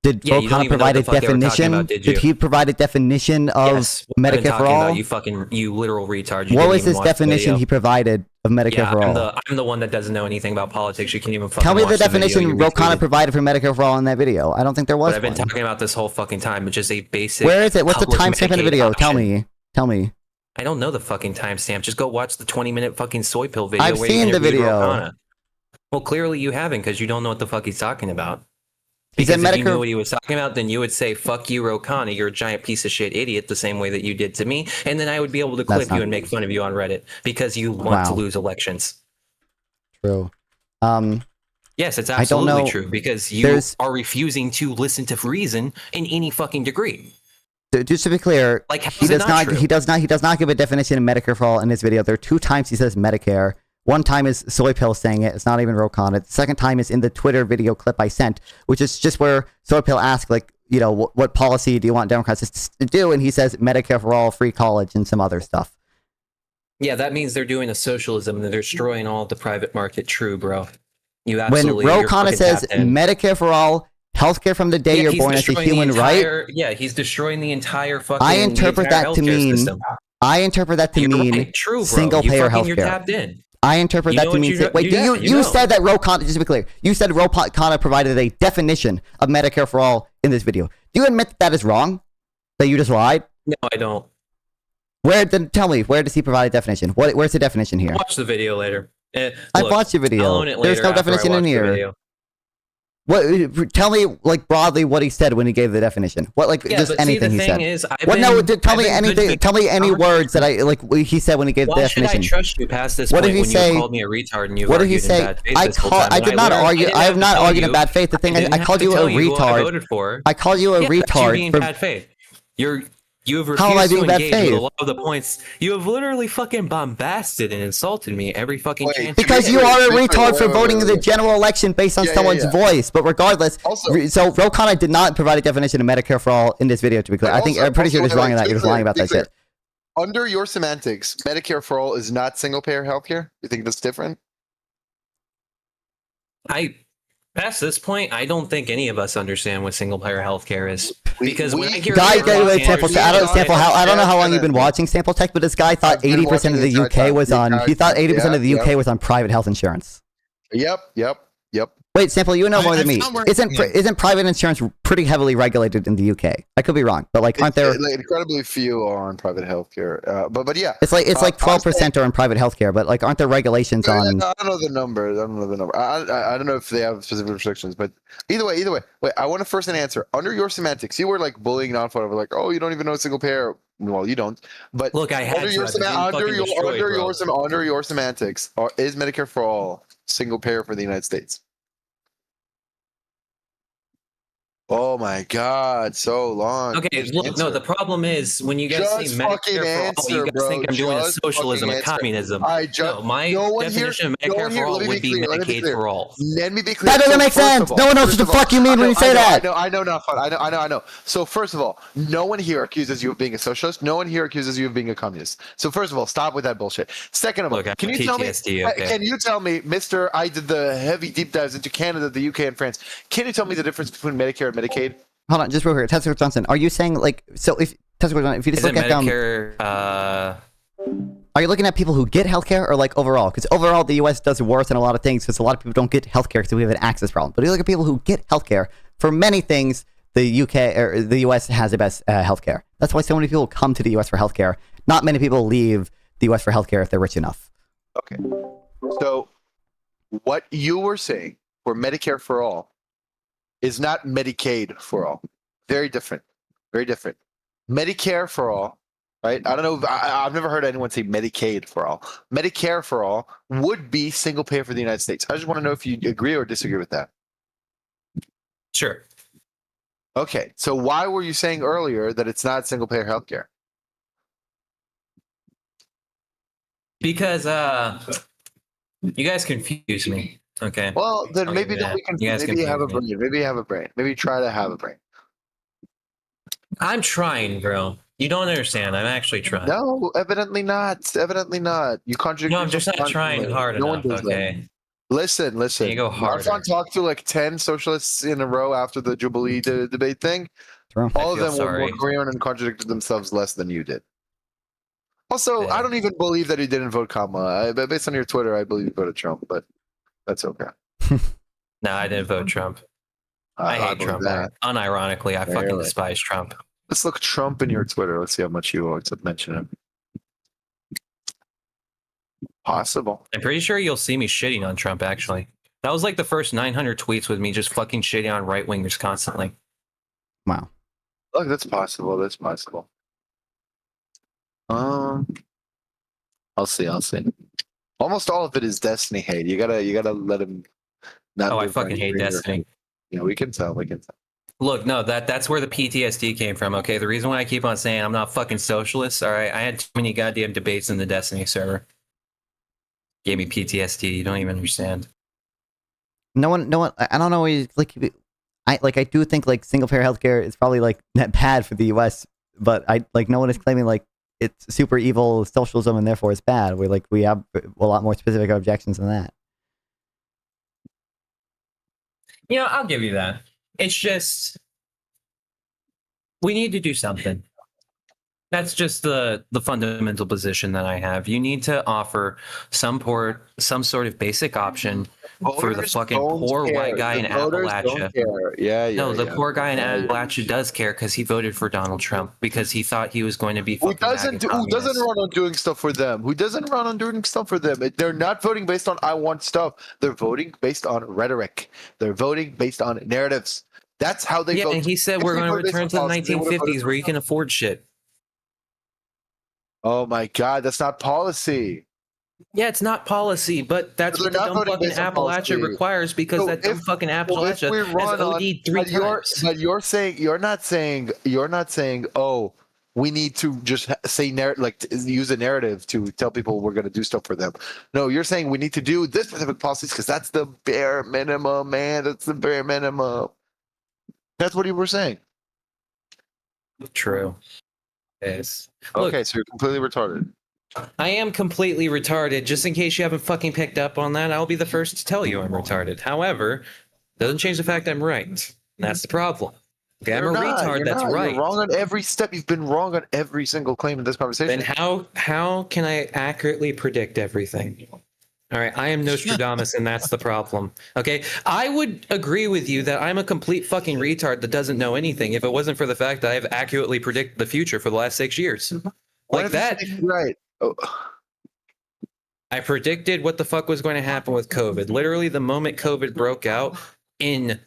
did Yeah, you don't Rokana even know provide a what the fuck they were talking definition? about, did you? He provide a definition of Yes, what I've been Medicare for talking all? about, you literal retard. You What didn't was even his watch the definition video. he provided of Medicare Yeah, for all? I'm the one that doesn't know anything about politics. You can't even fucking Tell me watch the video, definition you Rokana retweeted. provided for Medicare for all in that video. I don't think there was But I've been one. talking about this whole fucking time. It's just a basic. Where is it? What's the public timestamp in the Medicaid video? Tell option. me. Tell me. I don't know the fucking timestamp. Just go watch the 20-minute fucking Soy Pill video. I've where he seen the interviewed video. Rokana. Well, clearly you haven't because you don't know what the fuck he's talking about. He said Because if you Medicare- knew what he was talking about, then you would say, fuck you, Rokana, you're a giant piece of shit idiot, the same way that you did to me. And then I would be able to That's clip you not- and make fun of you on Reddit because you want to Wow. lose elections. True. Yes, it's I don't absolutely know. true because you There's- are refusing to listen to reason in any fucking degree. Just to be clear, Like, how he is it does not not. true? He does not give a definition of Medicare for all in his video. There are 2 times he says Medicare. One time is Soy Pill saying it. It's not even Rokana. The second time is in the Twitter video clip I sent, which is just where Soy Pill asked, like, you know, what policy do you want Democrats to do? And he says Medicare for all, free college, and some other stuff. Yeah, that means they're doing a socialism and they're destroying all the private market. True, bro. You When absolutely. you're Rokana fucking says tapped in. Medicare for all, healthcare from the day Yeah, you're he's born as a destroying the human right, entire- Yeah, he's destroying the entire fucking. I interpret the entire that to healthcare mean system. I interpret that to You're mean right. True, bro. single You payer fucking- You're healthcare. tapped in. I interpret You that know to what mean. you- Wait, you- you know. said that Rokana? Just to be clear, you said Rokana provided a definition of Medicare for all in this video. Do you admit that is wrong? That you just lied? No, I don't. Tell me, where does he provide a definition? Where's the definition here? Watch the video later. I've Look, watched the video. I'll own it There's later no after I definition watch in the here. video. What? Tell me, like, broadly what he said when he gave the definition. What, like, Yeah, just but see, anything the he said. thing is, I've What? No, been- tell I've me been anything. good- Tell me any words that he said when he gave the Why definition. should I trust you past this What point did he when say? you called me a retard and you What did he argued in say? bad faith this whole time? I And did not learned- argue. didn't I have have to not tell argued in you- bad faith. The thing is, didn't I have called to you a tell you who I retard. voted for. I called you a Yeah, that's you retard being for. bad faith. You have How am I refused being to bad engage with a faith? lot of the points. You have literally fucking bombasted and insulted me every fucking chance. Because you are a retard for voting in the general election based on Yeah, yeah, someone's yeah. voice. But regardless, Also- so Rokana did not provide a definition of Medicare for all in this video. To be clear, I'm pretty sure you're just wrong on that. You're just lying about that shit. Under your semantics, Medicare for all is not single payer healthcare. You think that's different? Past this point, I don't think any of us understand what single payer healthcare is. Because when I hear Guy, Bernie wait, Sanders- I don't know how long you've been watching Sample Tech, but this guy thought been 80% of the watching UK was on. He thought 80% of the yeah. UK was on private health insurance. Yep. Wait, Sample, you know more than me. found where- Isn't private insurance pretty heavily regulated in the UK? I could be wrong, but like, aren't there? Like, incredibly few are on private healthcare, but yeah, It's like 12% are on private healthcare, but like, aren't there regulations on? I don't know the number. I don't know if they have specific restrictions, but either way. Wait, I want to first an answer. Under your semantics, you were like bullying non over like, oh, you don't even know single payer. Well, you don't. But Look, I had under to. your I've been fucking destroyed, bro. under your semantics, is Medicare for all single payer for the United States? Oh my God, so long. Okay, Just look, no, answer. the problem is when you guys Just say fucking Medicare for all, answer, you guys bro. think I'm doing a Just socialism, a fucking answer. communism. No My one definition here- of no one Medicare here- for all let me would be be clear, let me be Medicaid clear. for all. Let me be clear. That doesn't So make first sense. of No all- one knows first what of the all- fuck you mean when you say that. I know, not fun. I know. So first of all, no one here accuses you of being a socialist. No one here accuses you of being a communist. So first of all, stop with that bullshit. Second of all, Look, I can have you tell me? PTSD, okay. Can you tell me, Mister? I did the heavy deep dives into Canada, the UK, and France. Can you tell me the difference between Medicare and Medicaid? Hold on, just real quick. Tessica Johnson, are you saying like so? If Tessica Johnson, if you just Is it look at Medicare? are you looking at people who get healthcare or like overall? Because overall, the U.S. does worse in a lot of things because a lot of people don't get healthcare because we have an access problem. But if you look at people who get healthcare for many things, the UK or the US has the best healthcare. That's why so many people come to the US for healthcare. Not many people leave the US for healthcare if they're rich enough. Okay. So what you were saying for Medicare for all is not Medicaid for all. Very different. Very different. Medicare for all, right? I don't know. I've never heard anyone say Medicaid for all. Medicare for all would be single payer for the United States. I just want to know if you agree or disagree with that. Sure. Okay. So why were you saying earlier that it's not single payer healthcare? Because you guys confuse me. Okay. Well, then I'll maybe give you don't be that. confused. Maybe you have a brain. Maybe you have a brain. Maybe try to have a brain. I'm trying, bro. You don't understand. I'm actually trying. No, evidently not. Evidently not. You contradict. No, I'm just not trying hard no enough. Okay. Listen. You go harder. Arfan talked to like 10 socialists in a row after the Jubilee debate thing. All of them were more coherent and contradicted themselves less than you did. Also, I don't even believe that he didn't vote Kamala. Based on your Twitter, I believe he voted Trump, but that's okay. No, I didn't vote Trump. I hate Trump. Unironically, I fucking despise Trump. Let's look Trump in your Twitter. Let's see how much you always mention him. Possible. I'm pretty sure you'll see me shitting on Trump, actually. That was like the first 900 tweets with me just fucking shitting on right-wingers constantly. Wow. Look, that's possible. That's possible. I'll see. Almost all of it is Destiny hate. You gotta let him. Not I fucking hate Destiny. Yeah, we can tell. Look, no, that's where the PTSD came from. Okay, the reason why I keep on saying I'm not fucking socialist. All right, I had too many goddamn debates in the Destiny server. Gave me PTSD. You don't even understand. No one. I don't know. I do think like single payer healthcare is probably like not bad for the U.S., but no one is claiming like it's super evil socialism and therefore it's bad. We have a lot more specific objections than that. You know, I'll give you that. It's just we need to do something. That's just the fundamental position that I have. You need to offer some sort of basic option for the fucking poor white guy in Appalachia. No, the poor guy in Appalachia does care because he voted for Donald Trump because he thought he was going to be. Who doesn't run on doing stuff for them? Who doesn't run on doing stuff for them? They're not voting based on I want stuff. They're voting based on rhetoric. They're voting based on narratives. That's how they vote. Yeah, and he said we're going to return to the 1950s where you can afford shit. Oh my God, that's not policy. Yeah, it's not policy, but that's what the dumb fucking Appalachia requires because that dumb fucking Appalachia has OD'd 3 times. But you're not saying, oh, we need to just say use a narrative to tell people we're going to do stuff for them. No, you're saying we need to do this specific policies because that's the bare minimum, man. That's the bare minimum. That's what you were saying. True. Yes. Okay, so you're completely retarded. I am completely retarded. Just in case you haven't fucking picked up on that, I'll be the first to tell you I'm retarded. However, doesn't change the fact I'm right. That's the problem. Okay, I'm a retard. That's right. You're wrong on every step. You've been wrong on every single claim in this conversation. Then how can I accurately predict everything? All right, I am Nostradamus, and that's the problem. Okay, I would agree with you that I'm a complete fucking retard that doesn't know anything if it wasn't for the fact that I've accurately predicted the future for the last 6 years. Like that. Right. Oh. I predicted what the fuck was going to happen with COVID. Literally, the moment COVID broke out in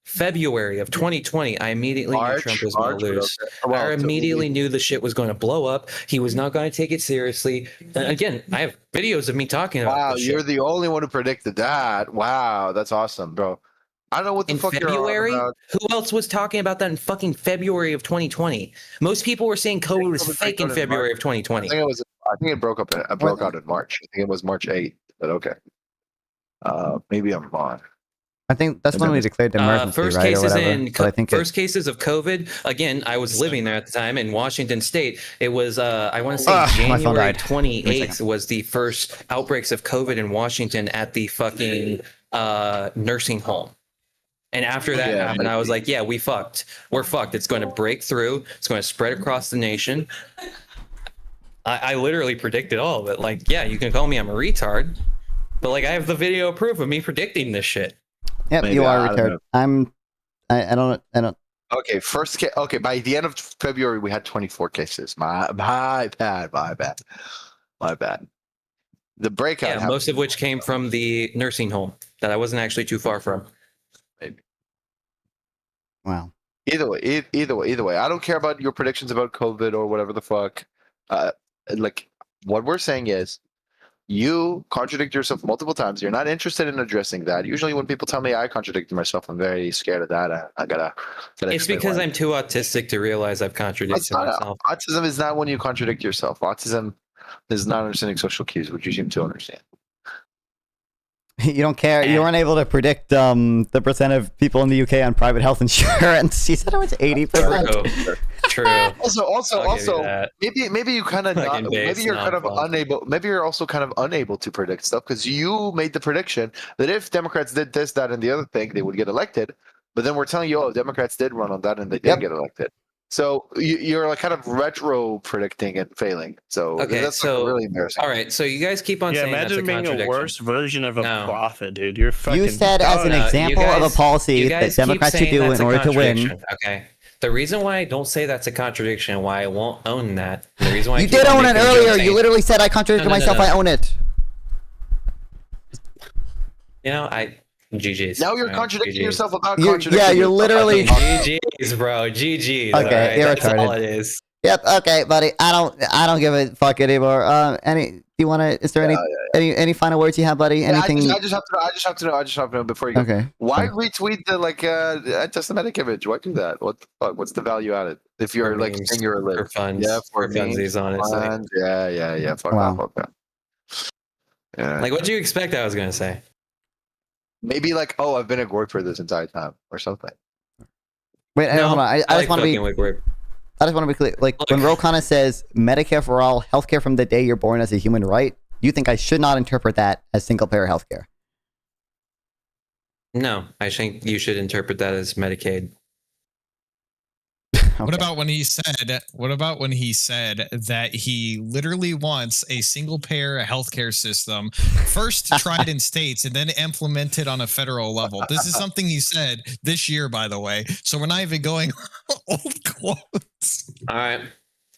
February of 2020, I immediately knew Trump was going to lose. I immediately knew the shit was going to blow up. He was not going to take it seriously. And again, I have videos of me talking about this shit. You're the only one who predicted that. Wow, that's awesome, bro. I don't know what the fuck February? You're on about. Who else was talking about that in fucking February of 2020? Most people were saying COVID was fake in February of 2020. I think it broke out in March. I think it was March 8th, but okay. Maybe I'm wrong. I think that's when we declared the emergency, first right? Cases first cases of COVID. Again, I was living there at the time in Washington State. It was, I want to say January 28th was the first outbreaks of COVID in Washington at the fucking nursing home. And after that happened, I was like, yeah, we're fucked. It's going to break through. It's going to spread across the nation. I literally predicted all of it. Like, yeah, you can call me I'm a retard, but like I have the video proof of me predicting this shit. Yep, you are retarded. I don't. Okay, first case. Okay, by the end of February, we had 24 cases. My bad. The breakout. Yeah, happened. most of which came from the nursing home that I wasn't actually too far from. Maybe. Wow. Either way. I don't care about your predictions about COVID or whatever the fuck. Like what we're saying is, you contradict yourself multiple times. You're not interested in addressing that. Usually, when people tell me I contradict myself, I'm very scared of that. I gotta It's explain because why. I'm too autistic to realize I've contradicted myself. Autism is not when you contradict yourself. Autism is not understanding social cues, which you seem to understand. You don't care. You weren't able to predict the percent of people in the UK on private health insurance. You said it was 80%. True. Also, maybe you kind of maybe you're kind of unable. Maybe you're also kind of unable to predict stuff because you made the prediction that if Democrats did this, that, and the other thing, they would get elected. But then we're telling you, oh, Democrats did run on that and they didn't get elected. So you're like kind of retro predicting and failing. So Okay, that's so really embarrassing. all right, so you guys keep on saying that's a imagine being a contradiction. worse version of a prophet, dude. You're fucking. You said as an example of a policy that Democrats should do in order to win. Okay. The reason why I don't say that's a contradiction, why I won't own that, the reason why You did own it earlier. You literally said I contradicted myself. I own it. You know, GG's. Now you're contradicting yourself about contradicting. Yeah, you're literally. GG's, bro. GG's. Okay, you're that's all retarded. it is. Yep. Okay, buddy. I don't give a fuck anymore. Do you want to? Is there any final words you have, buddy? Anything? I just have to know before you go. Okay. Why retweet the anti-Semitic image? Why do that? What the fuck? What's the value added? If you're like saying you're a for funds, yeah, for funsies, honestly. Yeah. Fuck off. Yeah. Like, what do you expect I was gonna say? Maybe like, oh, I've been a Gorper this entire time, or something. Wait, hold on. I just want to be. I just want to be clear. Like when Rokana says Medicare for all, healthcare from the day you're born as a human right, you think I should not interpret that as single payer healthcare? No, I think you should interpret that as Medicaid. What about when he said? What about when he said that he literally wants a single-payer healthcare system first tried in states and then implemented on a federal level? This is something he said this year, by the way. So we're not even going old quotes. All right,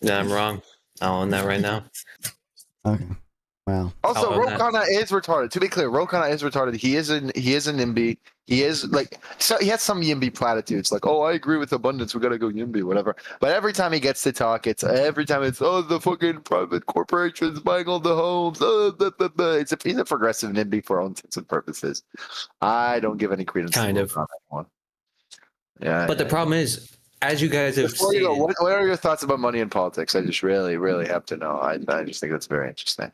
yeah, I'm wrong. I'll own that right now. Okay. Wow. Also, Rokana is retarded. To be clear, Rokana is retarded. He is an NIMBY. He is like, so he has some YIMBY platitudes, like, oh, I agree with abundance. We gotta go YIMBY, whatever. But every time he gets to talk, it's oh, the fucking private corporations buying all the homes. He's a progressive NIMBY for all intents and purposes. I don't give any credence. Kind of. Yeah. But the problem is, as you guys have seen, what are your thoughts about money in politics? I just really, really have to know. I just think that's very interesting.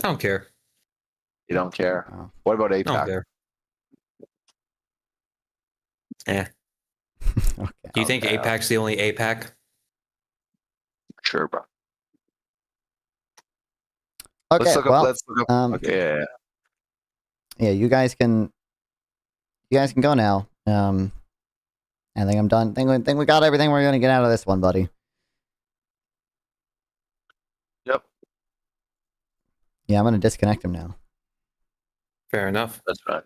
I don't care. You don't care? Oh. What about APAC? I don't care. Yeah. Okay. Do you think APAC's the only APAC? Sure, bro. Okay. Let's look up. Okay. Yeah, you guys can go now. I think I'm done. I think we got everything we're gonna get out of this one, buddy. Yep. Yeah, I'm gonna disconnect him now. Fair enough. That's right.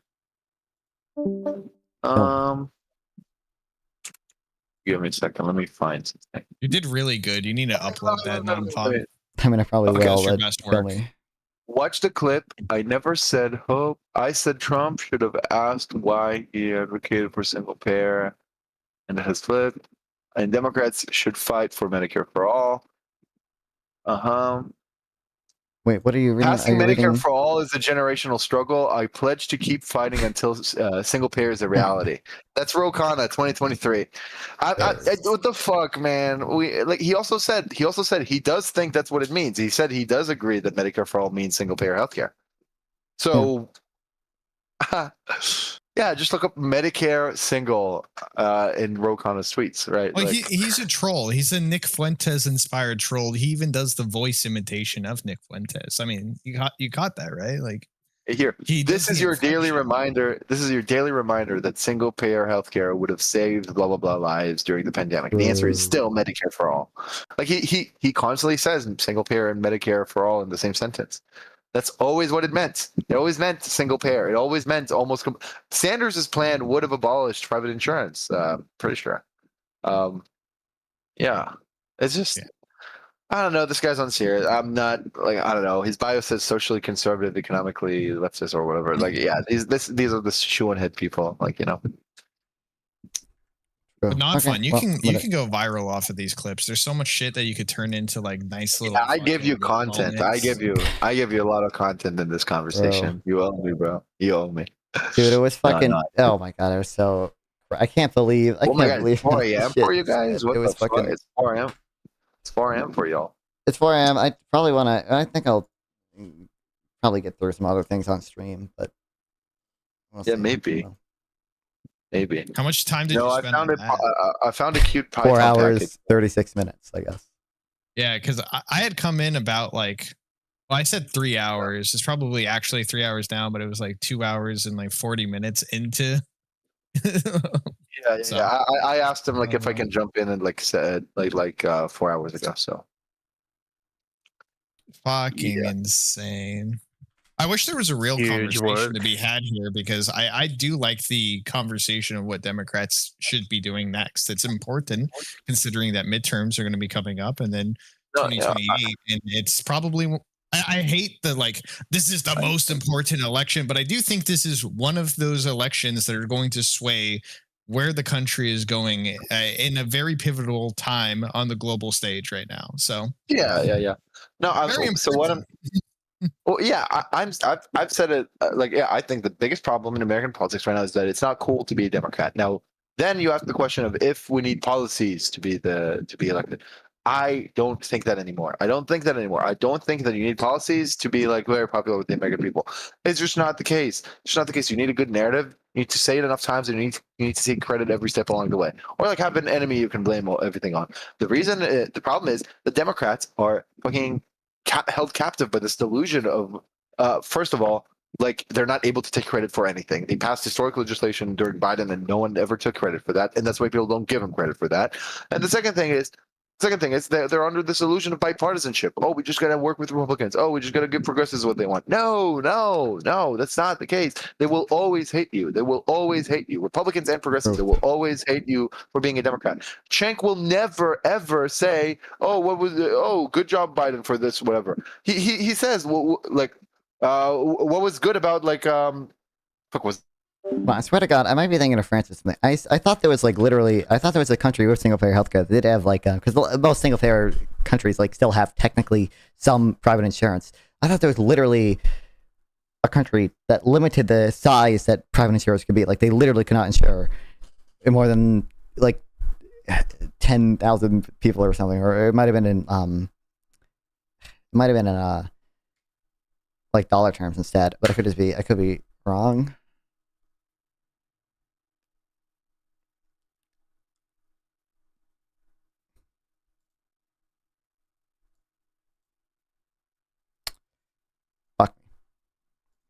Give me a second. Let me find something. You did really good. You need to upload that non-fun. I mean, I probably will. That's your But best work. Watch the clip. I never said hope. I said Trump should have asked why he advocated for single payer, and it has flipped. And Democrats should fight for Medicare for all. Wait, what are you reading? Passing Medicare for all is a generational struggle. I pledge to keep fighting until single payer is a reality. That's Rokana 2023. What the fuck, man? He also said he does think that's what it means. He said he does agree that Medicare for all means single payer healthcare. So yeah, just look up Medicare single in Rokana's tweets, right? Well, he's a troll. He's a Nick Fuentes inspired troll. He even does the voice imitation of Nick Fuentes. I mean, you caught that, right? Like here, this is your daily reminder. This is your daily reminder that single payer healthcare would have saved blah blah blah lives during the pandemic. The answer is still Medicare for all. Like he constantly says single payer and Medicare for all in the same sentence. That's always what it meant. It always meant single payer. It always meant almost. Sanders' plan would have abolished private insurance. Pretty sure. Yeah, it's just. I don't know. This guy's unserious. I'm not like I don't know. His bio says socially conservative, economically leftist, or whatever. Like, yeah, these are the shoe and head people. Like, you know. But not Okay, fun. You well, can go viral off of these clips. There's so much shit that you could turn into like nice little. Yeah, I give you fucking content. moments. I give you a lot of content in this conversation. You owe me, bro. You owe me. Dude, it was fucking. no. Oh my god, it was so. I can't believe. I Oh my can't God, believe. it's 4 a.m. shit for you guys? What it was the fuck? fucking. It's 4 a.m. It's 4 a.m. for y'all. It's 4 a.m. I probably want to. I think I'll probably get through some other things on stream, but we'll Yeah, see. maybe. Maybe. How much time did you No, spend? I found a cute Python 4 hours, package. 36 minutes, I guess. Yeah, because I had come in about like, well, I said 3 hours. It's probably actually 3 hours now, but it was like 2 hours and like 40 minutes into. Yeah. So, I asked him like if I can jump in and like said like 4 hours ago. So fucking insane. I wish there was a real Huge conversation work. to be had here because I do like the conversation of what Democrats should be doing next. It's important considering that midterms are going to be coming up and then 2028, and it's probably. I hate the like this is the most important election, but I do think this is one of those elections that are going to sway where the country is going in a very pivotal time on the global stage right now. So yeah. No, Very so what I'm. Well, yeah, I've said it. Like, yeah, I think the biggest problem in American politics right now is that it's not cool to be a Democrat. Now, then you ask the question of if we need policies to be elected. I don't think that anymore. I don't think that you need policies to be like very popular with the American people. It's just not the case. It's just not the case. You need a good narrative. You need to say it enough times, and you need to take credit every step along the way, or like have an enemy you can blame everything on. The problem is the Democrats are fucking held captive by this delusion of first of all, like they're not able to take credit for anything. They passed historic legislation during Biden and no one ever took credit for that, and that's why people don't give them credit for that. And the second thing is they're under this illusion of bipartisanship. Oh, we just got to work with Republicans. Oh, we just got to give progressives what they want. No, that's not the case. They will always hate you. Republicans and progressives, they will always hate you for being a Democrat. Cenk will never ever say, "Oh, good job, Biden, for this, whatever." He says, "What was good about Well, I swear to God, I might be thinking of Francis. I thought there was like literally, I thought there was a country with single payer healthcare that did have like, because most single payer countries like still have technically some private insurance. I thought there was literally a country that limited the size that private insurers could be. Like they literally could not insure more than like 10,000 people or something, or it might have been in like dollar terms instead. But I could be wrong.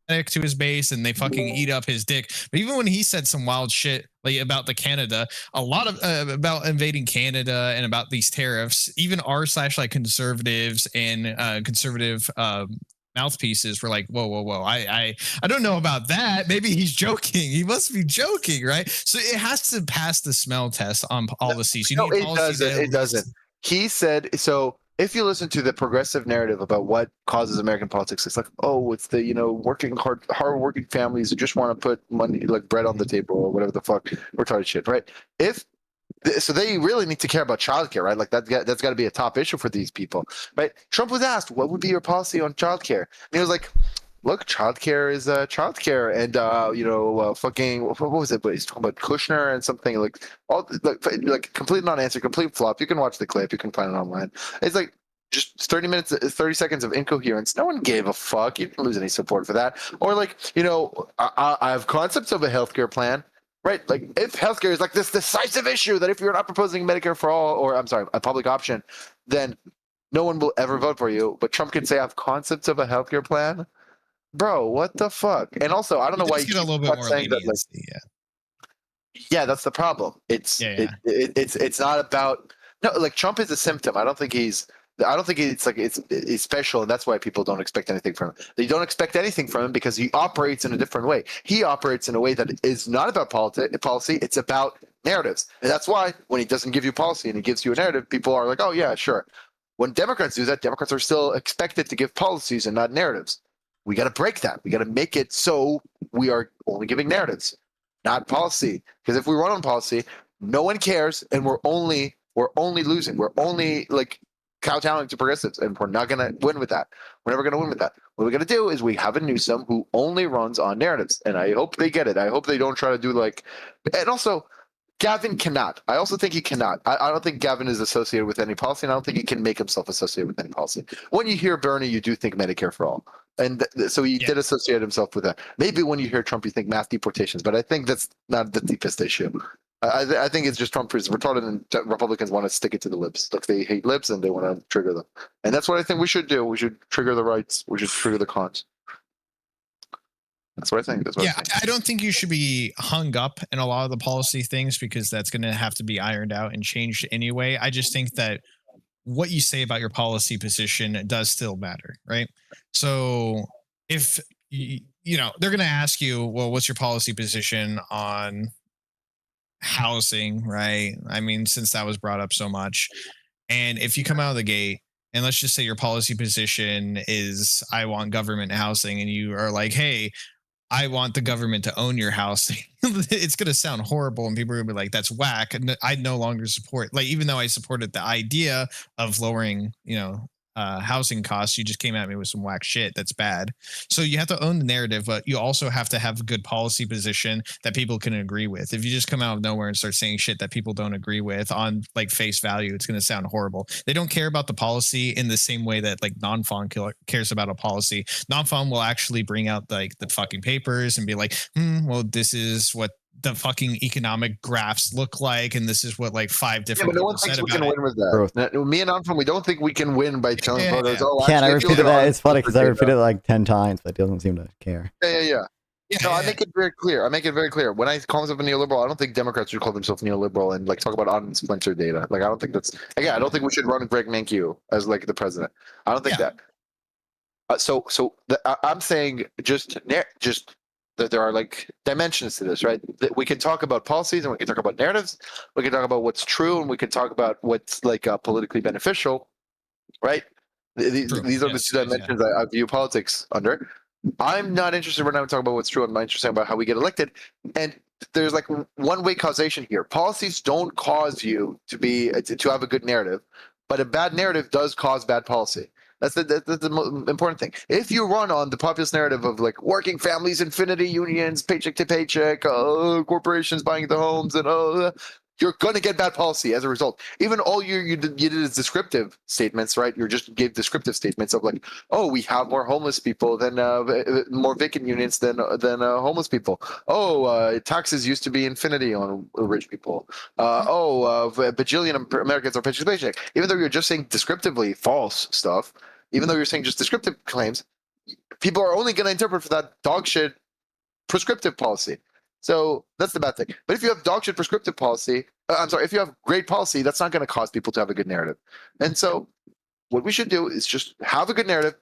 to his base and they fucking eat up his dick. But even when he said some wild shit like about the Canada, a lot of about invading Canada and about these tariffs, even r/ like conservatives and conservative mouthpieces were like, whoa. I don't know about that. Maybe he's joking. He must be joking, right? So it has to pass the smell test on policies. No, it doesn't. He said so. If you listen to the progressive narrative about what causes American politics, it's like, oh, it's the hard-working families who just want to put money, like bread on the table or whatever the fuck retarded shit, right? So they really need to care about childcare, right? Like that's got to be a top issue for these people, right? Trump was asked, what would be your policy on childcare? And he was like, look, childcare is childcare, and fucking what was it? But he's talking about Kushner and something like all like complete non-answer, complete flop. You can watch the clip, you can find it online. It's like just 30 seconds of incoherence. No one gave a fuck. You didn't lose any support for that. Or like, I have concepts of a healthcare plan. Right, like if healthcare is like this decisive issue that if you're not proposing Medicare for all, or I'm sorry, a public option, then no one will ever vote for you. But Trump can say I have concepts of a healthcare plan. Bro, what the fuck? And also, I don't know why you get a little bit more saying that. Yeah, that's the problem. It's not about Trump is a symptom. I don't think he's I don't think it's like it's special, and that's why people don't expect anything from him. They don't expect anything from him because he operates in a different way. He operates in a way that is not about policy. It's about narratives, and that's why when he doesn't give you policy and he gives you a narrative, people are like, "Oh yeah, sure." When Democrats do that, Democrats are still expected to give policies and not narratives. We got to break that. We got to make it so we are only giving narratives, not policy. Because if we run on policy, no one cares, and we're only losing. We're only like kowtowing to progressives, and we're not going to win with that. We're never going to win with that. What we're going to do is we have a Newsom who only runs on narratives, and I hope they get it. I hope they don't try to do like, and also Gavin cannot. I also think he cannot. I don't think Gavin is associated with any policy, and I don't think he can make himself associated with any policy. When you hear Bernie, you do think Medicare for all. And so he did associate himself with that. Maybe when you hear Trump, you think mass deportations, but I think that's not the deepest issue. I think it's just Trump is retarded, and Republicans want to stick it to the libs. Like they hate libs and they want to trigger them. And that's what I think we should do. We should trigger the rights. We should trigger the cons. That's what I think. That's what I think. I don't think you should be hung up in a lot of the policy things because that's going to have to be ironed out and changed anyway. I just think that what you say about your policy position does still matter, right? So if you know, they're going to ask you, well, what's your policy position on housing, right? I mean, since that was brought up so much, and if you come out of the gate and let's just say your policy position is I want government housing, and you are like, hey, I want the government to own your house, it's going to sound horrible and people are going to be like, that's whack. And I no longer support, like, even though I supported the idea of lowering, housing costs, you just came at me with some whack shit. That's bad. So you have to own the narrative, but you also have to have a good policy position that people can agree with. If you just come out of nowhere and start saying shit that people don't agree with on like face value, it's going to sound horrible. They don't care about the policy in the same way that like non-fon cares about a policy. Non-fon will actually bring out like the fucking papers and be like, well, this is what the fucking economic graphs look like, and this is what like 5 different. Yeah, but no one thinks we can win with that. Me and Anfam, we don't think we can win by telling voters. Oh, Can't I repeated that? It's funny because I repeated it like 10 times, but he doesn't seem to care. Yeah. No, I make it very clear. When I call myself a neoliberal, I don't think Democrats should call themselves neoliberal and like talk about unsplintered data. Like I don't think that's. Again, I don't think we should run Greg Mankiw as like the president. I don't think that. I'm saying just that there are like dimensions to this, right? That we can talk about policies and we can talk about narratives. We can talk about what's true and we can talk about what's like politically beneficial, right? These are the two dimensions I view politics under. I'm not interested right now in talking about what's true. I'm not interested about how we get elected. And there's like one-way causation here. Policies don't cause you to have a good narrative, but a bad narrative does cause bad policy. That's the most important thing. If you run on the populist narrative of like working families, infinity unions, paycheck to paycheck, corporations buying the homes, and you're going to get bad policy as a result. Even all you did is descriptive statements, right? You just gave descriptive statements of like, oh, we have more homeless people than more vacant units than homeless people. Oh, taxes used to be infinity on rich people. A bajillion Americans are paycheck to paycheck. Even though you're just saying descriptively false stuff, even though you're saying just descriptive claims, people are only going to interpret for that dog shit prescriptive policy. So that's the bad thing. But if you have dog shit prescriptive policy, if you have great policy, that's not going to cause people to have a good narrative. And so what we should do is just have a good narrative,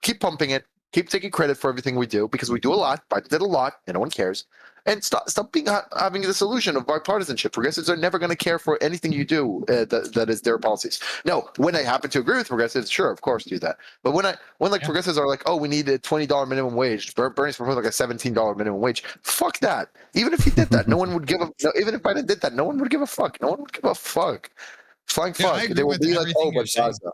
keep pumping it, keep taking credit for everything we do, because we do a lot. Biden did a lot, and no one cares. And stop having this illusion of bipartisanship. Progressives are never going to care for anything you do that is their policies. No, when I happen to agree with progressives, sure, of course, do that. But when progressives are like, oh, we need a $20 minimum wage. Bernie's proposed like a $17 minimum wage. Fuck that. Even if he did that, no one would give a. No, even if Biden did that, no one would give a fuck. No one would give a fuck. Flying fuck. They will be like, oh, but Gaza.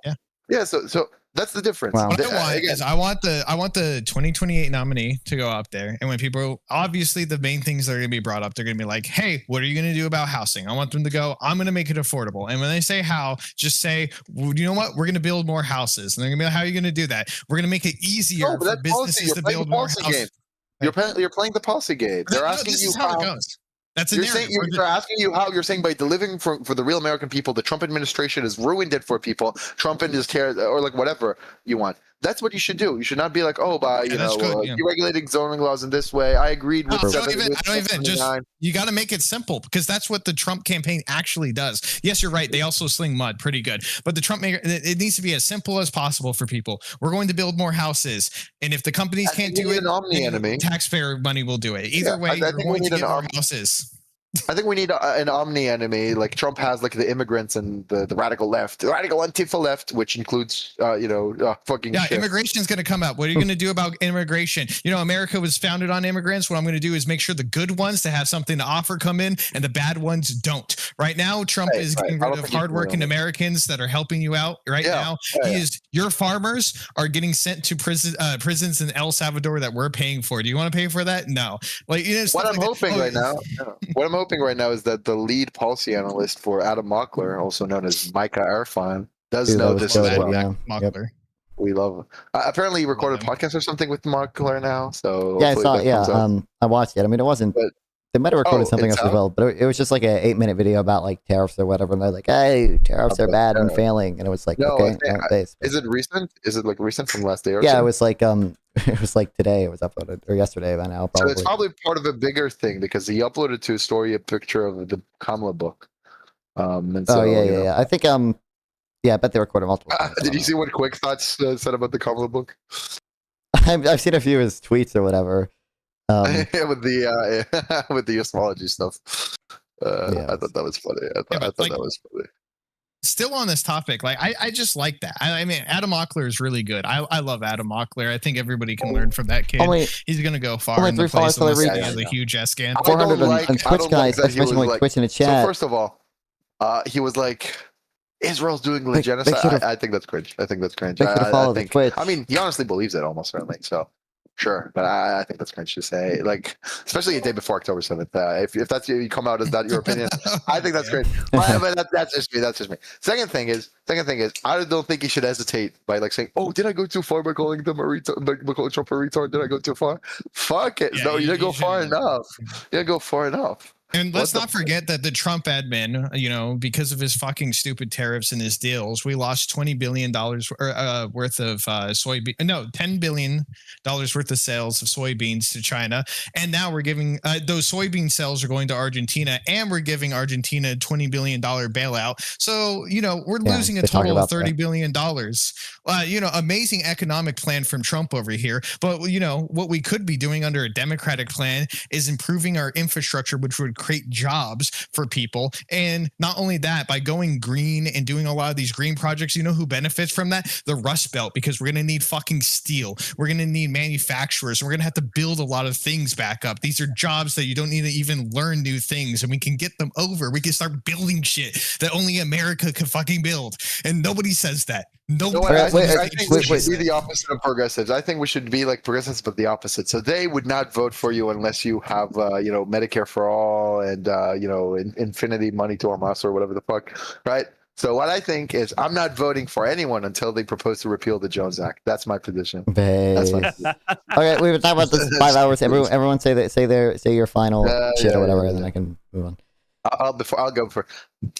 Yeah. So that's the difference. Wow. What I want is I want the 2028 nominee to go up there, and when people, obviously the main things that are going to be brought up, they're going to be like, hey, what are you going to do about housing? I want them to go, I'm going to make it affordable. And when they say how, just say, well, you know what, we're going to build more houses. And they're going to be like, how are you going to do that? We're going to make it easier for businesses to build more houses. You're playing the policy game. They're asking you how it goes. That's a narrative. They're asking you how. You're saying by delivering for the real American people, the Trump administration has ruined it for people. Trump and his terror, or like whatever you want. That's what you should do. You should not be like, oh, by that's good, yeah. deregulating zoning laws in this way. I agreed with I 79. just you got to make it simple because that's what the Trump campaign actually does. Yes, you're right. They also sling mud pretty good, but the Trump maker, it needs to be as simple as possible for people. We're going to build more houses, and if the companies can't do it, then taxpayer money will do it. Either way, you're going to get more houses. I think we need an omni enemy. Like Trump has like the immigrants and the radical left, the radical Antifa left, which includes fucking shit. Immigration is going to come up. What are you going to do about immigration? America was founded on immigrants. What I'm going to do is make sure the good ones that have something to offer come in and the bad ones don't. Right now, Trump is getting rid of hardworking Americans that are helping you out. Now, your farmers are getting sent to prisons in El Salvador that we're paying for. Do you want to pay for that? No. What I'm hoping right now is that the lead policy analyst for Adam Mockler, also known as Micah Arfan, does know this as well. Mockler. We love him. Apparently, he recorded a podcast or something with Mockler now. So yeah, I saw. Yeah, I watched it. I mean, it wasn't. They might have recorded something else as well, but it was just like an 8-minute video about like tariffs or whatever, and they're like, "Hey, tariffs are bad and failing," and it was like, "Okay, is it recent? Is it like recent from last day or yeah, it was like it was like today. It was uploaded or yesterday by now. Probably. So it's probably part of a bigger thing because he uploaded to his story a picture of the Kamala book. And so, yeah. I think yeah, I bet they recorded multiple times. Did you see what Quick Thoughts said about the Kamala book? I've seen a few of his tweets or whatever. with the astrology stuff. I thought that was funny. I thought that was funny. Still on this topic, like I just like that. I mean, Adam Mockler is really good. I love Adam Mockler. I think everybody can learn from that kid. He's gonna go far in the place unless he has a huge ass scandal. 400 on Twitch, guys. Especially like Twitch in the chat. So first of all, he was like, Israel's doing genocide. I think that's cringe. I mean, he honestly believes it almost certainly. So. Sure, but I think that's cringe to say, like, especially a day before October 7th. If that's you come out as not your opinion, I think that's cringe. But that's just me. That's just me. Second thing is, I don't think he should hesitate by like saying, "Oh, did I go too far by calling them a retard? By calling Trump a retard? Did I go too far? Fuck it. No, you didn't go far enough. You didn't go far enough." And let's not forget that the Trump admin, because of his fucking stupid tariffs and his deals, we lost $20 billion worth of soybean. No, $10 billion worth of sales of soybeans to China. And now we're giving those soybean sales are going to Argentina, and we're giving Argentina a $20 billion bailout. So, we're losing a total of $30 billion. Amazing economic plan from Trump over here. But, what we could be doing under a Democratic plan is improving our infrastructure, which would create jobs for people. And not only that, by going green and doing a lot of these green projects, who benefits from that? The Rust Belt, because we're going to need fucking steel. We're going to need manufacturers. And we're going to have to build a lot of things back up. These are jobs that you don't need to even learn new things, and we can get them over. We can start building shit that only America can fucking build. And nobody says that. I think we should be the opposite of progressives. I think we should be like progressives, but the opposite. So they would not vote for you unless you have, Medicare for all and, infinity money to Hamas or whatever the fuck, right? So what I think is I'm not voting for anyone until they propose to repeal the Jones Act. That's my position. That's my position. Okay, we were talking about this 5 hours. Everyone say your final shit or whatever, and then I can move on. I'll go for.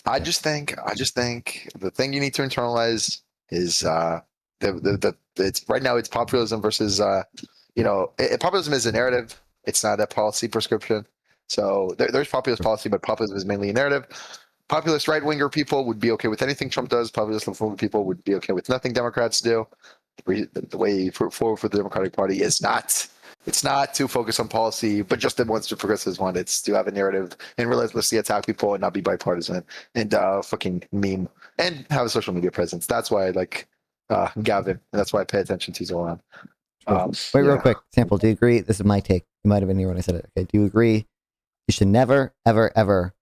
I just think the thing you need to internalize is it's right now it's populism versus populism is a narrative. It's not a policy prescription. So there's populist policy, but populism is mainly a narrative. Populist right-winger people would be okay with anything Trump does. Populist left-winger people would be okay with nothing Democrats do. The way forward for the Democratic Party is not. It's not to focus on policy, but just that once the progressives want, it's to have a narrative and relentlessly attack people and not be bipartisan and fucking meme and have a social media presence. That's why I like Gavin, and that's why I pay attention to Zoran. Wait, real quick. Sample, do you agree? This is my take. You might have been here when I said it. Okay, do you agree you should never, ever, ever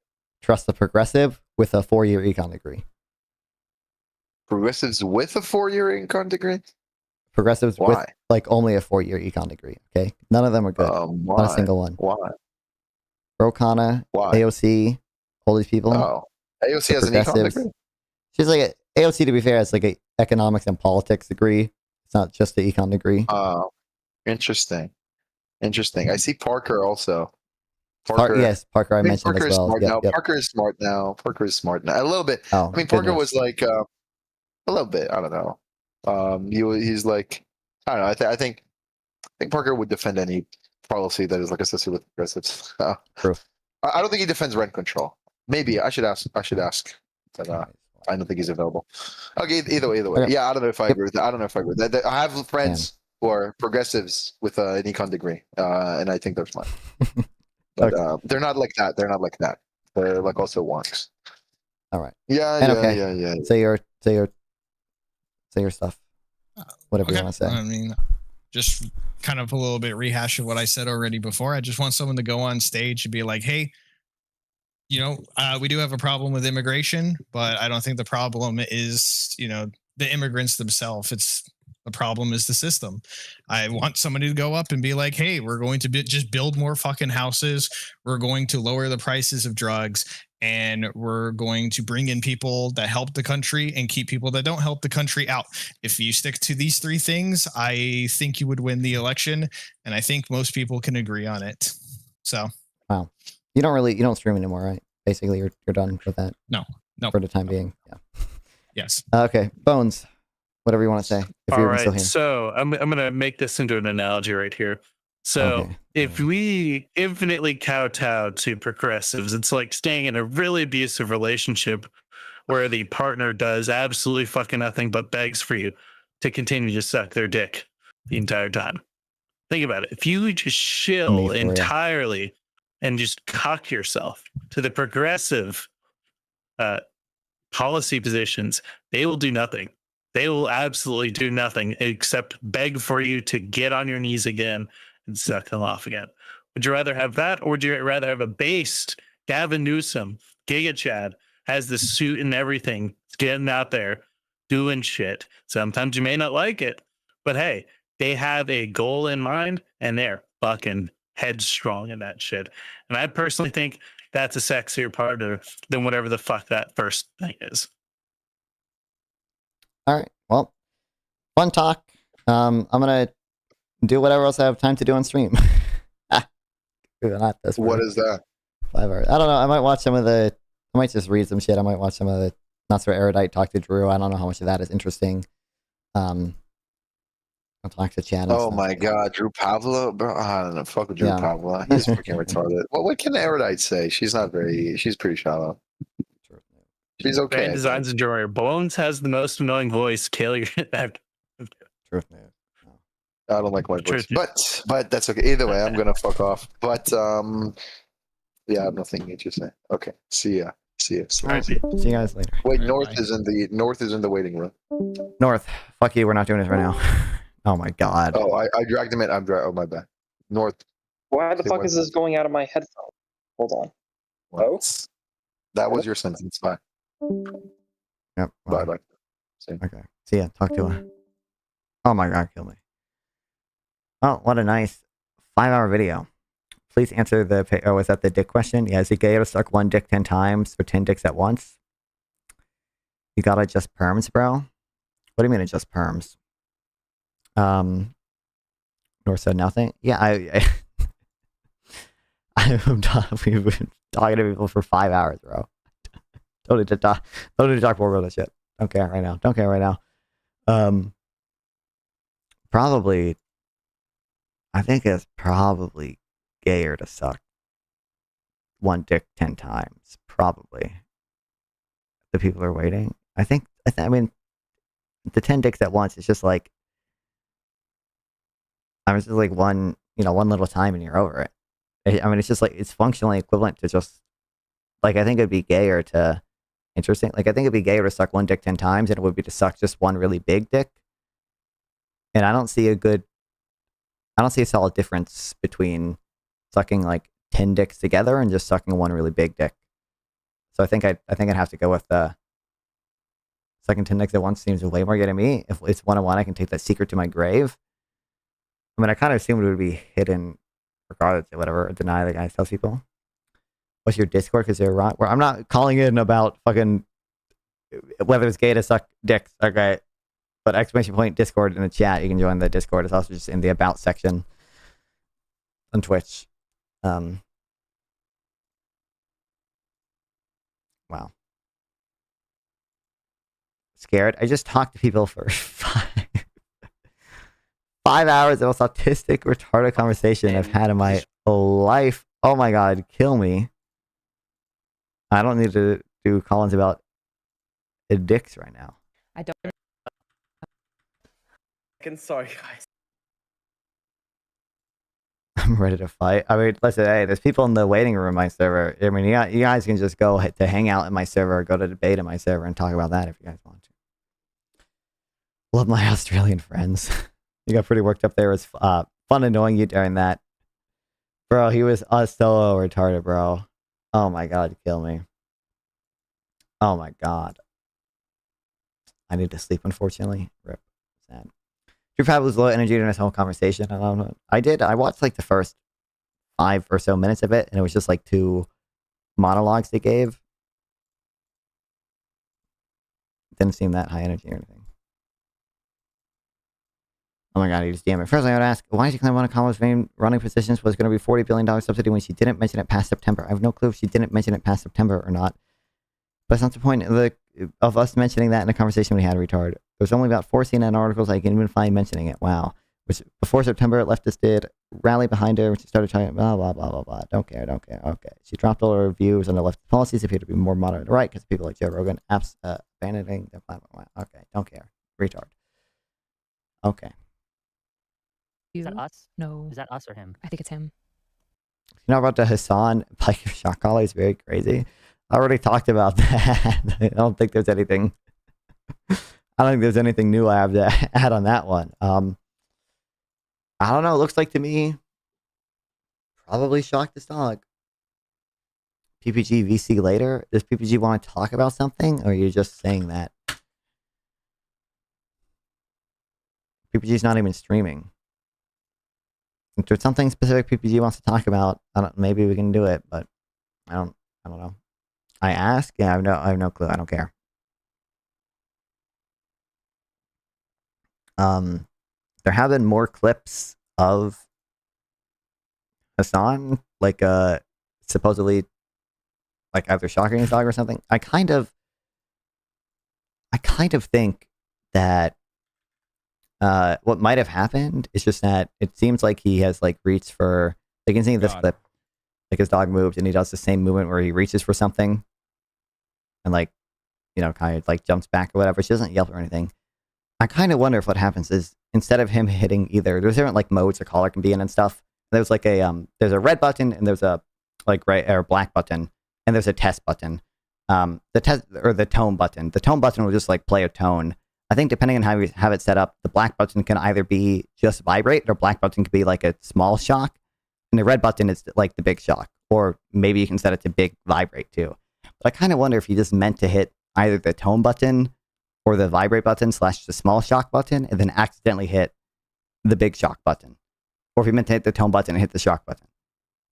trust the progressive with a 4-year econ degree? Progressives with a 4-year econ degree? Progressives with like only a 4-year econ degree. Okay, none of them are good. Not a single one. Why? Rokana, AOC, all these people. Oh, AOC has an econ degree. She's like AOC. To be fair, it's like an economics and politics degree. It's not just the econ degree. Oh, interesting. I see Parker also. Yes, Parker. I mentioned Parker as well. Parker is smart now. A little bit. I mean, Parker was like a little bit. I don't know. He's like, I don't know. I think Parker would defend any policy that is like associated with progressives. True. I don't think he defends rent control. Maybe I should ask. But I don't think he's available. Okay, either way. Okay. Yeah, I don't know if I agree with that. I don't know if I agree with that. I have friends who are progressives with an econ degree, and I think they're smart. But they're not like that. They're not like that. They're like also wonks. All right. Yeah. Say your stuff. Whatever you want to say. I mean, just kind of a little bit rehash of what I said already before. I just want someone to go on stage and be like, hey, we do have a problem with immigration, but I don't think the problem is, the immigrants themselves. The problem is the system. I want somebody to go up and be like, hey, we're going to just build more fucking houses. We're going to lower the prices of drugs, and we're going to bring in people that help the country and keep people that don't help the country out. If you stick to these three things, I think you would win the election, and I think most people can agree on it. So, wow, you don't stream anymore, right? Basically, you're done with that. No, for the time being. Yeah. Yes. Okay, Bones. Whatever you want to say. If All you're still right, here. so I'm gonna make this into an analogy right here. So if we infinitely kowtow to progressives, it's like staying in a really abusive relationship where the partner does absolutely fucking nothing but begs for you to continue to suck their dick the entire time. Think about it. If you just chill entirely and just cock yourself to the progressive policy positions, they will do nothing. They will absolutely do nothing except beg for you to get on your knees again and suck them off again. Would you rather have that, or would you rather have a based Gavin Newsom, Giga Chad, has the suit and everything, getting out there, doing shit? Sometimes you may not like it, but hey, they have a goal in mind and they're fucking headstrong in that shit. And I personally think that's a sexier partner than whatever the fuck that first thing is. All right. Well, fun talk. I'm gonna do whatever else I have time to do on stream. Not this. What is that? 5 hours. I don't know. I might watch some of the. I might just read some shit. I might watch some of the Not So Erudite talk to Drew. I don't know how much of that is interesting. I'll talk to Chad. Oh my God, Drew Pavlo, bro. I don't know. Fuck with Drew Pavlo. He's freaking retarded. Well, what can Erudite say? She's pretty shallow. She's okay. Brand designs and jewelry. Bones has the most annoying voice. Kill your Truth news. I don't like my voice, but that's okay. Either way, I'm gonna fuck off. But yeah, I have nothing new to say. Okay, see ya. See ya. All right. See you guys later. Wait, North is in the waiting room. North, fuck you. We're not doing this right now. Oh my God. Oh, I dragged him in. Oh my bad. North. Why the fuck is this going out of my headphone? Hold on. What? That was your sentence. Bye. Yep. Bye. Okay. See ya. Talk to her. Oh my God, kill me. Oh, what a nice 5-hour video. Please answer the. Oh, is that the dick question? Yeah. Is it gay to suck one dick 10 times or 10 dicks at once? You gotta adjust perms, bro. What do you mean adjust perms? Nor said nothing. Yeah, we've been talking to people for 5 hours, bro. Don't need to talk more about this shit. Don't care right now. Probably, I think it's probably gayer to suck one dick 10 times. Probably. The people are waiting. I mean, the 10 dicks at once is just like, it's just like one little time and you're over it. I mean, it's just like, it's functionally equivalent to just, like, I think it'd be gayer to, interesting. Like, I think it'd be gayer to suck one dick 10 times than it would be to suck just one really big dick. And I don't see a solid difference between sucking like 10 dicks together and just sucking one really big dick. So I think I'd have to go with the sucking 10 dicks at once seems way more good to me. If it's one-on-one, I can take that secret to my grave. I mean, I kind of assumed it would be hidden regardless of whatever, deny the guy tells people. What's your Discord? Because they're wrong. I'm not calling in about fucking whether it's gay to suck dicks. Okay. But exclamation point Discord in the chat. You can join the Discord. It's also just in the about section on Twitch. Wow. Scared. I just talked to people for 5 5 hours, the most autistic, retarded conversation I've had in my life. Oh my god, kill me. I don't need to do Collins about dicks right now. I don't. Sorry, guys. I'm ready to fight. I mean, listen, hey, there's people in the waiting room in my server. I mean, you guys can just go to hang out in my server, or go to debate in my server and talk about that if you guys want to. Love my Australian friends. You got pretty worked up there. It was fun annoying you during that. Bro, he was so retarded, bro. Oh my god, kill me. Oh my god. I need to sleep, unfortunately. Rip. Sad. Drew probably was low energy during this whole conversation. I don't know. I watched like the first 5 or so minutes of it, and it was just like 2 monologues they gave. Didn't seem that high energy or anything. Oh my god, he just damn it. First, I would ask, why did you claim one of Kamala's main running positions was going to be $40 billion subsidy when she didn't mention it past September? I have no clue if she didn't mention it past September or not. But it's not the point of us mentioning that in a conversation we had, retard. There's only about 4 CNN articles I can even find mentioning it. Wow. Which, before September, leftist did rally behind her when she started talking blah, blah, blah, blah, blah. Don't care. Okay. She dropped all her views on the leftist policies, appear to be more moderate right, because people like Joe Rogan abandoning their platform. Okay, don't care. Retard. Okay. Is that us? No. Is that us or him? I think it's him. You know about the Hassan Pike shot caller? He's very crazy. I already talked about that. I don't think there's anything. I don't think there's anything new I have to add on that one. I don't know. It looks like to me, probably shocked this dog. PPG VC later. Does PPG want to talk about something, or are you just saying that? PPG's not even streaming. If there's something specific PPG wants to talk about, maybe we can do it, but I don't know. I ask, yeah, I have no clue. I don't care. There have been more clips of Hassan, like supposedly, like either shocking his dog or something. I kind of think that what might have happened is just that it seems like he has like reached for, like you can see in this clip, like his dog moved and he does the same movement where he reaches for something and like, you know, kind of like jumps back or whatever. She doesn't yelp or anything. I kind of wonder if what happens is instead of him hitting either, there's different like modes a caller can be in and stuff. There's like there's a red button and there's a like right or black button and there's a test button. The test or the tone button. The tone button will just like play a tone. I think depending on how you have it set up, the black button can either be just vibrate or black button can be like a small shock. And the red button is like the big shock. Or maybe you can set it to big vibrate too. But I kind of wonder if you just meant to hit either the tone button or the vibrate button / the small shock button and then accidentally hit the big shock button. Or if you meant to hit the tone button and hit the shock button.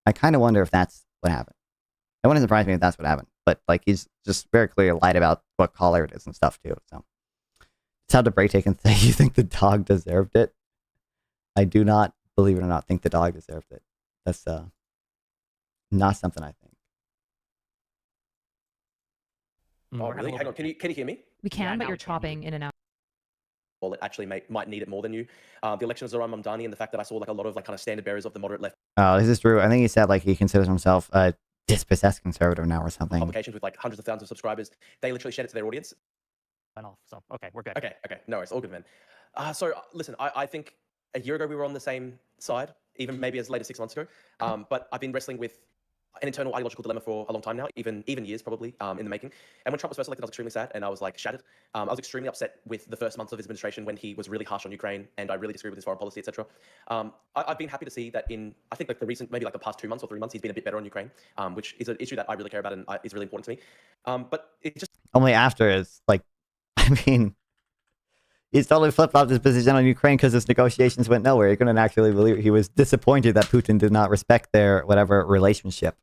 I kind of wonder if that's what happened. It wouldn't surprise me if that's what happened. But like he's just very clearly lied about what caller it is and stuff too. So it's how the break take and say you think the dog deserved it. I do not, believe it or not, think the dog deserved it. That's not something I think. Oh, really? Hang on. Can you hear me? We can, but you're chopping in and out. Well, it actually might need it more than you. The elections are on Mamdani, and the fact that I saw like a lot of like kind of standard bearers of the moderate left. This is true. I think he said like he considers himself a dispossessed conservative now or something. Publications with like hundreds of thousands of subscribers. They literally shed it to their audience. So okay, we're good. Okay. No worries. All good, man. So listen, I think a year ago we were on the same side, even maybe as late as 6 months ago. But I've been wrestling with an internal ideological dilemma for a long time now, even years probably in the making. And when Trump was first elected, I was extremely sad and I was like shattered. I was extremely upset with the first months of his administration when he was really harsh on Ukraine and I really disagreed with his foreign policy, etc. I've been happy to see that in, I think like the recent, maybe like the past 2 months or 3 months, he's been a bit better on Ukraine, which is an issue that I really care about and is really important to me. But it just... Only after is like, I mean, he's totally flip-flopped his position on Ukraine because his negotiations went nowhere. He couldn't actually believe it. He was disappointed that Putin did not respect their whatever relationship.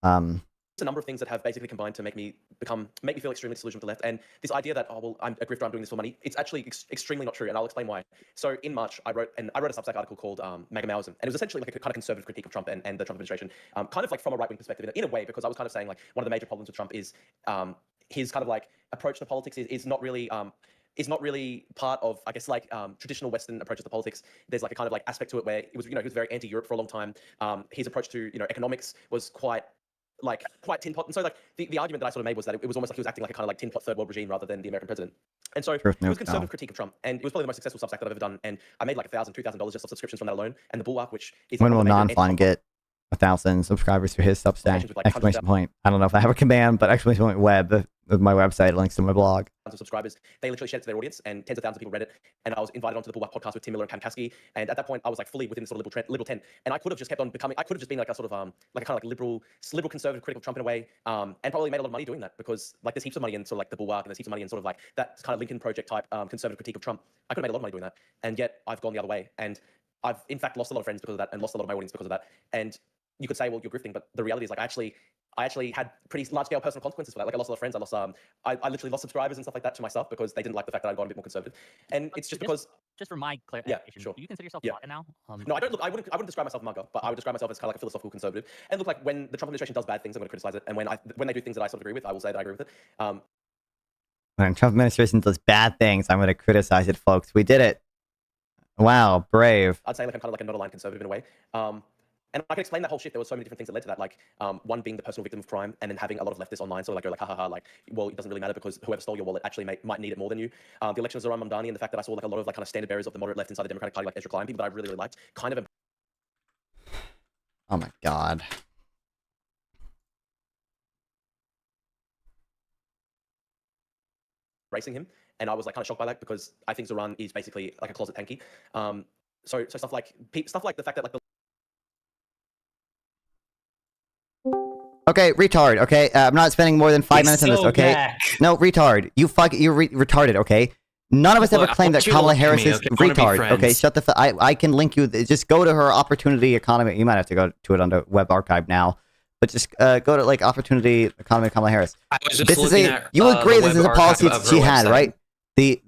It's a number of things that have basically combined to make me feel extremely disillusioned with the left. And this idea that, oh, well, I'm a grifter, I'm doing this for money, it's actually extremely not true. And I'll explain why. So in March, I wrote a Substack article called MAGA Maoism. And it was essentially like a kind of conservative critique of Trump and the Trump administration, kind of like from a right-wing perspective in a way, because I was kind of saying like one of the major problems with Trump is his kind of like approach to politics is not really is not really part of, I guess, like traditional Western approaches to politics. There's like a kind of like aspect to it where it was, he was very anti-Europe for a long time. His approach to, economics was quite tin pot. And so like the argument that I sort of made was that it was almost like he was acting like a kind of like tin pot third world regime rather than the American president. And so it was a conservative critique of Trump, and it was probably the most successful Substack that I've ever done. And I made like $1,000, $2,000 just off subscriptions from that alone. And the Bulwark, which is When will Non-Fun get 1,000 subscribers for his Substack? Like Exclamation point. I don't know if I have a command, but exclamation point web. My website links to my blog. Of subscribers, they literally shared it to their audience, and tens of thousands of people read it. And I was invited onto the Bulwark podcast with Tim Miller and Cam Kasky, and at that point, I was like fully within sort of liberal tent. And I could have just kept on becoming. I could have just been like a sort of like a kind of like liberal conservative critic of Trump in a way, and probably made a lot of money doing that, because like there's heaps of money in sort of like the Bulwark, and there's heaps of money in sort of like that kind of Lincoln Project type conservative critique of Trump. I could have made a lot of money doing that, and yet I've gone the other way, and I've in fact lost a lot of friends because of that, and lost a lot of my audience because of that. And you could say, well, you're grifting, but the reality is like I actually had pretty large-scale personal consequences for that. Like I lost a lot of friends. I lost, I literally lost subscribers and stuff like that to myself because they didn't like the fact that I'd gone a bit more conservative. And it's just because. Just for my clarification, sure. Do you consider yourself MAGA now? No, I don't look. I wouldn't describe myself MAGA, but I would describe myself as kind of like a philosophical conservative. And look, like when the Trump administration does bad things, I'm going to criticize it. And when they do things that I sort of agree with, I will say that I agree with it. When Trump administration does bad things, I'm going to criticize it, folks. We did it. Wow, brave. I'd say like I'm kind of like a not aligned conservative in a way. And I can explain that whole shift. There were so many different things that led to that, like one being the personal victim of crime, and then having a lot of leftists online sort of like go like, ha ha ha, like, well, it doesn't really matter because whoever stole your wallet actually might need it more than you. The election of Zoran Mamdani, and the fact that I saw like a lot of like kind of standard bearers of the moderate left inside the Democratic Party, like Ezra Klein, people that I really, really liked, kind of. Oh my God. Racing him, and I was like kind of shocked by that because I think Zoran is basically like a closet tanky. So stuff like the fact that like the Okay, retard. Okay, I'm not spending more than 5 minutes on this. Okay, no, retard. You're retarded. Okay, none of us ever claimed that Kamala Harris is retard. Okay, shut the. I can link you. Just go to her Opportunity Economy. You might have to go to it on the web archive now, but just go to like Opportunity Economy Kamala Harris. This is you agree this is a policy that she had, right? I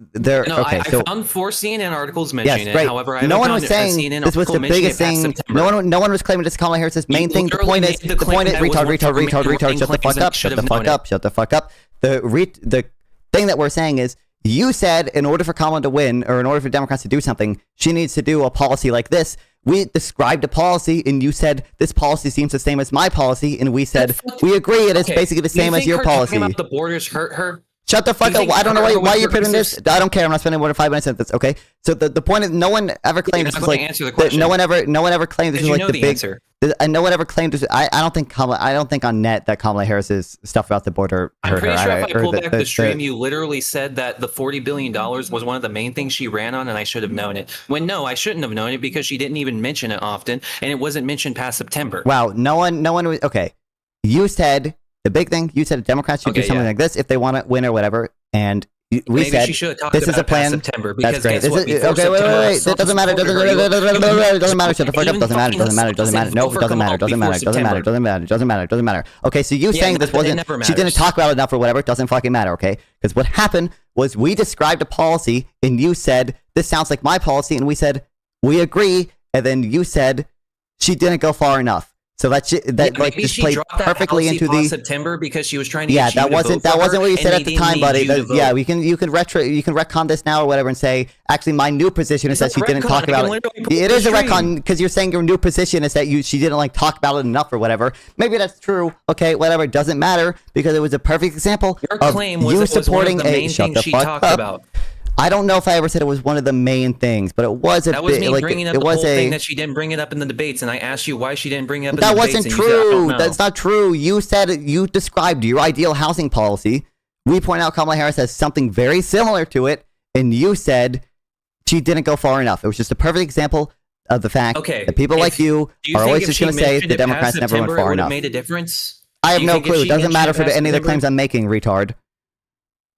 found 4 CNN articles mentioning it. Right. However, I no one was saying this was the biggest thing. No one was claiming this is Kamala Harris's main thing. The point is, retard. Shut the fuck up. Shut the fuck up. Shut the fuck up. The thing that we're saying is, you said in order for Kamala to win, or in order for Democrats to do something, she needs to do a policy like this. We described a policy, and you said this policy seems the same as my policy, and we said we agree it is basically the same as your policy. About the borders hurt her. Shut the fuck up. I don't know why you're putting this. I don't care. I'm not spending more than 5 minutes on this. Okay. So the point is, no one ever claimed this was like. No one ever claimed this was like the big. Answer. And no one ever claimed this. I don't think on net that Kamala Harris's stuff about the border hurt her. I'm pretty sure if I pull back the stream, you literally said that the $40 billion was one of the main things she ran on, and I should have known it. When no, I shouldn't have known it because she didn't even mention it often, and it wasn't mentioned past September. Wow. No one was okay. You said the big thing. You said Democrats should do something like this if they want to win or whatever. And we said this is a plan. September, that's great. Okay, wait. That doesn't matter. Doesn't matter. Shut the fuck up. Doesn't matter. No, it doesn't matter. Okay, so you saying this wasn't. She didn't talk about it enough or whatever. It doesn't fucking matter. Okay, because what happened was we described a policy and you said this sounds like my policy, and we said we agree, and then you said she didn't go far enough. So that like just played perfectly into the September because she was trying to. Yeah, that wasn't what you said at the time, buddy. Yeah, you can retcon this now or whatever and say actually my new position is that she didn't talk about it. It is a retcon because you're saying your new position is that she didn't like talk about it enough or whatever. Maybe that's true. Okay, whatever. It doesn't matter because it was a perfect example of you supporting a. Shut the fuck up. I don't know if I ever said it was one of the main things, but it was a that was bit, me like bringing up it the was whole a thing that she didn't bring it up in the debates, and I asked you why she didn't bring it up. That in the wasn't debates, true. Said, That's not true. You said you described your ideal housing policy. We point out Kamala Harris has something very similar to it, and you said she didn't go far enough. It was just a perfect example of the fact that people like you are always just going to say the Democrats never went far enough. Made a difference. I have no clue. It doesn't matter for any of the claims I'm making, retard.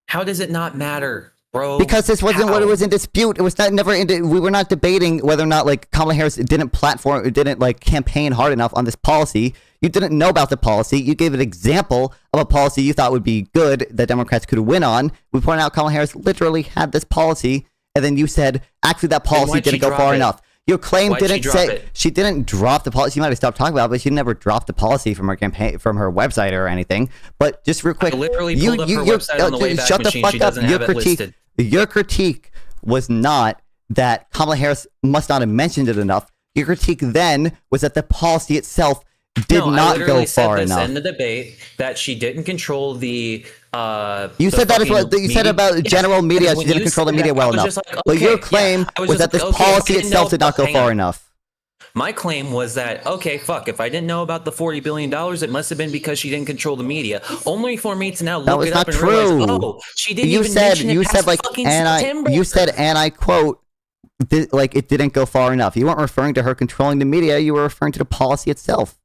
How does it not matter? Bro, because this wasn't what it was in dispute. It was we were not debating whether or not like Kamala Harris didn't like campaign hard enough on this policy. You didn't know about the policy. You gave an example of a policy you thought would be good that Democrats could win on. We pointed out Kamala Harris literally had this policy, and then you said actually that policy didn't go far enough. Your claim didn't say she didn't drop the policy. She might have stopped talking about it, but she never dropped the policy from her campaign, from her website or anything. But just real quick, I literally pulled up her website on the way back shut the fuck up. Your critique. Your critique was not that Kamala Harris must not have mentioned it enough. Your critique then was that the policy itself did No, I not literally go said far this enough. in the debate that she didn't control the. You the said that as well. fucking You said media. about Yes, general media, because she when didn't you control the said media that, well I was enough. just like, But your okay, claim yeah. I was that just this like, okay, if I policy didn't itself know- did not go hang far on. enough. My claim was that, okay, fuck, if I didn't know about the $40 billion, it must have been because she didn't control the media. Only for me to now That look was it up not and realize, true. oh, she didn't You even said mention it you past said like fucking and September. you said and I quote like it didn't go far enough. You weren't referring to her controlling the media. You were referring to the policy itself.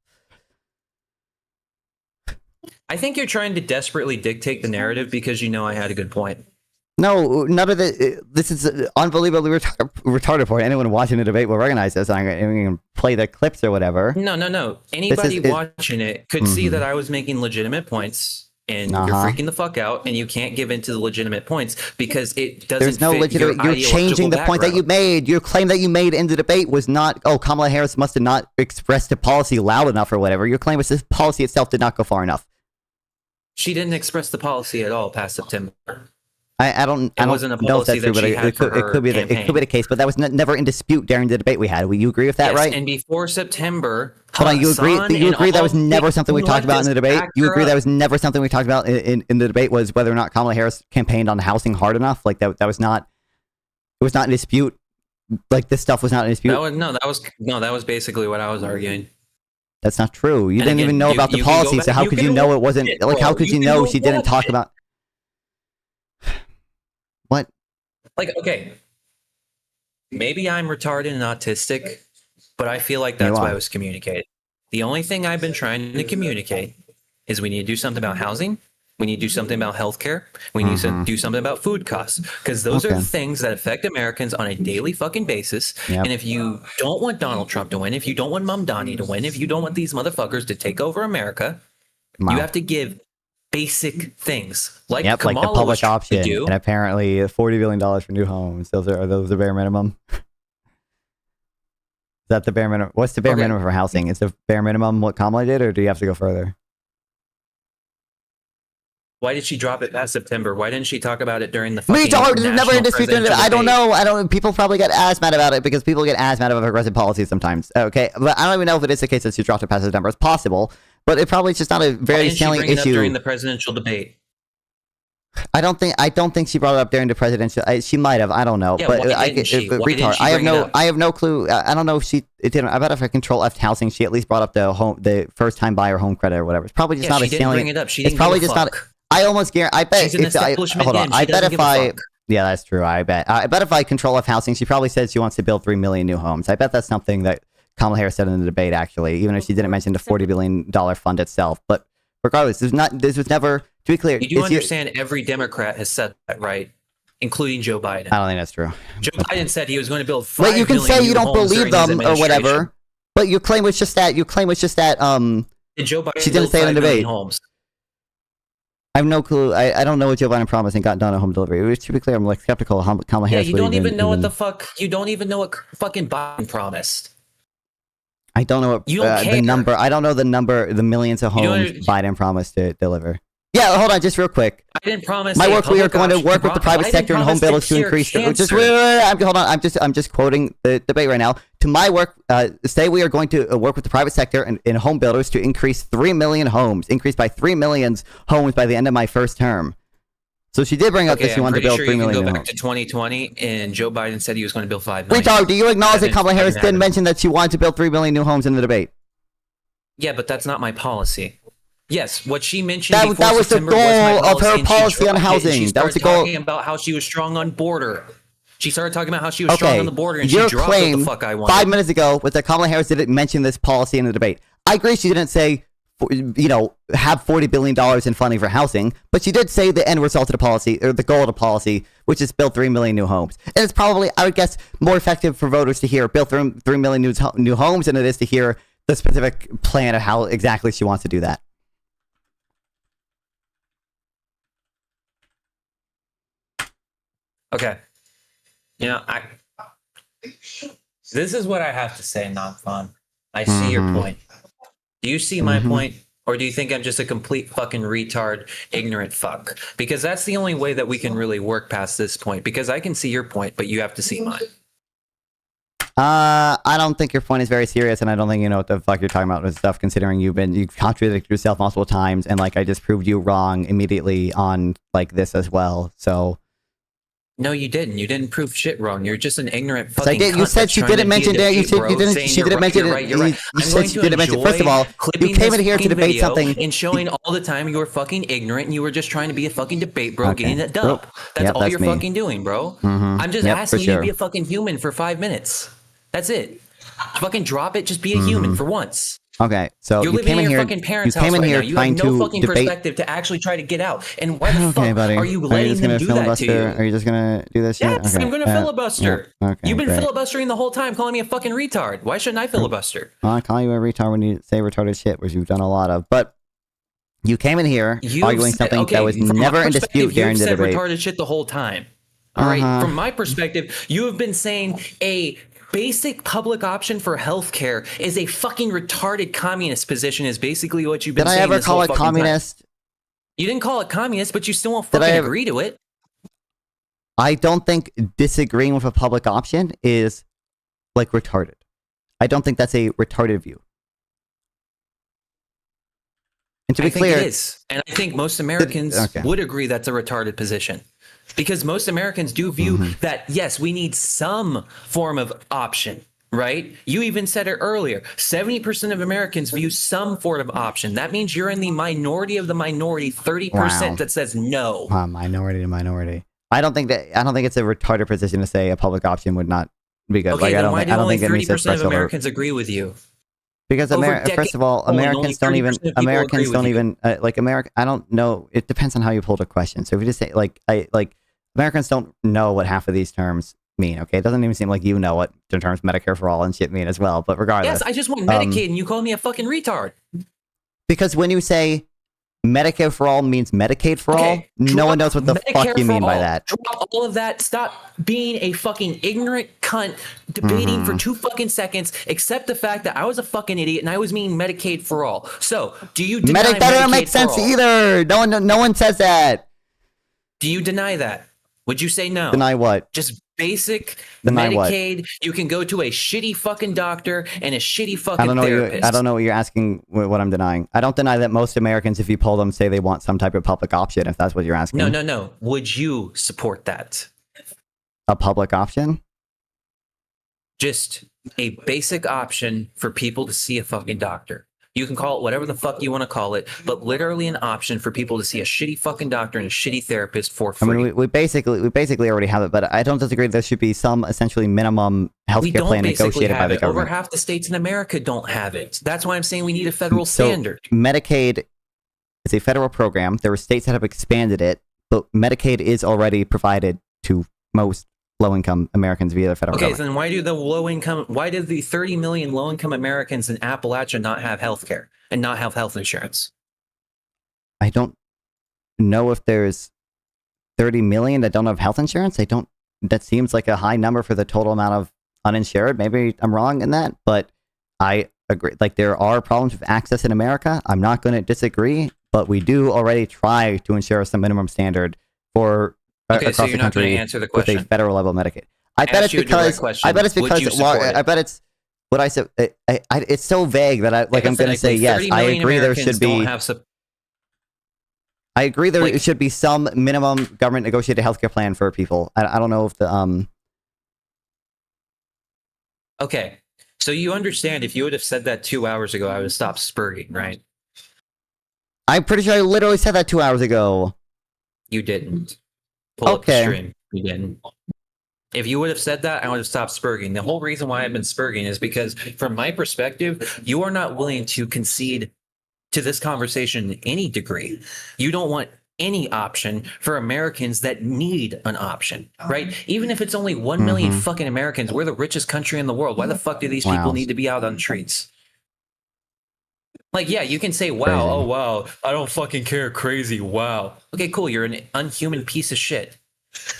I think you're trying to desperately dictate the narrative because you know I had a good point. No, none of the. This is unbelievably retarded for anyone watching the debate will recognize this. I'm going to play the clips or whatever. No. Anybody watching it could see that I was making legitimate points, and you're freaking the fuck out, and you can't give in to the legitimate points because it doesn't. There's no fit legitimate. your You're changing the point that you made. Your claim that you made in the debate was not. Oh, Kamala Harris must have not expressed the policy loud enough or whatever. Your claim was this policy itself did not go far enough. She didn't express the policy at all past September. I don't wasn't a know if that's policy true, that but she had for it could be her the case. But that was never in dispute during the debate we had. Will you agree with that, Yes, right? and before September, Hold on, you agree? Hassan You and agree that all was never the something we talked about in the leftists debate? backed You her agree that up. was never something we talked about in the debate was whether or not Kamala Harris campaigned on housing hard enough? Like that was not. It was not in dispute. Like this stuff was not in dispute. That was basically what I was arguing. That's not true. You And didn't again, even know you- about the you can go policy, back- so how you could can you know watch it wasn't it, like? How bro. could you can know go she didn't watch talk it. about? What? Like, okay, maybe I'm retarded and autistic, but I feel like that's You why are. I was communicating. The only thing I've been trying to communicate is we need to do something about housing. We need to do something about healthcare. We need to do something about food costs because those are Okay. the things that affect Americans on a daily fucking basis. Yep. And if you don't want Donald Trump to win, if you don't want Mamdani to win, if you don't want these motherfuckers to take over America, Wow. you have to give basic things like Yep, like Kamala the was public trying option, to do. and apparently $40 billion for new homes. Those are those the bare minimum. Is that the bare minimum? What's the bare Okay. minimum for housing? Is the bare minimum what Kamala did, or do you have to go further? Why did she drop it past September? Why didn't she talk about it during the Me fucking don't. Never national in dispute. presidential I don't debate? know. I don't. People probably get as mad about it because people get as mad about aggressive policies sometimes. Okay, but I don't even know if it is the case that she dropped it past September. It's possible, but it probably is just not a Why very didn't she salient bring it up issue. during the presidential debate? I don't think she brought it up during the presidential. She might have. I don't know. Yeah, but why I didn't she? Why didn't retard. she I have bring it no. up? I have no clue. I don't know if she. It didn't. I bet if I control F housing, she at least brought up the first time buyer home credit or whatever. It's probably just Yeah, not she a didn't salient. bring it up. She It's didn't probably give a just not. fuck. I almost guarantee. I bet She's an if I establishment hold on. again. She I bet doesn't if give a I. fuck. Yeah, that's true. I bet if I control F housing, she probably said she wants to build 3 million new homes. I bet that's something that Kamala Harris said in the debate, actually, even if she didn't mention the $40 billion fund itself. But regardless, this was never, to be clear. You do understand every Democrat has said that, right? Including Joe Biden. I don't think that's true. Joe Biden said he was going to build 5 But you can million say new you don't homes believe during his them or administration. whatever. But your claim was just that. Did Joe Biden She didn't build say it in 5 the million debate. homes? I have no clue. I don't know what Joe Biden promised and got done at home delivery. To be clear, I'm like skeptical of how Kamala Yeah, Harris you would don't even know what the fuck. You don't even know what fucking Biden promised. I don't know what You don't the care. number. I don't know the number. The millions of You don't homes under- Biden promised to deliver. Yeah, hold on, just real quick. I didn't promise. My a work. We are public going to option work with the private Biden sector and home promised to builders to cure increase. Just cancer. wait. Hold on. I'm just quoting the debate right now. To my work, say we are going to work with the private sector and home builders to increase 3 million homes, increase by 3 million homes by the end of my first term. So she did bring up that Okay, she I'm wanted to pretty build sure 3 you can million go new back homes. to 2020, and Joe Biden said he was going to build 5 million. Retard, do you acknowledge that didn't Kamala Harris fucking didn't happen. mention that she wanted to build 3 million new homes in the debate? Yeah, but that's not my policy. Yes, what she mentioned That before was the September was my goal of her and she policy on dropped it, and housing. She That was started the goal. talking about how she was strong on border. She started talking about how she was strong Okay, on the border, and your she dropped claim what the fuck I wanted. 5 minutes ago was that Kamala Harris didn't mention this policy in the debate. I agree she didn't say, have $40 billion in funding for housing, but she did say the end result of the policy, or the goal of the policy, which is build 3 million new homes. And it's probably, I would guess, more effective for voters to hear build 3 million new homes than it is to hear the specific plan of how exactly she wants to do that. Okay. This is what I have to say, not fun. I see your point. Do you see my point? Or do you think I'm just a complete fucking retard, ignorant fuck? Because that's the only way that we can really work past this point. Because I can see your point, but you have to see mine. I don't think your point is very serious, and I don't think you know what the fuck you're talking about with stuff, considering you've contradicted yourself multiple times, and like I just proved you wrong immediately on like this as well. So no, you didn't. You didn't prove shit wrong. You're just an ignorant fucking. I did. You said she didn't mention that. You said you didn't. She didn't mention it. You said she didn't mention. First of all, you came in here to debate something and showing all the time you were fucking ignorant and you were just trying to be a fucking debate, bro. Getting that dub. That's all you're fucking doing, bro. I'm just asking you to be a fucking human for 5 minutes. That's it. Fucking drop it. Just be a human for once. Okay, so you're you living came in in your here. fucking parents' You came house in right here now. You trying have no to fucking debate. perspective to actually try to get out. And why the Okay, fuck buddy. are you Are you letting just him gonna do that to filibuster? you? Are you just gonna do this shit? Yes, Okay. I'm gonna filibuster. Yeah, okay, You've been great. filibustering the whole time, calling me a fucking retard. Why shouldn't I filibuster? Well, I call you a retard when you say retarded shit, which you've done a lot of. But you came in here arguing something that was never in dispute during the debate. You've said retarded shit the whole time. All right. From my perspective, you have been saying a basic public option for healthcare is a fucking retarded communist position. Is basically what you've been saying. Did I ever this whole call it fucking communist? time. You didn't call it communist, but you still won't fucking agree to it. I don't think disagreeing with a public option is like retarded. I don't think that's a retarded view. And to be clear, it is, and I think most Americans would agree that's a retarded position, because most Americans do view that yes, we need some form of option. Right? You even said it earlier. 70% of Americans view some form of option. That means you're in the minority of the minority, 30% that says no. Minority to minority. I don't think it's a retarded position to say a public option would not be good. Okay, like, then why do only 30% of over. Americans agree with you? Because first of all, Americans don't even like America. I don't know. It depends on how you pull the question. So if you just say like Americans don't know what half of these terms mean. Okay, it doesn't even seem like you know what the terms Medicare for all and shit mean as well. But regardless, yes, I just want Medicaid, and you call me a fucking retard. Because when you say Medicare for all means Medicaid for all, no one knows what the fuck you mean by that. Drop all of that. Stop being a fucking ignorant cunt debating for 2 fucking seconds. Accept the fact that I was a fucking idiot and I was meaning Medicaid for all. So, do you deny That doesn't Medicaid make sense for all? either. No one says that. Do you deny that? Would you say no? Deny what? Just basic Deny Medicaid. what? You can go to a shitty fucking doctor and a shitty fucking I don't know. therapist. I don't know what you're asking. What I'm denying. I don't deny that most Americans, if you poll them, say they want some type of public option. If that's what you're asking. No. Would you support that? A public option? Just a basic option for people to see a fucking doctor. You can call it whatever the fuck you want to call it, but literally an option for people to see a shitty fucking doctor and a shitty therapist for free. I mean, we basically already have it, but I don't disagree. There should be some essentially minimum healthcare plan negotiated by the government. Over half the states in America don't have it. That's why I'm saying we need a federal standard. Medicaid is a federal program. There are states that have expanded it, but Medicaid is already provided to most low-income Americans via the federal government. So then why did the 30 million low-income Americans in Appalachia not have health care and not have health insurance? I don't know if there's 30 million that don't have health insurance. That seems like a high number for the total amount of uninsured. Maybe I'm wrong in that, but I agree. Like, there are problems with access in America. I'm not going to disagree, but we do already try to ensure some minimum standard for across so you're the not going country to answer the question. With a federal level Medicaid. I bet it's because what I said. It's so vague that I'm going to say yes. I agree. There should be. I agree there should be some minimum government negotiated healthcare plan for people. I don't know if the Okay, so you understand if you would have said that 2 hours ago, I would have stopped spurting, right? I'm pretty sure I literally said that 2 hours ago. You didn't. Pull up the stream. You didn't. If you would have said that, I would have stopped spurging. The whole reason why I've been spurging is because, from my perspective, you are not willing to concede to this conversation in any degree. You don't want any option for Americans that need an option, right? Even if it's only 1 million fucking Americans, we're the richest country in the world. Why the fuck do these people need to be out on the streets? Like, yeah, you can say, wow, oh, wow, I don't fucking care, crazy, wow. Okay, cool, you're an unhuman piece of shit.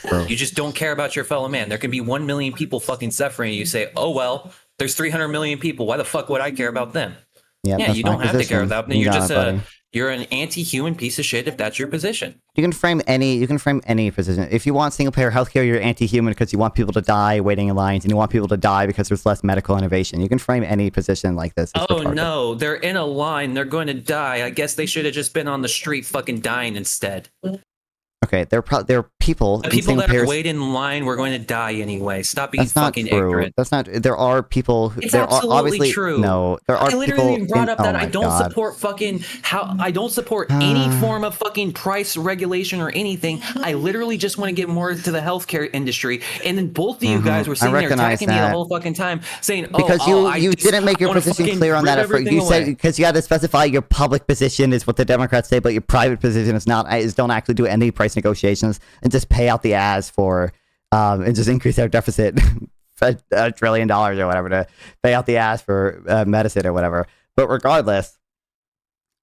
Bro. You just don't care about your fellow man. There can be 1 million people fucking suffering, and you say, oh, well, there's 300 million people. Why the fuck would I care about them? Yeah, Yeah, that's you my don't have to care position. about that. You You're got just it, buddy. you're an anti-human piece of shit if that's your position. You can frame any position. If you want single payer healthcare, you're anti-human because you want people to die waiting in lines, and you want people to die because there's less medical innovation. You can frame any position like this. It's Oh retarded. no, they're in a line. They're going to die. I guess they should have just been on the street fucking dying instead. Okay, there are people The in people single that payer. are waiting in line were going to die anyway. Stop being That's not fucking true. ignorant. That's not. There are people. Who, It's there are absolutely obviously true. no. There are I literally people. brought in, up oh that my I don't God. support fucking I don't support any form of fucking price regulation or anything. I literally just want to get more to the healthcare industry. And then both of you guys were I sitting there recognize attacking me the that. whole fucking time, saying, "Oh, Because you didn't make I your wanna position fucking clear on rip that. everything You said away." because you had to specify your public position is what the Democrats say, but your private position is not. Is don't actually do any price negotiations and just pay out the ass for and just increase our deficit $1 trillion or whatever to pay out the ass for medicine or whatever. But regardless,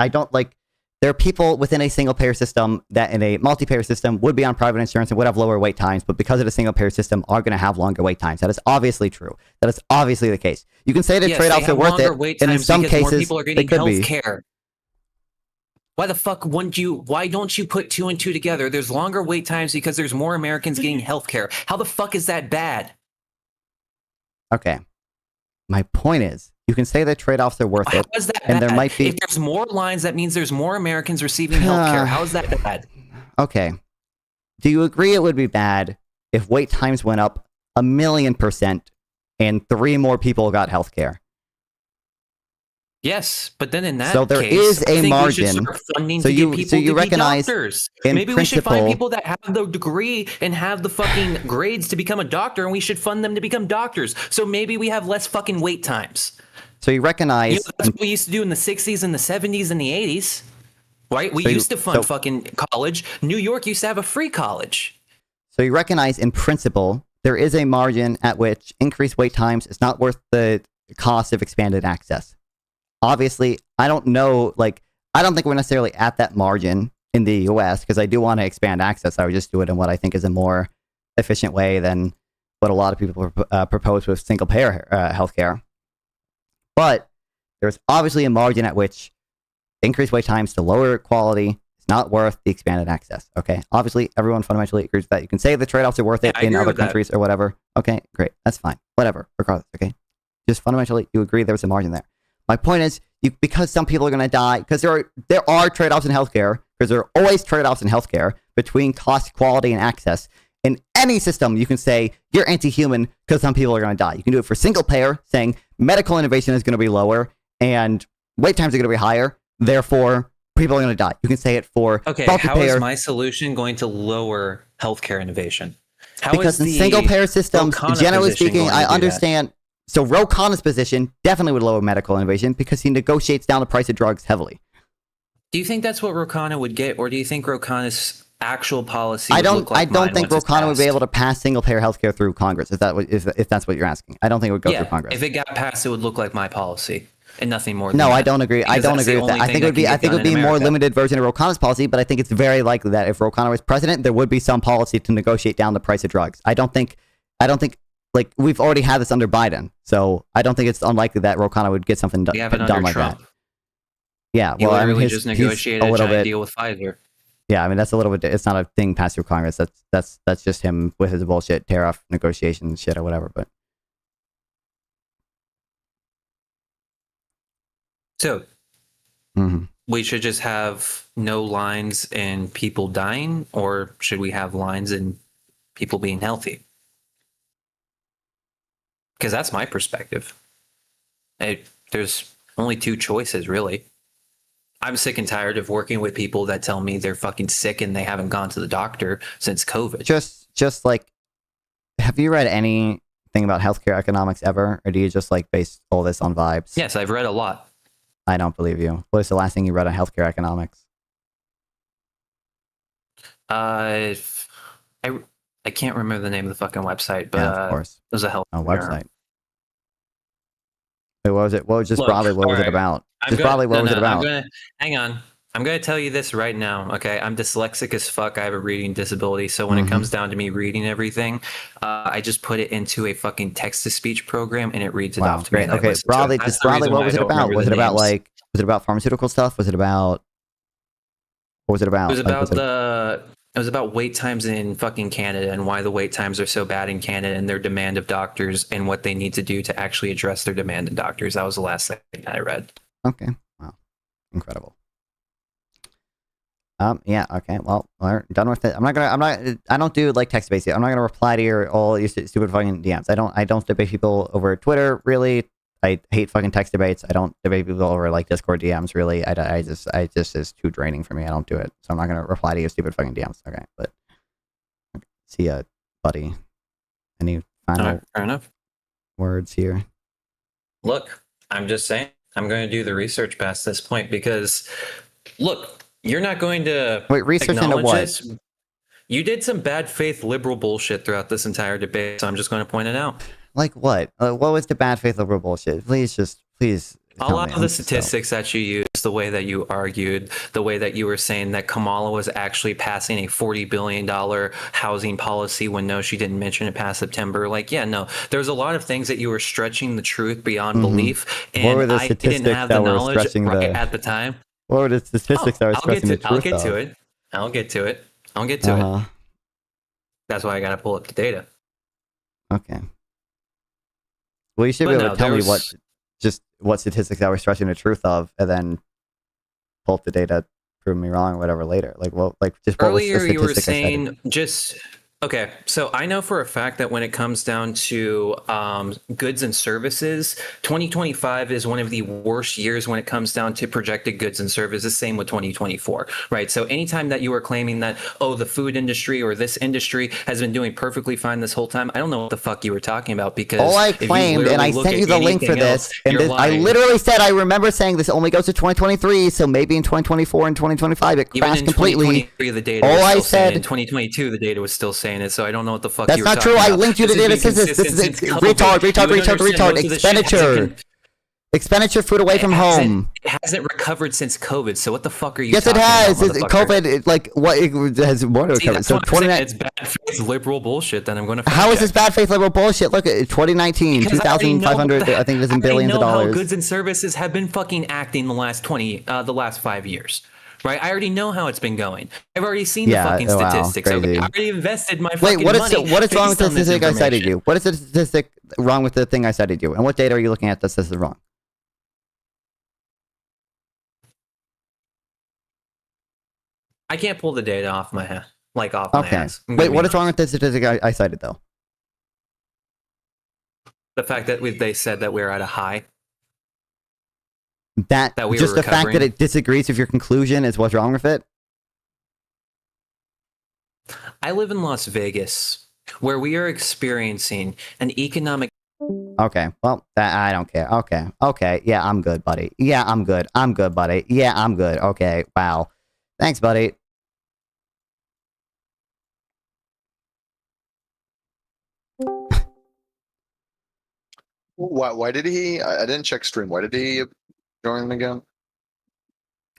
I don't like. There are people within a single payer system that in a multi-payer system would be on private insurance and would have lower wait times, but because of the single payer system are going to have longer wait times. That is obviously true. That is obviously the case. You can say the Yes, trade-offs they are have worth longer it, wait and in times some because more cases people are they getting could health be. care. Why the fuck wouldn't you? Why don't you put two and two together? There's longer wait times because there's more Americans getting health care. How the fuck is that bad? Okay. My point is, you can say the trade-offs are worth it, How is that and bad? there might be. If there's more lines, that means there's more Americans receiving health care. How is that bad? Okay. Do you agree it would be bad if wait times went up 1,000,000% and 3 more people got health care? Yes, but then in that So there case, is I a think we should margin. start funding So to you- get people so you to be recognize doctors. in Maybe we should find principle- people that have the degree and have the fucking grades to become a doctor, and we should fund them to become doctors. So maybe we have less fucking wait times. So you recognize. You know, that's what we used to do in the 60s and the 70s and the 80s, right? We So you- used to fund so- fucking college. New York used to have a free college. So you recognize in principle, there is a margin at which increased wait times is not worth the cost of expanded access. Obviously, I don't know, like, I don't think we're necessarily at that margin in the US because I do want to expand access. I would just do it in what I think is a more efficient way than what a lot of people propose with single payer healthcare. But there's obviously a margin at which increased wait times to lower quality is not worth the expanded access. Okay. Obviously, everyone fundamentally agrees with that. You can say the trade-offs are worth it I in agree other with that. countries or whatever. Okay, great. That's fine. Whatever. Regardless. Okay. Just fundamentally, you agree there's a margin there. My point is, because some people are going to die, because there are trade-offs in healthcare, because there are always trade-offs in healthcare between cost, quality, and access. In any system, you can say you're anti-human because some people are going to die. You can do it for single payer, saying medical innovation is going to be lower and wait times are going to be higher. Therefore, people are going to die. You can say it for Okay, how multi-payer. is my solution going to lower healthcare innovation? How Because is in the single payer systems, O'Connor generally position speaking, going to I do that? understand. So Ro Khanna's position definitely would lower medical innovation because he negotiates down the price of drugs heavily. Do you think that's what Ro Khanna would get, or do you think Ro Khanna's actual policy I would don't. look like I don't mine think once Ro it's Khanna would be passed? able to pass single payer healthcare through Congress. If that's what you're asking, I don't think it would go Yeah, through Congress. if it got passed, it would look like my policy and nothing more than No, that. I don't agree. I Because don't that's the agree with that. only I thing think it would be. can I get think it would done be in a more America. limited version of Ro Khanna's policy. But I think it's very likely that if Ro Khanna was president, there would be some policy to negotiate down the price of drugs. I don't think. Like we've already had this under Biden, so I don't think it's unlikely that Ro Khanna would get something We have it done under like Trump. that. Yeah, He well, I literally mean, just he's negotiated a a little giant bit. deal with Pfizer. Yeah, I mean that's a little bit. It's not a thing passed through Congress. That's just him with his bullshit tariff negotiation shit or whatever. But So Mhm. we should just have no lines and people dying, or should we have lines and people being healthy? Because that's my perspective. There's only two choices, really. I'm sick and tired of working with people that tell me they're fucking sick and they haven't gone to the doctor since COVID. just like, have you read anything about healthcare economics ever, or do you just like base all this on vibes? Yes, I've read a lot. I don't believe you. What was the last thing you read on healthcare economics? I can't remember the name of the fucking website, but Yeah, of course. it was a health Website. Wait, what was it? What was just Look, broadly? What was it alright. about? I'm Just gonna- broadly, what no, was it no, about? Hang on. I'm going to tell you this right now, okay? I'm dyslexic as fuck. I have a reading disability. So when it comes down to me reading everything, I just put it into a fucking text-to-speech program and it reads it off to me. Great. And I Okay, listen to it. broadly, That's just the broadly, reason what why was I it don't about? remember Was the it about names. was it about pharmaceutical stuff? Was it about what was it about? It was Like, about it was about wait times in fucking Canada and why the wait times are so bad in Canada and their demand of doctors and what they need to do to actually address their demand of doctors. That was the last thing I read. Okay. Wow. Incredible. Yeah, okay. Well, we're done with it. I don't do like text based. I'm not gonna reply to all your stupid fucking DMs. I don't debate people over Twitter, really. I hate fucking text debates. I don't debate people over like Discord DMs, really. I just is too draining for me. I don't do it. So I'm not gonna reply to your stupid fucking DMs. Okay, but see ya, buddy. Any final Fair enough. words here? Look, I'm just saying, I'm going to do the research past this point because, look, you're not going to Wait, research into acknowledge what? this. You did some bad faith liberal bullshit throughout this entire debate, so I'm just going to point it out. Like what? What was the bad faith liberal bullshit? Please A lot of the statistics that you used, the way that you argued, the way that you were saying that Kamala was actually passing a $40 billion housing policy when no, she didn't mention it past September. Like, yeah, no, there's a lot of things that you were stretching the truth beyond belief. What And were the I didn't statistics have the that were knowledge stretching right the? at the time. What were the statistics that were I'll stretching the truth? I'll get to it. I'll get to it. I'll get to it. That's why I got to pull up the data. Okay. Well, you should be able to tell me what statistics that were stretching the truth of, and then pull up the data, prove me wrong, or whatever later. Like, well, like just what Earlier was the you were statistic I cited? saying just okay. So I know for a fact that when it comes down to goods and services, 2025 is one of the worst years when it comes down to projected goods and services. Same with 2024, right? So anytime that you are claiming that, oh, the food industry or this industry has been doing perfectly fine this whole time, I don't know what the fuck you were talking about because All I if you claimed, and I literally look sent at you the link for anything this, else, and you're this, I lying. literally said I remember saying this only goes to 2023, so maybe in 2024 and 2025 it Even crashed in completely. 2023, the data All was I still saying it. said. In 2022, the data was still saying it. So I don't know what the fuck That's you were not talking true. I about. linked you to This data. has been This is consistent since COVID. retard. You would understand most of the shit Expenditure. Expenditure food away from home. It hasn't recovered since COVID. So what the fuck are you Yes, it talking has. about, motherfucker? COVID, like what? It has more to See, recover. that's So what I'm saying. 29. It's bad faith liberal bullshit. Then I'm going to. How is this bad faith liberal bullshit? Look at 2019, Because I already know 2,500. I think there's in billions of I already know dollars. how goods and services have been fucking acting the last 5 years. Right, I already know how it's been going. I've already seen the fucking statistics. Okay? Crazy. I already invested my fucking Wait, what is money. what is wrong with the based on this statistic I cited information. you? What is the statistic wrong with the thing I cited you? And what data are you looking at that says is wrong? I can't pull the data off my head, off my Okay. ass. Wait, what is wrong with the statistic I cited though? The fact that they said that we're at a high. That we just were the fact that recovering. it disagrees with your conclusion is what's wrong with it? I live in Las Vegas, where we are experiencing an economic. Okay, well, I don't care. Okay, yeah, I'm good, buddy. Yeah, I'm good, buddy. Yeah, I'm good. Okay, wow. Thanks, buddy. Why did he? I didn't check stream. Why did he join again?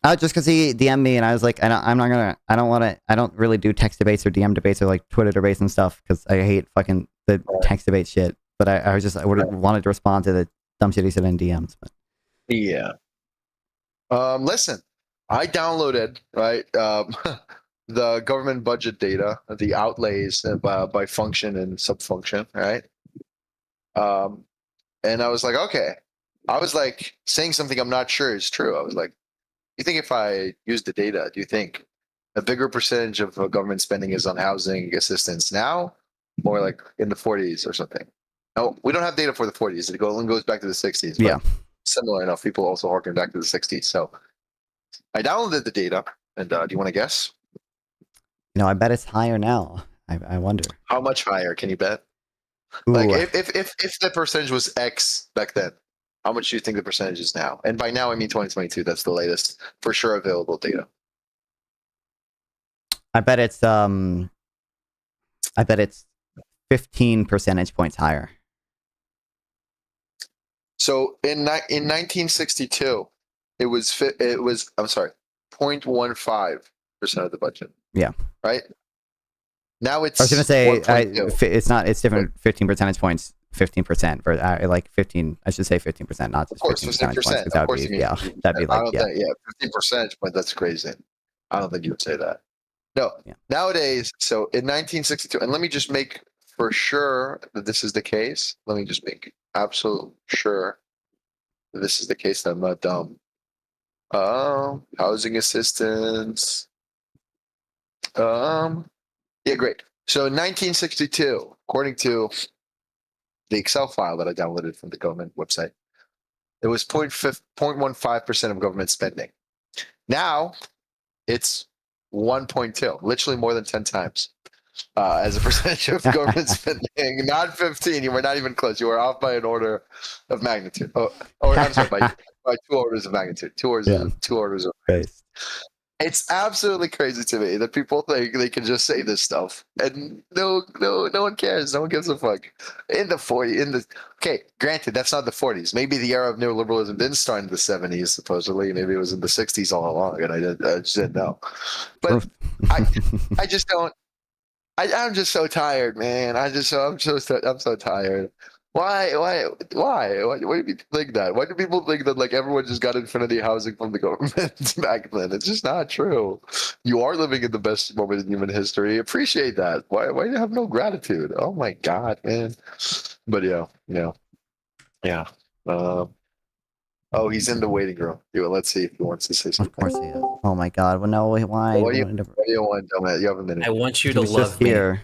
Just because he DM'd me and I was like, I don't really do text debates or DM debates or like Twitter debates and stuff because I hate fucking the text debate shit. But I would have wanted to respond to the dumb shit he said in DMs. But. Yeah. Listen, I downloaded the government budget data, the outlays by function and subfunction, right? And I was like, okay. I was like saying something I'm not sure is true. I was like, you think if I use the data, do you think a bigger percentage of government spending is on housing assistance now, or like in the 40s or something? No, we don't have data for the 40s. It only goes back to the 60s. But yeah. Similar enough, people also harken back to the 60s. So I downloaded the data, and do you want to guess? You know, I bet it's higher now. I wonder. How much higher can you bet? Ooh. Like if the percentage was X back then, how much do you think the percentage is now? And by now, I mean 2022. That's the latest for sure available data. I bet it's 15 percentage points higher. So in 1962, it was I'm sorry. 0.15% of the budget. Yeah. Right. Now it's. I was gonna say 1.2. it's not. It's different. 15 percentage points. 15% for like 15. I should say 15%, not just 15 percentage points. Because that would be that'd be like 15 percentage point. That's crazy. I don't think you would say that. No. Nowadays, so in 1962, and let me just make for sure that this is the case. Let me just make absolute sure that this is the case. That I'm not dumb. Housing assistance. Yeah, great. So in 1962, according to the Excel file that I downloaded from the government website, it was 0.15% of government spending. Now it's 1.2, literally more than 10 times as a percentage of government spending. Not 15. You were not even close. You were off by an order of magnitude. Or I'm sorry, by 2 orders of magnitude. 2 orders of magnitude. It's absolutely crazy to me that people think they can just say this stuff, and no one cares. No one gives a fuck. In the 40s, okay, granted, that's not the 40s. Maybe the era of neoliberalism didn't start in the 70s. Supposedly, maybe it was in the 60s all along, and I just didn't know. But I just don't. I'm just so tired, man. I'm so tired. Why do people think that? Why do people think that like everyone just got infinity housing from the government back then? It's just not true. You are living in the best moment in human history. Appreciate that. Why do you have no gratitude? Oh my God, man. But yeah. Oh, he's in the waiting room. Let's see if he wants to say something. Of course he is. Oh my God. Well, no, why? What do you want, Dumbass? You have a minute. I want you to love me. Here.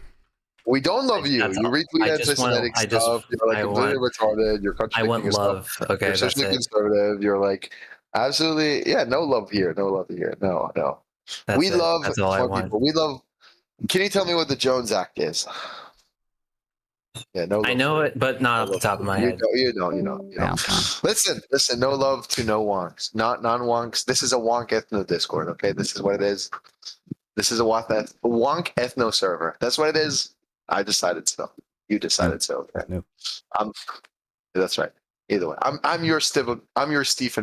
We don't love you. You retweet anti-Semitic stuff. You're like completely retarded. You're contradicting yourself. Okay, you're socially conservative. You're like absolutely no love here. No love here. No. We love people. We love. Can you tell me what the Jones Act is? Yeah, no. I know it, but not off the top of my head. You know. Listen. No love to no wonks. Not non-wonks. This is a wonk ethno Discord. Okay, this is what it is. This is a wonk ethno server. That's what it is. I decided so. You decided so. Okay. No. That's right. Either way, I'm your Stephen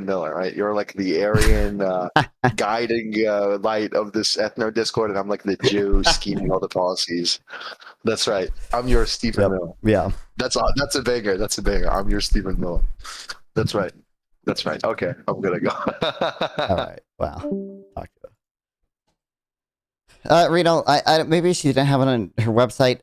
Miller, right? You're like the Aryan guiding light of this ethno Discord, and I'm like the Jew scheming all the policies. That's right. I'm your Stephen Miller. Yeah. That's a banger. That's a banger. I'm your Stephen Miller. That's right. Okay, I'm gonna go. All right. Wow. Talk to Reno, I maybe she didn't have it on her website.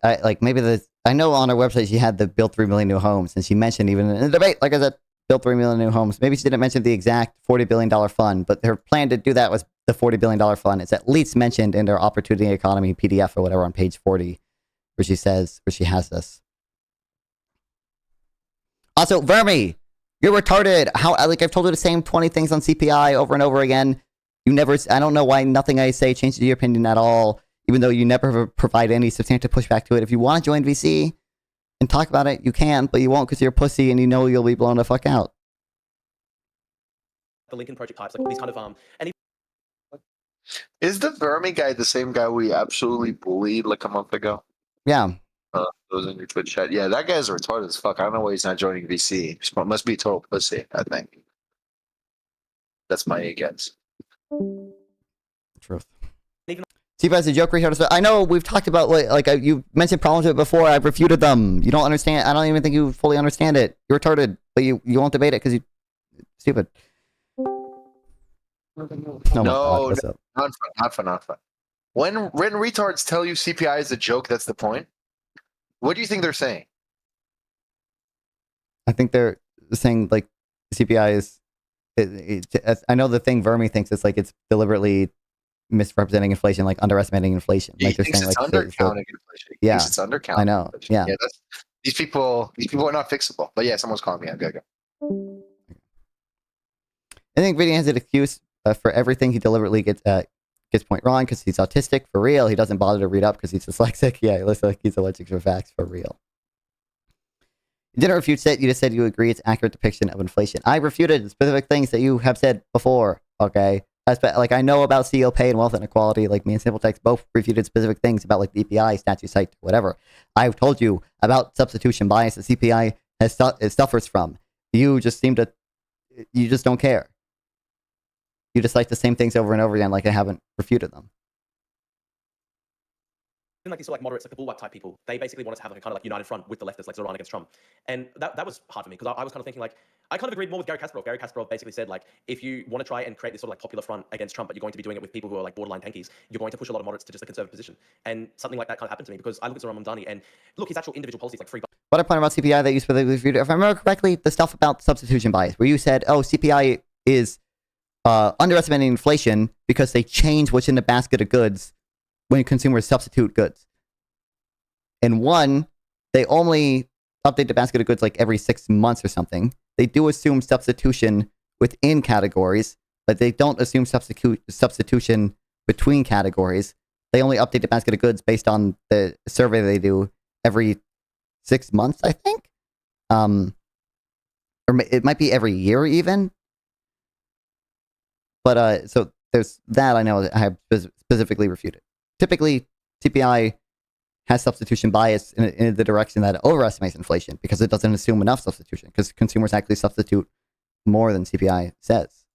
I know on her website she had the build 3 million new homes, and she mentioned even in the debate, like I said, build 3 million new homes. Maybe she didn't mention the exact $40 billion fund, but her plan to do that was the $40 billion fund. It's at least mentioned in their opportunity economy PDF or whatever on page 40, where she has this. Also, Vermi, you're retarded. I've told you the same 20 things on CPI over and over again. I don't know why nothing I say changes your opinion at all, even though you never provide any substantive pushback to it. If you want to join VC and talk about it, you can, but you won't because you're a pussy and you know you'll be blown the fuck out. The Lincoln Project types, like these kind of Is the Vermi guy the same guy we absolutely bullied like a month ago? Yeah. Those in your Twitch chat. Yeah, that guy's retarded as fuck. I don't know why he's not joining VC. He must be a total pussy, I think. That's my guess. Truth. T-Buzz, a joke here. I know we've talked about you mentioned problems with it before. I've refuted them. You don't understand. I don't even think you fully understand it. You're retarded, but you won't debate it because you're stupid. No, not fun. When retards tell you CPI is a joke, that's the point. What do you think they're saying? I think they're saying like CPI is. I know the thing Vermi thinks it's like it's deliberately misrepresenting inflation, like underestimating inflation. He like they're thinks saying, it's like undercounting inflation. He thinks it's undercounting. I know. Inflation. Yeah. These people are not fixable. But yeah, someone's calling me. I'm gonna go. I think Vinny has an excuse for everything. He deliberately gets point wrong because he's autistic for real. He doesn't bother to read up because he's dyslexic. Yeah, he looks like he's allergic to facts for real. You didn't refute it. You just said you agree it's accurate depiction of inflation. I refuted specific things that you have said before. Okay, like I know about CEO pay and wealth inequality. Like me and Simple Text both refuted specific things about like the EPI, statute site, whatever. I've told you about substitution bias that CPI suffers from. You just don't care. You just cite the same things over and over again, like I haven't refuted them. Like these sort of like moderates, like the bulwark type people, they basically want us to have like a kind of like united front with the leftists, like Zoran against Trump. And that was hard for me because I was kind of thinking like, I kind of agreed more with Gary Kasparov. Gary Kasparov basically said like, if you want to try and create this sort of like popular front against Trump, but you're going to be doing it with people who are like borderline tankies, you're going to push a lot of moderates to just a conservative position. And something like that kind of happened to me because I look at Zoran Mamdani and look, his actual individual policies like free. What I point about CPI that you specifically reviewed, if I remember correctly, the stuff about substitution bias, where you said, oh, CPI is underestimating inflation because they change what's in the basket of goods when consumers substitute goods. And one, they only update the basket of goods like every 6 months or something. They do assume substitution within categories, but they don't assume substitution between categories. They only update the basket of goods based on the survey they do every 6 months, I think. Or it might be every year even. But so there's that I know I have specifically refuted. Typically, CPI has substitution bias in the direction that it overestimates inflation because it doesn't assume enough substitution because consumers actually substitute more than CPI says.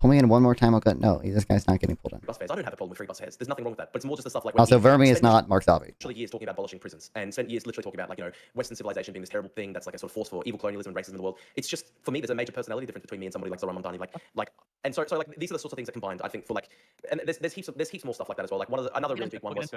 Pull me in one more time, I'll go, no, this guy's not getting pulled in. Bus fares. I don't have a problem with free bus fares. There's nothing wrong with that. But it's more just the stuff like... Also, Vermi is not Mark Zabi. Literally years talking about abolishing prisons and spent years literally talking about, like, you know, Western civilization being this terrible thing that's like a sort of force for evil colonialism and racism in the world. It's just, for me, there's a major personality difference between me and somebody like Zoran Mamdani. And so like, these are the sorts of things that combined, I think, for like... And there's heaps more stuff like that as well. Like, another really big one was...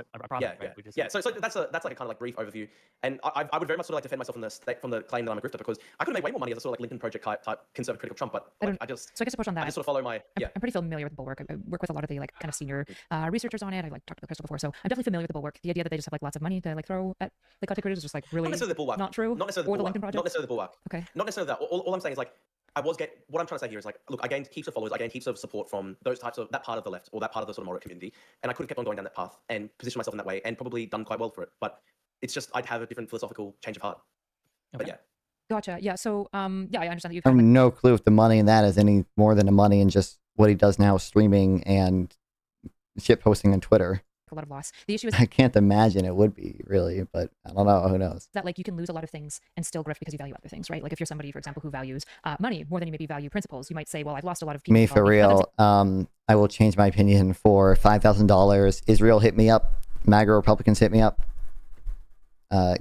Yeah. So that's like a kind of like brief overview. And I would very much sort of like defend myself from the claim that I'm a grifter because I could have made way more money as a sort of like Lincoln Project type conservative critic of Trump, but like, I just... So I guess to push on that, I just sort of follow my... I'm pretty familiar with the Bulwark. I work with a lot of the like kind of senior researchers on it. I like talked to Crystal before, so I'm definitely familiar with the Bulwark. The idea that they just have like lots of money to like throw at the content creators is just like really not necessarily the Bulwark. Not true. Not necessarily or the Lincoln Bulwark. Project. Not necessarily the Bulwark. Okay. Not necessarily that. All I'm saying is like what I'm trying to say here is like, look, I gained heaps of followers, I gained heaps of support from those types of that part of the left or that part of the sort of moderate community, and I could have kept on going down that path and positioned myself in that way and probably done quite well for it. But it's just I'd have a different philosophical change of heart. Okay. But yeah. Gotcha. Yeah. So yeah, I understand that you. I have no clue if the money in that is any more than the money in just what he does now, streaming and shit posting on Twitter. A lot of loss. The issue is I can't imagine it would be really, but I don't know. Who knows? That like you can lose a lot of things and still grift because you value other things, right? Like if you're somebody, for example, who values money more than you maybe value principles, you might say, well, I've lost a lot of people. Me for real. I will change my opinion for $5,000. Israel hit me up. MAGA Republicans hit me up.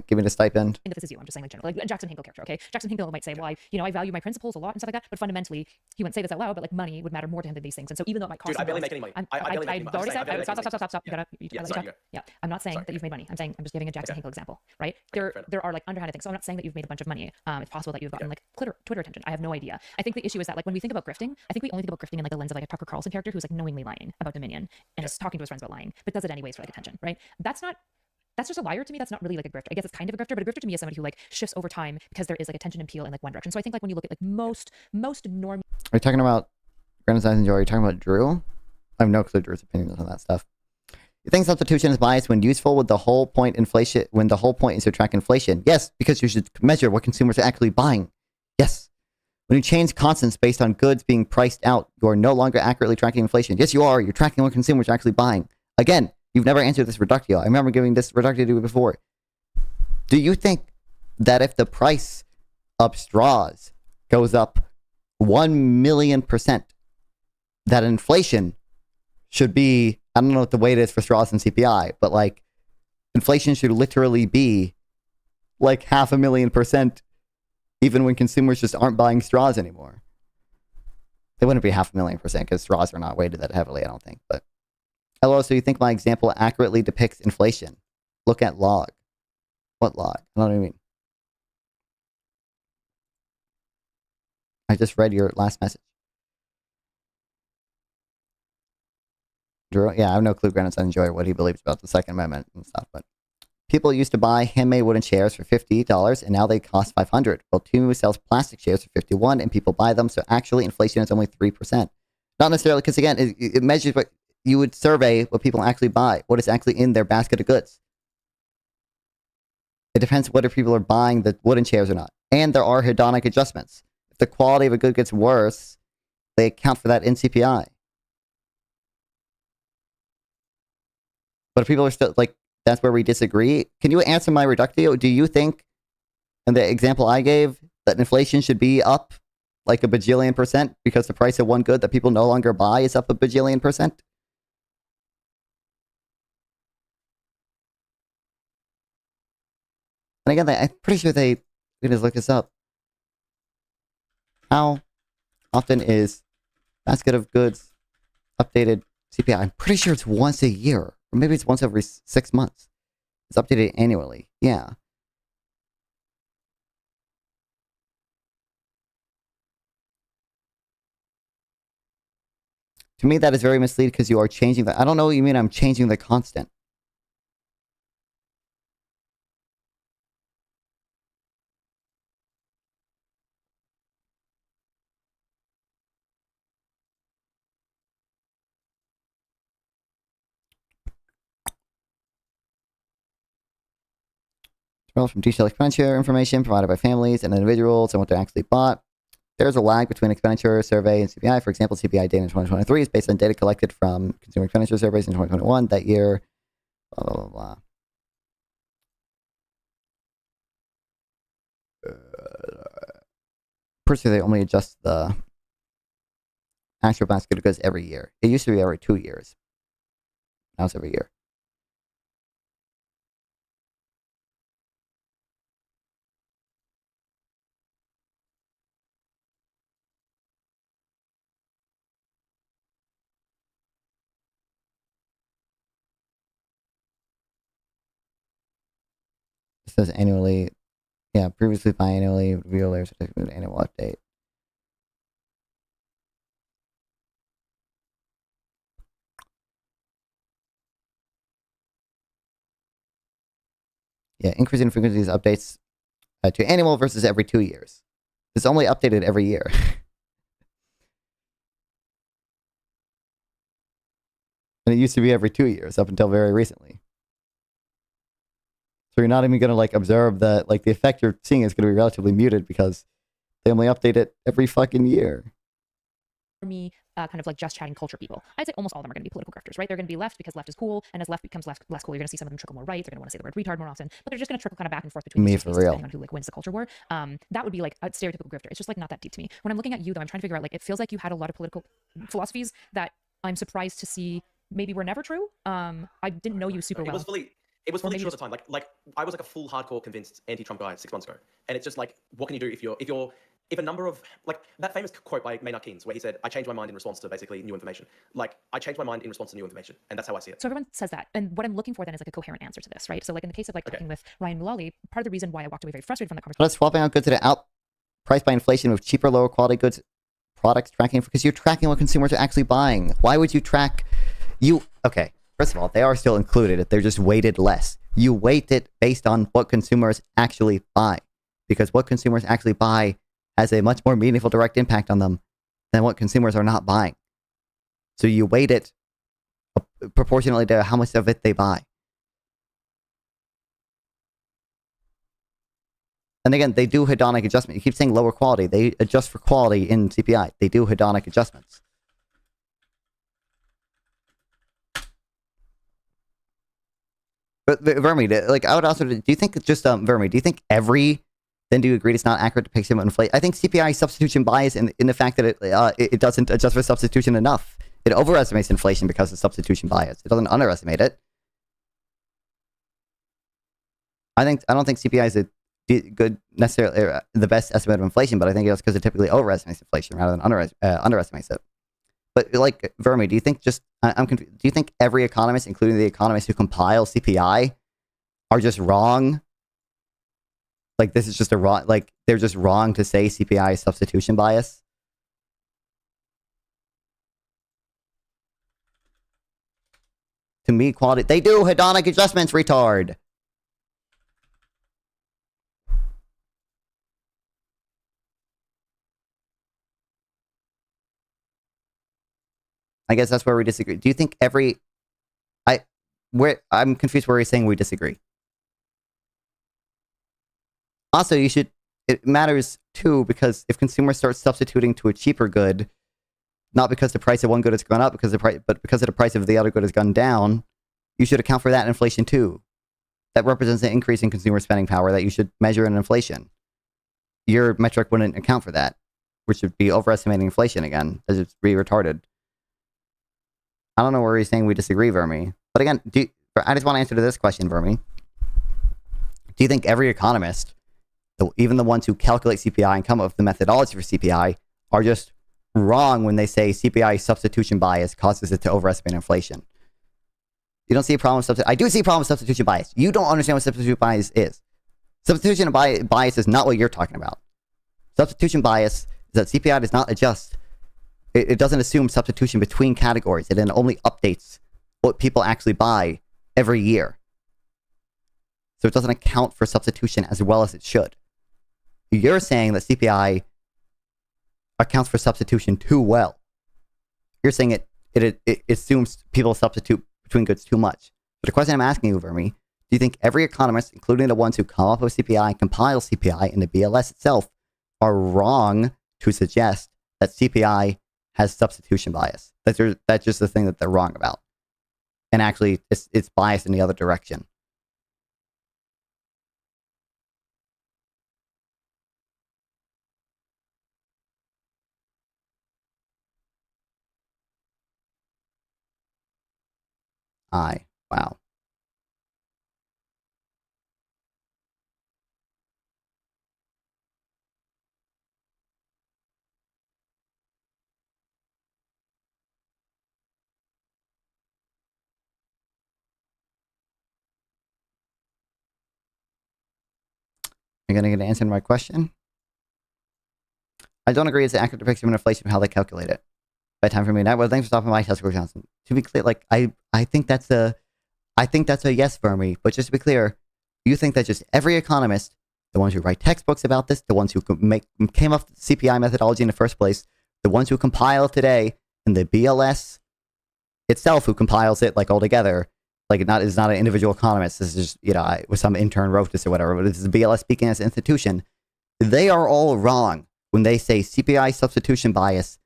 Give me the stipend. And if this is you, I'm just saying like general, like Jackson Hinkle character, okay? Jackson Hinkle might say, well, I value my principles a lot and stuff like that, but fundamentally, he wouldn't say this out loud, but like money would matter more to him than these things. And so even though it might cost Dude, I barely make any money. I've already said, stop. Yeah, I'm not saying that you've made money. I'm saying, I'm just giving a Jackson Hinkle example, right? There are like underhanded things. So I'm not saying that you've made a bunch of money. It's possible that you've gotten like Twitter attention. I have no idea. I think the issue is that like when we think about grifting, I think we only think about grifting in like the lens of like a Tucker Carlson character who's like knowingly lying about Dominion and is talking to his friends about lying, but does it anyways for like attention, right? That's just a liar to me. That's not really like a grifter. I guess it's kind of a grifter, but a grifter to me is somebody who like shifts over time because there is like attention and appeal in like one direction. So I think like when you look at like most normal. Are you talking about Renaissance and Joy? Are you talking about Drew? I have no clue Drew's opinions on that stuff. You think substitution is biased when useful with the whole point inflation, when the whole point is to track inflation? Yes, because you should measure what consumers are actually buying. Yes. When you change constants based on goods being priced out, you are no longer accurately tracking inflation. Yes, you are. You're tracking what consumers are actually buying. Again, you've never answered this reductio. I remember giving this reductio to you before. Do you think that if the price of straws goes up 1,000,000%, that inflation should be, I don't know what the weight is for straws and CPI, but like inflation should literally be like 500,000%, even when consumers just aren't buying straws anymore? They wouldn't be 500,000% because straws are not weighted that heavily, I don't think, but. Hello, so you think my example accurately depicts inflation? Look at log. What log? I don't know what I mean. I just read your last message. Drew, yeah, I have no clue. Granted, I enjoy what he believes about the Second Amendment and stuff, but people used to buy handmade wooden chairs for $50, and now they cost $500. Well, Tumu sells plastic chairs for $51, and people buy them, so actually inflation is only 3%. Not necessarily, because again, it measures what you would survey what people actually buy, what is actually in their basket of goods. It depends whether people are buying the wooden chairs or not. And there are hedonic adjustments. If the quality of a good gets worse, they account for that in CPI. But if people are still, like, that's where we disagree. Can you answer my reductio? Do you think, in the example I gave, that inflation should be up like a bajillion percent because the price of one good that people no longer buy is up a bajillion percent? And again, I'm pretty sure we can just look this up. How often is basket of goods updated CPI? I'm pretty sure it's once a year, or maybe it's once every 6 months. It's updated annually. Yeah. To me, that is very misleading because you are changing the. I don't know what you mean. I'm changing the constant. From detailed expenditure information provided by families and individuals and what they actually bought. There's a lag between expenditure survey and CPI. For example, CPI data in 2023 is based on data collected from consumer expenditure surveys in 2021. That year, blah, blah, blah, blah. Personally, they only adjust the actual basket of goods every year. It used to be every 2 years. Now it's every year. It says annually. Yeah, previously biannually, real layers annual update. Yeah, increasing frequency of these updates to annual versus every 2 years. It's only updated every year. And it used to be every 2 years up until very recently. So you're not even going to like observe that like the effect you're seeing is going to be relatively muted because they only update it every fucking year. For me, kind of like just chatting culture people, I'd say almost all of them are going to be political grifters, right? They're going to be left because left is cool, and as left becomes less cool, you're going to see some of them trickle more right. They're going to want to say the word retard more often, but they're just going to trickle kind of back and forth between Me these for spaces, real. depending on who like wins the culture war. That would be like a stereotypical grifter. It's just like not that deep to me. When I'm looking at you, though, I'm trying to figure out like it feels like you had a lot of political philosophies that I'm surprised to see maybe were never true. I didn't know you super well. It was fully true at the time. Like I was like a full hardcore convinced anti-Trump guy 6 months ago, and it's just like, what can you do if a number of like that famous quote by Maynard Keynes where he said, "I changed my mind in response to basically new information." Like I changed my mind in response to new information, and that's how I see it. So everyone says that, and what I'm looking for then is like a coherent answer to this, right? So like in the case of like talking with Ryan Mullally, part of the reason why I walked away very frustrated from that conversation. Let's swapping out goods that are outpriced by inflation with cheaper, lower quality goods products tracking because you're tracking what consumers are actually buying. Why would you track okay, first of all, they are still included. They're just weighted less. You weight it based on what consumers actually buy because what consumers actually buy has a much more meaningful direct impact on them than what consumers are not buying. So you weight it proportionally to how much of it they buy. And again, they do hedonic adjustment. You keep saying lower quality. They adjust for quality in CPI. They do hedonic adjustments. But Vermi, like I would also, do you think just Vermi, do you think then do you agree it's not accurate depiction of inflation? I think CPI substitution bias in the fact that it doesn't adjust for substitution enough. It overestimates inflation because of substitution bias. It doesn't underestimate it. I don't think CPI is a good necessarily the best estimate of inflation, but I think it's because it typically overestimates inflation rather than underestimates it. But like Vermi, do you think I'm confused. Do you think every economist, including the economists who compile CPI, are just wrong? Like this is just they're just wrong to say CPI is substitution bias? To me, quality, they do hedonic adjustments, retard. I guess that's where we disagree. Do you think I'm confused where he's saying we disagree. Also, it matters too, because if consumers start substituting to a cheaper good, not because the price of one good has gone up, but because the price of the other good has gone down, you should account for that in inflation too. That represents an increase in consumer spending power that you should measure in inflation. Your metric wouldn't account for that. which would be overestimating inflation again, as it's be retarded. I don't know where he's saying we disagree, Vermi. But again, I just want to answer to this question, Vermi. Do you think every economist, even the ones who calculate CPI and come up with the methodology for CPI, are just wrong when they say CPI substitution bias causes it to overestimate inflation? You don't see a problem with I do see a problem with substitution bias. You don't understand what substitution bias is. Substitution bias is not what you're talking about. Substitution bias is that CPI does not adjust. It doesn't assume substitution between categories. It then only updates what people actually buy every year. So it doesn't account for substitution as well as it should. You're saying that CPI accounts for substitution too well. You're saying it assumes people substitute between goods too much. But the question I'm asking you, Vermi, do you think every economist, including the ones who come up with CPI, compile CPI, and the BLS itself, are wrong to suggest that CPI has substitution bias? That's just the thing that they're wrong about. And actually, it's biased in the other direction. Wow. You're going to get an answer to my question? I don't agree it's an accurate depiction of inflation of how they calculate it. By time for me, that was thanks for stopping by, Tesco Johnson. To be clear, like I think that's a yes, Vermi. But just to be clear, you think that just every economist, the ones who write textbooks about this, the ones who came up with the CPI methodology in the first place, the ones who compile today, and the BLS itself who compiles it like all together, like it's not an individual economist. This is just some intern wrote this or whatever. But this is the BLS speaking as an institution. They are all wrong when they say CPI substitution bias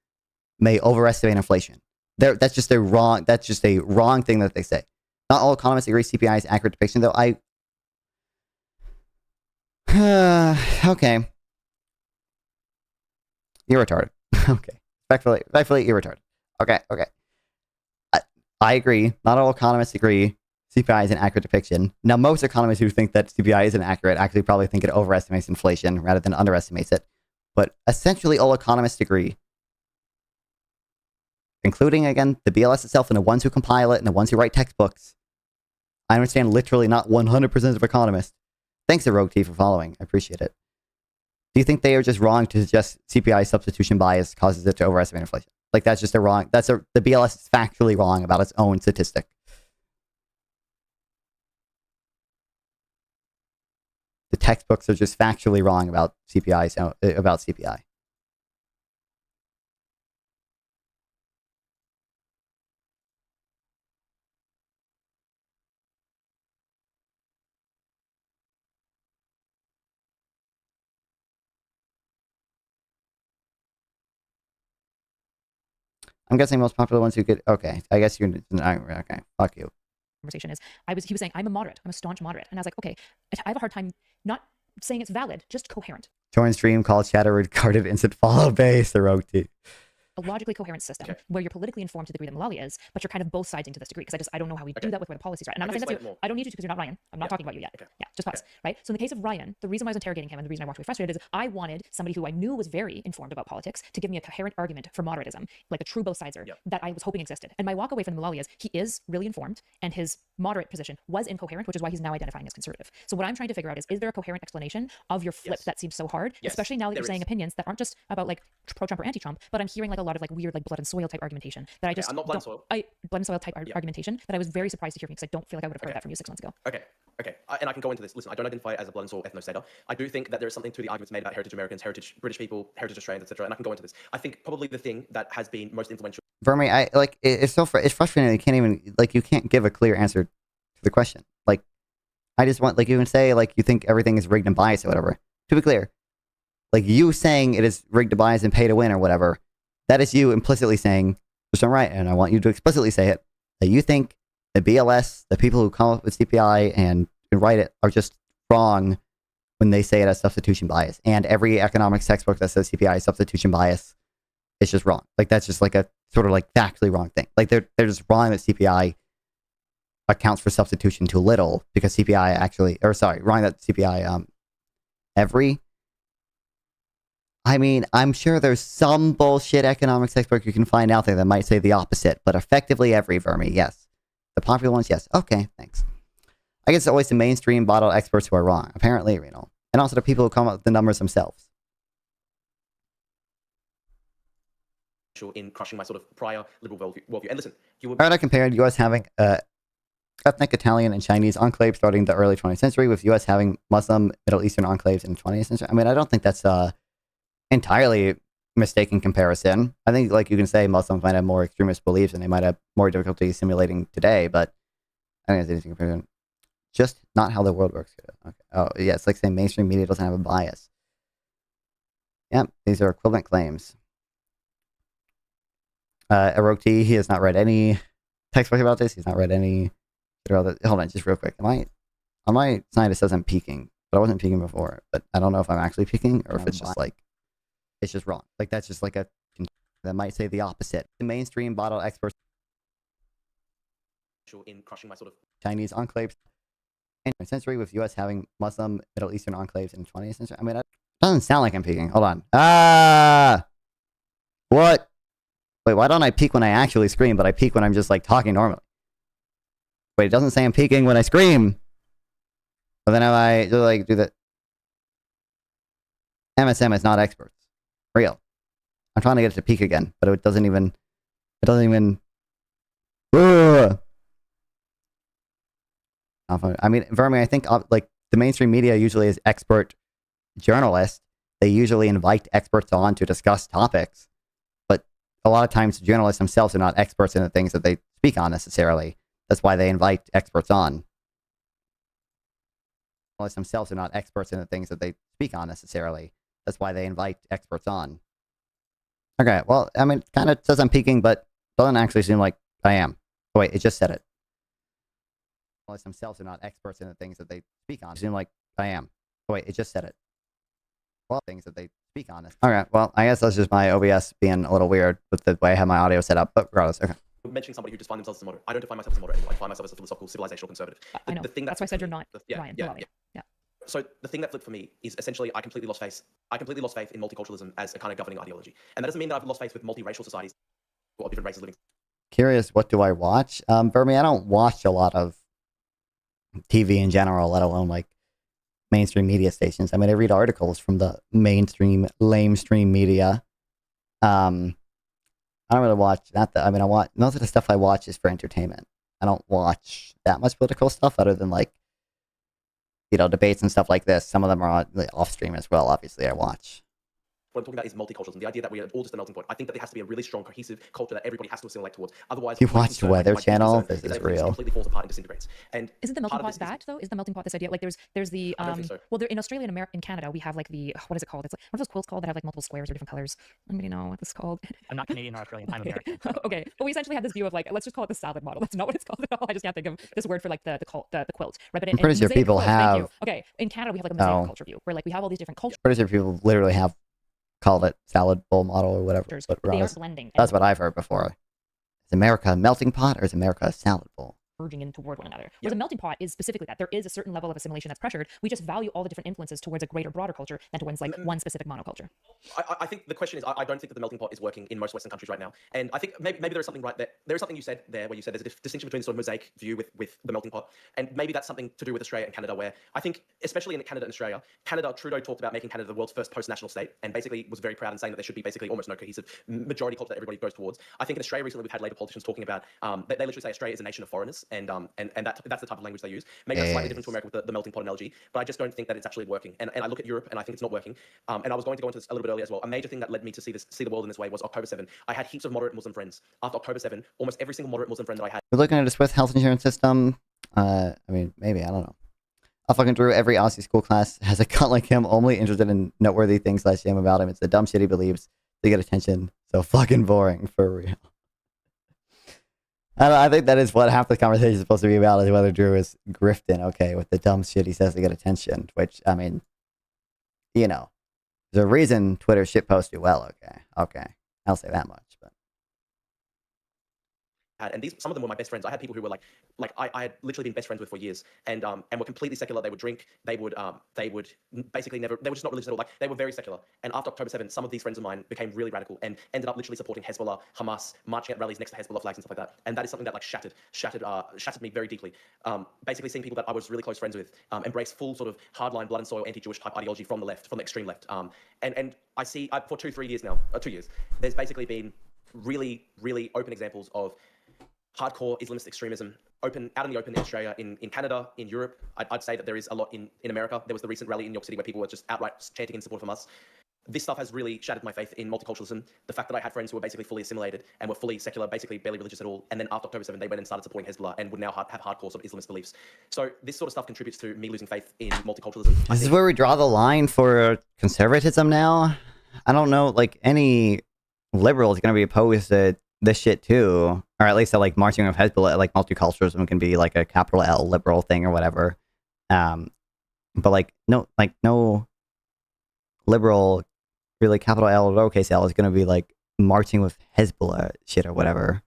may overestimate inflation. That's just a wrong thing that they say. Not all economists agree CPI is an accurate depiction, though. Okay. You're retarded. Okay. Respectfully, you're retarded. Okay. I agree. Not all economists agree CPI is an accurate depiction. Now, most economists who think that CPI isn't accurate actually probably think it overestimates inflation rather than underestimates it. But essentially, all economists agree, including, again, the BLS itself and the ones who compile it and the ones who write textbooks. I understand literally not 100% of economists. Thanks to Rogue T for following. I appreciate it. Do you think they are just wrong to suggest CPI substitution bias causes it to overestimate inflation? Like that's just the BLS is factually wrong about its own statistic. The textbooks are just factually wrong about CPI. I'm guessing most popular ones who could. Okay, I guess you're. Okay, fuck you. Conversation is, he was saying, I'm a moderate. I'm a staunch moderate. And I was like, okay, I have a hard time not saying it's valid, just coherent. Join stream, call chatter, regarded instant follow base, the Rogue T. A logically coherent system where you're politically informed to the degree that Mullally is, but you're kind of both siding to this degree because I don't know how we do that with where the policies are. And I'm not saying that's I don't need you to because you're not Ryan. I'm not talking about you yet. Yeah, just pause. Right? So in the case of Ryan, the reason why I was interrogating him and the reason I walked away frustrated is I wanted somebody who I knew was very informed about politics to give me a coherent argument for moderatism, like a true both sider that I was hoping existed. And my walk away from the Mullally is he is really informed and his moderate position was incoherent, which is why he's now identifying as conservative. So what I'm trying to figure out is there a coherent explanation of your flip that seems so hard, especially now that you're saying opinions that aren't just about like pro-Trump or anti-Trump, but I'm hearing like a lot of like weird like blood and soil type argumentation that I just I'm not blood and soil. Blood and soil type argumentation that I was very surprised to hear because I don't feel like I would have heard that from you 6 months ago. Okay. And I can go into this. Listen, I don't identify as a blood and soil ethnostater. I do think that there is something to the arguments made about heritage Americans, heritage British people, heritage Australians, etc. And I can go into this. I think probably the thing that has been most influential. Vermi, it's frustrating that you can't even you can't give a clear answer to the question. Like, I just want you can say you think everything is rigged and biased or whatever. To be clear, you saying it is rigged to bias and pay to win or whatever, that is you implicitly saying, which I'm right, and I want you to explicitly say it, that you think the BLS, the people who come up with CPI and write it, are just wrong when they say it as substitution bias. And every economics textbook that says CPI is substitution bias, it's just wrong. Like that's just like a sort of like factually wrong thing. Like they're just wrong that CPI accounts for substitution too little because CPI actually, or sorry, wrong that CPI I mean, I'm sure there's some bullshit economics textbook you can find out there that might say the opposite, but effectively every Vermi, yes. The popular ones, yes. Okay, thanks. I guess it's always the mainstream bottle experts who are wrong. Apparently, and also the people who come up with the numbers themselves. In crushing my sort of prior liberal worldview. And listen, you were... I compared U.S. having ethnic Italian and Chinese enclaves starting the early 20th century with U.S. having Muslim Middle Eastern enclaves in the 20th century. I mean, I don't think that's entirely mistaken comparison. I think, like, you can say Muslims might have more extremist beliefs and they might have more difficulty assimilating today, but I think it's anything comparison. Just not how the world works. Okay. Oh, yeah, it's like saying mainstream media doesn't have a bias. Yep, these are equivalent claims. Erudite T, he has not read any textbook about this. He's not read any. Hold on, just real quick. On my sign it says I'm peaking, but I wasn't peaking before. But I don't know if I'm actually peaking or if it's just like, it's just wrong. Like that's just like a, that might say the opposite. The mainstream bottle experts in crushing my sort of Chinese enclaves in the 20th century with U.S. having Muslim Middle Eastern enclaves in the 20th century. I mean, it doesn't sound like I'm peaking. Hold on. What? Wait, why don't I peak when I actually scream, but I peak when I'm just like talking normally? Wait, it doesn't say I'm peaking when I scream. But then if I just like do the MSM is not experts. Real. I'm trying to get it to peak again, but it doesn't even Ugh. I mean, Vermi, I think like the mainstream media usually is expert journalists. They usually invite experts on to discuss topics. A lot of times journalists themselves are not experts in the things that they speak on necessarily. That's why they invite experts on. Journalists themselves are not experts in the things that they speak on necessarily. That's why they invite experts on. Okay, well, I mean, it kind of says I'm peaking, but doesn't actually seem like I am. Oh, wait, it just said it. Journalists themselves are not experts in the things that they speak on. It seem like I am. Oh, wait, it just said it. Well, things that they speak on. Okay, well, I guess that's just my OBS being a little weird with the way I have my audio set up, but regardless, okay. Mentioning somebody who just finds themselves as a moderate. I don't define myself as a moderate anymore. I define myself as a philosophical, civilizational conservative. I know. The thing that's why I said you're not, Ryan. Yeah. So the thing that flipped for me is essentially I completely lost faith in multiculturalism as a kind of governing ideology. And that doesn't mean that I've lost faith with multiracial societies or different races living. Curious, what do I watch? For me, I don't watch a lot of TV in general, let alone like mainstream media stations. I mean, I read articles from the mainstream, lamestream media. I don't really watch that. I mean, I watch most of the stuff I watch is for entertainment. I don't watch that much political stuff other than like, debates and stuff like this. Some of them are off stream as well. Obviously, I watch. What I'm talking about is multiculturalism, the idea that we are all just a melting pot. I think that there has to be a really strong, cohesive culture that everybody has to assimilate towards. Otherwise, You watch the Weather Channel? This is real. Completely falls apart and disintegrates. And isn't the melting pot that though? Is the melting pot this idea? Like there's the I don't think so. well, there in Australia and America, in Canada, we have like the what is it called? It's like what are those quilts called that have like multiple squares or different colors? Anybody know what this is called? I'm not Canadian or Australian. I'm American. Okay, but we essentially have this view of like let's just call it the salad model. That's not what it's called at all. I just can't think of this word for like the quilt, right? But I'm pretty sure people have. Okay, in Canada we have like a mosaic culture view where like we have all these different cultures. Pretty sure people literally have called it salad bowl model or whatever. But they are blending. That's what I've heard before. Is America a melting pot or is America a salad bowl? Merging in toward one another. Whereas a melting pot is specifically that. There is a certain level of assimilation that's pressured. We just value all the different influences towards a greater, broader culture than towards like one specific monoculture. I think the question is, I don't think that the melting pot is working in most Western countries right now. And I think maybe there is something right there. There is something you said there where you said there's a distinction between the sort of mosaic view with the melting pot. And maybe that's something to do with Australia and Canada, where I think, especially in Canada and Australia, Trudeau talked about making Canada the world's first post-national state and basically was very proud in saying that there should be basically almost no cohesive majority culture that everybody goes towards. I think in Australia recently we've had Labour politicians talking about, they literally say Australia is a nation of foreigners and that's the type of language they use. Maybe that's slightly different to America with the melting pot analogy, but I just don't think that it's actually working. And I look at Europe and I think it's not working. And I was going to go into this a little bit earlier as well. A major thing that led me to see the world in this way was October 7. I had heaps of moderate Muslim friends. After October 7, almost every single moderate Muslim friend that I had. We're looking at a Swiss health insurance system. I mean, maybe, I don't know. I'll fucking Drew, every Aussie school class has a cunt like him, only interested in noteworthy things / shame about him. It's the dumb shit he believes to get attention. So fucking boring, for real. I think that is what half the conversation is supposed to be about, is whether Drew is grifting, okay, with the dumb shit he says to get attention, which, I mean, you know, there's a reason Twitter shitposts do well. Okay, I'll say that much. But and some of them were my best friends. I had people who were like I had literally been best friends with for years, and were completely secular. They would drink. They would basically never. They were just not religious at all. Like they were very secular. And after October 7th, some of these friends of mine became really radical and ended up literally supporting Hezbollah, Hamas, marching at rallies next to Hezbollah flags and stuff like that. And that is something that like shattered me very deeply. Basically seeing people that I was really close friends with embrace full sort of hardline blood and soil anti-Jewish type ideology from the left, from the extreme left. And I see for 2 years now, 2 years, there's basically been really, really open examples of hardcore Islamist extremism out in the open in Australia, in Canada, in Europe. I'd say that there is a lot in America. There was the recent rally in New York City where people were just outright chanting in support of Hamas. This stuff has really shattered my faith in multiculturalism. The fact that I had friends who were basically fully assimilated and were fully secular, basically barely religious at all, and then after October 7th, they went and started supporting Hezbollah and would now have hardcore sort of Islamist beliefs. So this sort of stuff contributes to me losing faith in multiculturalism. this is where we draw the line for conservatism now. I don't know, like any liberal is going to be opposed to this shit too, or at least like marching with Hezbollah, like multiculturalism can be like a capital L liberal thing or whatever. But like no liberal, really capital L lowercase L is gonna be like marching with Hezbollah shit or whatever.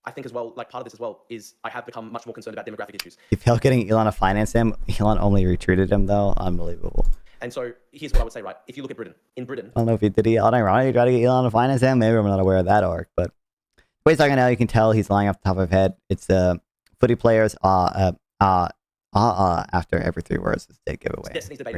I think as well, like part of this as well is I have become much more concerned about demographic issues. He failed getting Elon to finance him. Elon only retweeted him though. Unbelievable. And so here's what I would say, right? If you look at Britain, I don't know if he did Elon ironically try to get Elon to finance him. Maybe I'm not aware of that arc, but the way he's talking now, you can tell he's lying off the top of his head. It's footy players after every 3 words is dead giveaway.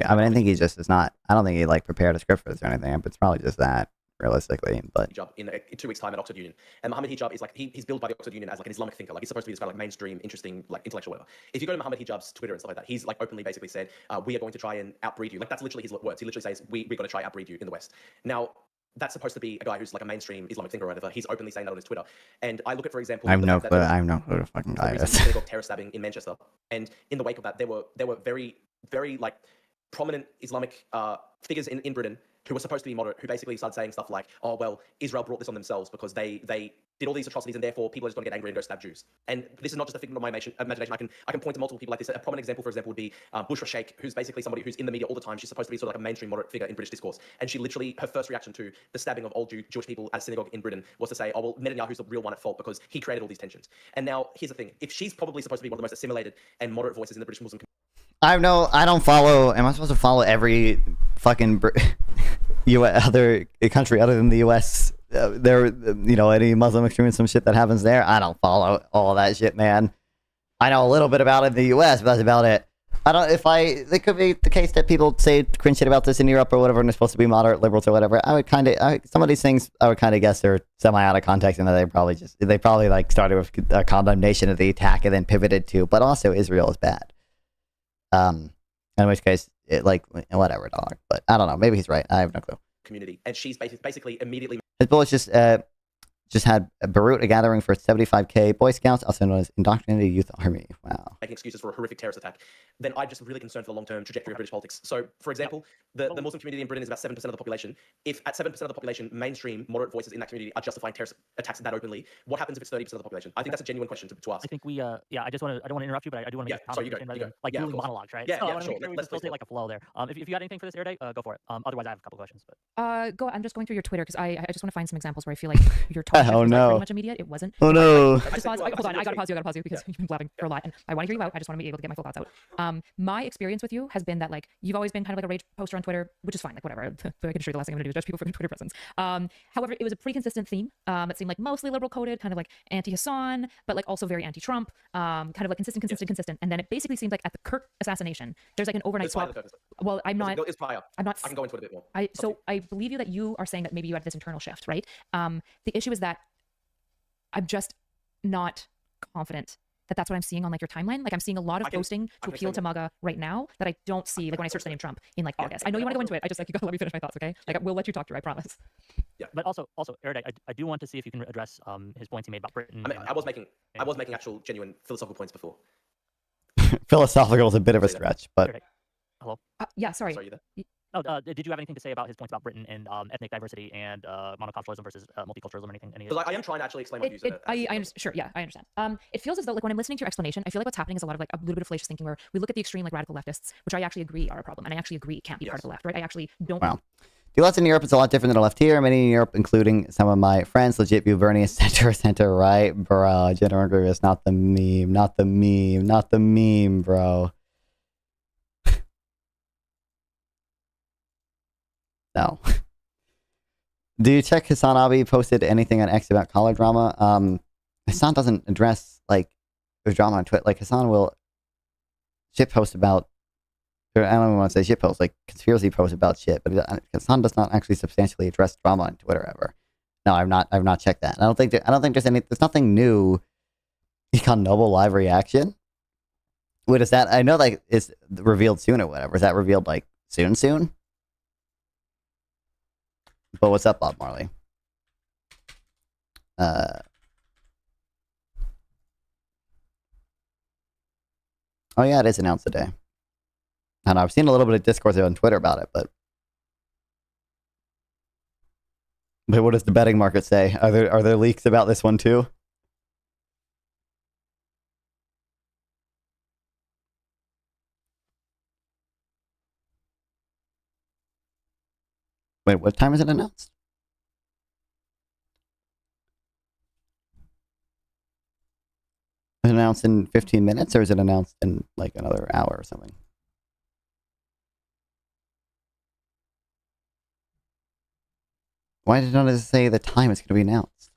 I mean, I think he just is not. I don't think he like prepared a script for this or anything. But it's probably just that realistically. But hijab in 2 weeks' time at Oxford Union, and Mohammed Hijab is like he's billed by the Oxford Union as like an Islamic thinker. Like he's supposed to be this kind of like mainstream, interesting, like intellectual whatever. If you go to Mohammed Hijab's Twitter and stuff like that, he's like openly basically said, "We are going to try and outbreed you." Like that's literally his words. He literally says, "We're going to try outbreed you in the West." Now. That's supposed to be a guy who's like a mainstream Islamic thinker or whatever. He's openly saying that on his Twitter. And I look at, for example, I have no clue. I have no clue who the fucking guy is. Terror stabbing in Manchester, and in the wake of that, there were very, very like prominent Islamic figures in Britain who were supposed to be moderate, who basically started saying stuff like, "Oh well, Israel brought this on themselves because they did all these atrocities, and therefore people are just going to get angry and go stab Jews." And this is not just a figment of my imagination. I can point to multiple people like this. A prominent example, for example, would be Bushra Sheikh, who's basically somebody who's in the media all the time. She's supposed to be sort of like a mainstream moderate figure in British discourse, and she literally her first reaction to the stabbing of all Jewish people at a synagogue in Britain was to say, "Oh well, Netanyahu's the real one at fault because he created all these tensions." And now here's the thing: if she's probably supposed to be one of the most assimilated and moderate voices in the British Muslim community. I don't follow. Am I supposed to follow every fucking other country other than the U.S.? Any Muslim extremism shit that happens there? I don't follow all that shit, man. I know a little bit about it in the U.S., but that's about it. It could be the case that people say cringe shit about this in Europe or whatever, and they're supposed to be moderate liberals or whatever. I would some of these things I would kind of guess they're semi out of context, and that they probably like started with a condemnation of the attack and then pivoted to, but also Israel is bad. In which case, whatever, dog. But I don't know. Maybe he's right. I have no clue. Community, and she's basically immediately. Hezbollah just had Beirut, a gathering for 75K Boy Scouts, also known as Indoctrinated Youth Army. Wow. Making excuses for a horrific terrorist attack. Then I'm just really concerned for the long-term trajectory of British politics. So, for example, the Muslim community in Britain is about 7% of the population. If at 7% of the population, mainstream moderate voices in that community are justifying terrorist attacks that openly, what happens if it's 30% of the population? I think that's a genuine question to ask. I think we, I don't want to interrupt you, but I do want to make a comment rather than like dueling monologues, right? Yeah, so I want to sure. make sure we facilitate like a flow there. If you got anything for this, Erudite, go for it. Otherwise, I have a couple questions. But I'm just going through your Twitter because I just want to find some examples where I feel like your tone Oh, was no. pretty much immediate. It wasn't. Oh no. Just pause. Hold on. I gotta pause you because you've been blabbing for a lot, and I want to hear you out. I just want to be able to get my full thoughts out. My experience with you has been that like you've always been kind of like a rage poster on Twitter, which is fine. Like whatever. But I can assure you the last thing I'm gonna do is judge people for their Twitter presence. However, it was a pretty consistent theme. It seemed like mostly liberal coded, kind of like anti-Hassan, but like also very anti-Trump. Kind of like consistent. And then it basically seemed like at the Kirk assassination, there's like an overnight swap. Well, I'm not. It's prior. I'm not. I can go into it a bit more. I believe you that you are saying that maybe you had this internal shift, right? The issue is that I'm just not confident that that's what I'm seeing on like your timeline. Like I'm seeing a lot of ghosting to appeal to MAGA right now that I don't see like when I search the name Trump in like August. I know you want to go into it. I just like you gotta let me finish my thoughts, okay? Like we'll let you talk through. I promise. Yeah, but also, Erudite, I do want to see if you can address his points he made about Britain. I mean, I was making actual genuine philosophical points before. Philosophical is a bit of a stretch, but Hello. Yeah, sorry. Sorry, you there? Oh, did you have anything to say about his points about Britain and ethnic diversity and monoculturalism versus multiculturalism or anything? Because I am trying to actually explain my views. I understand. Sure, yeah, I understand. It feels as though, like, when I'm listening to your explanation, I feel like what's happening is a lot of, like, a little bit of fallacious thinking where we look at the extreme, like, radical leftists, which I actually agree are a problem, and I actually agree can't be part of the left, right? I actually don't. Wow. The left in Europe is a lot different than the left here. Many in Europe, including some of my friends, legit view Bernie as center right, bro. Gender agreeist, not the meme, not the meme, not the meme, bro. No. Do you check Hassan Abi posted anything on X about collar drama? Hassan doesn't address, like, the drama on Twitter. Like, Hassan will shit post about, or I don't even want to say shit post, like conspiracy posts about shit, but Hassan does not actually substantially address drama on Twitter ever. No, I've not checked that. I don't think there's nothing new. Econ Noble live reaction. Wait, is that? I know, like, it's revealed soon or whatever. Is that revealed, like, soon? But what's up, Bob Marley? Oh yeah, it is announced today. And I've seen a little bit of discourse on Twitter about it, but what does the betting market say? Are there leaks about this one too? Wait, what time is it announced? Is it announced in 15 minutes, or is it announced in, like, another hour or something? Why did none of this say the time it's going to be announced?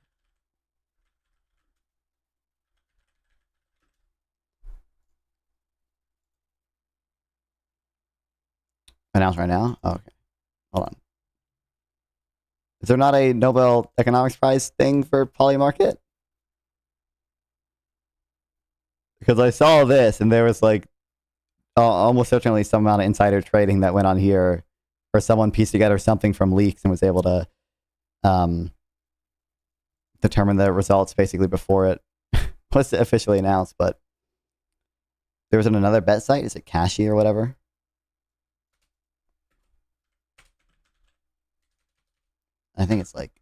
Announced right now? Oh, okay. Hold on. Is there not a Nobel Economics Prize thing for Polymarket? Because I saw this and there was, like, almost certainly some amount of insider trading that went on here, or someone pieced together something from leaks and was able to determine the results basically before it was officially announced. But there was another bet site. Is it Cashy or whatever? I think it's like,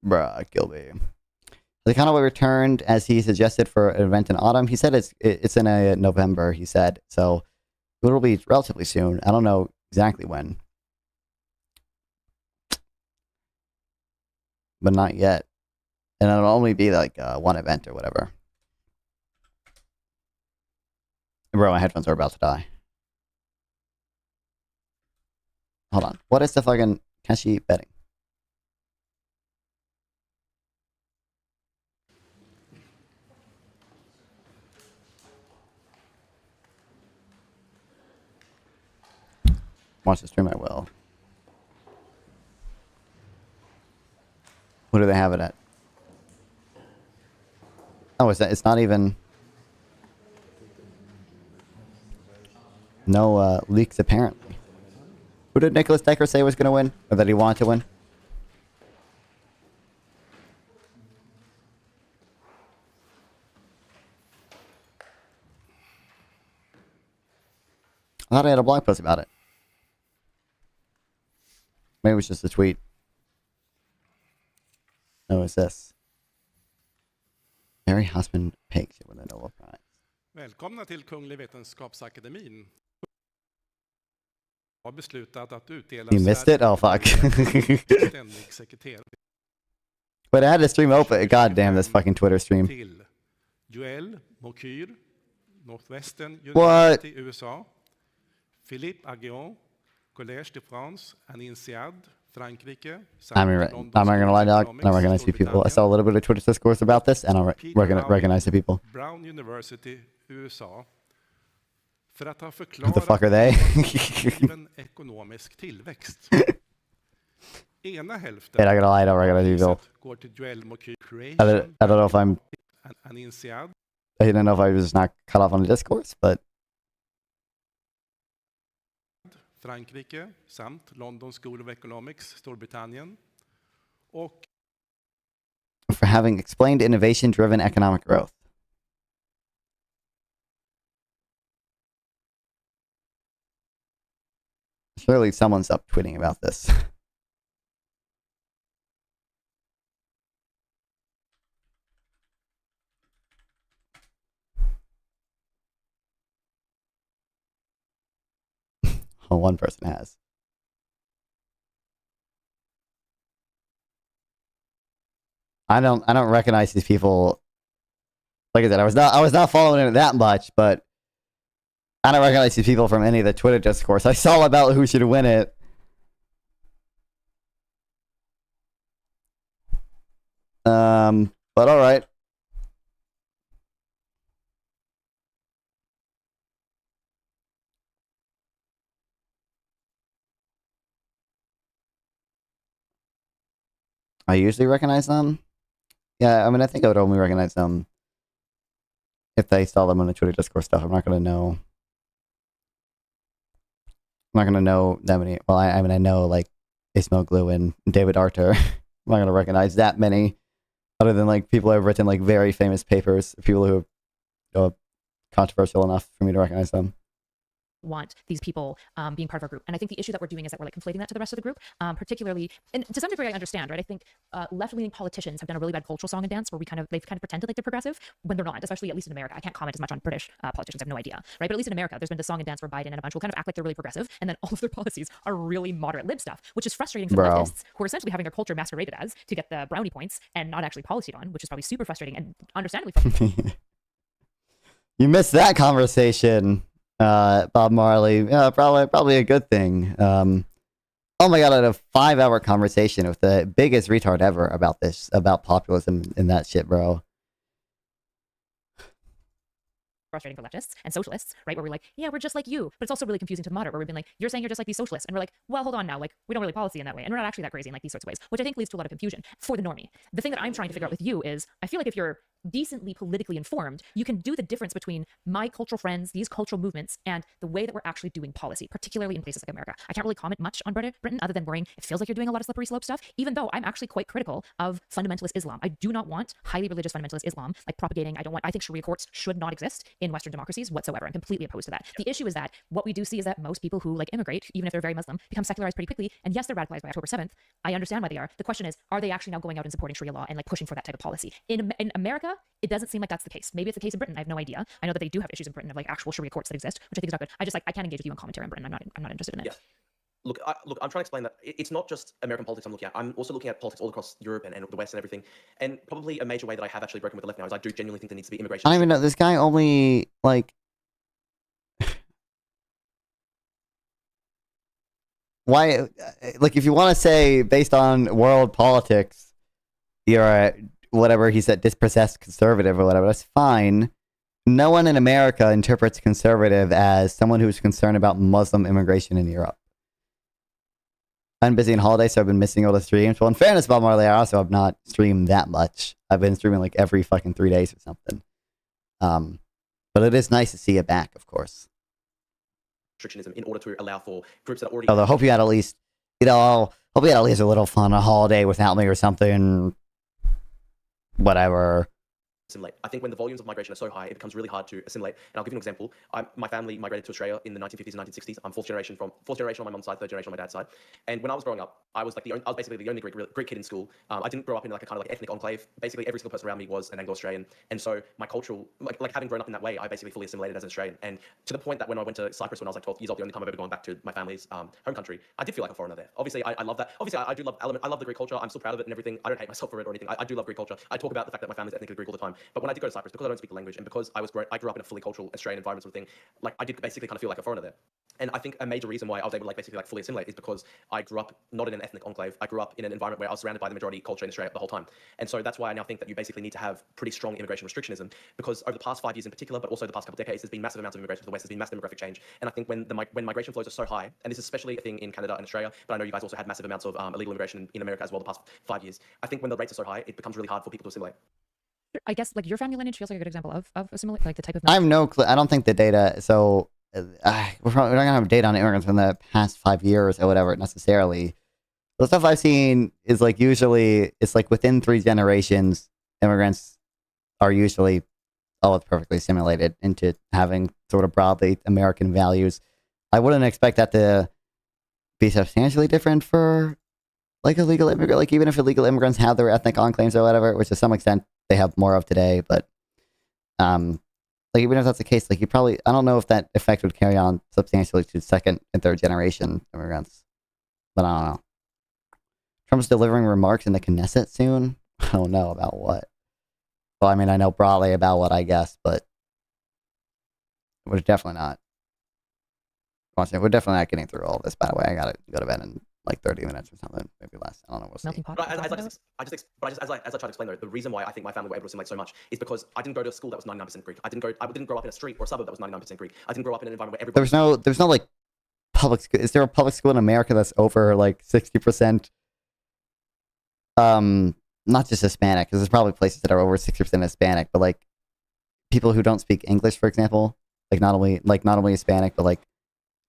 bruh, Gilby. The Conaway returned as he suggested for an event in autumn. He said it's in November, he said. So it'll be relatively soon. I don't know exactly when. But not yet. And it'll only be like one event or whatever. Bro, my headphones are about to die. Hold on. What is the fucking Cashy betting? Watch the stream, I will. What do they have it at? Oh, it's not even... No leaks, apparently. Who did Nicholas Decker say was going to win? Or that he wanted to win? I thought I had a blog post about it. Maybe it was just a tweet. Oh, it's this. Barry Husband Pigs with a Nobel Prize. Välkomna till Kunglig Vetenskapsakademin. Har beslutat att utdela You missed it? Oh, fuck. ständig sekreterare But I had to stream open. God damn this fucking Twitter stream. till Joel Mokyr, Northwestern What? University, USA. Philippe Aguillon, Collège de France, and INSEAD, Frankrike. I'm not gonna lie, dog. I don't recognize the people. I saw a little bit of Twitter discourse about this, and I don't recognize the people. Brown University, USA. För att ha Who the fuck are they? ekonomisk tillväxt. Ena hälften Hey, I gotta lie, I don't recognize you people. går till Joel Mokyr I don't know if I'm... and INSEAD. I didn't know if I was just not cut off on the discourse, but... Frankrike samt London School of Economics, Storbritannien. Och for having explained innovation-driven economic growth. Surely someone's up tweeting about this. Oh, one person has. I don't recognize these people. Like I said, I was not following it that much, but I don't recognize these people from any of the Twitter discourse. I saw about who should win it. But all right. I usually recognize them. Yeah, I mean, I think I would only recognize them if they saw them on the Twitter Discord stuff. I'm not gonna know. I'm not gonna know that many. Well, I mean, I know like Ismail Glue and David Arthur. I'm not gonna recognize that many, other than like people who have written like very famous papers, people who are controversial enough for me to recognize them. Want these people being part of our group. And I think the issue that we're doing is that we're like conflating that to the rest of the group, particularly, and to some degree I understand, right? I think left-leaning politicians have done a really bad cultural song and dance where they've kind of pretended like they're progressive when they're not, especially at least in America. I can't comment as much on British politicians, I have no idea, right? But at least in America, there's been this song and dance where Biden and a bunch will kind of act like they're really progressive, and then all of their policies are really moderate lib stuff, which is frustrating for the leftists who are essentially having their culture masqueraded as to get the brownie points and not actually policyed on, which is probably super frustrating and understandably frustrating. You missed that conversation. Bob Marley, yeah, probably a good thing. Oh my god, I had a 5-hour conversation with the biggest retard ever about this, about populism and that shit, bro. Frustrating for leftists and socialists, right? Where we're like, yeah, we're just like you, but it's also really confusing to the moderate, where we've been like, you're saying you're just like these socialists, and we're like, well, hold on now, like we don't really policy in that way, and we're not actually that crazy in like these sorts of ways, which I think leads to a lot of confusion for the normie. The thing that I'm trying to figure out with you is, I feel like if you're decently politically informed, you can do the difference between my cultural friends, these cultural movements, and the way that we're actually doing policy, particularly in places like America. I can't really comment much on Britain other than worrying it feels like you're doing a lot of slippery slope stuff, even though I'm actually quite critical of fundamentalist Islam. I do not want highly religious fundamentalist Islam, like propagating. I think Sharia courts should not exist in Western democracies whatsoever. I'm completely opposed to that. The issue is that what we do see is that most people who like immigrate, even if they're very Muslim, become secularized pretty quickly. And yes, they're radicalized by October 7th. I understand why they are. The question is, are they actually now going out and supporting Sharia law and like pushing for that type of policy? In America, it doesn't seem like that's the case. Maybe it's the case in Britain. I have no idea. I know that they do have issues in Britain of like actual Sharia courts that exist, which I think is not good. I can't engage with you in commentary on Britain. I'm not interested in it. Yeah. Look, I'm trying to explain that it's not just American politics I'm looking at. I'm also looking at politics all across Europe and the West and everything. And probably a major way that I have actually broken with the left now is I do genuinely think there needs to be immigration. I don't even know. This guy only like. Why, like, if you want to say based on world politics, you're a, whatever he said, dispossessed conservative or whatever, that's fine. No one in America interprets conservative as someone who's concerned about Muslim immigration in Europe. I'm busy on holidays, so I've been missing all the streams. Well, in fairness, Bob Marley, I also have not streamed that much. I've been streaming like every fucking 3 days or something. But it is nice to see it back, of course. Restrictionism in order to allow for groups that are already. Although I hope you had at least, hope you had at least a little fun, a holiday without me or something. Whatever. Assimilate. I think when the volumes of migration are so high, it becomes really hard to assimilate. And I'll give you an example. My family migrated to Australia in the 1950s and 1960s. I'm fourth generation on my mum's side, third generation on my dad's side. And when I was growing up, I was basically the only Greek kid in school. I didn't grow up in like a kind of like ethnic enclave. Basically, every single person around me was an Anglo-Australian. And so my cultural, like having grown up in that way, I basically fully assimilated as an Australian. And to the point that when I went to Cyprus when I was like 12 years old, the only time I've ever gone back to my family's home country, I did feel like a foreigner there. Obviously, I love that. Obviously, I do love I love the Greek culture. I'm still proud of it and everything. I don't hate myself for it or anything. I do love Greek culture. I talk about the fact that my family's ethnically Greek all the time. But when I did go to Cyprus, because I don't speak the language and because I grew up in a fully cultural Australian environment sort of thing, like I did basically kind of feel like a foreigner there. And I think a major reason why I was able to like basically like fully assimilate is because I grew up not in an ethnic enclave. I grew up in an environment where I was surrounded by the majority culture in Australia the whole time. And so that's why I now think that you basically need to have pretty strong immigration restrictionism, because over the past 5 years in particular, but also the past couple of decades, there's been massive amounts of immigration to the West. There's been massive demographic change. And I think when migration flows are so high, and this is especially a thing in Canada and Australia, but I know you guys also had massive amounts of illegal immigration in America as well the past 5 years. I think when the rates are so high, it becomes really hard for people to assimilate. I guess like your family lineage feels like a good example of assimilate, like the type of. I have no clue. I don't think the data. So we're not gonna have data on immigrants from the past 5 years or whatever necessarily. The stuff I've seen is like usually it's like within 3 generations, immigrants are usually it's perfectly assimilated into having sort of broadly American values. I wouldn't expect that to be substantially different for like illegal immigrant. Like even if illegal immigrants have their ethnic enclaves or whatever, which to some extent they have more of today, but like even if that's the case, like you probably, I don't know if that effect would carry on substantially to second and third generation immigrants, but I don't know. Trump's delivering remarks in the Knesset soon. I don't know about what. Well, I mean, I know broadly about what, I guess, but we're definitely not. We're definitely not getting through all this. By the way, I gotta go to bed in like 30 minutes or something, maybe less. I don't know. We'll see. But as I tried to explain though, the reason why I think my family were able to assimilate so much is because I didn't go to a school that was 99% Greek. I didn't grow up in a street or a suburb that was 99% Greek. I didn't grow up in an environment where everybody. There's no like public school. Is there a public school in America that's over like 60%? Not just Hispanic, because there's probably places that are over 60% Hispanic, but like people who don't speak English, for example, like not only Hispanic, but like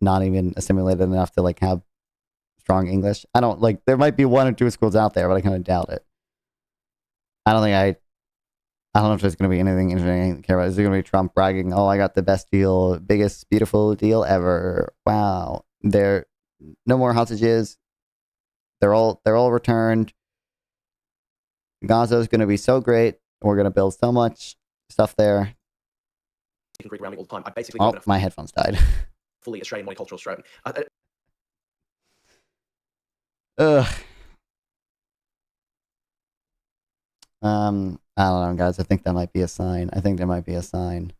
not even assimilated enough to like have strong English. I don't like, there might be one or two schools out there, but I kind of doubt it. I don't know if there's going to be anything interesting to care about. Is there going to be Trump bragging, oh, I got the best deal, biggest, beautiful deal ever. Wow. There, no more hostages. They're all returned. Gaza is going to be so great. We're going to build so much stuff there. Greek around me all the time. I basically Oh, my headphones died. fully Australian, multicultural Australian. Ugh. I don't know, guys. I think that might be a sign. I think there might be a sign.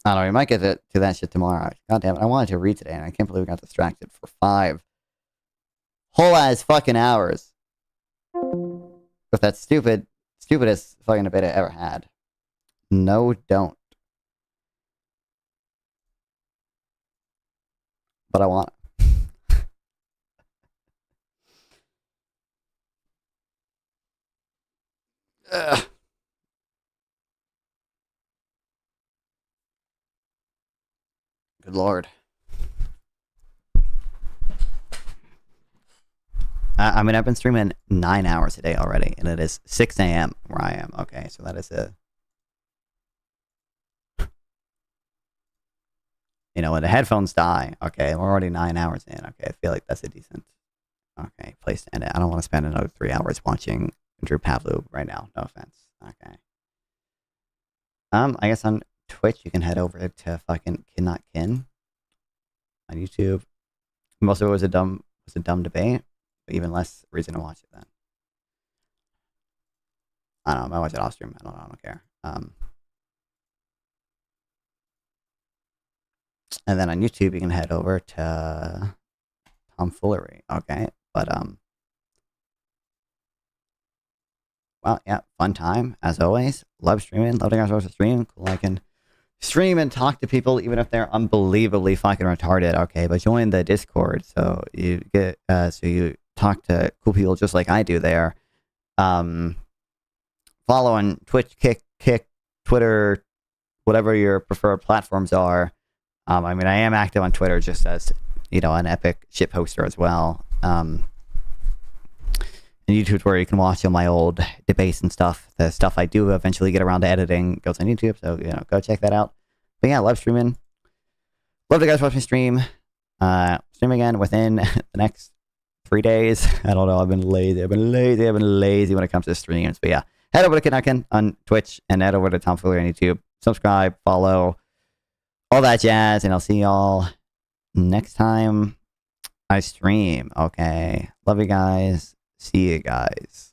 I don't know. We might get to that shit tomorrow. God damn it. I wanted to read today, and I can't believe we got distracted for 5 whole ass fucking hours with that stupidest fucking debate I ever had. No, don't. But I want it. Ugh. Good Lord. I mean, I've been streaming 9 hours a day already, and it is 6 a.m. where I am. Okay, so that is a... You know, when the headphones die, okay, we're already 9 hours in. Okay, I feel like that's a decent, okay, place to end it. I don't want to spend another 3 hours watching Drew Pavlou right now. No offense. Okay. I guess on Twitch, you can head over to fucking Kin Not Kin on YouTube. Most of it was a dumb debate, but even less reason to watch it then. I don't know. I might watch it off stream. I don't care. And then on YouTube, you can head over to Tomfoolery. Okay, but well, yeah, fun time as always. Love streaming. Love to guys watch the stream. Cool. I can stream and talk to people even if they're unbelievably fucking retarded. Okay, but join the Discord so you get so you talk to cool people just like I do there. Follow on Twitch, Kick, Twitter, whatever your preferred platforms are. I mean, I am active on Twitter just as, you know, an epic shit poster as well. And YouTube's where you can watch all my old debates and stuff. The stuff I do eventually get around to editing goes on YouTube, so, you know, go check that out. But yeah, love streaming. Love to guys watch me stream. Stream again within the next 3 days. I don't know, I've been lazy when it comes to streams. But yeah, head over to Kinakin on Twitch and head over to Tomfoolery on YouTube. Subscribe, follow, all that jazz, and I'll see y'all next time I stream. Okay. Love you guys. See you guys.